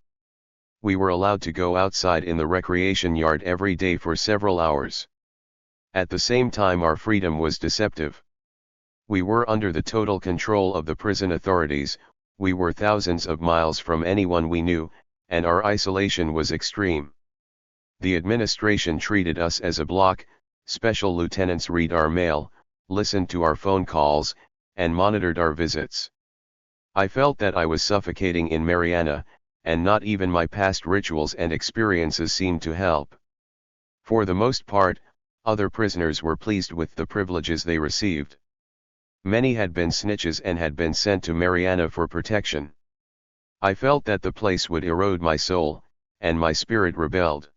We were allowed to go outside in the recreation yard every day for several hours. At the same time, our freedom was deceptive. We were under the total control of the prison authorities, we were thousands of miles from anyone we knew, and our isolation was extreme. The administration treated us as a block, special lieutenants read our mail, listened to our phone calls, and monitored our visits. I felt that I was suffocating in Mariana, and not even my past rituals and experiences seemed to help. For the most part, other prisoners were pleased with the privileges they received. Many had been snitches and had been sent to Mariana for protection. I felt that the place would erode my soul, and my spirit rebelled.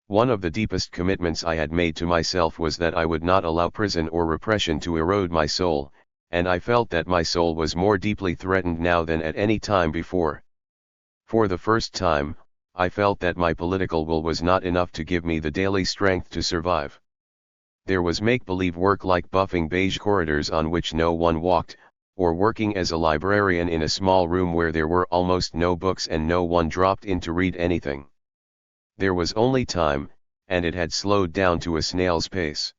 One of the deepest commitments I had made to myself was that I would not allow prison or repression to erode my soul, and I felt that my soul was more deeply threatened now than at any time before. For the first time, I felt that my political will was not enough to give me the daily strength to survive. There was make-believe work like buffing beige corridors on which no one walked, or working as a librarian in a small room where there were almost no books and no one dropped in to read anything. There was only time, and it had slowed down to a snail's pace.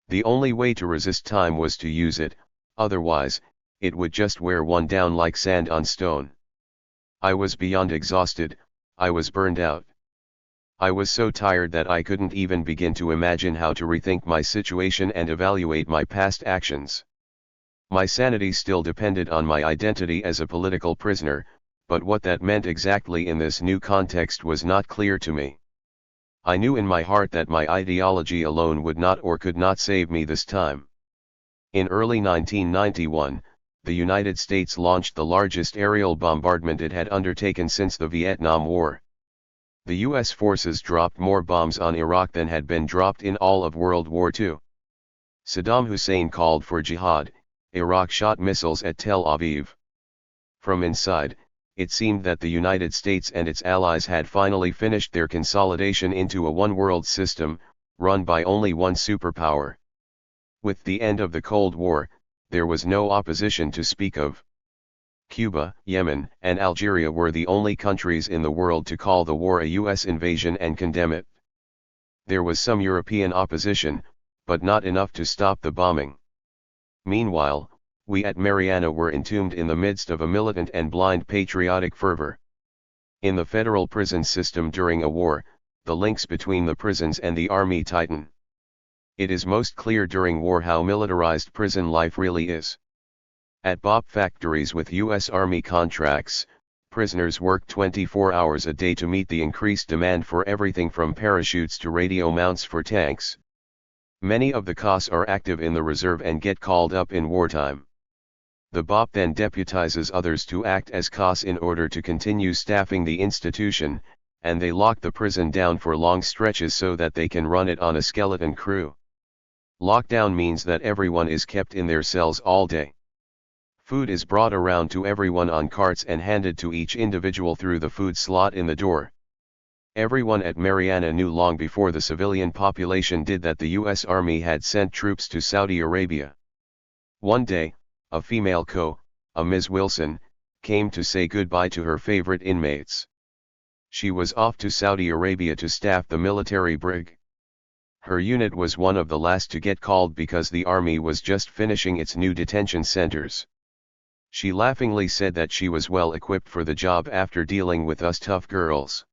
The only way to resist time was to use it, otherwise, it would just wear one down like sand on stone. I was beyond exhausted, I was burned out. I was so tired that I couldn't even begin to imagine how to rethink my situation and evaluate my past actions. My sanity still depended on my identity as a political prisoner, but what that meant exactly in this new context was not clear to me. I knew in my heart that my ideology alone would not or could not save me this time. In early 1991, the United States launched the largest aerial bombardment it had undertaken since the Vietnam War. The US forces dropped more bombs on Iraq than had been dropped in all of World War II. Saddam Hussein called for jihad. Iraq shot missiles at Tel Aviv. From inside, it seemed that the United States and its allies had finally finished their consolidation into a one-world system, run by only one superpower. With the end of the Cold War, there was no opposition to speak of. Cuba, Yemen, and Algeria were the only countries in the world to call the war a US invasion and condemn it. There was some European opposition, but not enough to stop the bombing. Meanwhile, we at Mariana were entombed in the midst of a militant and blind patriotic fervor. In the federal prison system during a war, the links between the prisons and the army tighten. It is most clear during war how militarized prison life really is. At BOP factories with U.S. Army contracts, prisoners work 24 hours a day to meet the increased demand for everything from parachutes to radio mounts for tanks. Many of the COS are active in the reserve and get called up in wartime. The BOP then deputizes others to act as COS in order to continue staffing the institution, and they lock the prison down for long stretches so that they can run it on a skeleton crew. Lockdown means that everyone is kept in their cells all day. Food is brought around to everyone on carts and handed to each individual through the food slot in the door. Everyone at Mariana knew long before the civilian population did that the U.S. Army had sent troops to Saudi Arabia. One day, a female a Ms. Wilson, came to say goodbye to her favorite inmates. She was off to Saudi Arabia to staff the military brig. Her unit was one of the last to get called because the army was just finishing its new detention centers. She laughingly said that she was well equipped for the job after dealing with us tough girls.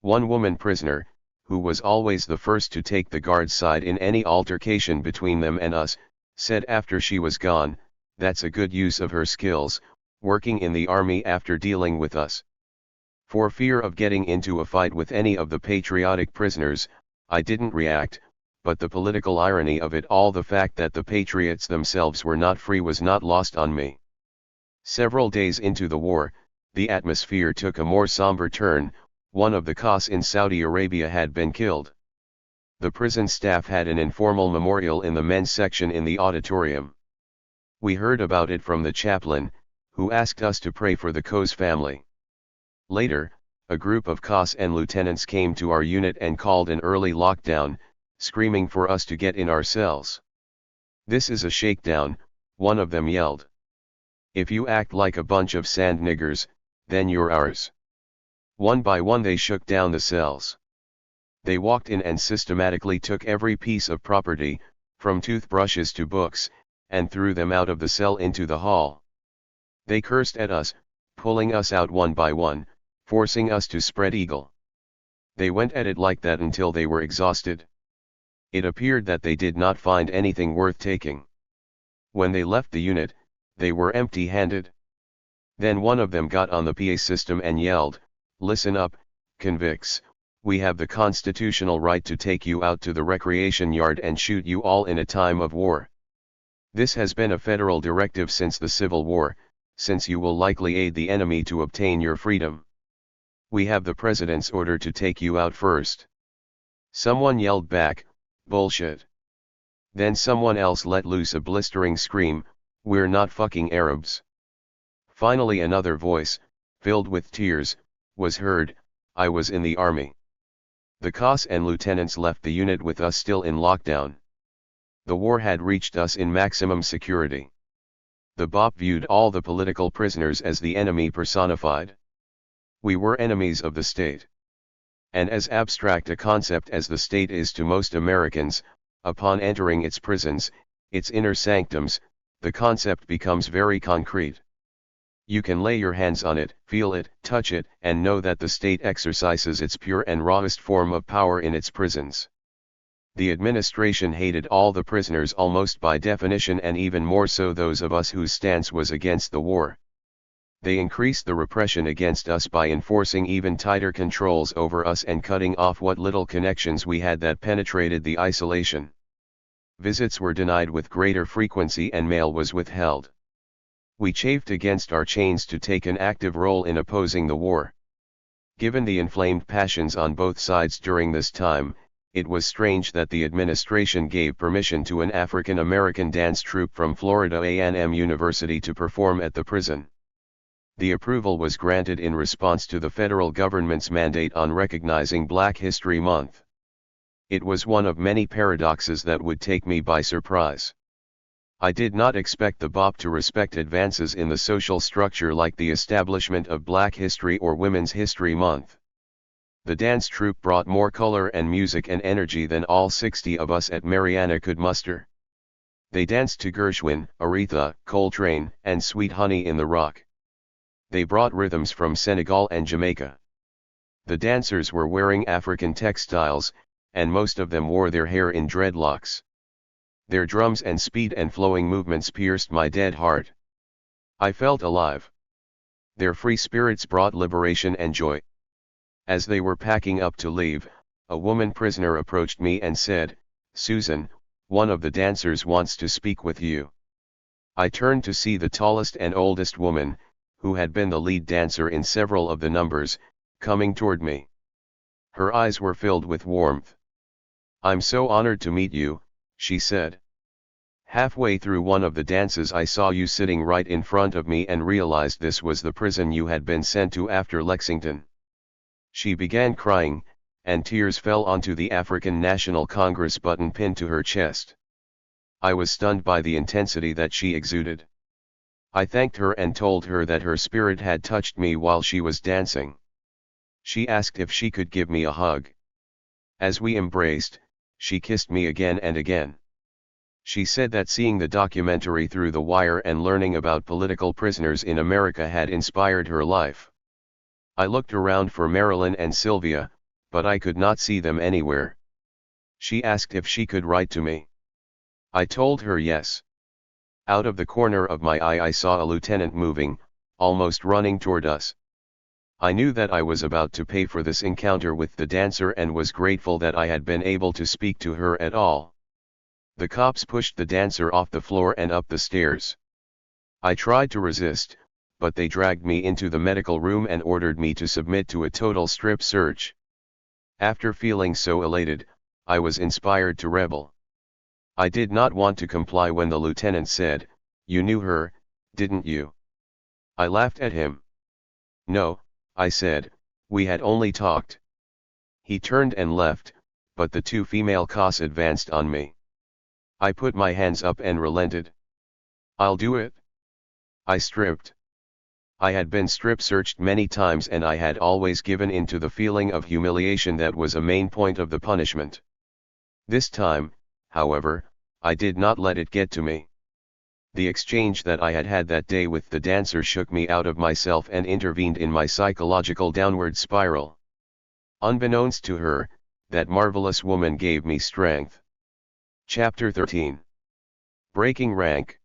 One woman prisoner, who was always the first to take the guard's side in any altercation between them and us, said after she was gone, "That's a good use of her skills, working in the army after dealing with us." For fear of getting into a fight with any of the patriotic prisoners, I didn't react, but the political irony of it all, the fact that the patriots themselves were not free, was not lost on me. Several days into the war, the atmosphere took a more somber turn. One of the COS in Saudi Arabia had been killed. The prison staff had an informal memorial in the men's section in the auditorium. We heard about it from the chaplain, who asked us to pray for the CO's family. Later, a group of COS and lieutenants came to our unit and called an early lockdown, screaming for us to get in our cells. "This is a shakedown," one of them yelled. "If you act like a bunch of sand niggers, then you're ours." One by one they shook down the cells. They walked in and systematically took every piece of property, from toothbrushes to books, and threw them out of the cell into the hall. They cursed at us, pulling us out one by one, forcing us to spread eagle. They went at it like that until they were exhausted. It appeared that they did not find anything worth taking. When they left the unit, they were empty-handed. Then one of them got on the PA system and yelled, "Listen up, convicts, we have the constitutional right to take you out to the recreation yard and shoot you all in a time of war. This has been a federal directive since the Civil War, since you will likely aid the enemy to obtain your freedom. We have the president's order to take you out first." Someone yelled back, "Bullshit." Then someone else let loose a blistering scream, "We're not fucking Arabs." Finally another voice, filled with tears, was heard, "I was in the army." The COS and lieutenants left the unit with us still in lockdown. The war had reached us in maximum security. The BOP viewed all the political prisoners as the enemy personified. We were enemies of the state. And as abstract a concept as the state is to most Americans, upon entering its prisons, its inner sanctums, the concept becomes very concrete. You can lay your hands on it, feel it, touch it, and know that the state exercises its pure and rawest form of power in its prisons. The administration hated all the prisoners almost by definition, and even more so those of us whose stance was against the war. They increased the repression against us by enforcing even tighter controls over us and cutting off what little connections we had that penetrated the isolation. Visits were denied with greater frequency and mail was withheld. We chafed against our chains to take an active role in opposing the war. Given the inflamed passions on both sides during this time, it was strange that the administration gave permission to an African American dance troupe from Florida A&M University to perform at the prison. The approval was granted in response to the federal government's mandate on recognizing Black History Month. It was one of many paradoxes that would take me by surprise. I did not expect the BOP to respect advances in the social structure like the establishment of Black History or Women's History Month. The dance troupe brought more color and music and energy than all 60 of us at Mariana could muster. They danced to Gershwin, Aretha, Coltrane, and Sweet Honey in the Rock. They brought rhythms from Senegal and Jamaica. The dancers were wearing African textiles, and most of them wore their hair in dreadlocks. Their drums and speed and flowing movements pierced my dead heart. I felt alive. Their free spirits brought liberation and joy. As they were packing up to leave, a woman prisoner approached me and said, "Susan, one of the dancers wants to speak with you." I turned to see the tallest and oldest woman, who had been the lead dancer in several of the numbers, coming toward me. Her eyes were filled with warmth. "I'm so honored to meet you," she said. "Halfway through one of the dances I saw you sitting right in front of me and realized this was the prison you had been sent to after Lexington." She began crying, and tears fell onto the African National Congress button pinned to her chest. I was stunned by the intensity that she exuded. I thanked her and told her that her spirit had touched me while she was dancing. She asked if she could give me a hug. As we embraced, she kissed me again and again. She said that seeing the documentary Through the Wire and learning about political prisoners in America had inspired her life. I looked around for Marilyn and Sylvia, but I could not see them anywhere. She asked if she could write to me. I told her yes. Out of the corner of my eye I saw a lieutenant moving, almost running toward us. I knew that I was about to pay for this encounter with the dancer and was grateful that I had been able to speak to her at all. The cops pushed the dancer off the floor and up the stairs. I tried to resist, but they dragged me into the medical room and ordered me to submit to a total strip search. After feeling so elated, I was inspired to rebel. I did not want to comply when the lieutenant said, "You knew her, didn't you?" I laughed at him. "No," I said, "we had only talked." He turned and left, but the two female cops advanced on me. I put my hands up and relented. "I'll do it." I stripped. I had been strip searched many times and I had always given in to the feeling of humiliation that was a main point of the punishment. This time, however, I did not let it get to me. The exchange that I had had that day with the dancer shook me out of myself and intervened in my psychological downward spiral. Unbeknownst to her, that marvelous woman gave me strength. Chapter 13. Breaking rank.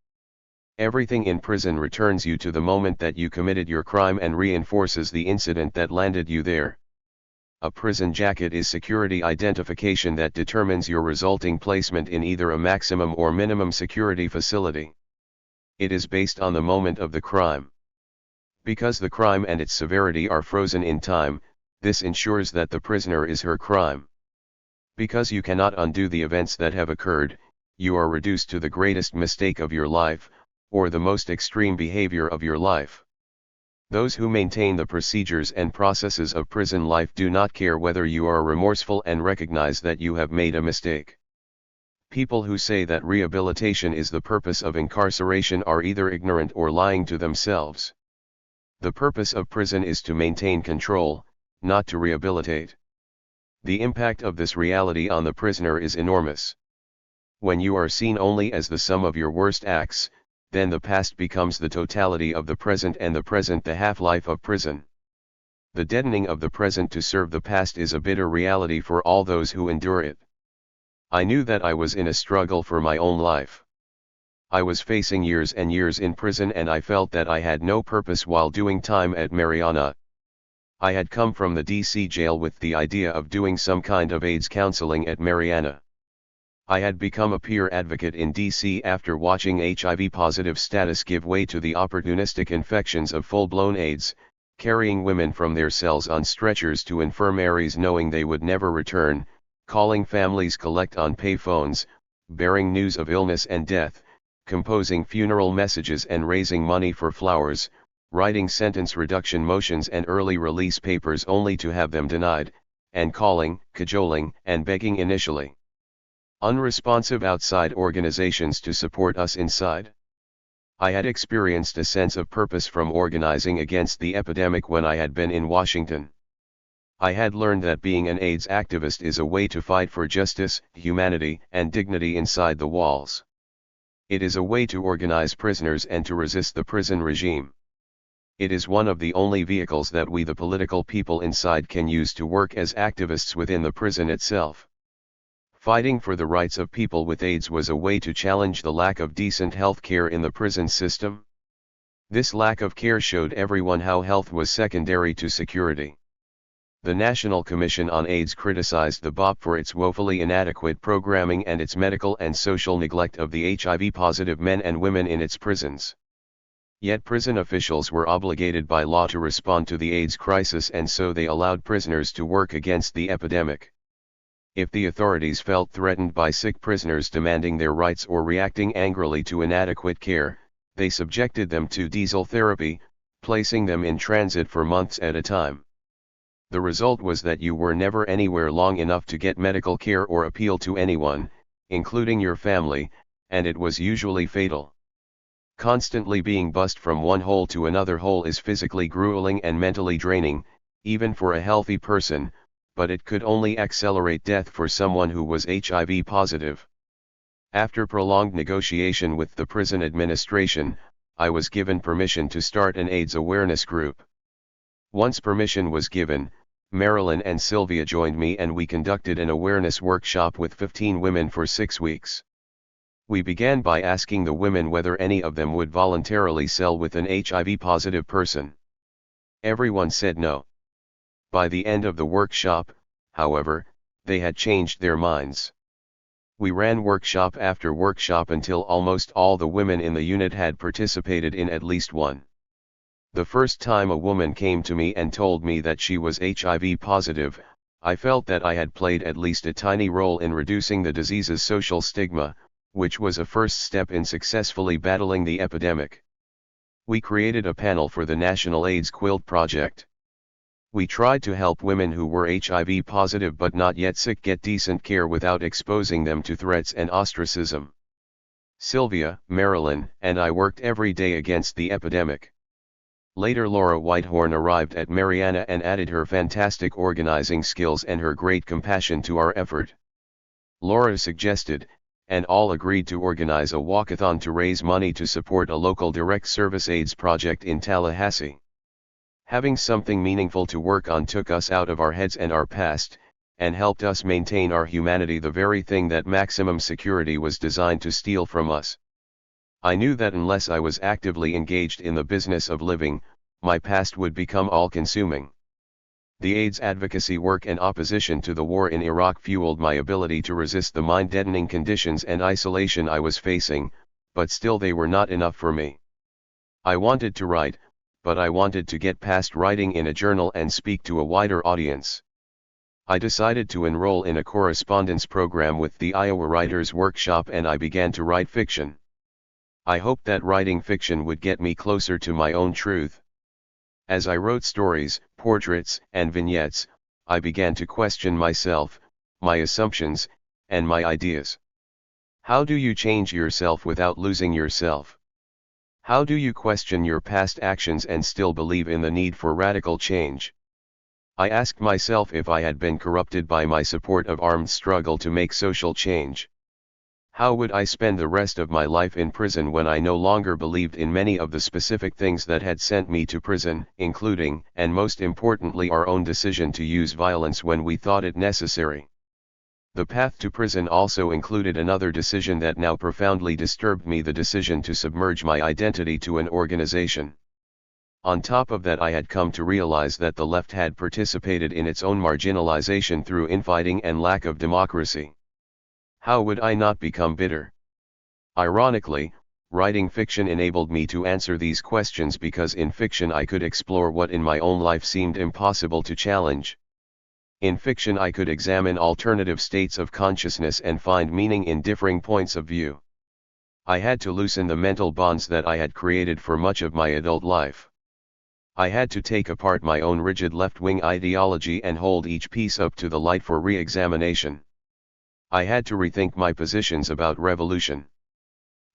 Everything in prison returns you to the moment that you committed your crime and reinforces the incident that landed you there. A prison jacket is security identification that determines your resulting placement in either a maximum or minimum security facility. It is based on the moment of the crime. Because the crime and its severity are frozen in time, this ensures that the prisoner is her crime. Because you cannot undo the events that have occurred, you are reduced to the greatest mistake of your life, or the most extreme behavior of your life. Those who maintain the procedures and processes of prison life do not care whether you are remorseful and recognize that you have made a mistake. People who say that rehabilitation is the purpose of incarceration are either ignorant or lying to themselves. The purpose of prison is to maintain control, not to rehabilitate. The impact of this reality on the prisoner is enormous. When you are seen only as the sum of your worst acts, then the past becomes the totality of the present and the present the half-life of prison. The deadening of the present to serve the past is a bitter reality for all those who endure it. I knew that I was in a struggle for my own life. I was facing years and years in prison and I felt that I had no purpose while doing time at Mariana. I had come from the DC jail with the idea of doing some kind of AIDS counseling at Mariana. I had become a peer advocate in DC after watching HIV-positive status give way to the opportunistic infections of full-blown AIDS, carrying women from their cells on stretchers to infirmaries knowing they would never return, calling families collect on pay phones, bearing news of illness and death, composing funeral messages and raising money for flowers, writing sentence reduction motions and early release papers only to have them denied, and calling, cajoling, and begging initially unresponsive outside organizations to support us inside. I had experienced a sense of purpose from organizing against the epidemic when I had been in Washington. I had learned that being an AIDS activist is a way to fight for justice, humanity, and dignity inside the walls. It is a way to organize prisoners and to resist the prison regime. It is one of the only vehicles that we the political people inside can use to work as activists within the prison itself. Fighting for the rights of people with AIDS was a way to challenge the lack of decent health care in the prison system. This lack of care showed everyone how health was secondary to security. The National Commission on AIDS criticized the BOP for its woefully inadequate programming and its medical and social neglect of the HIV-positive men and women in its prisons. Yet prison officials were obligated by law to respond to the AIDS crisis, and so they allowed prisoners to work against the epidemic. If the authorities felt threatened by sick prisoners demanding their rights or reacting angrily to inadequate care, they subjected them to diesel therapy, placing them in transit for months at a time. The result was that you were never anywhere long enough to get medical care or appeal to anyone, including your family, and it was usually fatal. Constantly being bussed from one hole to another hole is physically grueling and mentally draining, even for a healthy person, but it could only accelerate death for someone who was HIV positive. After prolonged negotiation with the prison administration, I was given permission to start an AIDS awareness group. Once permission was given, Marilyn and Sylvia joined me and we conducted an awareness workshop with 15 women for 6 weeks. We began by asking the women whether any of them would voluntarily cell with an HIV-positive person. Everyone said no. By the end of the workshop, however, they had changed their minds. We ran workshop after workshop until almost all the women in the unit had participated in at least one. The first time a woman came to me and told me that she was HIV positive, I felt that I had played at least a tiny role in reducing the disease's social stigma, which was a first step in successfully battling the epidemic. We created a panel for the National AIDS Quilt Project. We tried to help women who were HIV positive but not yet sick get decent care without exposing them to threats and ostracism. Sylvia, Marilyn, and I worked every day against the epidemic. Later Laura Whitehorn arrived at Mariana and added her fantastic organizing skills and her great compassion to our effort. Laura suggested, and all agreed to organize a walkathon to raise money to support a local direct service AIDS project in Tallahassee. Having something meaningful to work on took us out of our heads and our past, and helped us maintain our humanity, the very thing that maximum security was designed to steal from us. I knew that unless I was actively engaged in the business of living, my past would become all-consuming. The AIDS advocacy work and opposition to the war in Iraq fueled my ability to resist the mind-deadening conditions and isolation I was facing, but still they were not enough for me. I wanted to write, but I wanted to get past writing in a journal and speak to a wider audience. I decided to enroll in a correspondence program with the Iowa Writers Workshop and I began to write fiction. I hoped that writing fiction would get me closer to my own truth. As I wrote stories, portraits, and vignettes, I began to question myself, my assumptions, and my ideas. How do you change yourself without losing yourself? How do you question your past actions and still believe in the need for radical change? I asked myself if I had been corrupted by my support of armed struggle to make social change. How would I spend the rest of my life in prison when I no longer believed in many of the specific things that had sent me to prison, including, and most importantly, our own decision to use violence when we thought it necessary? The path to prison also included another decision that now profoundly disturbed me: the decision to submerge my identity to an organization. On top of that, I had come to realize that the left had participated in its own marginalization through infighting and lack of democracy. How would I not become bitter? Ironically, Writing fiction enabled me to answer these questions because in fiction I could explore what in my own life seemed impossible to challenge. In fiction I could examine alternative states of consciousness and find meaning in differing points of view. I had to loosen the mental bonds that I had created for much of my adult life. I had to take apart my own rigid left-wing ideology and hold each piece up to the light for re-examination. I had to rethink my positions about revolution.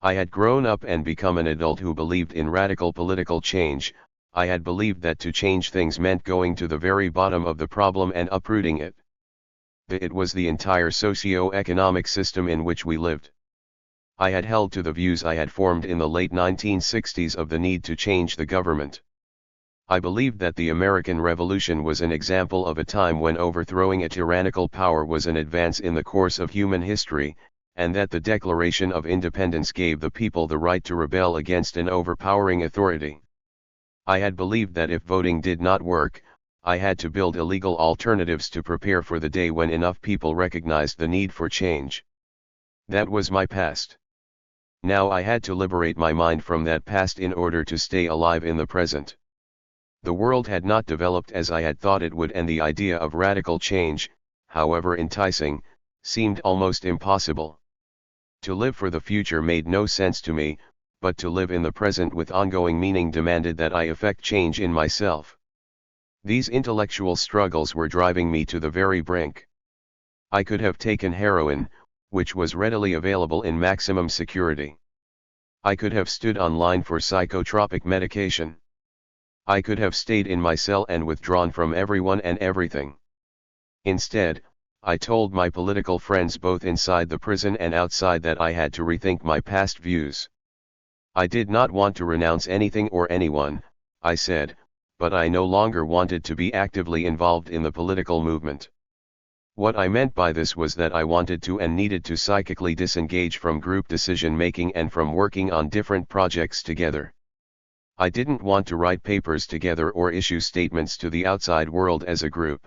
I had grown up and become an adult who believed in radical political change. I had believed that to change things meant going to the very bottom of the problem and uprooting it. It was the entire socio-economic system in which we lived. I had held to the views I had formed in the late 1960s of the need to change the government. I believed that the American Revolution was an example of a time when overthrowing a tyrannical power was an advance in the course of human history, and that the Declaration of Independence gave the people the right to rebel against an overpowering authority. I had believed that if voting did not work, I had to build illegal alternatives to prepare for the day when enough people recognized the need for change. That was my past. Now I had to liberate my mind from that past in order to stay alive in the present. The world had not developed as I had thought it would, and the idea of radical change, however enticing, seemed almost impossible. To live for the future made no sense to me, but to live in the present with ongoing meaning demanded that I effect change in myself. These intellectual struggles were driving me to the very brink. I could have taken heroin, which was readily available in maximum security. I could have stood online for psychotropic medication. I could have stayed in my cell and withdrawn from everyone and everything. Instead, I told my political friends both inside the prison and outside that I had to rethink my past views. I did not want to renounce anything or anyone, I said, but I no longer wanted to be actively involved in the political movement. What I meant by this was that I wanted to and needed to psychically disengage from group decision-making and from working on different projects together. I didn't want to write papers together or issue statements to the outside world as a group.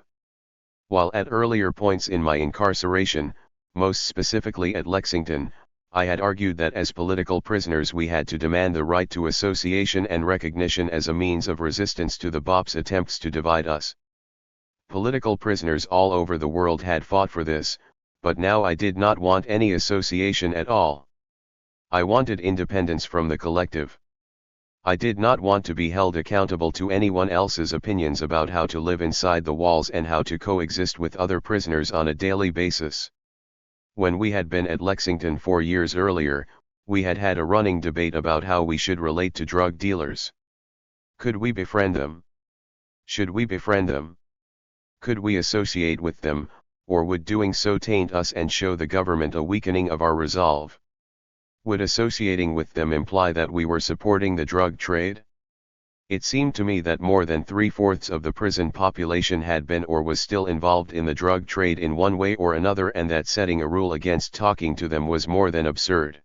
While at earlier points in my incarceration, most specifically at Lexington, I had argued that as political prisoners we had to demand the right to association and recognition as a means of resistance to the BOP's attempts to divide us. Political prisoners all over the world had fought for this, but now I did not want any association at all. I wanted independence from the collective. I did not want to be held accountable to anyone else's opinions about how to live inside the walls and how to coexist with other prisoners on a daily basis. When we had been at Lexington 4 years earlier, we had had a running debate about how we should relate to drug dealers. Could we befriend them? Should we befriend them? Could we associate with them, or would doing so taint us and show the government a weakening of our resolve? Would associating with them imply that we were supporting the drug trade? It seemed to me that more than 3/4 of the prison population had been or was still involved in the drug trade in one way or another, and that setting a rule against talking to them was more than absurd.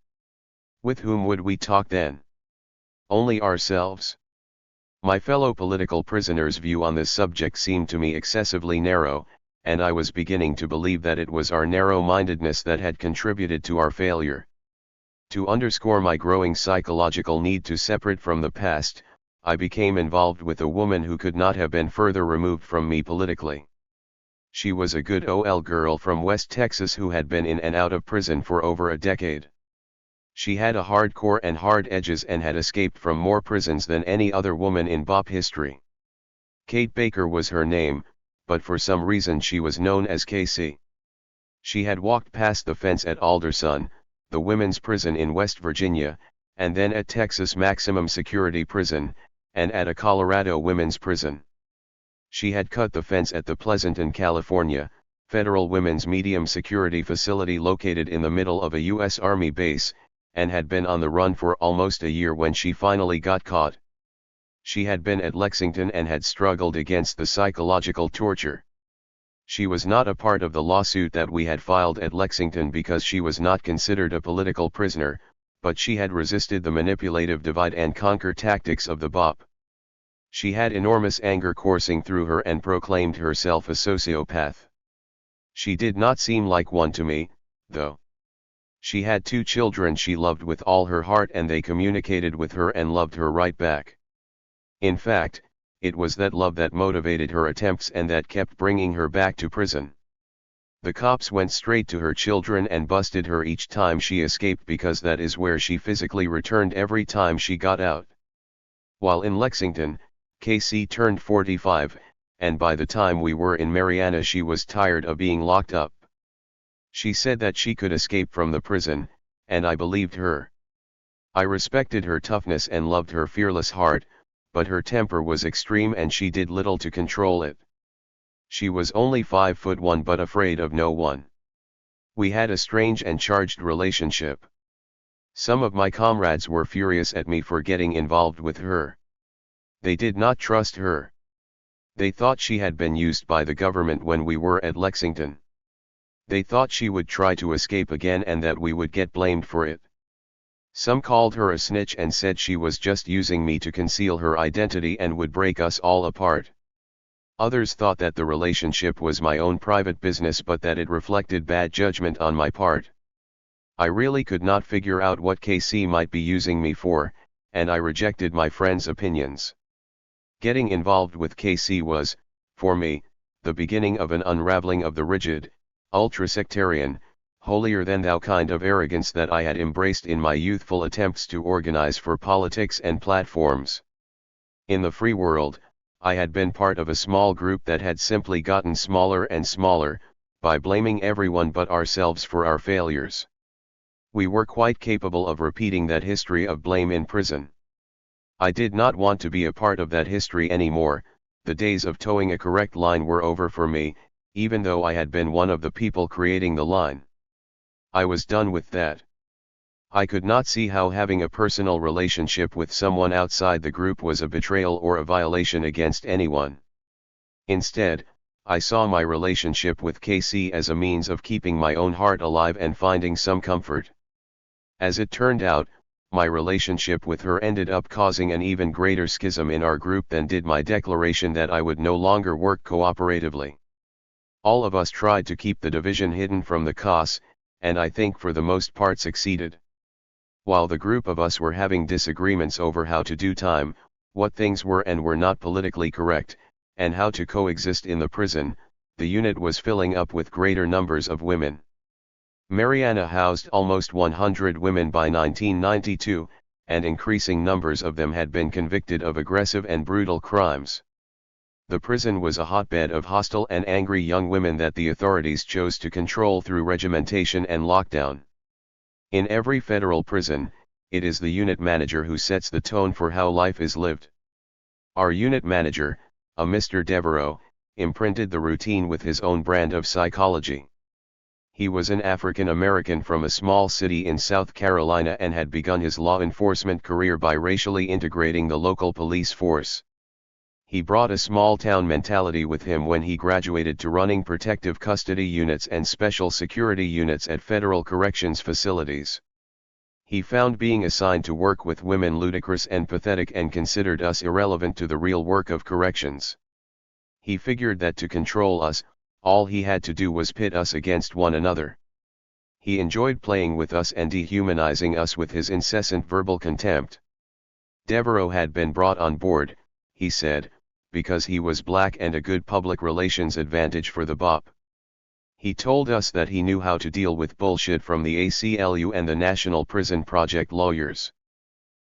With whom would we talk then? Only ourselves? My fellow political prisoners' view on this subject seemed to me excessively narrow, and I was beginning to believe that it was our narrow-mindedness that had contributed to our failure. To underscore my growing psychological need to separate from the past, I became involved with a woman who could not have been further removed from me politically. She was a good OL girl from West Texas who had been in and out of prison for over a decade. She had a hard core and hard edges and had escaped from more prisons than any other woman in BOP history. Kate Baker was her name, but for some reason she was known as Casey. She had walked past the fence at Alderson, the women's prison in West Virginia, and then at Texas Maximum Security Prison, and at a Colorado women's prison. She had cut the fence at the Pleasanton, California, federal women's medium security facility located in the middle of a U.S. Army base, and had been on the run for almost a year when she finally got caught. She had been at Lexington and had struggled against the psychological torture. She was not a part of the lawsuit that we had filed at Lexington because she was not considered a political prisoner, but she had resisted the manipulative divide-and-conquer tactics of the BOP. She had enormous anger coursing through her and proclaimed herself a sociopath. She did not seem like one to me, though. She had 2 children she loved with all her heart, and they communicated with her and loved her right back. In fact, it was that love that motivated her attempts and that kept bringing her back to prison. The cops went straight to her children and busted her each time she escaped, because that is where she physically returned every time she got out. While in Lexington, Casey turned 45, and by the time we were in Marianna she was tired of being locked up. She said that she could escape from the prison, and I believed her. I respected her toughness and loved her fearless heart, but her temper was extreme and she did little to control it. She was only 5'1" but afraid of no one. We had a strange and charged relationship. Some of my comrades were furious at me for getting involved with her. They did not trust her. They thought she had been used by the government when we were at Lexington. They thought she would try to escape again and that we would get blamed for it. Some called her a snitch and said she was just using me to conceal her identity and would break us all apart. Others thought that the relationship was my own private business, but that it reflected bad judgment on my part. I really could not figure out what Casey might be using me for, and I rejected my friends' opinions. Getting involved with Casey was, for me, the beginning of an unraveling of the rigid, ultra-sectarian, holier-than-thou kind of arrogance that I had embraced in my youthful attempts to organize for politics and platforms. In the free world, I had been part of a small group that had simply gotten smaller and smaller, by blaming everyone but ourselves for our failures. We were quite capable of repeating that history of blame in prison. I did not want to be a part of that history anymore. The days of towing a correct line were over for me, even though I had been one of the people creating the line. I was done with that. I could not see how having a personal relationship with someone outside the group was a betrayal or a violation against anyone. Instead, I saw my relationship with Casey as a means of keeping my own heart alive and finding some comfort. As it turned out, my relationship with her ended up causing an even greater schism in our group than did my declaration that I would no longer work cooperatively. All of us tried to keep the division hidden from the cause, and I think for the most part succeeded. While the group of us were having disagreements over how to do time, what things were and were not politically correct, and how to coexist in the prison, the unit was filling up with greater numbers of women. Marianna housed almost 100 women by 1992, and increasing numbers of them had been convicted of aggressive and brutal crimes. The prison was a hotbed of hostile and angry young women that the authorities chose to control through regimentation and lockdown. In every federal prison, it is the unit manager who sets the tone for how life is lived. Our unit manager, a Mr. Devereaux, imprinted the routine with his own brand of psychology. He was an African American from a small city in South Carolina and had begun his law enforcement career by racially integrating the local police force. He brought a small-town mentality with him when he graduated to running protective custody units and special security units at federal corrections facilities. He found being assigned to work with women ludicrous and pathetic and considered us irrelevant to the real work of corrections. He figured that to control us, all he had to do was pit us against one another. He enjoyed playing with us and dehumanizing us with his incessant verbal contempt. Devereaux had been brought on board, he said, because he was black and a good public relations advantage for the BOP. He told us that he knew how to deal with bullshit from the ACLU and the National Prison Project lawyers.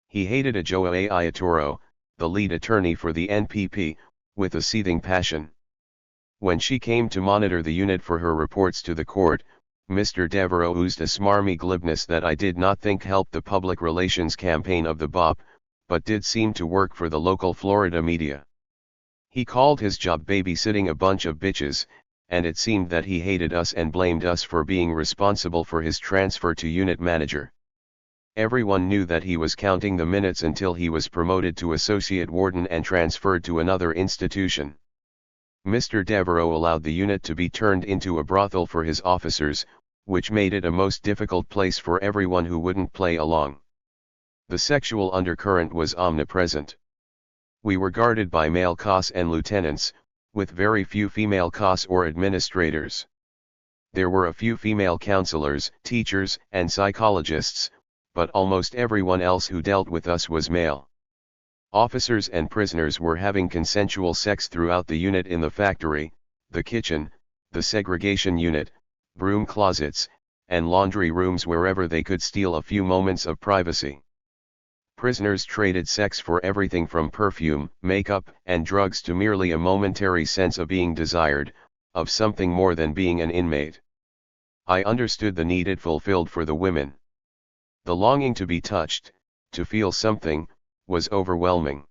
He hated Adjoa Ayatoro, the lead attorney for the NPP, with a seething passion. When she came to monitor the unit for her reports to the court, Mr. Devereaux oozed a smarmy glibness that I did not think helped the public relations campaign of the BOP, but did seem to work for the local Florida media. He called his job babysitting a bunch of bitches, and it seemed that he hated us and blamed us for being responsible for his transfer to unit manager. Everyone knew that he was counting the minutes until he was promoted to associate warden and transferred to another institution. Mr. Devereaux allowed the unit to be turned into a brothel for his officers, which made it a most difficult place for everyone who wouldn't play along. The sexual undercurrent was omnipresent. We were guarded by male COS and lieutenants, with very few female COS or administrators. There were a few female counselors, teachers, and psychologists, but almost everyone else who dealt with us was male. Officers and prisoners were having consensual sex throughout the unit, in the factory, the kitchen, the segregation unit, broom closets, and laundry rooms, wherever they could steal a few moments of privacy. Prisoners traded sex for everything from perfume, makeup, and drugs to merely a momentary sense of being desired, of something more than being an inmate. I understood the need it fulfilled for the women. The longing to be touched, to feel something, was overwhelming.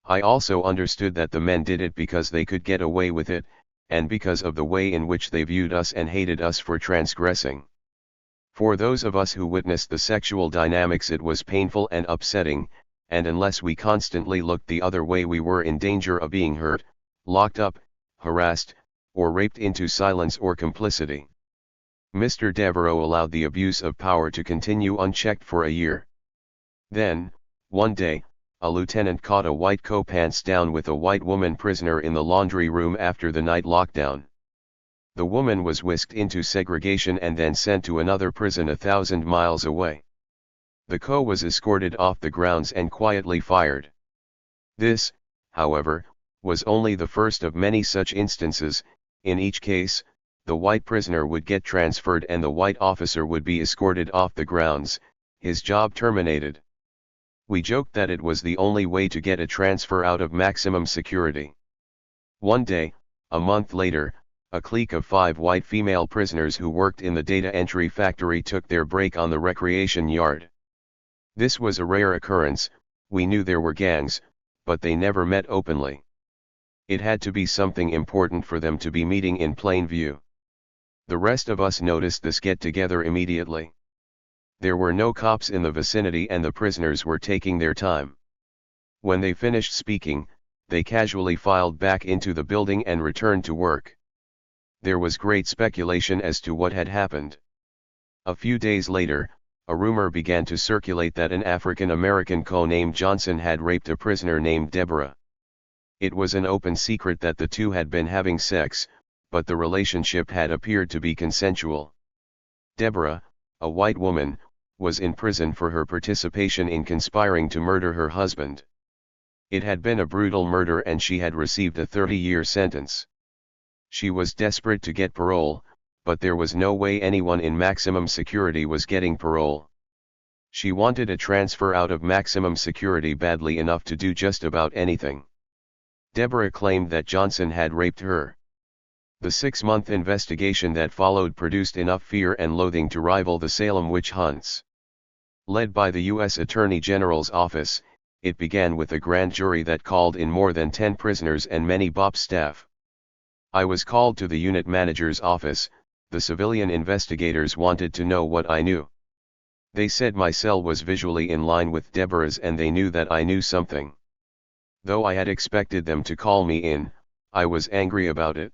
I also understood that the men did it because they could get away with it, and because of the way in which they viewed us and hated us for transgressing. For those of us who witnessed the sexual dynamics, it was painful and upsetting, and unless we constantly looked the other way, we were in danger of being hurt, locked up, harassed, or raped into silence or complicity. Mr. Devereaux allowed the abuse of power to continue unchecked for a year. Then, one day, a lieutenant caught a white co pants down with a white woman prisoner in the laundry room after the night lockdown. The woman was whisked into segregation and then sent to another prison 1,000 miles away. The co was escorted off the grounds and quietly fired. This, however, was only the first of many such instances. In each case, the white prisoner would get transferred and the white officer would be escorted off the grounds, his job terminated. We joked that it was the only way to get a transfer out of maximum security. One day, a month later, a clique of 5 white female prisoners who worked in the data entry factory took their break on the recreation yard. This was a rare occurrence. We knew there were gangs, but they never met openly. It had to be something important for them to be meeting in plain view. The rest of us noticed this get-together immediately. There were no cops in the vicinity and the prisoners were taking their time. When they finished speaking, they casually filed back into the building and returned to work. There was great speculation as to what had happened. A few days later, a rumor began to circulate that an African American co named Johnson had raped a prisoner named Deborah. It was an open secret that the two had been having sex, but the relationship had appeared to be consensual. Deborah, a white woman, was in prison for her participation in conspiring to murder her husband. It had been a brutal murder and she had received a 30-year sentence. She was desperate to get parole, but there was no way anyone in maximum security was getting parole. She wanted a transfer out of maximum security badly enough to do just about anything. Deborah claimed that Johnson had raped her. The 6-month investigation that followed produced enough fear and loathing to rival the Salem witch hunts. Led by the U.S. Attorney General's office, it began with a grand jury that called in more than 10 prisoners and many BOP staff. I was called to the unit manager's office. The civilian investigators wanted to know what I knew. They said my cell was visually in line with Deborah's and they knew that I knew something. Though I had expected them to call me in, I was angry about it.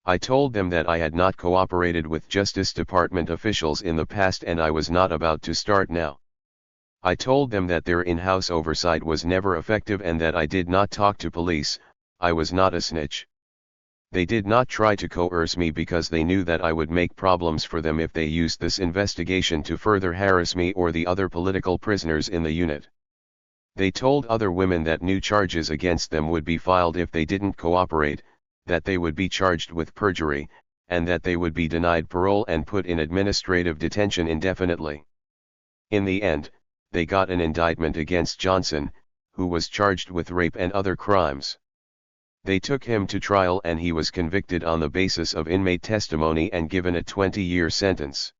I told them that I had not cooperated with Justice Department officials in the past and I was not about to start now. I told them that their in-house oversight was never effective and that I did not talk to police. I was not a snitch. They did not try to coerce me because they knew that I would make problems for them if they used this investigation to further harass me or the other political prisoners in the unit. They told other women that new charges against them would be filed if they didn't cooperate, that they would be charged with perjury, and that they would be denied parole and put in administrative detention indefinitely. In the end, they got an indictment against Johnson, who was charged with rape and other crimes. They took him to trial and he was convicted on the basis of inmate testimony and given a 20-year sentence.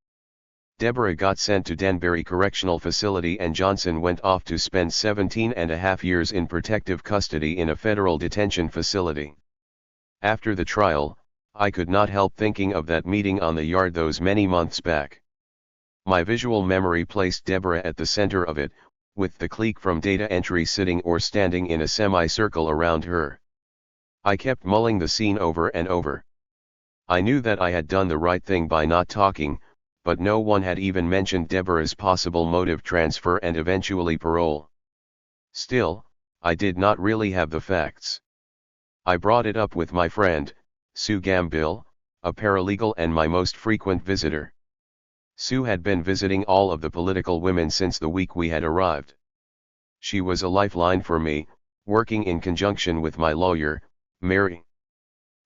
Deborah got sent to Denbury Correctional Facility and Johnson went off to spend 17.5 years in protective custody in a federal detention facility. After the trial, I could not help thinking of that meeting on the yard those many months back. My visual memory placed Deborah at the center of it, with the clique from data entry sitting or standing in a semicircle around her. I kept mulling the scene over and over. I knew that I had done the right thing by not talking, but no one had even mentioned Deborah's possible motive transfer and eventually parole. Still, I did not really have the facts. I brought it up with my friend, Sue Gambill, a paralegal and my most frequent visitor. Sue had been visiting all of the political women since the week we had arrived. She was a lifeline for me, working in conjunction with my lawyer, Mary.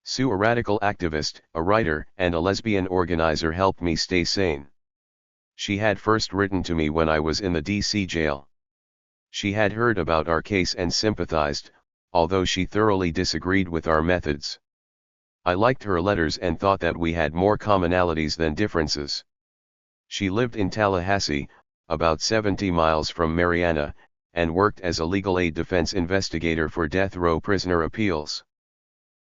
Sue, a radical activist, a writer, and a lesbian organizer, helped me stay sane. She had first written to me when I was in the DC jail. She had heard about our case and sympathized, although she thoroughly disagreed with our methods. I liked her letters and thought that we had more commonalities than differences. She lived in Tallahassee, about 70 miles from Marianna, and worked as a legal aid defense investigator for death row prisoner appeals.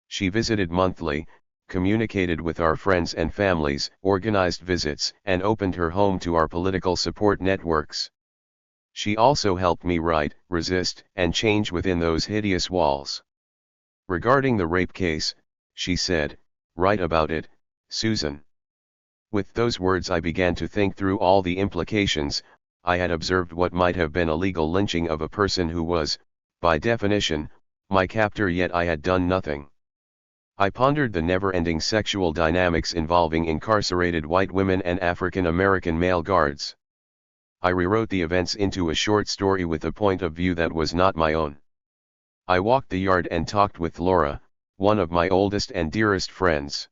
She visited monthly, communicated with our friends and families, organized visits, and opened her home to our political support networks. She also helped me write, resist, and change within those hideous walls. Regarding the rape case, she said, "Write about it, Susan." With those words I began to think through all the implications. I had observed what might have been a legal lynching of a person who was, by definition, my captor, yet I had done nothing. I pondered the never-ending sexual dynamics involving incarcerated white women and African American male guards. I rewrote the events into a short story with a point of view that was not my own. I walked the yard and talked with Laura, one of my oldest and dearest friends.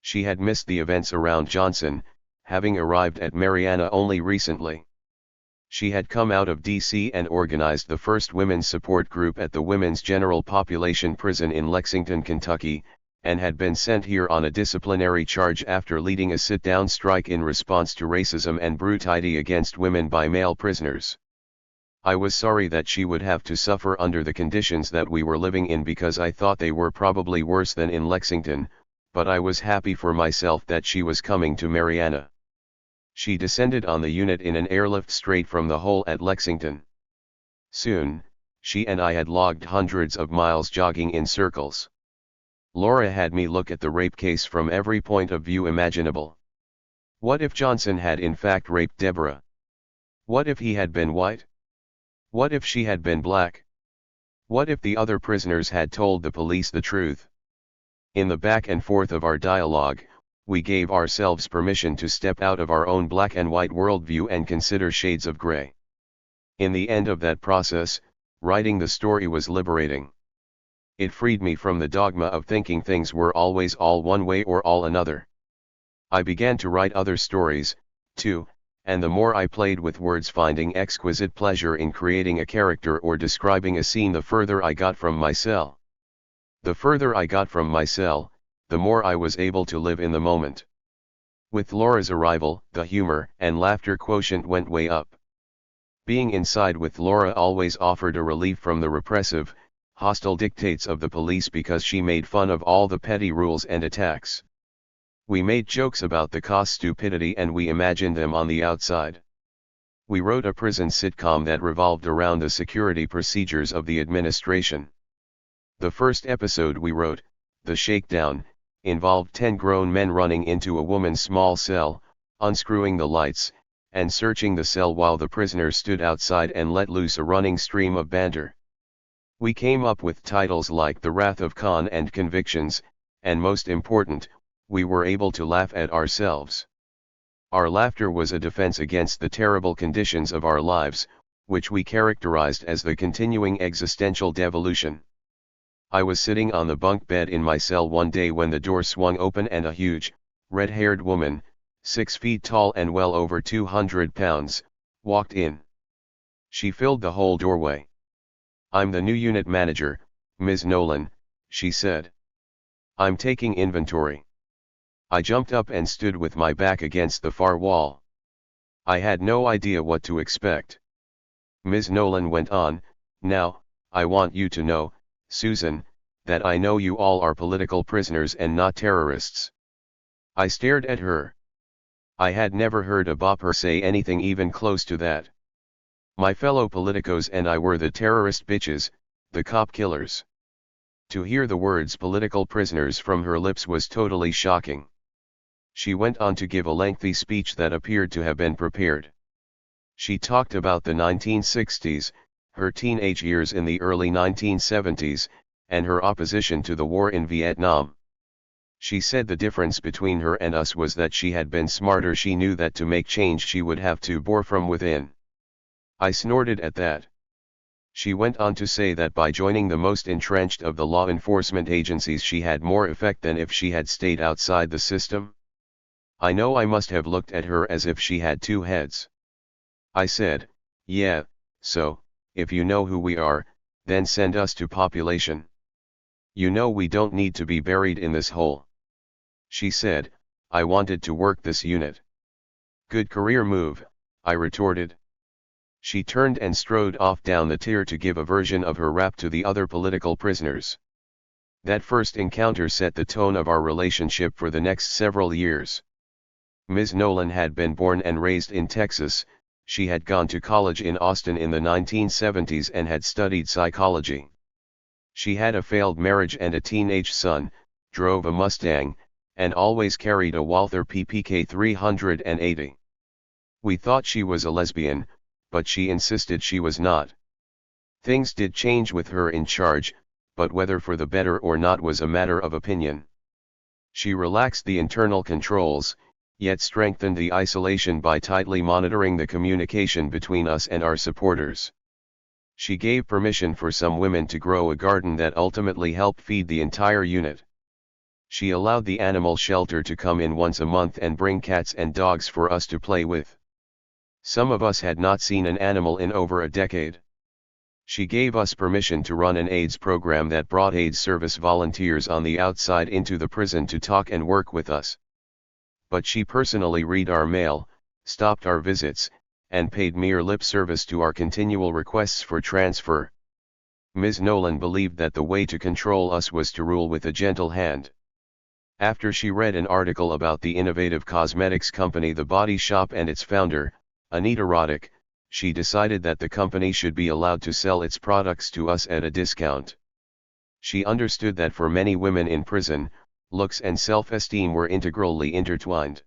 She had missed the events around Johnson, having arrived at Marianna only recently. She had come out of D.C. and organized the first women's support group at the Women's General Population Prison in Lexington, Kentucky, and had been sent here on a disciplinary charge after leading a sit-down strike in response to racism and brutality against women by male prisoners. I was sorry that she would have to suffer under the conditions that we were living in because I thought they were probably worse than in Lexington, but I was happy for myself that she was coming to Marianna. She descended on the unit in an airlift straight from the hole at Lexington. Soon, she and I had logged hundreds of miles jogging in circles. Laura had me look at the rape case from every point of view imaginable. What if Johnson had in fact raped Deborah? What if he had been white? What if she had been black? What if the other prisoners had told the police the truth? In the back and forth of our dialogue, we gave ourselves permission to step out of our own black and white worldview and consider shades of gray. In the end of that process, writing the story was liberating. It freed me from the dogma of thinking things were always all one way or all another. I began to write other stories, too, and the more I played with words, finding exquisite pleasure in creating a character or describing a scene, the further I got from my cell. The further I got from my cell, the more I was able to live in the moment. With Laura's arrival, the humor and laughter quotient went way up. Being inside with Laura always offered a relief from the repressive, hostile dictates of the police because she made fun of all the petty rules and attacks. We made jokes about the cost stupidity and we imagined them on the outside. We wrote a prison sitcom that revolved around the security procedures of the administration. The first episode we wrote, The Shakedown, involved 10 grown men running into a woman's small cell, unscrewing the lights, and searching the cell while the prisoners stood outside and let loose a running stream of banter. We came up with titles like The Wrath of Khan and Convictions, and most important, we were able to laugh at ourselves. Our laughter was a defense against the terrible conditions of our lives, which we characterized as the continuing existential devolution. I was sitting on the bunk bed in my cell one day when the door swung open and a huge, red-haired woman, 6 feet tall and well over 200 pounds, walked in. She filled the whole doorway. "I'm the new unit manager, Ms. Nolan," she said. "I'm taking inventory." I jumped up and stood with my back against the far wall. I had no idea what to expect. Ms. Nolan went on, "Now, I want you to know, Susan, that I know you all are political prisoners and not terrorists." I stared at her. I had never heard a bopper say anything even close to that. My fellow politicos and I were the terrorist bitches, the cop killers. To hear the words political prisoners from her lips was totally shocking. She went on to give a lengthy speech that appeared to have been prepared. She talked about the 1960s, her teenage years in the early 1970s, and her opposition to the war in Vietnam. She said the difference between her and us was that she had been smarter. She knew that to make change she would have to bore from within. I snorted at that. She went on to say that by joining the most entrenched of the law enforcement agencies she had more effect than if she had stayed outside the system. I know I must have looked at her as if she had two heads. I said, yeah, so, if you know who we are, then send us to population. You know we don't need to be buried in this hole. She said, I wanted to work this unit. Good career move, I retorted. She turned and strode off down the tier to give a version of her rap to the other political prisoners. That first encounter set the tone of our relationship for the next several years. Ms. Nolan had been born and raised in Texas. She had gone to college in Austin in the 1970s and had studied psychology. She had a failed marriage and a teenage son, drove a Mustang, and always carried a Walther PPK 380. We thought she was a lesbian, but she insisted she was not. Things did change with her in charge, but whether for the better or not was a matter of opinion. She relaxed the internal controls, yet strengthened the isolation by tightly monitoring the communication between us and our supporters. She gave permission for some women to grow a garden that ultimately helped feed the entire unit. She allowed the animal shelter to come in once a month and bring cats and dogs for us to play with. Some of us had not seen an animal in over a decade. She gave us permission to run an AIDS program that brought AIDS service volunteers on the outside into the prison to talk and work with us. But she personally read our mail, stopped our visits, and paid mere lip service to our continual requests for transfer. Ms. Nolan believed that the way to control us was to rule with a gentle hand. After she read an article about the innovative cosmetics company The Body Shop and its founder, Anita Roddick, she decided that the company should be allowed to sell its products to us at a discount. She understood that for many women in prison, looks and self-esteem were integrally intertwined.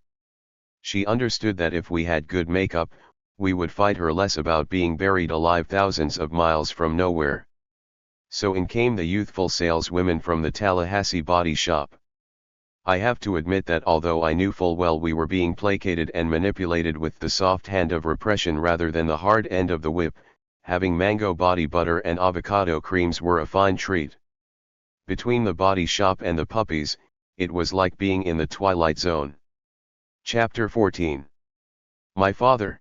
She understood that if we had good makeup, we would fight her less about being buried alive thousands of miles from nowhere. So in came the youthful saleswomen from the Tallahassee Body Shop. I have to admit that although I knew full well we were being placated and manipulated with the soft hand of repression rather than the hard end of the whip, having mango body butter and avocado creams were a fine treat. Between the Body Shop and the puppies, it was like being in the Twilight Zone. Chapter 14. My father.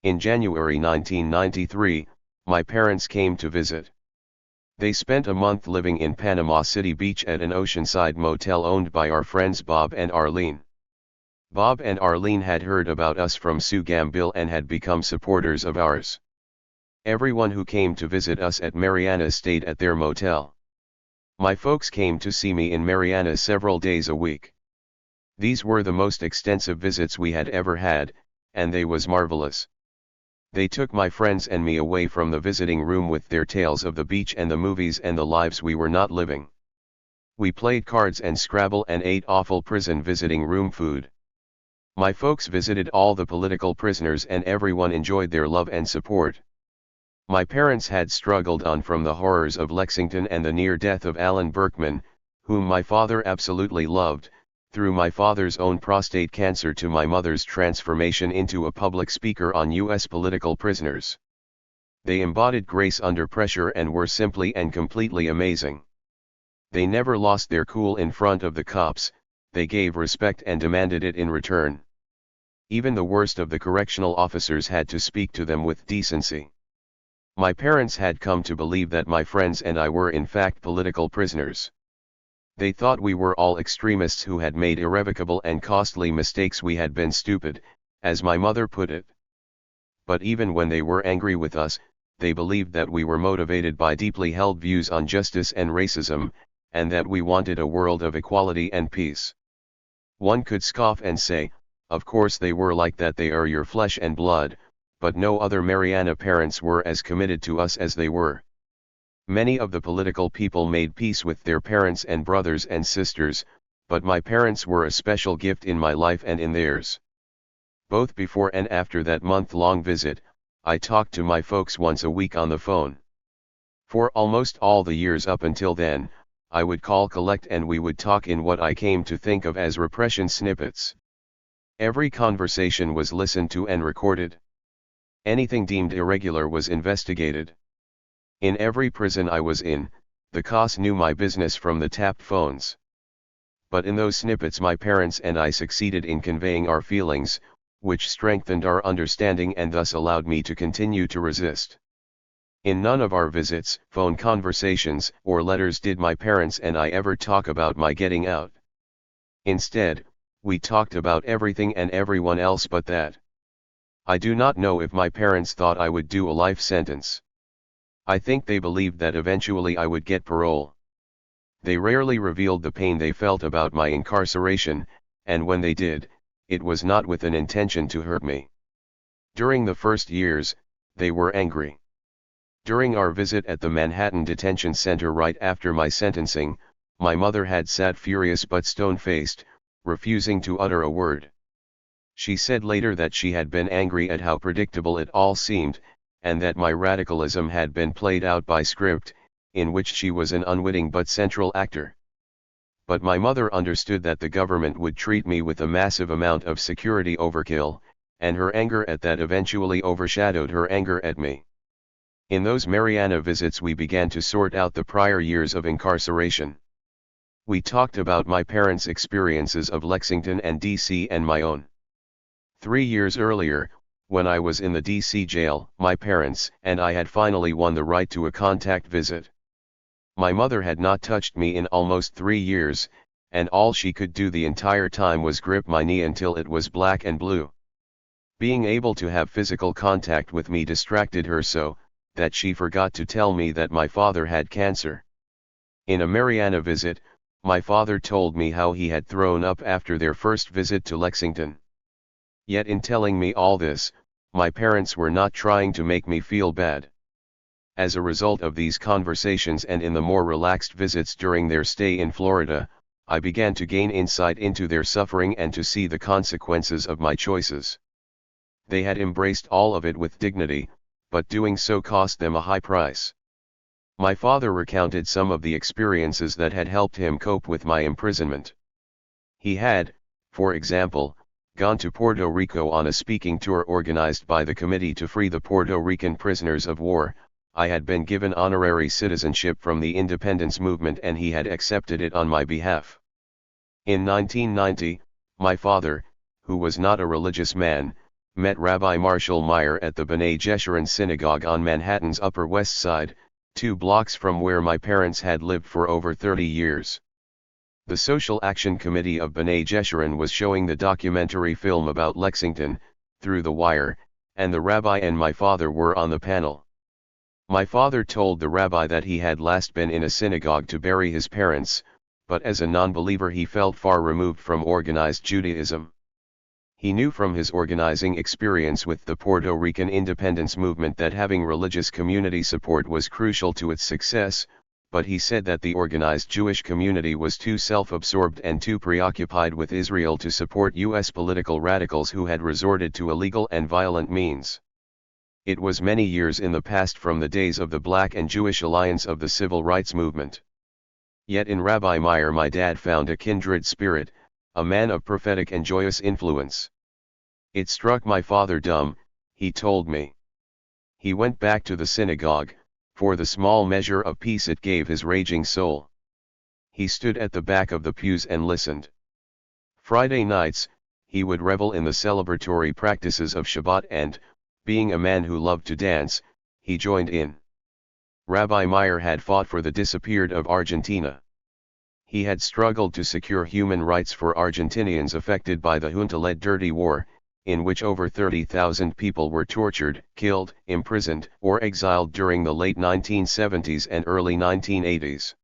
In January 1993, my parents came to visit. They spent a month living in Panama City Beach at an oceanside motel owned by our friends Bob and Arlene. Bob and Arlene had heard about us from Sue Gambill and had become supporters of ours. Everyone who came to visit us at Mariana stayed at their motel. My folks came to see me in Mariana several days a week. These were the most extensive visits we had ever had, and they was marvelous. They took my friends and me away from the visiting room with their tales of the beach and the movies and the lives we were not living. We played cards and Scrabble and ate awful prison visiting room food. My folks visited all the political prisoners and everyone enjoyed their love and support. My parents had struggled on from the horrors of Lexington and the near death of Alan Berkman, whom my father absolutely loved, through my father's own prostate cancer to my mother's transformation into a public speaker on U.S. political prisoners. They embodied grace under pressure and were simply and completely amazing. They never lost their cool in front of the cops, they gave respect and demanded it in return. Even the worst of the correctional officers had to speak to them with decency. My parents had come to believe that my friends and I were in fact political prisoners. They thought we were all extremists who had made irrevocable and costly mistakes. We had been stupid, as my mother put it. But even when they were angry with us, they believed that we were motivated by deeply held views on justice and racism, and that we wanted a world of equality and peace. One could scoff and say, of course they were like that, they are your flesh and blood, but no other Mariana parents were as committed to us as they were. Many of the political people made peace with their parents and brothers and sisters, but my parents were a special gift in my life and in theirs. Both before and after that month-long visit, I talked to my folks once a week on the phone. For almost all the years up until then, I would call collect and we would talk in what I came to think of as repression snippets. Every conversation was listened to and recorded. Anything deemed irregular was investigated. In every prison I was in, the COS knew my business from the tapped phones. But in those snippets my parents and I succeeded in conveying our feelings, which strengthened our understanding and thus allowed me to continue to resist. In none of our visits, phone conversations, or letters did my parents and I ever talk about my getting out. Instead, we talked about everything and everyone else but that. I do not know if my parents thought I would do a life sentence. I think they believed that eventually I would get parole. They rarely revealed the pain they felt about my incarceration, and when they did, it was not with an intention to hurt me. During the first years, they were angry. During our visit at the Manhattan Detention Center right after my sentencing, my mother had sat furious but stone-faced, refusing to utter a word. She said later that she had been angry at how predictable it all seemed, and that my radicalism had been played out by script, in which she was an unwitting but central actor. But my mother understood that the government would treat me with a massive amount of security overkill, and her anger at that eventually overshadowed her anger at me. In those Mariana visits we began to sort out the prior years of incarceration. We talked about my parents' experiences of Lexington and D.C. and my own. 3 years earlier, when I was in the D.C. jail, my parents and I had finally won the right to a contact visit. My mother had not touched me in almost 3 years, and all she could do the entire time was grip my knee until it was black and blue. Being able to have physical contact with me distracted her so that she forgot to tell me that my father had cancer. In a Mariana visit, my father told me how he had thrown up after their first visit to Lexington. Yet in telling me all this, my parents were not trying to make me feel bad. As a result of these conversations and in the more relaxed visits during their stay in Florida, I began to gain insight into their suffering and to see the consequences of my choices. They had embraced all of it with dignity, but doing so cost them a high price. My father recounted some of the experiences that had helped him cope with my imprisonment. He had, for example, gone to Puerto Rico on a speaking tour organized by the Committee to Free the Puerto Rican Prisoners of War. I had been given honorary citizenship from the independence movement and he had accepted it on my behalf. In 1990, my father, who was not a religious man, met Rabbi Marshall Meyer at the B'nai Jeshurun Synagogue on Manhattan's Upper West Side, 2 blocks from where my parents had lived for over 30 years. The Social Action Committee of B'nai Jeshurun was showing the documentary film about Lexington, Through the Wire, and the rabbi and my father were on the panel. My father told the rabbi that he had last been in a synagogue to bury his parents, but as a non-believer he felt far removed from organized Judaism. He knew from his organizing experience with the Puerto Rican independence movement that having religious community support was crucial to its success, but he said that the organized Jewish community was too self-absorbed and too preoccupied with Israel to support U.S. political radicals who had resorted to illegal and violent means. It was many years in the past from the days of the Black and Jewish Alliance of the Civil Rights Movement. Yet in Rabbi Meyer my dad found a kindred spirit, a man of prophetic and joyous influence. It struck my father dumb, he told me. He went back to the synagogue, for the small measure of peace it gave his raging soul. He stood at the back of the pews and listened. Friday nights, he would revel in the celebratory practices of Shabbat and, being a man who loved to dance, he joined in. Rabbi Meyer had fought for the disappeared of Argentina. He had struggled to secure human rights for Argentinians affected by the junta-led dirty war, in which over 30,000 people were tortured, killed, imprisoned, or exiled during the late 1970s and early 1980s.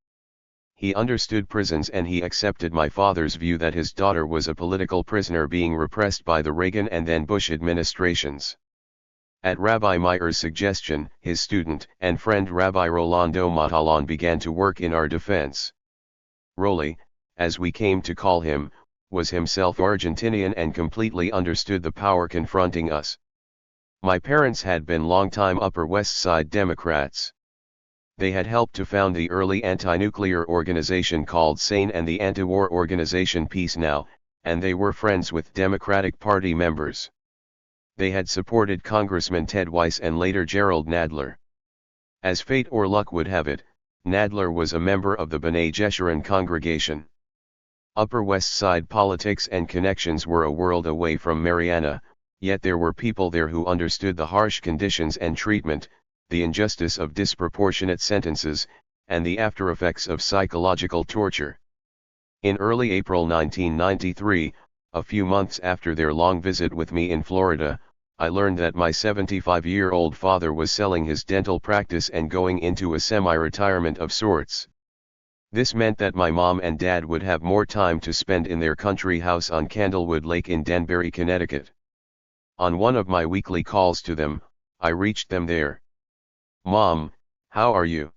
He understood prisons and he accepted my father's view that his daughter was a political prisoner being repressed by the Reagan and then Bush administrations. At Rabbi Meyer's suggestion, his student and friend Rabbi Rolando Matalan began to work in our defense. Rolly, as we came to call him, was himself Argentinian and completely understood the power confronting us. My parents had been longtime Upper West Side Democrats. They had helped to found the early anti-nuclear organization called SANE and the anti-war organization Peace Now, and they were friends with Democratic Party members. They had supported Congressman Ted Weiss and later Gerald Nadler. As fate or luck would have it, Nadler was a member of the B'nai Jeshurun congregation. Upper West Side politics and connections were a world away from Marianna, yet there were people there who understood the harsh conditions and treatment, the injustice of disproportionate sentences, and the aftereffects of psychological torture. In early April 1993, a few months after their long visit with me in Florida, I learned that my 75-year-old father was selling his dental practice and going into a semi-retirement of sorts. This meant that my mom and dad would have more time to spend in their country house on Candlewood Lake in Danbury, Connecticut. On one of my weekly calls to them, I reached them there. "Mom, how are you?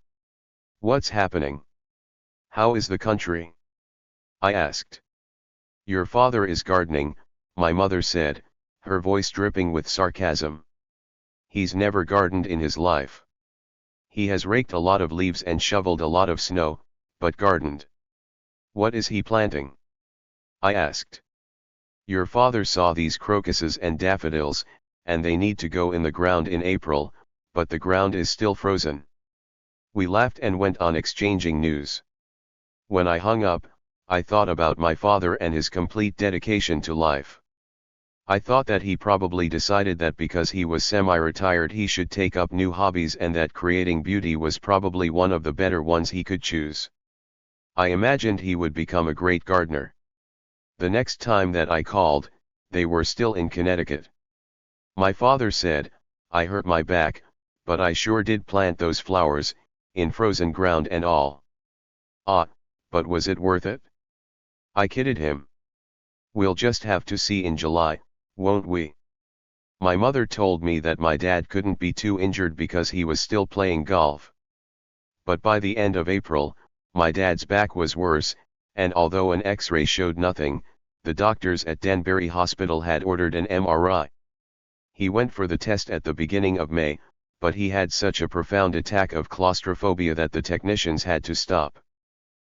What's happening? How is the country?" I asked. "Your father is gardening," my mother said, her voice dripping with sarcasm. "He's never gardened in his life. He has raked a lot of leaves and shoveled a lot of snow, but gardened. What is he planting?" I asked. "Your father saw these crocuses and daffodils, and they need to go in the ground in April, but the ground is still frozen." We laughed and went on exchanging news. When I hung up, I thought about my father and his complete dedication to life. I thought that he probably decided that because he was semi-retired he should take up new hobbies and that creating beauty was probably one of the better ones he could choose. I imagined he would become a great gardener. The next time that I called, they were still in Connecticut. My father said, "I hurt my back, but I sure did plant those flowers, in frozen ground and all." Ah, but was it worth it? I kidded him. "We'll just have to see in July, won't we?" My mother told me that my dad couldn't be too injured because he was still playing golf. But by the end of April, my dad's back was worse, and although an X-ray showed nothing, the doctors at Danbury Hospital had ordered an MRI. He went for the test at the beginning of May, but he had such a profound attack of claustrophobia that the technicians had to stop.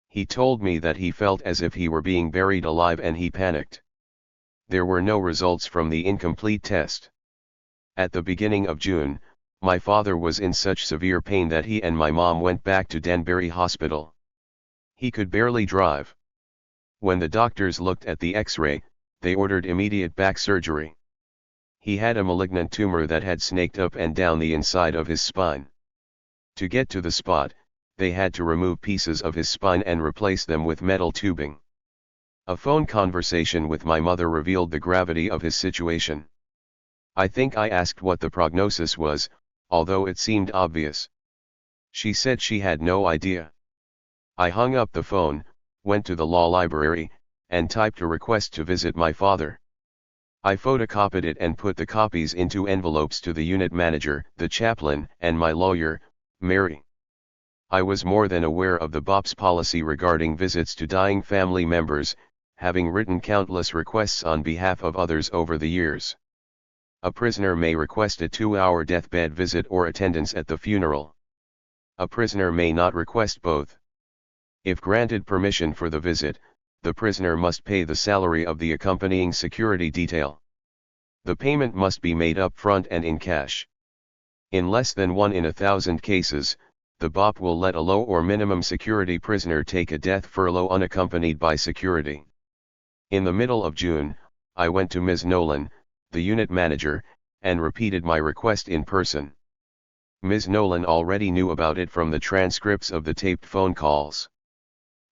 He told me that he felt as if he were being buried alive and he panicked. There were no results from the incomplete test. At the beginning of June, my father was in such severe pain that he and my mom went back to Danbury Hospital. He could barely drive. When the doctors looked at the X-ray, they ordered immediate back surgery. He had a malignant tumor that had snaked up and down the inside of his spine. To get to the spot, they had to remove pieces of his spine and replace them with metal tubing. A phone conversation with my mother revealed the gravity of his situation. I think I asked what the prognosis was, although it seemed obvious. She said she had no idea. I hung up the phone, went to the law library, and typed a request to visit my father. I photocopied it and put the copies into envelopes to the unit manager, the chaplain, and my lawyer, Mary. I was more than aware of the BOP's policy regarding visits to dying family members, having written countless requests on behalf of others over the years. A prisoner may request a 2-hour deathbed visit or attendance at the funeral. A prisoner may not request both. If granted permission for the visit, the prisoner must pay the salary of the accompanying security detail. The payment must be made up front and in cash. In less than 1 in 1,000 cases, the BOP will let a low or minimum security prisoner take a death furlough unaccompanied by security. In the middle of June, I went to Ms. Nolan, the unit manager, and repeated my request in person. Ms. Nolan already knew about it from the transcripts of the taped phone calls.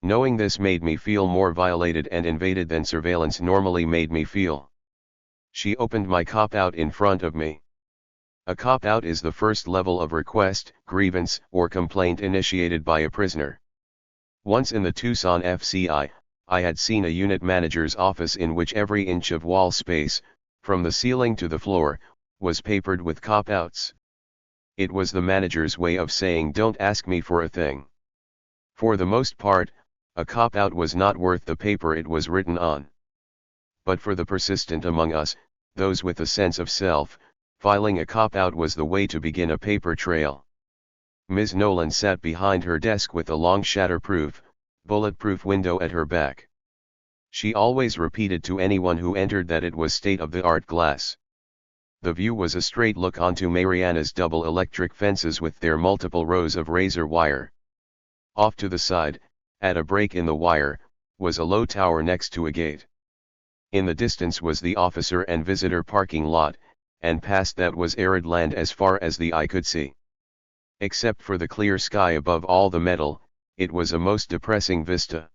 Knowing this made me feel more violated and invaded than surveillance normally made me feel. She opened my cop-out in front of me. A cop-out is the first level of request, grievance, or complaint initiated by a prisoner. Once in the Tucson FCI, I had seen a unit manager's office in which every inch of wall space, from the ceiling to the floor, was papered with cop-outs. It was the manager's way of saying "don't ask me for a thing." For the most part, a cop-out was not worth the paper it was written on. But for the persistent among us, those with a sense of self, filing a cop-out was the way to begin a paper trail. Ms. Nolan sat behind her desk with a long shatterproof, bulletproof window at her back. She always repeated to anyone who entered that it was state-of-the-art glass. The view was a straight look onto Mariana's double electric fences with their multiple rows of razor wire. Off to the side, at a break in the wire, was a low tower next to a gate. In the distance was the officer and visitor parking lot, and past that was arid land as far as the eye could see. Except for the clear sky above all the metal, it was a most depressing vista.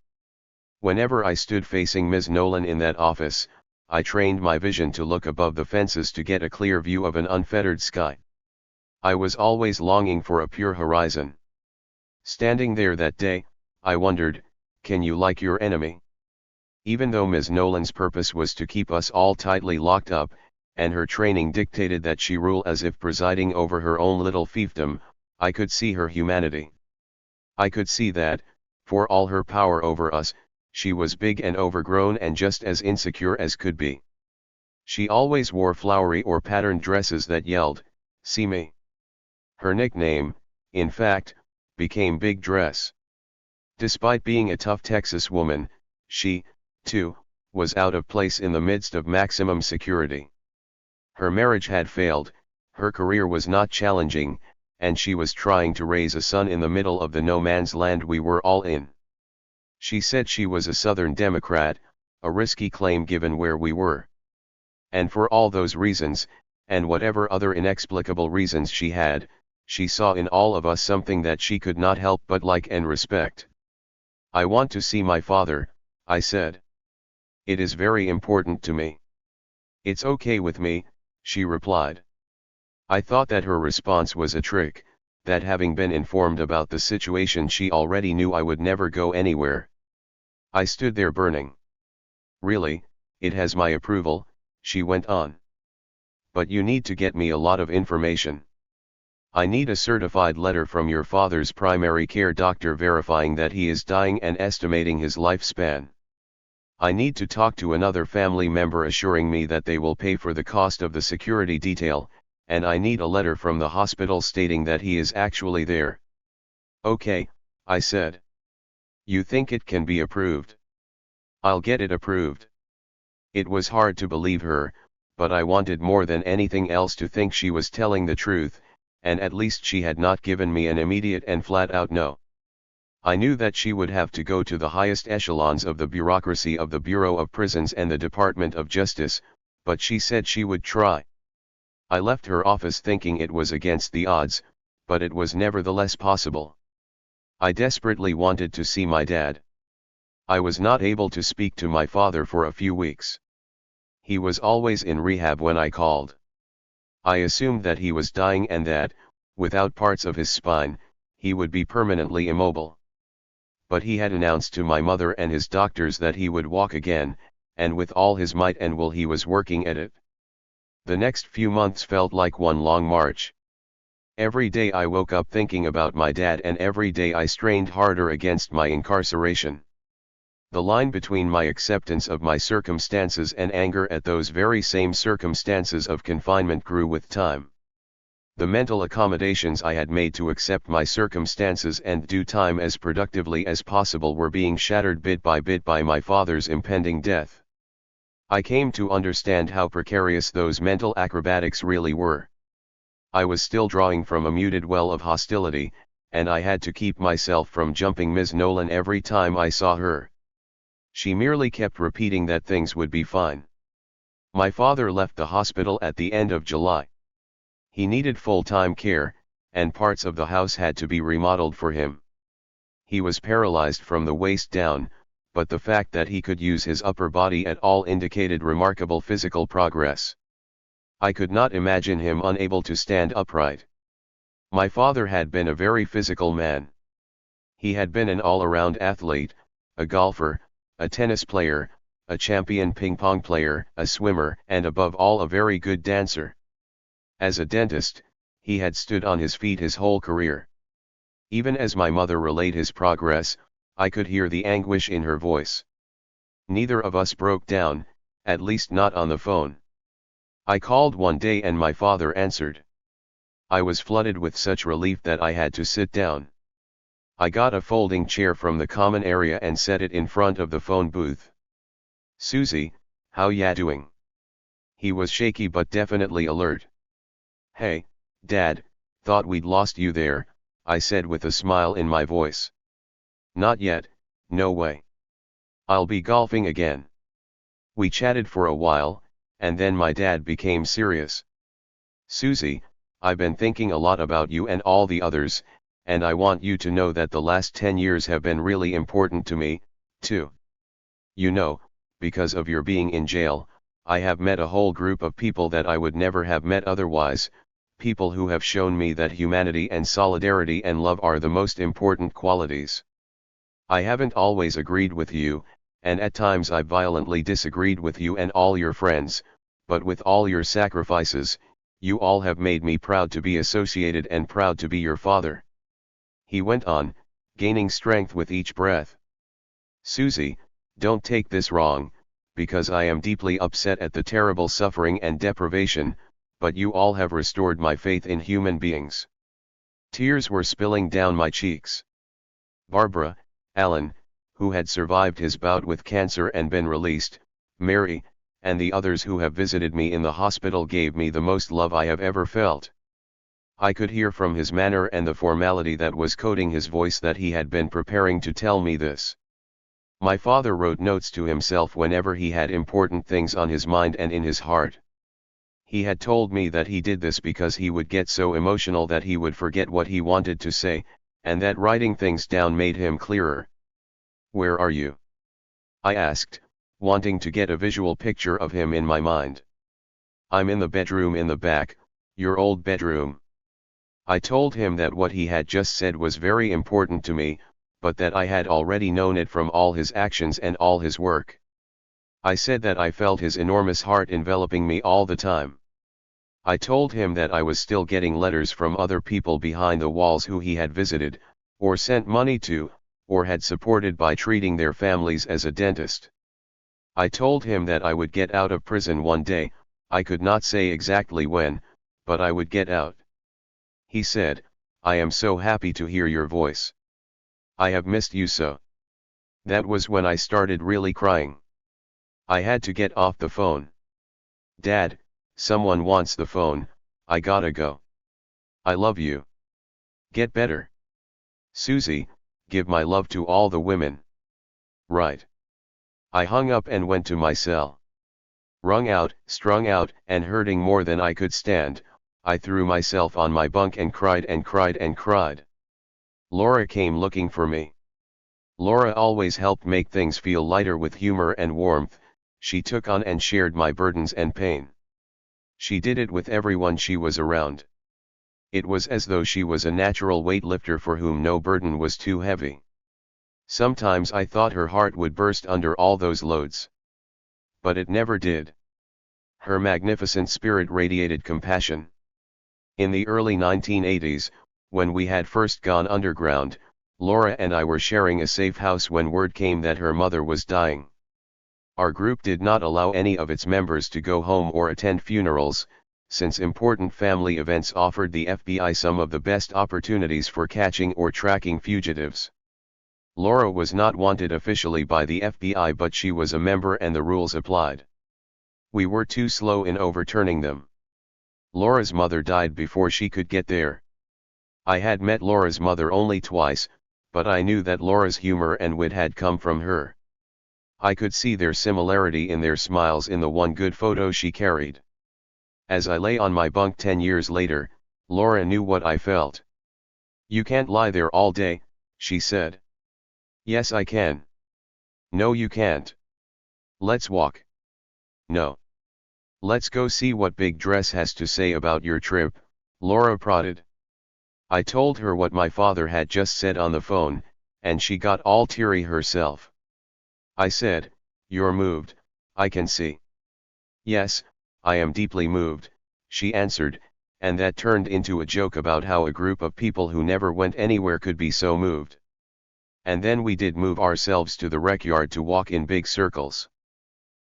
Whenever I stood facing Ms. Nolan in that office, I trained my vision to look above the fences to get a clear view of an unfettered sky. I was always longing for a pure horizon. Standing there that day, I wondered, can you like your enemy? Even though Ms. Nolan's purpose was to keep us all tightly locked up, and her training dictated that she rule as if presiding over her own little fiefdom, I could see her humanity. I could see that, for all her power over us, she was big and overgrown and just as insecure as could be. She always wore flowery or patterned dresses that yelled, "See me." Her nickname, in fact, became Big Dress. Despite being a tough Texas woman, she, too, was out of place in the midst of maximum security. Her marriage had failed, her career was not challenging, and she was trying to raise a son in the middle of the no-man's land we were all in. She said she was a Southern Democrat, a risky claim given where we were. And for all those reasons, and whatever other inexplicable reasons she had, she saw in all of us something that she could not help but like and respect. "I want to see my father," I said. "It is very important to me." "It's okay with me," she replied. I thought that her response was a trick, that having been informed about the situation she already knew I would never go anywhere. I stood there burning. "Really, it has my approval," she went on. "But you need to get me a lot of information. I need a certified letter from your father's primary care doctor verifying that he is dying and estimating his lifespan. I need to talk to another family member assuring me that they will pay for the cost of the security detail, and I need a letter from the hospital stating that he is actually there." "Okay," I said. "You think it can be approved?" "I'll get it approved." It was hard to believe her, but I wanted more than anything else to think she was telling the truth, and at least she had not given me an immediate and flat-out no. I knew that she would have to go to the highest echelons of the bureaucracy of the Bureau of Prisons and the Department of Justice, but she said she would try. I left her office thinking it was against the odds, but it was nevertheless possible. I desperately wanted to see my dad. I was not able to speak to my father for a few weeks. He was always in rehab when I called. I assumed that he was dying and that, without parts of his spine, he would be permanently immobile. But he had announced to my mother and his doctors that he would walk again, and with all his might and will he was working at it. The next few months felt like one long march. Every day I woke up thinking about my dad, and every day I strained harder against my incarceration. The line between my acceptance of my circumstances and anger at those very same circumstances of confinement grew with time. The mental accommodations I had made to accept my circumstances and do time as productively as possible were being shattered bit by my father's impending death. I came to understand how precarious those mental acrobatics really were. I was still drawing from a muted well of hostility, and I had to keep myself from jumping Ms. Nolan every time I saw her. She merely kept repeating that things would be fine. My father left the hospital at the end of July. He needed full-time care, and parts of the house had to be remodeled for him. He was paralyzed from the waist down, but the fact that he could use his upper body at all indicated remarkable physical progress. I could not imagine him unable to stand upright. My father had been a very physical man. He had been an all-around athlete, a golfer, a tennis player, a champion ping-pong player, a swimmer, and above all a very good dancer. As a dentist, he had stood on his feet his whole career. Even as my mother relayed his progress, I could hear the anguish in her voice. Neither of us broke down, at least not on the phone. I called one day and my father answered. I was flooded with such relief that I had to sit down. I got a folding chair from the common area and set it in front of the phone booth. "Susie, how ya doing?" He was shaky but definitely alert. "Hey, Dad, thought we'd lost you there," I said with a smile in my voice. "Not yet, no way. I'll be golfing again." We chatted for a while, and then my dad became serious. "Susie, I've been thinking a lot about you and all the others, and I want you to know that the last 10 years have been really important to me, too. You know, because of your being in jail, I have met a whole group of people that I would never have met otherwise, people who have shown me that humanity and solidarity and love are the most important qualities. I haven't always agreed with you, and at times I violently disagreed with you and all your friends, but with all your sacrifices, you all have made me proud to be associated and proud to be your father." He went on, gaining strength with each breath. "Susie, don't take this wrong, because I am deeply upset at the terrible suffering and deprivation, but you all have restored my faith in human beings." Tears were spilling down my cheeks. Barbara, Alan, who had survived his bout with cancer and been released, Mary, and the others who have visited me in the hospital gave me the most love I have ever felt. I could hear from his manner and the formality that was coating his voice that he had been preparing to tell me this. My father wrote notes to himself whenever he had important things on his mind and in his heart. He had told me that he did this because he would get so emotional that he would forget what he wanted to say, and that writing things down made him clearer. "Where are you?" I asked, wanting to get a visual picture of him in my mind. "I'm in the bedroom in the back, your old bedroom." I told him that what he had just said was very important to me, but that I had already known it from all his actions and all his work. I said that I felt his enormous heart enveloping me all the time. I told him that I was still getting letters from other people behind the walls who he had visited, or sent money to, or had supported by treating their families as a dentist. I told him that I would get out of prison one day, I could not say exactly when, but I would get out. He said, "I am so happy to hear your voice. I have missed you so." That was when I started really crying. I had to get off the phone. "Dad, someone wants the phone, I gotta go. I love you. Get better. Susie, give my love to all the women." Right. I hung up and went to my cell. Wrung out, strung out, and hurting more than I could stand, I threw myself on my bunk and cried and cried and cried. Laura came looking for me. Laura always helped make things feel lighter with humor and warmth. She took on and shared my burdens and pain. She did it with everyone she was around. It was as though she was a natural weightlifter for whom no burden was too heavy. Sometimes I thought her heart would burst under all those loads. But it never did. Her magnificent spirit radiated compassion. In the early 1980s, when we had first gone underground, Laura and I were sharing a safe house when word came that her mother was dying. Our group did not allow any of its members to go home or attend funerals, since important family events offered the FBI some of the best opportunities for catching or tracking fugitives. Laura was not wanted officially by the FBI, but she was a member and the rules applied. We were too slow in overturning them. Laura's mother died before she could get there. I had met Laura's mother only twice, but I knew that Laura's humor and wit had come from her. I could see their similarity in their smiles in the one good photo she carried. As I lay on my bunk 10 years later, Laura knew what I felt. "You can't lie there all day," she said. "Yes, I can." "No, you can't." "Let's walk." "No." "Let's go see what Big Dress has to say about your trip," Laura prodded. I told her what my father had just said on the phone, and she got all teary herself. I said, "You're moved, I can see." "Yes, I am deeply moved," she answered, and that turned into a joke about how a group of people who never went anywhere could be so moved. And then we did move ourselves to the rec yard to walk in big circles.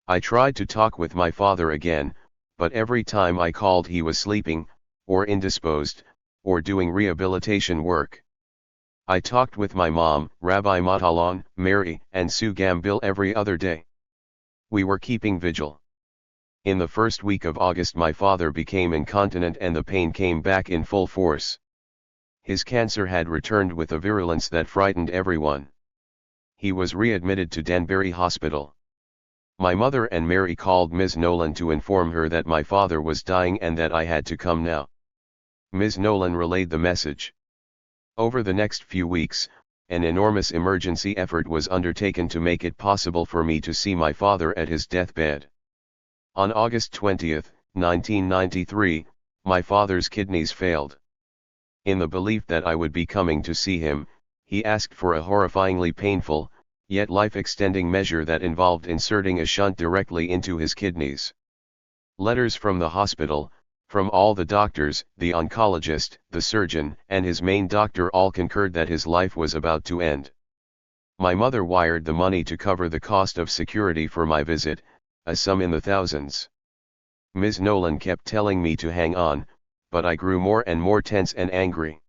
I tried to talk with my father again, but every time I called he was sleeping, or indisposed, or doing rehabilitation work. I talked with my mom, Rabbi Matalon, Mary, and Sue Gambill every other day. We were keeping vigil. In the first week of August my father became incontinent and the pain came back in full force. His cancer had returned with a virulence that frightened everyone. He was readmitted to Danbury Hospital. My mother and Mary called Ms. Nolan to inform her that my father was dying and that I had to come now. Ms. Nolan relayed the message. Over the next few weeks, an enormous emergency effort was undertaken to make it possible for me to see my father at his deathbed. On August 20, 1993, my father's kidneys failed. In the belief that I would be coming to see him, he asked for a horrifyingly painful, yet life-extending measure that involved inserting a shunt directly into his kidneys. Letters from the hospital, from all the doctors, the oncologist, the surgeon, and his main doctor all concurred that his life was about to end. My mother wired the money to cover the cost of security for my visit, a sum in the thousands. Ms. Nolan kept telling me to hang on, but I grew more and more tense and angry.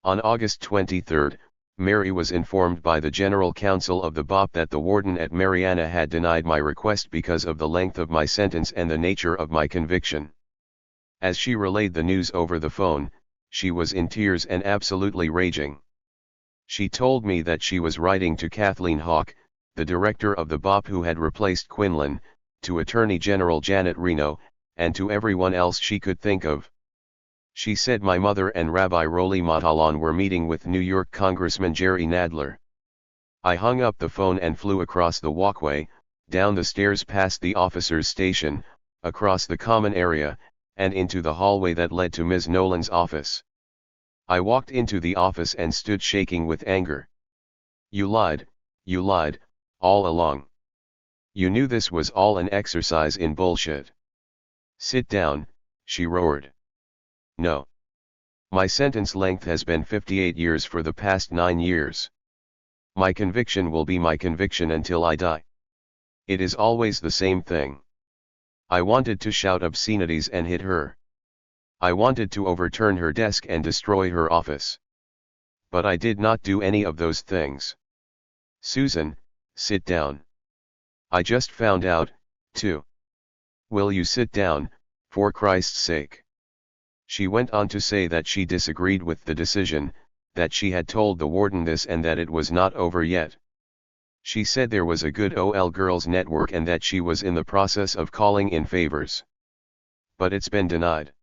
On August 23, Mary was informed by the General Counsel of the BOP that the warden at Mariana had denied my request because of the length of my sentence and the nature of my conviction. As she relayed the news over the phone, she was in tears and absolutely raging. She told me that she was writing to Kathleen Hawke, the director of the BOP who had replaced Quinlan, to Attorney General Janet Reno, and to everyone else she could think of. She said my mother and Rabbi Roli Matalon were meeting with New York Congressman Jerry Nadler. I hung up the phone and flew across the walkway, down the stairs past the officers' station, across the common area, and into the hallway that led to Ms. Nolan's office. I walked into the office and stood shaking with anger. You lied, all along. You knew this was all an exercise in bullshit. Sit down, she roared. No. My sentence length has been 58 years for the past 9 years. My conviction will be my conviction until I die. It is always the same thing. I wanted to shout obscenities and hit her. I wanted to overturn her desk and destroy her office. But I did not do any of those things. Susan, sit down. I just found out, too. Will you sit down, for Christ's sake? She went on to say that she disagreed with the decision, that she had told the warden this and that it was not over yet. She said there was a good OL girls network and that she was in the process of calling in favors. But it's been denied.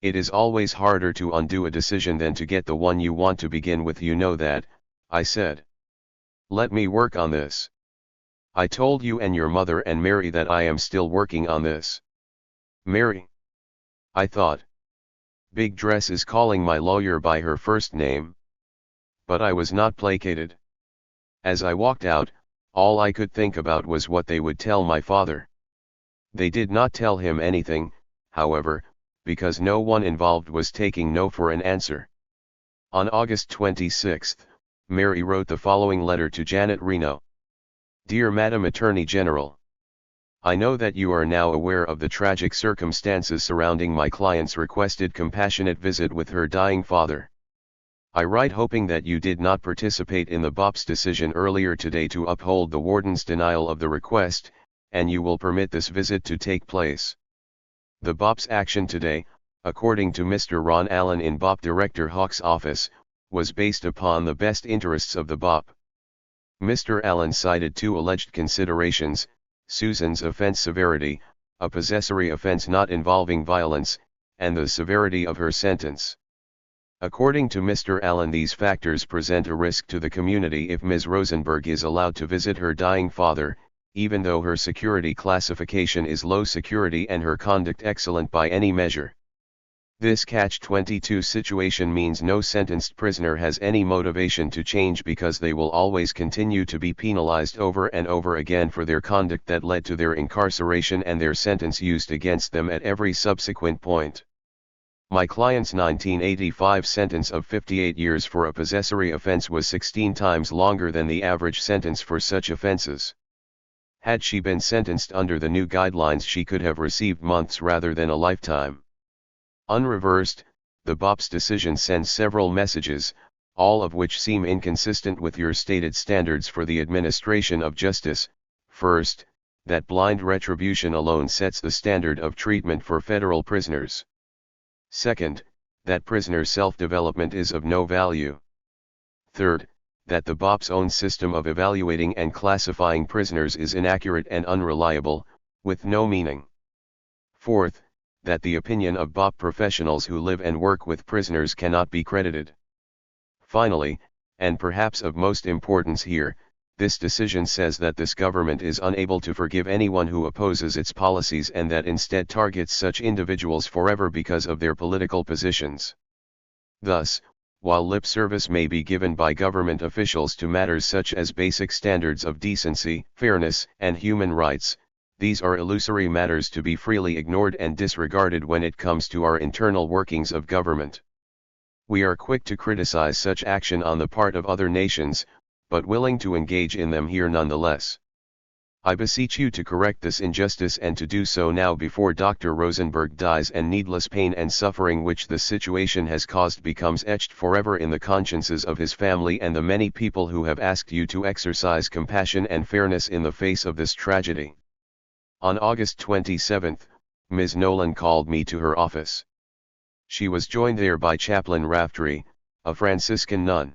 It is always harder to undo a decision than to get the one you want to begin with, you know that, I said. Let me work on this. I told you and your mother and Mary that I am still working on this. Mary. I thought. Big Dress is calling my lawyer by her first name. But I was not placated. As I walked out, all I could think about was what they would tell my father. They did not tell him anything, however, because no one involved was taking no for an answer. On August 26, Mary wrote the following letter to Janet Reno. Dear Madam Attorney General, I know that you are now aware of the tragic circumstances surrounding my client's requested compassionate visit with her dying father. I write hoping that you did not participate in the BOP's decision earlier today to uphold the warden's denial of the request, and you will permit this visit to take place. The BOP's action today, according to Mr. Ron Allen in BOP Director Hawke's office, was based upon the best interests of the BOP. Mr. Allen cited 2 alleged considerations: Susan's offense severity, a possessory offense not involving violence, and the severity of her sentence. According to Mr. Allen, these factors present a risk to the community if Ms. Rosenberg is allowed to visit her dying father, even though her security classification is low security and her conduct excellent by any measure. This catch-22 situation means no sentenced prisoner has any motivation to change because they will always continue to be penalized over and over again for their conduct that led to their incarceration and their sentence used against them at every subsequent point. My client's 1985 sentence of 58 years for a possessory offense was 16 times longer than the average sentence for such offenses. Had she been sentenced under the new guidelines, she could have received months rather than a lifetime. Unreversed, the BOP's decision sends several messages, all of which seem inconsistent with your stated standards for the administration of justice. First, that blind retribution alone sets the standard of treatment for federal prisoners. Second, that prisoner self-development is of no value. Third, that the BOP's own system of evaluating and classifying prisoners is inaccurate and unreliable, with no meaning. Fourth, that the opinion of BOP professionals who live and work with prisoners cannot be credited. Finally, and perhaps of most importance here, this decision says that this government is unable to forgive anyone who opposes its policies and that instead targets such individuals forever because of their political positions. Thus, while lip service may be given by government officials to matters such as basic standards of decency, fairness, and human rights, these are illusory matters to be freely ignored and disregarded when it comes to our internal workings of government. We are quick to criticize such action on the part of other nations, but willing to engage in them here nonetheless. I beseech you to correct this injustice and to do so now before Dr. Rosenberg dies and needless pain and suffering which the situation has caused becomes etched forever in the consciences of his family and the many people who have asked you to exercise compassion and fairness in the face of this tragedy. On August 27, Ms. Nolan called me to her office. She was joined there by Chaplain Raftery, a Franciscan nun.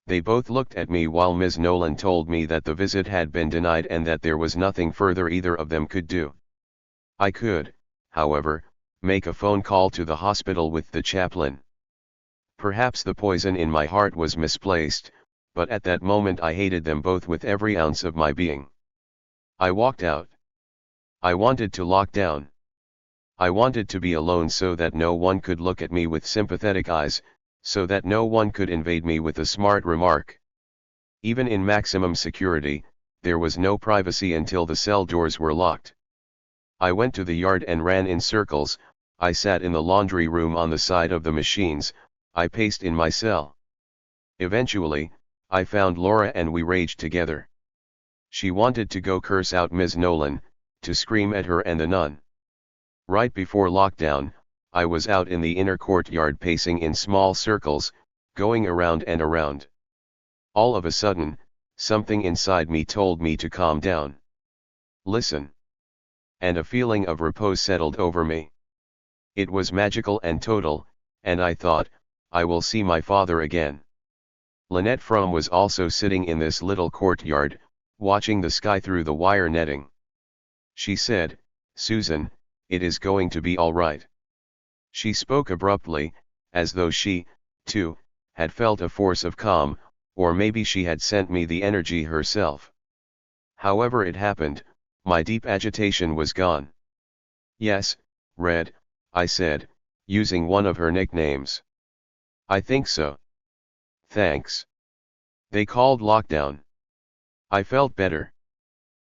They both looked at me while Ms. Nolan told me that the visit had been denied and that there was nothing further either of them could do. I could, however, make a phone call to the hospital with the chaplain. Perhaps the poison in my heart was misplaced, but at that moment I hated them both with every ounce of my being. I walked out. I wanted to lock down. I wanted to be alone so that no one could look at me with sympathetic eyes, so that no one could invade me with a smart remark. Even in maximum security, there was no privacy until the cell doors were locked. I went to the yard and ran in circles, I sat in the laundry room on the side of the machines, I paced in my cell. Eventually, I found Laura and we raged together. She wanted to go curse out Ms. Nolan, to scream at her and the nun. Right before lockdown, I was out in the inner courtyard pacing in small circles, going around and around. All of a sudden, something inside me told me to calm down. Listen. And a feeling of repose settled over me. It was magical and total, and I thought, I will see my father again. Lynette Fromm was also sitting in this little courtyard, watching the sky through the wire netting. She said, "Susan, it is going to be all right." She spoke abruptly, as though she, too, had felt a force of calm, or maybe she had sent me the energy herself. However it happened, my deep agitation was gone. "Yes, Red," I said, using one of her nicknames. "I think so." "Thanks." They called lockdown. I felt better.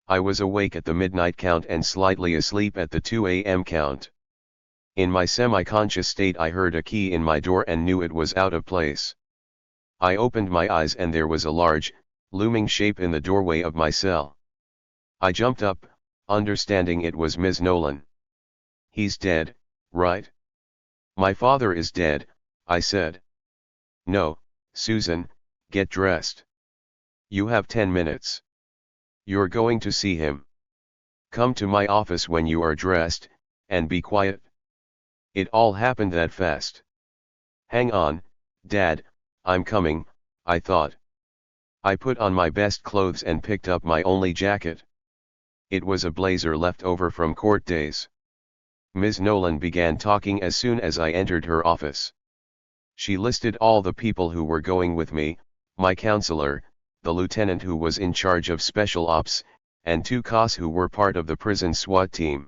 I was awake at the midnight count and slightly asleep at the 2 a.m. count. In my semi-conscious state I heard a key in my door and knew it was out of place. I opened my eyes and there was a large, looming shape in the doorway of my cell. I jumped up, understanding it was Ms. Nolan. "He's dead, right?" "My father is dead," I said. "No, Susan, get dressed. You have 10 minutes. You're going to see him. Come to my office when you are dressed, and be quiet." It all happened that fast. "Hang on, Dad, I'm coming," I thought. I put on my best clothes and picked up my only jacket. It was a blazer left over from court days. Ms. Nolan began talking as soon as I entered her office. She listed all the people who were going with me, my counselor, the lieutenant who was in charge of special ops, and 2 COS who were part of the prison SWAT team.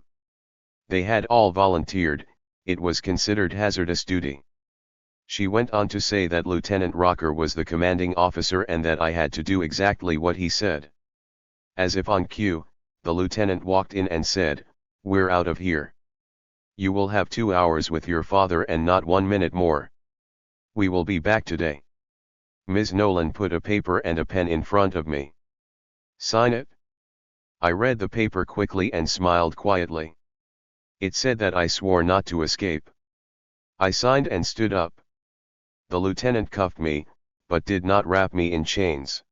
They had all volunteered. It was considered hazardous duty. She went on to say that Lieutenant Rocker was the commanding officer and that I had to do exactly what he said. As if on cue, the lieutenant walked in and said, "We're out of here. You will have 2 hours with your father and not 1 minute more. We will be back today." Ms. Nolan put a paper and a pen in front of me. "Sign it." I read the paper quickly and smiled quietly. It said that I swore not to escape. I signed and stood up. The lieutenant cuffed me, but did not wrap me in chains.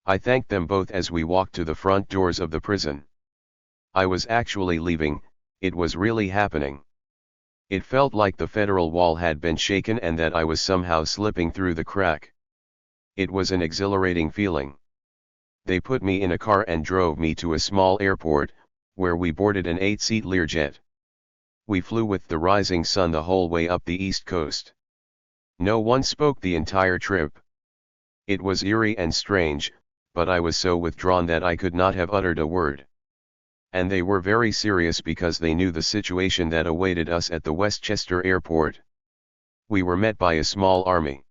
I thanked them both as we walked to the front doors of the prison. I was actually leaving, it was really happening. It felt like the federal wall had been shaken and that I was somehow slipping through the crack. It was an exhilarating feeling. They put me in a car and drove me to a small airport, where we boarded an 8-seat Learjet. We flew with the rising sun the whole way up the East Coast. No one spoke the entire trip. It was eerie and strange, but I was so withdrawn that I could not have uttered a word. And they were very serious because they knew the situation that awaited us at the Westchester airport. We were met by a small army.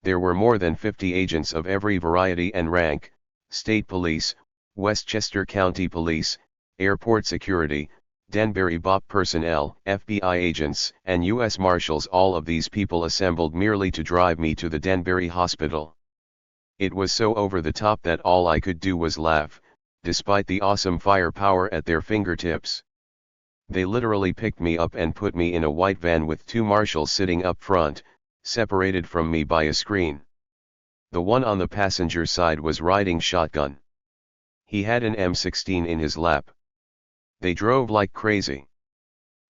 There were more than 50 agents of every variety and rank: state police, Westchester County Police, airport security, Danbury BOP personnel, FBI agents, and U.S. Marshals. All of these people assembled merely to drive me to the Danbury hospital. It was so over the top that all I could do was laugh, despite the awesome firepower at their fingertips. They literally picked me up and put me in a white van with 2 marshals sitting up front, separated from me by a screen. The one on the passenger side was riding shotgun. He had an M16 in his lap. They drove like crazy.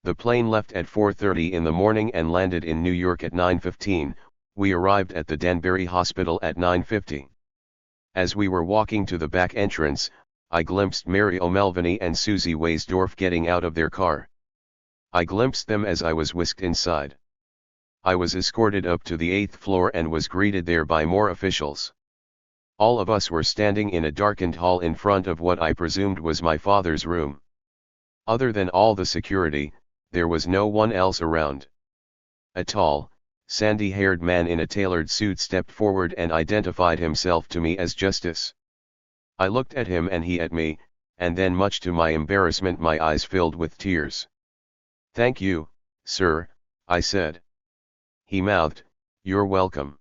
The plane left at 4:30 in the morning and landed in New York at 9:15. We arrived at the Danbury Hospital at 9:50. As we were walking to the back entrance, I glimpsed Mary O'Melveny and Susie Waysdorf getting out of their car. I glimpsed them as I was whisked inside. I was escorted up to the 8th floor and was greeted there by more officials. All of us were standing in a darkened hall in front of what I presumed was my father's room. Other than all the security, there was no one else around. A tall, sandy-haired man in a tailored suit stepped forward and identified himself to me as Justice. I looked at him and he at me, and then, much to my embarrassment, my eyes filled with tears. "Thank you, sir," I said. He mouthed, "You're welcome."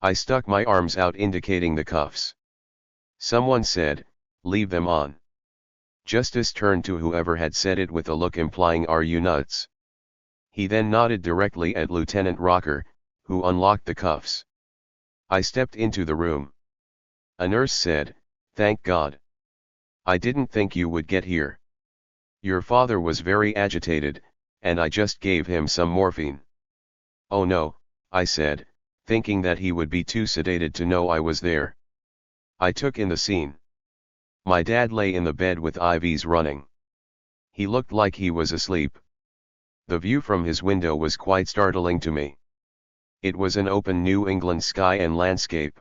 I stuck my arms out indicating the cuffs. Someone said, "Leave them on." Justice turned to whoever had said it with a look implying, "Are you nuts?" He then nodded directly at Lieutenant Rocker, who unlocked the cuffs. I stepped into the room. A nurse said, "Thank God. I didn't think you would get here. Your father was very agitated, and I just gave him some morphine." "Oh no," I said, thinking that he would be too sedated to know I was there. I took in the scene. My dad lay in the bed with IVs running. He looked like he was asleep. The view from his window was quite startling to me. It was an open New England sky and landscape.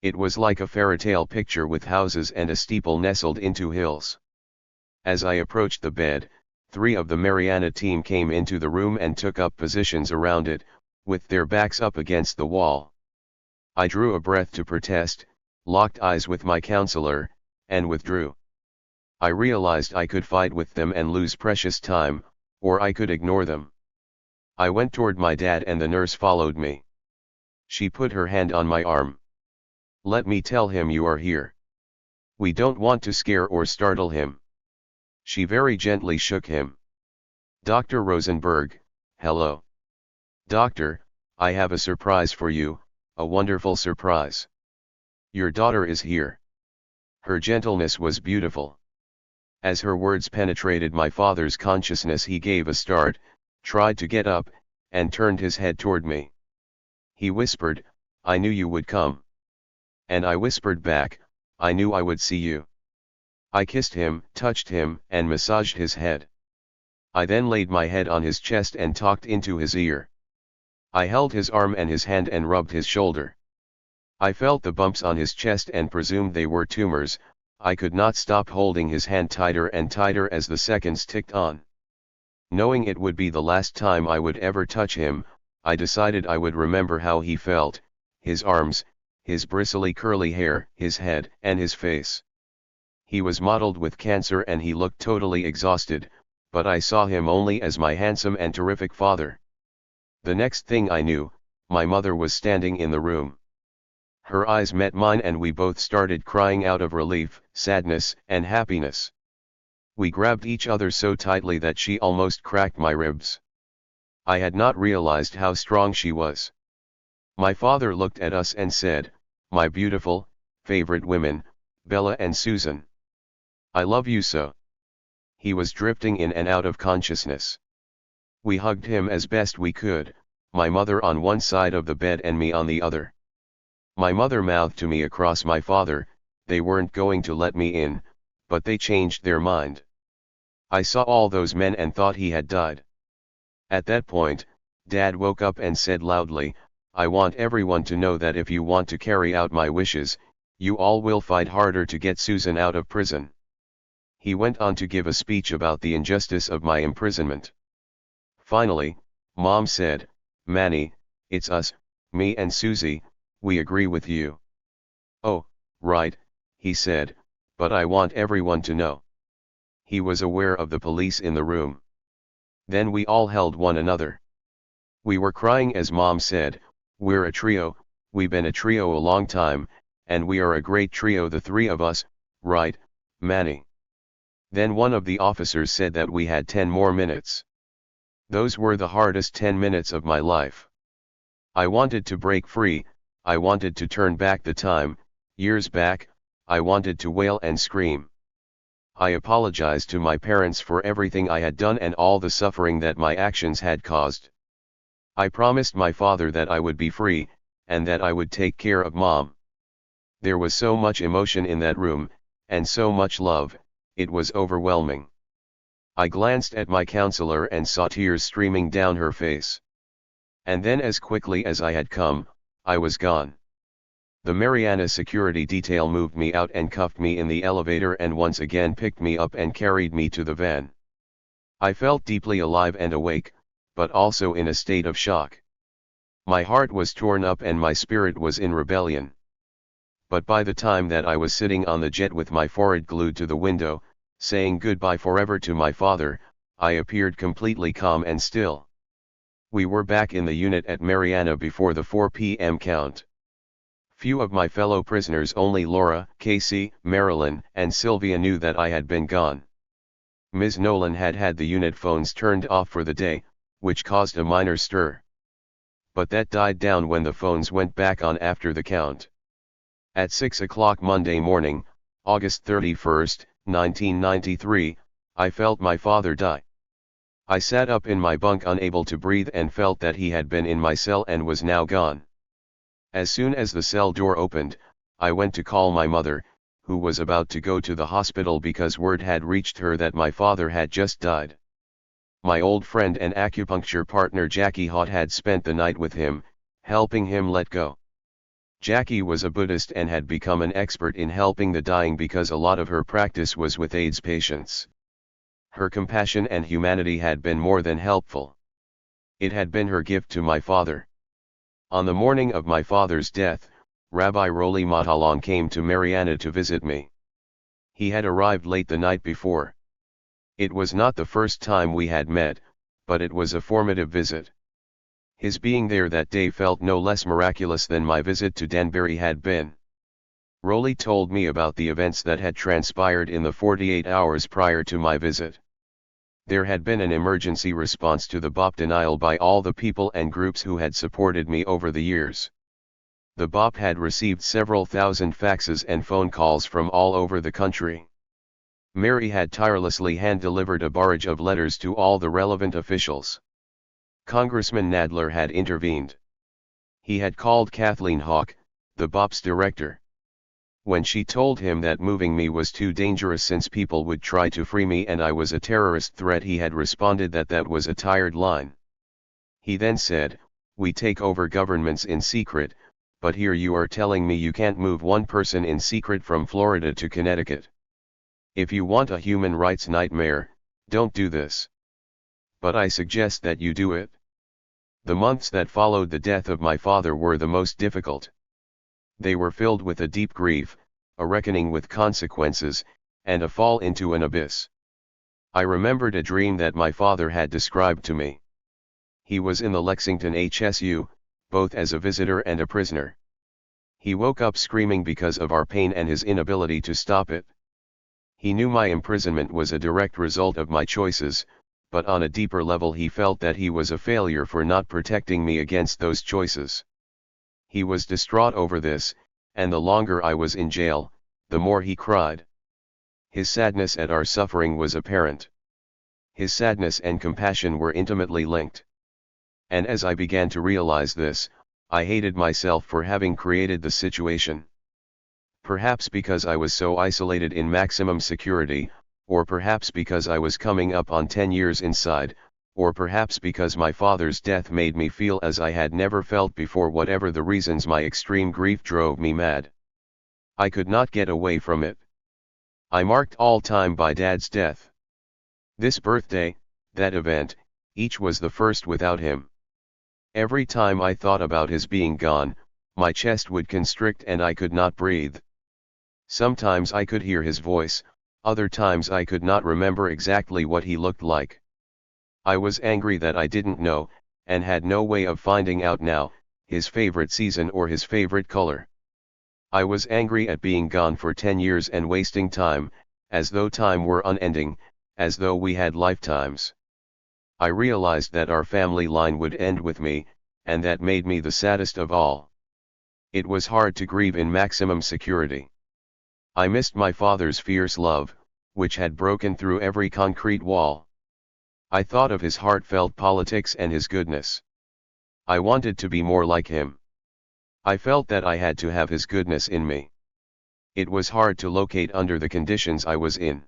It was like a fairytale picture with houses and a steeple nestled into hills. As I approached the bed, 3 of the Mariana team came into the room and took up positions around it, with their backs up against the wall. I drew a breath to protest, locked eyes with my counselor, and withdrew. I realized I could fight with them and lose precious time, or I could ignore them. I went toward my dad and the nurse followed me. She put her hand on my arm. "Let me tell him you are here. We don't want to scare or startle him." She very gently shook him. "Dr. Rosenberg, hello. Doctor, I have a surprise for you, a wonderful surprise. Your daughter is here." Her gentleness was beautiful. As her words penetrated my father's consciousness, he gave a start, tried to get up, and turned his head toward me. He whispered, "I knew you would come." And I whispered back, "I knew I would see you." I kissed him, touched him, and massaged his head. I then laid my head on his chest and talked into his ear. I held his arm and his hand and rubbed his shoulder. I felt the bumps on his chest and presumed they were tumors. I could not stop holding his hand tighter and tighter as the seconds ticked on. Knowing it would be the last time I would ever touch him, I decided I would remember how he felt, his arms, his bristly curly hair, his head, and his face. He was mottled with cancer and he looked totally exhausted, but I saw him only as my handsome and terrific father. The next thing I knew, my mother was standing in the room. Her eyes met mine and we both started crying out of relief, sadness, and happiness. We grabbed each other so tightly that she almost cracked my ribs. I had not realized how strong she was. My father looked at us and said, "My beautiful, favorite women, Bella and Susan. I love you so." He was drifting in and out of consciousness. We hugged him as best we could, my mother on one side of the bed and me on the other. My mother mouthed to me across my father, they weren't going to let me in, but they changed their mind. I saw all those men and thought he had died. At that point, Dad woke up and said loudly, "I want everyone to know that if you want to carry out my wishes, you all will fight harder to get Susan out of prison." He went on to give a speech about the injustice of my imprisonment. Finally, Mom said, "Manny, it's us, me and Susie, we agree with you." "Oh, right," he said, "but I want everyone to know." He was aware of the police in the room. Then we all held one another. We were crying as Mom said, "We're a trio, we've been a trio a long time, and we are a great trio, the three of us, right, Manny?" Then one of the officers said that we had 10 more minutes. Those were the hardest 10 minutes of my life. I wanted to break free, I wanted to turn back the time, years back, I wanted to wail and scream. I apologized to my parents for everything I had done and all the suffering that my actions had caused. I promised my father that I would be free, and that I would take care of Mom. There was so much emotion in that room, and so much love, it was overwhelming. I glanced at my counselor and saw tears streaming down her face. And then as quickly as I had come, I was gone. The Mariana security detail moved me out and cuffed me in the elevator and once again picked me up and carried me to the van. I felt deeply alive and awake, but also in a state of shock. My heart was torn up and my spirit was in rebellion. But by the time that I was sitting on the jet with my forehead glued to the window, saying goodbye forever to my father, I appeared completely calm and still. We were back in the unit at Mariana before the 4 p.m. count. Few of my fellow prisoners, only Laura, Casey, Marilyn, and Sylvia knew that I had been gone. Ms. Nolan had had the unit phones turned off for the day, which caused a minor stir. But that died down when the phones went back on after the count. At 6 o'clock Monday morning, August 31, 1993, I felt my father die. I sat up in my bunk unable to breathe and felt that he had been in my cell and was now gone. As soon as the cell door opened, I went to call my mother, who was about to go to the hospital because word had reached her that my father had just died. My old friend and acupuncture partner Jackie Hott had spent the night with him, helping him let go. Jackie was a Buddhist and had become an expert in helping the dying because a lot of her practice was with AIDS patients. Her compassion and humanity had been more than helpful. It had been her gift to my father. On the morning of my father's death, Rabbi Roli Matalon came to Mariana to visit me. He had arrived late the night before. It was not the first time we had met, but it was a formative visit. His being there that day felt no less miraculous than my visit to Danbury had been. Roli told me about the events that had transpired in the 48 hours prior to my visit. There had been an emergency response to the BOP denial by all the people and groups who had supported me over the years. The BOP had received several thousand faxes and phone calls from all over the country. Mary had tirelessly hand-delivered a barrage of letters to all the relevant officials. Congressman Nadler had intervened. He had called Kathleen Hawke, the BOP's director. When she told him that moving me was too dangerous since people would try to free me and I was a terrorist threat, he had responded that that was a tired line. He then said, "We take over governments in secret, but here you are telling me you can't move one person in secret from Florida to Connecticut. If you want a human rights nightmare, don't do this. But I suggest that you do it." The months that followed the death of my father were the most difficult. They were filled with a deep grief, a reckoning with consequences, and a fall into an abyss. I remembered a dream that my father had described to me. He was in the Lexington HSU, both as a visitor and a prisoner. He woke up screaming because of our pain and his inability to stop it. He knew my imprisonment was a direct result of my choices, but on a deeper level he felt that he was a failure for not protecting me against those choices. He was distraught over this, and the longer I was in jail, the more he cried. His sadness at our suffering was apparent. His sadness and compassion were intimately linked. And as I began to realize this, I hated myself for having created the situation. Perhaps because I was so isolated in maximum security, or perhaps because I was coming up on 10 years inside, or perhaps because my father's death made me feel as I had never felt before. Whatever the reasons, my extreme grief drove me mad. I could not get away from it. I marked all time by Dad's death. This birthday, that event, each was the first without him. Every time I thought about his being gone, my chest would constrict and I could not breathe. Sometimes I could hear his voice, other times I could not remember exactly what he looked like. I was angry that I didn't know, and had no way of finding out now, his favorite season or his favorite color. I was angry at being gone for 10 years and wasting time, as though time were unending, as though we had lifetimes. I realized that our family line would end with me, and that made me the saddest of all. It was hard to grieve in maximum security. I missed my father's fierce love, which had broken through every concrete wall. I thought of his heartfelt politics and his goodness. I wanted to be more like him. I felt that I had to have his goodness in me. It was hard to locate under the conditions I was in.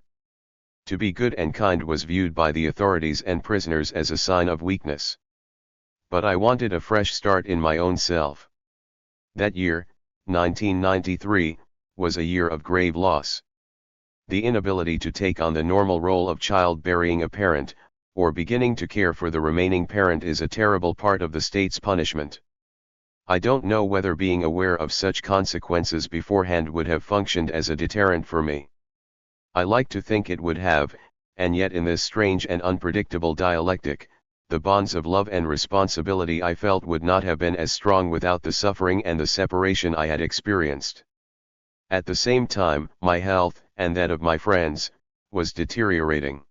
To be good and kind was viewed by the authorities and prisoners as a sign of weakness. But I wanted a fresh start in my own self. That year, 1993, was a year of grave loss. The inability to take on the normal role of child-bearing a parent, or beginning to care for the remaining parent, is a terrible part of the state's punishment. I don't know whether being aware of such consequences beforehand would have functioned as a deterrent for me. I like to think it would have, and yet in this strange and unpredictable dialectic, the bonds of love and responsibility I felt would not have been as strong without the suffering and the separation I had experienced. At the same time, my health, and that of my friends, was deteriorating.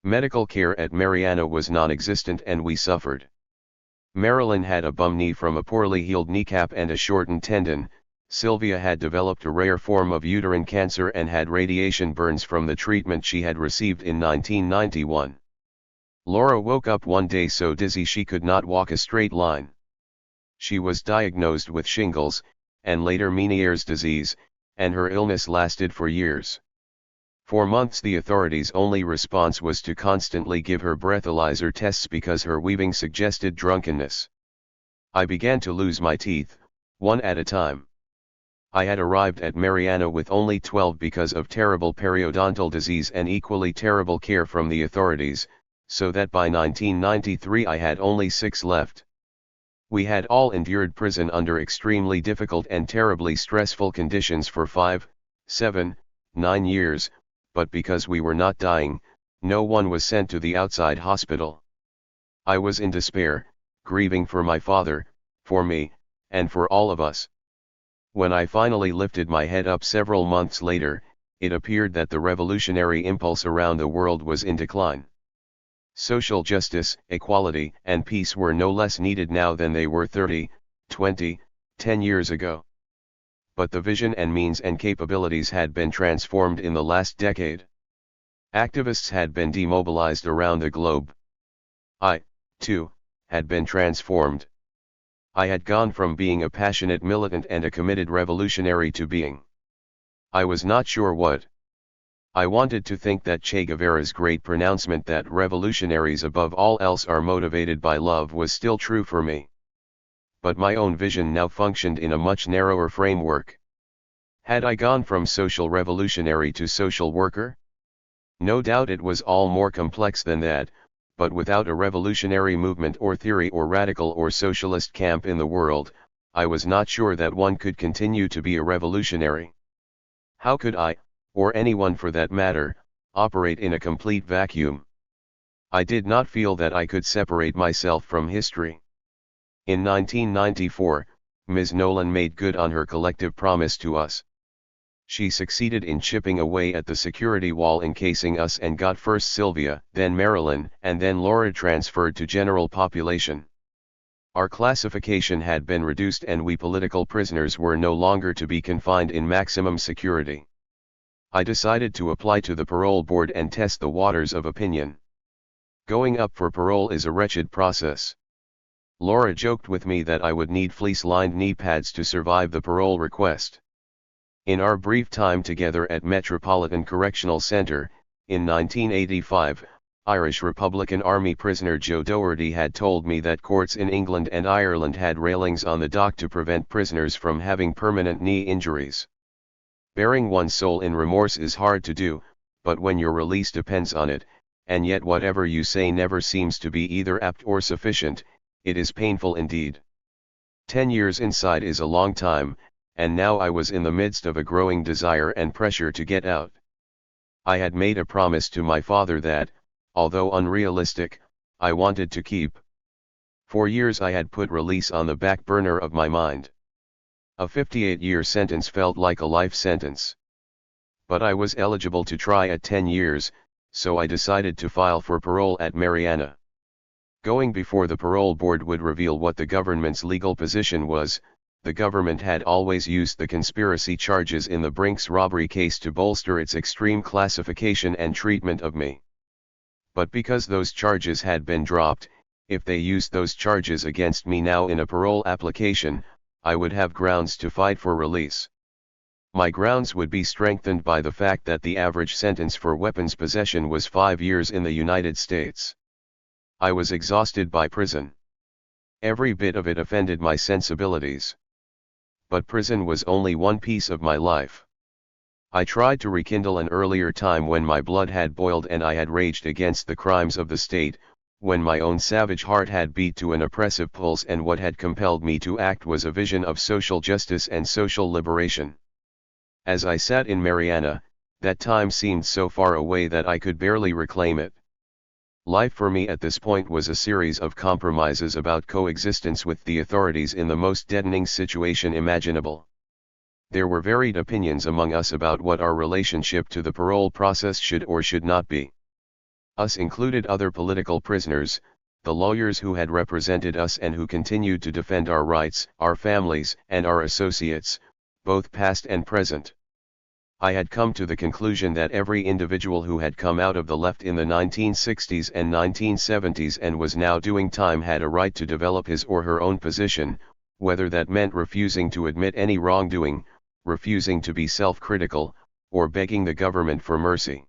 Medical care at Mariana was non-existent and we suffered. Marilyn had a bum knee from a poorly healed kneecap and a shortened tendon. Sylvia had developed a rare form of uterine cancer and had radiation burns from the treatment she had received in 1991. Laura woke up one day so dizzy she could not walk a straight line. She was diagnosed with shingles, and later Meniere's disease, and her illness lasted for years. For months the authorities' only response was to constantly give her breathalyzer tests because her weaving suggested drunkenness. I began to lose my teeth, one at a time. I had arrived at Mariana with only 12 because of terrible periodontal disease and equally terrible care from the authorities, so that by 1993 I had only 6 left. We had all endured prison under extremely difficult and terribly stressful conditions for 5, 7, 9 years, but because we were not dying, no one was sent to the outside hospital. I was in despair, grieving for my father, for me, and for all of us. When I finally lifted my head up several months later, it appeared that the revolutionary impulse around the world was in decline. Social justice, equality, and peace were no less needed now than they were 30, 20, 10 years ago. But the vision and means and capabilities had been transformed in the last decade. Activists had been demobilized around the globe. I, too, had been transformed. I had gone from being a passionate militant and a committed revolutionary to being, I was not sure what. I wanted to think that Che Guevara's great pronouncement that revolutionaries above all else are motivated by love was still true for me. But my own vision now functioned in a much narrower framework. Had I gone from social revolutionary to social worker? No doubt it was all more complex than that, but without a revolutionary movement or theory or radical or socialist camp in the world, I was not sure that one could continue to be a revolutionary. How could I, or anyone for that matter, operate in a complete vacuum? I did not feel that I could separate myself from history. In 1994, Ms. Nolan made good on her collective promise to us. She succeeded in chipping away at the security wall encasing us and got first Sylvia, then Marilyn, and then Laura transferred to general population. Our classification had been reduced and we political prisoners were no longer to be confined in maximum security. I decided to apply to the parole board and test the waters of opinion. Going up for parole is a wretched process. Laura joked with me that I would need fleece-lined knee pads to survive the parole request. In our brief time together at Metropolitan Correctional Center, in 1985, Irish Republican Army prisoner Joe Doherty had told me that courts in England and Ireland had railings on the dock to prevent prisoners from having permanent knee injuries. Bearing one's soul in remorse is hard to do, but when your release depends on it, and yet whatever you say never seems to be either apt or sufficient, it is painful indeed. 10 years inside is a long time, and now I was in the midst of a growing desire and pressure to get out. I had made a promise to my father that, although unrealistic, I wanted to keep. For years I had put release on the back burner of my mind. A 58-year sentence felt like a life sentence. But I was eligible to try at 10 years, so I decided to file for parole at Mariana. Going before the parole board would reveal what the government's legal position was. The government had always used the conspiracy charges in the Brinks robbery case to bolster its extreme classification and treatment of me. But because those charges had been dropped, if they used those charges against me now in a parole application, I would have grounds to fight for release. My grounds would be strengthened by the fact that the average sentence for weapons possession was 5 years in the United States. I was exhausted by prison. Every bit of it offended my sensibilities. But prison was only one piece of my life. I tried to rekindle an earlier time when my blood had boiled and I had raged against the crimes of the state, when my own savage heart had beat to an oppressive pulse and what had compelled me to act was a vision of social justice and social liberation. As I sat in Mariana, that time seemed so far away that I could barely reclaim it. Life for me at this point was a series of compromises about coexistence with the authorities in the most deadening situation imaginable. There were varied opinions among us about what our relationship to the parole process should or should not be. Us included other political prisoners, the lawyers who had represented us and who continued to defend our rights, our families, and our associates, both past and present. I had come to the conclusion that every individual who had come out of the left in the 1960s and 1970s and was now doing time had a right to develop his or her own position, whether that meant refusing to admit any wrongdoing, refusing to be self-critical, or begging the government for mercy.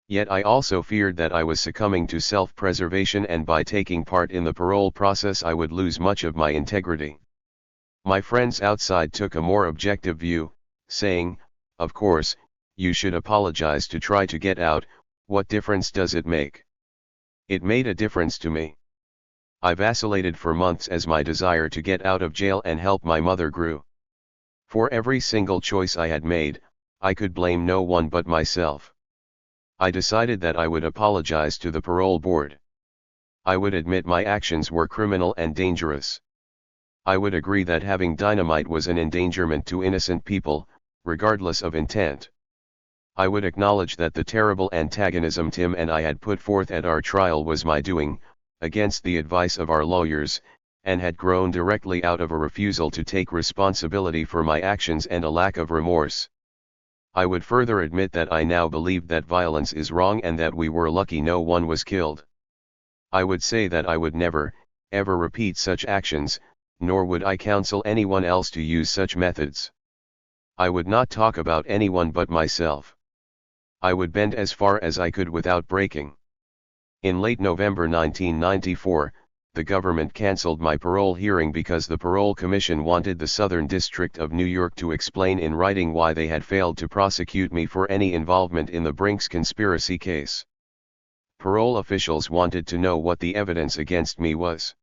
Yet I also feared that I was succumbing to self-preservation and by taking part in the parole process I would lose much of my integrity. My friends outside took a more objective view, saying, "Of course, you should apologize to try to get out, what difference does it make?" It made a difference to me. I vacillated for months as my desire to get out of jail and help my mother grew. For every single choice I had made, I could blame no one but myself. I decided that I would apologize to the parole board. I would admit my actions were criminal and dangerous. I would agree that having dynamite was an endangerment to innocent people, regardless of intent. I would acknowledge that the terrible antagonism Tim and I had put forth at our trial was my doing, against the advice of our lawyers, and had grown directly out of a refusal to take responsibility for my actions and a lack of remorse. I would further admit that I now believed that violence is wrong and that we were lucky no one was killed. I would say that I would never, ever repeat such actions, nor would I counsel anyone else to use such methods. I would not talk about anyone but myself. I would bend as far as I could without breaking. In late November 1994, the government canceled my parole hearing because the Parole Commission wanted the Southern District of New York to explain in writing why they had failed to prosecute me for any involvement in the Brinks conspiracy case. Parole officials wanted to know what the evidence against me was.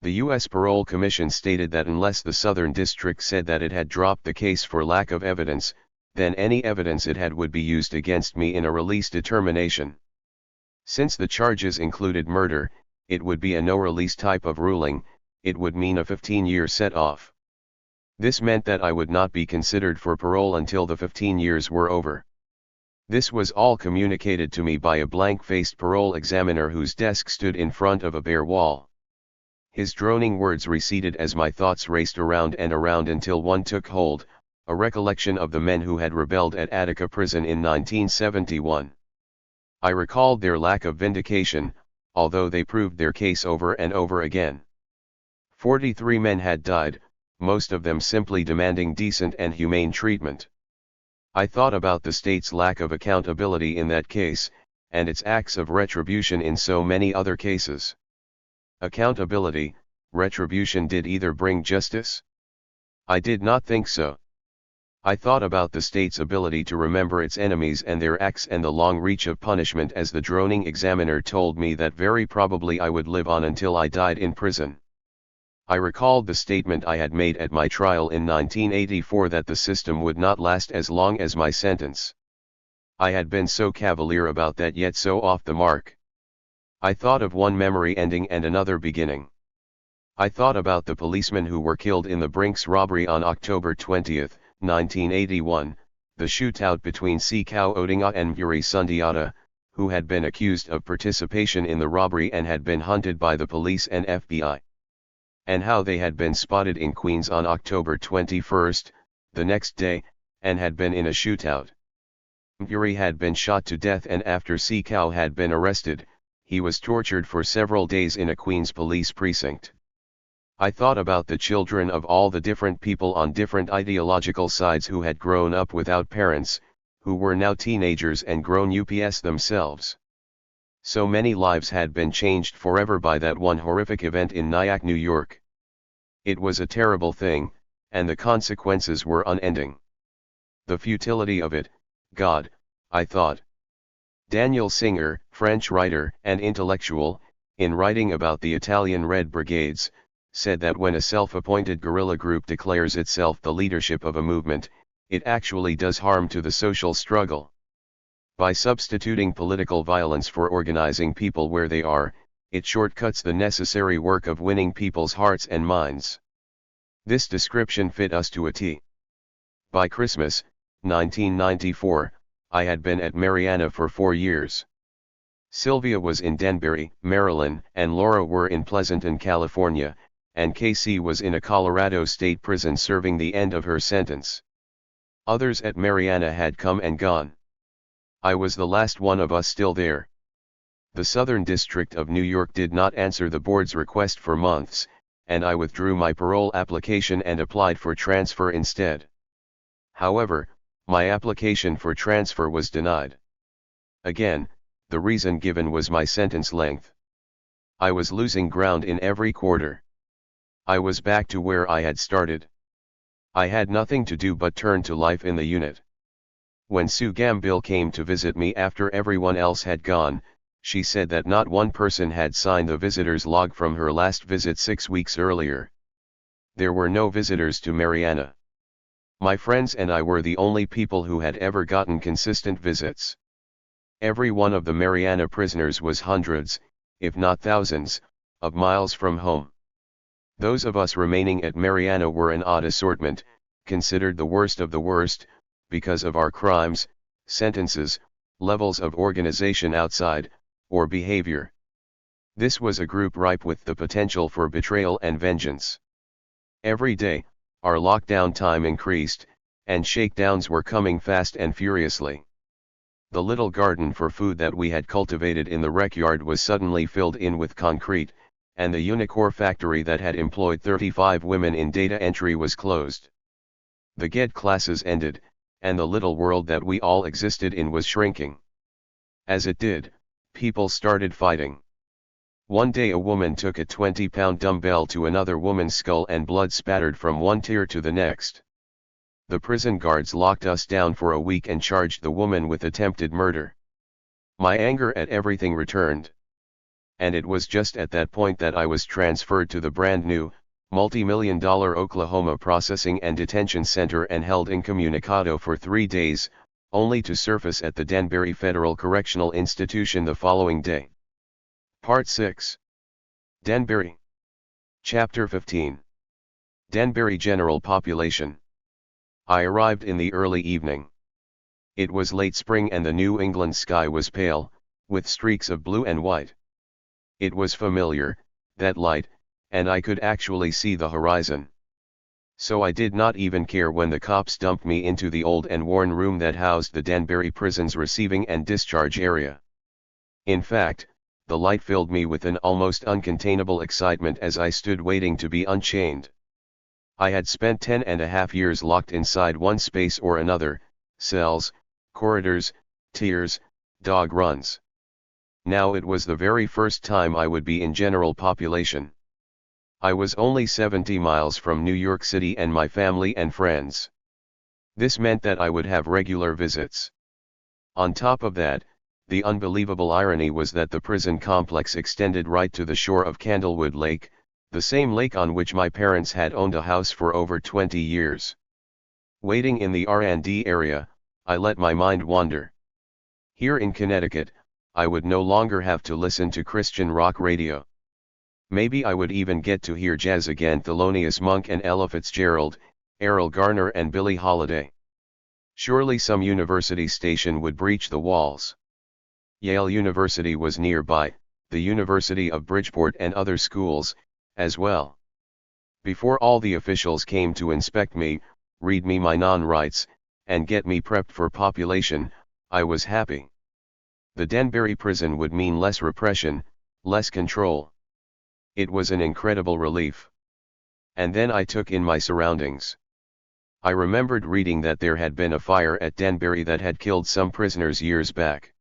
The U.S. Parole Commission stated that unless the Southern District said that it had dropped the case for lack of evidence, then any evidence it had would be used against me in a release determination. Since the charges included murder, it would be a no-release type of ruling. It would mean a 15-year set-off. This meant that I would not be considered for parole until the 15 years were over. This was all communicated to me by a blank-faced parole examiner whose desk stood in front of a bare wall. His droning words receded as my thoughts raced around and around until one took hold, a recollection of the men who had rebelled at Attica prison in 1971. I recalled their lack of vindication, although they proved their case over and over again. 43 men had died, most of them simply demanding decent and humane treatment. I thought about the state's lack of accountability in that case, and its acts of retribution in so many other cases. Accountability, retribution did either bring justice? I did not think so. I thought about the state's ability to remember its enemies and their acts and the long reach of punishment as the droning examiner told me that very probably I would live on until I died in prison. I recalled the statement I had made at my trial in 1984 that the system would not last as long as my sentence. I had been so cavalier about that yet so off the mark. I thought of one memory ending and another beginning. I thought about the policemen who were killed in the Brinks robbery on October 20, 1981, the shootout between Sikau Odinga and Muri Sundiata, who had been accused of participation in the robbery and had been hunted by the police and FBI. And how they had been spotted in Queens on October 21, the next day, and had been in a shootout. Muri had been shot to death, and after Sikau had been arrested, he was tortured for several days in a Queens police precinct. I thought about the children of all the different people on different ideological sides who had grown up without parents, who were now teenagers and grown ups themselves. So many lives had been changed forever by that one horrific event in Nyack, New York. It was a terrible thing, and the consequences were unending. The futility of it, God, I thought. Daniel Singer, French writer and intellectual, in writing about the Italian Red Brigades, said that when a self-appointed guerrilla group declares itself the leadership of a movement, it actually does harm to the social struggle. By substituting political violence for organizing people where they are, it shortcuts the necessary work of winning people's hearts and minds. This description fit us to a T. By Christmas, 1994, I had been at Mariana for 4 years. Sylvia was in Danbury, Maryland, and Laura were in Pleasanton, California, and Casey was in a Colorado state prison serving the end of her sentence. Others at Mariana had come and gone. I was the last one of us still there. The Southern District of New York did not answer the board's request for months, and I withdrew my parole application and applied for transfer instead. However, my application for transfer was denied. Again, the reason given was my sentence length. I was losing ground in every quarter. I was back to where I had started. I had nothing to do but turn to life in the unit. When Sue Gambill came to visit me after everyone else had gone, she said that not one person had signed the visitor's log from her last visit 6 weeks earlier. There were no visitors to Mariana. My friends and I were the only people who had ever gotten consistent visits. Every one of the Mariana prisoners was hundreds, if not thousands, of miles from home. Those of us remaining at Mariana were an odd assortment, considered the worst of the worst, because of our crimes, sentences, levels of organization outside, or behavior. This was a group ripe with the potential for betrayal and vengeance. Every day, our lockdown time increased, and shakedowns were coming fast and furiously. The little garden for food that we had cultivated in the rec yard was suddenly filled in with concrete, and the Unicore factory that had employed 35 women in data entry was closed. The GED classes ended, and the little world that we all existed in was shrinking. As it did, people started fighting. One day a woman took a 20-pound dumbbell to another woman's skull and blood spattered from one tear to the next. The prison guards locked us down for a week and charged the woman with attempted murder. My anger at everything returned. And it was just at that point that I was transferred to the brand new, multi-million-dollar Oklahoma Processing and Detention Center and held incommunicado for 3 days, only to surface at the Danbury Federal Correctional Institution the following day. Part 6. Danbury. Chapter 15. Danbury general population. I arrived in the early evening. It was late spring and the New England sky was pale, with streaks of blue and white. It was familiar, that light, and I could actually see the horizon. So I did not even care when the cops dumped me into the old and worn room that housed the Danbury prison's receiving and discharge area. In fact, the light filled me with an almost uncontainable excitement as I stood waiting to be unchained. I had spent 10.5 years locked inside one space or another, cells, corridors, tiers, dog runs. Now it was the very first time I would be in general population. I was only 70 miles from New York City and my family and friends. This meant that I would have regular visits. On top of that, the unbelievable irony was that the prison complex extended right to the shore of Candlewood Lake, the same lake on which my parents had owned a house for over 20 years. Waiting in the R&D area, I let my mind wander. Here in Connecticut, I would no longer have to listen to Christian rock radio. Maybe I would even get to hear jazz again. Thelonious Monk and Ella Fitzgerald, Errol Garner and Billie Holiday. Surely some university station would breach the walls. Yale University was nearby, the University of Bridgeport and other schools, as well. Before all the officials came to inspect me, read me my non-rights, and get me prepped for population, I was happy. The Danbury prison would mean less repression, less control. It was an incredible relief. And then I took in my surroundings. I remembered reading that there had been a fire at Danbury that had killed some prisoners years back.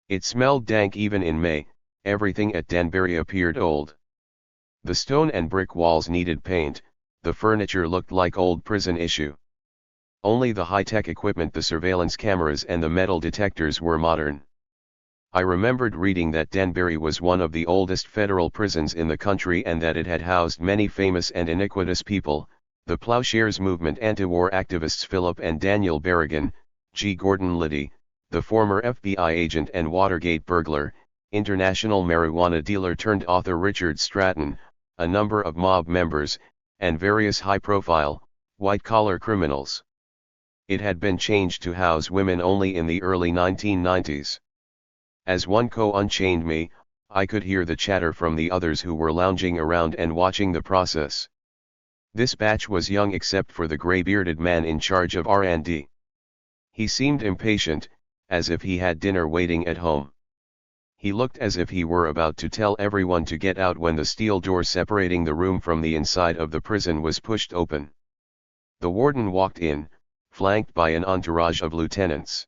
It smelled dank even in May. Everything at Danbury appeared old. The stone and brick walls needed paint, the furniture looked like old prison issue. Only the high-tech equipment, the surveillance cameras and the metal detectors were modern. I remembered reading that Danbury was one of the oldest federal prisons in the country and that it had housed many famous and iniquitous people, the Plowshares Movement anti-war activists Philip and Daniel Berrigan, G. Gordon Liddy, the former FBI agent and Watergate burglar, international marijuana dealer turned author Richard Stratton, a number of mob members, and various high-profile, white-collar criminals. It had been changed to house women only in the early 1990s. As one co-unchained me, I could hear the chatter from the others who were lounging around and watching the process. This batch was young except for the gray-bearded man in charge of R&D. He seemed impatient, as if he had dinner waiting at home. He looked as if he were about to tell everyone to get out when the steel door separating the room from the inside of the prison was pushed open. The warden walked in, flanked by an entourage of lieutenants.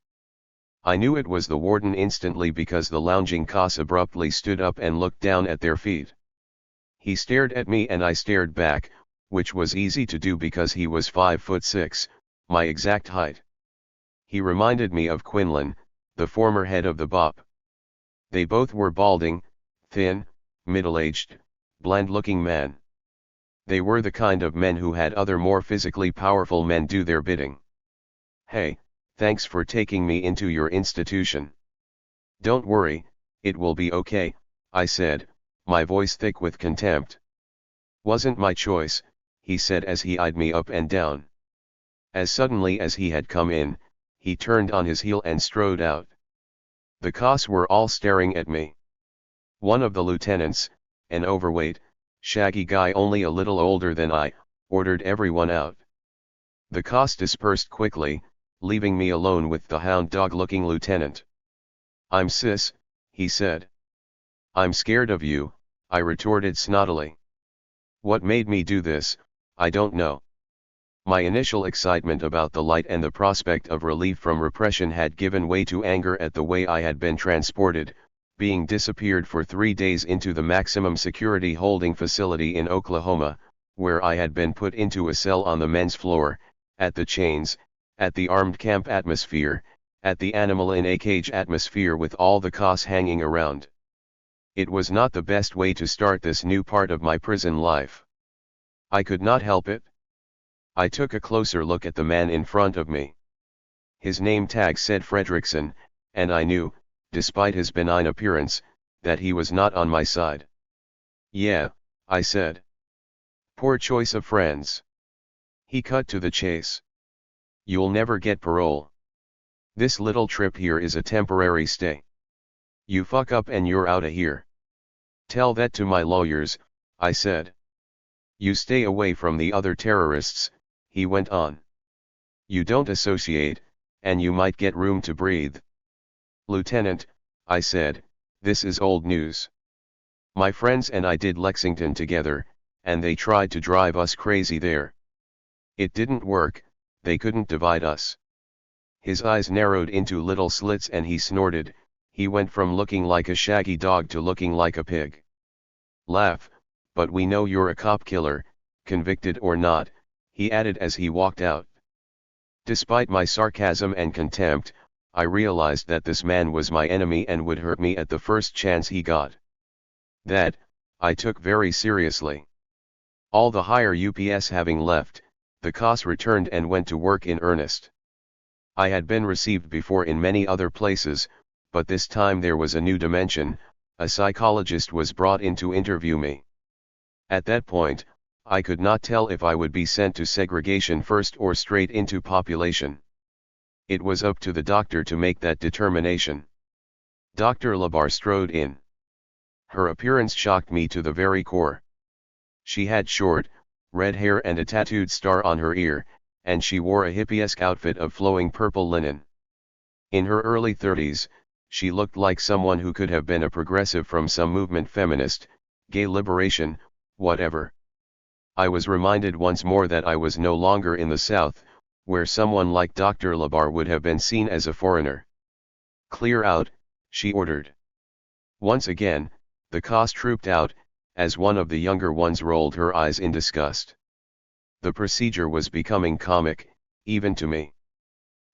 I knew it was the warden instantly because the lounging coss abruptly stood up and looked down at their feet. He stared at me and I stared back, which was easy to do because he was 5'6", my exact height. He reminded me of Quinlan, the former head of the BOP. They both were balding, thin, middle-aged, bland-looking men. They were the kind of men who had other more physically powerful men do their bidding. "Hey, thanks for taking me into your institution." "Don't worry, it will be okay," I said, my voice thick with contempt. "Wasn't my choice," he said as he eyed me up and down. As suddenly as he had come in, he turned on his heel and strode out. The cops were all staring at me. One of the lieutenants, an overweight, shaggy guy only a little older than I, ordered everyone out. The cops dispersed quickly, leaving me alone with the hound dog-looking lieutenant. "I'm sis," he said. "I'm scared of you," I retorted snottily. What made me do this, I don't know. My initial excitement about the light and the prospect of relief from repression had given way to anger at the way I had been transported, being disappeared for 3 days into the maximum security holding facility in Oklahoma, where I had been put into a cell on the men's floor, at the chains, at the armed camp atmosphere, at the animal in a cage atmosphere with all the cops hanging around. It was not the best way to start this new part of my prison life. I could not help it. I took a closer look at the man in front of me. His name tag said Fredrickson, and I knew, despite his benign appearance, that he was not on my side. "Yeah," I said. "Poor choice of friends." He cut to the chase. You'll never get parole. This little trip here is a temporary stay. You fuck up and you're outta here. Tell that to my lawyers, I said. You stay away from the other terrorists, he went on. You don't associate, and you might get room to breathe. Lieutenant, I said, this is old news. My friends and I did Lexington together, and they tried to drive us crazy there. It didn't work, they couldn't divide us. His eyes narrowed into little slits and he snorted. He went from looking like a shaggy dog to looking like a pig. Laugh, but we know you're a cop killer, convicted or not, he added as he walked out. Despite my sarcasm and contempt, I realized that this man was my enemy and would hurt me at the first chance he got. That, I took very seriously. All the higher UPS having left, the COS returned and went to work in earnest. I had been received before in many other places, but this time there was a new dimension. A psychologist was brought in to interview me. At that point, I could not tell if I would be sent to segregation first or straight into population. It was up to the doctor to make that determination. Dr. Labar strode in. Her appearance shocked me to the very core. She had short, red hair and a tattooed star on her ear, and she wore a hippie-esque outfit of flowing purple linen. In her early 30s, she looked like someone who could have been a progressive from some movement, feminist, gay liberation, whatever. I was reminded once more that I was no longer in the South, where someone like Dr. Labar would have been seen as a foreigner. Clear out, she ordered. Once again, the COS trooped out, as one of the younger ones rolled her eyes in disgust. The procedure was becoming comic, even to me.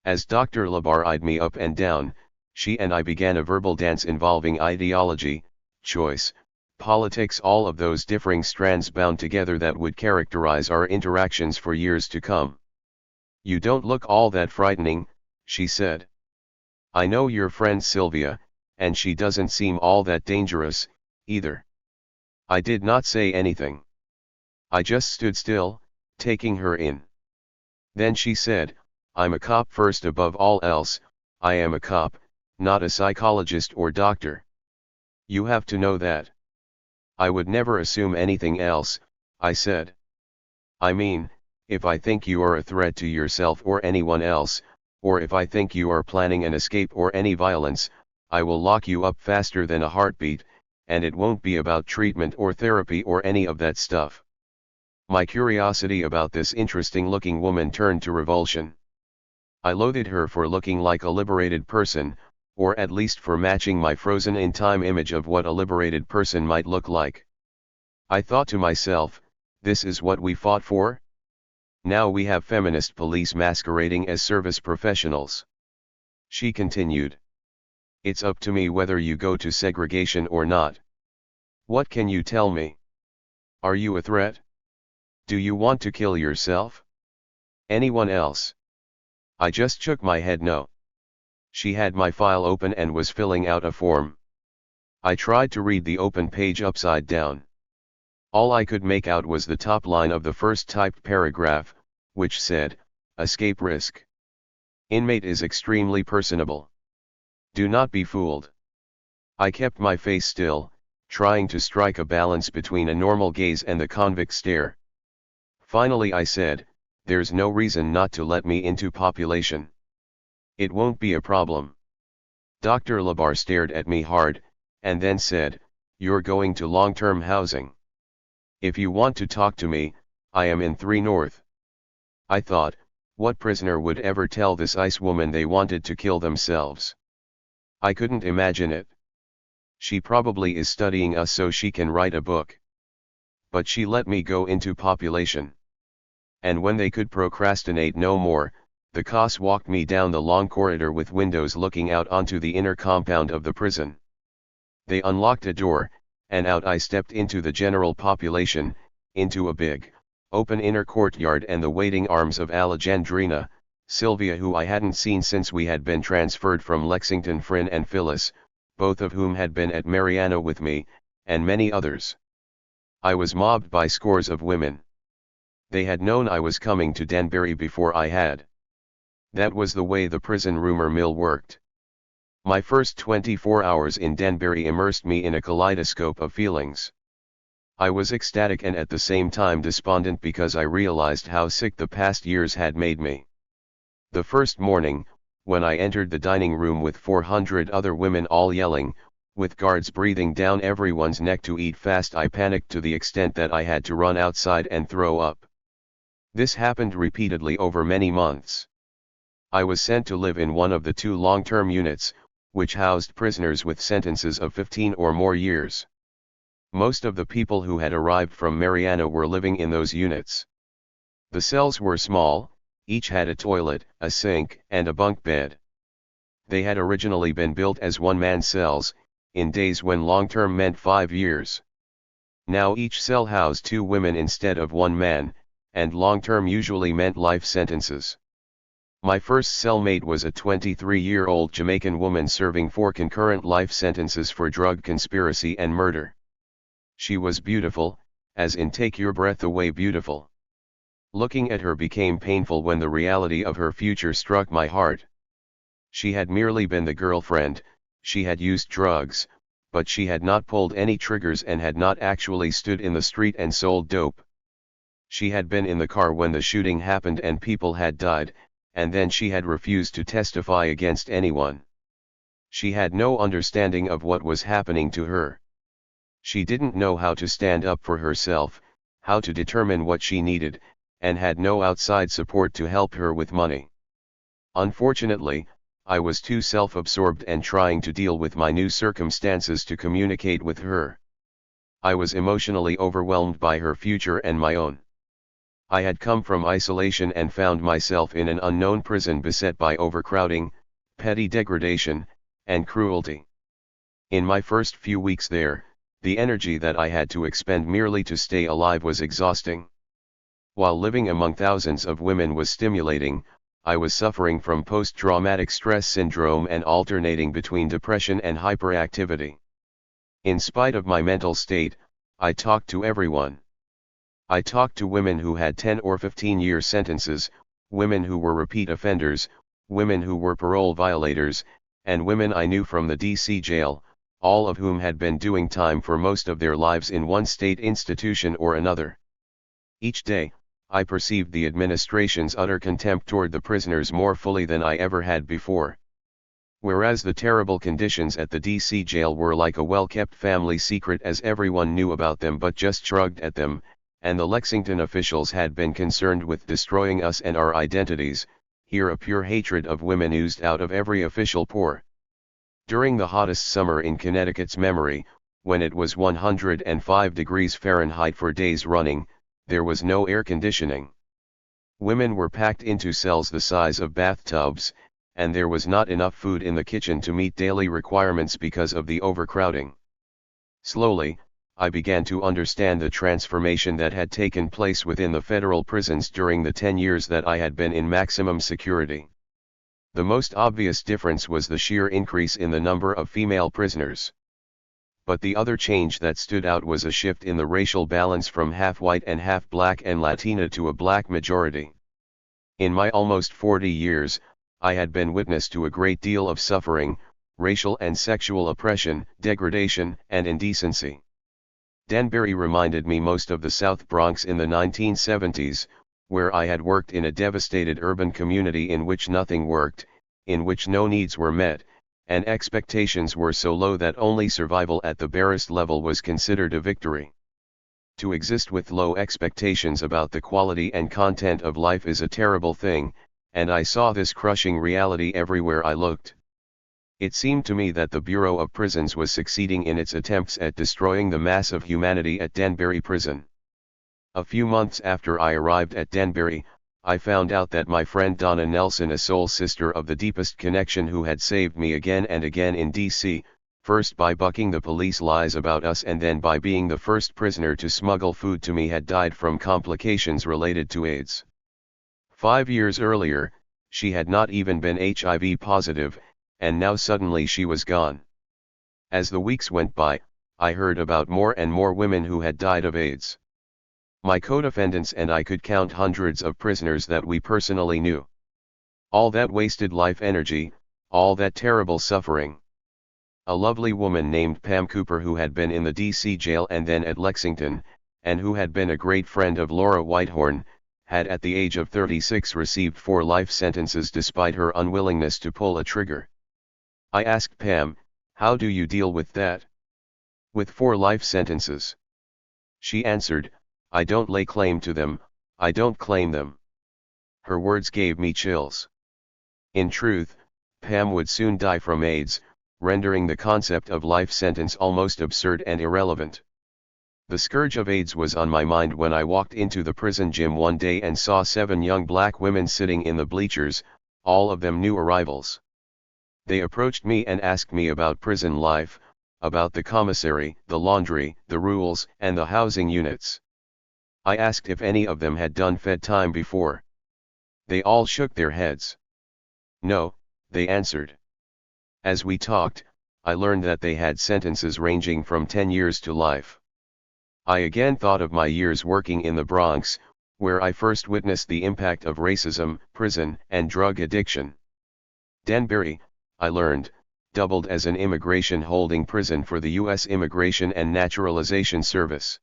As Dr. Labar eyed me up and down, she and I began a verbal dance involving ideology, choice, politics, all of those differing strands bound together that would characterize our interactions for years to come. You don't look all that frightening, she said. I know your friend Sylvia, and she doesn't seem all that dangerous, either. I did not say anything. I just stood still, taking her in. Then she said, I'm a cop first above all else, I am a cop, not a psychologist or doctor. You have to know that. I would never assume anything else, I said. I mean, if I think you are a threat to yourself or anyone else, or if I think you are planning an escape or any violence, I will lock you up faster than a heartbeat, and it won't be about treatment or therapy or any of that stuff. My curiosity about this interesting-looking woman turned to revulsion. I loathed her for looking like a liberated person, or at least for matching my frozen-in-time image of what a liberated person might look like. I thought to myself, this is what we fought for? Now we have feminist police masquerading as service professionals. She continued. It's up to me whether you go to segregation or not. What can you tell me? Are you a threat? Do you want to kill yourself? Anyone else? I just shook my head no. She had my file open and was filling out a form. I tried to read the open page upside down. All I could make out was the top line of the first typed paragraph, which said, escape risk. Inmate is extremely personable. Do not be fooled. I kept my face still, trying to strike a balance between a normal gaze and the convict stare. Finally I said, there's no reason not to let me into population. It won't be a problem. Dr. Labar stared at me hard, and then said, you're going to long-term housing. If you want to talk to me, I am in 3 North. I thought, what prisoner would ever tell this ICE woman they wanted to kill themselves? I couldn't imagine it. She probably is studying us so she can write a book. But she let me go into population. And when they could procrastinate no more, the COS walked me down the long corridor with windows looking out onto the inner compound of the prison. They unlocked a door, and out I stepped into the general population, into a big, open inner courtyard and the waiting arms of Alejandrina, Sylvia, who I hadn't seen since we had been transferred from Lexington, Frin and Phyllis, both of whom had been at Mariana with me, and many others. I was mobbed by scores of women. They had known I was coming to Danbury before I had. That was the way the prison rumor mill worked. My first 24 hours in Danbury immersed me in a kaleidoscope of feelings. I was ecstatic and at the same time despondent because I realized how sick the past years had made me. The first morning, when I entered the dining room with 400 other women all yelling, with guards breathing down everyone's neck to eat fast, I panicked to the extent that I had to run outside and throw up. This happened repeatedly over many months. I was sent to live in one of the 2 long-term units, which housed prisoners with sentences of 15 or more years. Most of the people who had arrived from Mariana were living in those units. The cells were small, each had a toilet, a sink, and a bunk bed. They had originally been built as one-man cells, in days when long-term meant 5 years. Now each cell housed 2 women instead of 1 man, and long-term usually meant life sentences. My first cellmate was a 23-year-old Jamaican woman serving 4 concurrent life sentences for drug conspiracy and murder. She was beautiful, as in take your breath away beautiful. Looking at her became painful when the reality of her future struck my heart. She had merely been the girlfriend, she had used drugs, but she had not pulled any triggers and had not actually stood in the street and sold dope. She had been in the car when the shooting happened and people had died, and then she had refused to testify against anyone. She had no understanding of what was happening to her. She didn't know how to stand up for herself, how to determine what she needed, and had no outside support to help her with money. Unfortunately, I was too self-absorbed and trying to deal with my new circumstances to communicate with her. I was emotionally overwhelmed by her future and my own. I had come from isolation and found myself in an unknown prison beset by overcrowding, petty degradation, and cruelty. In my first few weeks there, the energy that I had to expend merely to stay alive was exhausting. While living among thousands of women was stimulating, I was suffering from post-traumatic stress syndrome and alternating between depression and hyperactivity. In spite of my mental state, I talked to everyone. I talked to women who had 10 or 15-year sentences, women who were repeat offenders, women who were parole violators, and women I knew from the DC jail, all of whom had been doing time for most of their lives in one state institution or another. Each day, I perceived the administration's utter contempt toward the prisoners more fully than I ever had before. Whereas the terrible conditions at the DC jail were like a well-kept family secret as everyone knew about them but just shrugged at them, and the Lexington officials had been concerned with destroying us and our identities, here a pure hatred of women oozed out of every official pore. During the hottest summer in Connecticut's memory, when it was 105 degrees Fahrenheit for days running, there was no air conditioning. Women were packed into cells the size of bathtubs, and there was not enough food in the kitchen to meet daily requirements because of the overcrowding. Slowly, I began to understand the transformation that had taken place within the federal prisons during the 10 years that I had been in maximum security. The most obvious difference was the sheer increase in the number of female prisoners. But the other change that stood out was a shift in the racial balance from half white and half black and Latina to a black majority. In my almost 40 years, I had been witness to a great deal of suffering, racial and sexual oppression, degradation, and indecency. Danbury reminded me most of the South Bronx in the 1970s, where I had worked in a devastated urban community in which nothing worked, in which no needs were met, and expectations were so low that only survival at the barest level was considered a victory. To exist with low expectations about the quality and content of life is a terrible thing, and I saw this crushing reality everywhere I looked. It seemed to me that the Bureau of Prisons was succeeding in its attempts at destroying the mass of humanity at Danbury Prison. A few months after I arrived at Danbury, I found out that my friend Donna Nelson, a soul sister of the deepest connection who had saved me again and again in D.C., first by bucking the police lies about us and then by being the first prisoner to smuggle food to me, had died from complications related to AIDS. 5 years earlier, she had not even been HIV positive, and now suddenly she was gone. As the weeks went by, I heard about more and more women who had died of AIDS. My co-defendants and I could count hundreds of prisoners that we personally knew. All that wasted life energy, all that terrible suffering. A lovely woman named Pam Cooper, who had been in the D.C. jail and then at Lexington, and who had been a great friend of Laura Whitehorn, had at the age of 36 received 4 life sentences despite her unwillingness to pull a trigger. I asked Pam, "How do you deal with that? With 4 life sentences?" She answered, "I don't lay claim to them, I don't claim them." Her words gave me chills. In truth, Pam would soon die from AIDS, rendering the concept of life sentence almost absurd and irrelevant. The scourge of AIDS was on my mind when I walked into the prison gym one day and saw 7 young black women sitting in the bleachers, all of them new arrivals. They approached me and asked me about prison life, about the commissary, the laundry, the rules, and the housing units. I asked if any of them had done Fed time before. They all shook their heads. "No," they answered. As we talked, I learned that they had sentences ranging from 10 years to life. I again thought of my years working in the Bronx, where I first witnessed the impact of racism, prison, and drug addiction. Danbury, I learned, doubled as an immigration holding prison for the U.S. Immigration and Naturalization Service.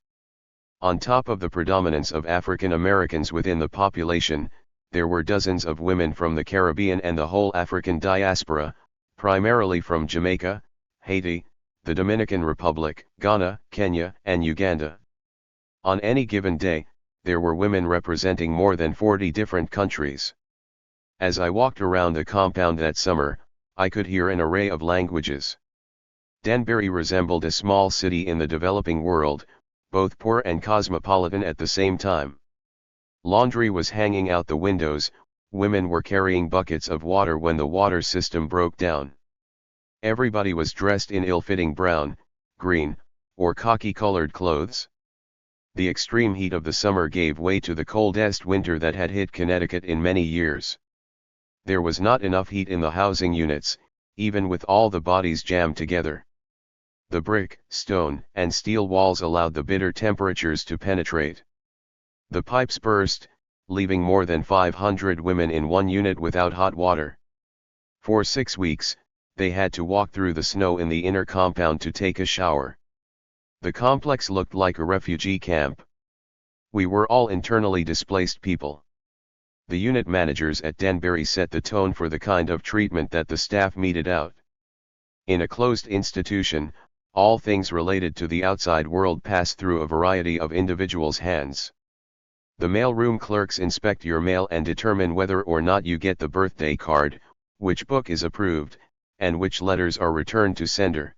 On top of the predominance of African Americans within the population, there were dozens of women from the Caribbean and the whole African diaspora, primarily from Jamaica, Haiti, the Dominican Republic, Ghana, Kenya, and Uganda. On any given day, there were women representing more than 40 different countries. As I walked around the compound that summer, I could hear an array of languages. Danbury resembled a small city in the developing world, both poor and cosmopolitan at the same time. Laundry was hanging out the windows, women were carrying buckets of water when the water system broke down. Everybody was dressed in ill-fitting brown, green, or khaki-colored clothes. The extreme heat of the summer gave way to the coldest winter that had hit Connecticut in many years. There was not enough heat in the housing units, even with all the bodies jammed together. The brick, stone, and steel walls allowed the bitter temperatures to penetrate. The pipes burst, leaving more than 500 women in one unit without hot water. For 6 weeks, they had to walk through the snow in the inner compound to take a shower. The complex looked like a refugee camp. We were all internally displaced people. The unit managers at Danbury set the tone for the kind of treatment that the staff meted out. In a closed institution, all things related to the outside world pass through a variety of individuals' hands. The mailroom clerks inspect your mail and determine whether or not you get the birthday card, which book is approved, and which letters are returned to sender.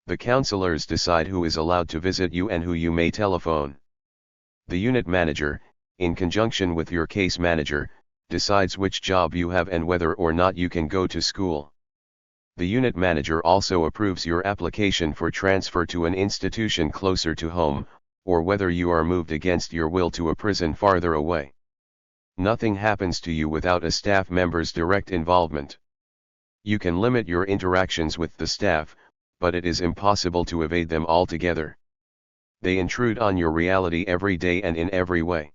The counselors decide who is allowed to visit you and who you may telephone. The unit manager, in conjunction with your case manager, decides which job you have and whether or not you can go to school. The unit manager also approves your application for transfer to an institution closer to home, or whether you are moved against your will to a prison farther away. Nothing happens to you without a staff member's direct involvement. You can limit your interactions with the staff, but it is impossible to evade them altogether. They intrude on your reality every day and in every way.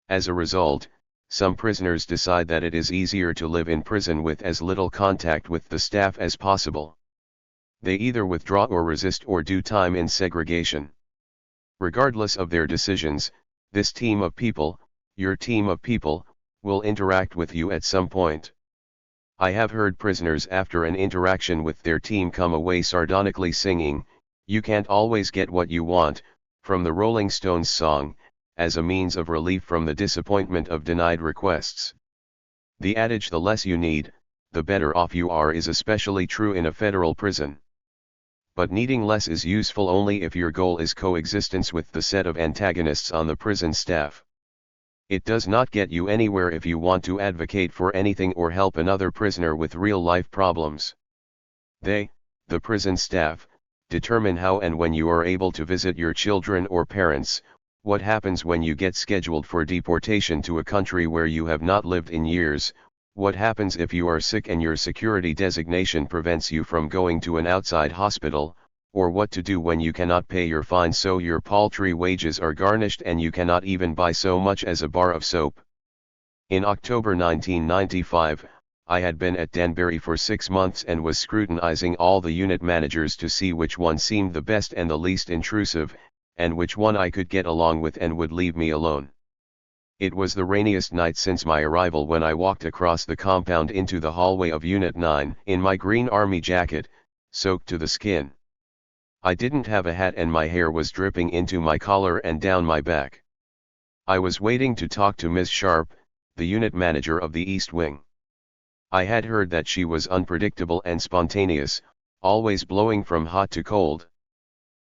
As a result, some prisoners decide that it is easier to live in prison with as little contact with the staff as possible. They either withdraw or resist or do time in segregation. Regardless of their decisions, this team of people, your team of people, will interact with you at some point. I have heard prisoners after an interaction with their team come away sardonically singing, "You can't always get what you want," from the Rolling Stones song, as a means of relief from the disappointment of denied requests. The adage "the less you need, the better off you are" is especially true in a federal prison. But needing less is useful only if your goal is coexistence with the set of antagonists on the prison staff. It does not get you anywhere if you want to advocate for anything or help another prisoner with real-life problems. They, the prison staff, determine how and when you are able to visit your children or parents, what happens when you get scheduled for deportation to a country where you have not lived in years, what happens if you are sick and your security designation prevents you from going to an outside hospital, or what to do when you cannot pay your fine, so your paltry wages are garnished and you cannot even buy so much as a bar of soap. In October 1995, I had been at Danbury for 6 months and was scrutinizing all the unit managers to see which one seemed the best and the least intrusive, and which one I could get along with and would leave me alone. It was the rainiest night since my arrival when I walked across the compound into the hallway of Unit 9 in my green army jacket, soaked to the skin. I didn't have a hat and my hair was dripping into my collar and down my back. I was waiting to talk to Miss Sharp, the unit manager of the East Wing. I had heard that she was unpredictable and spontaneous, always blowing from hot to cold.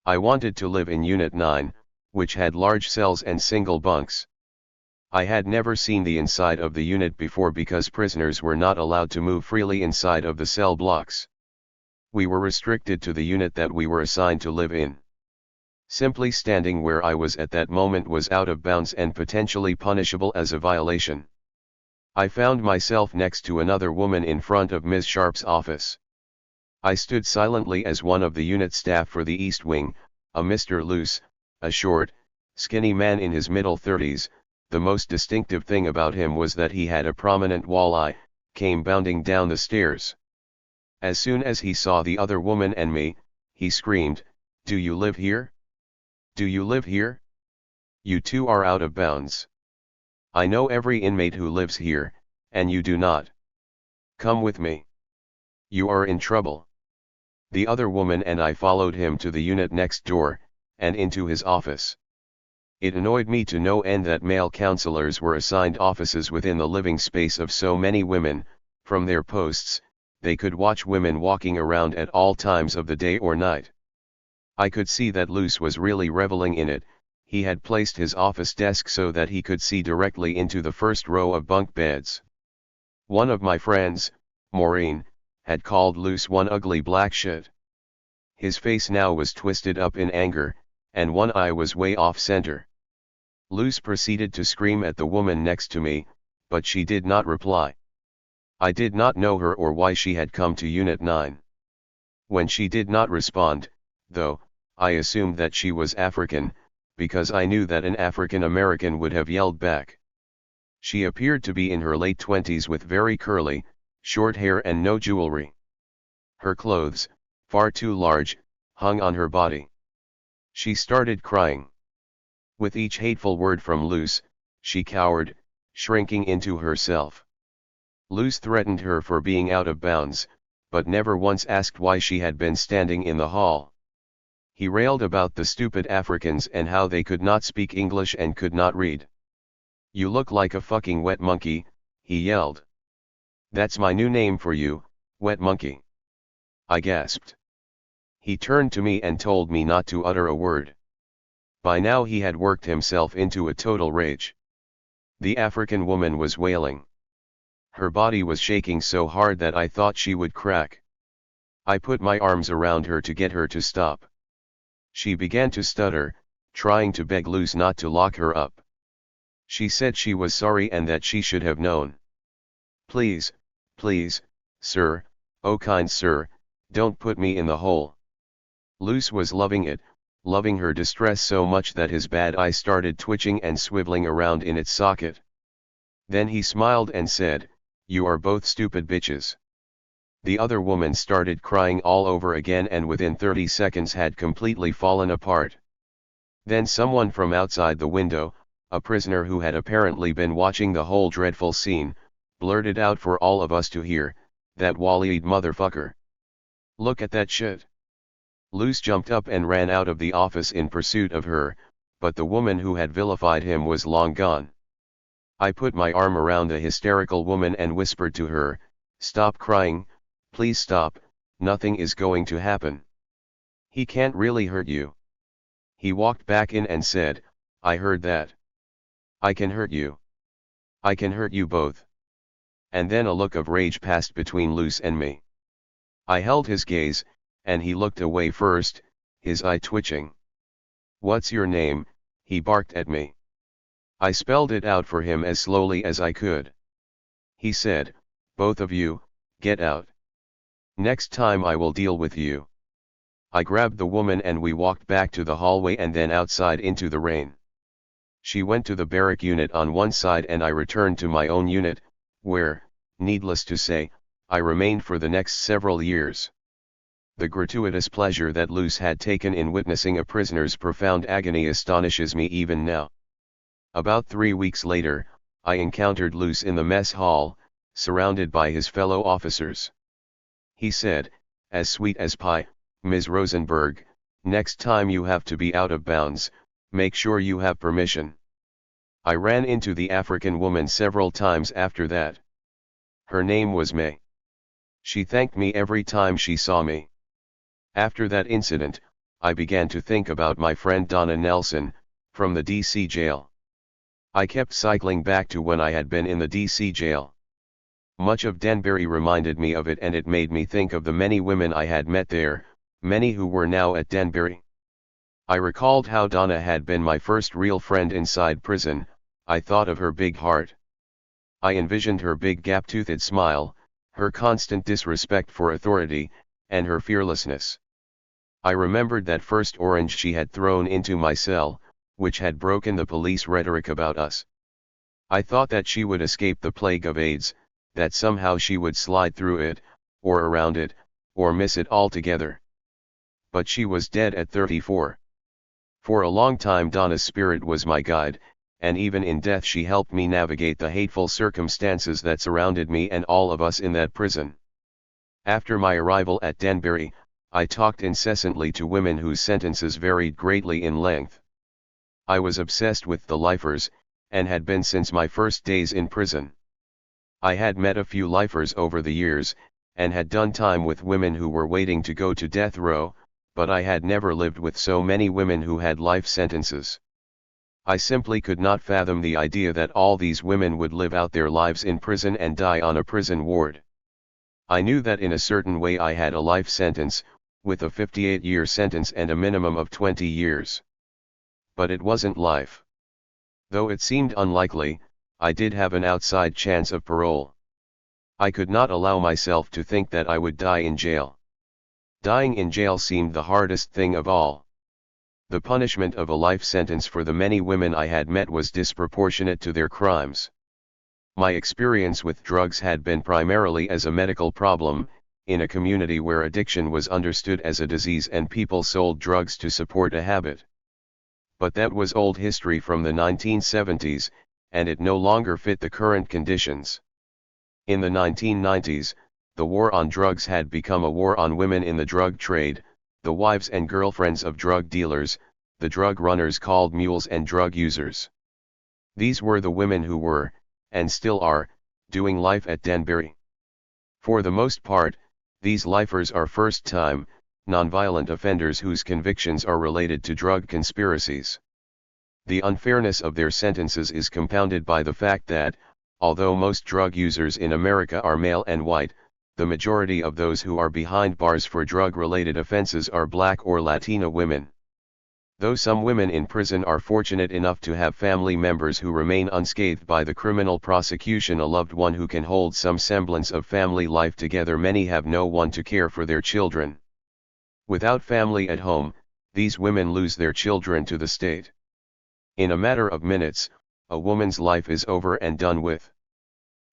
I wanted to live in Unit 9, which had large cells and single bunks. I had never seen the inside of the unit before because prisoners were not allowed to move freely inside of the cell blocks. We were restricted to the unit that we were assigned to live in. Simply standing where I was at that moment was out of bounds and potentially punishable as a violation. I found myself next to another woman in front of Ms. Sharp's office. I stood silently as one of the unit staff for the East Wing, a Mr. Luce, a short, skinny man in his middle 30s. The most distinctive thing about him was that he had a prominent walleye, came bounding down the stairs. As soon as he saw the other woman and me, he screamed, "Do you live here? Do you live here? You two are out of bounds. I know every inmate who lives here, and you do not. Come with me. You are in trouble." The other woman and I followed him to the unit next door, and into his office. It annoyed me to no end that male counselors were assigned offices within the living space of so many women. From their posts, they could watch women walking around at all times of the day or night. I could see that Luce was really reveling in it. He had placed his office desk so that he could see directly into the first row of bunk beds. One of my friends, Maureen, had called Luce one ugly black shit. His face now was twisted up in anger, and one eye was way off center. Luce proceeded to scream at the woman next to me, but she did not reply. I did not know her or why she had come to Unit 9. When she did not respond, though, I assumed that she was African, because I knew that an African American would have yelled back. She appeared to be in her late 20s with very curly, short hair and no jewelry. Her clothes, far too large, hung on her body. She started crying. With each hateful word from Luce, she cowered, shrinking into herself. Luce threatened her for being out of bounds, but never once asked why she had been standing in the hall. He railed about the stupid Africans and how they could not speak English and could not read. "You look like a fucking wet monkey," he yelled. "That's my new name for you, wet monkey." I gasped. He turned to me and told me not to utter a word. By now he had worked himself into a total rage. The African woman was wailing. Her body was shaking so hard that I thought she would crack. I put my arms around her to get her to stop. She began to stutter, trying to beg Luce not to lock her up. She said she was sorry and that she should have known. "Please, please, sir, oh kind sir, don't put me in the hole." Luce was loving it, loving her distress so much that his bad eye started twitching and swiveling around in its socket. Then he smiled and said, "You are both stupid bitches." The other woman started crying all over again and within 30 seconds had completely fallen apart. Then someone from outside the window, a prisoner who had apparently been watching the whole dreadful scene, blurted out for all of us to hear, "That wall-eyed motherfucker. Look at that shit." Luce jumped up and ran out of the office in pursuit of her, but the woman who had vilified him was long gone. I put my arm around the hysterical woman and whispered to her, "Stop crying, please stop, nothing is going to happen. He can't really hurt you." He walked back in and said, "I heard that. I can hurt you. I can hurt you both." And then a look of rage passed between Luce and me. I held his gaze, and he looked away first, his eye twitching. "What's your name?" he barked at me. I spelled it out for him as slowly as I could. He said, "Both of you, get out. Next time I will deal with you." I grabbed the woman and we walked back to the hallway and then outside into the rain. She went to the barrack unit on one side and I returned to my own unit, where, needless to say, I remained for the next several years. The gratuitous pleasure that Luce had taken in witnessing a prisoner's profound agony astonishes me even now. About 3 weeks later, I encountered Luce in the mess hall, surrounded by his fellow officers. He said, as sweet as pie, "Ms. Rosenberg, next time you have to be out of bounds, make sure you have permission." I ran into the African woman several times after that. Her name was May. She thanked me every time she saw me. After that incident, I began to think about my friend Donna Nelson, from the DC jail. I kept cycling back to when I had been in the DC jail. Much of Denbury reminded me of it and it made me think of the many women I had met there, many who were now at Denbury. I recalled how Donna had been my first real friend inside prison. I thought of her big heart. I envisioned her big gap-toothed smile, her constant disrespect for authority, and her fearlessness. I remembered that first orange she had thrown into my cell, which had broken the police rhetoric about us. I thought that she would escape the plague of AIDS, that somehow she would slide through it, or around it, or miss it altogether. But she was dead at 34. For a long time Donna's spirit was my guide, and even in death she helped me navigate the hateful circumstances that surrounded me and all of us in that prison. After my arrival at Denbury, I talked incessantly to women whose sentences varied greatly in length. I was obsessed with the lifers, and had been since my first days in prison. I had met a few lifers over the years, and had done time with women who were waiting to go to death row, but I had never lived with so many women who had life sentences. I simply could not fathom the idea that all these women would live out their lives in prison and die on a prison ward. I knew that in a certain way I had a life sentence, with a 58-year sentence and a minimum of 20 years. But it wasn't life. Though it seemed unlikely, I did have an outside chance of parole. I could not allow myself to think that I would die in jail. Dying in jail seemed the hardest thing of all. The punishment of a life sentence for the many women I had met was disproportionate to their crimes. My experience with drugs had been primarily as a medical problem, in a community where addiction was understood as a disease and people sold drugs to support a habit. But that was old history from the 1970s, and it no longer fit the current conditions. In the 1990s, the war on drugs had become a war on women in the drug trade, the wives and girlfriends of drug dealers, the drug runners called mules and drug users. These were the women who were, and still are, doing life at Denbury. For the most part, these lifers are first-time, nonviolent offenders whose convictions are related to drug conspiracies. The unfairness of their sentences is compounded by the fact that, although most drug users in America are male and white, the majority of those who are behind bars for drug-related offenses are Black or Latina women. Though some women in prison are fortunate enough to have family members who remain unscathed by the criminal prosecution, a loved one who can hold some semblance of family life together, many have no one to care for their children. Without family at home, these women lose their children to the state. In a matter of minutes, a woman's life is over and done with.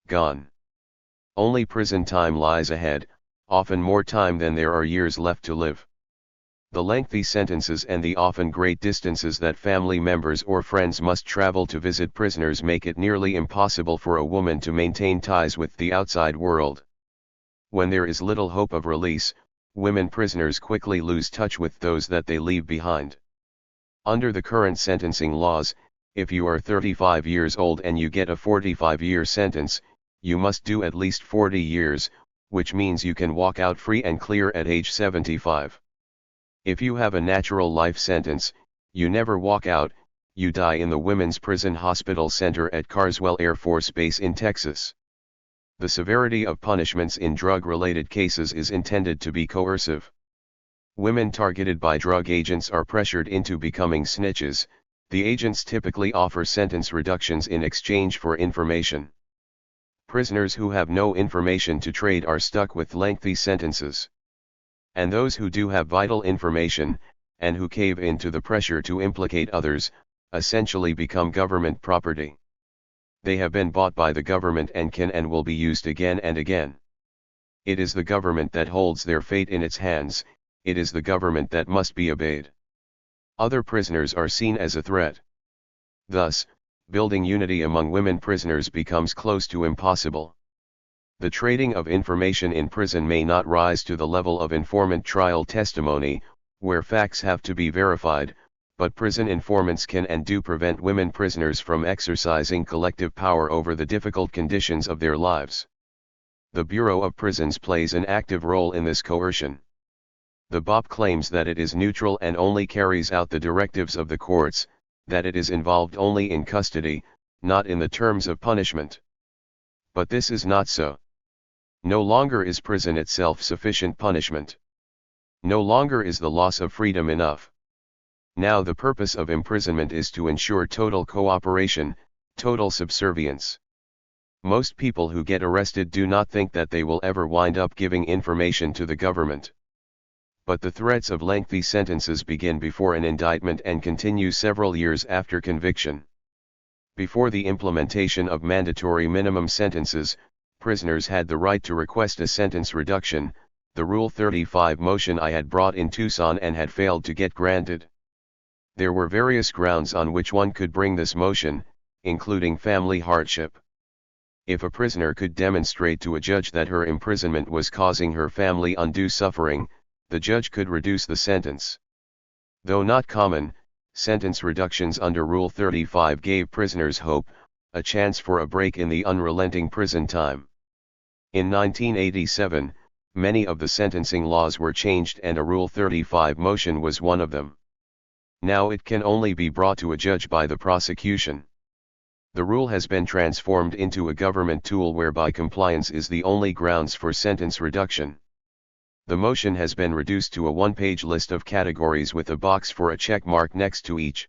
Gone. Only prison time lies ahead, often more time than there are years left to live. The lengthy sentences and the often great distances that family members or friends must travel to visit prisoners make it nearly impossible for a woman to maintain ties with the outside world. When there is little hope of release, women prisoners quickly lose touch with those that they leave behind. Under the current sentencing laws, if you are 35 years old and you get a 45-year sentence, you must do at least 40 years, which means you can walk out free and clear at age 75. If you have a natural life sentence, you never walk out, you die in the Women's Prison Hospital Center at Carswell Air Force Base in Texas. The severity of punishments in drug-related cases is intended to be coercive. Women targeted by drug agents are pressured into becoming snitches. The agents typically offer sentence reductions in exchange for information. Prisoners who have no information to trade are stuck with lengthy sentences. And those who do have vital information, and who cave in to the pressure to implicate others, essentially become government property. They have been bought by the government and can and will be used again and again. It is the government that holds their fate in its hands, it is the government that must be obeyed. Other prisoners are seen as a threat. Thus, building unity among women prisoners becomes close to impossible. The trading of information in prison may not rise to the level of informant trial testimony, where facts have to be verified, but prison informants can and do prevent women prisoners from exercising collective power over the difficult conditions of their lives. The Bureau of Prisons plays an active role in this coercion. The BOP claims that it is neutral and only carries out the directives of the courts, that it is involved only in custody, not in the terms of punishment. But this is not so. No longer is prison itself sufficient punishment. No longer is the loss of freedom enough. Now the purpose of imprisonment is to ensure total cooperation, total subservience. Most people who get arrested do not think that they will ever wind up giving information to the government. But the threats of lengthy sentences begin before an indictment and continue several years after conviction. Before the implementation of mandatory minimum sentences, prisoners had the right to request a sentence reduction, the Rule 35 motion I had brought in Tucson and had failed to get granted. There were various grounds on which one could bring this motion, including family hardship. If a prisoner could demonstrate to a judge that her imprisonment was causing her family undue suffering, the judge could reduce the sentence. Though not common, sentence reductions under Rule 35 gave prisoners hope, a chance for a break in the unrelenting prison time. In 1987, many of the sentencing laws were changed and a Rule 35 motion was one of them. Now it can only be brought to a judge by the prosecution. The rule has been transformed into a government tool whereby compliance is the only grounds for sentence reduction. The motion has been reduced to a one-page list of categories with a box for a check mark next to each.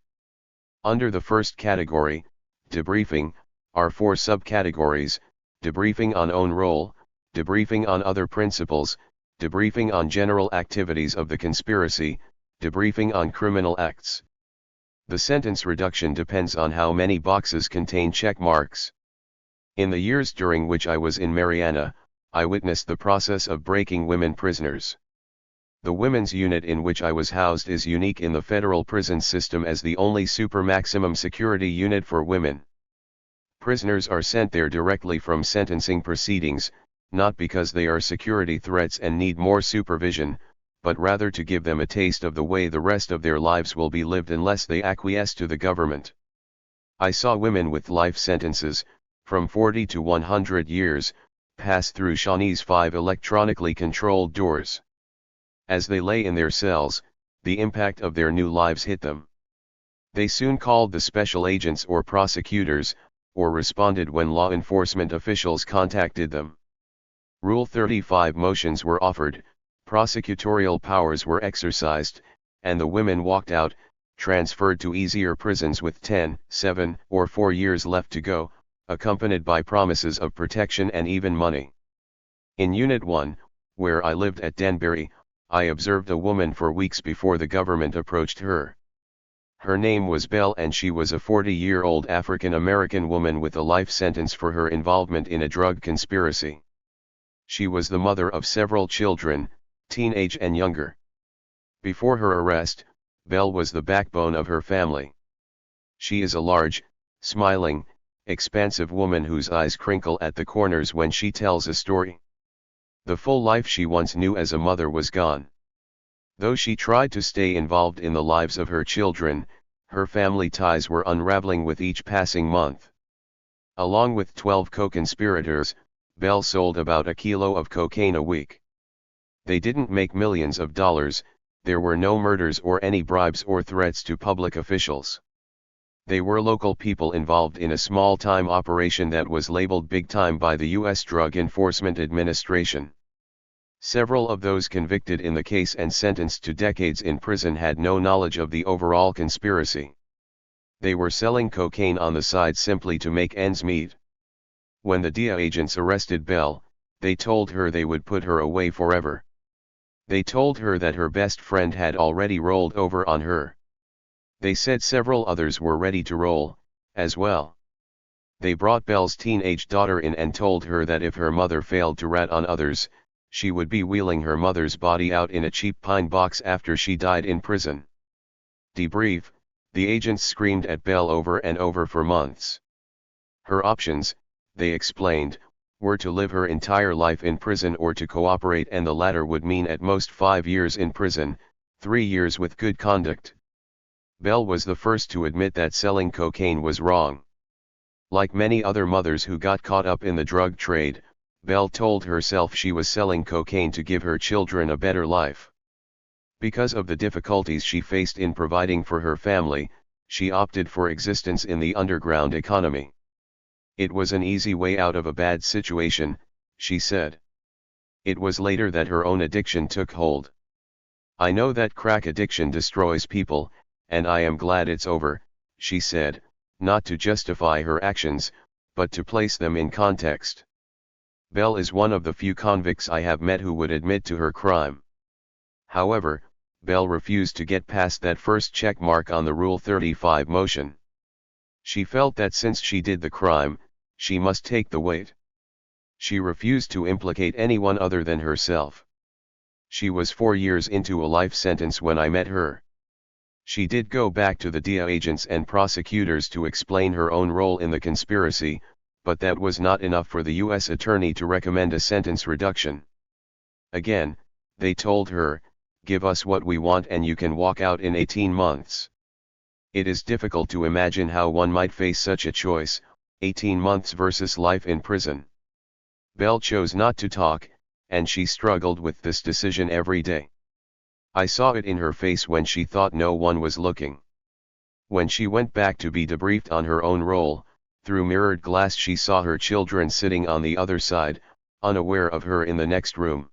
Under the first category, debriefing, are 4 subcategories: debriefing on own role, debriefing on other principles, debriefing on general activities of the conspiracy, debriefing on criminal acts. The sentence reduction depends on how many boxes contain check marks. In the years during which I was in Mariana, I witnessed the process of breaking women prisoners. The women's unit in which I was housed is unique in the federal prison system as the only super maximum security unit for women. Prisoners are sent there directly from sentencing proceedings, not because they are security threats and need more supervision, but rather to give them a taste of the way the rest of their lives will be lived unless they acquiesce to the government. I saw women with life sentences, from 40 to 100 years, pass through Shawnee's 5 electronically controlled doors. As they lay in their cells, the impact of their new lives hit them. They soon called the special agents or prosecutors, or responded when law enforcement officials contacted them. Rule 35 motions were offered, prosecutorial powers were exercised, and the women walked out, transferred to easier prisons with 10, 7, or 4 years left to go, accompanied by promises of protection and even money. In Unit 1, where I lived at Danbury, I observed a woman for weeks before the government approached her. Her name was Belle and she was a 40-year-old African-American woman with a life sentence for her involvement in a drug conspiracy. She was the mother of several children, teenage and younger. Before her arrest, Belle was the backbone of her family. She is a large, smiling, expansive woman whose eyes crinkle at the corners when she tells a story. The full life she once knew as a mother was gone. Though she tried to stay involved in the lives of her children, her family ties were unraveling with each passing month. Along with 12 co-conspirators, Belle sold about a kilo of cocaine a week. They didn't make millions of dollars, there were no murders or any bribes or threats to public officials. They were local people involved in a small-time operation that was labeled big time by the U.S. Drug Enforcement Administration. Several of those convicted in the case and sentenced to decades in prison had no knowledge of the overall conspiracy. They were selling cocaine on the side simply to make ends meet. When the DEA agents arrested Belle, they told her they would put her away forever. They told her that her best friend had already rolled over on her. They said several others were ready to roll, as well. They brought Belle's teenage daughter in and told her that if her mother failed to rat on others, she would be wheeling her mother's body out in a cheap pine box after she died in prison. Debrief, the agents screamed at Belle over and over for months. Her options, they explained, were to live her entire life in prison or to cooperate, and the latter would mean at most 5 years in prison, 3 years with good conduct. Belle was the first to admit that selling cocaine was wrong. Like many other mothers who got caught up in the drug trade, Belle told herself she was selling cocaine to give her children a better life. Because of the difficulties she faced in providing for her family, she opted for existence in the underground economy. It was an easy way out of a bad situation, she said. It was later that her own addiction took hold. I know that crack addiction destroys people, and I am glad it's over, she said, not to justify her actions, but to place them in context. Belle is one of the few convicts I have met who would admit to her crime. However, Belle refused to get past that first check mark on the Rule 35 motion. She felt that since she did the crime, she must take the weight. She refused to implicate anyone other than herself. She was 4 years into a life sentence when I met her. She did go back to the DEA agents and prosecutors to explain her own role in the conspiracy, but that was not enough for the U.S. attorney to recommend a sentence reduction. Again, they told her, "Give us what we want and you can walk out in 18 months. It is difficult to imagine how one might face such a choice, 18 months versus life in prison. Belle chose not to talk, and she struggled with this decision every day. I saw it in her face when she thought no one was looking. When she went back to be debriefed on her own role, through mirrored glass she saw her children sitting on the other side, unaware of her in the next room.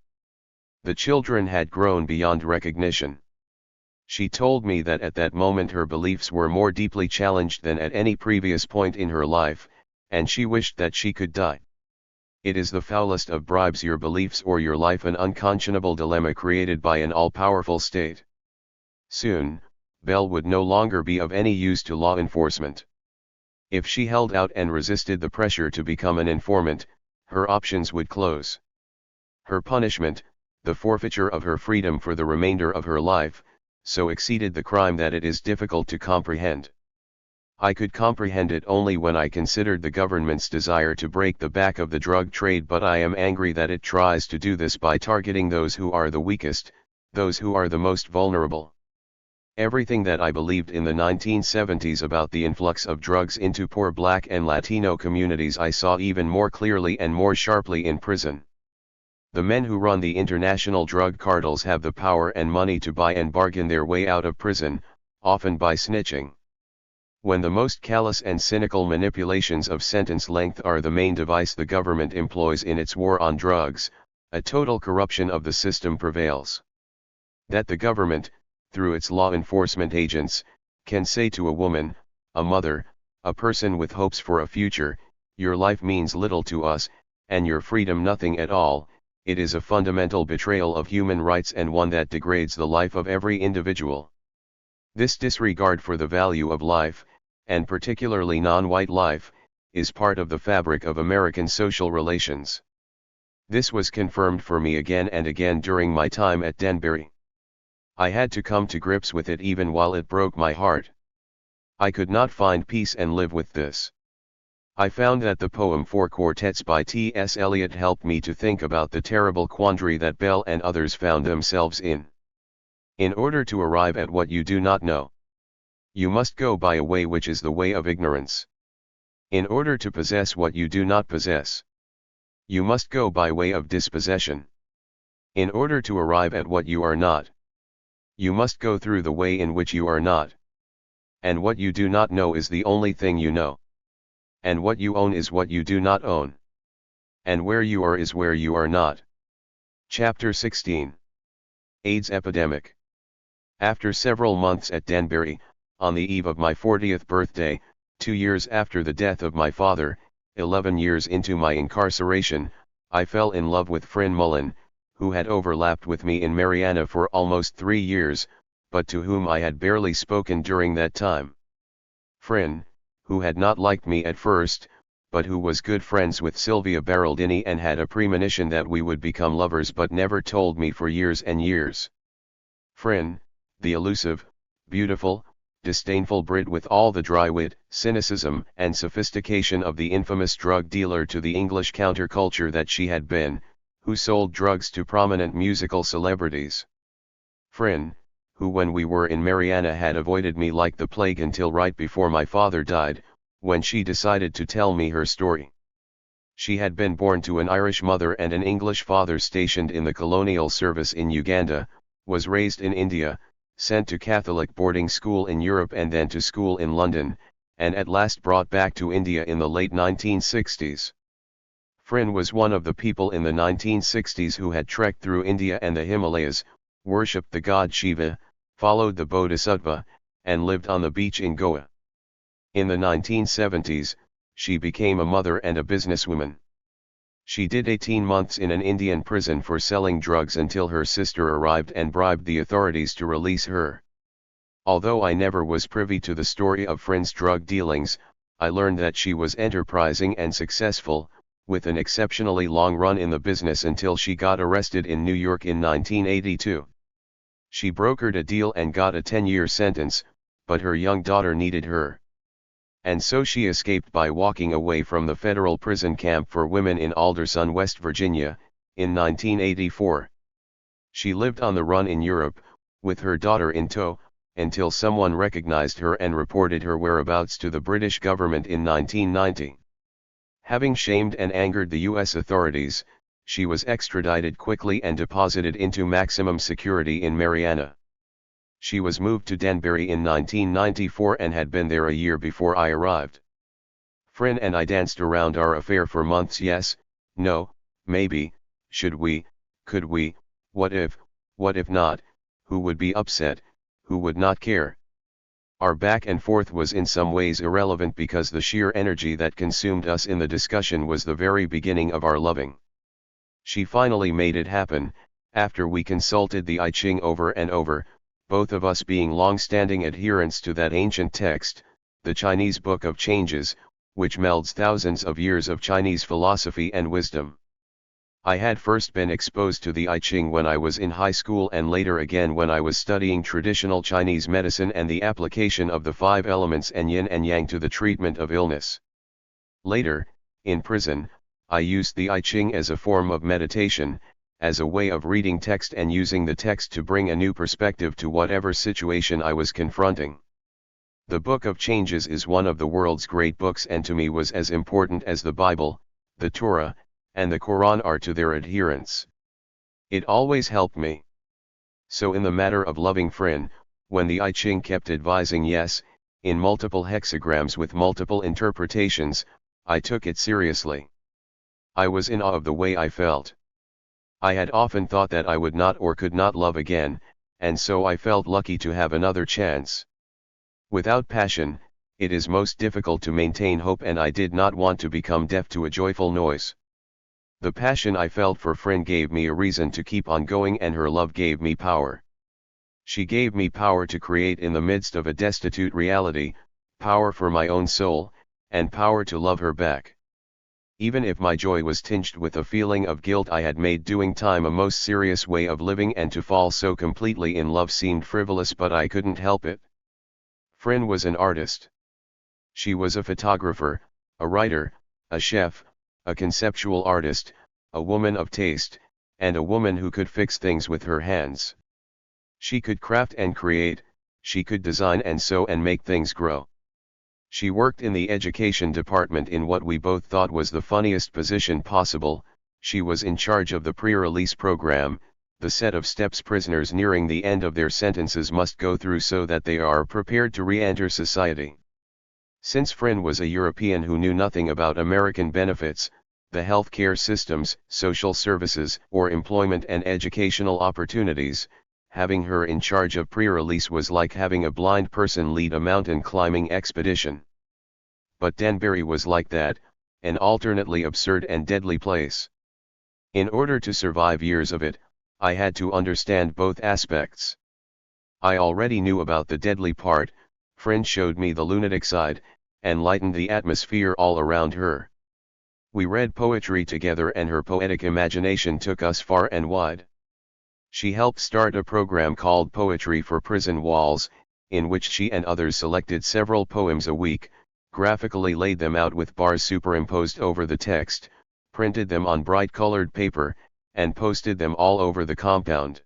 The children had grown beyond recognition. She told me that at that moment her beliefs were more deeply challenged than at any previous point in her life, and she wished that she could die. It is the foulest of bribes, your beliefs or your life, an unconscionable dilemma created by an all-powerful state. Soon, Belle would no longer be of any use to law enforcement. If she held out and resisted the pressure to become an informant, her options would close. Her punishment, the forfeiture of her freedom for the remainder of her life, so exceeded the crime that it is difficult to comprehend. I could comprehend it only when I considered the government's desire to break the back of the drug trade, but I am angry that it tries to do this by targeting those who are the weakest, those who are the most vulnerable. Everything that I believed in the 1970s about the influx of drugs into poor Black and Latino communities I saw even more clearly and more sharply in prison. The men who run the international drug cartels have the power and money to buy and bargain their way out of prison, often by snitching. When the most callous and cynical manipulations of sentence length are the main device the government employs in its war on drugs, a total corruption of the system prevails. That the government, through its law enforcement agents, can say to a woman, a mother, a person with hopes for a future, "Your life means little to us, and your freedom nothing at all," it is a fundamental betrayal of human rights and one that degrades the life of every individual. This disregard for the value of life, and particularly non-white life, is part of the fabric of American social relations. This was confirmed for me again and again during my time at Danbury. I had to come to grips with it even while it broke my heart. I could not find peace and live with this. I found that the poem Four Quartets by T.S. Eliot helped me to think about the terrible quandary that Belle and others found themselves in. In order to arrive at what you do not know, you must go by a way which is the way of ignorance. In order to possess what you do not possess, you must go by way of dispossession. In order to arrive at what you are not, you must go through the way in which you are not. And what you do not know is the only thing you know. And what you own is what you do not own. And where you are is where you are not. Chapter 16. AIDS Epidemic. After several months at Danbury, on the eve of my 40th birthday, 2 years after the death of my father, 11 years into my incarceration, I fell in love with Fryn Mullen, who had overlapped with me in Mariana for almost 3 years, but to whom I had barely spoken during that time. Frin, who had not liked me at first, but who was good friends with Silvia Beraldini and had a premonition that we would become lovers but never told me for years and years. Frin, the elusive, beautiful, disdainful Brit with all the dry wit, cynicism and sophistication of the infamous drug dealer to the English counterculture that she had been, who sold drugs to prominent musical celebrities. Frin, who when we were in Mariana had avoided me like the plague until right before my father died, when she decided to tell me her story. She had been born to an Irish mother and an English father stationed in the colonial service in Uganda, was raised in India, sent to Catholic boarding school in Europe and then to school in London, and at last brought back to India in the late 1960s. Frin was one of the people in the 1960s who had trekked through India and the Himalayas, worshipped the god Shiva, followed the Bodhisattva, and lived on the beach in Goa. In the 1970s, she became a mother and a businesswoman. She did 18 months in an Indian prison for selling drugs until her sister arrived and bribed the authorities to release her. Although I never was privy to the story of Frin's drug dealings, I learned that she was enterprising and successful, with an exceptionally long run in the business until she got arrested in New York in 1982. She brokered a deal and got a 10-year sentence, but her young daughter needed her. And so she escaped by walking away from the federal prison camp for women in Alderson, West Virginia, in 1984. She lived on the run in Europe, with her daughter in tow, until someone recognized her and reported her whereabouts to the British government in 1990. Having shamed and angered the U.S. authorities, she was extradited quickly and deposited into maximum security in Mariana. She was moved to Danbury in 1994 and had been there a year before I arrived. Frin and I danced around our affair for months. Yes, no, maybe, should we, could we, what if not, who would be upset, who would not care. Our back and forth was in some ways irrelevant because the sheer energy that consumed us in the discussion was the very beginning of our loving. She finally made it happen, after we consulted the I Ching over and over, both of us being long-standing adherents to that ancient text, the Chinese Book of Changes, which melds thousands of years of Chinese philosophy and wisdom. I had first been exposed to the I Ching when I was in high school and later again when I was studying traditional Chinese medicine and the application of the 5 elements and yin and yang to the treatment of illness. Later, in prison, I used the I Ching as a form of meditation, as a way of reading text and using the text to bring a new perspective to whatever situation I was confronting. The Book of Changes is one of the world's great books and to me was as important as the Bible, the Torah, and the Quran are to their adherents. It always helped me. So in the matter of loving Frin, when the I Ching kept advising yes, in multiple hexagrams with multiple interpretations, I took it seriously. I was in awe of the way I felt. I had often thought that I would not or could not love again, and so I felt lucky to have another chance. Without passion, it is most difficult to maintain hope and I did not want to become deaf to a joyful noise. The passion I felt for Frin gave me a reason to keep on going and her love gave me power. She gave me power to create in the midst of a destitute reality, power for my own soul, and power to love her back. Even if my joy was tinged with a feeling of guilt, I had made doing time a most serious way of living and to fall so completely in love seemed frivolous, but I couldn't help it. Frin was an artist. She was a photographer, a writer, a chef, a conceptual artist, a woman of taste, and a woman who could fix things with her hands. She could craft and create, she could design and sew and make things grow. She worked in the education department in what we both thought was the funniest position possible. She was in charge of the pre-release program, the set of steps prisoners nearing the end of their sentences must go through so that they are prepared to re-enter society. Since Frin was a European who knew nothing about American benefits, the healthcare systems, social services, or employment and educational opportunities, having her in charge of pre-release was like having a blind person lead a mountain climbing expedition. But Danbury was like that, an alternately absurd and deadly place. In order to survive years of it, I had to understand both aspects. I already knew about the deadly part, Friend showed me the lunatic side, and lightened the atmosphere all around her. We read poetry together and her poetic imagination took us far and wide. She helped start a program called Poetry for Prison Walls, in which she and others selected several poems a week, graphically laid them out with bars superimposed over the text, printed them on bright-colored paper, and posted them all over the compound.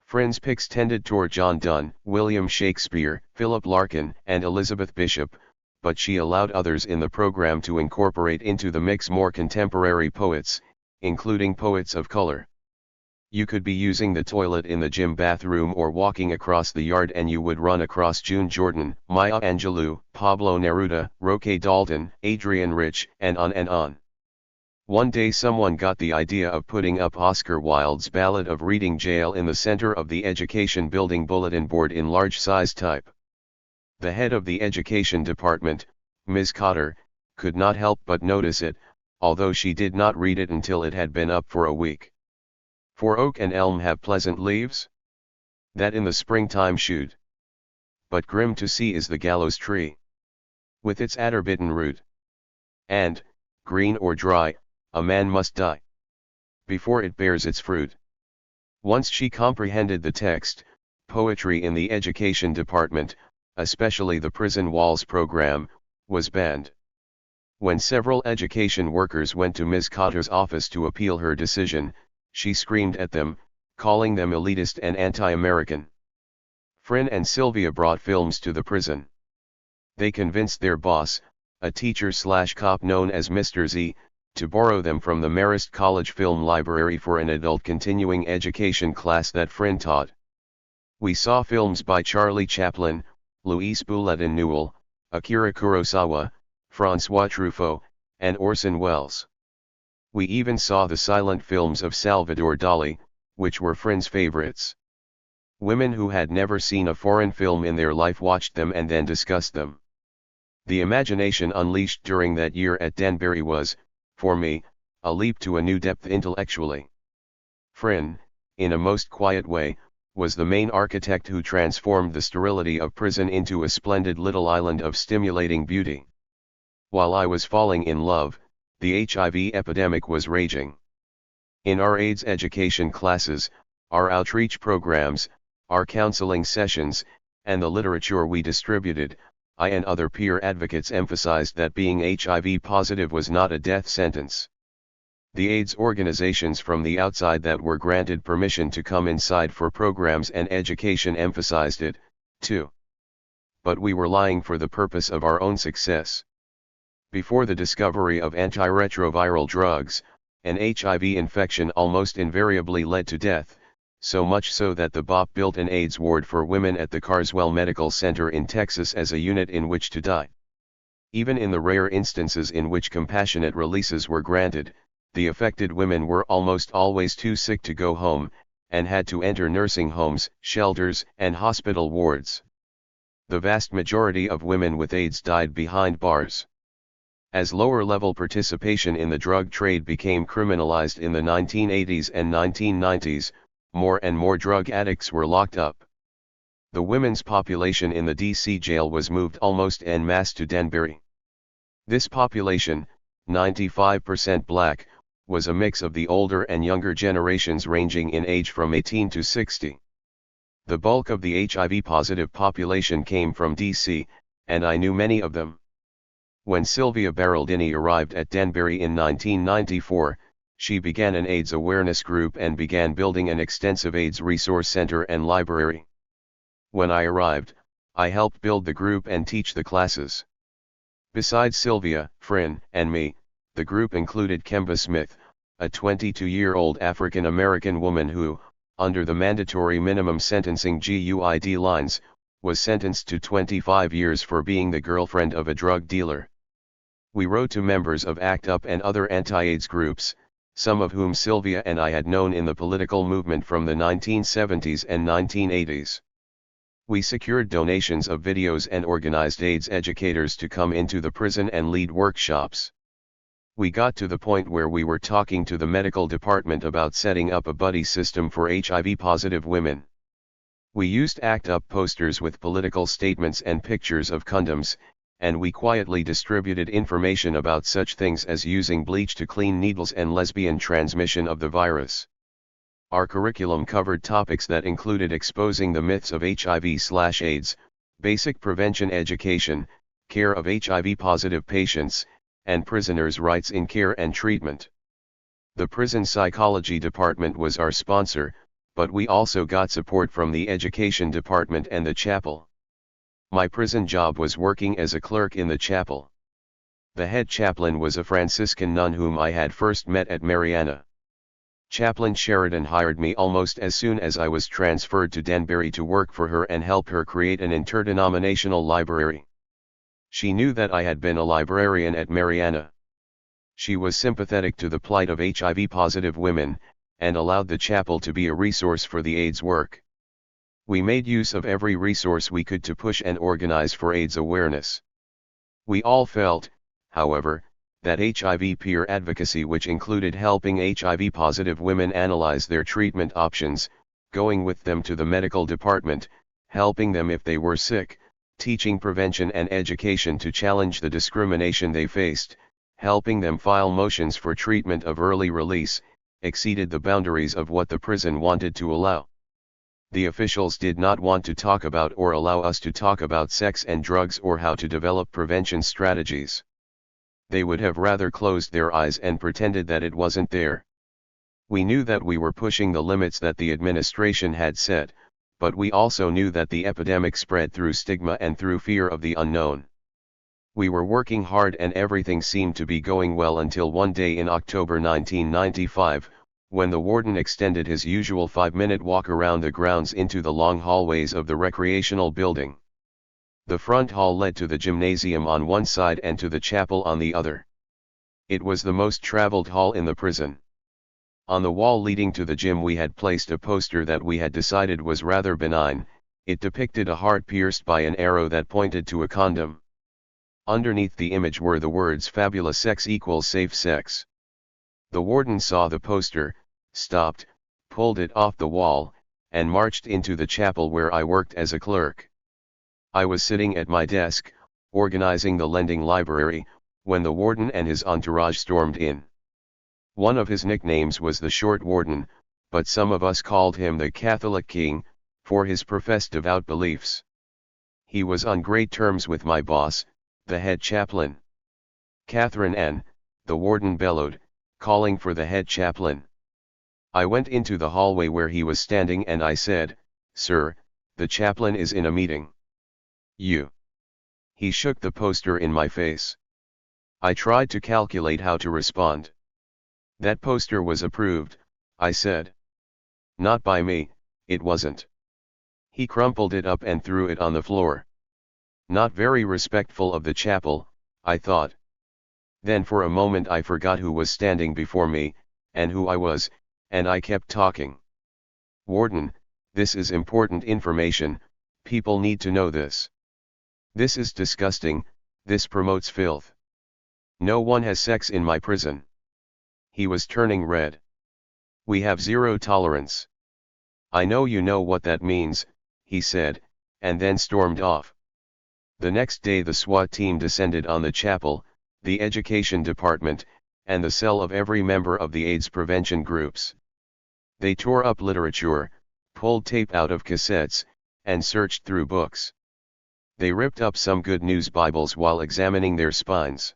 Friend's picks tended toward John Donne, William Shakespeare, Philip Larkin, and Elizabeth Bishop, but she allowed others in the program to incorporate into the mix more contemporary poets, including poets of color. You could be using the toilet in the gym bathroom or walking across the yard and you would run across June Jordan, Maya Angelou, Pablo Neruda, Roque Dalton, Adrienne Rich, and on and on. One day someone got the idea of putting up Oscar Wilde's Ballad of Reading Gaol in the center of the education building bulletin board in large size type. The head of the education department, Ms. Cotter, could not help but notice it, although she did not read it until it had been up for a week. For oak and elm have pleasant leaves? That in the springtime shoot. But grim to see is the gallows tree, with its adder-bitten root. And, green or dry, a man must die before it bears its fruit. Once she comprehended the text, poetry in the education department, especially the prison walls program, was banned. When several education workers went to Ms. Cotter's office to appeal her decision, she screamed at them, calling them elitist and anti-American. Friend and Sylvia brought films to the prison. They convinced their boss, a teacher/cop known as Mr. Z, to borrow them from the Marist College Film Library for an adult continuing education class that Friend taught. We saw films by Charlie Chaplin, Louis Bouletin-Newell, Akira Kurosawa, François Truffaut, and Orson Welles. We even saw the silent films of Salvador Dali, which were Friend's favorites. Women who had never seen a foreign film in their life watched them and then discussed them. The imagination unleashed during that year at Danbury was, for me, a leap to a new depth intellectually. Friend, in a most quiet way, was the main architect who transformed the sterility of prison into a splendid little island of stimulating beauty. While I was falling in love, the HIV epidemic was raging. In our AIDS education classes, our outreach programs, our counseling sessions, and the literature we distributed, I and other peer advocates emphasized that being HIV positive was not a death sentence. The AIDS organizations from the outside that were granted permission to come inside for programs and education emphasized it, too. But we were lying for the purpose of our own success. Before the discovery of antiretroviral drugs, an HIV infection almost invariably led to death, so much so that the BOP built an AIDS ward for women at the Carswell Medical Center in Texas as a unit in which to die. Even in the rare instances in which compassionate releases were granted, the affected women were almost always too sick to go home, and had to enter nursing homes, shelters, and hospital wards. The vast majority of women with AIDS died behind bars. As lower-level participation in the drug trade became criminalized in the 1980s and 1990s, more and more drug addicts were locked up. The women's population in the D.C. jail was moved almost en masse to Danbury. This population, 95% black, was a mix of the older and younger generations ranging in age from 18 to 60. The bulk of the HIV-positive population came from D.C., and I knew many of them. When Sylvia Baraldini arrived at Danbury in 1994, she began an AIDS awareness group and began building an extensive AIDS resource center and library. When I arrived, I helped build the group and teach the classes. Besides Sylvia, Friend, and me, the group included Kemba Smith, a 22-year-old African-American woman who, under the mandatory minimum sentencing GUID lines, was sentenced to 25 years for being the girlfriend of a drug dealer. We wrote to members of ACT UP and other anti-AIDS groups, some of whom Sylvia and I had known in the political movement from the 1970s and 1980s. We secured donations of videos and organized AIDS educators to come into the prison and lead workshops. We got to the point where we were talking to the medical department about setting up a buddy system for HIV-positive women. We used ACT UP posters with political statements and pictures of condoms, and we quietly distributed information about such things as using bleach to clean needles and lesbian transmission of the virus. Our curriculum covered topics that included exposing the myths of HIV/AIDS, basic prevention education, care of HIV-positive patients, and prisoners' rights in care and treatment. The prison psychology department was our sponsor, but we also got support from the education department and the chapel. My prison job was working as a clerk in the chapel. The head chaplain was a Franciscan nun whom I had first met at Mariana. Chaplain Sheridan hired me almost as soon as I was transferred to Danbury to work for her and help her create an interdenominational library. She knew that I had been a librarian at Mariana. She was sympathetic to the plight of HIV-positive women, and allowed the chapel to be a resource for the AIDS work. We made use of every resource we could to push and organize for AIDS awareness. We all felt, however, that HIV peer advocacy, which included helping HIV-positive women analyze their treatment options, going with them to the medical department, helping them if they were sick, teaching prevention and education to challenge the discrimination they faced, helping them file motions for treatment of early release, exceeded the boundaries of what the prison wanted to allow. The officials did not want to talk about or allow us to talk about sex and drugs or how to develop prevention strategies. They would have rather closed their eyes and pretended that it wasn't there. We knew that we were pushing the limits that the administration had set, but we also knew that the epidemic spread through stigma and through fear of the unknown. We were working hard and everything seemed to be going well until one day in October 1995, when the warden extended his usual 5-minute walk around the grounds into the long hallways of the recreational building. The front hall led to the gymnasium on one side and to the chapel on the other. It was the most traveled hall in the prison. On the wall leading to the gym we had placed a poster that we had decided was rather benign. It depicted a heart pierced by an arrow that pointed to a condom. Underneath the image were the words "Fabulous sex equals safe sex." The warden saw the poster, stopped, pulled it off the wall, and marched into the chapel where I worked as a clerk. I was sitting at my desk, organizing the lending library, when the warden and his entourage stormed in. One of his nicknames was the Short Warden, but some of us called him the Catholic King, for his professed devout beliefs. He was on great terms with my boss, the head chaplain. "Catherine Ann," the warden bellowed, calling for the head chaplain. I went into the hallway where he was standing and I said, "Sir, the chaplain is in a meeting." "You." He shook the poster in my face. I tried to calculate how to respond. "That poster was approved," I said. "Not by me, it wasn't." He crumpled it up and threw it on the floor. Not very respectful of the chapel, I thought. Then for a moment I forgot who was standing before me, and who I was, and I kept talking. "Warden, this is important information, people need to know this. This is disgusting, this promotes filth. No one has sex in my prison." He was turning red. "We have zero tolerance." "I know you know what that means," he said, and then stormed off. The next day the SWAT team descended on the chapel, the education department, and the cell of every member of the AIDS prevention groups. They tore up literature, pulled tape out of cassettes, and searched through books. They ripped up some Good News Bibles while examining their spines.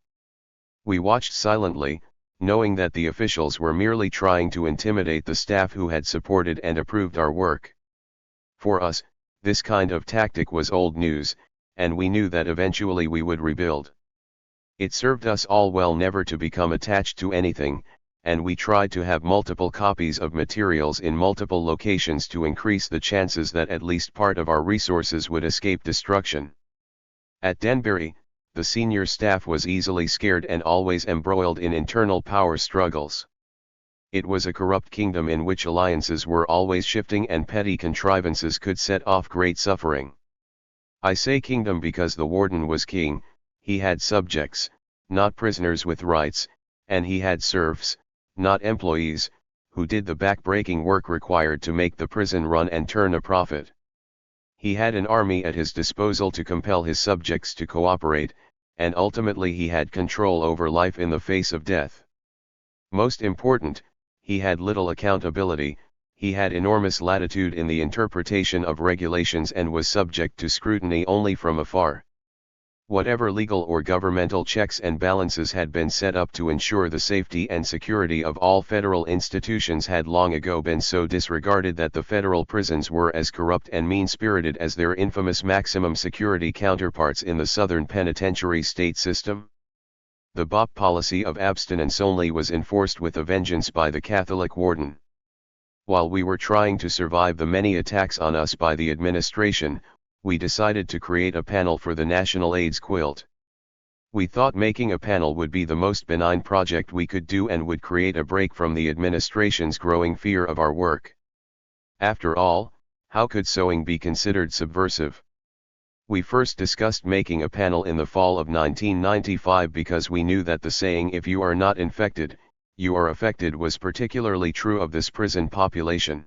We watched silently, knowing that the officials were merely trying to intimidate the staff who had supported and approved our work. For us, this kind of tactic was old news, and we knew that eventually we would rebuild. It served us all well never to become attached to anything, and we tried to have multiple copies of materials in multiple locations to increase the chances that at least part of our resources would escape destruction. At Danbury, the senior staff was easily scared and always embroiled in internal power struggles. It was a corrupt kingdom in which alliances were always shifting and petty contrivances could set off great suffering. I say kingdom because the warden was king, he had subjects, not prisoners with rights, and he had serfs, not employees, who did the back-breaking work required to make the prison run and turn a profit. He had an army at his disposal to compel his subjects to cooperate, and ultimately he had control over life in the face of death. Most important, he had little accountability, he had enormous latitude in the interpretation of regulations and was subject to scrutiny only from afar. Whatever legal or governmental checks and balances had been set up to ensure the safety and security of all federal institutions had long ago been so disregarded that the federal prisons were as corrupt and mean-spirited as their infamous maximum security counterparts in the Southern penitentiary state system. The BOP policy of abstinence only was enforced with a vengeance by the Catholic warden. While we were trying to survive the many attacks on us by the administration, we decided to create a panel for the National AIDS Quilt. We thought making a panel would be the most benign project we could do and would create a break from the administration's growing fear of our work. After all, how could sewing be considered subversive? We first discussed making a panel in the fall of 1995 because we knew that the saying "if you are not infected, you are affected" was particularly true of this prison population.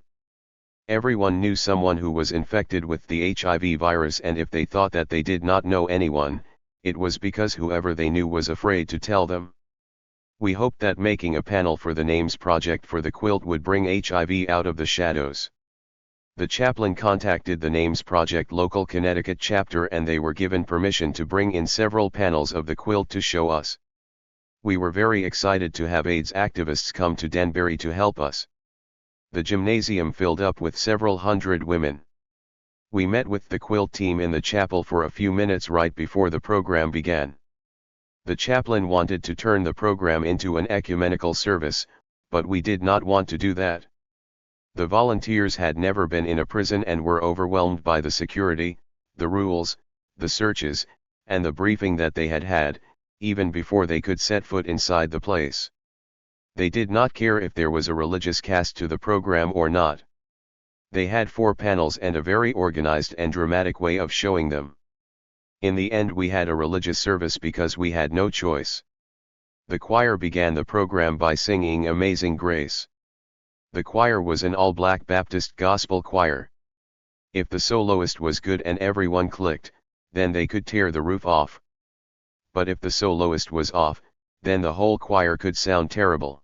Everyone knew someone who was infected with the HIV virus, and if they thought that they did not know anyone, it was because whoever they knew was afraid to tell them. We hoped that making a panel for the names project for the quilt would bring HIV out of the shadows. The chaplain contacted the Names Project local Connecticut chapter and they were given permission to bring in several panels of the quilt to show us. We were very excited to have AIDS activists come to Denbury to help us. The gymnasium filled up with several hundred women. We met with the quilt team in the chapel for a few minutes right before the program began. The chaplain wanted to turn the program into an ecumenical service, but we did not want to do that. The volunteers had never been in a prison and were overwhelmed by the security, the rules, the searches, and the briefing that they had had, even before they could set foot inside the place. They did not care if there was a religious cast to the program or not. They had 4 panels and a very organized and dramatic way of showing them. In the end we had a religious service because we had no choice. The choir began the program by singing Amazing Grace. The choir was an all-black Baptist gospel choir. If the soloist was good and everyone clicked, then they could tear the roof off. But if the soloist was off, then the whole choir could sound terrible.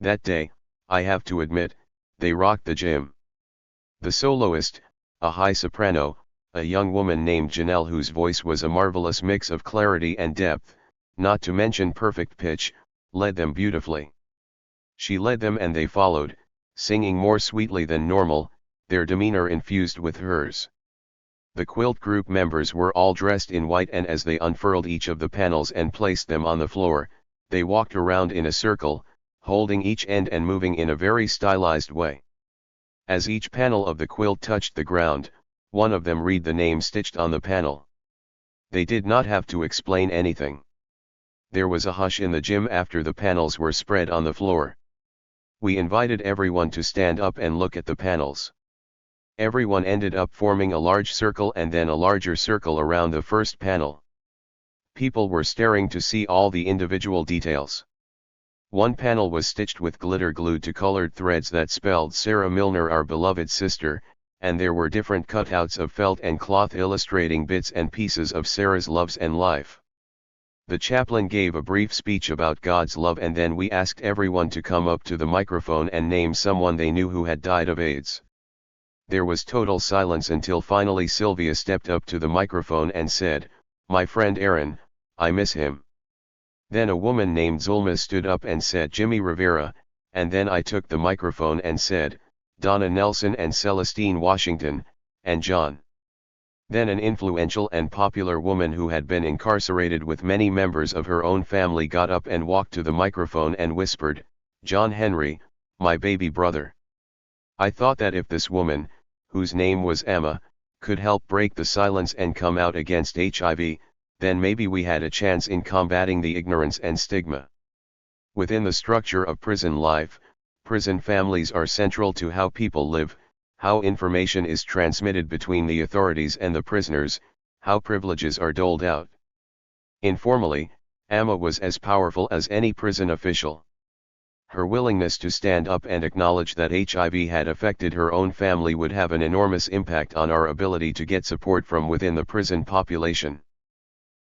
That day, I have to admit, they rocked the gym. The soloist, a high soprano, a young woman named Janelle whose voice was a marvelous mix of clarity and depth, not to mention perfect pitch, led them beautifully. She led them and they followed, singing more sweetly than normal, their demeanor infused with hers. The quilt group members were all dressed in white and as they unfurled each of the panels and placed them on the floor, they walked around in a circle, holding each end and moving in a very stylized way. As each panel of the quilt touched the ground, one of them read the name stitched on the panel. They did not have to explain anything. There was a hush in the gym after the panels were spread on the floor. We invited everyone to stand up and look at the panels. Everyone ended up forming a large circle and then a larger circle around the first panel. People were staring to see all the individual details. One panel was stitched with glitter glued to colored threads that spelled Sarah Milner, our beloved sister, and there were different cutouts of felt and cloth illustrating bits and pieces of Sarah's loves and life. The chaplain gave a brief speech about God's love and then we asked everyone to come up to the microphone and name someone they knew who had died of AIDS. There was total silence until finally Sylvia stepped up to the microphone and said, "My friend Aaron, I miss him." Then a woman named Zulma stood up and said Jimmy Rivera, and then I took the microphone and said, Donna Nelson and Celestine Washington, and John. Then an influential and popular woman who had been incarcerated with many members of her own family got up and walked to the microphone and whispered, "John Henry, my baby brother." I thought that if this woman, whose name was Emma, could help break the silence and come out against HIV, then maybe we had a chance in combating the ignorance and stigma. Within the structure of prison life, prison families are central to how people live, how information is transmitted between the authorities and the prisoners, how privileges are doled out. Informally, Amma was as powerful as any prison official. Her willingness to stand up and acknowledge that HIV had affected her own family would have an enormous impact on our ability to get support from within the prison population.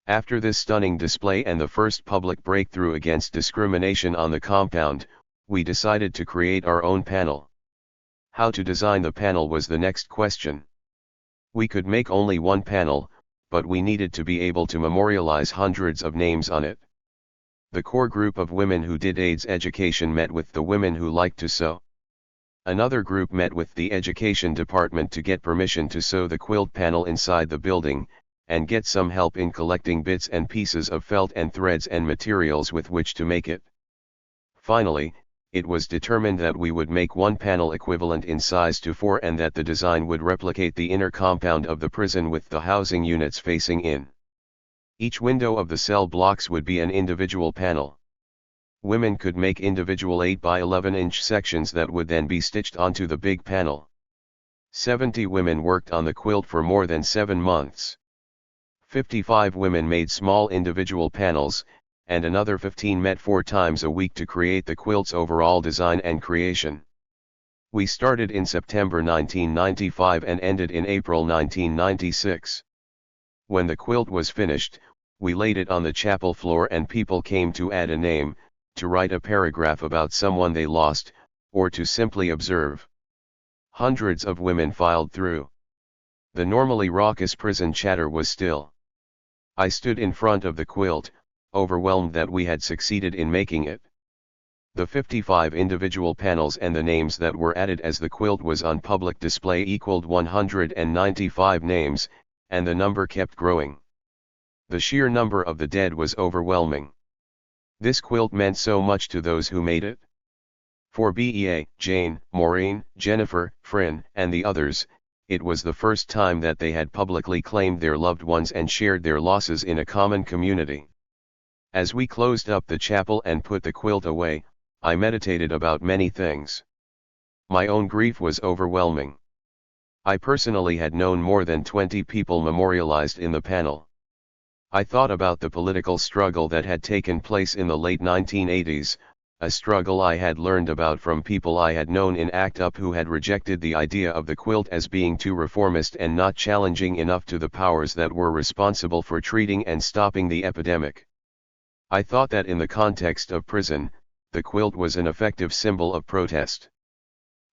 After this stunning display and the first public breakthrough against discrimination on the compound, we decided to create our own panel. How to design the panel was the next question. We could make only one panel, but we needed to be able to memorialize hundreds of names on it. The core group of women who did AIDS education met with the women who liked to sew. Another group met with the education department to get permission to sew the quilt panel inside the building, and get some help in collecting bits and pieces of felt and threads and materials with which to make it. Finally, it was determined that we would make one panel equivalent in size to 4 and that the design would replicate the inner compound of the prison with the housing units facing in. Each window of the cell blocks would be an individual panel. Women could make individual 8 by 11-inch sections that would then be stitched onto the big panel. 70 women worked on the quilt for more than 7 months. 55 women made small individual panels, and another 15 met 4 times a week to create the quilt's overall design and creation. We started in September 1995 and ended in April 1996. When the quilt was finished, we laid it on the chapel floor and people came to add a name, to write a paragraph about someone they lost, or to simply observe. Hundreds of women filed through. The normally raucous prison chatter was still. I stood in front of the quilt, overwhelmed that we had succeeded in making it. The 55 individual panels and the names that were added as the quilt was on public display equaled 195 names, and the number kept growing. The sheer number of the dead was overwhelming. This quilt meant so much to those who made it. For Bea, Jane, Maureen, Jennifer, Fryn, and the others, it was the first time that they had publicly claimed their loved ones and shared their losses in a common community. As we closed up the chapel and put the quilt away, I meditated about many things. My own grief was overwhelming. I personally had known more than 20 people memorialized in the panel. I thought about the political struggle that had taken place in the late 1980s, a struggle I had learned about from people I had known in ACT UP who had rejected the idea of the quilt as being too reformist and not challenging enough to the powers that were responsible for treating and stopping the epidemic. I thought that in the context of prison, the quilt was an effective symbol of protest.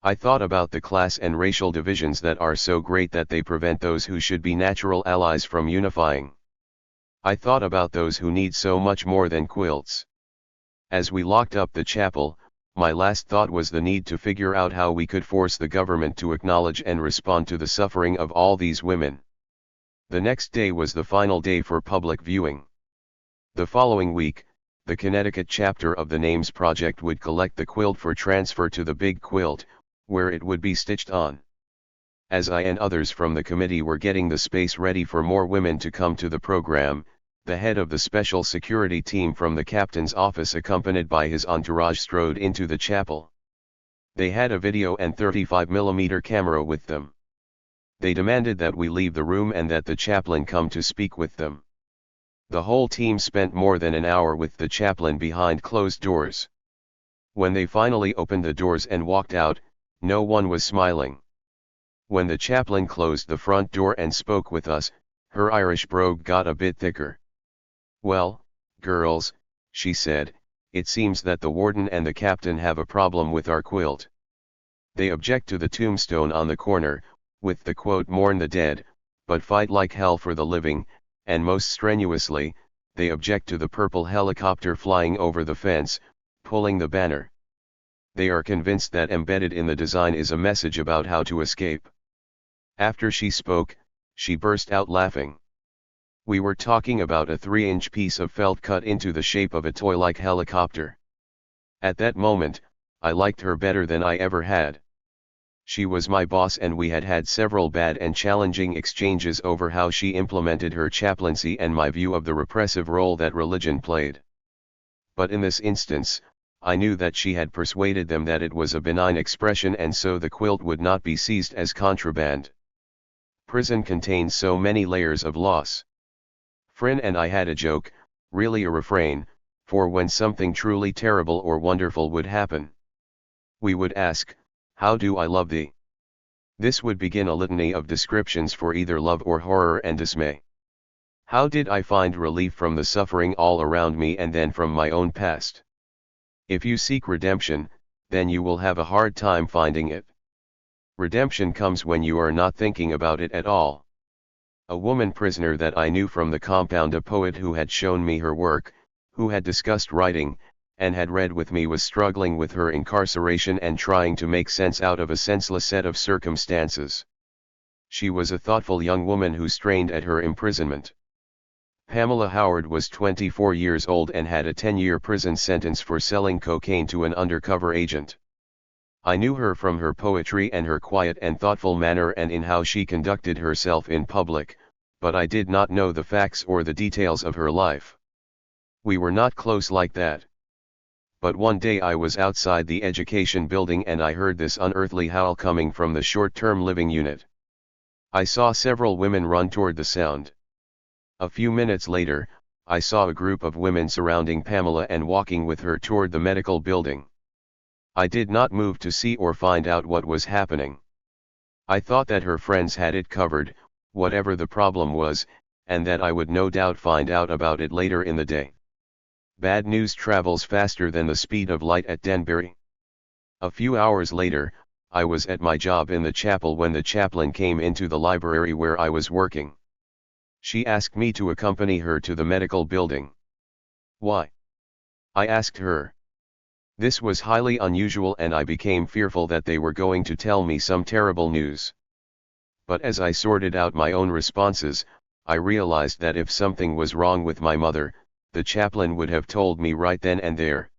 I thought about the class and racial divisions that are so great that they prevent those who should be natural allies from unifying. I thought about those who need so much more than quilts. As we locked up the chapel, my last thought was the need to figure out how we could force the government to acknowledge and respond to the suffering of all these women. The next day was the final day for public viewing. The following week, the Connecticut chapter of the Names Project would collect the quilt for transfer to the big quilt, where it would be stitched on. As I and others from the committee were getting the space ready for more women to come to the program, the head of the special security team from the captain's office accompanied by his entourage strode into the chapel. They had a video and 35mm camera with them. They demanded that we leave the room and that the chaplain come to speak with them. The whole team spent more than an hour with the chaplain behind closed doors. When they finally opened the doors and walked out, no one was smiling. When the chaplain closed the front door and spoke with us, her Irish brogue got a bit thicker. "Well, girls," she said, "it seems that the warden and the captain have a problem with our quilt. They object to the tombstone on the corner, with the quote 'Mourn the dead, but fight like hell for the living,' and most strenuously, they object to the purple helicopter flying over the fence, pulling the banner. They are convinced that embedded in the design is a message about how to escape." After she spoke, she burst out laughing. We were talking about a 3-inch piece of felt cut into the shape of a toy-like helicopter. At that moment, I liked her better than I ever had. She was my boss and we had had several bad and challenging exchanges over how she implemented her chaplaincy and my view of the repressive role that religion played. But in this instance, I knew that she had persuaded them that it was a benign expression and so the quilt would not be seized as contraband. Prison contains so many layers of loss. Fryn and I had a joke, really a refrain, for when something truly terrible or wonderful would happen. We would ask, "How do I love thee?" This would begin a litany of descriptions for either love or horror and dismay. How did I find relief from the suffering all around me and then from my own past? If you seek redemption, then you will have a hard time finding it. Redemption comes when you are not thinking about it at all. A woman prisoner that I knew from the compound, a poet who had shown me her work, who had discussed writing, and had read with me, was struggling with her incarceration and trying to make sense out of a senseless set of circumstances. She was a thoughtful young woman who strained at her imprisonment. Pamela Howard was 24 years old and had a 10-year prison sentence for selling cocaine to an undercover agent. I knew her from her poetry and her quiet and thoughtful manner and in how she conducted herself in public, but I did not know the facts or the details of her life. We were not close like that. But one day I was outside the education building and I heard this unearthly howl coming from the short-term living unit. I saw several women run toward the sound. A few minutes later, I saw a group of women surrounding Pamela and walking with her toward the medical building. I did not move to see or find out what was happening. I thought that her friends had it covered, whatever the problem was, and that I would no doubt find out about it later in the day. Bad news travels faster than the speed of light at Denbury. A few hours later, I was at my job in the chapel when the chaplain came into the library where I was working. She asked me to accompany her to the medical building. Why? I asked her. This was highly unusual and I became fearful that they were going to tell me some terrible news. But as I sorted out my own responses, I realized that if something was wrong with my mother, the chaplain would have told me right then and there.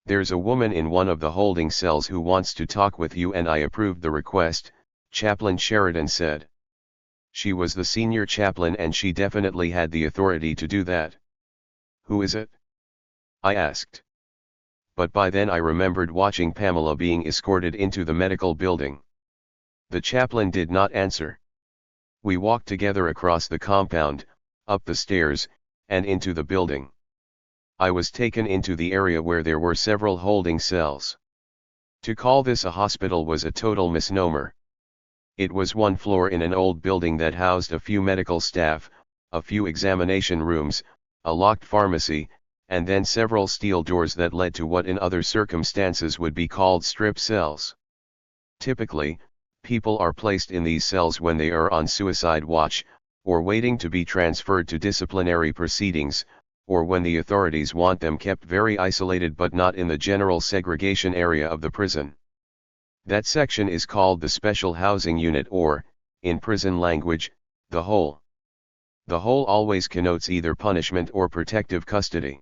"There's a woman in one of the holding cells who wants to talk with you," and I approved the request, Chaplain Sheridan said. She was the senior chaplain and she definitely had the authority to do that. "Who is it?" I asked. But by then I remembered watching Pamela being escorted into the medical building. The chaplain did not answer. We walked together across the compound, up the stairs, and into the building. I was taken into the area where there were several holding cells. To call this a hospital was a total misnomer. It was one floor in an old building that housed a few medical staff, a few examination rooms, a locked pharmacy, and then several steel doors that led to what in other circumstances would be called strip cells. Typically, people are placed in these cells when they are on suicide watch, or waiting to be transferred to disciplinary proceedings, or when the authorities want them kept very isolated but not in the general segregation area of the prison. That section is called the Special Housing Unit or, in prison language, the hole. The hole always connotes either punishment or protective custody.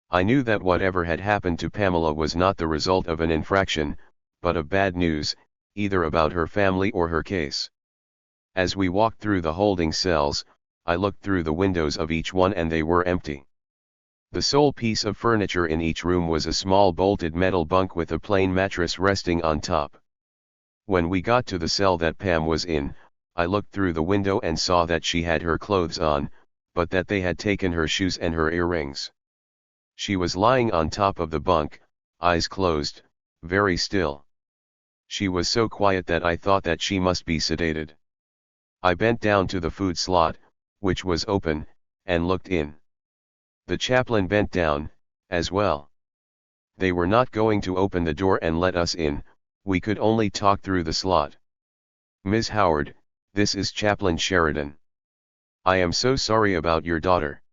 I knew that whatever had happened to Pamela was not the result of an infraction, but of bad news, either about her family or her case. As we walked through the holding cells, I looked through the windows of each one and they were empty. The sole piece of furniture in each room was a small bolted metal bunk with a plain mattress resting on top. When we got to the cell that Pam was in, I looked through the window and saw that she had her clothes on, but that they had taken her shoes and her earrings. She was lying on top of the bunk, eyes closed, very still. She was so quiet that I thought that she must be sedated. I bent down to the food slot, which was open, and looked in. The chaplain bent down, as well. They were not going to open the door and let us in, we could only talk through the slot. "Ms. Howard, this is Chaplain Sheridan. I am so sorry about your daughter.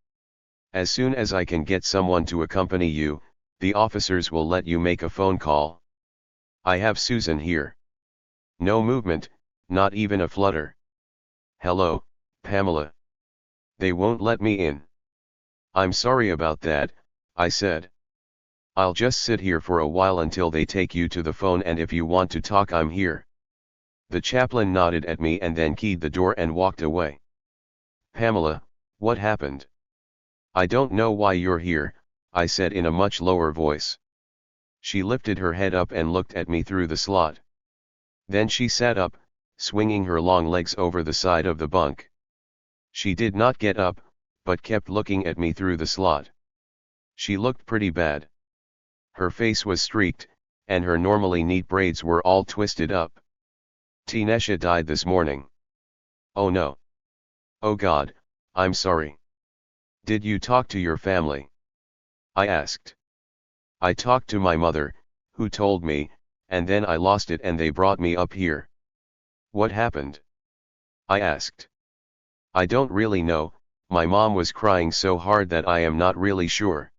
As soon as I can get someone to accompany you, the officers will let you make a phone call. I have Susan here." No movement, not even a flutter. "Hello, Pamela. They won't let me in." "I'm sorry about that," I said. "I'll just sit here for a while until they take you to the phone, and if you want to talk, I'm here." The chaplain nodded at me and then keyed the door and walked away. "Pamela, what happened?" "I don't know why you're here," I said in a much lower voice. She lifted her head up and looked at me through the slot. Then she sat up, swinging her long legs over the side of the bunk. She did not get up, but kept looking at me through the slot. She looked pretty bad. Her face was streaked, and her normally neat braids were all twisted up. Tinesha died this morning. Oh no. Oh God, I'm sorry. Did you talk to your family? I asked. I talked to my mother, who told me, and then I lost it and they brought me up here. What happened? I asked. I don't really know, my mom was crying so hard that I am not really sure.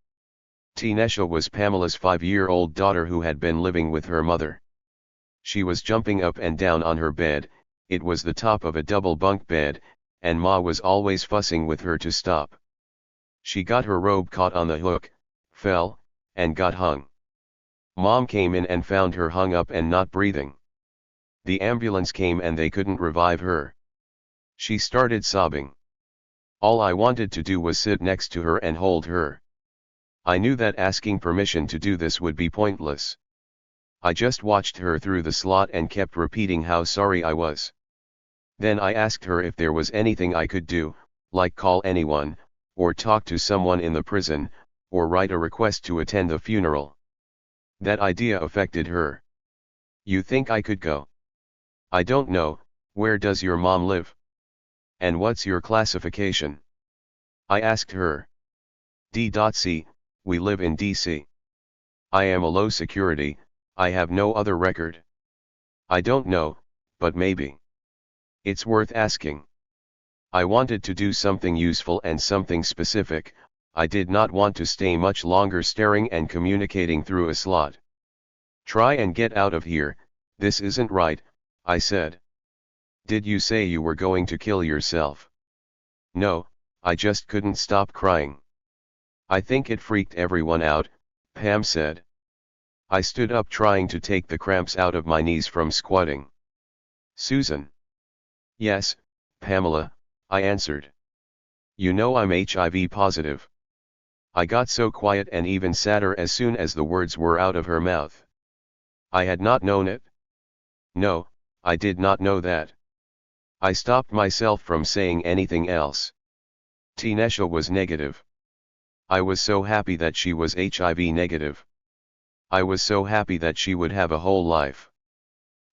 Tinesha was Pamela's 5-year-old daughter who had been living with her mother. She was jumping up and down on her bed, it was the top of a double bunk bed, and Ma was always fussing with her to stop. She got her robe caught on the hook, fell, and got hung. Mom came in and found her hung up and not breathing. The ambulance came and they couldn't revive her. She started sobbing. All I wanted to do was sit next to her and hold her. I knew that asking permission to do this would be pointless. I just watched her through the slot and kept repeating how sorry I was. Then I asked her if there was anything I could do, like call anyone, or talk to someone in the prison, or write a request to attend the funeral. That idea affected her. You think I could go? I don't know, where does your mom live? And what's your classification? I asked her. D.C, we live in DC. I am a low security, I have no other record. I don't know, but maybe. It's worth asking. I wanted to do something useful and something specific, I did not want to stay much longer staring and communicating through a slot. Try and get out of here, this isn't right, I said. Did you say you were going to kill yourself? No, I just couldn't stop crying. I think it freaked everyone out, Pam said. I stood up trying to take the cramps out of my knees from squatting. Susan. Yes, Pamela, I answered. You know I'm HIV positive. I got so quiet and even sadder as soon as the words were out of her mouth. I had not known it. No, I did not know that. I stopped myself from saying anything else. Tinesha was negative. I was so happy that she was HIV negative. I was so happy that she would have a whole life.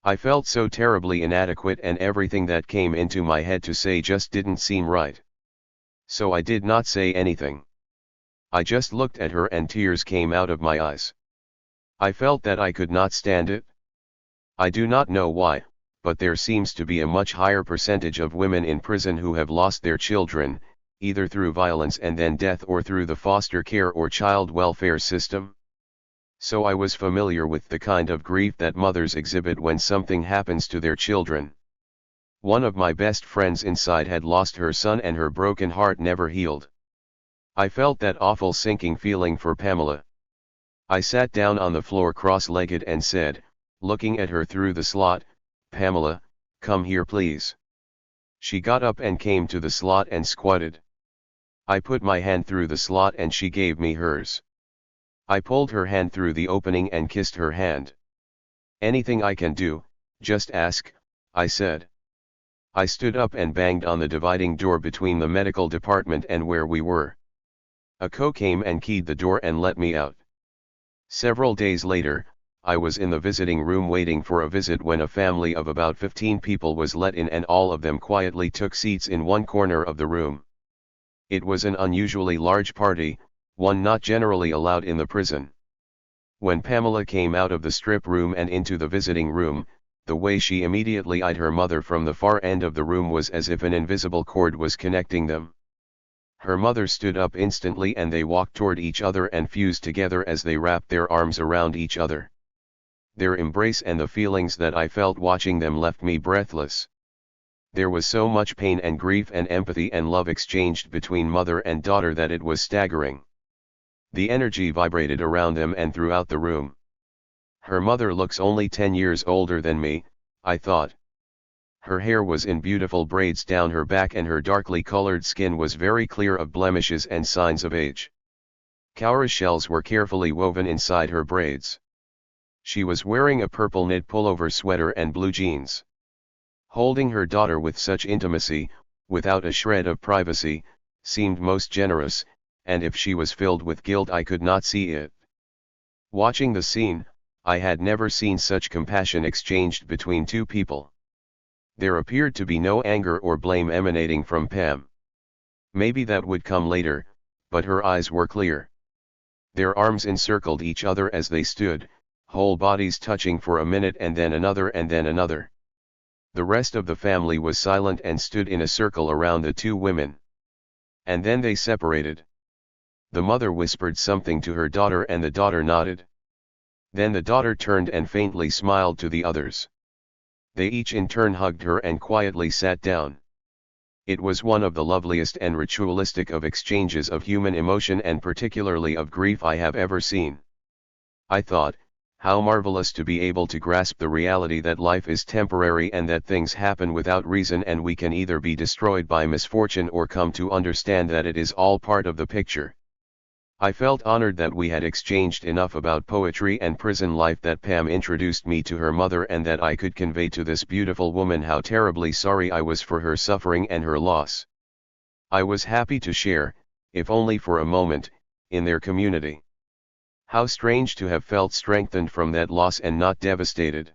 I felt so terribly inadequate and everything that came into my head to say just didn't seem right. So I did not say anything. I just looked at her and tears came out of my eyes. I felt that I could not stand it. I do not know why, but there seems to be a much higher percentage of women in prison who have lost their children, either through violence and then death or through the foster care or child welfare system. So I was familiar with the kind of grief that mothers exhibit when something happens to their children. One of my best friends inside had lost her son and her broken heart never healed. I felt that awful sinking feeling for Pamela. I sat down on the floor cross-legged and said, looking at her through the slot, Pamela, come here please. She got up and came to the slot and squatted. I put my hand through the slot and she gave me hers. I pulled her hand through the opening and kissed her hand. Anything I can do, just ask, I said. I stood up and banged on the dividing door between the medical department and where we were. A co came and keyed the door and let me out. Several days later, I was in the visiting room waiting for a visit when a family of about 15 people was let in and all of them quietly took seats in one corner of the room. It was an unusually large party, one not generally allowed in the prison. When Pamela came out of the strip room and into the visiting room, the way she immediately eyed her mother from the far end of the room was as if an invisible cord was connecting them. Her mother stood up instantly and they walked toward each other and fused together as they wrapped their arms around each other. Their embrace and the feelings that I felt watching them left me breathless. There was so much pain and grief and empathy and love exchanged between mother and daughter that it was staggering. The energy vibrated around them and throughout the room. Her mother looks only 10 years older than me, I thought. Her hair was in beautiful braids down her back and her darkly colored skin was very clear of blemishes and signs of age. Cowrie shells were carefully woven inside her braids. She was wearing a purple knit pullover sweater and blue jeans. Holding her daughter with such intimacy, without a shred of privacy, seemed most generous, and if she was filled with guilt I could not see it. Watching the scene, I had never seen such compassion exchanged between two people. There appeared to be no anger or blame emanating from Pam. Maybe that would come later, but her eyes were clear. Their arms encircled each other as they stood, whole bodies touching for a minute and then another and then another. The rest of the family was silent and stood in a circle around the two women. And then they separated. The mother whispered something to her daughter and the daughter nodded. Then the daughter turned and faintly smiled to the others. They each in turn hugged her and quietly sat down. It was one of the loveliest and ritualistic of exchanges of human emotion and particularly of grief I have ever seen. I thought, how marvelous to be able to grasp the reality that life is temporary and that things happen without reason and we can either be destroyed by misfortune or come to understand that it is all part of the picture. I felt honored that we had exchanged enough about poetry and prison life, that Pam introduced me to her mother, and that I could convey to this beautiful woman how terribly sorry I was for her suffering and her loss. I was happy to share, if only for a moment, in their community. How strange to have felt strengthened from that loss and not devastated.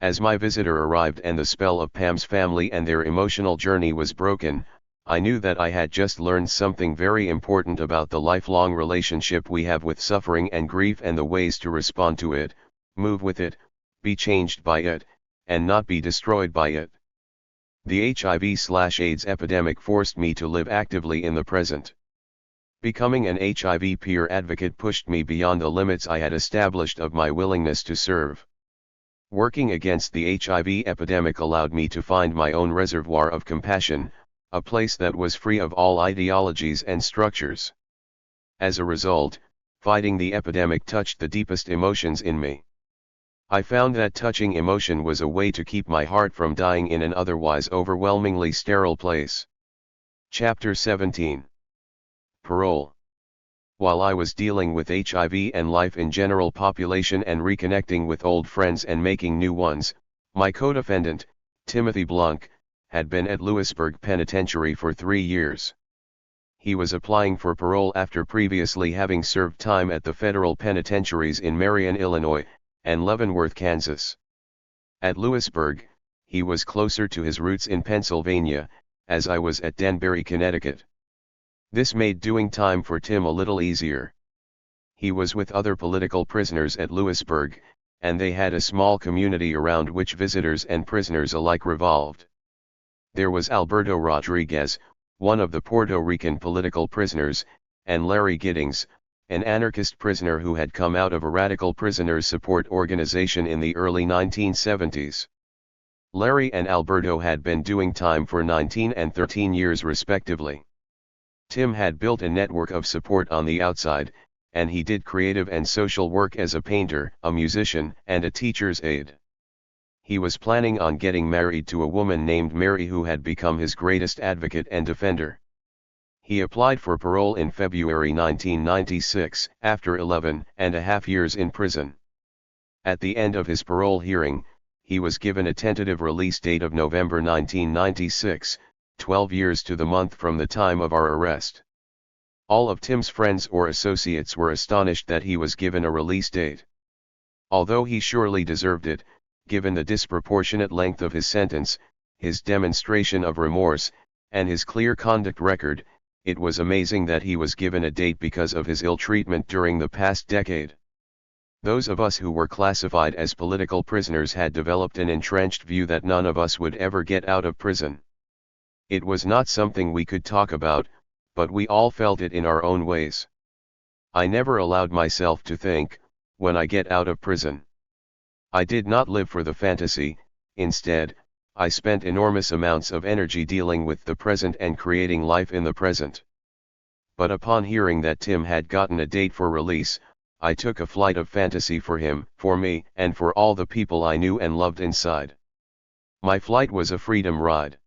As my visitor arrived and the spell of Pam's family and their emotional journey was broken, I knew that I had just learned something very important about the lifelong relationship we have with suffering and grief and the ways to respond to it, move with it, be changed by it, and not be destroyed by it. The HIV/AIDS epidemic forced me to live actively in the present. Becoming an HIV peer advocate pushed me beyond the limits I had established of my willingness to serve. Working against the HIV epidemic allowed me to find my own reservoir of compassion, a place that was free of all ideologies and structures. As a result, fighting the epidemic touched the deepest emotions in me. I found that touching emotion was a way to keep my heart from dying in an otherwise overwhelmingly sterile place. Chapter 17. Parole. While I was dealing with HIV and life in general population and reconnecting with old friends and making new ones, my co-defendant, Timothy Blunk, had been at Lewisburg Penitentiary for 3 years. He was applying for parole after previously having served time at the federal penitentiaries in Marion, Illinois, and Leavenworth, Kansas. At Lewisburg, he was closer to his roots in Pennsylvania, as I was at Danbury, Connecticut. This made doing time for Tim a little easier. He was with other political prisoners at Lewisburg, and they had a small community around which visitors and prisoners alike revolved. There was Alberto Rodriguez, one of the Puerto Rican political prisoners, and Larry Giddings, an anarchist prisoner who had come out of a radical prisoners' support organization in the early 1970s. Larry and Alberto had been doing time for 19 and 13 years respectively. Tim had built a network of support on the outside, and he did creative and social work as a painter, a musician, and a teacher's aide. He was planning on getting married to a woman named Mary who had become his greatest advocate and defender. He applied for parole in February 1996, after 11.5 years in prison. At the end of his parole hearing, he was given a tentative release date of November 1996, 12 years to the month from the time of our arrest. All of Tim's friends or associates were astonished that he was given a release date. Although he surely deserved it, given the disproportionate length of his sentence, his demonstration of remorse, and his clear conduct record, it was amazing that he was given a date because of his ill treatment during the past decade. Those of us who were classified as political prisoners had developed an entrenched view that none of us would ever get out of prison. It was not something we could talk about, but we all felt it in our own ways. I never allowed myself to think, when I get out of prison. I did not live for the fantasy. Instead, I spent enormous amounts of energy dealing with the present and creating life in the present. But upon hearing that Tim had gotten a date for release, I took a flight of fantasy for him, for me, and for all the people I knew and loved inside. My flight was a freedom ride.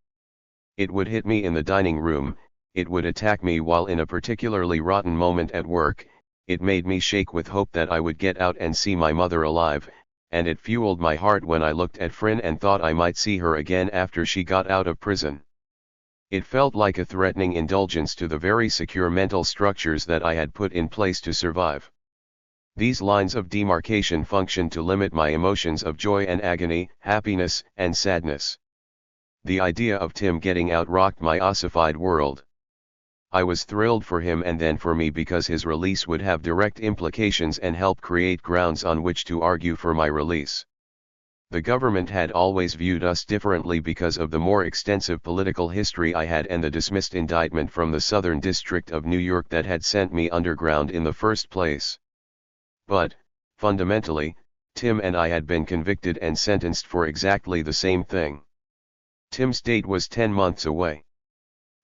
It would hit me in the dining room, it would attack me while in a particularly rotten moment at work, it made me shake with hope that I would get out and see my mother alive, and it fueled my heart when I looked at Frin and thought I might see her again after she got out of prison. It felt like a threatening indulgence to the very secure mental structures that I had put in place to survive. These lines of demarcation functioned to limit my emotions of joy and agony, happiness and sadness. The idea of Tim getting out rocked my ossified world. I was thrilled for him and then for me because his release would have direct implications and help create grounds on which to argue for my release. The government had always viewed us differently because of the more extensive political history I had and the dismissed indictment from the Southern District of New York that had sent me underground in the first place. But, fundamentally, Tim and I had been convicted and sentenced for exactly the same thing. Tim's date was 10 months away.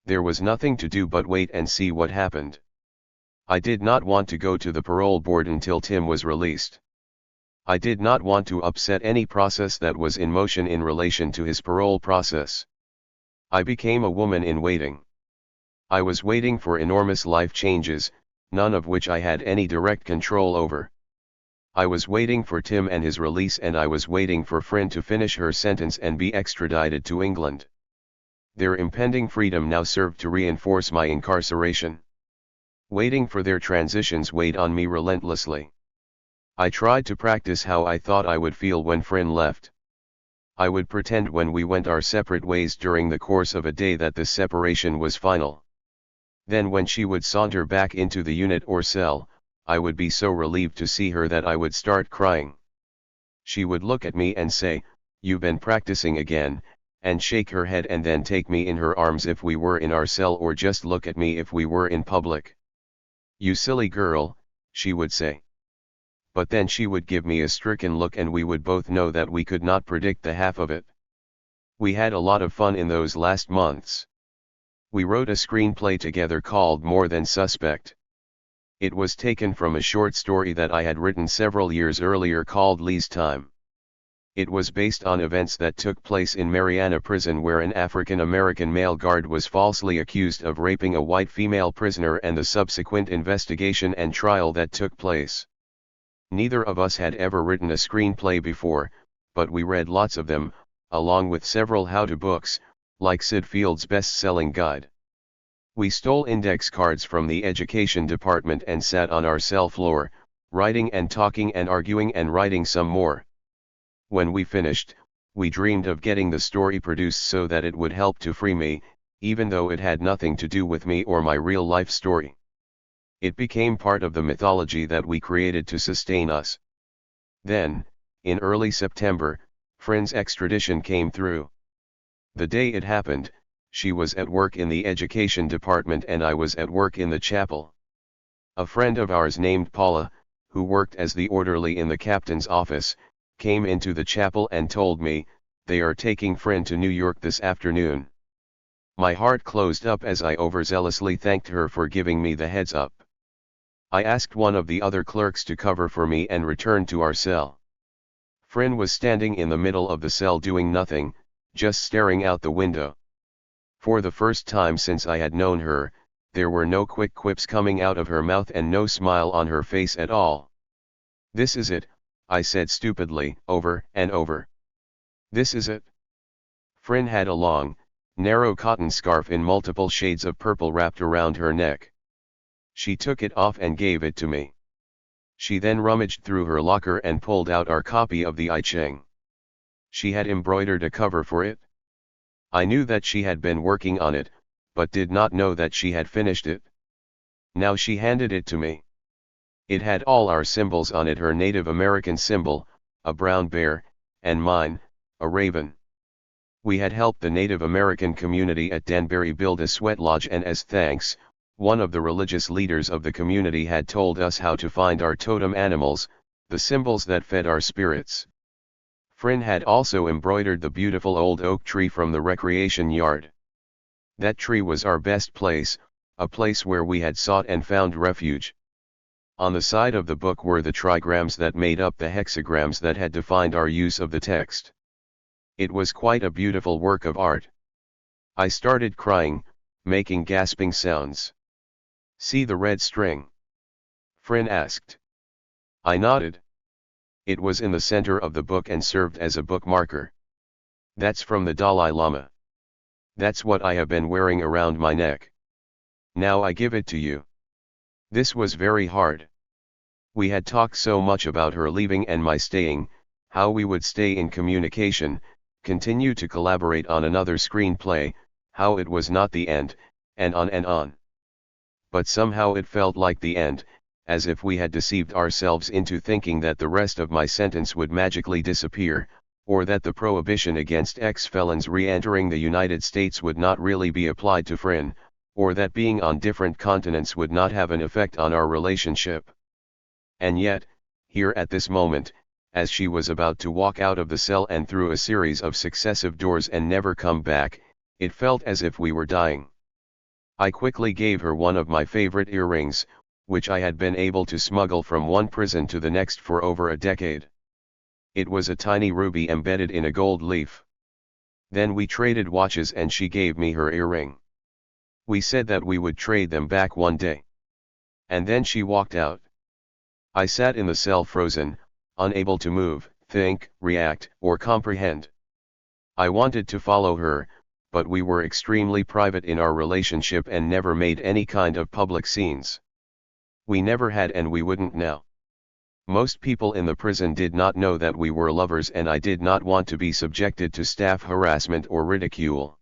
There was nothing to do but wait and see what happened. I did not want to go to the parole board until Tim was released. I did not want to upset any process that was in motion in relation to his parole process. I became a woman in waiting. I was waiting for enormous life changes, none of which I had any direct control over. I was waiting for Tim and his release, and I was waiting for Frin to finish her sentence and be extradited to England. Their impending freedom now served to reinforce my incarceration. Waiting for their transitions weighed on me relentlessly. I tried to practice how I thought I would feel when Frin left. I would pretend when we went our separate ways during the course of a day that this separation was final. Then when she would saunter back into the unit or cell, I would be so relieved to see her that I would start crying. She would look at me and say, "You've been practicing again," and shake her head and then take me in her arms if we were in our cell or just look at me if we were in public. "You silly girl," she would say. But then she would give me a stricken look and we would both know that we could not predict the half of it. We had a lot of fun in those last months. We wrote a screenplay together called More Than Suspect. It was taken from a short story that I had written several years earlier called Lee's Time. It was based on events that took place in Mariana Prison, where an African-American male guard was falsely accused of raping a white female prisoner and the subsequent investigation and trial that took place. Neither of us had ever written a screenplay before, but we read lots of them, along with several how-to books, like Sid Field's best-selling guide. We stole index cards from the education department and sat on our cell floor, writing and talking and arguing and writing some more. When we finished, we dreamed of getting the story produced so that it would help to free me, even though it had nothing to do with me or my real-life story. It became part of the mythology that we created to sustain us. Then, in early September, Frin's extradition came through. The day it happened, she was at work in the education department and I was at work in the chapel. A friend of ours named Paula, who worked as the orderly in the captain's office, came into the chapel and told me, "They are taking Frin to New York this afternoon." My heart closed up as I overzealously thanked her for giving me the heads up. I asked one of the other clerks to cover for me and returned to our cell. Frin was standing in the middle of the cell doing nothing, just staring out the window. For the first time since I had known her, there were no quick quips coming out of her mouth and no smile on her face at all. "This is it," I said stupidly, over and over. "This is it." Frin had a long, narrow cotton scarf in multiple shades of purple wrapped around her neck. She took it off and gave it to me. She then rummaged through her locker and pulled out our copy of the I Ching. She had embroidered a cover for it. I knew that she had been working on it, but did not know that she had finished it. Now she handed it to me. It had all our symbols on it: her Native American symbol, a brown bear, and mine, a raven. We had helped the Native American community at Danbury build a sweat lodge, and as thanks, one of the religious leaders of the community had told us how to find our totem animals, the symbols that fed our spirits. Frin had also embroidered the beautiful old oak tree from the recreation yard. That tree was our best place, a place where we had sought and found refuge. On the side of the book were the trigrams that made up the hexagrams that had defined our use of the text. It was quite a beautiful work of art. I started crying, making gasping sounds. "See the red string?" Frin asked. I nodded. It was in the center of the book and served as a bookmarker. "That's from the Dalai Lama." That's what I have been wearing around my neck. Now I give it to you. This was very hard. We had talked so much about her leaving and my staying, how we would stay in communication, continue to collaborate on another screenplay, how it was not the end, and on and on. But somehow it felt like the end, as if we had deceived ourselves into thinking that the rest of my sentence would magically disappear, or that the prohibition against ex-felons re-entering the United States would not really be applied to Frin, or that being on different continents would not have an effect on our relationship. And yet, here at this moment, as she was about to walk out of the cell and through a series of successive doors and never come back, it felt as if we were dying. I quickly gave her one of my favorite earrings, which I had been able to smuggle from one prison to the next for over a decade. It was a tiny ruby embedded in a gold leaf. Then we traded watches and she gave me her earring. We said that we would trade them back one day. And then she walked out. I sat in the cell frozen, unable to move, think, react, or comprehend. I wanted to follow her, but we were extremely private in our relationship and never made any kind of public scenes. We never had and we wouldn't now. Most people in the prison did not know that we were lovers and I did not want to be subjected to staff harassment or ridicule.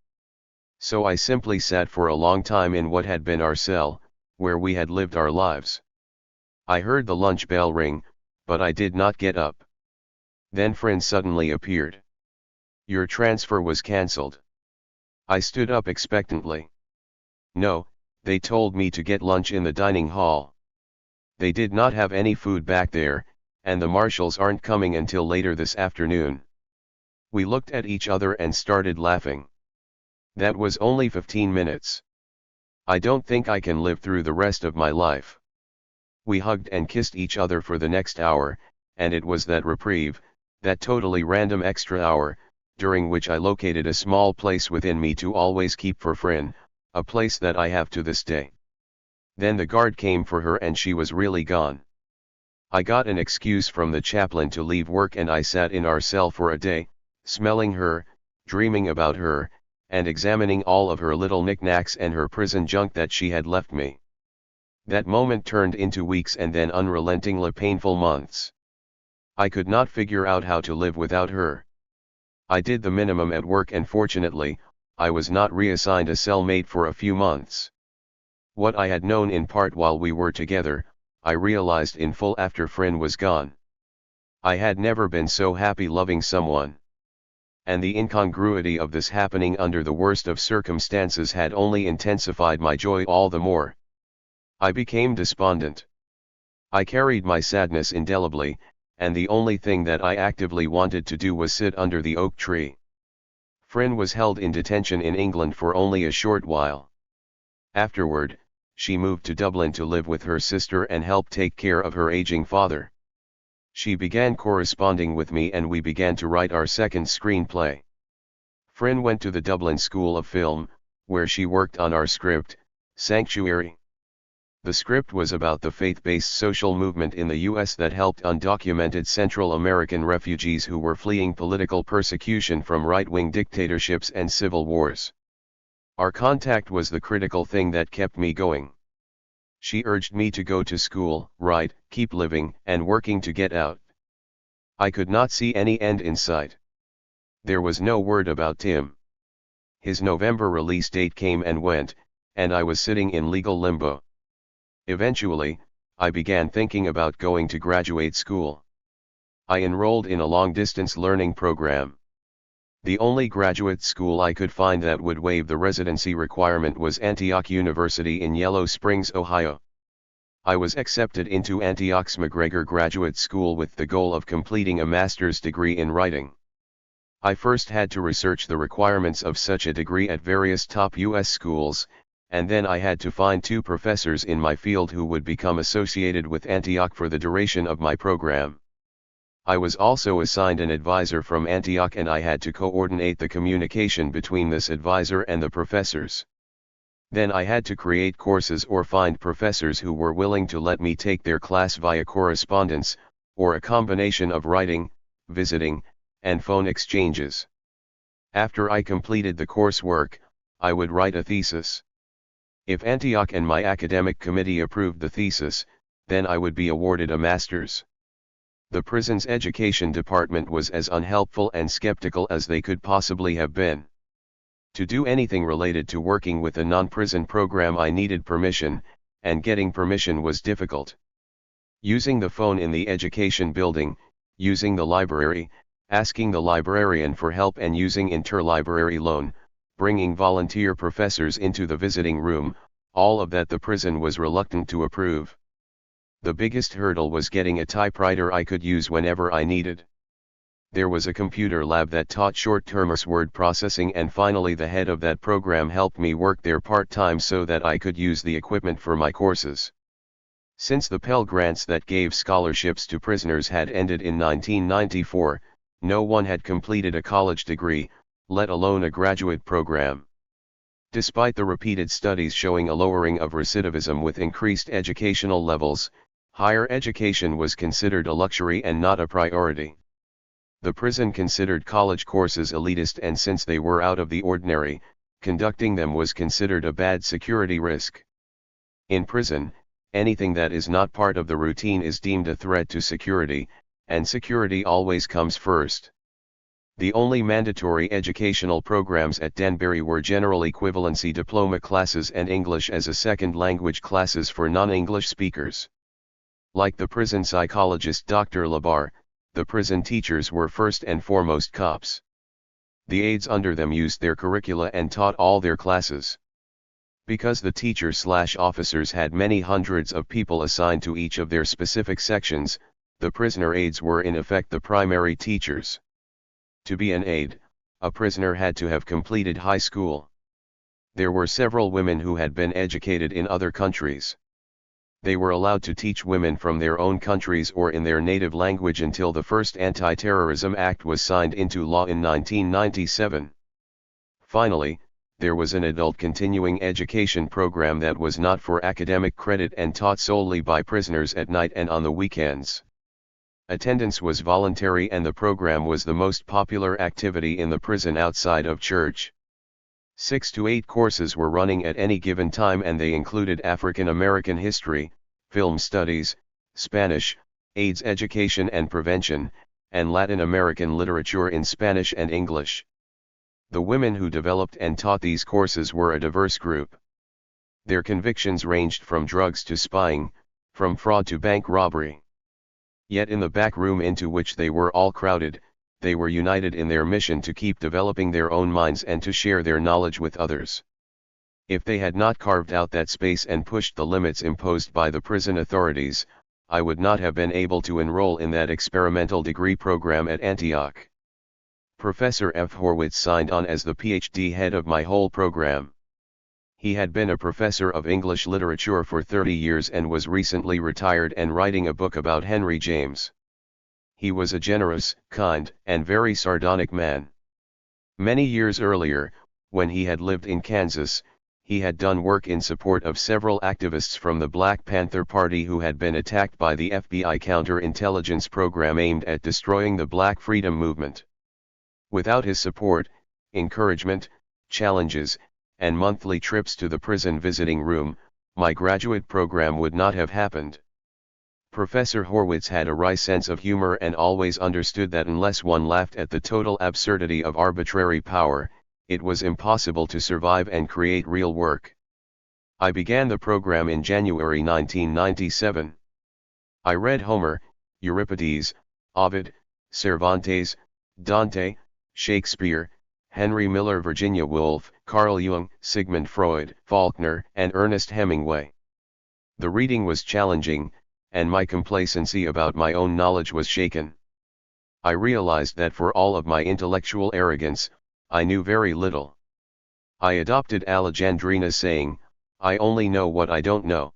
So I simply sat for a long time in what had been our cell, where we had lived our lives. I heard the lunch bell ring, but I did not get up. Then Frin suddenly appeared. Your transfer was cancelled. I stood up expectantly. No, they told me to get lunch in the dining hall. They did not have any food back there, and the marshals aren't coming until later this afternoon. We looked at each other and started laughing. That was only 15 minutes. I don't think I can live through the rest of my life. We hugged and kissed each other for the next hour, and it was that reprieve, that totally random extra hour, during which I located a small place within me to always keep for Frin, a place that I have to this day. Then the guard came for her and she was really gone. I got an excuse from the chaplain to leave work and I sat in our cell for a day, smelling her, dreaming about her, and examining all of her little knickknacks and her prison junk that she had left me. That moment turned into weeks and then unrelentingly painful months. I could not figure out how to live without her. I did the minimum at work and fortunately, I was not reassigned a cellmate for a few months. What I had known in part while we were together, I realized in full after Frin was gone. I had never been so happy loving someone. And the incongruity of this happening under the worst of circumstances had only intensified my joy all the more. I became despondent. I carried my sadness indelibly, and the only thing that I actively wanted to do was sit under the oak tree. Frin was held in detention in England for only a short while. Afterward, she moved to Dublin to live with her sister and help take care of her aging father. She began corresponding with me and we began to write our second screenplay. Frin went to the Dublin School of Film, where she worked on our script, Sanctuary. The script was about the faith-based social movement in the U.S. that helped undocumented Central American refugees who were fleeing political persecution from right-wing dictatorships and civil wars. Our contact was the critical thing that kept me going. She urged me to go to school, write, keep living, and working to get out. I could not see any end in sight. There was no word about Tim. His November release date came and went, and I was sitting in legal limbo. Eventually, I began thinking about going to graduate school. I enrolled in a long-distance learning program. The only graduate school I could find that would waive the residency requirement was Antioch University in Yellow Springs, Ohio. I was accepted into Antioch's McGregor Graduate School with the goal of completing a master's degree in writing. I first had to research the requirements of such a degree at various top U.S. schools, and then I had to find 2 professors in my field who would become associated with Antioch for the duration of my program. I was also assigned an advisor from Antioch and I had to coordinate the communication between this advisor and the professors. Then I had to create courses or find professors who were willing to let me take their class via correspondence, or a combination of writing, visiting, and phone exchanges. After I completed the coursework, I would write a thesis. If Antioch and my academic committee approved the thesis, then I would be awarded a master's. The prison's education department was as unhelpful and skeptical as they could possibly have been. To do anything related to working with a non-prison program I needed permission, and getting permission was difficult. Using the phone in the education building, using the library, asking the librarian for help and using interlibrary loan, bringing volunteer professors into the visiting room, all of that the prison was reluctant to approve. The biggest hurdle was getting a typewriter I could use whenever I needed. There was a computer lab that taught short-term word processing, and finally the head of that program helped me work there part-time so that I could use the equipment for my courses. Since the Pell Grants that gave scholarships to prisoners had ended in 1994, no one had completed a college degree, let alone a graduate program. Despite the repeated studies showing a lowering of recidivism with increased educational levels, higher education was considered a luxury and not a priority. The prison considered college courses elitist, and since they were out of the ordinary, conducting them was considered a bad security risk. In prison, anything that is not part of the routine is deemed a threat to security, and security always comes first. The only mandatory educational programs at Danbury were general equivalency diploma classes and English as a second language classes for non-English speakers. Like the prison psychologist Dr. Labar, the prison teachers were first and foremost cops. The aides under them used their curricula and taught all their classes. Because the teachers/officers had many hundreds of people assigned to each of their specific sections, the prisoner aides were in effect the primary teachers. To be an aide, a prisoner had to have completed high school. There were several women who had been educated in other countries. They were allowed to teach women from their own countries or in their native language until the first Anti-Terrorism Act was signed into law in 1997. Finally, there was an adult continuing education program that was not for academic credit and taught solely by prisoners at night and on the weekends. Attendance was voluntary, and the program was the most popular activity in the prison outside of church. 6 to 8 courses were running at any given time, and they included African American history, film studies, Spanish, AIDS education and prevention, and Latin American literature in Spanish and English. The women who developed and taught these courses were a diverse group. Their convictions ranged from drugs to spying, from fraud to bank robbery. Yet in the back room into which they were all crowded, they were united in their mission to keep developing their own minds and to share their knowledge with others. If they had not carved out that space and pushed the limits imposed by the prison authorities, I would not have been able to enroll in that experimental degree program at Antioch. Professor F. Horwitz signed on as the PhD head of my whole program. He had been a professor of English literature for 30 years and was recently retired and writing a book about Henry James. He was a generous, kind, and very sardonic man. Many years earlier, when he had lived in Kansas, he had done work in support of several activists from the Black Panther Party who had been attacked by the FBI counterintelligence program aimed at destroying the Black Freedom Movement. Without his support, encouragement, challenges, and monthly trips to the prison visiting room, my graduate program would not have happened. Professor Horwitz had a wry sense of humor and always understood that unless one laughed at the total absurdity of arbitrary power, it was impossible to survive and create real work. I began the program in January 1997. I read Homer, Euripides, Ovid, Cervantes, Dante, Shakespeare, Henry Miller, Virginia Woolf, Carl Jung, Sigmund Freud, Faulkner, and Ernest Hemingway. The reading was challenging, and my complacency about my own knowledge was shaken. I realized that for all of my intellectual arrogance, I knew very little. I adopted Alejandrina's saying, "I only know what I don't know."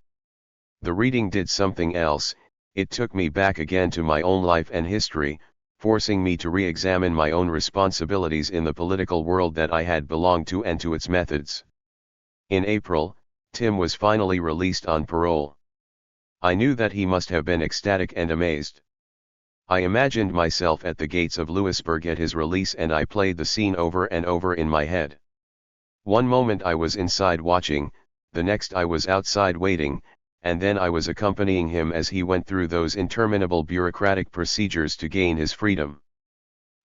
The reading did something else. It took me back again to my own life and history, forcing me to re-examine my own responsibilities in the political world that I had belonged to and to its methods. In April, Tim was finally released on parole. I knew that he must have been ecstatic and amazed. I imagined myself at the gates of Lewisburg at his release, and I played the scene over and over in my head. One moment I was inside watching, the next I was outside waiting, and then I was accompanying him as he went through those interminable bureaucratic procedures to gain his freedom.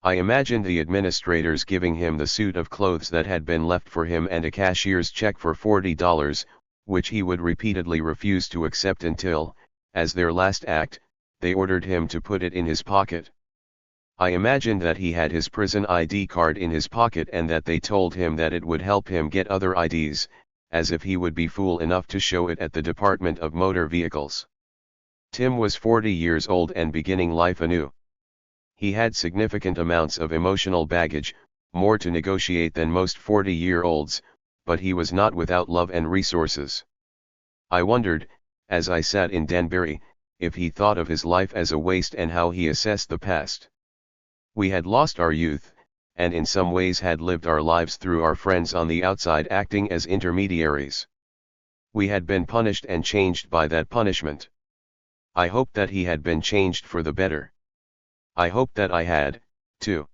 I imagined the administrators giving him the suit of clothes that had been left for him and a cashier's check for $40, which he would repeatedly refuse to accept until, as their last act, they ordered him to put it in his pocket. I imagined that he had his prison ID card in his pocket and that they told him that it would help him get other IDs, as if he would be fool enough to show it at the Department of Motor Vehicles. Tim was 40 years old and beginning life anew. He had significant amounts of emotional baggage, more to negotiate than most 40-year-olds, but he was not without love and resources. I wondered, as I sat in Danbury, if he thought of his life as a waste and how he assessed the past. We had lost our youth, and in some ways had lived our lives through our friends on the outside acting as intermediaries. We had been punished and changed by that punishment. I hoped that he had been changed for the better. I hoped that I had, too.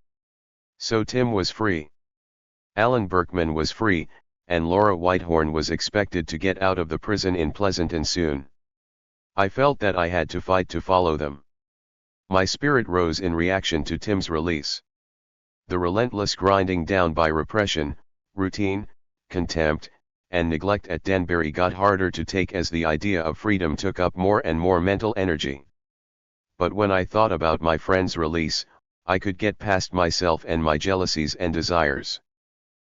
So Tim was free. Alan Berkman was free, and Laura Whitehorn was expected to get out of the prison in Pleasanton soon. I felt that I had to fight to follow them. My spirit rose in reaction to Tim's release. The relentless grinding down by repression, routine, contempt, and neglect at Danbury got harder to take as the idea of freedom took up more and more mental energy. But when I thought about my friend's release, I could get past myself and my jealousies and desires.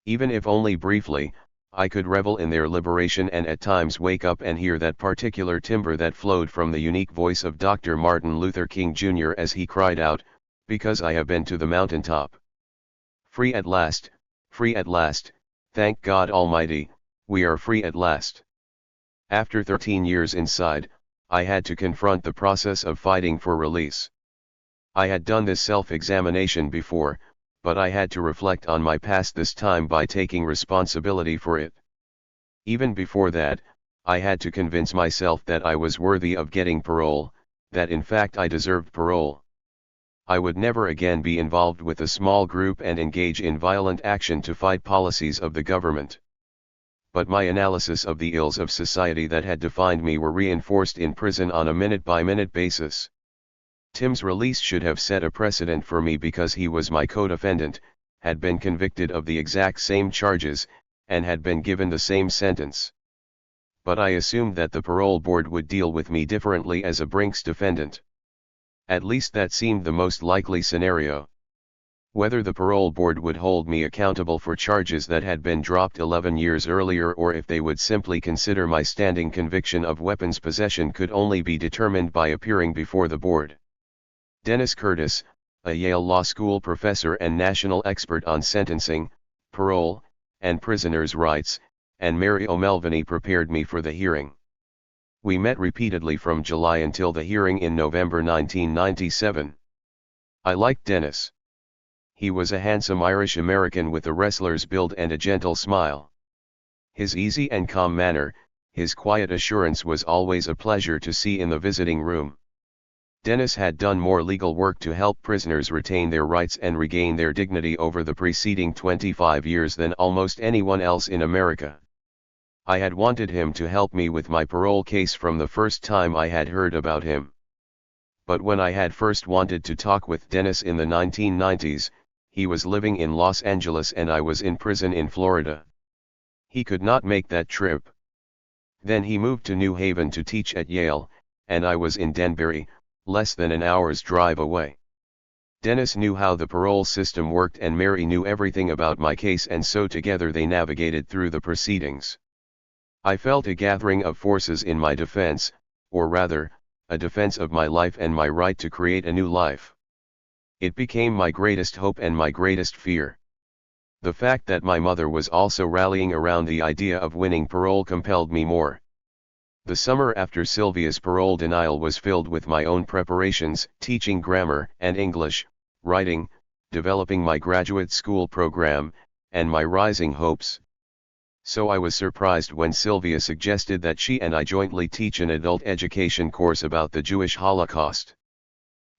Even if only briefly, I could revel in their liberation and at times wake up and hear that particular timbre that flowed from the unique voice of Dr. Martin Luther King Jr. as he cried out, "Because I have been to the mountaintop. Free at last, thank God Almighty, we are free at last." After 13 years inside, I had to confront the process of fighting for release. I had done this self-examination before, but I had to reflect on my past this time by taking responsibility for it. Even before that, I had to convince myself that I was worthy of getting parole, that in fact I deserved parole. I would never again be involved with a small group and engage in violent action to fight policies of the government. But my analysis of the ills of society that had defined me were reinforced in prison on a minute-by-minute basis. Tim's release should have set a precedent for me because he was my co-defendant, had been convicted of the exact same charges, and had been given the same sentence. But I assumed that the parole board would deal with me differently as a Brinks defendant. At least that seemed the most likely scenario. Whether the parole board would hold me accountable for charges that had been dropped 11 years earlier or if they would simply consider my standing conviction of weapons possession could only be determined by appearing before the board. Dennis Curtis, a Yale Law School professor and national expert on sentencing, parole, and prisoners' rights, and Mary O'Melveny prepared me for the hearing. We met repeatedly from July until the hearing in November 1997. I liked Dennis. He was a handsome Irish American with a wrestler's build and a gentle smile. His easy and calm manner, his quiet assurance was always a pleasure to see in the visiting room. Dennis had done more legal work to help prisoners retain their rights and regain their dignity over the preceding 25 years than almost anyone else in America. I had wanted him to help me with my parole case from the first time I had heard about him. But when I had first wanted to talk with Dennis in the 1990s, he was living in Los Angeles and I was in prison in Florida. He could not make that trip. Then he moved to New Haven to teach at Yale, and I was in Danbury, less than an hour's drive away. Dennis knew how the parole system worked and Mary knew everything about my case, and so together they navigated through the proceedings. I felt a gathering of forces in my defense, or rather, a defense of my life and my right to create a new life. It became my greatest hope and my greatest fear. The fact that my mother was also rallying around the idea of winning parole compelled me more. The summer after Sylvia's parole denial was filled with my own preparations, teaching grammar and English, writing, developing my graduate school program, and my rising hopes. So I was surprised when Sylvia suggested that she and I jointly teach an adult education course about the Jewish Holocaust.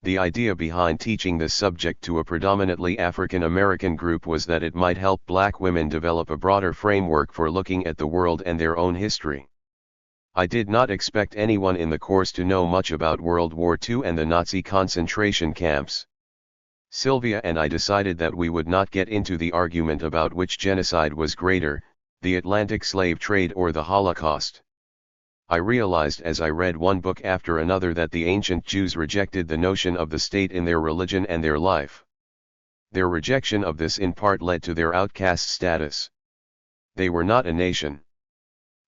The idea behind teaching this subject to a predominantly African American group was that it might help black women develop a broader framework for looking at the world and their own history. I did not expect anyone in the course to know much about World War II and the Nazi concentration camps. Sylvia and I decided that we would not get into the argument about which genocide was greater, the Atlantic slave trade or the Holocaust. I realized as I read one book after another that the ancient Jews rejected the notion of the state in their religion and their life. Their rejection of this in part led to their outcast status. They were not a nation.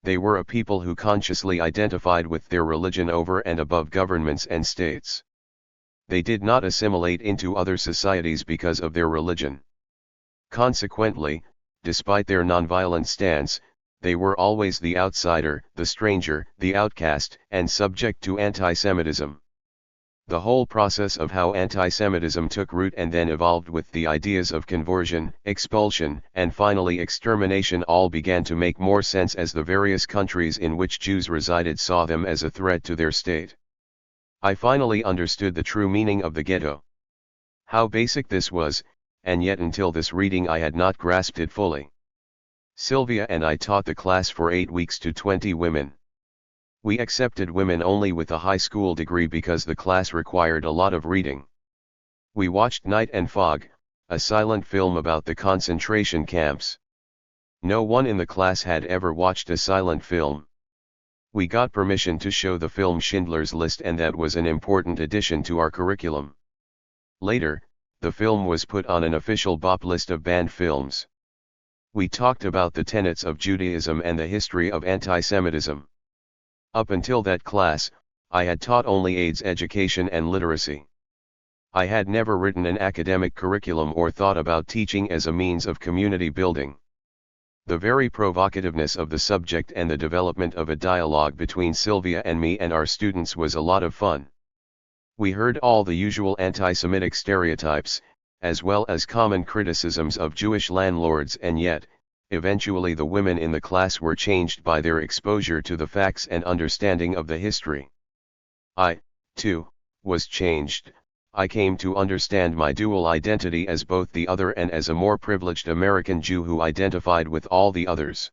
They were a people who consciously identified with their religion over and above governments and states. They did not assimilate into other societies because of their religion. Consequently, despite their nonviolent stance, they were always the outsider, the stranger, the outcast, and subject to anti-Semitism. The whole process of how anti-Semitism took root and then evolved with the ideas of conversion, expulsion, and finally extermination all began to make more sense as the various countries in which Jews resided saw them as a threat to their state. I finally understood the true meaning of the ghetto. How basic this was, and yet until this reading I had not grasped it fully. Sylvia and I taught the class for 8 weeks to 20 women. We accepted women only with a high school degree because the class required a lot of reading. We watched Night and Fog, a silent film about the concentration camps. No one in the class had ever watched a silent film. We got permission to show the film Schindler's List, and that was an important addition to our curriculum. Later, the film was put on an official BOP list of banned films. We talked about the tenets of Judaism and the history of anti-Semitism. Up until that class, I had taught only AIDS education and literacy. I had never written an academic curriculum or thought about teaching as a means of community building. The very provocativeness of the subject and the development of a dialogue between Sylvia and me and our students was a lot of fun. We heard all the usual anti-Semitic stereotypes, as well as common criticisms of Jewish landlords, and yet, eventually the women in the class were changed by their exposure to the facts and understanding of the history. I, too, was changed. I came to understand my dual identity as both the other and as a more privileged American Jew who identified with all the others.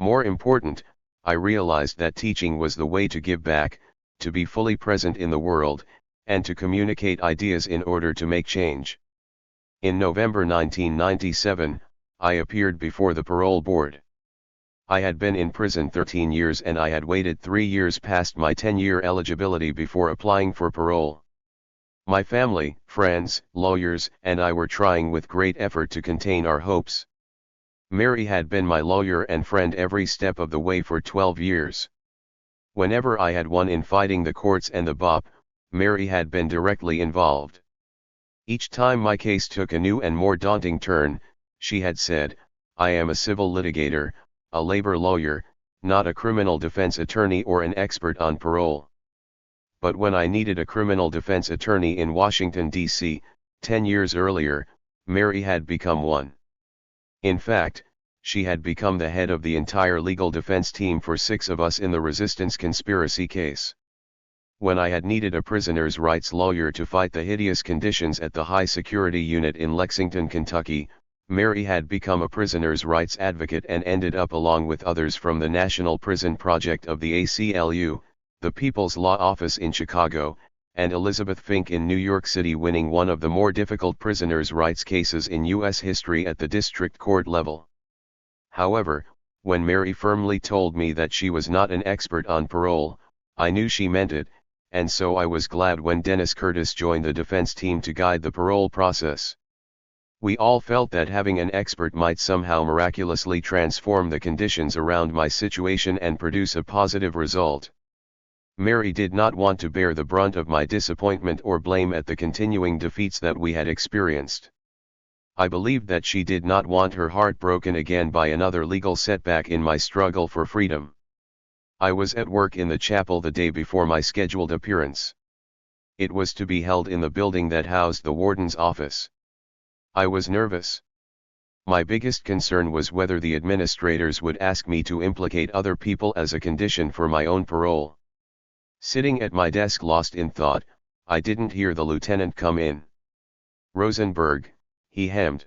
More important, I realized that teaching was the way to give back, to be fully present in the world, and to communicate ideas in order to make change. In November 1997, I appeared before the parole board. I had been in prison 13 years and I had waited 3 years past my 10-year eligibility before applying for parole. My family, friends, lawyers, and I were trying with great effort to contain our hopes. Mary had been my lawyer and friend every step of the way for 12 years. Whenever I had won in fighting the courts and the BOP, Mary had been directly involved. Each time my case took a new and more daunting turn, she had said, "I am a civil litigator, a labor lawyer, not a criminal defense attorney or an expert on parole." But when I needed a criminal defense attorney in Washington, D.C., 10 years earlier, Mary had become one. In fact, she had become the head of the entire legal defense team for 6 of us in the resistance conspiracy case. When I had needed a prisoner's rights lawyer to fight the hideous conditions at the high security unit in Lexington, Kentucky, Mary had become a prisoner's rights advocate and ended up along with others from the National Prison Project of the ACLU, the People's Law Office in Chicago, and Elizabeth Fink in New York City, winning one of the more difficult prisoners' rights cases in U.S. history at the district court level. However, when Mary firmly told me that she was not an expert on parole, I knew she meant it, and so I was glad when Dennis Curtis joined the defense team to guide the parole process. We all felt that having an expert might somehow miraculously transform the conditions around my situation and produce a positive result. Mary did not want to bear the brunt of my disappointment or blame at the continuing defeats that we had experienced. I believed that she did not want her heart broken again by another legal setback in my struggle for freedom. I was at work in the chapel the day before my scheduled appearance. It was to be held in the building that housed the warden's office. I was nervous. My biggest concern was whether the administrators would ask me to implicate other people as a condition for my own parole. Sitting at my desk lost in thought, I didn't hear the lieutenant come in. Rosenberg, he hemmed.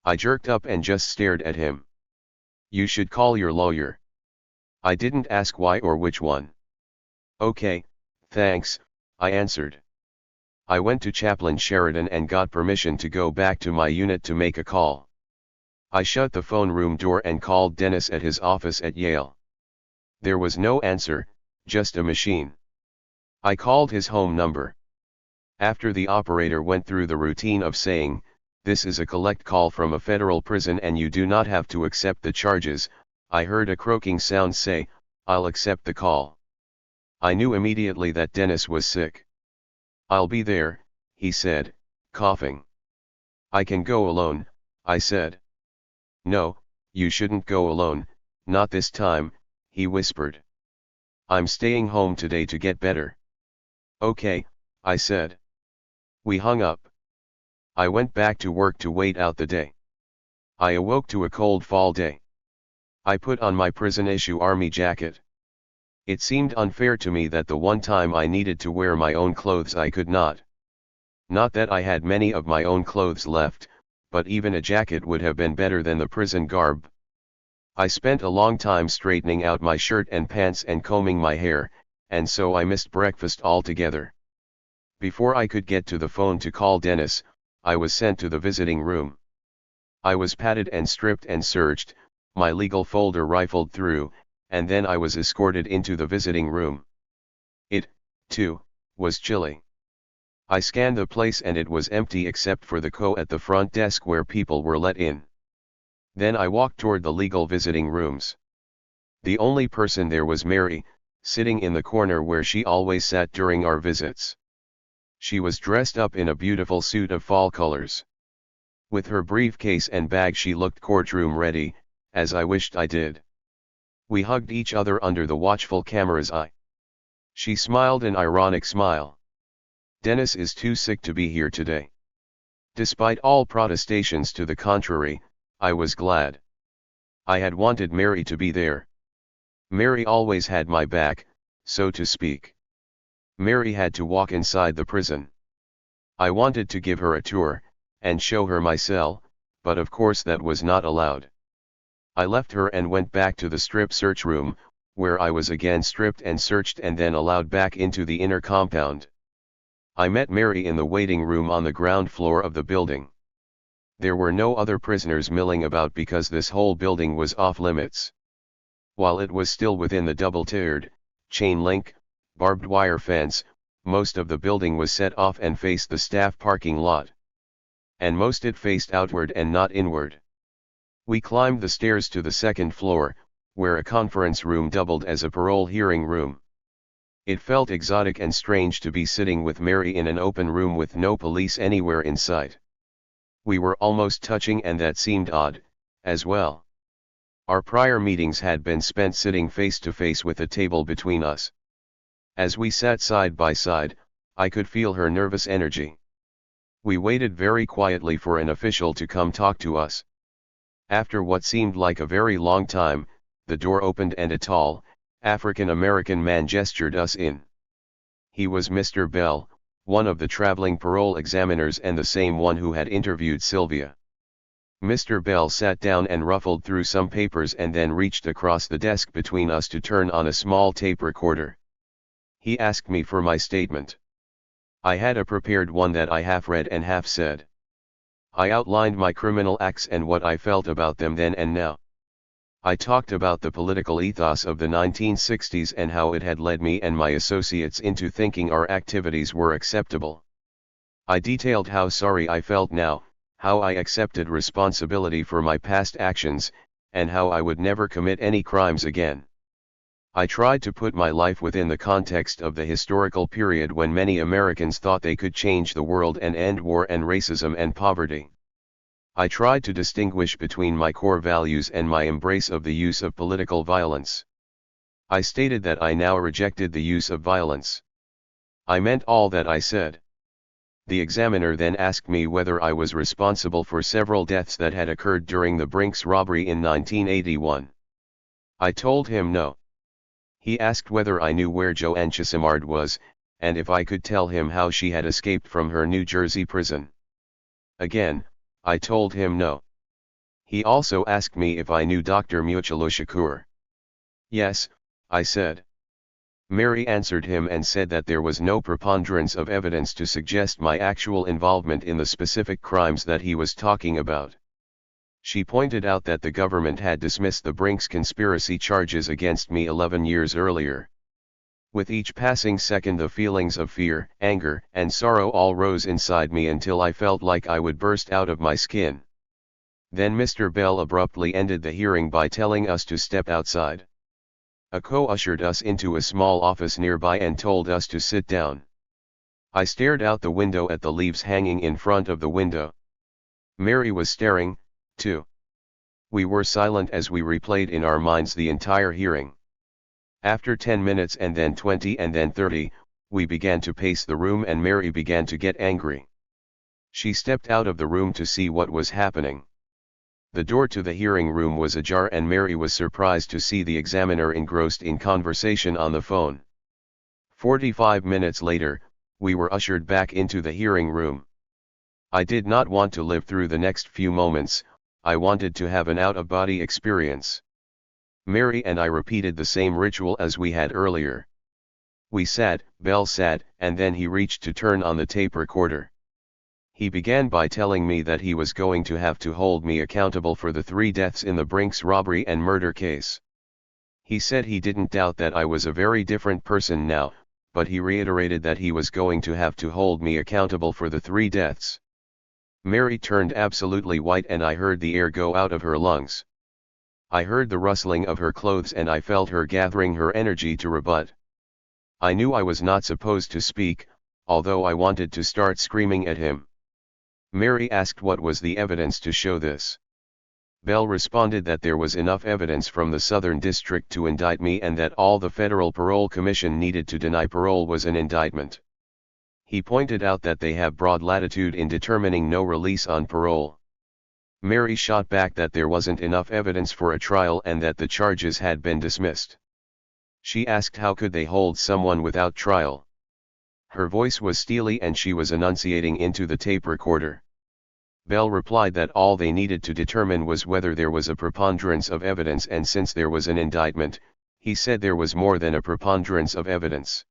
I jerked up and just stared at him. You should call your lawyer. I didn't ask why or which one. Okay, thanks, I answered. I went to Chaplain Sheridan and got permission to go back to my unit to make a call. I shut the phone room door and called Dennis at his office at Yale. There was no answer, just a machine. I called his home number. After the operator went through the routine of saying, "This is a collect call from a federal prison and you do not have to accept the charges," I heard a croaking sound say, "I'll accept the call." I knew immediately that Dennis was sick. "I'll be there," he said, coughing. "I can go alone," I said. "No, you shouldn't go alone, not this time," he whispered. "I'm staying home today to get better." "Okay," I said. We hung up. I went back to work to wait out the day. I awoke to a cold fall day. I put on my prison-issue army jacket. It seemed unfair to me that the one time I needed to wear my own clothes I could not. Not that I had many of my own clothes left, but even a jacket would have been better than the prison garb. I spent a long time straightening out my shirt and pants and combing my hair, and so I missed breakfast altogether. Before I could get to the phone to call Dennis, I was sent to the visiting room. I was patted and stripped and searched, my legal folder rifled through, and then I was escorted into the visiting room. It, too, was chilly. I scanned the place and it was empty except for the co at the front desk where people were let in. Then I walked toward the legal visiting rooms. The only person there was Mary, sitting in the corner where she always sat during our visits. She was dressed up in a beautiful suit of fall colors. With her briefcase and bag she looked courtroom ready, as I wished I did. We hugged each other under the watchful camera's eye. She smiled an ironic smile. "Dennis is too sick to be here today." Despite all protestations to the contrary, I was glad. I had wanted Mary to be there. Mary always had my back, so to speak. Mary had to walk inside the prison. I wanted to give her a tour, and show her my cell, but of course that was not allowed. I left her and went back to the strip search room, where I was again stripped and searched and then allowed back into the inner compound. I met Mary in the waiting room on the ground floor of the building. There were no other prisoners milling about because this whole building was off limits. While it was still within the double-tiered, chain-link, barbed wire fence, most of the building was set off and faced the staff parking lot. And most it faced outward and not inward. We climbed the stairs to the second floor, where a conference room doubled as a parole hearing room. It felt exotic and strange to be sitting with Mary in an open room with no police anywhere in sight. We were almost touching and that seemed odd, as well. Our prior meetings had been spent sitting face to face with a table between us. As we sat side by side, I could feel her nervous energy. We waited very quietly for an official to come talk to us. After what seemed like a very long time, the door opened and a tall, African-American man gestured us in. He was Mr. Bell, one of the traveling parole examiners and the same one who had interviewed Sylvia. Mr. Bell sat down and ruffled through some papers and then reached across the desk between us to turn on a small tape recorder. He asked me for my statement. I had a prepared one that I half read and half said. I outlined my criminal acts and what I felt about them then and now. I talked about the political ethos of the 1960s and how it had led me and my associates into thinking our activities were acceptable. I detailed how sorry I felt now, how I accepted responsibility for my past actions, and how I would never commit any crimes again. I tried to put my life within the context of the historical period when many Americans thought they could change the world and end war and racism and poverty. I tried to distinguish between my core values and my embrace of the use of political violence. I stated that I now rejected the use of violence. I meant all that I said. The examiner then asked me whether I was responsible for several deaths that had occurred during the Brinks robbery in 1981. I told him no. He asked whether I knew where Joanne Chisimard was, and if I could tell him how she had escaped from her New Jersey prison. Again, I told him no. He also asked me if I knew Dr. Muchala Shakur. Yes, I said. Mary answered him and said that there was no preponderance of evidence to suggest my actual involvement in the specific crimes that he was talking about. She pointed out that the government had dismissed the Brinks conspiracy charges against me 11 years earlier. With each passing second the feelings of fear, anger, and sorrow all rose inside me until I felt like I would burst out of my skin. Then Mr. Bell abruptly ended the hearing by telling us to step outside. A co ushered us into a small office nearby and told us to sit down. I stared out the window at the leaves hanging in front of the window. Mary was staring, too. We were silent as we replayed in our minds the entire hearing. After 10 minutes and then 20 and then 30, we began to pace the room and Mary began to get angry. She stepped out of the room to see what was happening. The door to the hearing room was ajar and Mary was surprised to see the examiner engrossed in conversation on the phone. 45 minutes later, we were ushered back into the hearing room. I did not want to live through the next few moments, I wanted to have an out-of-body experience. Mary and I repeated the same ritual as we had earlier. We sat, Bell sat, and then he reached to turn on the tape recorder. He began by telling me that he was going to have to hold me accountable for the 3 deaths in the Brinks robbery and murder case. He said he didn't doubt that I was a very different person now, but he reiterated that he was going to have to hold me accountable for the 3 deaths. Mary turned absolutely white and I heard the air go out of her lungs. I heard the rustling of her clothes and I felt her gathering her energy to rebut. I knew I was not supposed to speak, although I wanted to start screaming at him. Mary asked what was the evidence to show this. Bell responded that there was enough evidence from the Southern District to indict me and that all the Federal Parole Commission needed to deny parole was an indictment. He pointed out that they have broad latitude in determining no release on parole. Mary shot back that there wasn't enough evidence for a trial and that the charges had been dismissed. She asked how could they hold someone without trial. Her voice was steely and she was enunciating into the tape recorder. Bell replied that all they needed to determine was whether there was a preponderance of evidence, and since there was an indictment, he said there was more than a preponderance of evidence.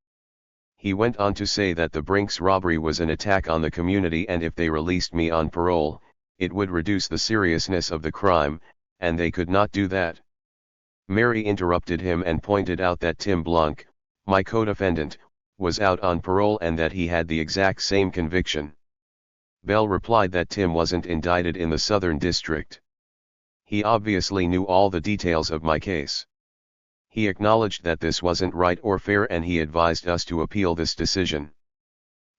He went on to say that the Brinks robbery was an attack on the community and if they released me on parole, it would reduce the seriousness of the crime, and they could not do that. Mary interrupted him and pointed out that Tim Blanc, my co-defendant, was out on parole and that he had the exact same conviction. Bell replied that Tim wasn't indicted in the Southern District. He obviously knew all the details of my case. He acknowledged that this wasn't right or fair and he advised us to appeal this decision.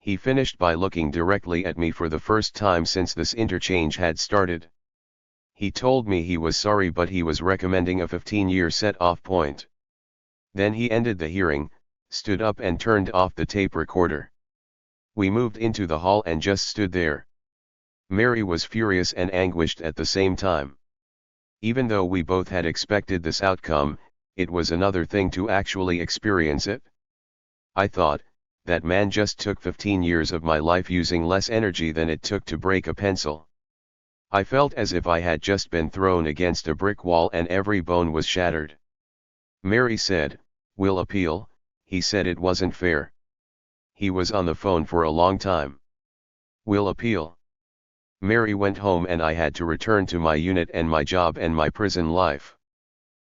He finished by looking directly at me for the first time since this interchange had started. He told me he was sorry but he was recommending a 15-year set-off point. Then he ended the hearing, stood up and turned off the tape recorder. We moved into the hall and just stood there. Mary was furious and anguished at the same time. Even though we both had expected this outcome, it was another thing to actually experience it. I thought, that man just took 15 years of my life using less energy than it took to break a pencil. I felt as if I had just been thrown against a brick wall and every bone was shattered. Mary said, "We'll appeal." He said it wasn't fair. He was on the phone for a long time. "We'll appeal." Mary went home and I had to return to my unit and my job and my prison life.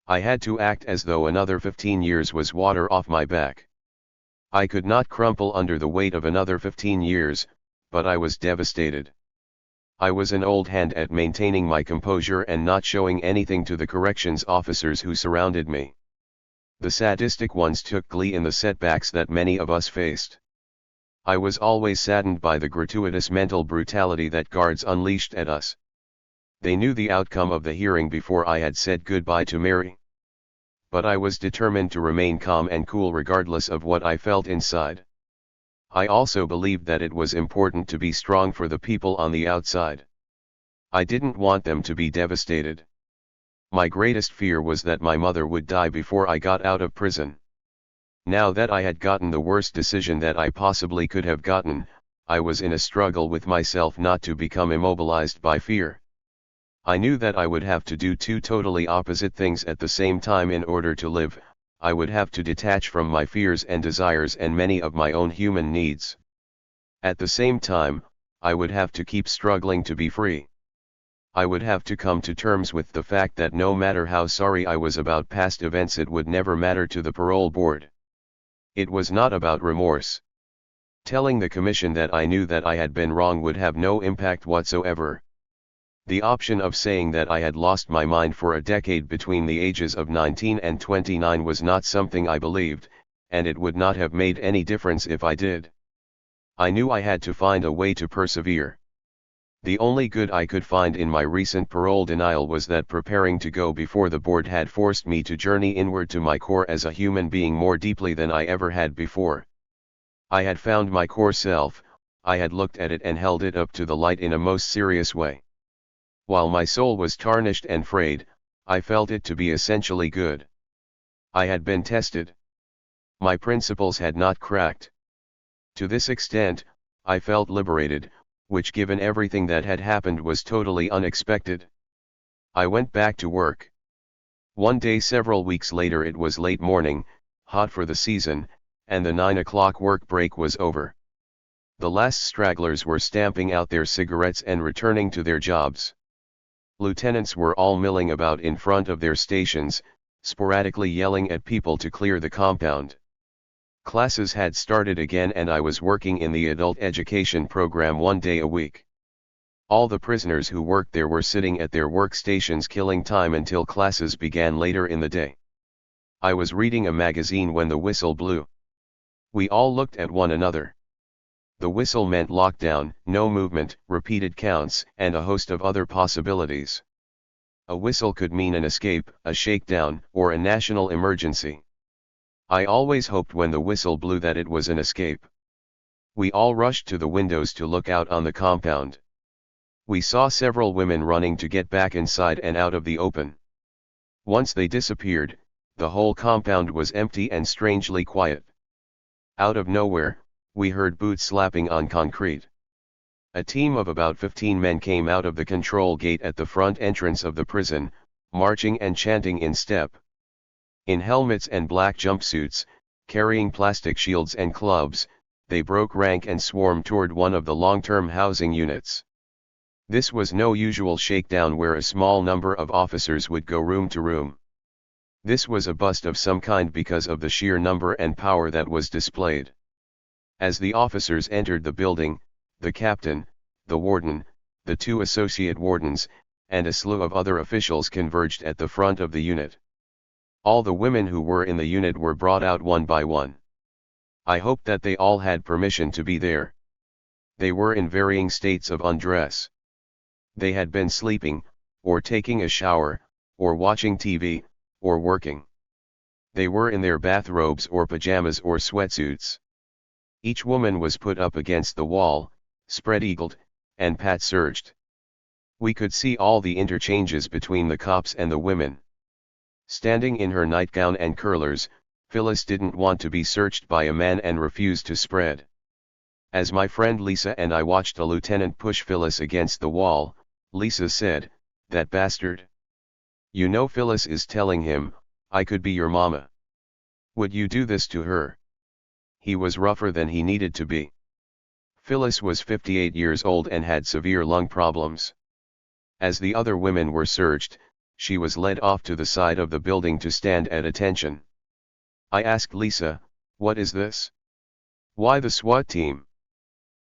I had to act as though another 15 years was water off my back. I could not crumple under the weight of another 15 years, but I was devastated. I was an old hand at maintaining my composure and not showing anything to the corrections officers who surrounded me. The sadistic ones took glee in the setbacks that many of us faced. I was always saddened by the gratuitous mental brutality that guards unleashed at us. They knew the outcome of the hearing before I had said goodbye to Mary. But I was determined to remain calm and cool regardless of what I felt inside. I also believed that it was important to be strong for the people on the outside. I didn't want them to be devastated. My greatest fear was that my mother would die before I got out of prison. Now that I had gotten the worst decision that I possibly could have gotten, I was in a struggle with myself not to become immobilized by fear. I knew that I would have to do two totally opposite things at the same time in order to live. I would have to detach from my fears and desires and many of my own human needs. At the same time, I would have to keep struggling to be free. I would have to come to terms with the fact that no matter how sorry I was about past events, it would never matter to the parole board. It was not about remorse. Telling the commission that I knew that I had been wrong would have no impact whatsoever. The option of saying that I had lost my mind for a decade between the ages of 19 and 29 was not something I believed, and it would not have made any difference if I did. I knew I had to find a way to persevere. The only good I could find in my recent parole denial was that preparing to go before the board had forced me to journey inward to my core as a human being more deeply than I ever had before. I had found my core self, I had looked at it and held it up to the light in a most serious way. While my soul was tarnished and frayed, I felt it to be essentially good. I had been tested. My principles had not cracked. To this extent, I felt liberated, which given everything that had happened was totally unexpected. I went back to work. One day several weeks later, it was late morning, hot for the season, and the 9 o'clock work break was over. The last stragglers were stamping out their cigarettes and returning to their jobs. Lieutenants were all milling about in front of their stations, sporadically yelling at people to clear the compound. Classes had started again and I was working in the adult education program 1 day a week. All the prisoners who worked there were sitting at their workstations killing time until classes began later in the day. I was reading a magazine when the whistle blew. We all looked at one another. The whistle meant lockdown, no movement, repeated counts, and a host of other possibilities. A whistle could mean an escape, a shakedown, or a national emergency. I always hoped when the whistle blew that it was an escape. We all rushed to the windows to look out on the compound. We saw several women running to get back inside and out of the open. Once they disappeared, the whole compound was empty and strangely quiet. Out of nowhere, we heard boots slapping on concrete. A team of about 15 men came out of the control gate at the front entrance of the prison, marching and chanting in step. In helmets and black jumpsuits, carrying plastic shields and clubs, they broke rank and swarmed toward one of the long-term housing units. This was no usual shakedown where a small number of officers would go room to room. This was a bust of some kind because of the sheer number and power that was displayed. As the officers entered the building, the captain, the warden, the 2 associate wardens, and a slew of other officials converged at the front of the unit. All the women who were in the unit were brought out one by one. I hoped that they all had permission to be there. They were in varying states of undress. They had been sleeping, or taking a shower, or watching TV, or working. They were in their bathrobes or pajamas or sweatsuits. Each woman was put up against the wall, spread-eagled, and pat-searched. We could see all the interchanges between the cops and the women. Standing in her nightgown and curlers, Phyllis didn't want to be searched by a man and refused to spread. As my friend Lisa and I watched a lieutenant push Phyllis against the wall, Lisa said, "That bastard. You know Phyllis is telling him, I could be your mama. Would you do this to her?" He was rougher than he needed to be. Phyllis was 58 years old and had severe lung problems. As the other women were searched, she was led off to the side of the building to stand at attention. I asked Lisa, "What is this? Why the SWAT team?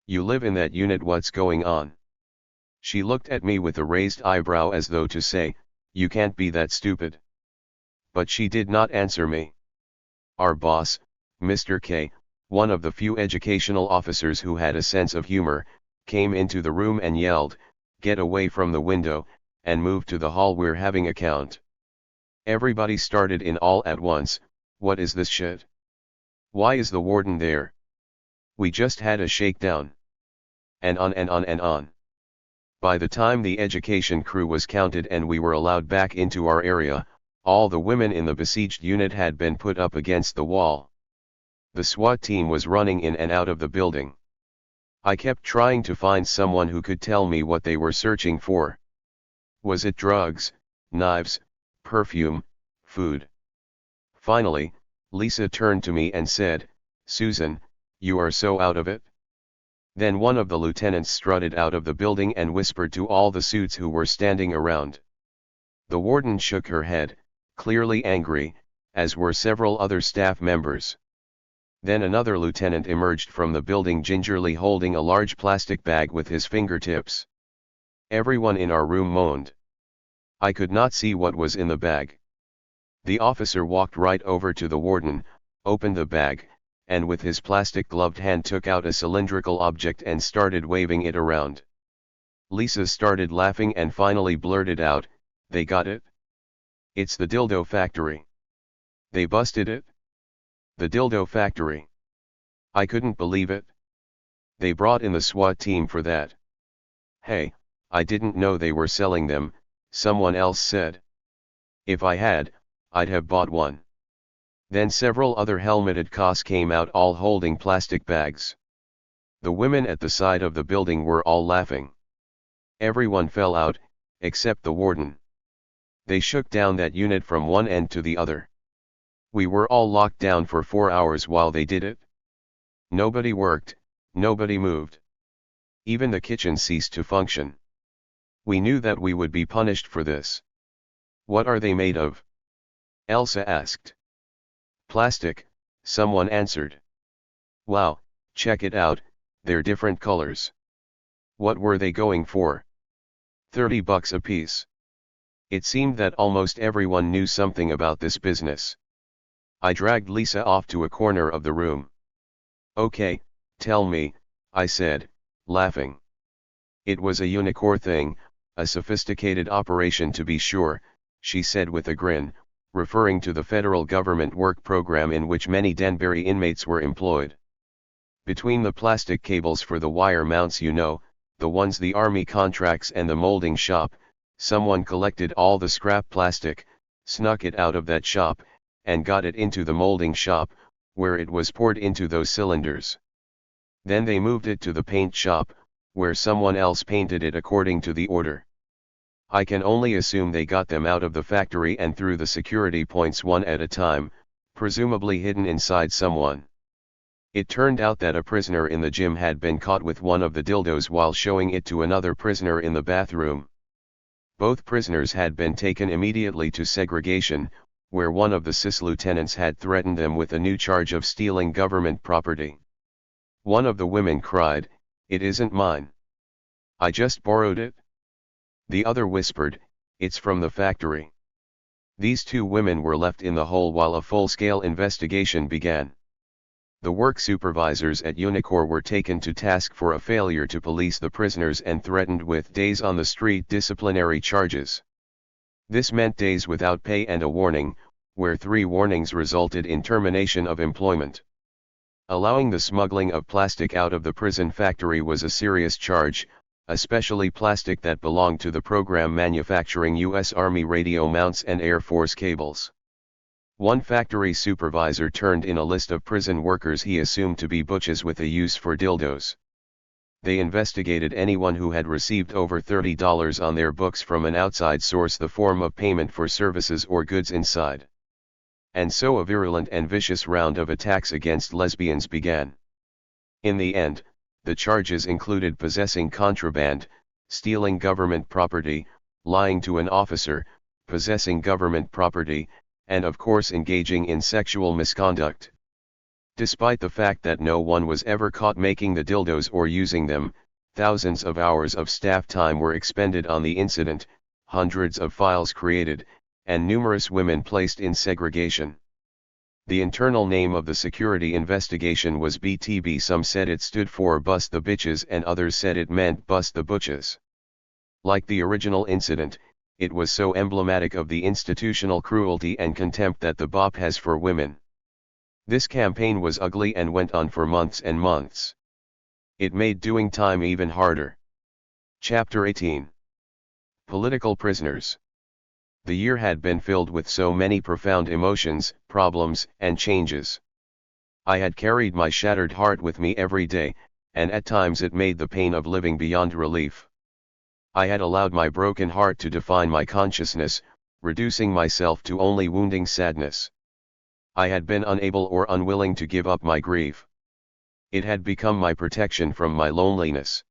You live in that unit, what's going on?" She looked at me with a raised eyebrow as though to say, "You can't be that stupid." But she did not answer me. Our boss, Mr. K, one of the few educational officers who had a sense of humor, came into the room and yelled, "Get away from the window, and move to the hall, we're having a count." Everybody started in all at once, "What is this shit? Why is the warden there? We just had a shakedown." And on and on and on. By the time the education crew was counted and we were allowed back into our area, all the women in the besieged unit had been put up against the wall. The SWAT team was running in and out of the building. I kept trying to find someone who could tell me what they were searching for. Was it drugs, knives, perfume, food? Finally, Lisa turned to me and said, "Susan, you are so out of it." Then one of the lieutenants strutted out of the building and whispered to all the suits who were standing around. The warden shook her head, clearly angry, as were several other staff members. Then another lieutenant emerged from the building gingerly holding a large plastic bag with his fingertips. Everyone in our room moaned. I could not see what was in the bag. The officer walked right over to the warden, opened the bag, and with his plastic gloved hand took out a cylindrical object and started waving it around. Lisa started laughing and finally blurted out, "They got it? It's the dildo factory. They busted it? The dildo factory. I couldn't believe it. They brought in the SWAT team for that." "Hey, I didn't know they were selling them," someone else said. "If I had, I'd have bought one." Then several other helmeted cops came out all holding plastic bags. The women at the side of the building were all laughing. Everyone fell out, except the warden. They shook down that unit from one end to the other. We were all locked down for 4 hours while they did it. Nobody worked, nobody moved. Even the kitchen ceased to function. We knew that we would be punished for this. "What are they made of?" Elsa asked. "Plastic," someone answered. "Wow, check it out, they're different colors." What were they going for? $30 a piece. It seemed that almost everyone knew something about this business. I dragged Lisa off to a corner of the room. "Okay, tell me," I said, laughing. "It was a unicorn thing, a sophisticated operation to be sure," she said with a grin, referring to the federal government work program in which many Denbury inmates were employed. "Between the plastic cables for the wire mounts, you know, the ones the army contracts, and the molding shop, someone collected all the scrap plastic, snuck it out of that shop, and got it into the molding shop, where it was poured into those cylinders. Then they moved it to the paint shop, where someone else painted it according to the order. I can only assume they got them out of the factory and through the security points one at a time, presumably hidden inside someone. It turned out that a prisoner in the gym had been caught with one of the dildos while showing it to another prisoner in the bathroom. Both prisoners had been taken immediately to segregation, where one of the CIS lieutenants had threatened them with a new charge of stealing government property. One of the women cried, "It isn't mine. I just borrowed it." The other whispered, "It's from the factory." These two women were left in the hole while a full-scale investigation began. The work supervisors at Unicor were taken to task for a failure to police the prisoners and threatened with days on the street disciplinary charges. This meant days without pay and a warning, where 3 warnings resulted in termination of employment. Allowing the smuggling of plastic out of the prison factory was a serious charge, especially plastic that belonged to the program manufacturing U.S. Army radio mounts and Air Force cables. One factory supervisor turned in a list of prison workers he assumed to be butches with a use for dildos. They investigated anyone who had received over $30 on their books from an outside source, the form of payment for services or goods inside. And so a virulent and vicious round of attacks against lesbians began. In the end, the charges included possessing contraband, stealing government property, lying to an officer, possessing government property, and of course engaging in sexual misconduct. Despite the fact that no one was ever caught making the dildos or using them, thousands of hours of staff time were expended on the incident, hundreds of files created, and numerous women placed in segregation. The internal name of the security investigation was BTB. Some said it stood for Bust the Bitches and others said it meant Bust the Butches. Like the original incident, it was so emblematic of the institutional cruelty and contempt that the BOP has for women. This campaign was ugly and went on for months and months. It made doing time even harder. Chapter 18. Political Prisoners. The year had been filled with so many profound emotions, problems, and changes. I had carried my shattered heart with me every day, and at times it made the pain of living beyond relief. I had allowed my broken heart to define my consciousness, reducing myself to only wounding sadness. I had been unable or unwilling to give up my grief. It had become my protection from my loneliness.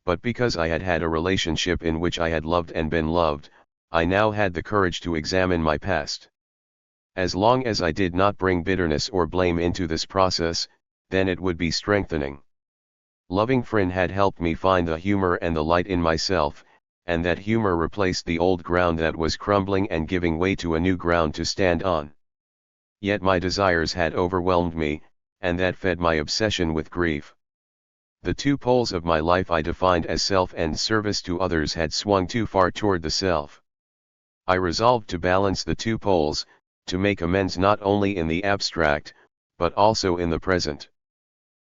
But because I had had a relationship in which I had loved and been loved, I now had the courage to examine my past. As long as I did not bring bitterness or blame into this process, then it would be strengthening. Loving Frin had helped me find the humor and the light in myself, and that humor replaced the old ground that was crumbling and giving way to a new ground to stand on. Yet my desires had overwhelmed me, and that fed my obsession with grief. The two poles of my life I defined as self and service to others had swung too far toward the self. I resolved to balance the two poles, to make amends not only in the abstract, but also in the present.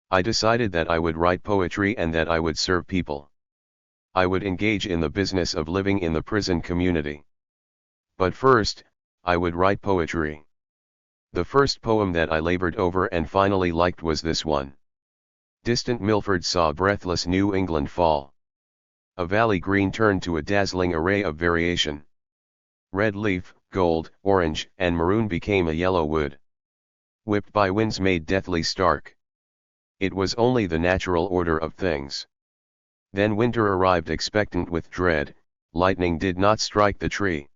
I decided that I would write poetry and that I would serve people. I would engage in the business of living in the prison community. But first, I would write poetry. The first poem that I labored over and finally liked was this one. Distant Milford saw breathless New England fall. A valley green turned to a dazzling array of variation. Red leaf, gold, orange, and maroon became a yellow wood. Whipped by winds made deathly stark. It was only the natural order of things. Then winter arrived expectant with dread, lightning did not strike the tree.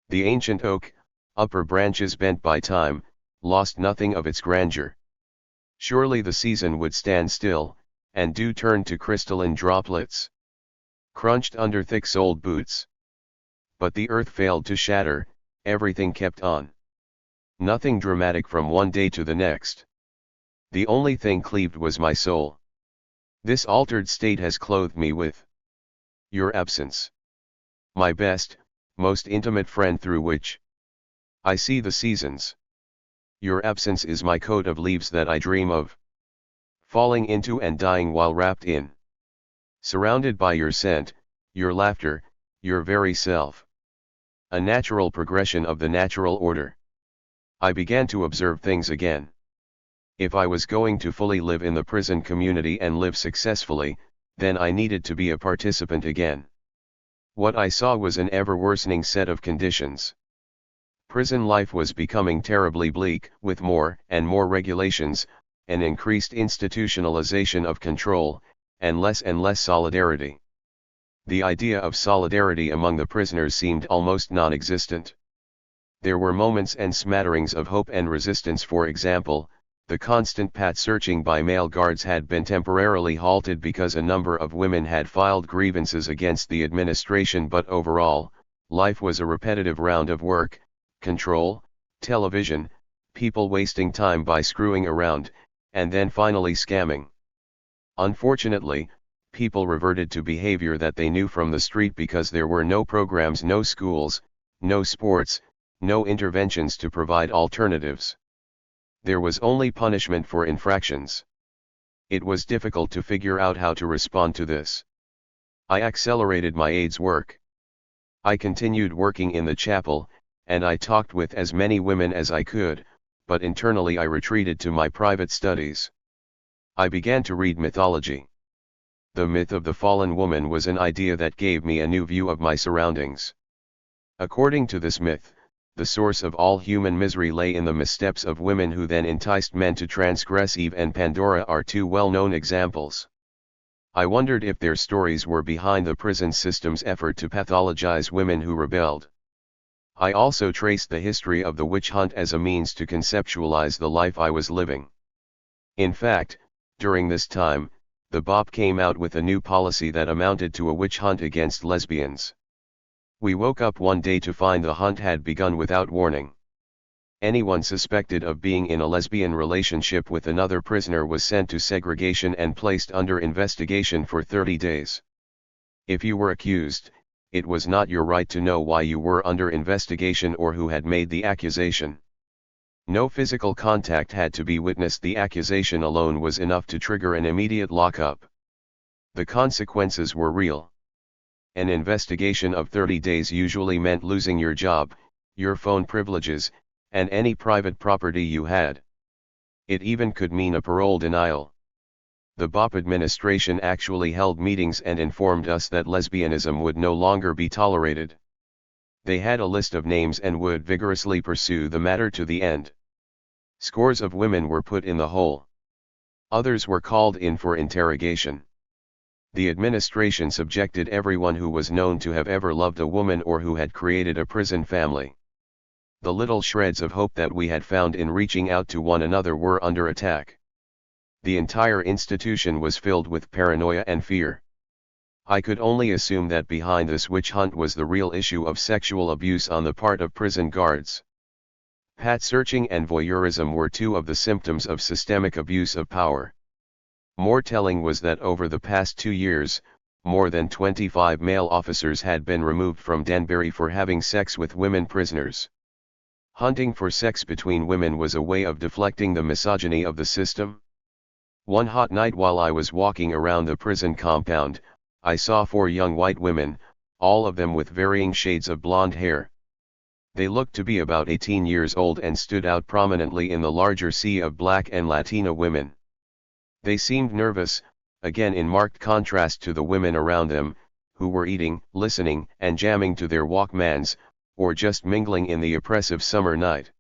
The ancient oak, upper branches bent by time, lost nothing of its grandeur. Surely the season would stand still, and dew turn to crystalline droplets. Crunched under thick-soled boots. But the earth failed to shatter, everything kept on. Nothing dramatic from one day to the next. The only thing cleaved was my soul. This altered state has clothed me with your absence. My best, most intimate friend through which I see the seasons. Your absence is my coat of leaves that I dream of. Falling into and dying while wrapped in. Surrounded by your scent, your laughter, your very self. A natural progression of the natural order. I began to observe things again. If I was going to fully live in the prison community and live successfully, then I needed to be a participant again. What I saw was an ever-worsening set of conditions. Prison life was becoming terribly bleak, with more and more regulations, an increased institutionalization of control, and less solidarity. The idea of solidarity among the prisoners seemed almost non-existent. There were moments and smatterings of hope and resistance. For example, the constant pat-searching by male guards had been temporarily halted because a number of women had filed grievances against the administration, but overall, life was a repetitive round of work, control, television, people wasting time by screwing around, and then finally scamming. Unfortunately, people reverted to behavior that they knew from the street because there were no programs, no schools, no sports, no interventions to provide alternatives. There was only punishment for infractions. It was difficult to figure out how to respond to this. I accelerated my AIDS work. I continued working in the chapel, and I talked with as many women as I could, but internally I retreated to my private studies. I began to read mythology. The myth of the fallen woman was an idea that gave me a new view of my surroundings. According to this myth, the source of all human misery lay in the missteps of women who then enticed men to transgress. Eve and Pandora are two well-known examples. I wondered if their stories were behind the prison system's effort to pathologize women who rebelled. I also traced the history of the witch hunt as a means to conceptualize the life I was living. In fact, during this time, the BOP came out with a new policy that amounted to a witch hunt against lesbians. We woke up one day to find the hunt had begun without warning. Anyone suspected of being in a lesbian relationship with another prisoner was sent to segregation and placed under investigation for 30 days. If you were accused, it was not your right to know why you were under investigation or who had made the accusation. No physical contact had to be witnessed. The accusation alone was enough to trigger an immediate lockup. The consequences were real. An investigation of 30 days usually meant losing your job, your phone privileges, and any private property you had. It even could mean a parole denial. The BOP administration actually held meetings and informed us that lesbianism would no longer be tolerated. They had a list of names and would vigorously pursue the matter to the end. Scores of women were put in the hole. Others were called in for interrogation. The administration subjected everyone who was known to have ever loved a woman or who had created a prison family. The little shreds of hope that we had found in reaching out to one another were under attack. The entire institution was filled with paranoia and fear. I could only assume that behind this witch hunt was the real issue of sexual abuse on the part of prison guards. Pat searching and voyeurism were two of the symptoms of systemic abuse of power. More telling was that over the past 2 years, more than 25 male officers had been removed from Danbury for having sex with women prisoners. Hunting for sex between women was a way of deflecting the misogyny of the system. One hot night while I was walking around the prison compound, I saw 4 young white women, all of them with varying shades of blonde hair. They looked to be about 18 years old and stood out prominently in the larger sea of black and Latina women. They seemed nervous, again in marked contrast to the women around them, who were eating, listening, and jamming to their Walkmans, or just mingling in the oppressive summer night.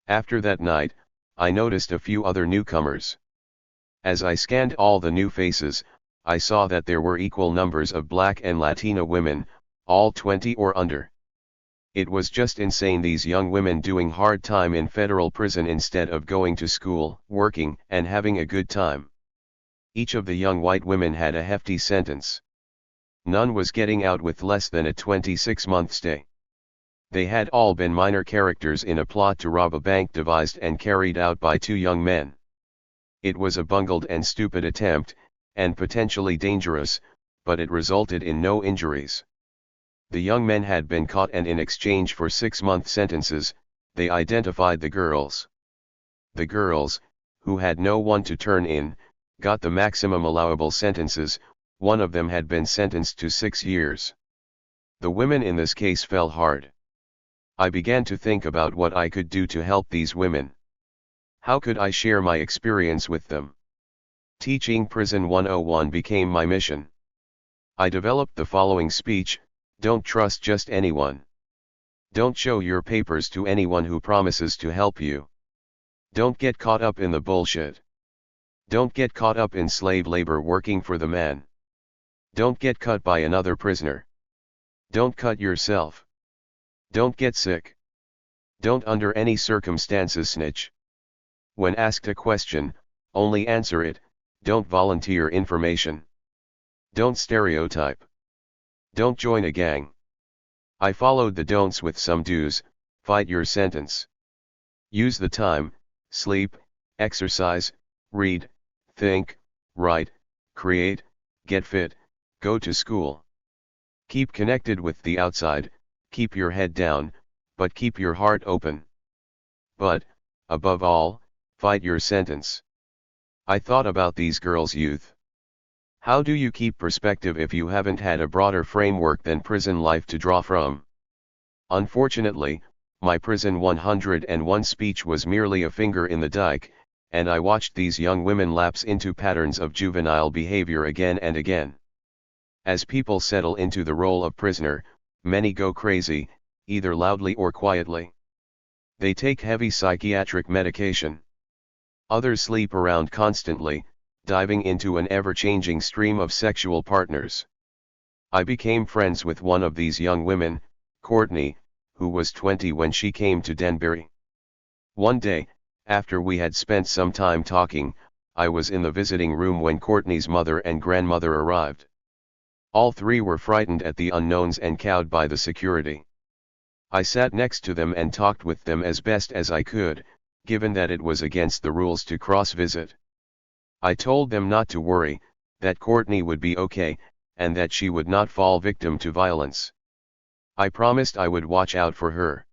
After that night, I noticed a few other newcomers. As I scanned all the new faces, I saw that there were equal numbers of black and Latina women, all 20 or under. It was just insane, these young women doing hard time in federal prison instead of going to school, working, and having a good time. Each of the young white women had a hefty sentence. None was getting out with less than a 26-month stay. They had all been minor characters in a plot to rob a bank devised and carried out by 2 young men. It was a bungled and stupid attempt, and potentially dangerous, but it resulted in no injuries. The young men had been caught, and in exchange for 6-month sentences, they identified the girls. The girls, who had no one to turn in, got the maximum allowable sentences. One of them had been sentenced to 6 years. The women in this case fell hard. I began to think about what I could do to help these women. How could I share my experience with them? Teaching Prison 101 became my mission. I developed the following speech: don't trust just anyone. Don't show your papers to anyone who promises to help you. Don't get caught up in the bullshit. Don't get caught up in slave labor working for the man. Don't get cut by another prisoner. Don't cut yourself. Don't get sick. Don't under any circumstances snitch. When asked a question, only answer it. Don't volunteer information. Don't stereotype. Don't join a gang. I followed the don'ts with some do's. Fight your sentence. Use the time, sleep, exercise, read, think, write, create, get fit, go to school. Keep connected with the outside, keep your head down, but keep your heart open. But, above all, fight your sentence. I thought about these girls' youth. How do you keep perspective if you haven't had a broader framework than prison life to draw from? Unfortunately, my Prison 101 speech was merely a finger in the dike, and I watched these young women lapse into patterns of juvenile behavior again and again. As people settle into the role of prisoner, many go crazy, either loudly or quietly. They take heavy psychiatric medication. Others sleep around constantly, diving into an ever-changing stream of sexual partners. I became friends with one of these young women, Courtney, who was 20 when she came to Danbury. One day, after we had spent some time talking, I was in the visiting room when Courtney's mother and grandmother arrived. All 3 were frightened at the unknowns and cowed by the security. I sat next to them and talked with them as best as I could, given that it was against the rules to cross-visit. I told them not to worry, that Courtney would be okay, and that she would not fall victim to violence. I promised I would watch out for her.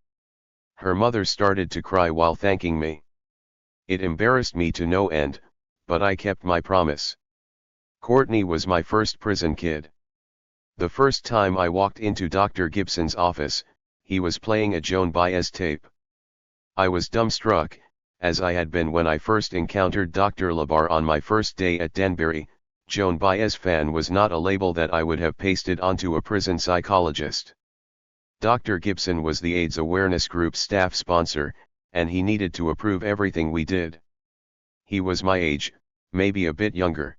Her mother started to cry while thanking me. It embarrassed me to no end, but I kept my promise. Courtney was my first prison kid. The first time I walked into Dr. Gibson's office, he was playing a Joan Baez tape. I was dumbstruck, as I had been when I first encountered Dr. Labar on my first day at Denbury. Joan Baez fan was not a label that I would have pasted onto a prison psychologist. Dr. Gibson was the AIDS Awareness Group staff sponsor, and he needed to approve everything we did. He was my age, maybe a bit younger.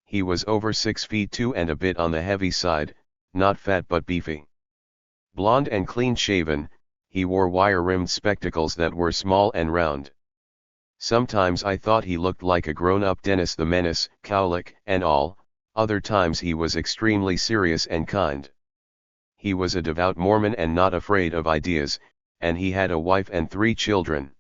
He was over 6 feet 2 and a bit on the heavy side, not fat but beefy. Blonde and clean-shaven, he wore wire-rimmed spectacles that were small and round. Sometimes I thought he looked like a grown-up Dennis the Menace, cowlick and all, other times he was extremely serious and kind. He was a devout Mormon and not afraid of ideas, and he had a wife and 3 children.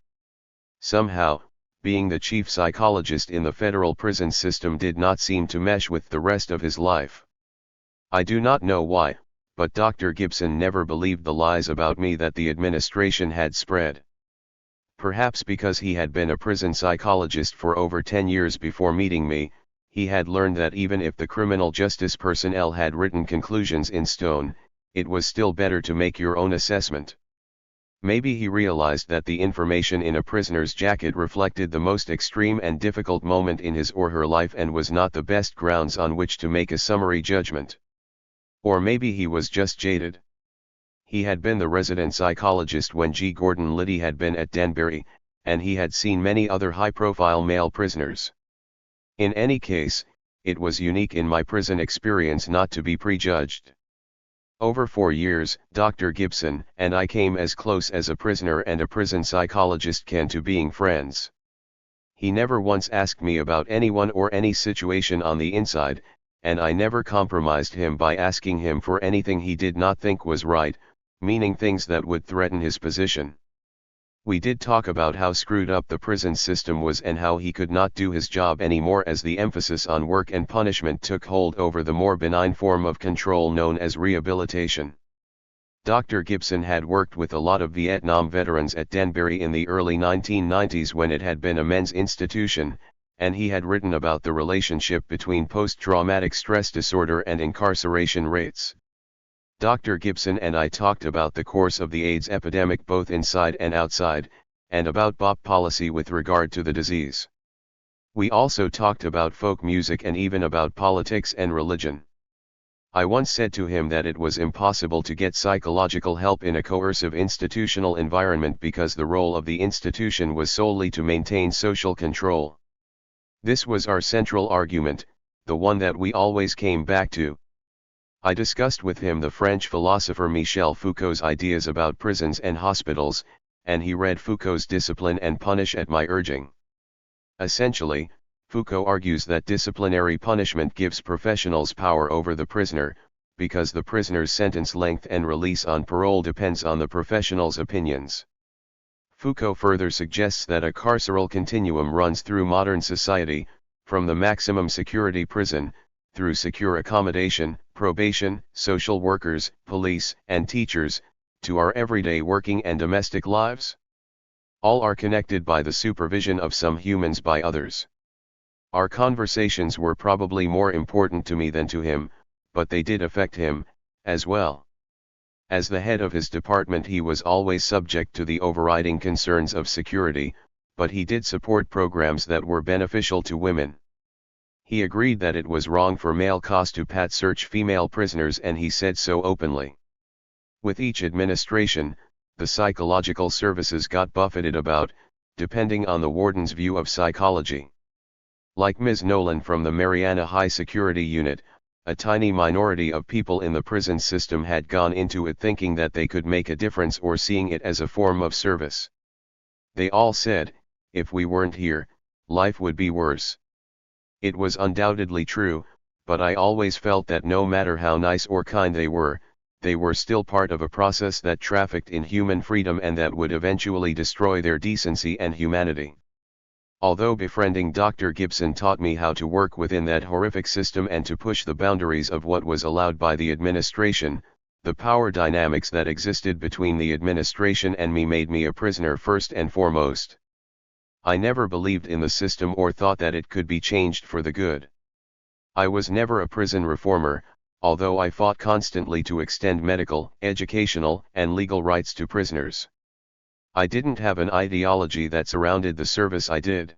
Somehow, being the chief psychologist in the federal prison system did not seem to mesh with the rest of his life. I do not know why, but Dr. Gibson never believed the lies about me that the administration had spread. Perhaps because he had been a prison psychologist for over 10 years before meeting me, he had learned that even if the criminal justice personnel had written conclusions in stone, it was still better to make your own assessment. Maybe he realized that the information in a prisoner's jacket reflected the most extreme and difficult moment in his or her life and was not the best grounds on which to make a summary judgment. Or maybe he was just jaded. He had been the resident psychologist when G. Gordon Liddy had been at Denbury, and he had seen many other high-profile male prisoners. In any case, it was unique in my prison experience not to be prejudged. Over 4 years, Dr. Gibson and I came as close as a prisoner and a prison psychologist can to being friends. He never once asked me about anyone or any situation on the inside, and I never compromised him by asking him for anything he did not think was right, meaning things that would threaten his position. We did talk about how screwed up the prison system was and how he could not do his job anymore as the emphasis on work and punishment took hold over the more benign form of control known as rehabilitation. Dr. Gibson had worked with a lot of Vietnam veterans at Denbury in the early 1990s when it had been a men's institution, and he had written about the relationship between post-traumatic stress disorder and incarceration rates. Dr. Gibson and I talked about the course of the AIDS epidemic both inside and outside, and about BOP policy with regard to the disease. We also talked about folk music and even about politics and religion. I once said to him that it was impossible to get psychological help in a coercive institutional environment because the role of the institution was solely to maintain social control. This was our central argument, the one that we always came back to. I discussed with him the French philosopher Michel Foucault's ideas about prisons and hospitals, and he read Foucault's Discipline and Punish at my urging. Essentially, Foucault argues that disciplinary punishment gives professionals power over the prisoner, because the prisoner's sentence length and release on parole depends on the professional's opinions. Foucault further suggests that a carceral continuum runs through modern society, from the maximum security prison, through secure accommodation, probation, social workers, police, and teachers, to our everyday working and domestic lives. All are connected by the supervision of some humans by others. Our conversations were probably more important to me than to him, but they did affect him, as well. As the head of his department, he was always subject to the overriding concerns of security, but he did support programs that were beneficial to women. He agreed that it was wrong for male cops to pat search female prisoners, and he said so openly. With each administration, the psychological services got buffeted about, depending on the warden's view of psychology. Like Ms. Nolan from the Mariana High Security Unit, a tiny minority of people in the prison system had gone into it thinking that they could make a difference or seeing it as a form of service. They all said, if we weren't here, life would be worse. It was undoubtedly true, but I always felt that no matter how nice or kind they were still part of a process that trafficked in human freedom and that would eventually destroy their decency and humanity. Although befriending Dr. Gibson taught me how to work within that horrific system and to push the boundaries of what was allowed by the administration, the power dynamics that existed between the administration and me made me a prisoner first and foremost. I never believed in the system or thought that it could be changed for the good. I was never a prison reformer, although I fought constantly to extend medical, educational, and legal rights to prisoners. I didn't have an ideology that surrounded the service I did.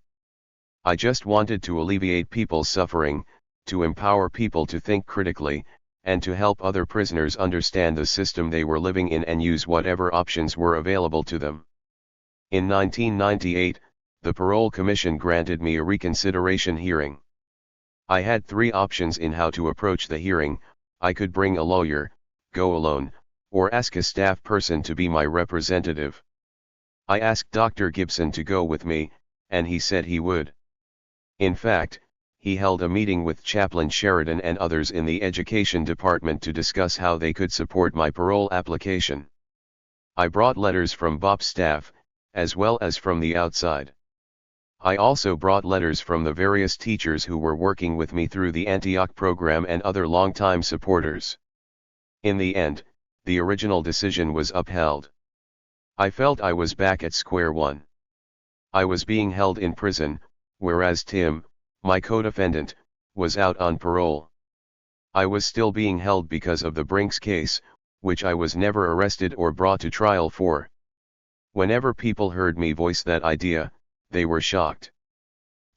I just wanted to alleviate people's suffering, to empower people to think critically, and to help other prisoners understand the system they were living in and use whatever options were available to them. In 1998, the Parole Commission granted me a reconsideration hearing. I had 3 options in how to approach the hearing. I could bring a lawyer, go alone, or ask a staff person to be my representative. I asked Dr. Gibson to go with me, and he said he would. In fact, he held a meeting with Chaplain Sheridan and others in the Education Department to discuss how they could support my parole application. I brought letters from BOP's staff, as well as from the outside. I also brought letters from the various teachers who were working with me through the Antioch program and other longtime supporters. In the end, the original decision was upheld. I felt I was back at square one. I was being held in prison, whereas Tim, my co-defendant, was out on parole. I was still being held because of the Brinks case, which I was never arrested or brought to trial for. Whenever people heard me voice that idea, they were shocked.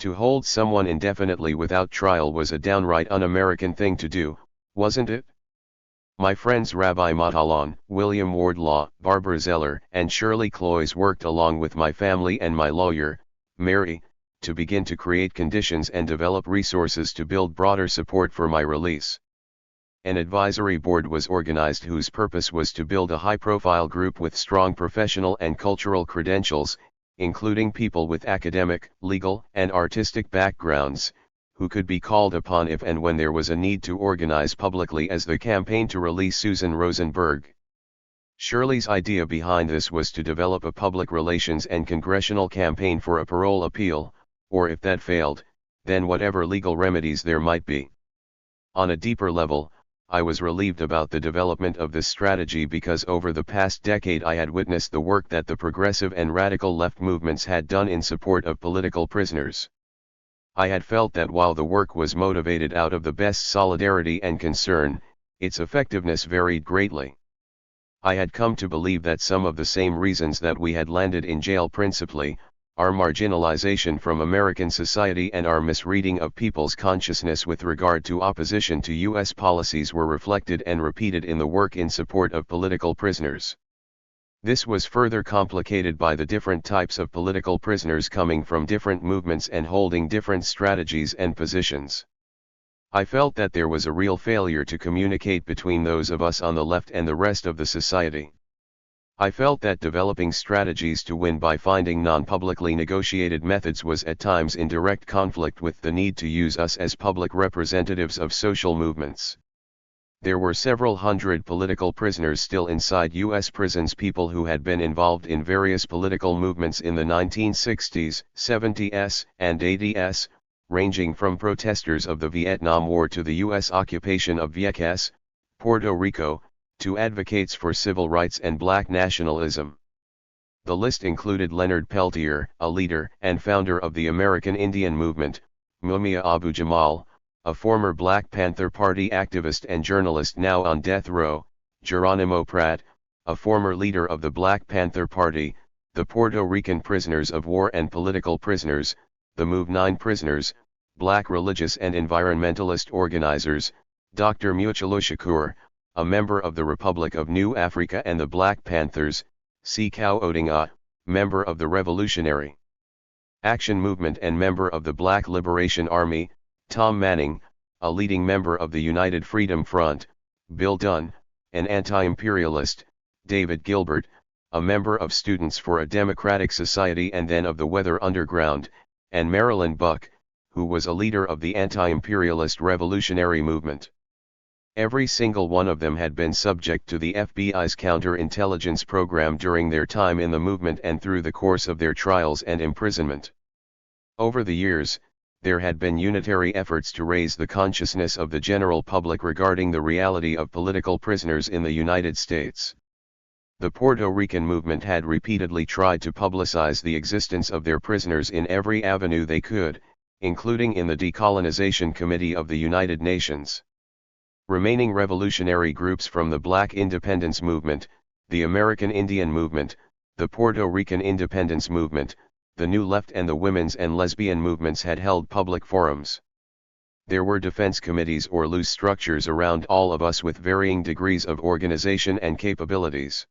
To hold someone indefinitely without trial was a downright un-American thing to do, wasn't it? My friends Rabbi Matalon, William Wardlaw, Barbara Zeller, and Shirley Cloys worked along with my family and my lawyer, Mary, to begin to create conditions and develop resources to build broader support for my release. An advisory board was organized whose purpose was to build a high-profile group with strong professional and cultural credentials, including people with academic, legal, and artistic backgrounds, who could be called upon if and when there was a need to organize publicly as the campaign to release Susan Rosenberg. Shirley's idea behind this was to develop a public relations and congressional campaign for a parole appeal, or if that failed, then whatever legal remedies there might be. On a deeper level, I was relieved about the development of this strategy because over the past decade I had witnessed the work that the progressive and radical left movements had done in support of political prisoners. I had felt that while the work was motivated out of the best solidarity and concern, its effectiveness varied greatly. I had come to believe that some of the same reasons that we had landed in jail, principally, our marginalization from American society and our misreading of people's consciousness with regard to opposition to U.S. policies, were reflected and repeated in the work in support of political prisoners. This was further complicated by the different types of political prisoners coming from different movements and holding different strategies and positions. I felt that there was a real failure to communicate between those of us on the left and the rest of the society. I felt that developing strategies to win by finding non-publicly negotiated methods was at times in direct conflict with the need to use us as public representatives of social movements. There were several hundred political prisoners still inside U.S. prisons, people who had been involved in various political movements in the 1960s, 70s, and 80s, ranging from protesters of the Vietnam War to the U.S. occupation of Vieques, Puerto Rico, to advocates for civil rights and black nationalism. The list included Leonard Peltier, a leader and founder of the American Indian Movement, Mumia Abu-Jamal, a former Black Panther Party activist and journalist now on death row, Geronimo Pratt, a former leader of the Black Panther Party, the Puerto Rican prisoners of war and political prisoners, the Move 9 prisoners, black religious and environmentalist organizers, Dr. Mutulu Shakur, a member of the Republic of New Africa and the Black Panthers, Sekau Odinga, member of the Revolutionary Action Movement and member of the Black Liberation Army, Tom Manning, a leading member of the United Freedom Front, Bill Dunn, an anti-imperialist, David Gilbert, a member of Students for a Democratic Society and then of the Weather Underground, and Marilyn Buck, who was a leader of the anti-imperialist revolutionary movement. Every single one of them had been subject to the FBI's counterintelligence program during their time in the movement and through the course of their trials and imprisonment. Over the years, there had been unitary efforts to raise the consciousness of the general public regarding the reality of political prisoners in the United States. The Puerto Rican movement had repeatedly tried to publicize the existence of their prisoners in every avenue they could, including in the Decolonization Committee of the United Nations. Remaining revolutionary groups from the Black Independence Movement, the American Indian Movement, the Puerto Rican independence movement, the New Left and the women's and lesbian movements had held public forums. There were defense committees or loose structures around all of us with varying degrees of organization and capabilities.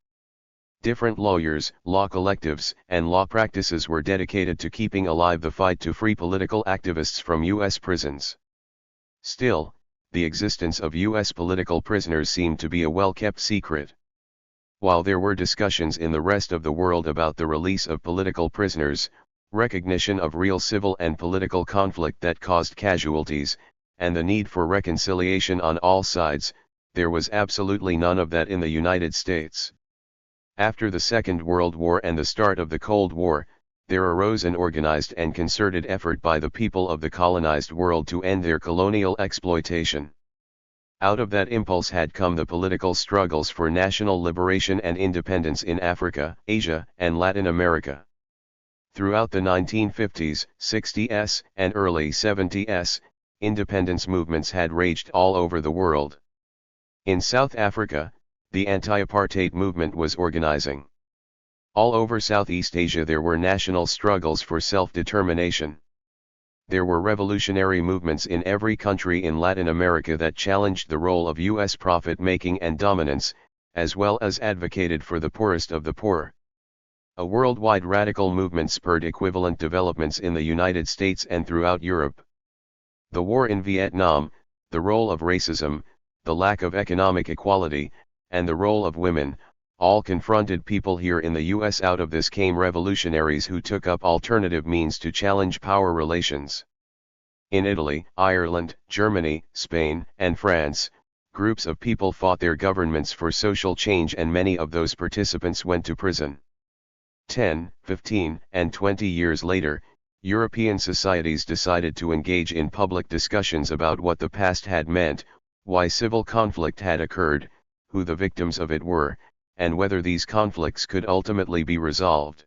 Different lawyers, law collectives, and law practices were dedicated to keeping alive the fight to free political activists from U.S. prisons. Still, the existence of U.S. political prisoners seemed to be a well-kept secret. While there were discussions in the rest of the world about the release of political prisoners, recognition of real civil and political conflict that caused casualties, and the need for reconciliation on all sides, there was absolutely none of that in the United States. After the Second World War and the start of the Cold War, there arose an organized and concerted effort by the people of the colonized world to end their colonial exploitation. Out of that impulse had come the political struggles for national liberation and independence in Africa, Asia, and Latin America. Throughout the 1950s, 60s, and early 70s, independence movements had raged all over the world. In South Africa, the anti-apartheid movement was organizing. All over Southeast Asia there were national struggles for self-determination. There were revolutionary movements in every country in Latin America that challenged the role of U.S. profit-making and dominance, as well as advocated for the poorest of the poor. A worldwide radical movement spurred equivalent developments in the United States and throughout Europe. The war in Vietnam, the role of racism, the lack of economic equality, and the role of women, all confronted people here in the U.S. Out of this came revolutionaries who took up alternative means to challenge power relations. In Italy, Ireland, Germany, Spain, and France, groups of people fought their governments for social change, and many of those participants went to prison. 10, 15, and 20 years later, European societies decided to engage in public discussions about what the past had meant, why civil conflict had occurred, who the victims of it were, and whether these conflicts could ultimately be resolved.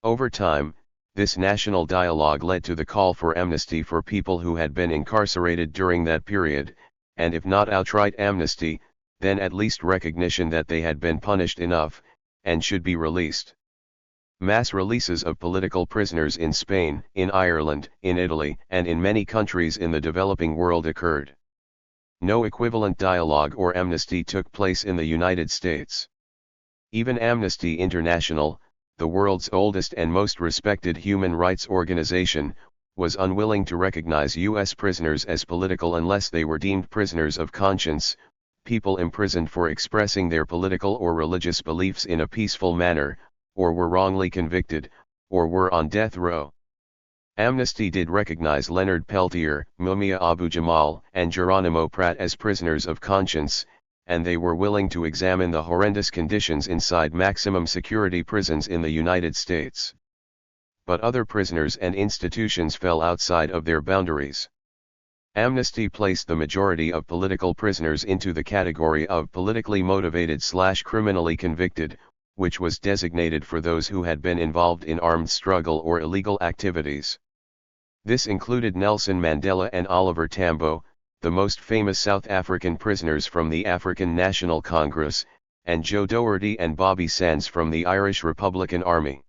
Over time, this national dialogue led to the call for amnesty for people who had been incarcerated during that period, and if not outright amnesty, then at least recognition that they had been punished enough, and should be released. Mass releases of political prisoners in Spain, in Ireland, in Italy, and in many countries in the developing world occurred. No equivalent dialogue or amnesty took place in the United States. Even Amnesty International, the world's oldest and most respected human rights organization, was unwilling to recognize U.S. prisoners as political unless they were deemed prisoners of conscience, people imprisoned for expressing their political or religious beliefs in a peaceful manner, or were wrongly convicted, or were on death row. Amnesty did recognize Leonard Peltier, Mumia Abu-Jamal, and Geronimo Prat as prisoners of conscience, and they were willing to examine the horrendous conditions inside maximum security prisons in the United States. But other prisoners and institutions fell outside of their boundaries. Amnesty placed the majority of political prisoners into the category of politically motivated/criminally convicted, which was designated for those who had been involved in armed struggle or illegal activities. This included Nelson Mandela and Oliver Tambo, the most famous South African prisoners from the African National Congress, and Joe Doherty and Bobby Sands from the Irish Republican Army.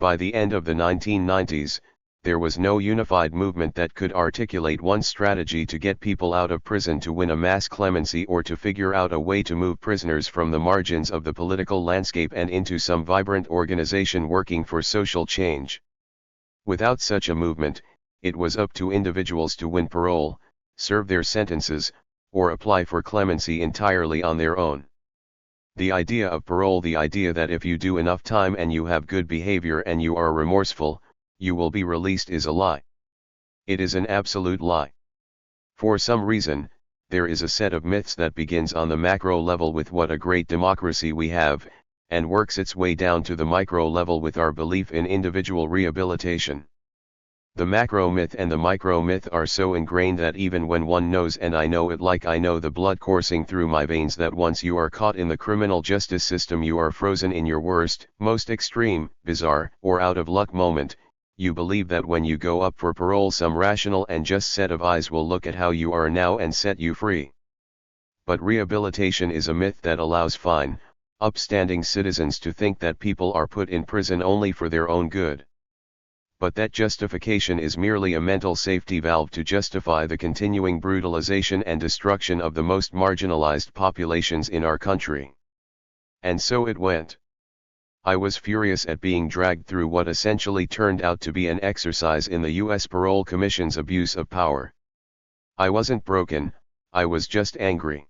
By the end of the 1990s, there was no unified movement that could articulate one strategy to get people out of prison to win a mass clemency or to figure out a way to move prisoners from the margins of the political landscape and into some vibrant organization working for social change. Without such a movement, it was up to individuals to win parole, serve their sentences, or apply for clemency entirely on their own. The idea of parole, the idea that if you do enough time and you have good behavior and you are remorseful, you will be released, is a lie. It is an absolute lie. For some reason, there is a set of myths that begins on the macro level with what a great democracy we have, and works its way down to the micro level with our belief in individual rehabilitation. The macro myth and the micro myth are so ingrained that even when one knows, and I know it like I know the blood coursing through my veins, that once you are caught in the criminal justice system you are frozen in your worst, most extreme, bizarre, or out of luck moment. You believe that when you go up for parole some rational and just set of eyes will look at how you are now and set you free. But rehabilitation is a myth that allows fine, upstanding citizens to think that people are put in prison only for their own good. But that justification is merely a mental safety valve to justify the continuing brutalization and destruction of the most marginalized populations in our country. And so it went. I was furious at being dragged through what essentially turned out to be an exercise in the U.S. Parole Commission's abuse of power. I wasn't broken, I was just angry.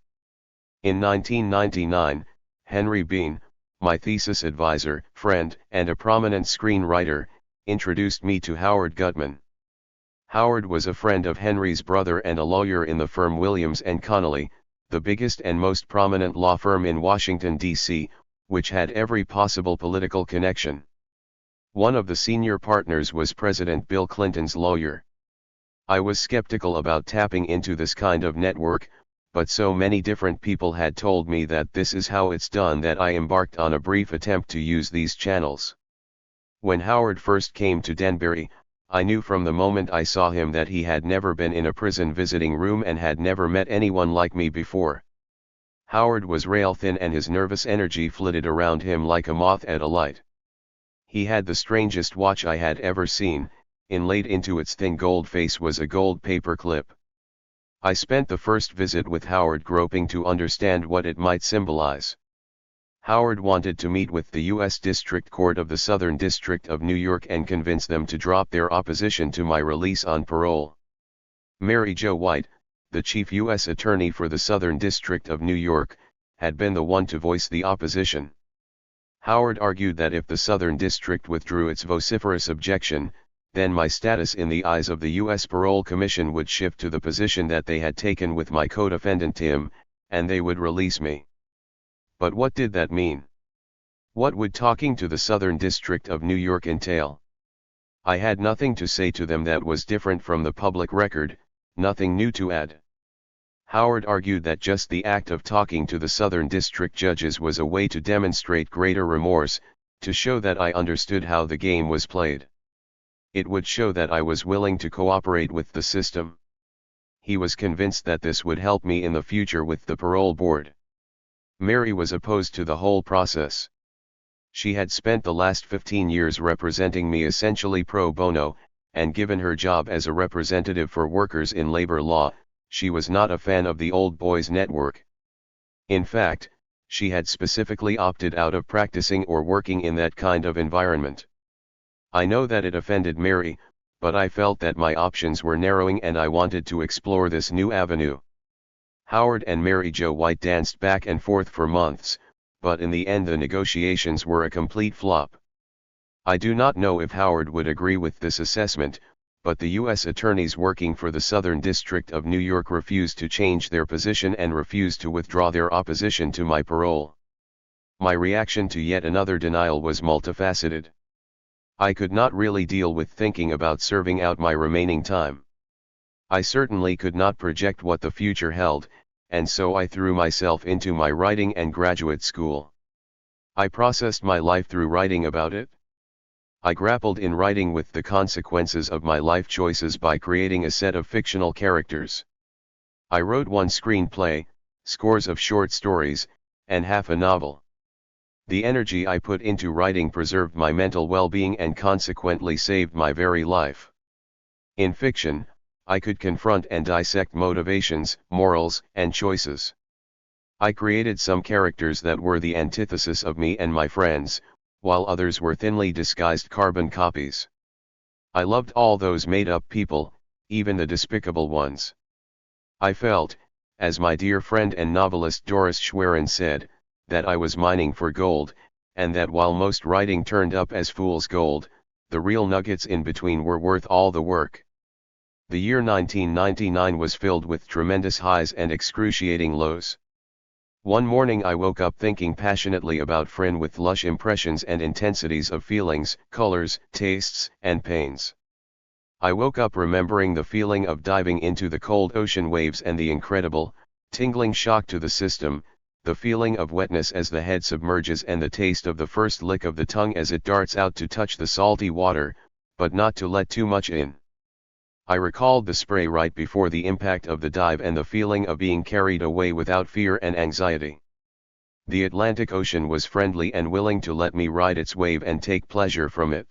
In 1999, Henry Bean, my thesis advisor, friend, and a prominent screenwriter, introduced me to Howard Gutman. Howard was a friend of Henry's brother and a lawyer in the firm Williams & Connolly, the biggest and most prominent law firm in Washington, D.C., which had every possible political connection. One of the senior partners was President Bill Clinton's lawyer. I was skeptical about tapping into this kind of network, but so many different people had told me that this is how it's done that I embarked on a brief attempt to use these channels. When Howard first came to Denbury, I knew from the moment I saw him that he had never been in a prison visiting room and had never met anyone like me before. Howard was rail thin and his nervous energy flitted around him like a moth at a light. He had the strangest watch I had ever seen, inlaid into its thin gold face was a gold paper clip. I spent the first visit with Howard groping to understand what it might symbolize. Howard wanted to meet with the U.S. District Court of the Southern District of New York and convince them to drop their opposition to my release on parole. Mary Jo White, the chief U.S. attorney for the Southern District of New York, had been the one to voice the opposition. Howard argued that if the Southern District withdrew its vociferous objection, then my status in the eyes of the U.S. Parole Commission would shift to the position that they had taken with my co-defendant Tim, and they would release me. But what did that mean? What would talking to the Southern District of New York entail? I had nothing to say to them that was different from the public record, nothing new to add. Howard argued that just the act of talking to the Southern District judges was a way to demonstrate greater remorse, to show that I understood how the game was played. It would show that I was willing to cooperate with the system. He was convinced that this would help me in the future with the parole board. Mary was opposed to the whole process. She had spent the last 15 years representing me essentially pro bono, and given her job as a representative for workers in labor law, she was not a fan of the Old Boys Network. In fact, she had specifically opted out of practicing or working in that kind of environment. I know that it offended Mary, but I felt that my options were narrowing and I wanted to explore this new avenue. Howard and Mary Jo White danced back and forth for months, but in the end the negotiations were a complete flop. I do not know if Howard would agree with this assessment, but the U.S. attorneys working for the Southern District of New York refused to change their position and refused to withdraw their opposition to my parole. My reaction to yet another denial was multifaceted. I could not really deal with thinking about serving out my remaining time. I certainly could not project what the future held, and so I threw myself into my writing and graduate school. I processed my life through writing about it. I grappled in writing with the consequences of my life choices by creating a set of fictional characters. I wrote one screenplay, scores of short stories, and half a novel. The energy I put into writing preserved my mental well-being and consequently saved my very life. In fiction, I could confront and dissect motivations, morals, and choices. I created some characters that were the antithesis of me and my friends, while others were thinly disguised carbon copies. I loved all those made-up people, even the despicable ones. I felt, as my dear friend and novelist Doris Schwerin said, that I was mining for gold, and that while most writing turned up as fool's gold, the real nuggets in between were worth all the work. The year 1999 was filled with tremendous highs and excruciating lows. One morning I woke up thinking passionately about Frin with lush impressions and intensities of feelings, colors, tastes, and pains. I woke up remembering the feeling of diving into the cold ocean waves and the incredible, tingling shock to the system, the feeling of wetness as the head submerges and the taste of the first lick of the tongue as it darts out to touch the salty water, but not to let too much in. I recalled the spray right before the impact of the dive and the feeling of being carried away without fear and anxiety. The Atlantic Ocean was friendly and willing to let me ride its wave and take pleasure from it.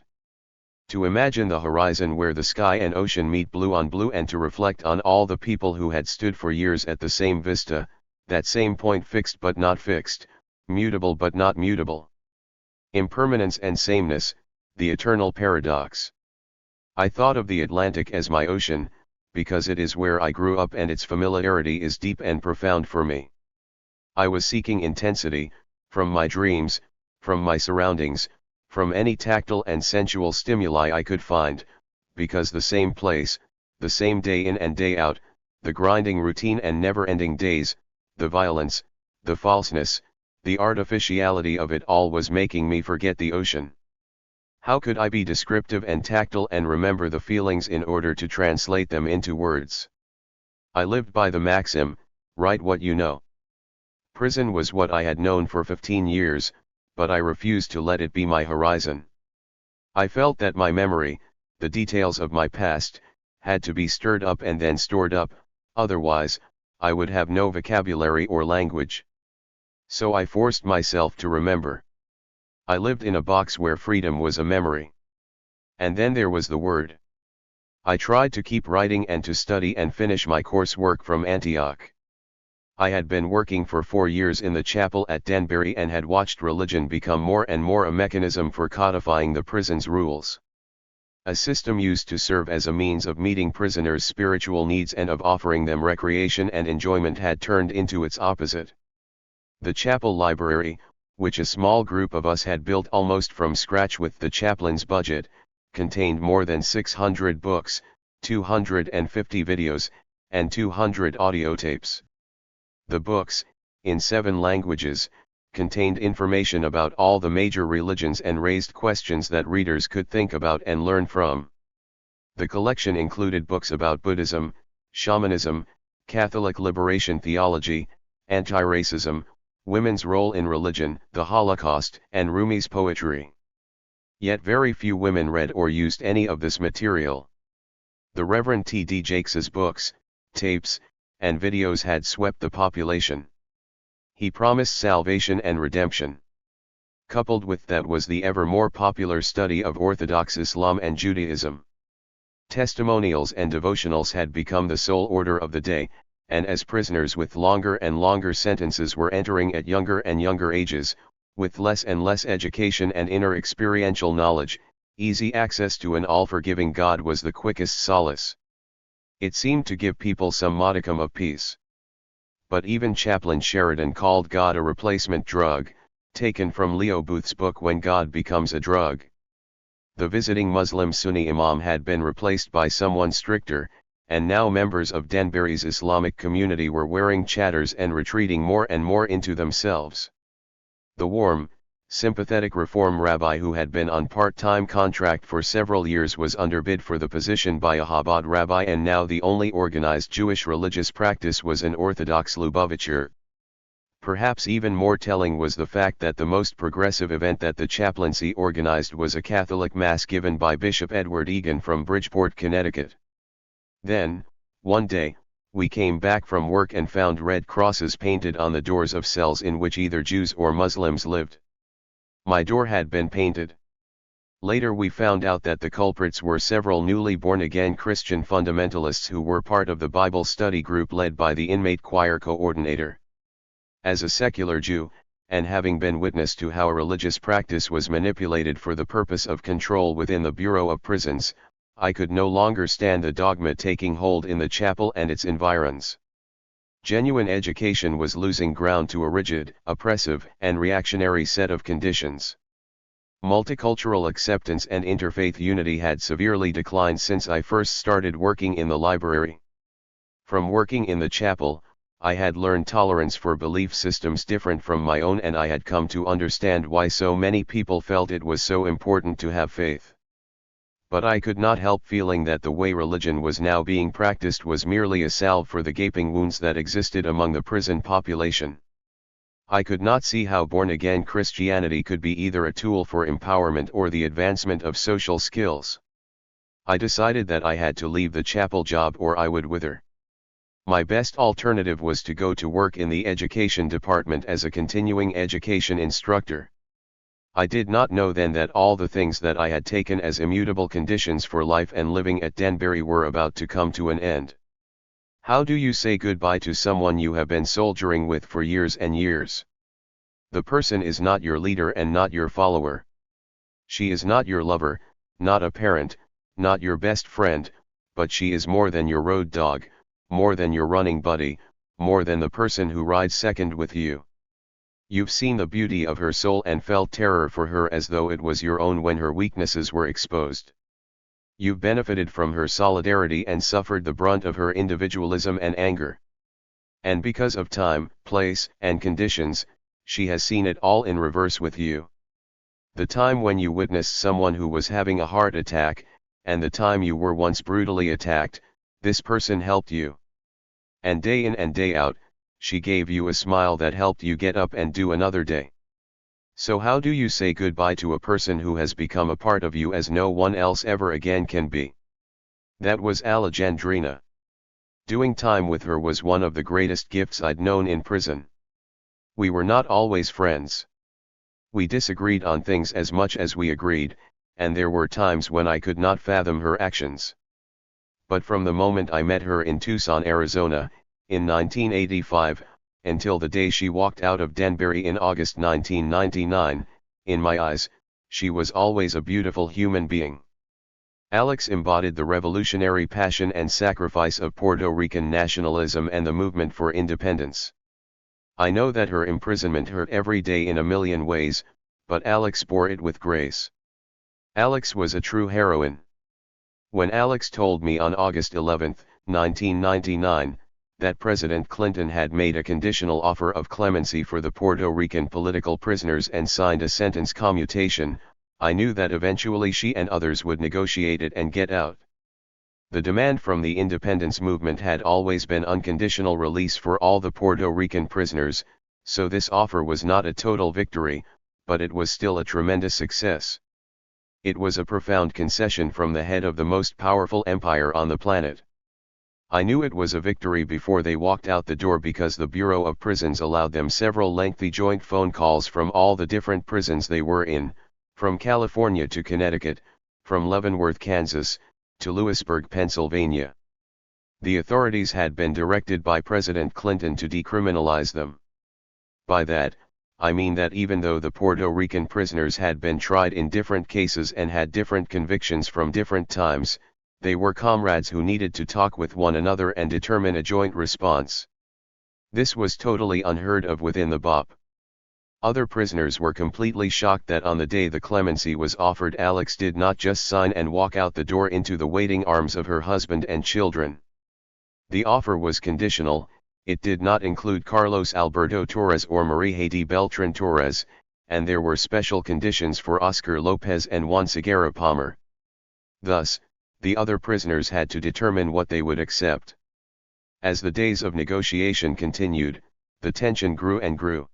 To imagine the horizon where the sky and ocean meet blue on blue, and to reflect on all the people who had stood for years at the same vista, that same point, fixed but not fixed, mutable but not mutable. Impermanence and sameness, the eternal paradox. I thought of the Atlantic as my ocean, because it is where I grew up and its familiarity is deep and profound for me. I was seeking intensity, from my dreams, from my surroundings, from any tactile and sensual stimuli I could find, because the same place, the same day in and day out, the grinding routine and never-ending days, the violence, the falseness, the artificiality of it all was making me forget the ocean. How could I be descriptive and tactile and remember the feelings in order to translate them into words? I lived by the maxim, write what you know. Prison was what I had known for 15 years, but I refused to let it be my horizon. I felt that my memory, the details of my past, had to be stirred up and then stored up, otherwise, I would have no vocabulary or language. So I forced myself to remember. I lived in a box where freedom was a memory. And then there was the word. I tried to keep writing and to study and finish my coursework from Antioch. I had been working for 4 years in the chapel at Denbury and had watched religion become more and more a mechanism for codifying the prison's rules. A system used to serve as a means of meeting prisoners' spiritual needs and of offering them recreation and enjoyment had turned into its opposite. The chapel library, which a small group of us had built almost from scratch with the chaplain's budget, contained more than 600 books, 250 videos, and 200 audio tapes. The books, in 7 languages, contained information about all the major religions and raised questions that readers could think about and learn from. The collection included books about Buddhism, shamanism, Catholic liberation theology, anti-racism, women's role in religion, the Holocaust, and Rumi's poetry. Yet very few women read or used any of this material. The Reverend T.D. Jakes's books, tapes, and videos had swept the population. He promised salvation and redemption. Coupled with that was the ever more popular study of Orthodox Islam and Judaism. Testimonials and devotionals had become the sole order of the day, and as prisoners with longer and longer sentences were entering at younger and younger ages, with less and less education and inner experiential knowledge, easy access to an all-forgiving God was the quickest solace. It seemed to give people some modicum of peace. But even Chaplain Sheridan called God a replacement drug, taken from Leo Booth's book When God Becomes a Drug. The visiting Muslim Sunni imam had been replaced by someone stricter, and now members of Denbury's Islamic community were wearing chatters and retreating more and more into themselves. The warm, sympathetic reform rabbi who had been on part-time contract for several years was underbid for the position by a Chabad rabbi, and now the only organized Jewish religious practice was an Orthodox Lubavitcher. Perhaps even more telling was the fact that the most progressive event that the chaplaincy organized was a Catholic Mass given by Bishop Edward Egan from Bridgeport, Connecticut. Then, one day, we came back from work and found red crosses painted on the doors of cells in which either Jews or Muslims lived. My door had been painted. Later we found out that the culprits were several newly born-again Christian fundamentalists who were part of the Bible study group led by the inmate choir coordinator. As a secular Jew, and having been witness to how a religious practice was manipulated for the purpose of control within the Bureau of Prisons, I could no longer stand the dogma taking hold in the chapel and its environs. Genuine education was losing ground to a rigid, oppressive, and reactionary set of conditions. Multicultural acceptance and interfaith unity had severely declined since I first started working in the library. From working in the chapel, I had learned tolerance for belief systems different from my own, and I had come to understand why so many people felt it was so important to have faith. But I could not help feeling that the way religion was now being practiced was merely a salve for the gaping wounds that existed among the prison population. I could not see how born-again Christianity could be either a tool for empowerment or the advancement of social skills. I decided that I had to leave the chapel job or I would wither. My best alternative was to go to work in the education department as a continuing education instructor. I did not know then that all the things that I had taken as immutable conditions for life and living at Danbury were about to come to an end. How do you say goodbye to someone you have been soldiering with for years and years? The person is not your leader and not your follower. She is not your lover, not a parent, not your best friend, but she is more than your road dog, more than your running buddy, more than the person who rides second with you. You've seen the beauty of her soul and felt terror for her as though it was your own when her weaknesses were exposed. You've benefited from her solidarity and suffered the brunt of her individualism and anger. And because of time, place, and conditions, she has seen it all in reverse with you. The time when you witnessed someone who was having a heart attack, and the time you were once brutally attacked, this person helped you. And day in and day out, she gave you a smile that helped you get up and do another day. So how do you say goodbye to a person who has become a part of you as no one else ever again can be? That was Alejandrina. Doing time with her was one of the greatest gifts I'd known in prison. We were not always friends. We disagreed on things as much as we agreed, and there were times when I could not fathom her actions. But from the moment I met her in Tucson, Arizona, in 1985, until the day she walked out of Danbury in August 1999, in my eyes, she was always a beautiful human being. Alex embodied the revolutionary passion and sacrifice of Puerto Rican nationalism and the movement for independence. I know that her imprisonment hurt every day in a million ways, but Alex bore it with grace. Alex was a true heroine. When Alex told me on August 11, 1999, that President Clinton had made a conditional offer of clemency for the Puerto Rican political prisoners and signed a sentence commutation, I knew that eventually she and others would negotiate it and get out. The demand from the independence movement had always been unconditional release for all the Puerto Rican prisoners, so this offer was not a total victory, but it was still a tremendous success. It was a profound concession from the head of the most powerful empire on the planet. I knew it was a victory before they walked out the door because the Bureau of Prisons allowed them several lengthy joint phone calls from all the different prisons they were in, from California to Connecticut, from Leavenworth, Kansas, to Lewisburg, Pennsylvania. The authorities had been directed by President Clinton to decriminalize them. By that, I mean that even though the Puerto Rican prisoners had been tried in different cases and had different convictions from different times, they were comrades who needed to talk with one another and determine a joint response. This was totally unheard of within the BOP. Other prisoners were completely shocked that on the day the clemency was offered, Alex did not just sign and walk out the door into the waiting arms of her husband and children. The offer was conditional. It did not include Carlos Alberto Torres or Marie Haydee Beltran Torres, and there were special conditions for Oscar Lopez and Juan Segarra Palmer. Thus, the other prisoners had to determine what they would accept. As the days of negotiation continued, the tension grew and grew.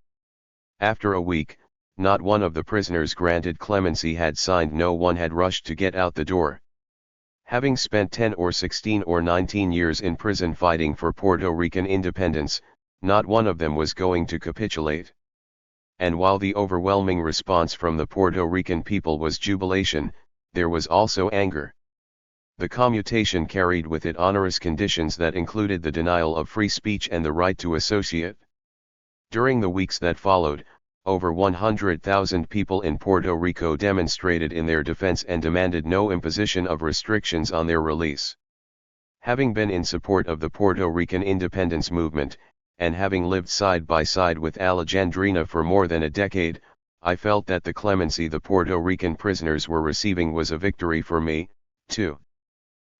After a week, not one of the prisoners granted clemency had signed. No one had rushed to get out the door. Having spent 10 or 16 or 19 years in prison fighting for Puerto Rican independence, not one of them was going to capitulate. And while the overwhelming response from the Puerto Rican people was jubilation, there was also anger. The commutation carried with it onerous conditions that included the denial of free speech and the right to associate. During the weeks that followed, over 100,000 people in Puerto Rico demonstrated in their defense and demanded no imposition of restrictions on their release. Having been in support of the Puerto Rican independence movement, and having lived side by side with Alejandrina for more than a decade, I felt that the clemency the Puerto Rican prisoners were receiving was a victory for me, too.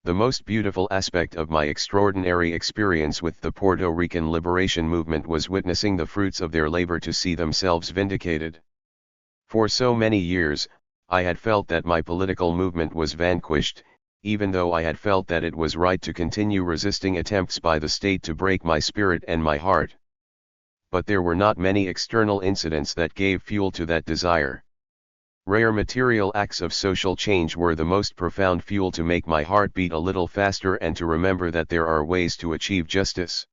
The most beautiful aspect of my extraordinary experience with the Puerto Rican liberation movement was witnessing the fruits of their labor to see themselves vindicated. For so many years, I had felt that my political movement was vanquished, even though I had felt that it was right to continue resisting attempts by the state to break my spirit and my heart. But there were not many external incidents that gave fuel to that desire. Rare material acts of social change were the most profound fuel to make my heart beat a little faster and to remember that there are ways to achieve justice.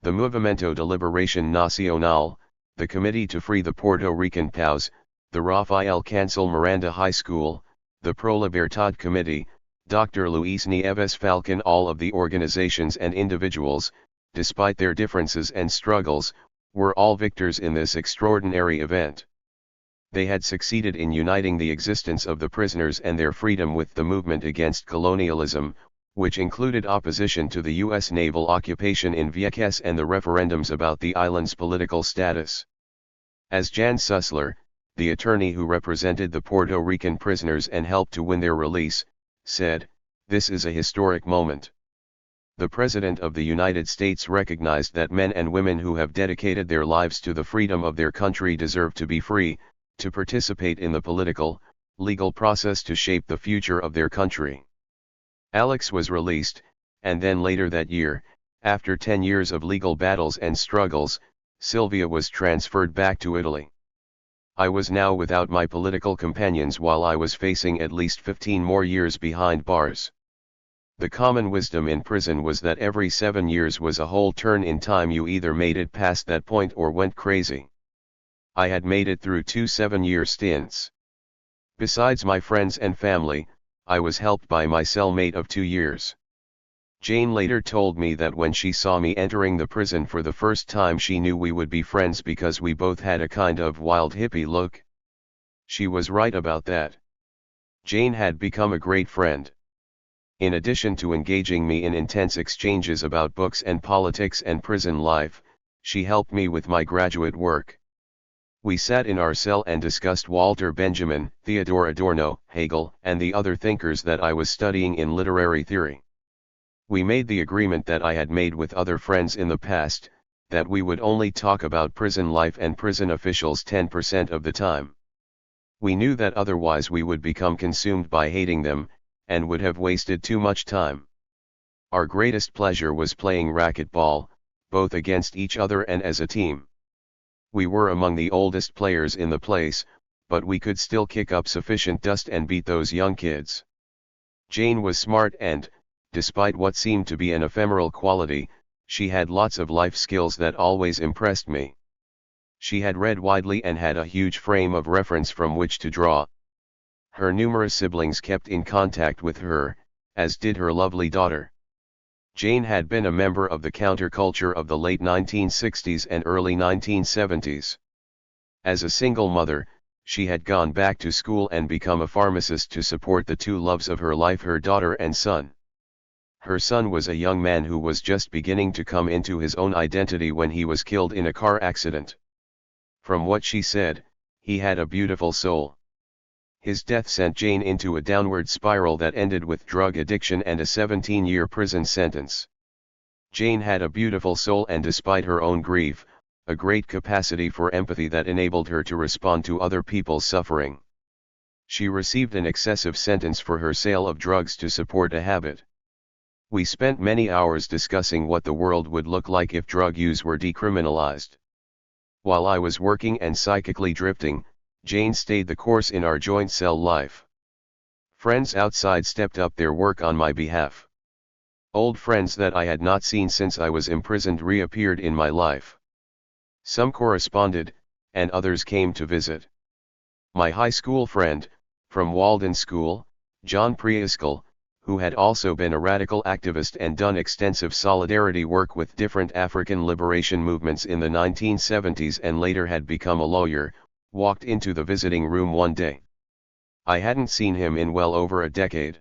The Movimiento de Liberación Nacional, the Committee to Free the Puerto Rican POWs, the Rafael Cancel Miranda High School, the Pro Libertad Committee, Dr. Luis Nieves Falcon, all of the organizations and individuals, despite their differences and struggles, were all victors in this extraordinary event. They had succeeded in uniting the existence of the prisoners and their freedom with the movement against colonialism, which included opposition to the U.S. naval occupation in Vieques and the referendums about the island's political status. As Jan Sussler, the attorney who represented the Puerto Rican prisoners and helped to win their release, said, "This is a historic moment. The President of the United States recognized that men and women who have dedicated their lives to the freedom of their country deserve to be free, to participate in the political, legal process to shape the future of their country." Alex was released, and then later that year, after 10 years of legal battles and struggles, Sylvia was transferred back to Italy. I was now without my political companions while I was facing at least 15 more years behind bars. The common wisdom in prison was that every 7 years was a whole turn in time. You either made it past that point or went crazy. I had made it through 2 7-year stints. Besides my friends and family, I was helped by my cellmate of 2 years. Jane later told me that when she saw me entering the prison for the first time, she knew we would be friends because we both had a kind of wild hippie look. She was right about that. Jane had become a great friend. In addition to engaging me in intense exchanges about books and politics and prison life, she helped me with my graduate work. We sat in our cell and discussed Walter Benjamin, Theodor Adorno, Hegel, and the other thinkers that I was studying in literary theory. We made the agreement that I had made with other friends in the past, that we would only talk about prison life and prison officials 10% of the time. We knew that otherwise we would become consumed by hating them, and would have wasted too much time. Our greatest pleasure was playing racquetball, both against each other and as a team. We were among the oldest players in the place, but we could still kick up sufficient dust and beat those young kids. Jane was smart and, despite what seemed to be an ephemeral quality, she had lots of life skills that always impressed me. She had read widely and had a huge frame of reference from which to draw. Her numerous siblings kept in contact with her, as did her lovely daughter. Jane had been a member of the counterculture of the late 1960s and early 1970s. As a single mother, she had gone back to school and become a pharmacist to support the two loves of her life, her daughter and son. Her son was a young man who was just beginning to come into his own identity when he was killed in a car accident. From what she said, he had a beautiful soul. His death sent Jane into a downward spiral that ended with drug addiction and a 17-year prison sentence. Jane had a beautiful soul and, despite her own grief, a great capacity for empathy that enabled her to respond to other people's suffering. She received an excessive sentence for her sale of drugs to support a habit. We spent many hours discussing what the world would look like if drug use were decriminalized. While I was working and psychically drifting, Jane stayed the course in our joint cell life. Friends outside stepped up their work on my behalf. Old friends that I had not seen since I was imprisoned reappeared in my life. Some corresponded, and others came to visit. My high school friend, from Walden School, John Prieskel, who had also been a radical activist and done extensive solidarity work with different African liberation movements in the 1970s and later had become a lawyer, walked into the visiting room one day. I hadn't seen him in well over a decade.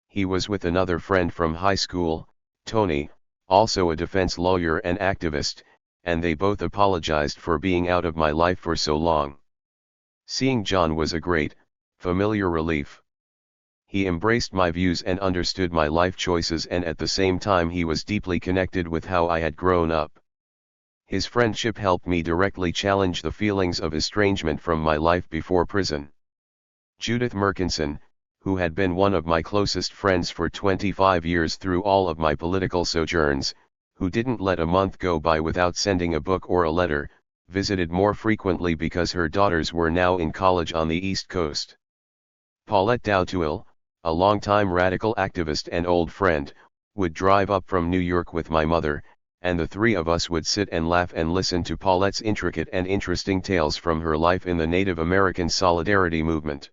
He was with another friend from high school, Tony, also a defense lawyer and activist, and they both apologized for being out of my life for so long. Seeing John was a great, familiar relief. He embraced my views and understood my life choices, and at the same time he was deeply connected with how I had grown up. His friendship helped me directly challenge the feelings of estrangement from my life before prison. Judith Merkinson, who had been one of my closest friends for 25 years through all of my political sojourns, who didn't let a month go by without sending a book or a letter, visited more frequently because her daughters were now in college on the East Coast. Paulette Dowtuil, a longtime radical activist and old friend, would drive up from New York with my mother, and the three of us would sit and laugh and listen to Paulette's intricate and interesting tales from her life in the Native American Solidarity movement.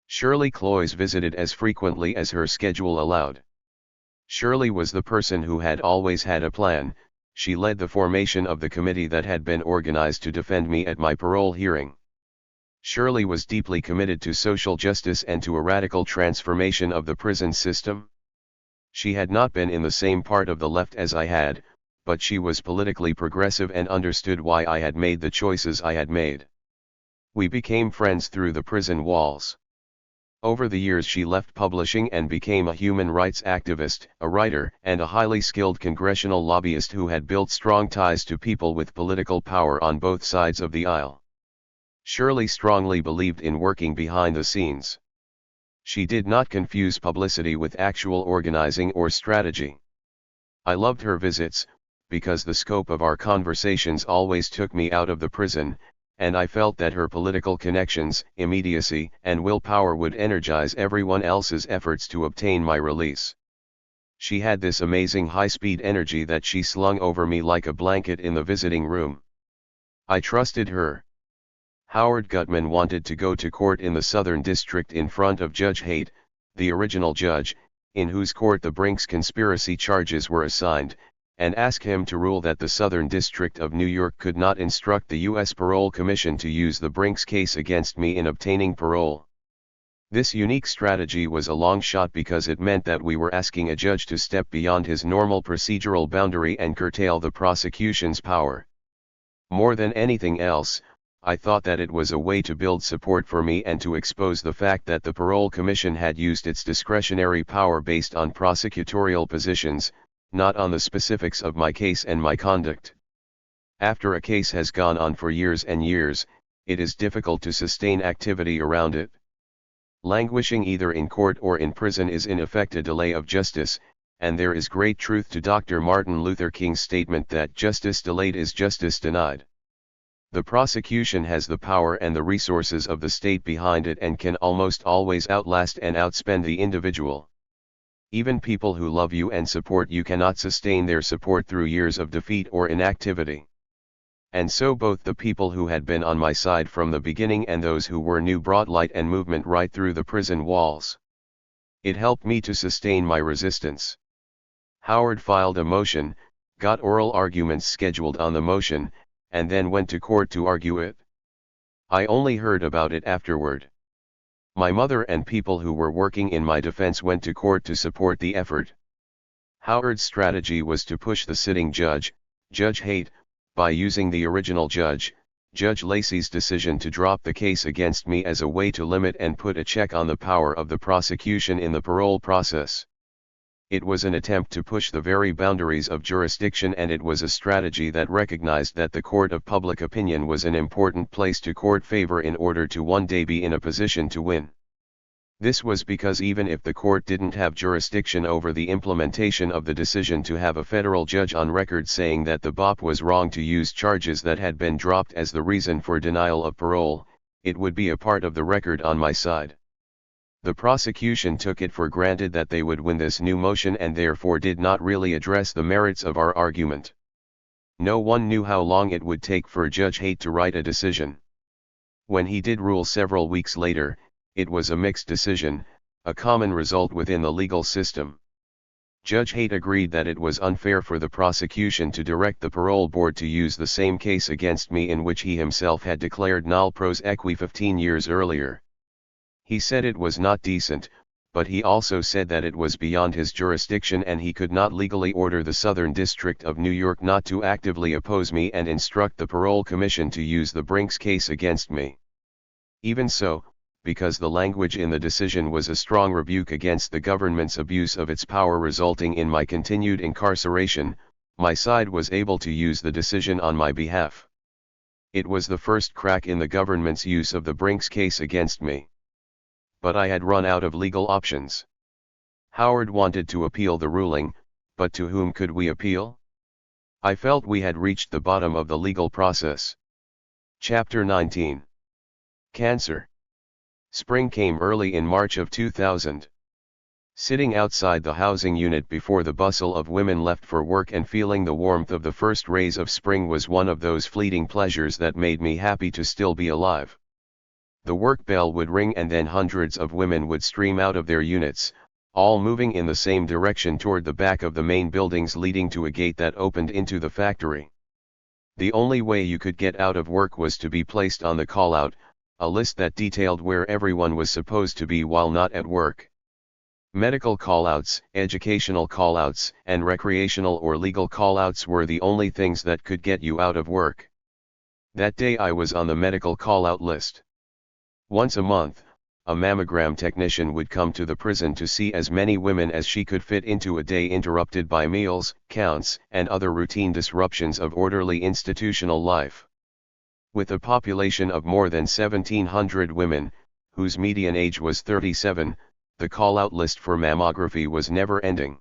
Shirley Cloyes visited as frequently as her schedule allowed. Shirley was the person who had always had a plan. She led the formation of the committee that had been organized to defend me at my parole hearing. Shirley was deeply committed to social justice and to a radical transformation of the prison system. She had not been in the same part of the left as I had, but she was politically progressive and understood why I had made the choices I had made. We became friends through the prison walls. Over the years she left publishing and became a human rights activist, a writer, and a highly skilled congressional lobbyist who had built strong ties to people with political power on both sides of the aisle. Shirley strongly believed in working behind the scenes. She did not confuse publicity with actual organizing or strategy. I loved her visits, because the scope of our conversations always took me out of the prison, and I felt that her political connections, immediacy, and willpower would energize everyone else's efforts to obtain my release. She had this amazing high-speed energy that she slung over me like a blanket in the visiting room. I trusted her. Howard Gutman wanted to go to court in the Southern District in front of Judge Haight, the original judge, in whose court the Brinks conspiracy charges were assigned, and ask him to rule that the Southern District of New York could not instruct the U.S. Parole Commission to use the Brinks case against me in obtaining parole. This unique strategy was a long shot because it meant that we were asking a judge to step beyond his normal procedural boundary and curtail the prosecution's power. More than anything else, I thought that it was a way to build support for me and to expose the fact that the Parole Commission had used its discretionary power based on prosecutorial positions, not on the specifics of my case and my conduct. After a case has gone on for years and years, it is difficult to sustain activity around it. Languishing either in court or in prison is in effect a delay of justice, and there is great truth to Dr. Martin Luther King's statement that justice delayed is justice denied. The prosecution has the power and the resources of the state behind it and can almost always outlast and outspend the individual. Even people who love you and support you cannot sustain their support through years of defeat or inactivity. And so both the people who had been on my side from the beginning and those who were new brought light and movement right through the prison walls. It helped me to sustain my resistance. Howard filed a motion, got oral arguments scheduled on the motion, and then went to court to argue it. I only heard about it afterward. My mother and people who were working in my defense went to court to support the effort. Howard's strategy was to push the sitting judge, Judge Haight, by using the original judge, Judge Lacey's decision to drop the case against me as a way to limit and put a check on the power of the prosecution in the parole process. It was an attempt to push the very boundaries of jurisdiction, and it was a strategy that recognized that the court of public opinion was an important place to court favor in order to one day be in a position to win. This was because even if the court didn't have jurisdiction over the implementation of the decision to have a federal judge on record saying that the BOP was wrong to use charges that had been dropped as the reason for denial of parole, it would be a part of the record on my side. The prosecution took it for granted that they would win this new motion and therefore did not really address the merits of our argument. No one knew how long it would take for Judge Haight to write a decision. When he did rule several weeks later, it was a mixed decision, a common result within the legal system. Judge Haight agreed that it was unfair for the prosecution to direct the parole board to use the same case against me in which he himself had declared null pros equi 15 years earlier. He said it was not decent, but he also said that it was beyond his jurisdiction and he could not legally order the Southern District of New York not to actively oppose me and instruct the Parole Commission to use the Brinks case against me. Even so, because the language in the decision was a strong rebuke against the government's abuse of its power resulting in my continued incarceration, my side was able to use the decision on my behalf. It was the first crack in the government's use of the Brinks case against me. But I had run out of legal options. Howard wanted to appeal the ruling, but to whom could we appeal? I felt we had reached the bottom of the legal process. Chapter 19. Cancer. Spring came early in March of 2000. Sitting outside the housing unit before the bustle of women left for work and feeling the warmth of the first rays of spring was one of those fleeting pleasures that made me happy to still be alive. The work bell would ring and then hundreds of women would stream out of their units, all moving in the same direction toward the back of the main buildings leading to a gate that opened into the factory. The only way you could get out of work was to be placed on the call-out, a list that detailed where everyone was supposed to be while not at work. Medical call-outs, educational call-outs, and recreational or legal call-outs were the only things that could get you out of work. That day I was on the medical call-out list. Once a month, a mammogram technician would come to the prison to see as many women as she could fit into a day interrupted by meals, counts, and other routine disruptions of orderly institutional life. With a population of more than 1,700 women, whose median age was 37, the call-out list for mammography was never-ending.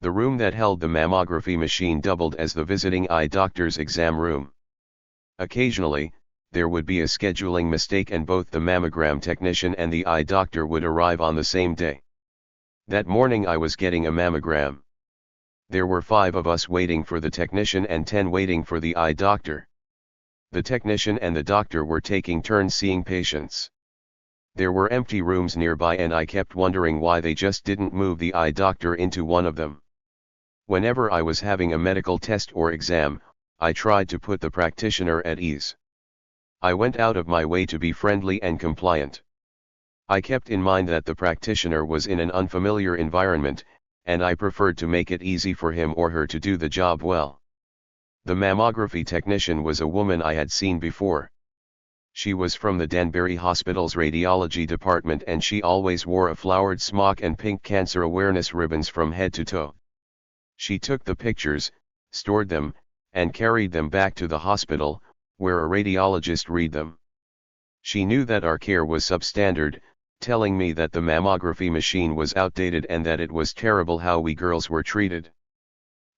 The room that held the mammography machine doubled as the visiting eye doctor's exam room. Occasionally, there would be a scheduling mistake and both the mammogram technician and the eye doctor would arrive on the same day. That morning I was getting a mammogram. There were 5 of us waiting for the technician and 10 waiting for the eye doctor. The technician and the doctor were taking turns seeing patients. There were empty rooms nearby and I kept wondering why they just didn't move the eye doctor into one of them. Whenever I was having a medical test or exam, I tried to put the practitioner at ease. I went out of my way to be friendly and compliant. I kept in mind that the practitioner was in an unfamiliar environment, and I preferred to make it easy for him or her to do the job well. The mammography technician was a woman I had seen before. She was from the Danbury Hospital's radiology department and she always wore a flowered smock and pink cancer awareness ribbons from head to toe. She took the pictures, stored them, and carried them back to the hospital, where a radiologist read them. She knew that our care was substandard, telling me that the mammography machine was outdated and that it was terrible how we girls were treated.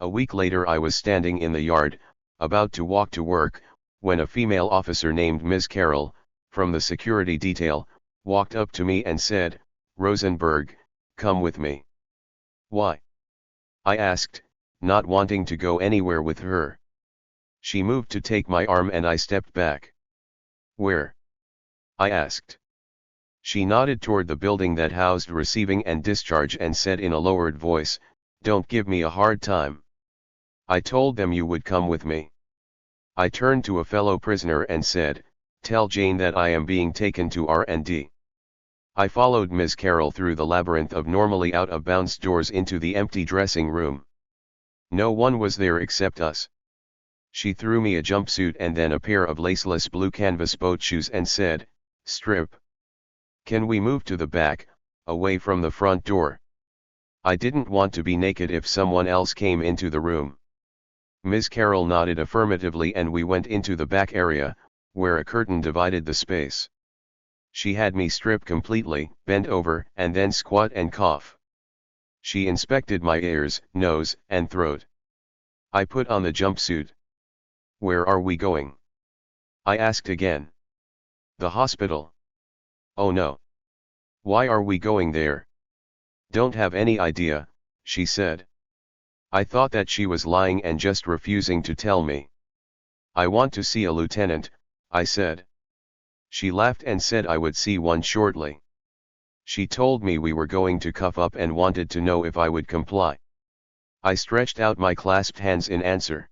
A week later I was standing in the yard, about to walk to work, when a female officer named Ms. Carroll, from the security detail, walked up to me and said, "Rosenberg, come with me." "Why?" I asked, not wanting to go anywhere with her. She moved to take my arm and I stepped back. "Where?" I asked. She nodded toward the building that housed receiving and discharge and said in a lowered voice, "Don't give me a hard time. I told them you would come with me." I turned to a fellow prisoner and said, "Tell Jane that I am being taken to R&D." I followed Ms. Carroll through the labyrinth of normally out-of-bounds doors into the empty dressing room. No one was there except us. She threw me a jumpsuit and then a pair of laceless blue canvas boat shoes and said, "Strip. Can we move to the back, away from the front door?" I didn't want to be naked if someone else came into the room. Ms. Carroll nodded affirmatively and we went into the back area, where a curtain divided the space. She had me strip completely, bend over, and then squat and cough. She inspected my ears, nose, and throat. I put on the jumpsuit. "Where are we going?" I asked again. "The hospital." "Oh no. Why are we going there?" "Don't have any idea," she said. I thought that she was lying and just refusing to tell me. "I want to see a lieutenant," I said. She laughed and said I would see one shortly. She told me we were going to cuff up and wanted to know if I would comply. I stretched out my clasped hands in answer.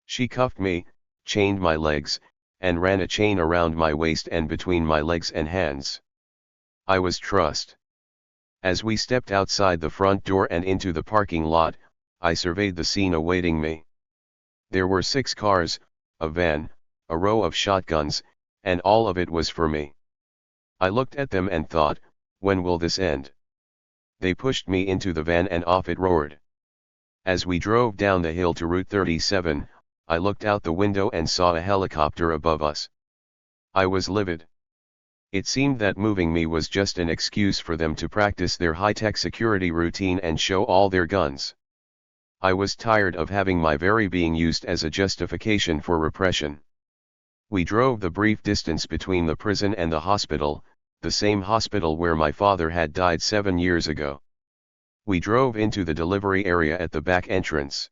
She cuffed me, chained my legs, and ran a chain around my waist and between my legs and hands. I was trussed. As we stepped outside the front door and into the parking lot, I surveyed the scene awaiting me. There were 6 cars, a van, a row of shotguns, and all of it was for me. I looked at them and thought, when will this end? They pushed me into the van and off it roared. As we drove down the hill to Route 37, I looked out the window and saw a helicopter above us. I was livid. It seemed that moving me was just an excuse for them to practice their high-tech security routine and show all their guns. I was tired of having my very being used as a justification for repression. We drove the brief distance between the prison and the hospital, the same hospital where my father had died 7 years ago. We drove into the delivery area at the back entrance.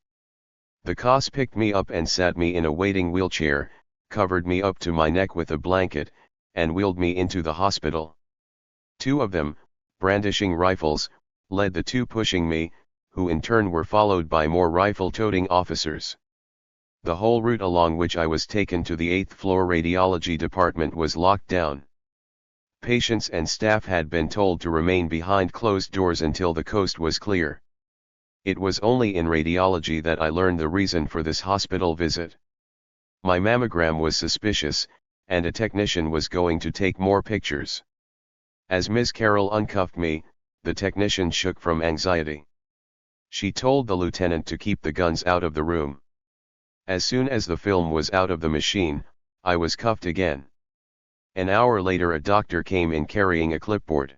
The COS picked me up and sat me in a waiting wheelchair, covered me up to my neck with a blanket, and wheeled me into the hospital. 2 of them, brandishing rifles, led the 2 pushing me, who in turn were followed by more rifle-toting officers. The whole route along which I was taken to the 8th floor radiology department was locked down. Patients and staff had been told to remain behind closed doors until the coast was clear. It was only in radiology that I learned the reason for this hospital visit. My mammogram was suspicious, and a technician was going to take more pictures. As Ms. Carroll uncuffed me, the technician shook from anxiety. She told the lieutenant to keep the guns out of the room. As soon as the film was out of the machine, I was cuffed again. An hour later a doctor came in carrying a clipboard.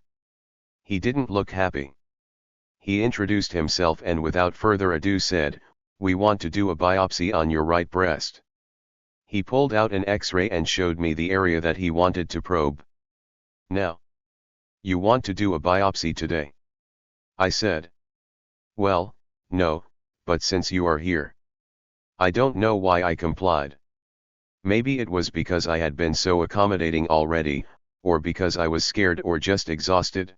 He didn't look happy. He introduced himself and without further ado said, "We want to do a biopsy on your right breast." He pulled out an X-ray and showed me the area that he wanted to probe. "Now, you want to do a biopsy today?" I said. "Well, no, but since you are here." I don't know why I complied. Maybe it was because I had been so accommodating already, or because I was scared or just exhausted.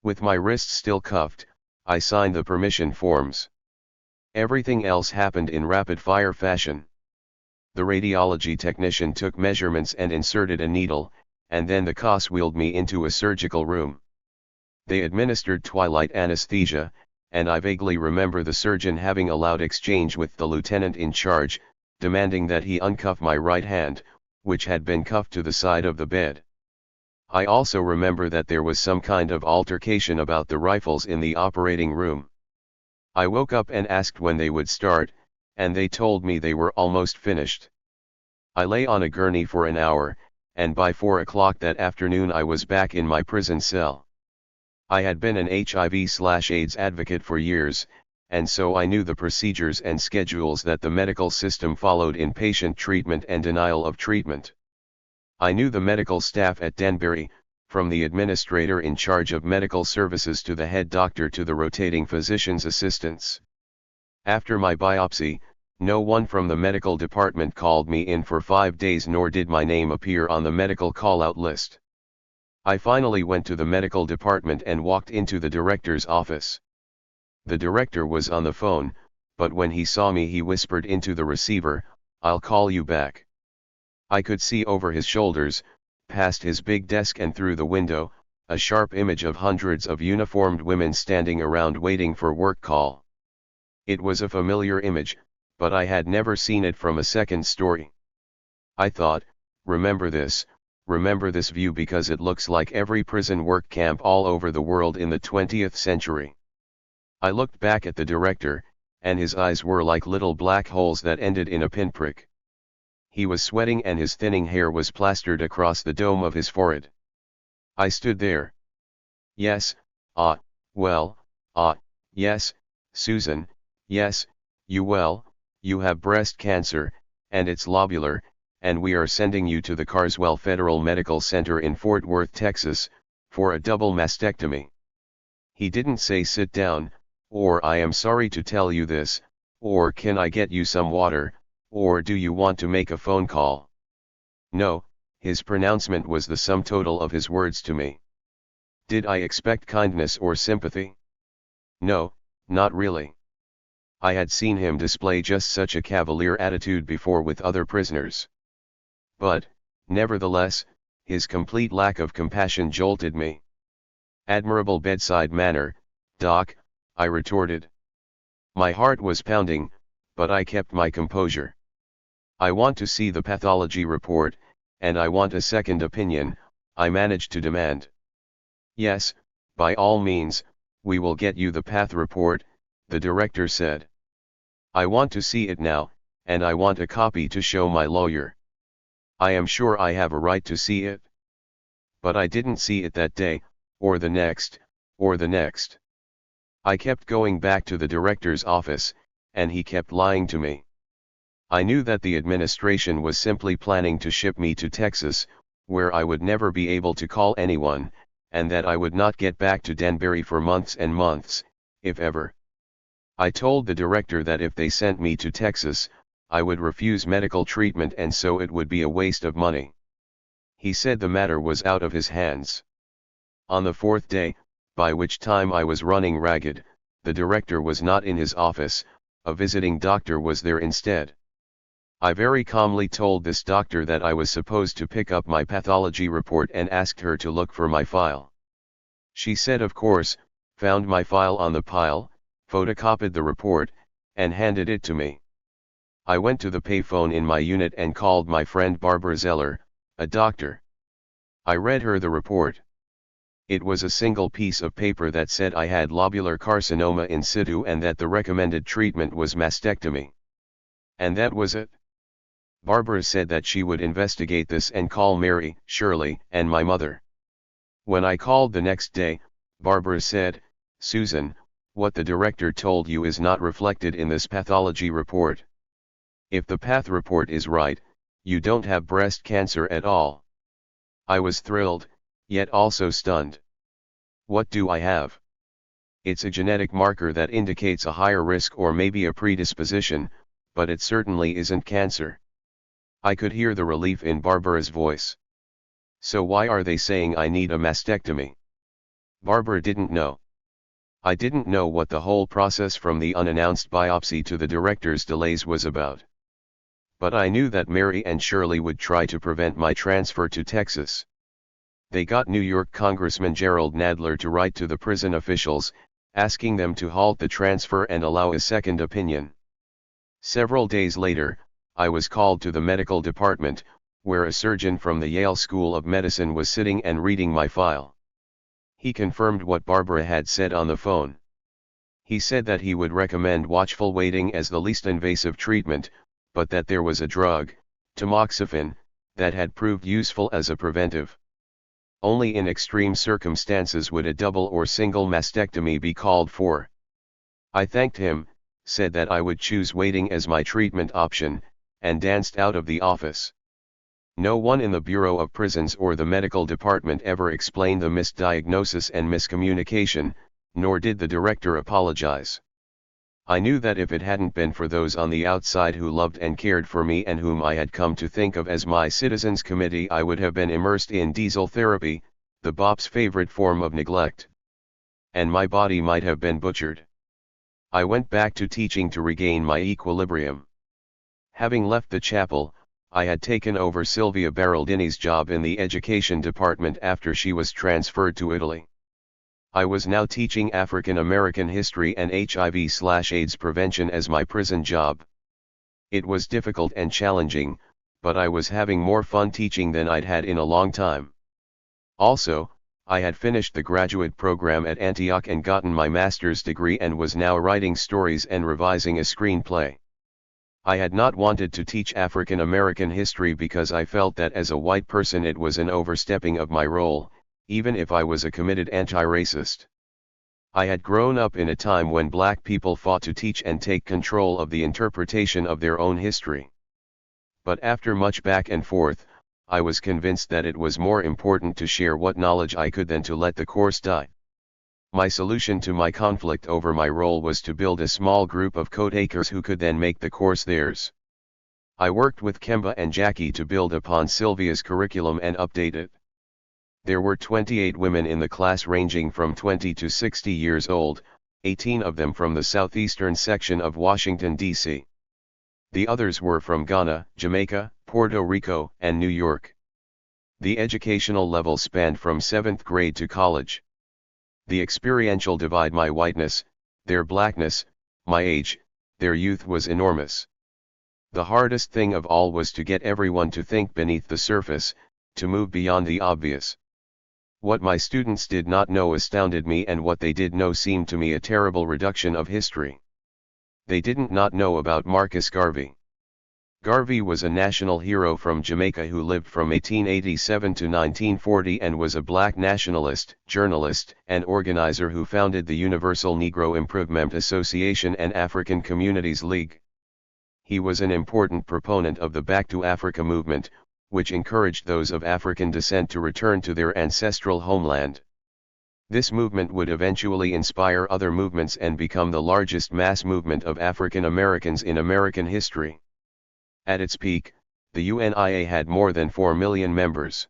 With my wrists still cuffed, I signed the permission forms. Everything else happened in rapid-fire fashion. The radiology technician took measurements and inserted a needle, and then the COS wheeled me into a surgical room. They administered twilight anesthesia, and I vaguely remember the surgeon having a loud exchange with the lieutenant in charge, demanding that he uncuff my right hand, which had been cuffed to the side of the bed. I also remember that there was some kind of altercation about the rifles in the operating room. I woke up and asked when they would start, and they told me they were almost finished. I lay on a gurney for an hour, and by 4 o'clock that afternoon I was back in my prison cell. I had been an HIV/AIDS advocate for years, and so I knew the procedures and schedules that the medical system followed in patient treatment and denial of treatment. I knew the medical staff at Denbury, from the administrator in charge of medical services to the head doctor to the rotating physician's assistants. After my biopsy, no one from the medical department called me in for 5 days, nor did my name appear on the medical call-out list. I finally went to the medical department and walked into the director's office. The director was on the phone, but when he saw me he whispered into the receiver, "I'll call you back." I could see over his shoulders, past his big desk and through the window, a sharp image of hundreds of uniformed women standing around waiting for work call. It was a familiar image, but I had never seen it from a second story. I thought, remember this view because it looks like every prison work camp all over the world in the 20th century. I looked back at the director, and his eyes were like little black holes that ended in a pinprick. He was sweating and his thinning hair was plastered across the dome of his forehead. I stood there. "Yes, yes, Susan, yes, you have breast cancer, and it's lobular, and we are sending you to the Carswell Federal Medical Center in Fort Worth, Texas, for a double mastectomy." He didn't say sit down, or I am sorry to tell you this, or can I get you some water, or do you want to make a phone call? No, his pronouncement was the sum total of his words to me. Did I expect kindness or sympathy? No, not really. I had seen him display just such a cavalier attitude before with other prisoners. But, nevertheless, his complete lack of compassion jolted me. "Admirable bedside manner, Doc," I retorted. My heart was pounding, but I kept my composure. "I want to see the pathology report, and I want a second opinion," I managed to demand. "Yes, by all means, we will get you the path report," the director said. "I want to see it now, and I want a copy to show my lawyer. I am sure I have a right to see it." But I didn't see it that day, or the next, or the next. I kept going back to the director's office, and he kept lying to me. I knew that the administration was simply planning to ship me to Texas, where I would never be able to call anyone, and that I would not get back to Danbury for months and months, if ever. I told the director that if they sent me to Texas, I would refuse medical treatment and so it would be a waste of money. He said the matter was out of his hands. On the fourth day, by which time I was running ragged, the director was not in his office, a visiting doctor was there instead. I very calmly told this doctor that I was supposed to pick up my pathology report and asked her to look for my file. She said of course, found my file on the pile, photocopied the report, and handed it to me. I went to the payphone in my unit and called my friend Barbara Zeller, a doctor. I read her the report. It was a single piece of paper that said I had lobular carcinoma in situ and that the recommended treatment was mastectomy. And that was it. Barbara said that she would investigate this and call Mary, Shirley, and my mother. When I called the next day, Barbara said, "Susan, what the director told you is not reflected in this pathology report. If the path report is right, you don't have breast cancer at all." I was thrilled, yet also stunned. What do I have? It's a genetic marker that indicates a higher risk or maybe a predisposition, but it certainly isn't cancer. I could hear the relief in Barbara's voice. So why are they saying I need a mastectomy? Barbara didn't know. I didn't know what the whole process from the unannounced biopsy to the director's delays was about. But I knew that Mary and Shirley would try to prevent my transfer to Texas. They got New York Congressman Gerald Nadler to write to the prison officials, asking them to halt the transfer and allow a second opinion. Several days later, I was called to the medical department, where a surgeon from the Yale School of Medicine was sitting and reading my file. He confirmed what Barbara had said on the phone. He said that he would recommend watchful waiting as the least invasive treatment, but that there was a drug, tamoxifen, that had proved useful as a preventive. Only in extreme circumstances would a double or single mastectomy be called for. I thanked him, said that I would choose waiting as my treatment option, and danced out of the office. No one in the Bureau of Prisons or the medical department ever explained the misdiagnosis and miscommunication, nor did the director apologize. I knew that if it hadn't been for those on the outside who loved and cared for me and whom I had come to think of as my Citizens Committee, I would have been immersed in diesel therapy, the BOP's favorite form of neglect. And my body might have been butchered. I went back to teaching to regain my equilibrium. Having left the chapel, I had taken over Sylvia Beraldini's job in the education department after she was transferred to Italy. I was now teaching African American history and HIV/AIDS prevention as my prison job. It was difficult and challenging, but I was having more fun teaching than I'd had in a long time. Also, I had finished the graduate program at Antioch and gotten my master's degree and was now writing stories and revising a screenplay. I had not wanted to teach African American history because I felt that as a white person it was an overstepping of my role, even if I was a committed anti-racist. I had grown up in a time when black people fought to teach and take control of the interpretation of their own history. But after much back and forth, I was convinced that it was more important to share what knowledge I could than to let the course die. My solution to my conflict over my role was to build a small group of co-takers who could then make the course theirs. I worked with Kemba and Jackie to build upon Sylvia's curriculum and update it. There were 28 women in the class ranging from 20 to 60 years old, 18 of them from the southeastern section of Washington, D.C. The others were from Ghana, Jamaica, Puerto Rico, and New York. The educational level spanned from 7th grade to college. The experiential divide, my whiteness, their blackness, my age, their youth, was enormous. The hardest thing of all was to get everyone to think beneath the surface, to move beyond the obvious. What my students did not know astounded me, and what they did know seemed to me a terrible reduction of history. They didn't not know about Marcus Garvey. Garvey was a national hero from Jamaica who lived from 1887 to 1940 and was a black nationalist, journalist, and organizer who founded the Universal Negro Improvement Association and African Communities League. he was an important proponent of the Back to Africa movement, which encouraged those of African descent to return to their ancestral homeland. This movement would eventually inspire other movements and become the largest mass movement of African Americans in American history. At its peak, the UNIA had more than 4 million members.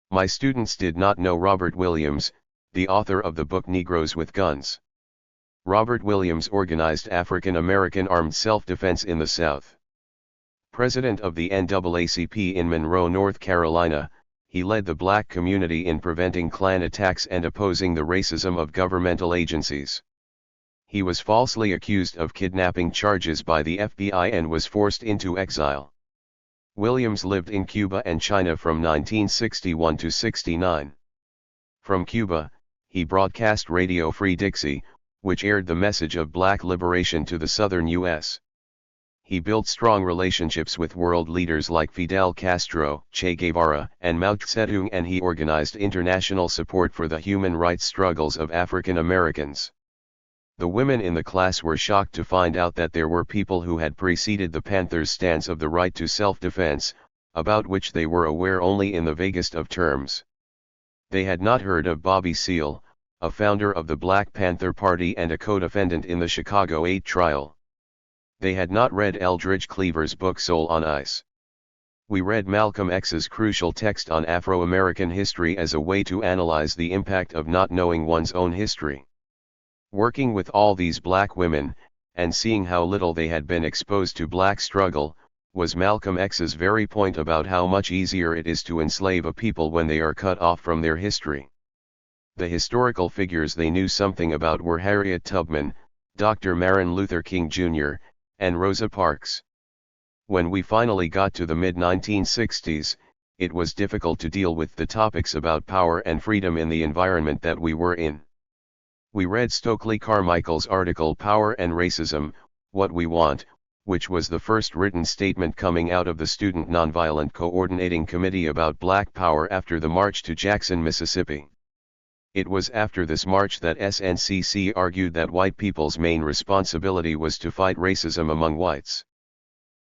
My students did not know Robert Williams, the author of the book Negroes with Guns. Robert Williams organized African American armed self-defense in the South. President of the NAACP in Monroe, North Carolina, he led the black community in preventing Klan attacks and opposing the racism of governmental agencies. He was falsely accused of kidnapping charges by the FBI and was forced into exile. Williams lived in Cuba and China from 1961 to 69. From Cuba, he broadcast Radio Free Dixie, which aired the message of black liberation to the southern U.S. He built strong relationships with world leaders like Fidel Castro, Che Guevara, and Mao Zedong, and he organized international support for the human rights struggles of African Americans. The women in the class were shocked to find out that there were people who had preceded the Panthers' stance of the right to self-defense, about which they were aware only in the vaguest of terms. They had not heard of Bobby Seale, a founder of the Black Panther Party and a co-defendant in the Chicago 8 trial. They had not read Eldridge Cleaver's book Soul on Ice. We read Malcolm X's crucial text on Afro-American history as a way to analyze the impact of not knowing one's own history. Working with all these black women, and seeing how little they had been exposed to black struggle, was Malcolm X's very point about how much easier it is to enslave a people when they are cut off from their history. The historical figures they knew something about were Harriet Tubman, Dr. Martin Luther King Jr., and Rosa Parks. When we finally got to the mid-1960s, it was difficult to deal with the topics about power and freedom in the environment that we were in. We read Stokely Carmichael's article Power and Racism, What We Want, which was the first written statement coming out of the Student Nonviolent Coordinating Committee about Black Power after the march to Jackson, Mississippi. It was after this march that SNCC argued that white people's main responsibility was to fight racism among whites.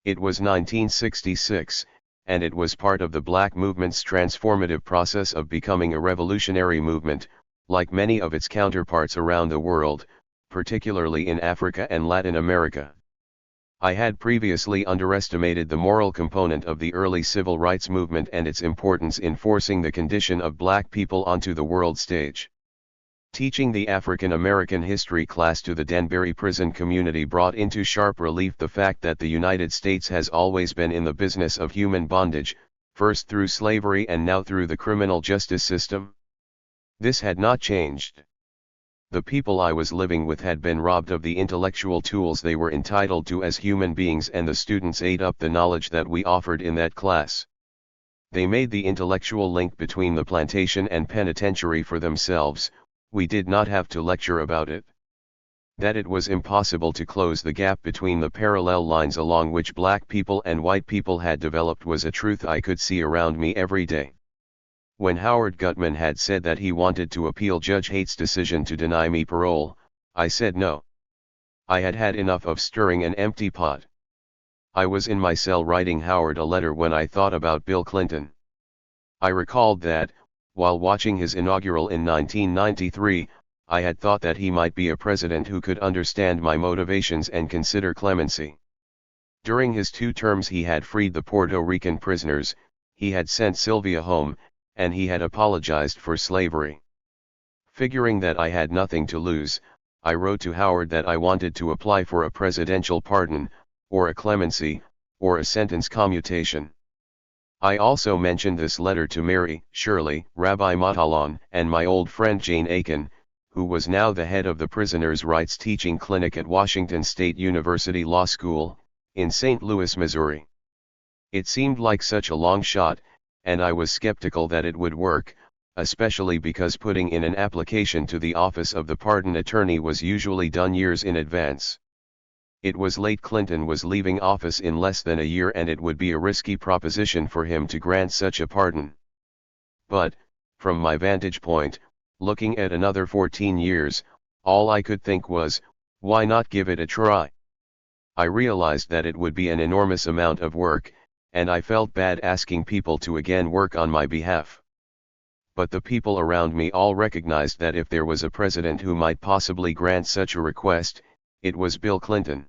It was 1966, and it was part of the black movement's transformative process of becoming a revolutionary movement, like many of its counterparts around the world, particularly in Africa and Latin America. I had previously underestimated the moral component of the early civil rights movement and its importance in forcing the condition of black people onto the world stage. Teaching the African American history class to the Denbury prison community brought into sharp relief the fact that the United States has always been in the business of human bondage, first through slavery and now through the criminal justice system. This had not changed. The people I was living with had been robbed of the intellectual tools they were entitled to as human beings, and the students ate up the knowledge that we offered in that class. They made the intellectual link between the plantation and penitentiary for themselves. We did not have to lecture about it. That it was impossible to close the gap between the parallel lines along which black people and white people had developed was a truth I could see around me every day. When Howard Gutman had said that he wanted to appeal Judge Haight's decision to deny me parole, I said no. I had had enough of stirring an empty pot. I was in my cell writing Howard a letter when I thought about Bill Clinton. I recalled that, while watching his inaugural in 1993, I had thought that he might be a president who could understand my motivations and consider clemency. During his 2 terms he had freed the Puerto Rican prisoners, he had sent Sylvia home, and he had apologized for slavery. Figuring that I had nothing to lose, I wrote to Howard that I wanted to apply for a presidential pardon, or a clemency, or a sentence commutation. I also mentioned this letter to Mary, Shirley, Rabbi Matalon, and my old friend Jane Aiken, who was now the head of the Prisoners' Rights Teaching Clinic at Washington State University Law School, in St. Louis, Missouri. It seemed like such a long shot, and I was skeptical that it would work, especially because putting in an application to the office of the pardon attorney was usually done years in advance. It was late. Clinton was leaving office in less than a year, and it would be a risky proposition for him to grant such a pardon. But, from my vantage point, looking at another 14 years, all I could think was, why not give it a try? I realized that it would be an enormous amount of work, and I felt bad asking people to again work on my behalf. But the people around me all recognized that if there was a president who might possibly grant such a request, it was Bill Clinton.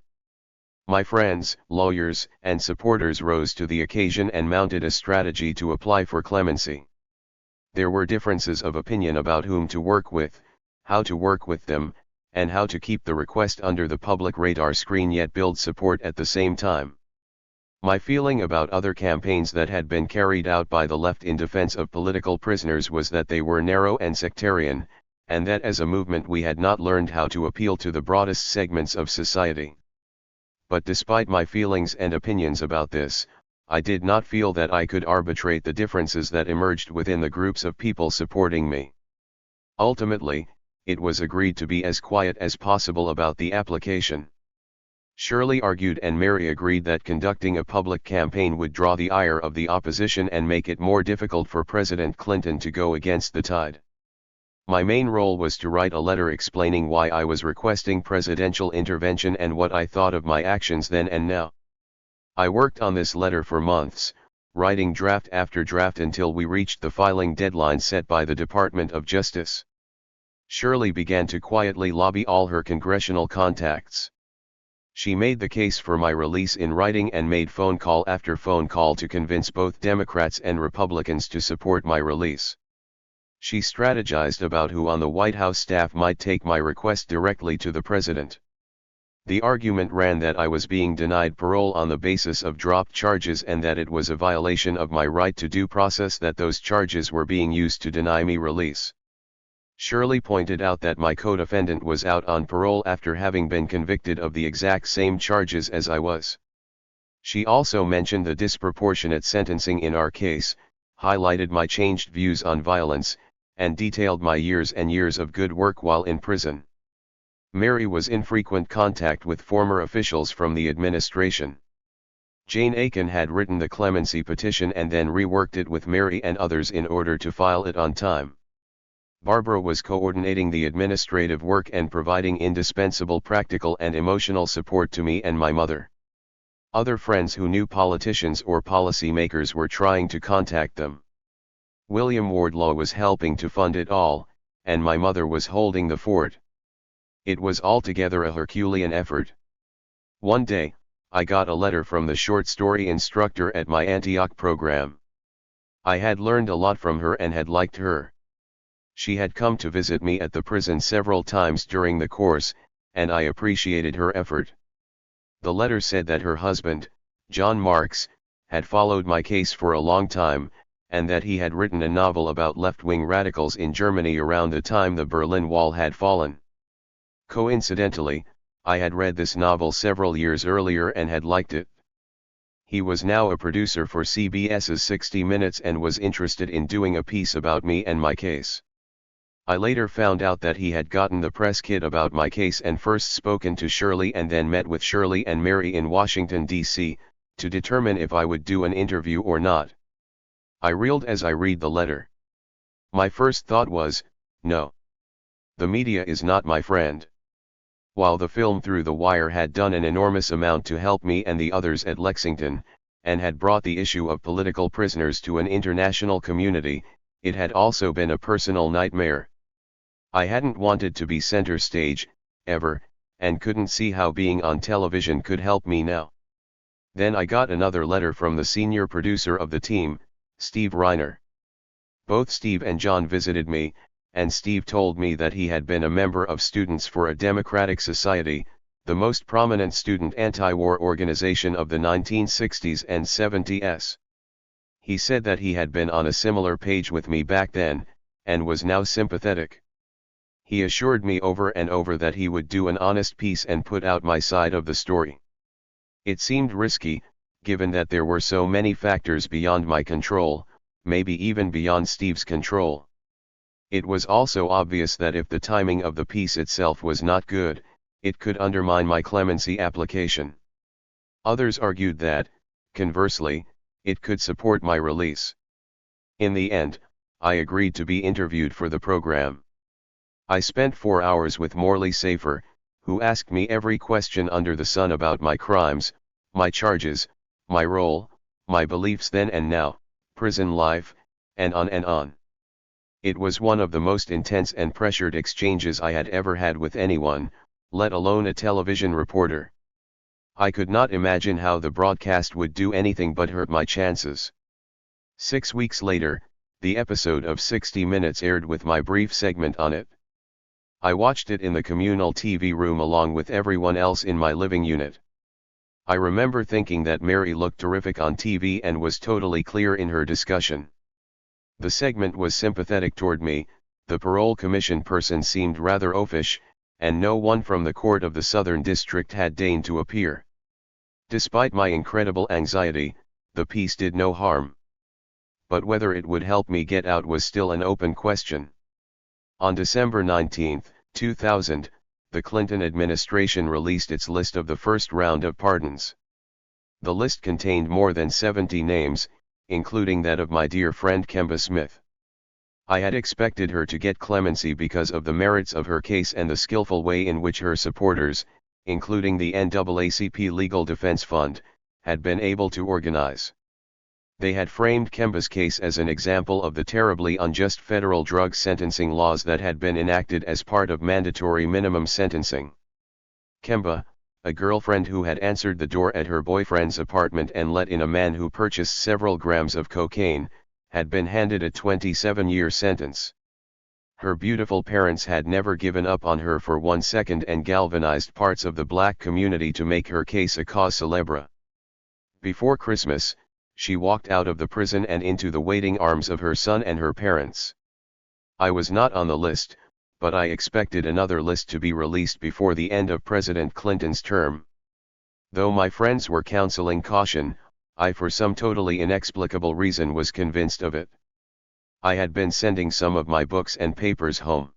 My friends, lawyers, and supporters rose to the occasion and mounted a strategy to apply for clemency. There were differences of opinion about whom to work with, how to work with them, and how to keep the request under the public radar screen yet build support at the same time. My feeling about other campaigns that had been carried out by the left in defense of political prisoners was that they were narrow and sectarian, and that as a movement we had not learned how to appeal to the broadest segments of society. But despite my feelings and opinions about this, I did not feel that I could arbitrate the differences that emerged within the groups of people supporting me. Ultimately, it was agreed to be as quiet as possible about the application. Shirley argued and Mary agreed that conducting a public campaign would draw the ire of the opposition and make it more difficult for President Clinton to go against the tide. My main role was to write a letter explaining why I was requesting presidential intervention and what I thought of my actions then and now. I worked on this letter for months, writing draft after draft until we reached the filing deadline set by the Department of Justice. Shirley began to quietly lobby all her congressional contacts. She made the case for my release in writing and made phone call after phone call to convince both Democrats and Republicans to support my release. She strategized about who on the White House staff might take my request directly to the president. The argument ran that I was being denied parole on the basis of dropped charges and that it was a violation of my right to due process that those charges were being used to deny me release. Shirley pointed out that my co-defendant was out on parole after having been convicted of the exact same charges as I was. She also mentioned the disproportionate sentencing in our case, highlighted my changed views on violence, and detailed my years and years of good work while in prison. Mary was in frequent contact with former officials from the administration. Jane Aiken had written the clemency petition and then reworked it with Mary and others in order to file it on time. Barbara was coordinating the administrative work and providing indispensable practical and emotional support to me and my mother. Other friends who knew politicians or policy makers were trying to contact them. William Wardlaw was helping to fund it all, and my mother was holding the fort. It was altogether a Herculean effort. One day, I got a letter from the short story instructor at my Antioch program. I had learned a lot from her and had liked her. She had come to visit me at the prison several times during the course, and I appreciated her effort. The letter said that her husband, John Marks, had followed my case for a long time, and that he had written a novel about left-wing radicals in Germany around the time the Berlin Wall had fallen. Coincidentally, I had read this novel several years earlier and had liked it. He was now a producer for CBS's 60 Minutes and was interested in doing a piece about me and my case. I later found out that he had gotten the press kit about my case and first spoken to Shirley and then met with Shirley and Mary in Washington, D.C., to determine if I would do an interview or not. I reeled as I read the letter. My first thought was, no. The media is not my friend. While the film Through the Wire had done an enormous amount to help me and the others at Lexington, and had brought the issue of political prisoners to an international community, it had also been a personal nightmare. I hadn't wanted to be center stage, ever, and couldn't see how being on television could help me now. Then I got another letter from the senior producer of the team, Steve Reiner. Both Steve and John visited me, and Steve told me that he had been a member of Students for a Democratic Society, the most prominent student anti-war organization of the 1960s and 70s. He said that he had been on a similar page with me back then, and was now sympathetic. He assured me over and over that he would do an honest piece and put out my side of the story. It seemed risky, given that there were so many factors beyond my control, maybe even beyond Steve's control. It was also obvious that if the timing of the piece itself was not good, it could undermine my clemency application. Others argued that, conversely, it could support my release. In the end, I agreed to be interviewed for the program. I spent 4 hours with Morley Safer, who asked me every question under the sun about my crimes, my charges, my role, my beliefs then and now, prison life, and on and on. It was one of the most intense and pressured exchanges I had ever had with anyone, let alone a television reporter. I could not imagine how the broadcast would do anything but hurt my chances. 6 weeks later, the episode of 60 Minutes aired with my brief segment on it. I watched it in the communal TV room along with everyone else in my living unit. I remember thinking that Mary looked terrific on TV and was totally clear in her discussion. The segment was sympathetic toward me, the parole commission person seemed rather oafish, and no one from the court of the Southern District had deigned to appear. Despite my incredible anxiety, the piece did no harm. But whether it would help me get out was still an open question. On December 19, 2000, the Clinton administration released its list of the first round of pardons. The list contained more than 70 names, including that of my dear friend Kemba Smith. I had expected her to get clemency because of the merits of her case and the skillful way in which her supporters, including the NAACP Legal Defense Fund, had been able to organize. They had framed Kemba's case as an example of the terribly unjust federal drug sentencing laws that had been enacted as part of mandatory minimum sentencing. Kemba, a girlfriend who had answered the door at her boyfriend's apartment and let in a man who purchased several grams of cocaine, had been handed a 27-year sentence. Her beautiful parents had never given up on her for 1 second and galvanized parts of the black community to make her case a cause célèbre. Before Christmas, she walked out of the prison and into the waiting arms of her son and her parents. I was not on the list, but I expected another list to be released before the end of President Clinton's term. Though my friends were counseling caution, I for some totally inexplicable reason was convinced of it. I had been sending some of my books and papers home.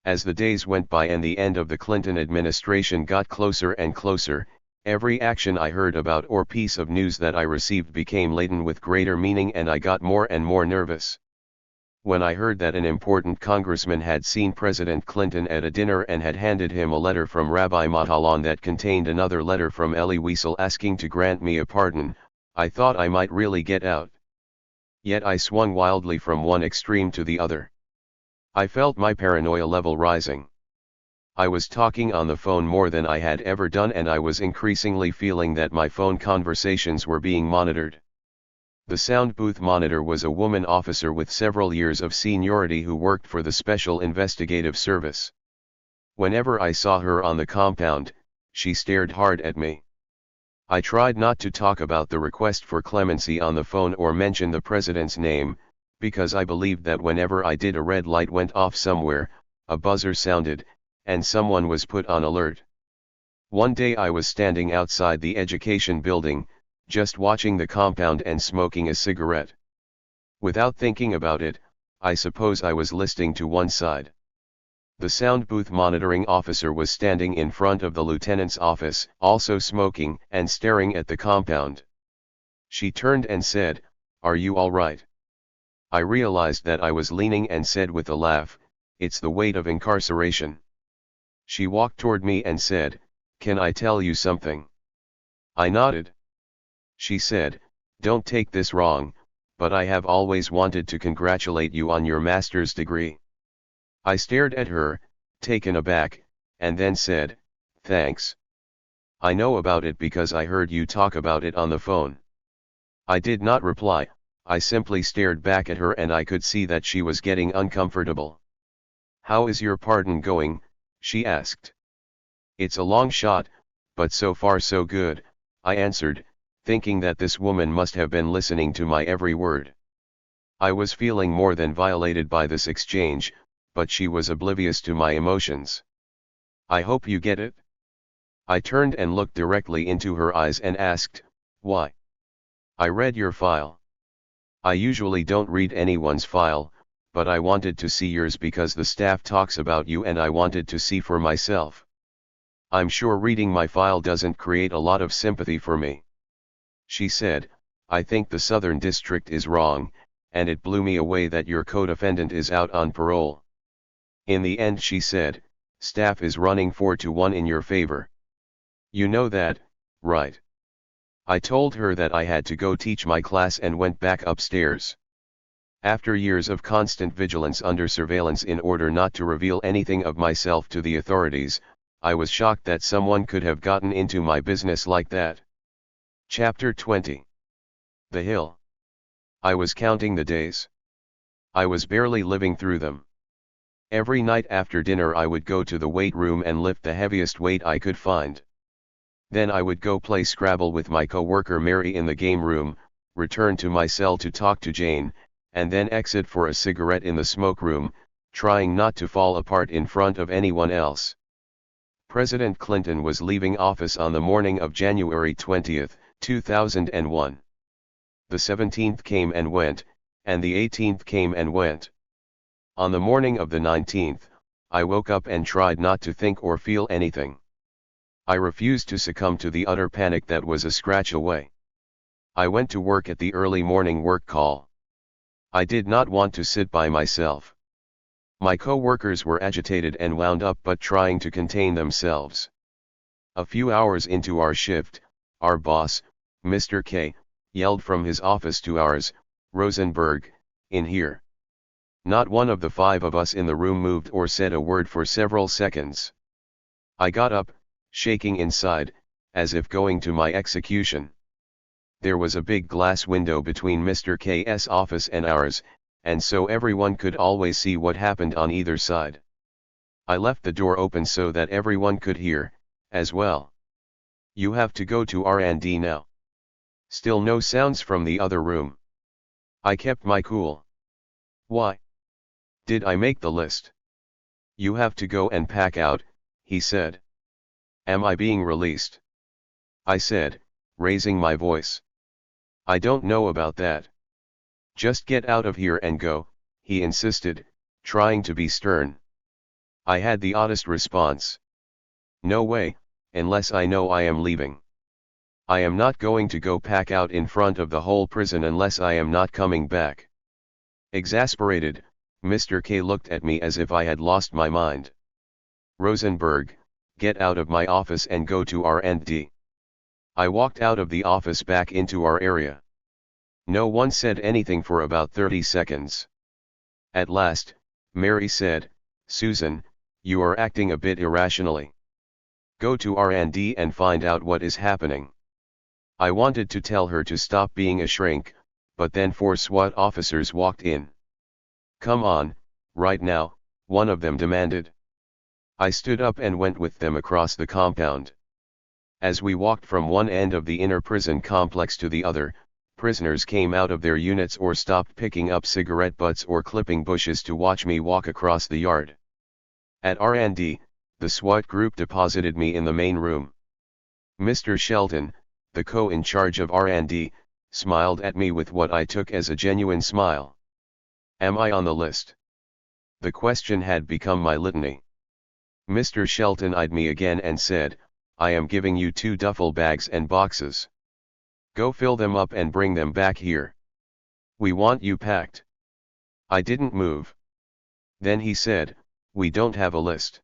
As the days went by and the end of the Clinton administration got closer and closer, every action I heard about or piece of news that I received became laden with greater meaning and I got more and more nervous. When I heard that an important congressman had seen President Clinton at a dinner and had handed him a letter from Rabbi Matalan that contained another letter from Elie Wiesel asking to grant me a pardon, I thought I might really get out. Yet I swung wildly from one extreme to the other. I felt my paranoia level rising. I was talking on the phone more than I had ever done and I was increasingly feeling that my phone conversations were being monitored. The sound booth monitor was a woman officer with several years of seniority who worked for the Special Investigative Service. Whenever I saw her on the compound, she stared hard at me. I tried not to talk about the request for clemency on the phone or mention the president's name, because I believed that whenever I did a red light went off somewhere, a buzzer sounded, and someone was put on alert. One day I was standing outside the education building, just watching the compound and smoking a cigarette. Without thinking about it, I suppose I was listening to one side. The sound booth monitoring officer was standing in front of the lieutenant's office, also smoking and staring at the compound. She turned and said, "Are you all right?" I realized that I was leaning and said with a laugh, "It's the weight of incarceration." She walked toward me and said, "Can I tell you something?" I nodded. She said, "Don't take this wrong, but I have always wanted to congratulate you on your master's degree." I stared at her, taken aback, and then said, "Thanks. I know about it because I heard you talk about it on the phone." I did not reply, I simply stared back at her and I could see that she was getting uncomfortable. "How is your pardon going?" she asked. "It's a long shot, but so far so good," I answered, thinking that this woman must have been listening to my every word. I was feeling more than violated by this exchange, but she was oblivious to my emotions. "I hope you get it." I turned and looked directly into her eyes and asked, "Why?" "I read your file." "I usually don't read anyone's file, but I wanted to see yours because the staff talks about you and I wanted to see for myself. I'm sure reading my file doesn't create a lot of sympathy for me." She said, "I think the Southern District is wrong, and it blew me away that your co-defendant is out on parole." In the end, she said, Staff is running 4-1 in your favor. You know that, right? I told her that I had to go teach my class and went back upstairs. After years of constant vigilance under surveillance in order not to reveal anything of myself to the authorities, I was shocked that someone could have gotten into my business like that. Chapter 20. The Hill. I was counting the days. I was barely living through them. Every night after dinner I would go to the weight room and lift the heaviest weight I could find. Then I would go play Scrabble with my co-worker Mary in the game room, return to my cell to talk to Jane, and then exit for a cigarette in the smoke room, trying not to fall apart in front of anyone else. President Clinton was leaving office on the morning of January 20, 2001. The 17th came and went, and the 18th came and went. On the morning of the 19th, I woke up and tried not to think or feel anything. I refused to succumb to the utter panic that was a scratch away. I went to work at the early morning work call. I did not want to sit by myself. My co-workers were agitated and wound up but trying to contain themselves. A few hours into our shift, our boss, Mr. K, yelled from his office to ours, "Rosenberg, in here." Not one of the 5 of us in the room moved or said a word for several seconds. I got up, shaking inside, as if going to my execution. There was a big glass window between Mr. K's office and ours, and so everyone could always see what happened on either side. I left the door open so that everyone could hear, as well. "You have to go to R&D now." Still no sounds from the other room. I kept my cool. "Why? Did I make the list?" "You have to go and pack out," he said. "Am I being released?" I said, raising my voice. "I don't know about that." "Just get out of here and go," he insisted, trying to be stern. I had the oddest response. "No way, unless I know I am leaving. I am not going to go pack out in front of the whole prison unless I am not coming back." Exasperated, Mr. K looked at me as if I had lost my mind. "Rosenberg, get out of my office and go to R&D." I walked out of the office back into our area. No one said anything for about 30 seconds. At last, Mary said, "Susan, you are acting a bit irrationally. Go to R&D and find out what is happening." I wanted to tell her to stop being a shrink, but then 4 SWAT officers walked in. "Come on, right now," one of them demanded. I stood up and went with them across the compound. As we walked from one end of the inner prison complex to the other, prisoners came out of their units or stopped picking up cigarette butts or clipping bushes to watch me walk across the yard. At R&D, the SWAT group deposited me in the main room. Mr. Shelton, the co-in charge of R&D, smiled at me with what I took as a genuine smile. "Am I on the list?" The question had become my litany. Mr. Shelton eyed me again and said, "I am giving you 2 duffel bags and boxes. Go fill them up and bring them back here. We want you packed." I didn't move. Then he said, "We don't have a list.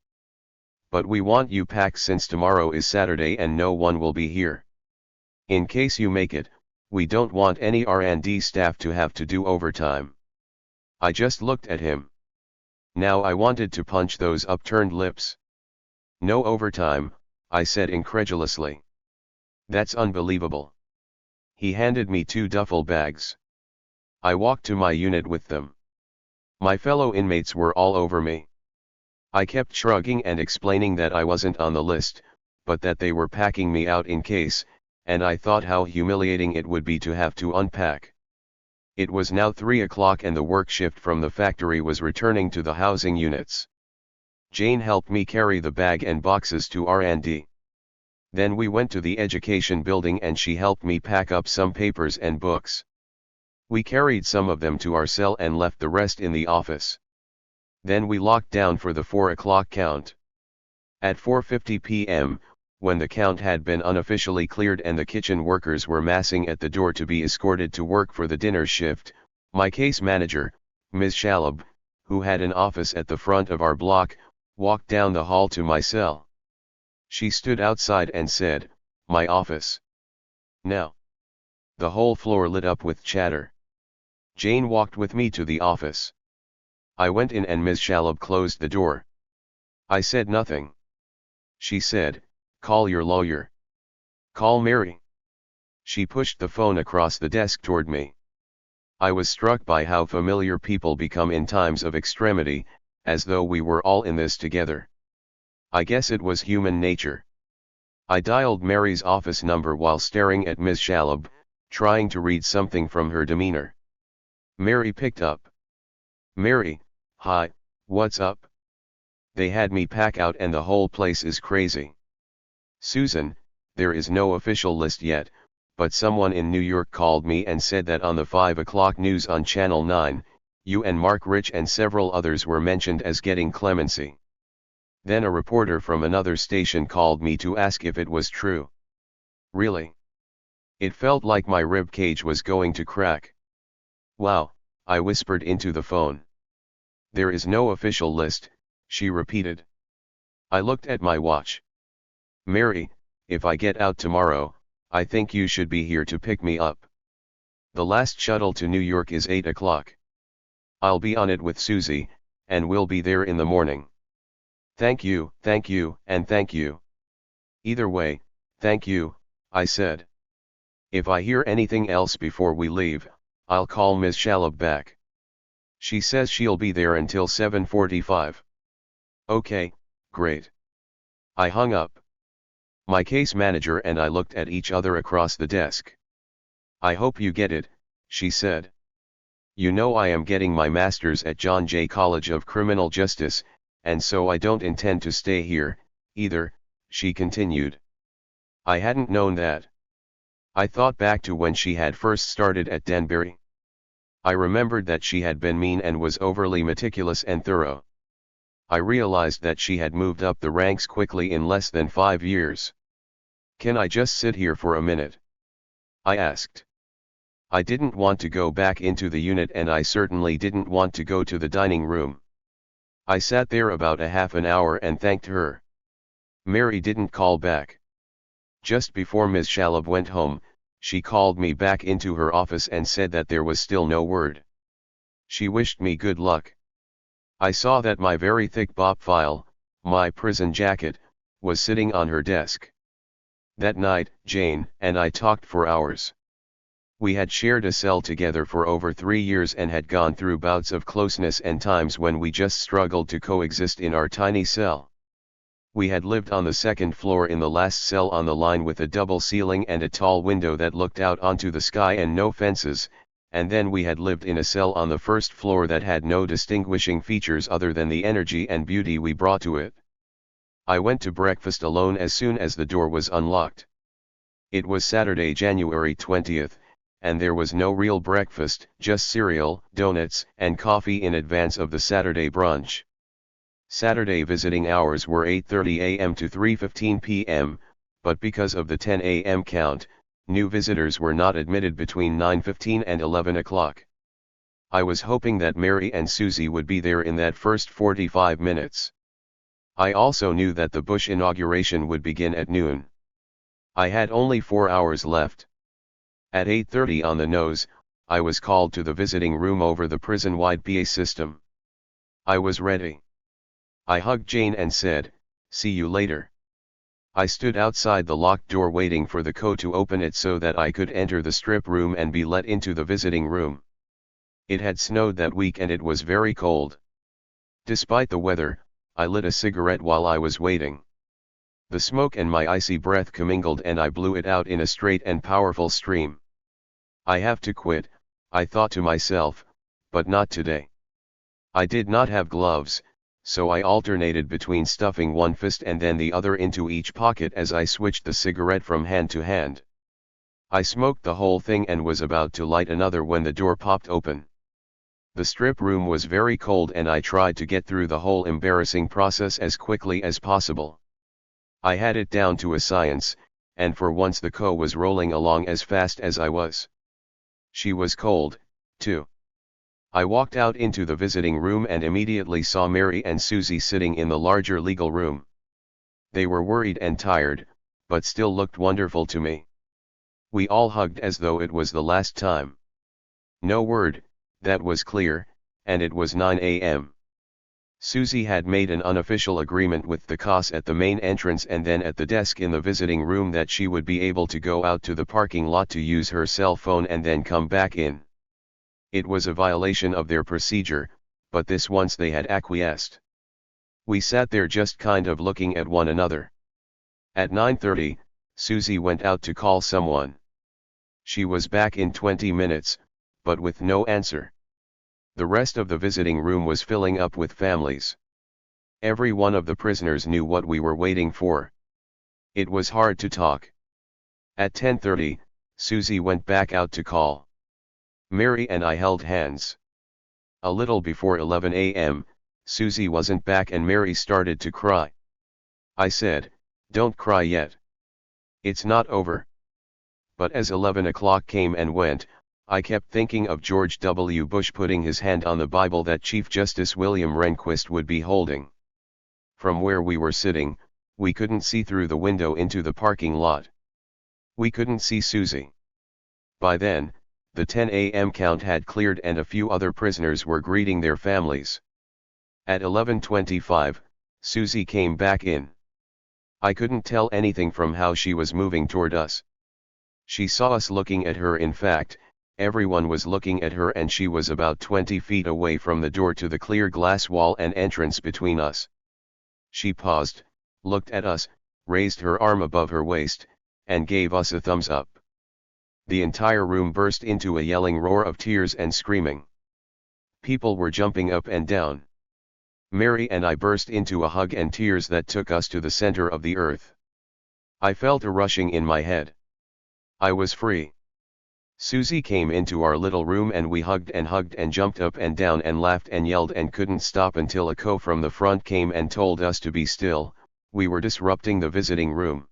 But we want you packed since tomorrow is Saturday and no one will be here. In case you make it, we don't want any R&D staff to have to do overtime." I just looked at him. Now I wanted to punch those upturned lips. "No overtime," I said incredulously. "That's unbelievable." He handed me 2 duffel bags. I walked to my unit with them. My fellow inmates were all over me. I kept shrugging and explaining that I wasn't on the list, but that they were packing me out in case, and I thought how humiliating it would be to have to unpack. It was now 3 o'clock and the work shift from the factory was returning to the housing units. Jane helped me carry the bag and boxes to R&D. Then we went to the education building and she helped me pack up some papers and books. We carried some of them to our cell and left the rest in the office. Then we locked down for the 4 o'clock count. At 4:50 p.m., when the count had been unofficially cleared and the kitchen workers were massing at the door to be escorted to work for the dinner shift, my case manager, Ms. Shalab, who had an office at the front of our block, walked down the hall to my cell. She stood outside and said, "My office." Now. The whole floor lit up with chatter. Jane walked with me to the office. I went in and Ms. Shalhoub closed the door. I said nothing. She said, "Call your lawyer. Call Mary." She pushed the phone across the desk toward me. I was struck by how familiar people become in times of extremity, as though we were all in this together. I guess it was human nature. I dialed Mary's office number while staring at Ms. Shalhoub, trying to read something from her demeanor. Mary picked up. "Mary, hi, what's up? They had me pack out and the whole place is crazy." "Susan, there is no official list yet, but someone in New York called me and said that on the 5 o'clock news on Channel 9, you and Mark Rich and several others were mentioned as getting clemency. Then a reporter from another station called me to ask if it was true." Really? It felt like my rib cage was going to crack. "Wow," I whispered into the phone. "There is no official list," she repeated. I looked at my watch. "Mary, if I get out tomorrow, I think you should be here to pick me up. The last shuttle to New York is 8 o'clock. I'll be on it with Susie, and we'll be there in the morning." thank you, and thank you." "Either way, thank you," I said. "If I hear anything else before we leave, I'll call Ms. Shalhoub back. She says she'll be there until 7:45. "Okay, great." I hung up. My case manager and I looked at each other across the desk. "I hope you get it," she said. "You know I am getting my master's at John Jay College of Criminal Justice, and so I don't intend to stay here, either," she continued. I hadn't known that. I thought back to when she had first started at Danbury. I remembered that she had been mean and was overly meticulous and thorough. I realized that she had moved up the ranks quickly in less than 5 years. "Can I just sit here for a minute?" I asked. I didn't want to go back into the unit and I certainly didn't want to go to the dining room. I sat there about a half an hour and thanked her. Mary didn't call back. Just before Ms. Shalhoub went home, she called me back into her office and said that there was still no word. She wished me good luck. I saw that my very thick BOP file, my prison jacket, was sitting on her desk. That night, Jane and I talked for hours. We had shared a cell together for over 3 years and had gone through bouts of closeness and times when we just struggled to coexist in our tiny cell. We had lived on the second floor in the last cell on the line with a double ceiling and a tall window that looked out onto the sky and no fences, and then we had lived in a cell on the first floor that had no distinguishing features other than the energy and beauty we brought to it. I went to breakfast alone as soon as the door was unlocked. It was Saturday, January 20th, and there was no real breakfast, just cereal, donuts, and coffee in advance of the Saturday brunch. Saturday visiting hours were 8:30 a.m. to 3:15 p.m., but because of the 10 a.m. count, new visitors were not admitted between 9:15 and 11 o'clock. I was hoping that Mary and Susie would be there in that first 45 minutes. I also knew that the Bush inauguration would begin at noon. I had only 4 hours left. At 8:30 on the nose, I was called to the visiting room over the prison-wide PA system. I was ready. I hugged Jane and said, "See you later." I stood outside the locked door waiting for the code to open it so that I could enter the strip room and be let into the visiting room. It had snowed that week and it was very cold. Despite the weather, I lit a cigarette while I was waiting. The smoke and my icy breath commingled and I blew it out in a straight and powerful stream. I have to quit, I thought to myself, but not today. I did not have gloves, so I alternated between stuffing one fist and then the other into each pocket as I switched the cigarette from hand to hand. I smoked the whole thing and was about to light another when the door popped open. The strip room was very cold and I tried to get through the whole embarrassing process as quickly as possible. I had it down to a science, and for once the co was rolling along as fast as I was. She was cold, too. I walked out into the visiting room and immediately saw Mary and Susie sitting in the larger legal room. They were worried and tired, but still looked wonderful to me. We all hugged as though it was the last time. No word, that was clear, and it was 9 a.m. Susie had made an unofficial agreement with the COS at the main entrance and then at the desk in the visiting room that she would be able to go out to the parking lot to use her cell phone and then come back in. It was a violation of their procedure, but this once they had acquiesced. We sat there just kind of looking at one another. At 9:30, Susie went out to call someone. She was back in 20 minutes, but with no answer. The rest of the visiting room was filling up with families. Every one of the prisoners knew what we were waiting for. It was hard to talk. At 10:30, Susie went back out to call. Mary and I held hands. A little before 11 a.m., Susie wasn't back and Mary started to cry. I said, "Don't cry yet. It's not over." But as 11 o'clock came and went, I kept thinking of George W. Bush putting his hand on the Bible that Chief Justice William Rehnquist would be holding. From where we were sitting, we couldn't see through the window into the parking lot. We couldn't see Susie. By then, the 10 a.m. count had cleared and a few other prisoners were greeting their families. At 11:25, Susie came back in. I couldn't tell anything from how she was moving toward us. She saw us looking at her. In fact, everyone was looking at her and she was about 20 feet away from the door to the clear glass wall and entrance between us. She paused, looked at us, raised her arm above her waist, and gave us a thumbs up. The entire room burst into a yelling roar of tears and screaming. People were jumping up and down. Mary and I burst into a hug and tears that took us to the center of the earth. I felt a rushing in my head. I was free. Susie came into our little room and we hugged and jumped up and down and laughed and yelled and couldn't stop until a co from the front came and told us to be still. We were disrupting the visiting room.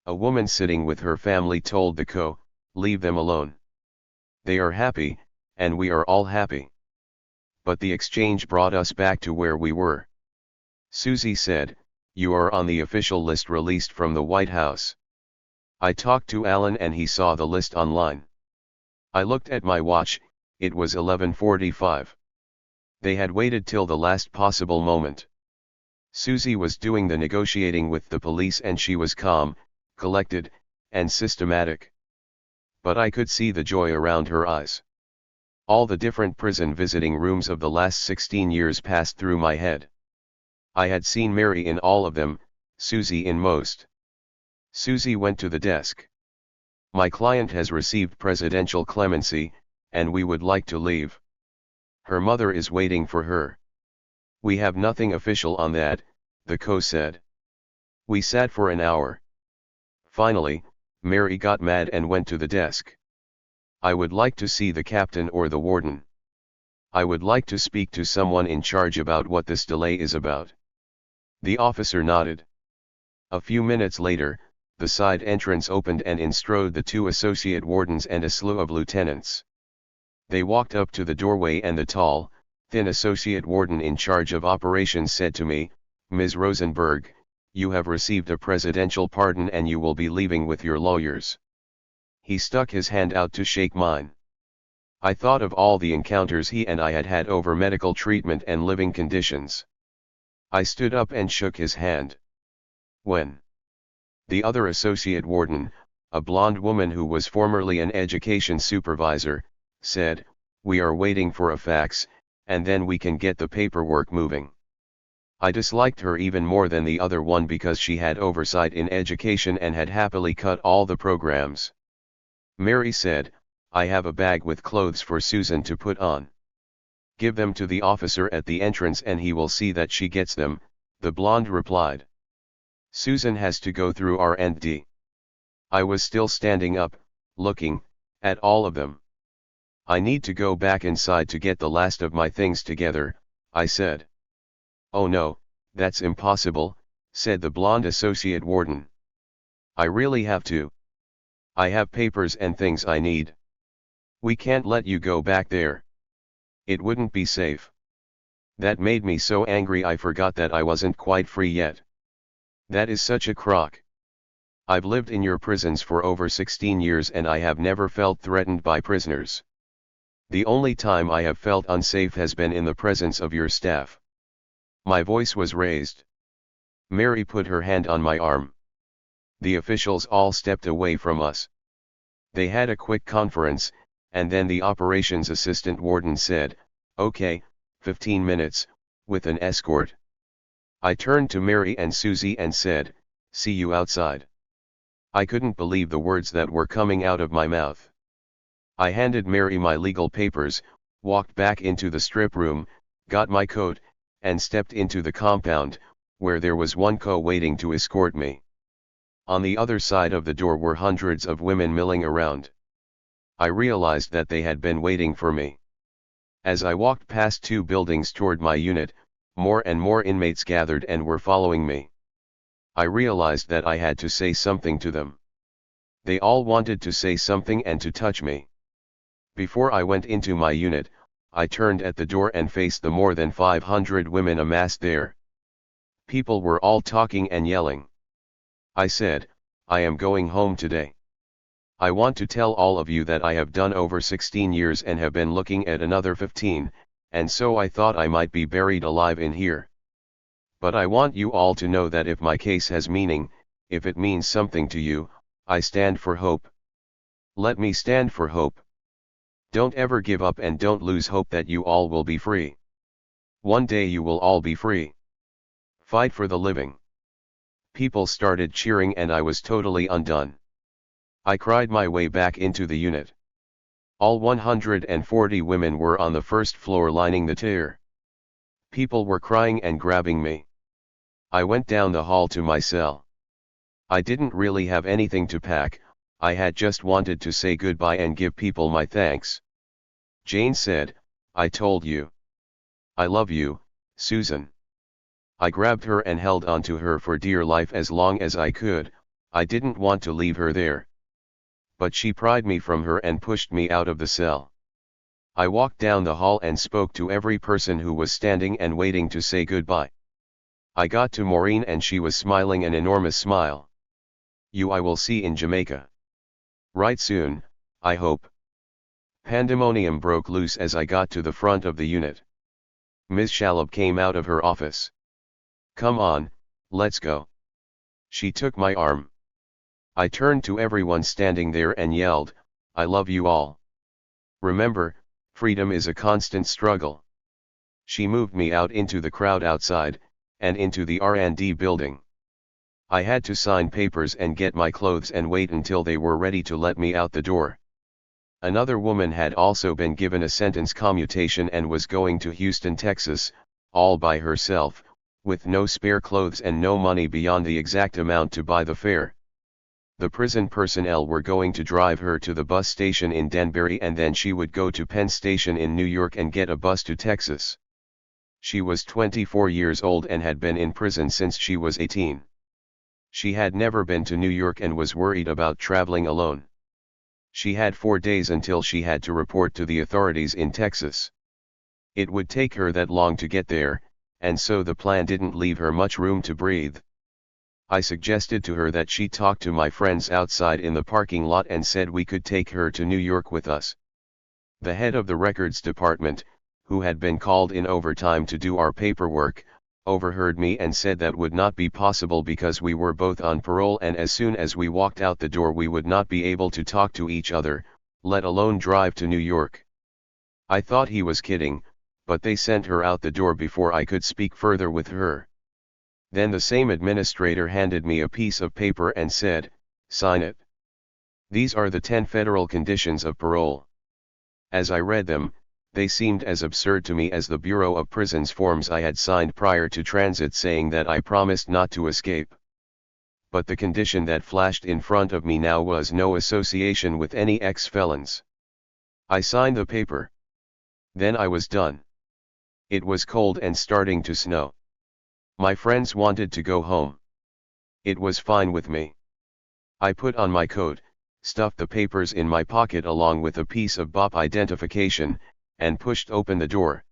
A woman sitting with her family told the co, "Leave them alone. They are happy, and we are all happy." But the exchange brought us back to where we were. Susie said, "You are on the official list released from the White House." I talked to Alan and he saw the list online. I looked at my watch, it was 11:45. They had waited till the last possible moment. Susie was doing the negotiating with the police and she was calm, collected, and systematic. But I could see the joy around her eyes. All the different prison visiting rooms of the last 16 years passed through my head. I had seen Mary in all of them, Susie in most. Susie went to the desk. "My client has received presidential clemency, and we would like to leave. Her mother is waiting for her." "We have nothing official on that," the co said. We sat for an hour. Finally, Mary got mad and went to the desk. "I would like to see the captain or the warden. I would like to speak to someone in charge about what this delay is about." The officer nodded. A few minutes later, the side entrance opened and in strode the two associate wardens and a slew of lieutenants. They walked up to the doorway and the tall, thin associate warden in charge of operations said to me, "Ms. Rosenberg, you have received a presidential pardon and you will be leaving with your lawyers." He stuck his hand out to shake mine. I thought of all the encounters he and I had had over medical treatment and living conditions. I stood up and shook his hand. "When?" The other associate warden, a blonde woman who was formerly an education supervisor, said, "We are waiting for a fax, and then we can get the paperwork moving." I disliked her even more than the other one because she had oversight in education and had happily cut all the programs. Mary said, "I have a bag with clothes for Susan to put on. Give them to the officer at the entrance and he will see that she gets them," the blonde replied. "Susan has to go through R&D." I was still standing up, looking at all of them. "I need to go back inside to get the last of my things together," I said. "Oh no, that's impossible," said the blonde associate warden. "I really have to. I have papers and things I need. We can't let you go back there." It wouldn't be safe. That made me so angry I forgot that I wasn't quite free yet. That is such a crock. I've lived in your prisons for over 16 years and I have never felt threatened by prisoners. The only time I have felt unsafe has been in the presence of your staff. My voice was raised. Mary put her hand on my arm. The officials all stepped away from us. They had a quick conference, and then the operations assistant warden said, "Okay, 15 minutes, with an escort." I turned to Mary and Susie and said, "See you outside." I couldn't believe the words that were coming out of my mouth. I handed Mary my legal papers, walked back into the strip room, got my coat, and stepped into the compound, where there was one co waiting to escort me. On the other side of the door were hundreds of women milling around. I realized that they had been waiting for me. As I walked past 2 buildings toward my unit, more and more inmates gathered and were following me. I realized that I had to say something to them. They all wanted to say something and to touch me. Before I went into my unit, I turned at the door and faced the more than 500 women amassed there. People were all talking and yelling. I said, "I am going home today. I want to tell all of you that I have done over 16 years and have been looking at another 15, and so I thought I might be buried alive in here. But I want you all to know that if my case has meaning, if it means something to you, I stand for hope. Let me stand for hope. Don't ever give up and don't lose hope that you all will be free. One day you will all be free. Fight for the living." People started cheering and I was totally undone. I cried my way back into the unit. All 140 women were on the first floor lining the tier. People were crying and grabbing me. I went down the hall to my cell. I didn't really have anything to pack, I had just wanted to say goodbye and give people my thanks. Jane said, "I told you. I love you, Susan." I grabbed her and held on to her for dear life as long as I could. I didn't want to leave her there. But she pried me from her and pushed me out of the cell. I walked down the hall and spoke to every person who was standing and waiting to say goodbye. I got to Maureen and she was smiling an enormous smile. "You I will see in Jamaica. Right soon, I hope." Pandemonium broke loose as I got to the front of the unit. Ms. Shalhoub came out of her office. "Come on, let's go." She took my arm. I turned to everyone standing there and yelled, "I love you all. Remember, freedom is a constant struggle." She moved me out into the crowd outside, and into the R&D building. I had to sign papers and get my clothes and wait until they were ready to let me out the door. Another woman had also been given a sentence commutation and was going to Houston, Texas, all by herself, with no spare clothes and no money beyond the exact amount to buy the fare. The prison personnel were going to drive her to the bus station in Denbury and then she would go to Penn Station in New York and get a bus to Texas. She was 24 years old and had been in prison since she was 18. She had never been to New York and was worried about traveling alone. She had 4 days until she had to report to the authorities in Texas. It would take her that long to get there, and so the plan didn't leave her much room to breathe. I suggested to her that she talk to my friends outside in the parking lot and said we could take her to New York with us. The head of the records department, who had been called in overtime to do our paperwork, overheard me and said that would not be possible because we were both on parole and as soon as we walked out the door we would not be able to talk to each other, let alone drive to New York. I thought he was kidding, but they sent her out the door before I could speak further with her. Then the same administrator handed me a piece of paper and said, "Sign it. These are the 10 federal conditions of parole." As I read them, they seemed as absurd to me as the Bureau of Prisons forms I had signed prior to transit saying that I promised not to escape. But the condition that flashed in front of me now was no association with any ex-felons. I signed the paper. Then I was done. It was cold and starting to snow. My friends wanted to go home. It was fine with me. I put on my coat, stuffed the papers in my pocket along with a piece of BOP identification, and pushed open the door.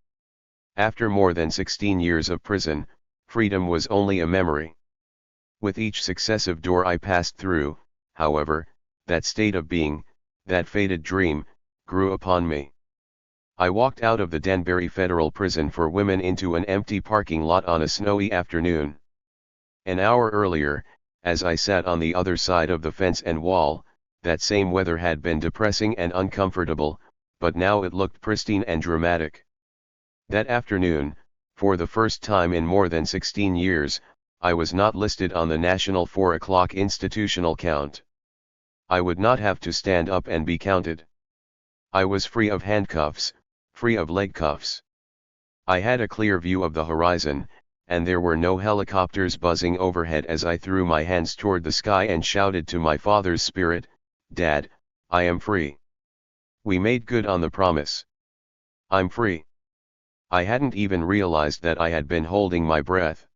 After more than 16 years of prison, freedom was only a memory. With each successive door I passed through, however, that state of being, that faded dream, grew upon me. I walked out of the Danbury Federal Prison for Women into an empty parking lot on a snowy afternoon. An hour earlier, as I sat on the other side of the fence and wall, that same weather had been depressing and uncomfortable, but now it looked pristine and dramatic. That afternoon, for the first time in more than 16 years, I was not listed on the national 4 o'clock institutional count. I would not have to stand up and be counted. I was free of handcuffs, free of leg cuffs. I had a clear view of the horizon, and there were no helicopters buzzing overhead as I threw my hands toward the sky and shouted to my father's spirit, "Dad, I am free. We made good on the promise. I'm free." I hadn't even realized that I had been holding my breath.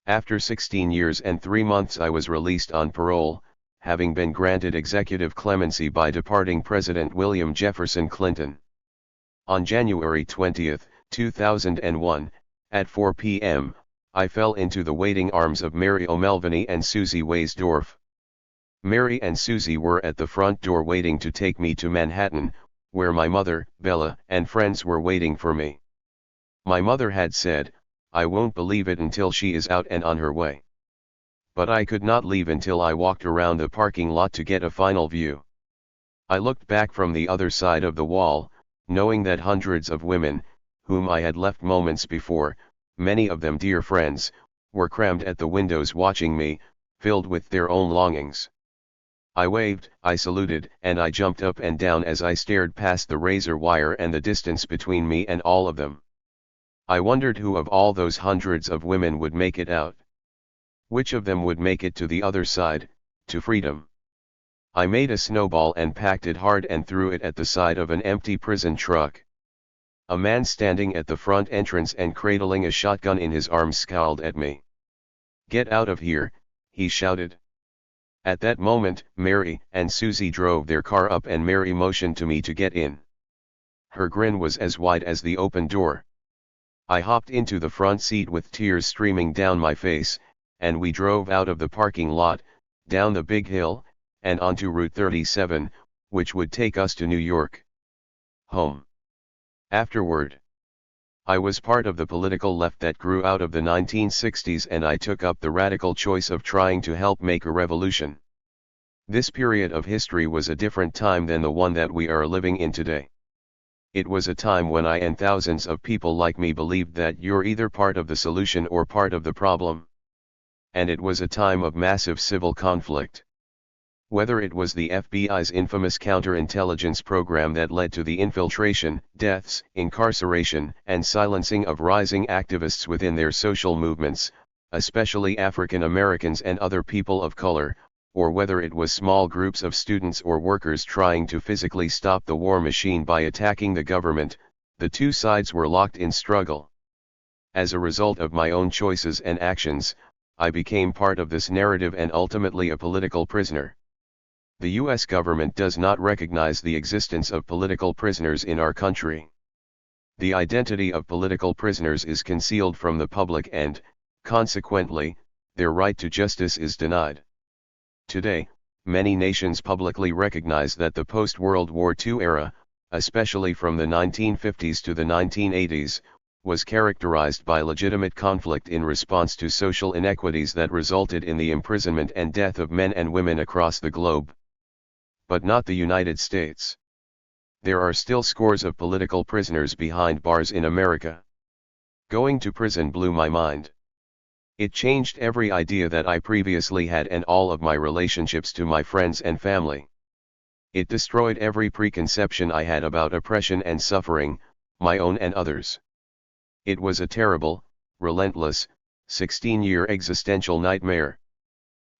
After 16 years and 3 months I was released on parole, having been granted executive clemency by departing President William Jefferson Clinton. On January 20, 2001, at 4 p.m., I fell into the waiting arms of Mary O'Melveny and Susie Waysdorf. Mary and Susie were at the front door waiting to take me to Manhattan, where my mother, Bella, and friends were waiting for me. My mother had said, "I won't believe it until she is out and on her way." But I could not leave until I walked around the parking lot to get a final view. I looked back from the other side of the wall, knowing that hundreds of women, whom I had left moments before, many of them dear friends, were crammed at the windows watching me, filled with their own longings. I waved, I saluted, and I jumped up and down as I stared past the razor wire and the distance between me and all of them. I wondered who of all those hundreds of women would make it out. Which of them would make it to the other side, to freedom? I made a snowball and packed it hard and threw it at the side of an empty prison truck. A man standing at the front entrance and cradling a shotgun in his arms scowled at me. "Get out of here," he shouted. At that moment, Mary and Susie drove their car up and Mary motioned to me to get in. Her grin was as wide as the open door. I hopped into the front seat with tears streaming down my face, and we drove out of the parking lot, down the big hill, and onto Route 37, which would take us to New York. Home. Afterward, I was part of the political left that grew out of the 1960s, and I took up the radical choice of trying to help make a revolution. This period of history was a different time than the one that we are living in today. It was a time when I and thousands of people like me believed that you're either part of the solution or part of the problem. And it was a time of massive civil conflict. Whether it was the FBI's infamous counterintelligence program that led to the infiltration, deaths, incarceration, and silencing of rising activists within their social movements, especially African Americans and other people of color, or whether it was small groups of students or workers trying to physically stop the war machine by attacking the government, the two sides were locked in struggle. As a result of my own choices and actions, I became part of this narrative and ultimately a political prisoner. The U.S. government does not recognize the existence of political prisoners in our country. The identity of political prisoners is concealed from the public and, consequently, their right to justice is denied. Today, many nations publicly recognize that the post-World War II era, especially from the 1950s to the 1980s, was characterized by legitimate conflict in response to social inequities that resulted in the imprisonment and death of men and women across the globe. But not the United States. There are still scores of political prisoners behind bars in America. Going to prison blew my mind. It changed every idea that I previously had and all of my relationships to my friends and family. It destroyed every preconception I had about oppression and suffering, my own and others. It was a terrible, relentless, 16-year existential nightmare.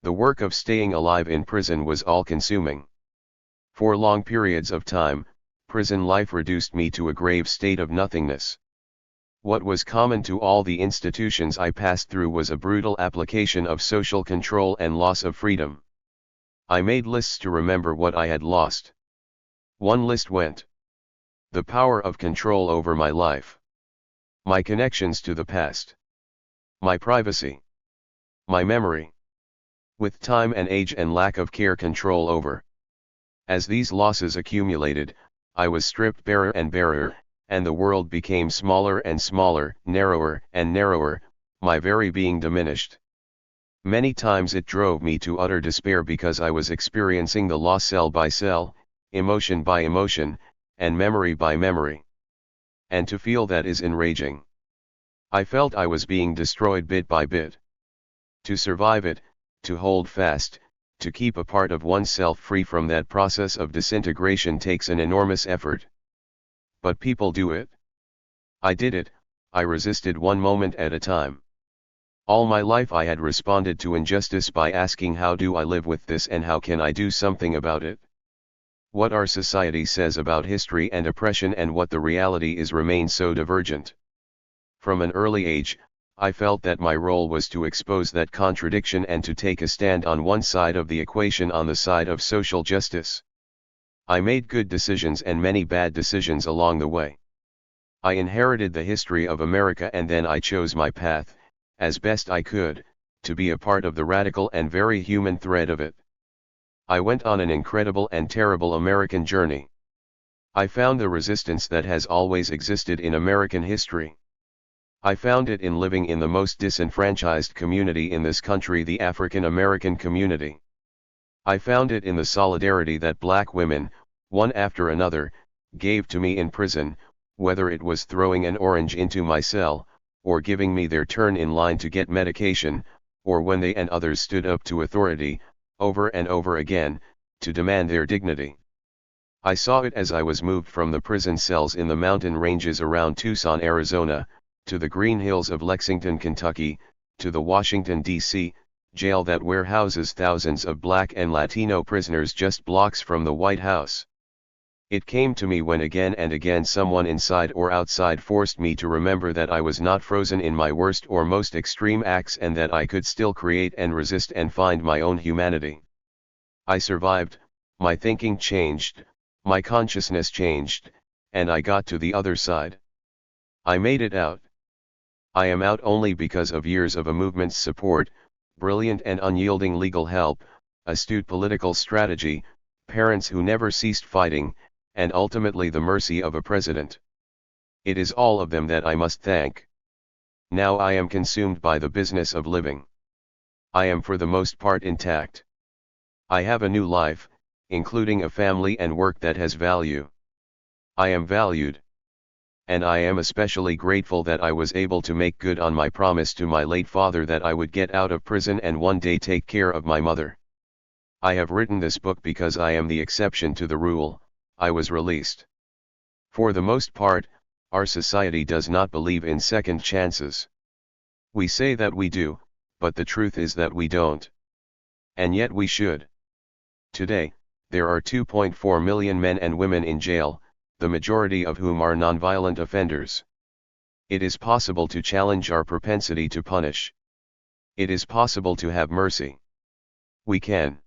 The work of staying alive in prison was all-consuming. For long periods of time, prison life reduced me to a grave state of nothingness. What was common to all the institutions I passed through was a brutal application of social control and loss of freedom. I made lists to remember what I had lost. One list went: The power of control over my life. My connections to the past. My privacy. My memory. With time and age and lack of care, control over. As these losses accumulated, I was stripped barer and barer, and the world became smaller and smaller, narrower and narrower, my very being diminished. Many times it drove me to utter despair because I was experiencing the loss cell by cell, emotion by emotion, and memory by memory. And to feel that is enraging. I felt I was being destroyed bit by bit. To survive it, to hold fast, to keep a part of oneself free from that process of disintegration takes an enormous effort. But people do it. I did it, I resisted one moment at a time. All my life I had responded to injustice by asking, how do I live with this and how can I do something about it? What our society says about history and oppression and what the reality is remain so divergent. From an early age, I felt that my role was to expose that contradiction and to take a stand on one side of the equation, on the side of social justice. I made good decisions and many bad decisions along the way. I inherited the history of America and then I chose my path, as best I could, to be a part of the radical and very human thread of it. I went on an incredible and terrible American journey. I found the resistance that has always existed in American history. I found it in living in the most disenfranchised community in this country, the African American community. I found it in the solidarity that black women, one after another, gave to me in prison, whether it was throwing an orange into my cell, or giving me their turn in line to get medication, or when they and others stood up to authority, over and over again, to demand their dignity. I saw it as I was moved from the prison cells in the mountain ranges around Tucson, Arizona, to the green hills of Lexington, Kentucky, to the Washington, D.C., jail that warehouses thousands of black and Latino prisoners just blocks from the White House. It came to me when again and again someone inside or outside forced me to remember that I was not frozen in my worst or most extreme acts and that I could still create and resist and find my own humanity. I survived, my thinking changed, my consciousness changed, and I got to the other side. I made it out. I am out only because of years of a movement's support, brilliant and unyielding legal help, astute political strategy, parents who never ceased fighting, and ultimately the mercy of a president. It is all of them that I must thank. Now I am consumed by the business of living. I am for the most part intact. I have a new life, including a family and work that has value. I am valued. And I am especially grateful that I was able to make good on my promise to my late father that I would get out of prison and one day take care of my mother. I have written this book because I am the exception to the rule. I was released. For the most part, our society does not believe in second chances. We say that we do, but the truth is that we don't. And yet we should. Today, there are 2.4 million men and women in jail, the majority of whom are nonviolent offenders. It is possible to challenge our propensity to punish. It is possible to have mercy. We can.